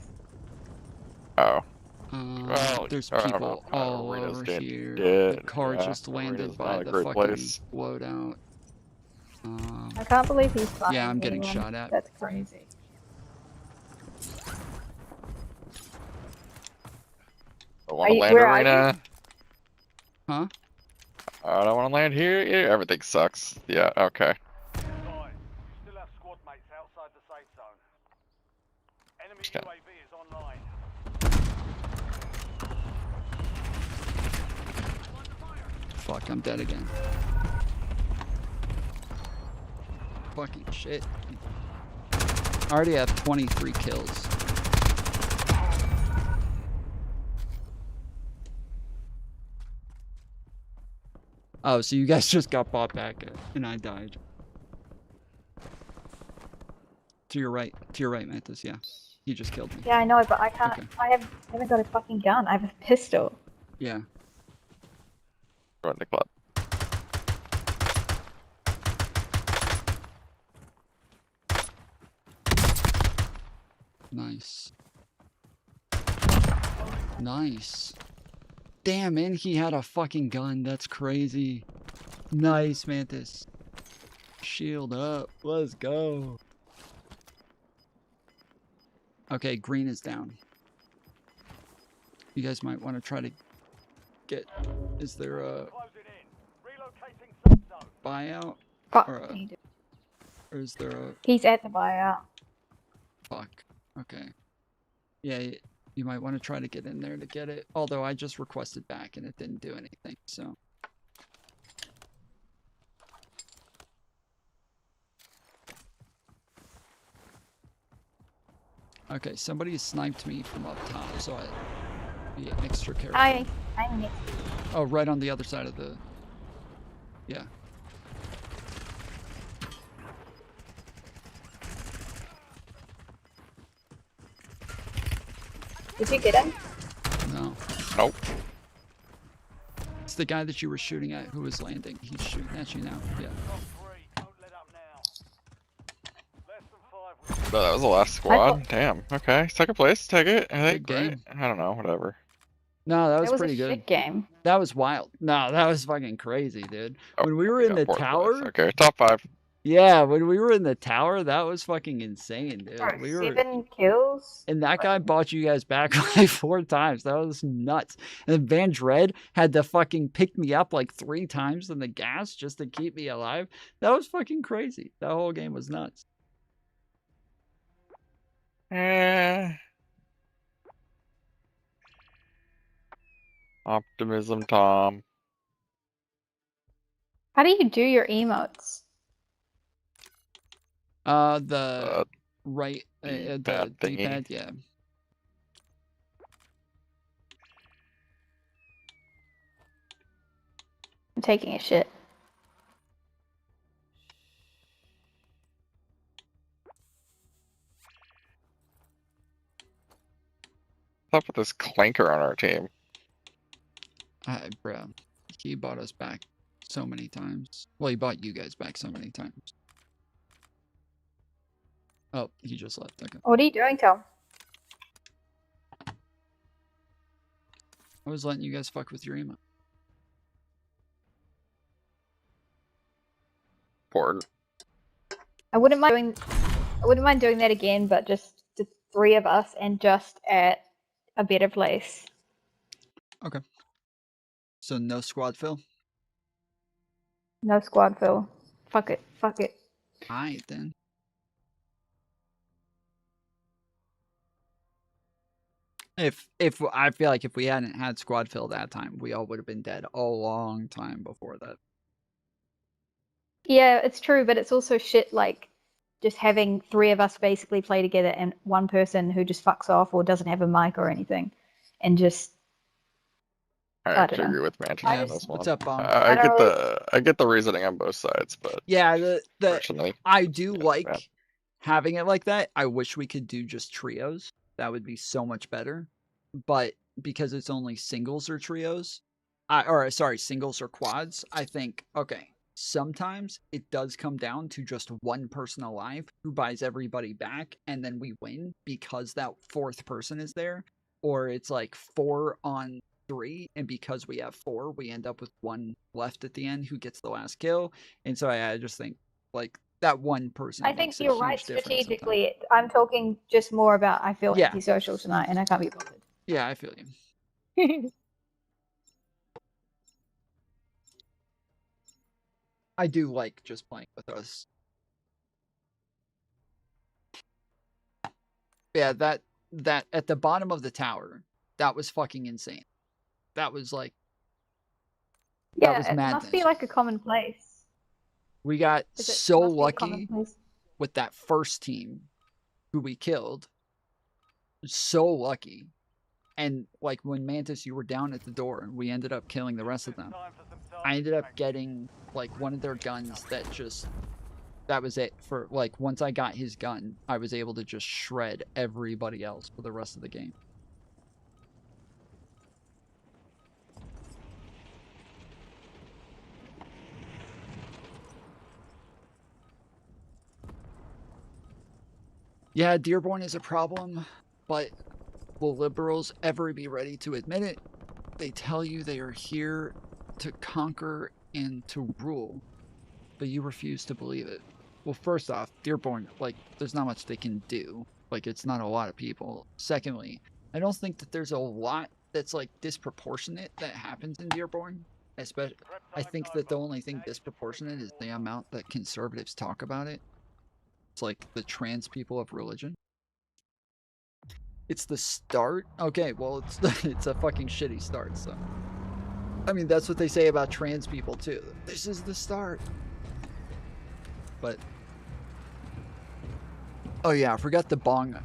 Oh. Well, there's people all over here. The car just landed by the fucking loadout. I can't believe he's buying Yeah, I'm getting anyone. shot at. That's crazy. I want to land arena. Huh? I don't want to land here. Yeah, everything sucks. Yeah, okay. Still have squad mates outside the safe zone. Enemy UAV is online. Fuck, I'm dead again. Fucking shit. I already have 23 kills. Oh, so you guys just got bought back and I died. To your right, Mantis, yeah. You just killed me. Yeah, I know, but I can't. Okay. I haven't got a fucking gun. I have a pistol. Yeah. Run the club. Nice. Nice. Damn, and he had a fucking gun. That's crazy. Nice, Mantis. Shield up. Let's go. Okay, green is down. You guys might want to try to get... Is there a buyout? Fuck. Or a... Or is there a... He's at the buyout. Fuck. Okay. Yeah, you might want to try to get in there to get it. Although I just requested back and it didn't do anything, so... Okay, somebody sniped me from up top, so I be extra careful. I'm next. Oh, right on the other side of the... Yeah. Did you get him? No. Nope. It's the guy that you were shooting at who was landing. He's shooting at you now. Yeah. No, that was the last squad. Damn. Okay. Second place. Take it. I think. Good game. I don't know. Whatever. No, that was a pretty good. shit game. That was wild. No, that was fucking crazy, dude. When we were in the Fourth tower... place. Okay. Top 5. Yeah, when we were in the tower, that was fucking insane, dude. Bro, We were... 7 kills? And that guy bought you guys back like 4 times. That was nuts. And Van Dred had to fucking pick me up like 3 times in the gas just to keep me alive. That was fucking crazy. That whole game was nuts. Optimism, Tom. How do you do your emotes? The right, the D-pad, yeah. I'm taking a shit. What's up with this clanker on our team? Bro, he bought us back so many times. Well, he bought you guys back so many times. Oh, he just left. Okay. What are you doing, Tom? I was letting you guys fuck with your emo. Important. I wouldn't mind doing that again, but just the 3 of us and just at a better place. Okay. So no squad fill? No squad fill. Fuck it. Fuck it. Alright then. If I feel like if we hadn't had squad fill that time, we all would have been dead a long time before that. Yeah, it's true, but it's also shit like just having 3 of us basically play together and one person who just fucks off or doesn't have a mic or anything, and just. I actually agree with Mansion on this one. What's up, Bomb? I get the reasoning on both sides, but yeah, personally, I do like having it like that. I wish we could do just trios. That would be so much better. But because it's only singles or trios, singles or quads, I think, okay, sometimes it does come down to just one person alive who buys everybody back, and then we win because that 4th person is there. Or it's like 4 on 3, and because we have 4, we end up with 1 left at the end who gets the last kill. And so I just think, like, that one person. I think you're right strategically. I'm talking just more about I feel antisocial tonight and I can't be bothered. Yeah, I feel you. I do like just playing with us. Yeah, that at the bottom of the tower, that was fucking insane. That was like, that was madness. It must be like a common place. We got so lucky with that first team who we killed. So lucky. And like when Mantis, you were down at the door, we ended up killing the rest of them. I ended up getting like one of their guns that was it for like, once I got his gun, I was able to just shred everybody else for the rest of the game. Yeah, Dearborn is a problem, but will liberals ever be ready to admit it? They tell you they are here to conquer and to rule, but you refuse to believe it. Well, first off, Dearborn, like, there's not much they can do. Like, it's not a lot of people. Secondly, I don't think that there's a lot that's, like, disproportionate that happens in Dearborn. Especially, I think that the only thing disproportionate is the amount that conservatives talk about it. It's like the trans people of religion. It's the start? Okay, well, it's a fucking shitty start, so. I mean, that's what they say about trans people, too. This is the start. But. Oh, yeah, I forgot the bong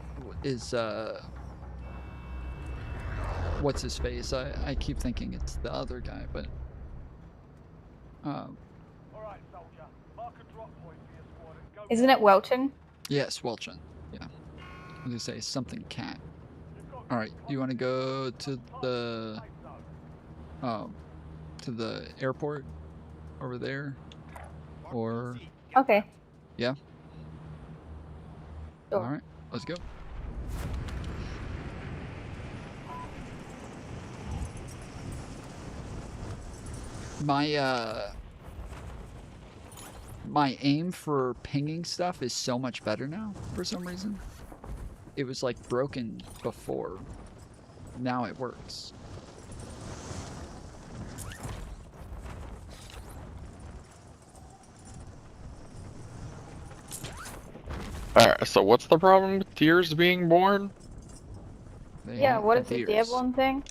is, what's his face? I keep thinking it's the other guy, but. Isn't it Welton? Yes, Welchin. Yeah. I was gonna say something cat. Alright, you wanna go to the airport over there? Or Okay. yeah? Sure. Alright, let's go. My aim for pinging stuff is so much better now, for some reason. It was like broken before. Now it works. Alright, so what's the problem with deers being born? Yeah, what is the Dearborn thing?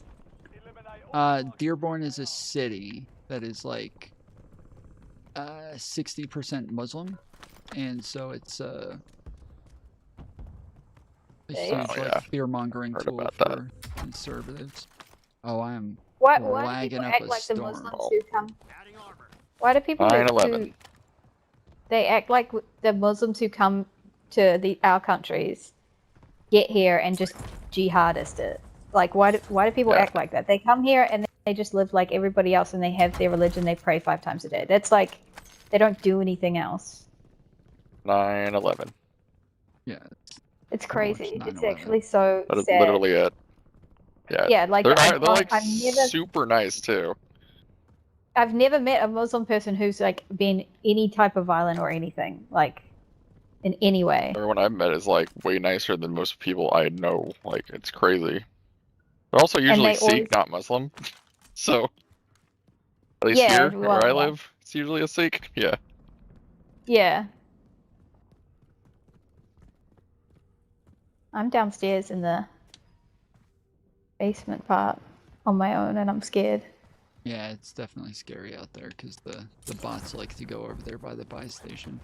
Dearborn is a city that is like 60% Muslim, and so it's a huge fear mongering tool for conservatives. Oh, I'm Why do lagging people up act a like the storm. Muslims who come? Why do people who they act like the Muslims who come to our countries get here and just jihadist it? Like, why do people act like that? They come here and they just live like everybody else, and they have their religion. They pray 5 times a day. That's like, they don't do anything else. 9/11. Yeah. It's crazy. It's actually so That is sad. literally it. Yeah. Yeah, like they're like I've never, super nice too. I've never met a Muslim person who's like been any type of violent or anything, like in any way. Everyone I've met is like way nicer than most people I know. Like it's crazy. They're also usually Sikh, not Muslim. So at least here where I live, it's usually a Sikh. Yeah. Yeah. I'm downstairs in the basement part on my own, and I'm scared. Yeah, it's definitely scary out there because the bots like to go over there by the buy station.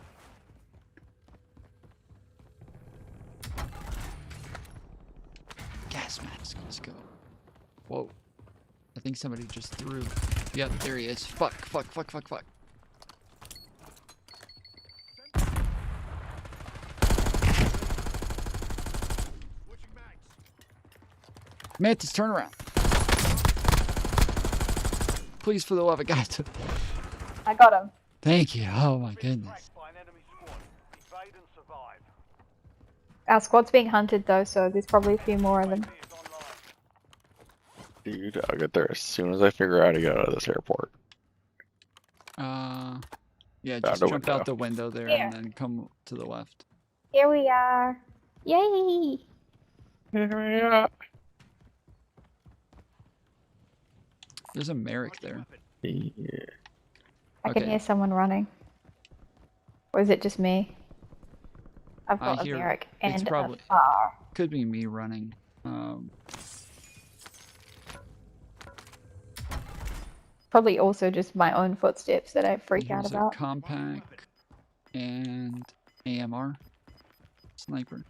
Gas mask, let's go. Whoa. I think somebody just threw. Yep, there he is. Fuck. Mantis, turn around. Please, for the love of God. I got him. Thank you. Oh my goodness. Our squad's being hunted though, so there's probably a few more of them. Dude, I'll get there as soon as I figure out how to get out of this airport. Yeah, just jump out the window there and then come to the left. Here we are. Yay! Yeah. There's a Merrick there. Yeah. I can hear someone running. Or is it just me? I've I got a hear Merrick it's and probably a bar. could be me running. Probably also just my own footsteps that I freak out Here's about. a compact and AMR sniper.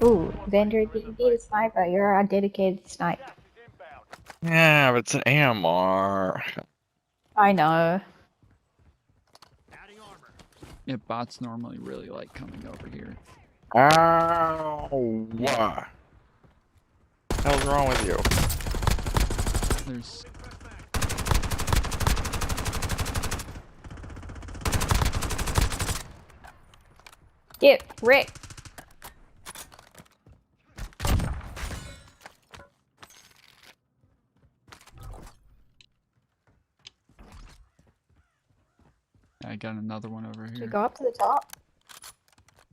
Ooh, Vander, you need a sniper. You're a dedicated sniper. Yeah, but it's an AMR. I know. Yeah, bots normally really like coming over here. Ow! What the hell's wrong with you? There's Get wrecked. I got another one over Should we here. go up to the top?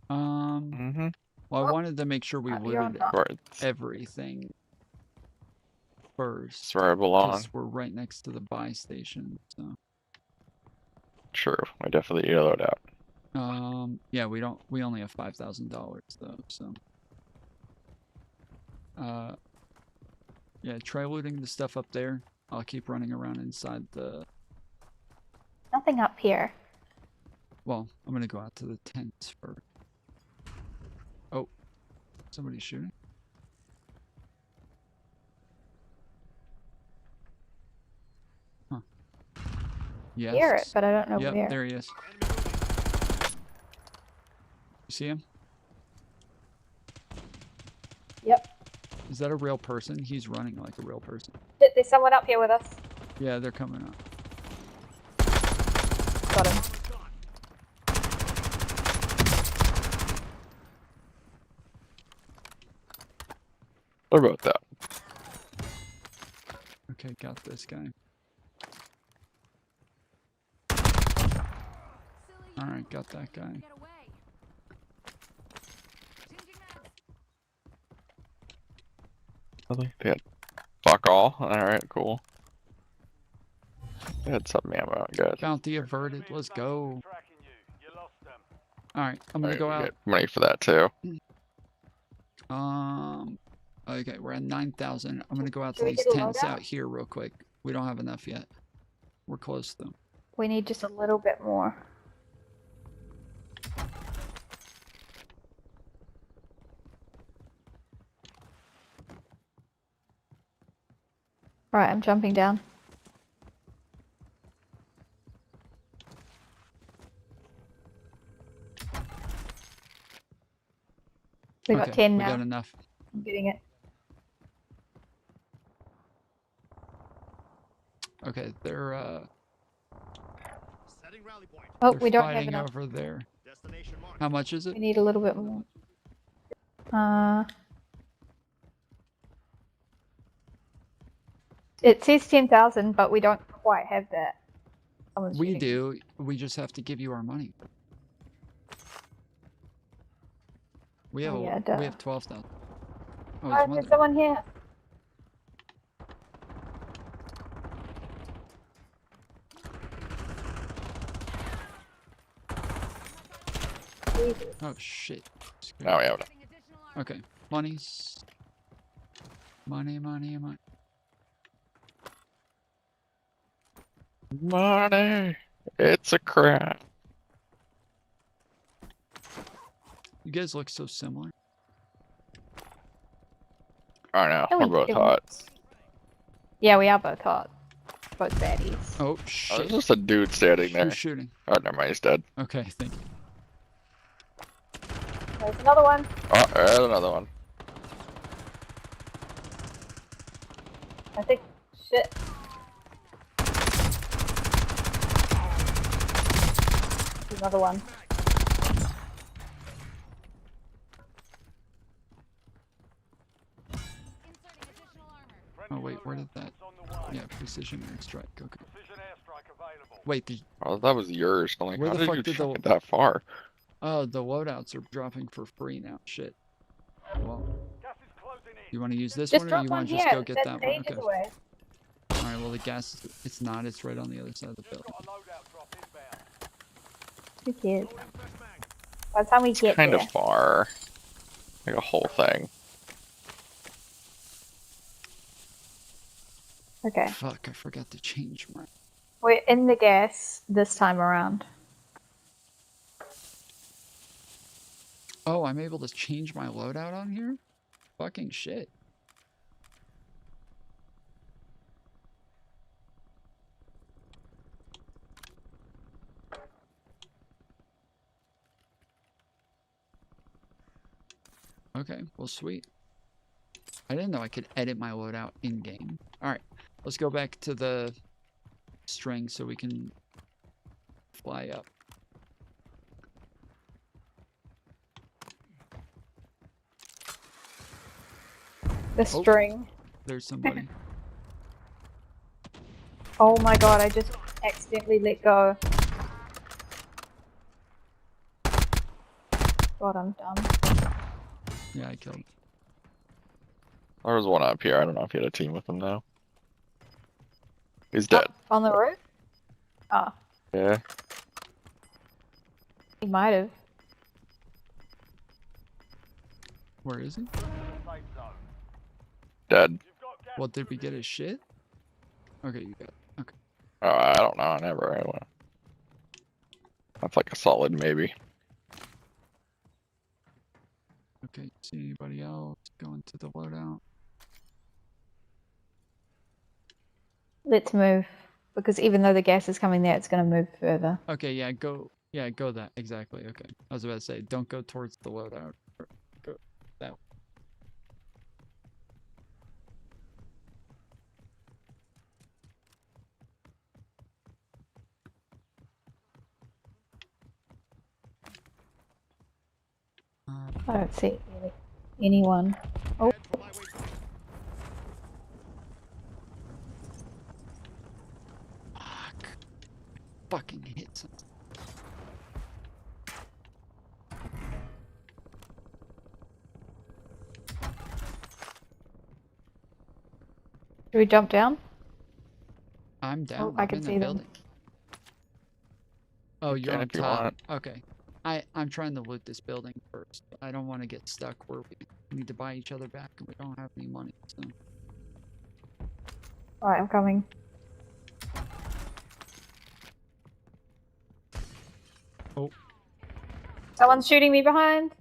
Well, I wanted to make sure we you're on looted top. everything first. That's where I belong. 'Cause we're right next to the buy station, so. True, I definitely need to load out. Yeah, we only have $5,000 though, so. Yeah, try looting the stuff up there. I'll keep running around inside the... Nothing up here. Well, I'm gonna go out to the tent first. Oh, somebody's shooting. Huh. Yes. Hear it, but I don't know where. where. There he is. You see him? Yep. Is that a real person? He's running like a real person. There's someone up here with us. Yeah, they're coming up. Got him. What about that? Okay, got this guy. Alright, got that guy. Really? They had fuck all? Alright, cool. They had some ammo, good. Bounty averted, let's go. Alright, I'm gonna go out. Get money for that too. Okay, we're at 9,000. I'm gonna go out to these tents out here real quick. We don't have enough yet. We're close though. We need just a little bit more. Right, I'm jumping down. We got 10 now. We got enough. I'm getting it. Okay, they're Oh, they're we don't have fighting enough. over there. How much is it? We need a little bit more. It says 10,000, but we don't quite have that. Someone's We shooting. do. We just have to give you our money. We have Oh, yeah, duh. we have 12,000. Oh, Oh, there's someone here. Jesus. Oh shit. Now we have it. Okay, money's money. Money! It's a crap. You guys look so similar. I know, No, we're we both don't. hot. Yeah, we are both hot. Both baddies. Oh Oh, shit. there's just a dude standing there. Who's shooting? Oh, never mind, he's dead. Okay, thank you. There's another one. Oh, there's another one. I think. Shit. There's another one. Oh wait, where did that? Yeah, precision airstrike. Okay. Wait, Oh, that was yours. I'm like, where how the did fuck you did get that far? Oh, the loadouts are dropping for free now. Shit. Well, you want to use this Just one, or drop you one want to here. just go get That's that one? ages Okay. away. All right. Well, the gas. It's not. It's right on the other side of the building. Who cares? By the time we get Kind there. of far. Like a whole thing. Okay. Fuck! I forgot to change my. We're in the gas this time around. Oh, I'm able to change my loadout on here? Fucking shit. Okay, well, sweet. I didn't know I could edit my loadout in-game. Alright, let's go back to the string so we can fly up. The string. There's somebody. Oh my god, I just accidentally let go. God, I'm dumb. Yeah, I killed him. There was one up here. I don't know if he had a team with him though. He's dead. On the roof? Oh. Yeah. He might have. Where is he? Dead. What, did we get his shit? Okay, you got it. Okay. I don't know. I never. That's like a solid maybe. Okay, see anybody else going to the loadout? Let's move. Because even though the gas is coming there, it's going to move further. Okay, yeah, go. Yeah, go that. Exactly. Okay. I was about to say, don't go towards the loadout. Go that way. I don't see anyone. Oh. Fuck. Fucking hit something. Should we jump down? I'm down. Oh, I can in see the them. building. Oh, you're on if you top. want. Okay. I'm trying to loot this building first. I don't want to get stuck where we need to buy each other back and we don't have any money. So. Alright, I'm coming. Oh. Someone's shooting me behind.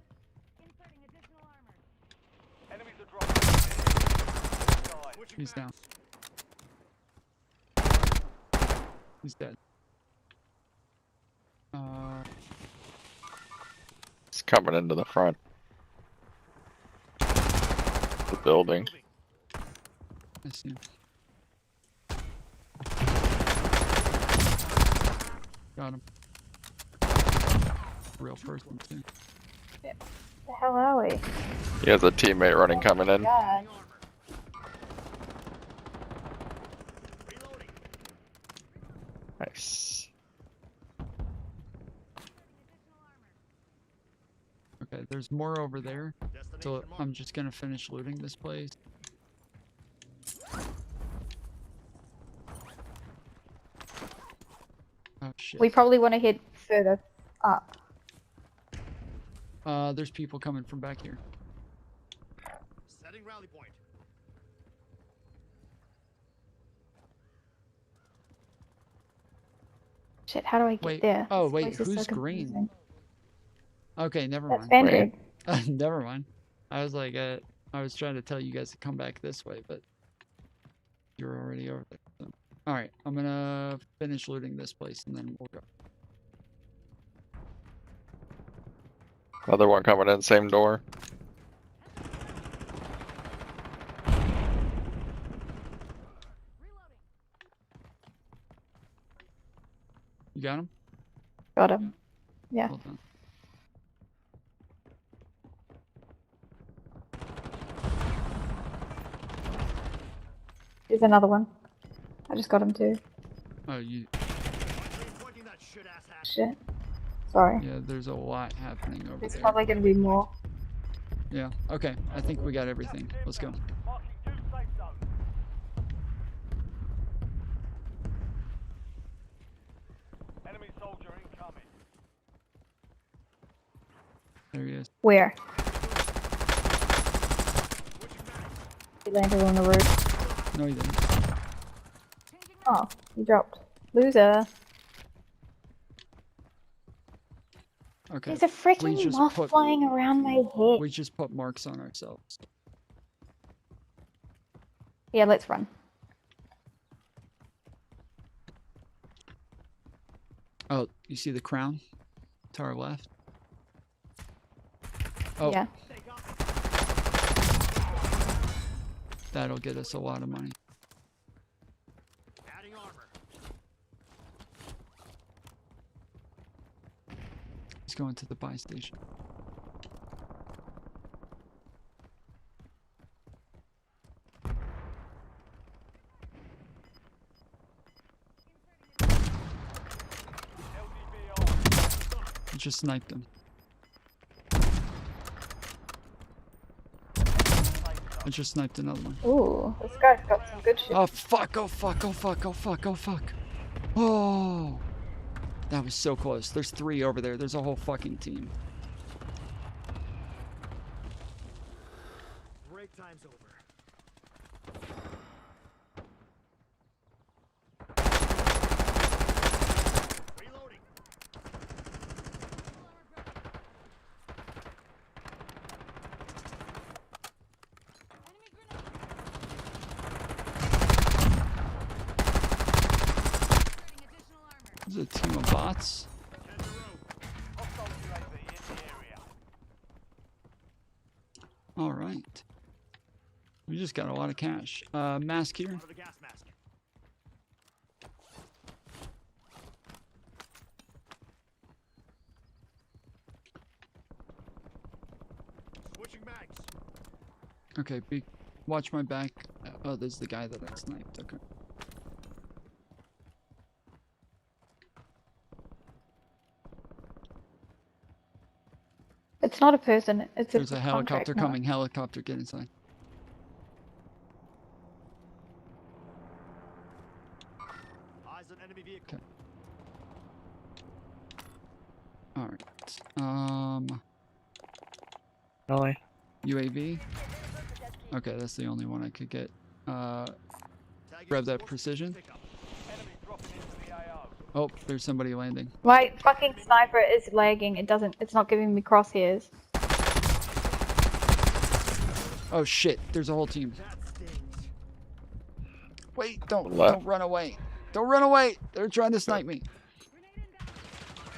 He's down. He's dead. It's coming into the front. The building. I see him. Got him. Real person too. Where the hell are we? He has a teammate running coming in. God. Nice. Okay, there's more over there. So I'm just gonna finish looting this place. Oh shit. We probably want to head further up. There's people coming from back here. Setting rally point. Shit, how do I get there? Oh This wait, place is so who's green? confusing. Okay, never That's mind. Bandrig. Never mind. I was like, I was trying to tell you guys to come back this way, but you're already over there. So. All right, I'm gonna finish looting this place and then we'll go. Another one coming in, same door. You got him? Got him. Yeah. Well done. There's another one. I just got him too. Oh, you. Shit. Sorry. Yeah, there's a lot happening over There's there. probably going to be more. Yeah. Okay. I think we got everything. Let's go. Enemy soldier incoming. There he is. Where? He landed on the roof. No, he didn't. Oh, he dropped. Loser. Okay. There's a freaking moth flying around my head. We just put marks on ourselves. Yeah, let's run. Oh, you see the crown? To our left? Oh. Yeah. That'll get us a lot of money. He's going to the buy station. I just sniped him. I just sniped another one. Ooh, this guy's got some good shit. Oh fuck, oh fuck, oh fuck, oh fuck, oh fuck. Oh. That was so close. There's 3 over there. There's a whole fucking team. Break time's over. Reloading. There's a team of bots. All right. We just got a lot of cash. Mask here. Switching mags. Okay, watch my back. Oh, there's the guy that I sniped. Okay. It's not a person. It's There's a a helicopter contract, coming. Helicopter, get inside. Eyes on enemy vehicle. Okay. All right. Really? UAV. Okay, that's the only one I could get. Grab that precision. Oh, there's somebody landing. My fucking sniper is lagging. It's not giving me crosshairs. Oh shit, there's a whole team. Wait, don't run away. Don't run away. They're trying to snipe me.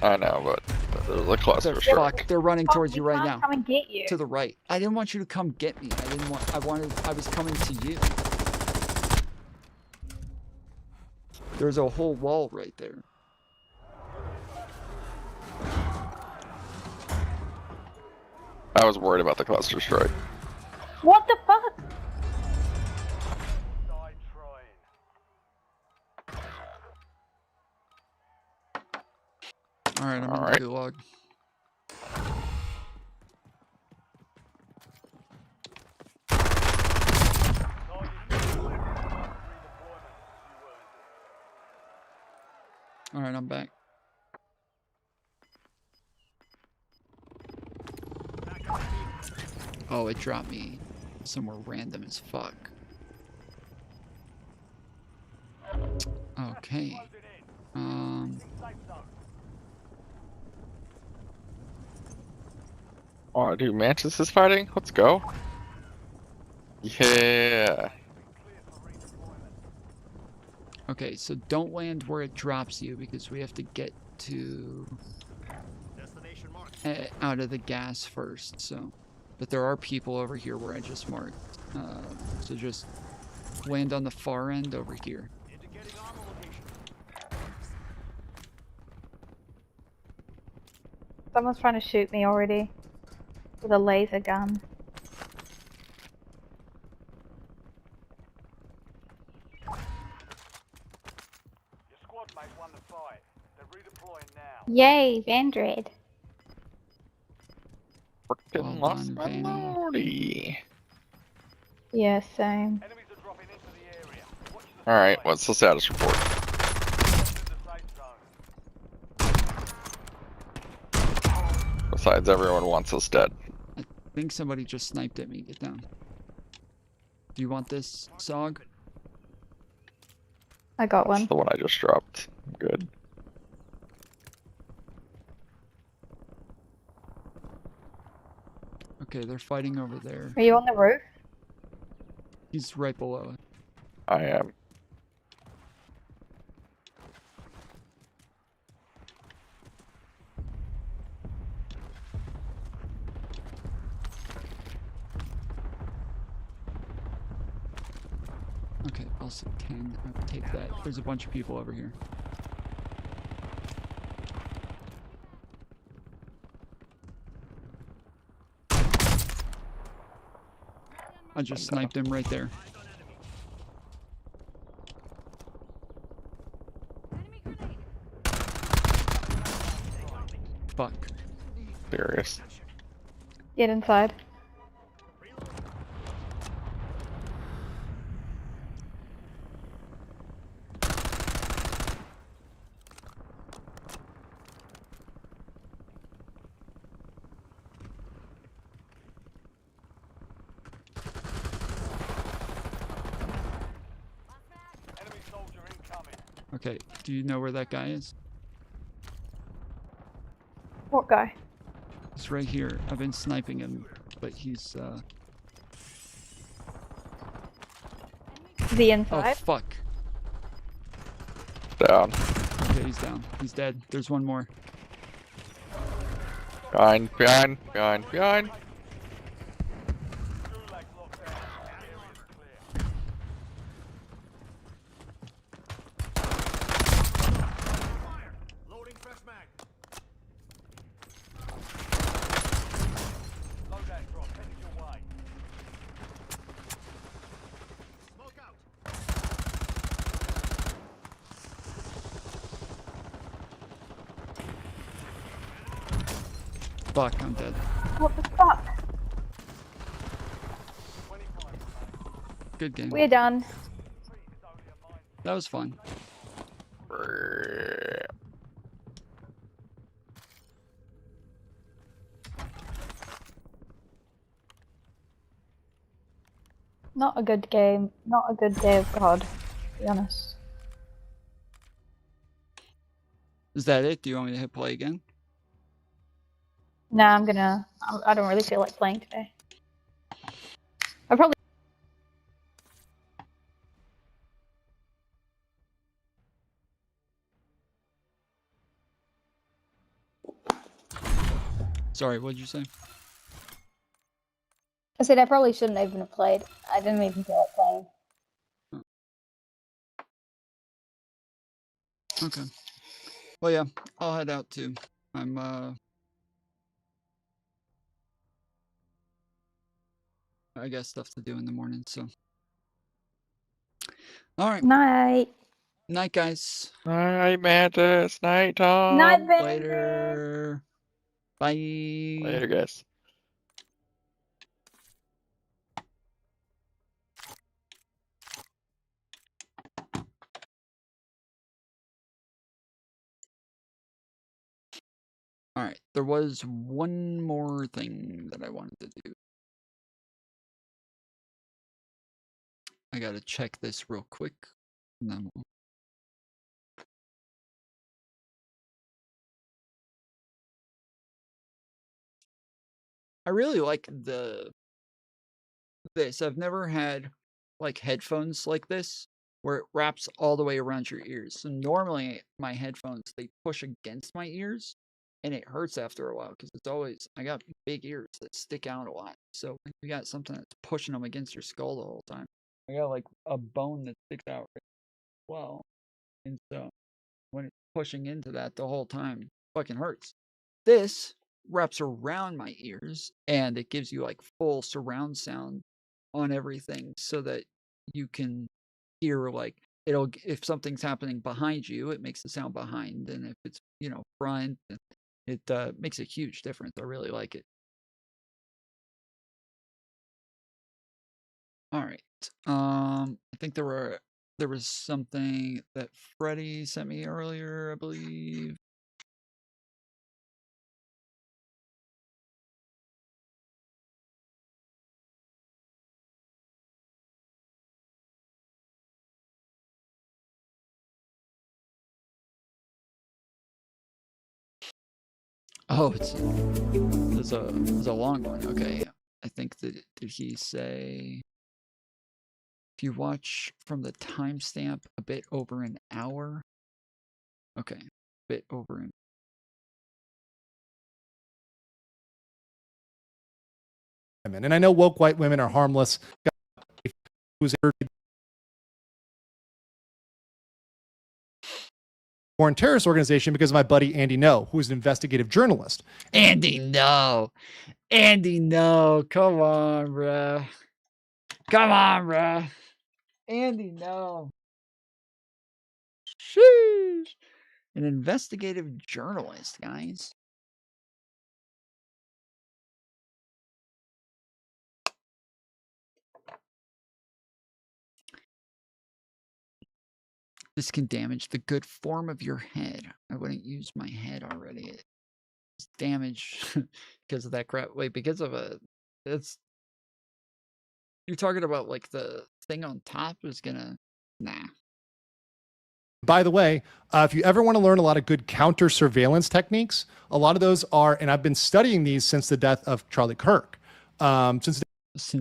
I know, but there's a cluster They're strike. fucked. They're running towards you right now. Come and get you. To the right. I didn't want you to come get me. I was coming to you. There's a whole wall right there. I was worried about the cluster strike. What the fuck? Alright, I'm in the gulag. Alright, I'm back. Oh, it dropped me somewhere random as fuck. Okay. Oh, dude, Mantis is fighting? Let's go. Yeah. Okay, so don't land where it drops you because we have to get to out of the gas first. So, but there are people over here where I just marked. So just land on the far end over here. Someone's trying to shoot me already with a laser gun. Yay, Vandred. Frickin' lost my Lordy. Yeah, same. Alright, what's the status report? Besides, everyone wants us dead. I think somebody just sniped at me. Get down. Do you want this, Sog? I got one. That's the one I just dropped. Good. Okay, they're fighting over there. Are you on the roof? He's right below it. I am. Okay, also 10. I'll take that. There's a bunch of people over here. I just sniped him right there. Fuck. Serious. Get inside. Okay, do you know where that guy is? What guy? He's right here. I've been sniping him, but he's The inside? Oh fuck. Down. Okay, he's down. He's dead. There's one more. Behind, behind, behind, behind. Fuck, I'm dead. What the fuck? Good game. We're done. That was fun. Not a good game. Not a good day of God, to be honest. Is that it? Do you want me to hit play again? Nah, I don't really feel like playing today. I probably. Sorry, what did you say? I said I probably shouldn't even have played. I didn't even feel like playing. Okay. Well, yeah, I'll head out too. I'm I got stuff to do in the morning, so. All right. Night. Night, guys. Night, Mantis. Night, Tom. Night, Mantis. Later. Bye. Later, guys. All right. There was one more thing that I wanted to do. I gotta check this real quick. And then we'll... I really like this. I've never had like headphones like this where it wraps all the way around your ears. So normally my headphones, they push against my ears and it hurts after a while because it's always, I got big ears that stick out a lot. So when you got something that's pushing them against your skull the whole time, I got like a bone that sticks out right well. And so when it's pushing into that the whole time, it fucking hurts. This wraps around my ears and it gives you like full surround sound on everything so that you can hear like it'll, if something's happening behind you, it makes the sound behind, and if it's, you know, front, it makes a huge difference. I really like it. All right. I think there was something that Freddie sent me earlier, I believe. Oh, it's a long one. Okay. I think that, did he say if you watch from the timestamp a bit over an hour? Okay, a bit over an and I know woke white women are harmless. Who's foreign terrorist organization because of my buddy Andy No, who's an investigative journalist. Andy No. Andy No. Come on, bruh. Come on, bruh. Andy No. Sheesh. An investigative journalist, guys. This can damage the good form of your head. I wouldn't use my head already. It's damaged because of that crap. Wait, because of it's... You're talking about like the thing on top is gonna... Nah. By the way, if you ever want to learn a lot of good counter surveillance techniques, a lot of those are, and I've been studying these since the death of Charlie Kirk. Since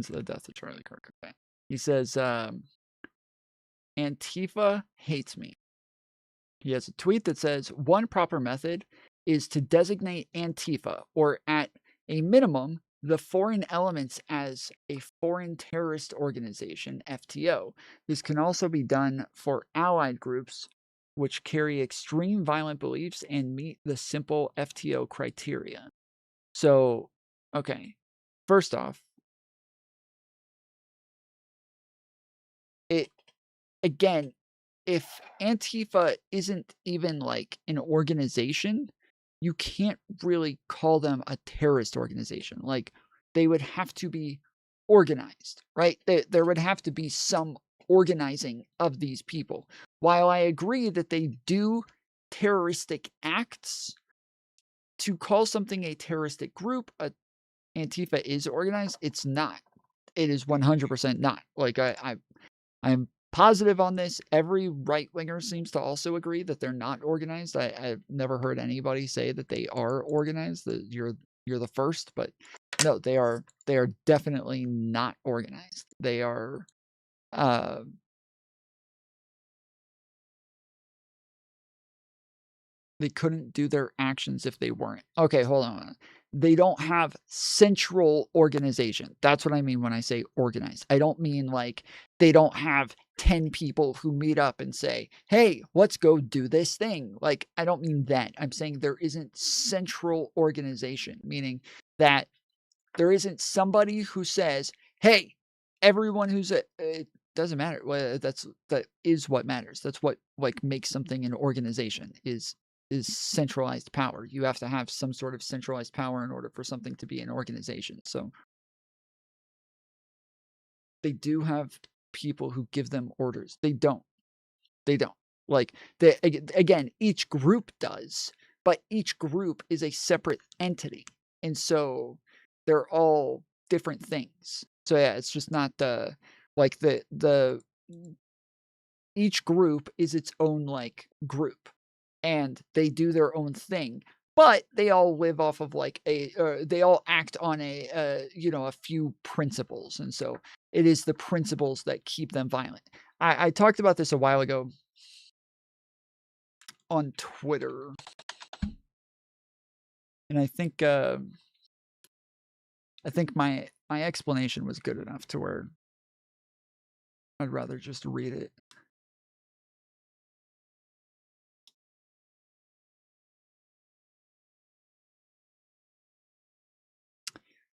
the death of Charlie Kirk. Okay. He says, Antifa hates me. He has a tweet that says, one proper method is to designate Antifa, or at a minimum, the foreign elements, as a foreign terrorist organization, FTO. This can also be done for allied groups which carry extreme violent beliefs and meet the simple FTO criteria. So, okay, first off, again, if Antifa isn't even like an organization, you can't really call them a terrorist organization. Like, they would have to be organized, right? There would have to be some organizing of these people. While I agree that they do terroristic acts, to call something a terroristic group, Antifa is organized, it's not. It is 100% not. Like, I'm positive on this. Every right-winger seems to also agree that they're not organized. I've never heard anybody say that they are organized. That you're the first, but no, they are definitely not organized. They are they couldn't do their actions if they weren't. Okay, hold on. They don't have central organization. That's what I mean when I say organized. I don't mean like they don't have 10 people who meet up and say, hey, let's go do this thing. Like, I don't mean that. I'm saying there isn't central organization, meaning that there isn't somebody who says, hey, everyone who's it doesn't matter. Well, that is what matters. That's what like makes something an organization is centralized power. You have to have some sort of centralized power in order for something to be an organization. So they do have people who give them orders. They don't. Like, again, each group does, but each group is a separate entity. And so they're all different things. So yeah, it's just not like each group is its own like group, and they do their own thing, but they all live off of like they all act on a few principles, and so it is the principles that keep them violent. I talked about this a while ago on Twitter, and I think my explanation was good enough to where I'd rather just read it.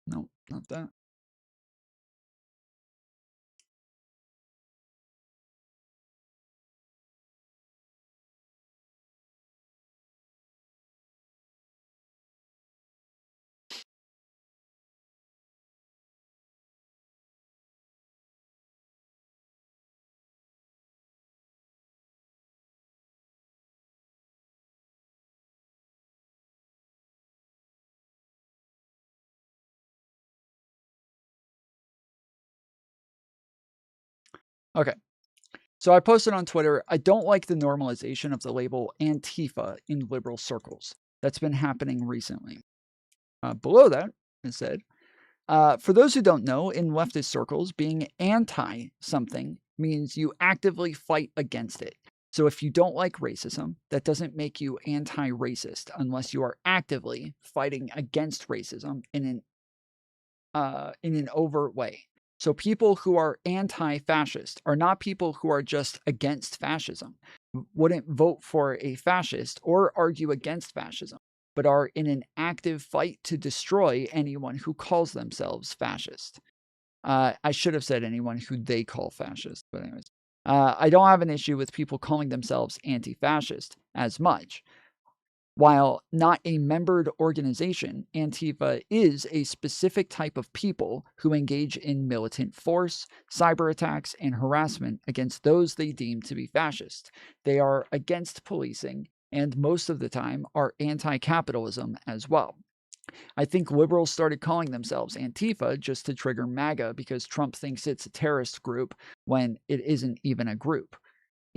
No, not that. Okay. So I posted on Twitter, I don't like the normalization of the label Antifa in liberal circles. That's been happening recently. Below that, it said, for those who don't know, in leftist circles, being anti-something means you actively fight against it. So if you don't like racism, that doesn't make you anti-racist unless you are actively fighting against racism in an overt way. So people who are anti-fascist are not people who are just against fascism, wouldn't vote for a fascist or argue against fascism, but are in an active fight to destroy anyone who calls themselves fascist. I should have said anyone who they call fascist, but anyways. I don't have an issue with people calling themselves anti-fascist as much. While not a membered organization, Antifa is a specific type of people who engage in militant force, cyber attacks, and harassment against those they deem to be fascist. They are against policing, and most of the time are anti-capitalism as well. I think liberals started calling themselves Antifa just to trigger MAGA because Trump thinks it's a terrorist group when it isn't even a group.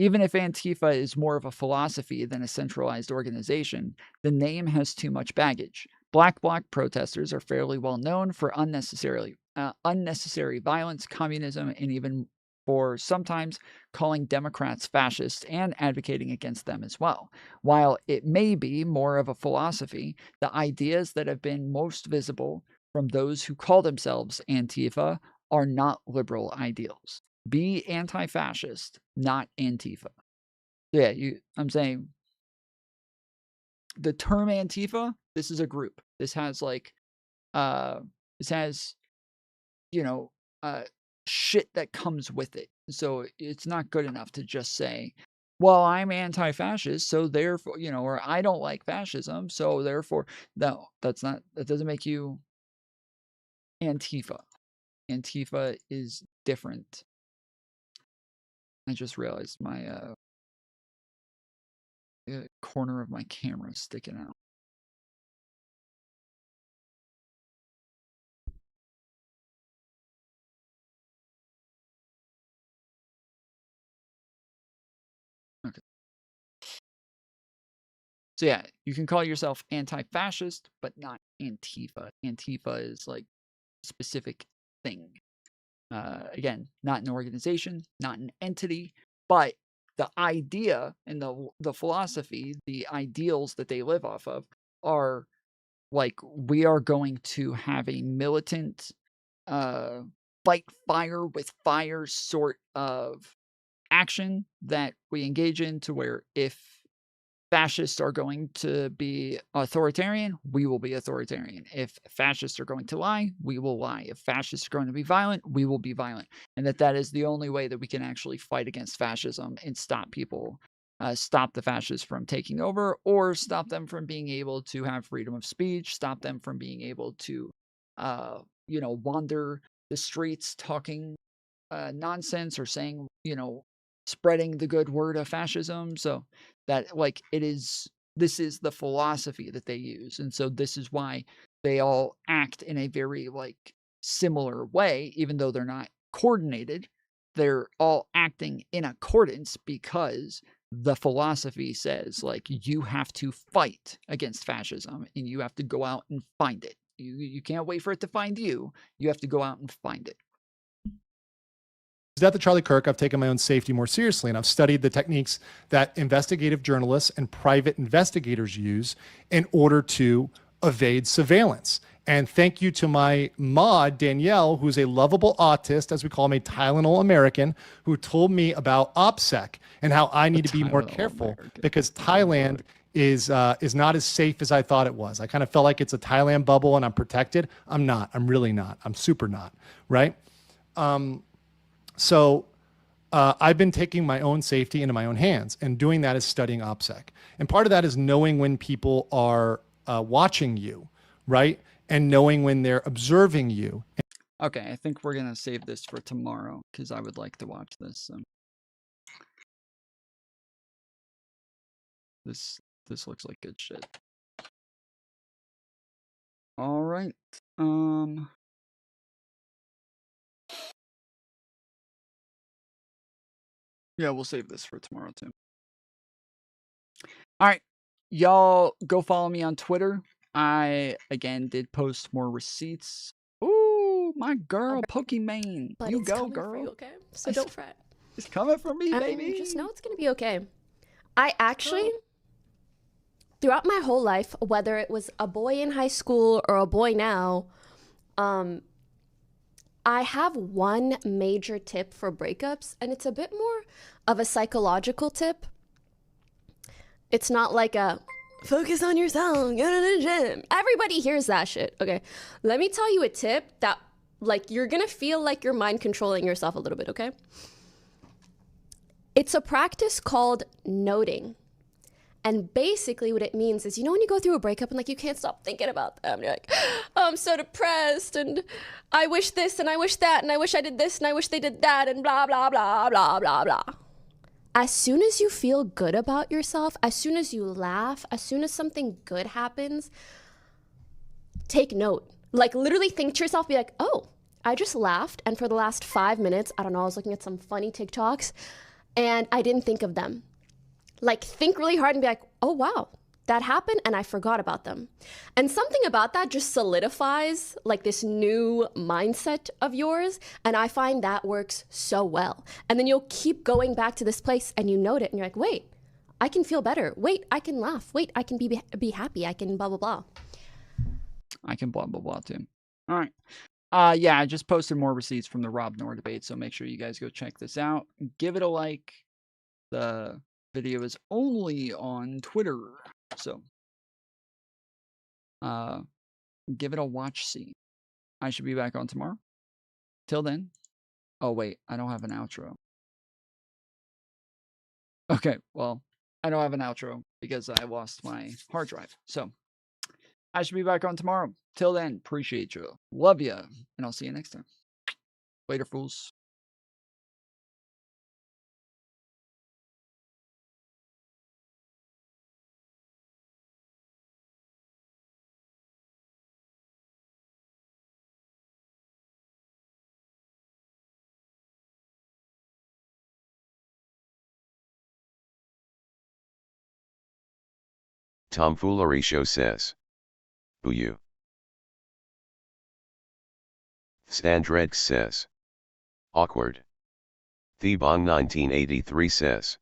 Even if Antifa is more of a philosophy than a centralized organization, the name has too much baggage. Black bloc protesters are fairly well known for unnecessary violence, communism, and even for sometimes calling Democrats fascist and advocating against them as well. While it may be more of a philosophy, the ideas that have been most visible from those who call themselves Antifa are not liberal ideals. Be anti-fascist, not Antifa. Yeah, I'm saying the term Antifa, this is a group. This has like, this has, you know, shit that comes with it. So it's not good enough to just say, well, I'm anti-fascist, so therefore, you know, or I don't like fascism, so therefore, no, that doesn't make you Antifa. Antifa is different. I just realized my corner of my camera is sticking out. Okay. So yeah, you can call yourself anti-fascist, but not Antifa. Antifa is like a specific thing. Again, not an organization, not an entity, but the idea and the philosophy, the ideals that they live off of are like, we are going to have a militant, fight fire with fire sort of action that we engage in, to where if fascists are going to be authoritarian, we will be authoritarian. If fascists are going to lie, we will lie. If fascists are going to be violent, we will be violent. And that is the only way that we can actually fight against fascism and stop people, stop the fascists from taking over, or stop them from being able to have freedom of speech, stop them from being able to, you know, wander the streets talking nonsense, or saying, you know, spreading the good word of fascism. So that, like, this is the philosophy that they use. And so this is why they all act in a very like similar way, even though they're not coordinated. They're all acting in accordance because the philosophy says, like, you have to fight against fascism and you have to go out and find it. You can't wait for it to find you. You have to go out and find it. At the Charlie Kirk, I've taken my own safety more seriously, and I've studied the techniques that investigative journalists and private investigators use in order to evade surveillance. And thank you to my mod, Danielle, who's a lovable autist, as we call him, a Tylenol American, who told me about OPSEC and how I need to be more careful because Thailand is not as safe as I thought it was. I kind of felt like it's a Thailand bubble and I'm protected. I'm not. I'm really not. I'm super not, right? So I've been taking my own safety into my own hands, and doing that is studying OPSEC. And part of that is knowing when people are watching you, right? And knowing when they're observing you. Okay, I think we're going to save this for tomorrow because I would like to watch this. So. This looks like good shit. All right. Yeah, we'll save this for tomorrow too. All right. Y'all go follow me on Twitter. I, again, did post more receipts. Ooh, my girl, Pokimane. But you it's go, coming girl. for you, okay? So don't fret. It's coming for me, baby. Just know it's going to be okay. I actually, throughout my whole life, whether it was a boy in high school or a boy now, I have one major tip for breakups, and it's a bit more of a psychological tip. It's not like a focus on yourself, go to the gym. Everybody hears that shit, okay? Let me tell you a tip that, like, you're gonna feel like you're mind controlling yourself a little bit, okay? It's a practice called noting. And basically what it means is, you know when you go through a breakup and like you can't stop thinking about them, you're like, oh, I'm so depressed and I wish this and I wish that and I wish I did this and I wish they did that and blah, blah, blah, blah, blah, blah. As soon as you feel good about yourself, as soon as you laugh, as soon as something good happens, take note. Like literally think to yourself, be like, oh, I just laughed and for the last 5 minutes, I don't know, I was looking at some funny TikToks and I didn't think of them. Like, think really hard and be like, oh wow, that happened and I forgot about them. And something about that just solidifies like this new mindset of yours. And I find that works so well. And then you'll keep going back to this place and you note it and you're like, wait, I can feel better. Wait, I can laugh. Wait, I can be happy. I can blah, blah, blah. I can blah, blah, blah too. All right. Yeah, I just posted more receipts from the Rob Noor debate, so make sure you guys go check this out. Give it a like. The video is only on Twitter, so give it a watch see. I should be back on tomorrow. Till then. Oh wait, I don't have an outro. Okay, well, I don't have an outro because I lost my hard drive. So I should be back on tomorrow. Till then, appreciate you. Love ya. And I'll see you next time. Later, fools. Tomfoolery Show says. Boo you. RESIGNED says. Awkward. Thebong 1983 says.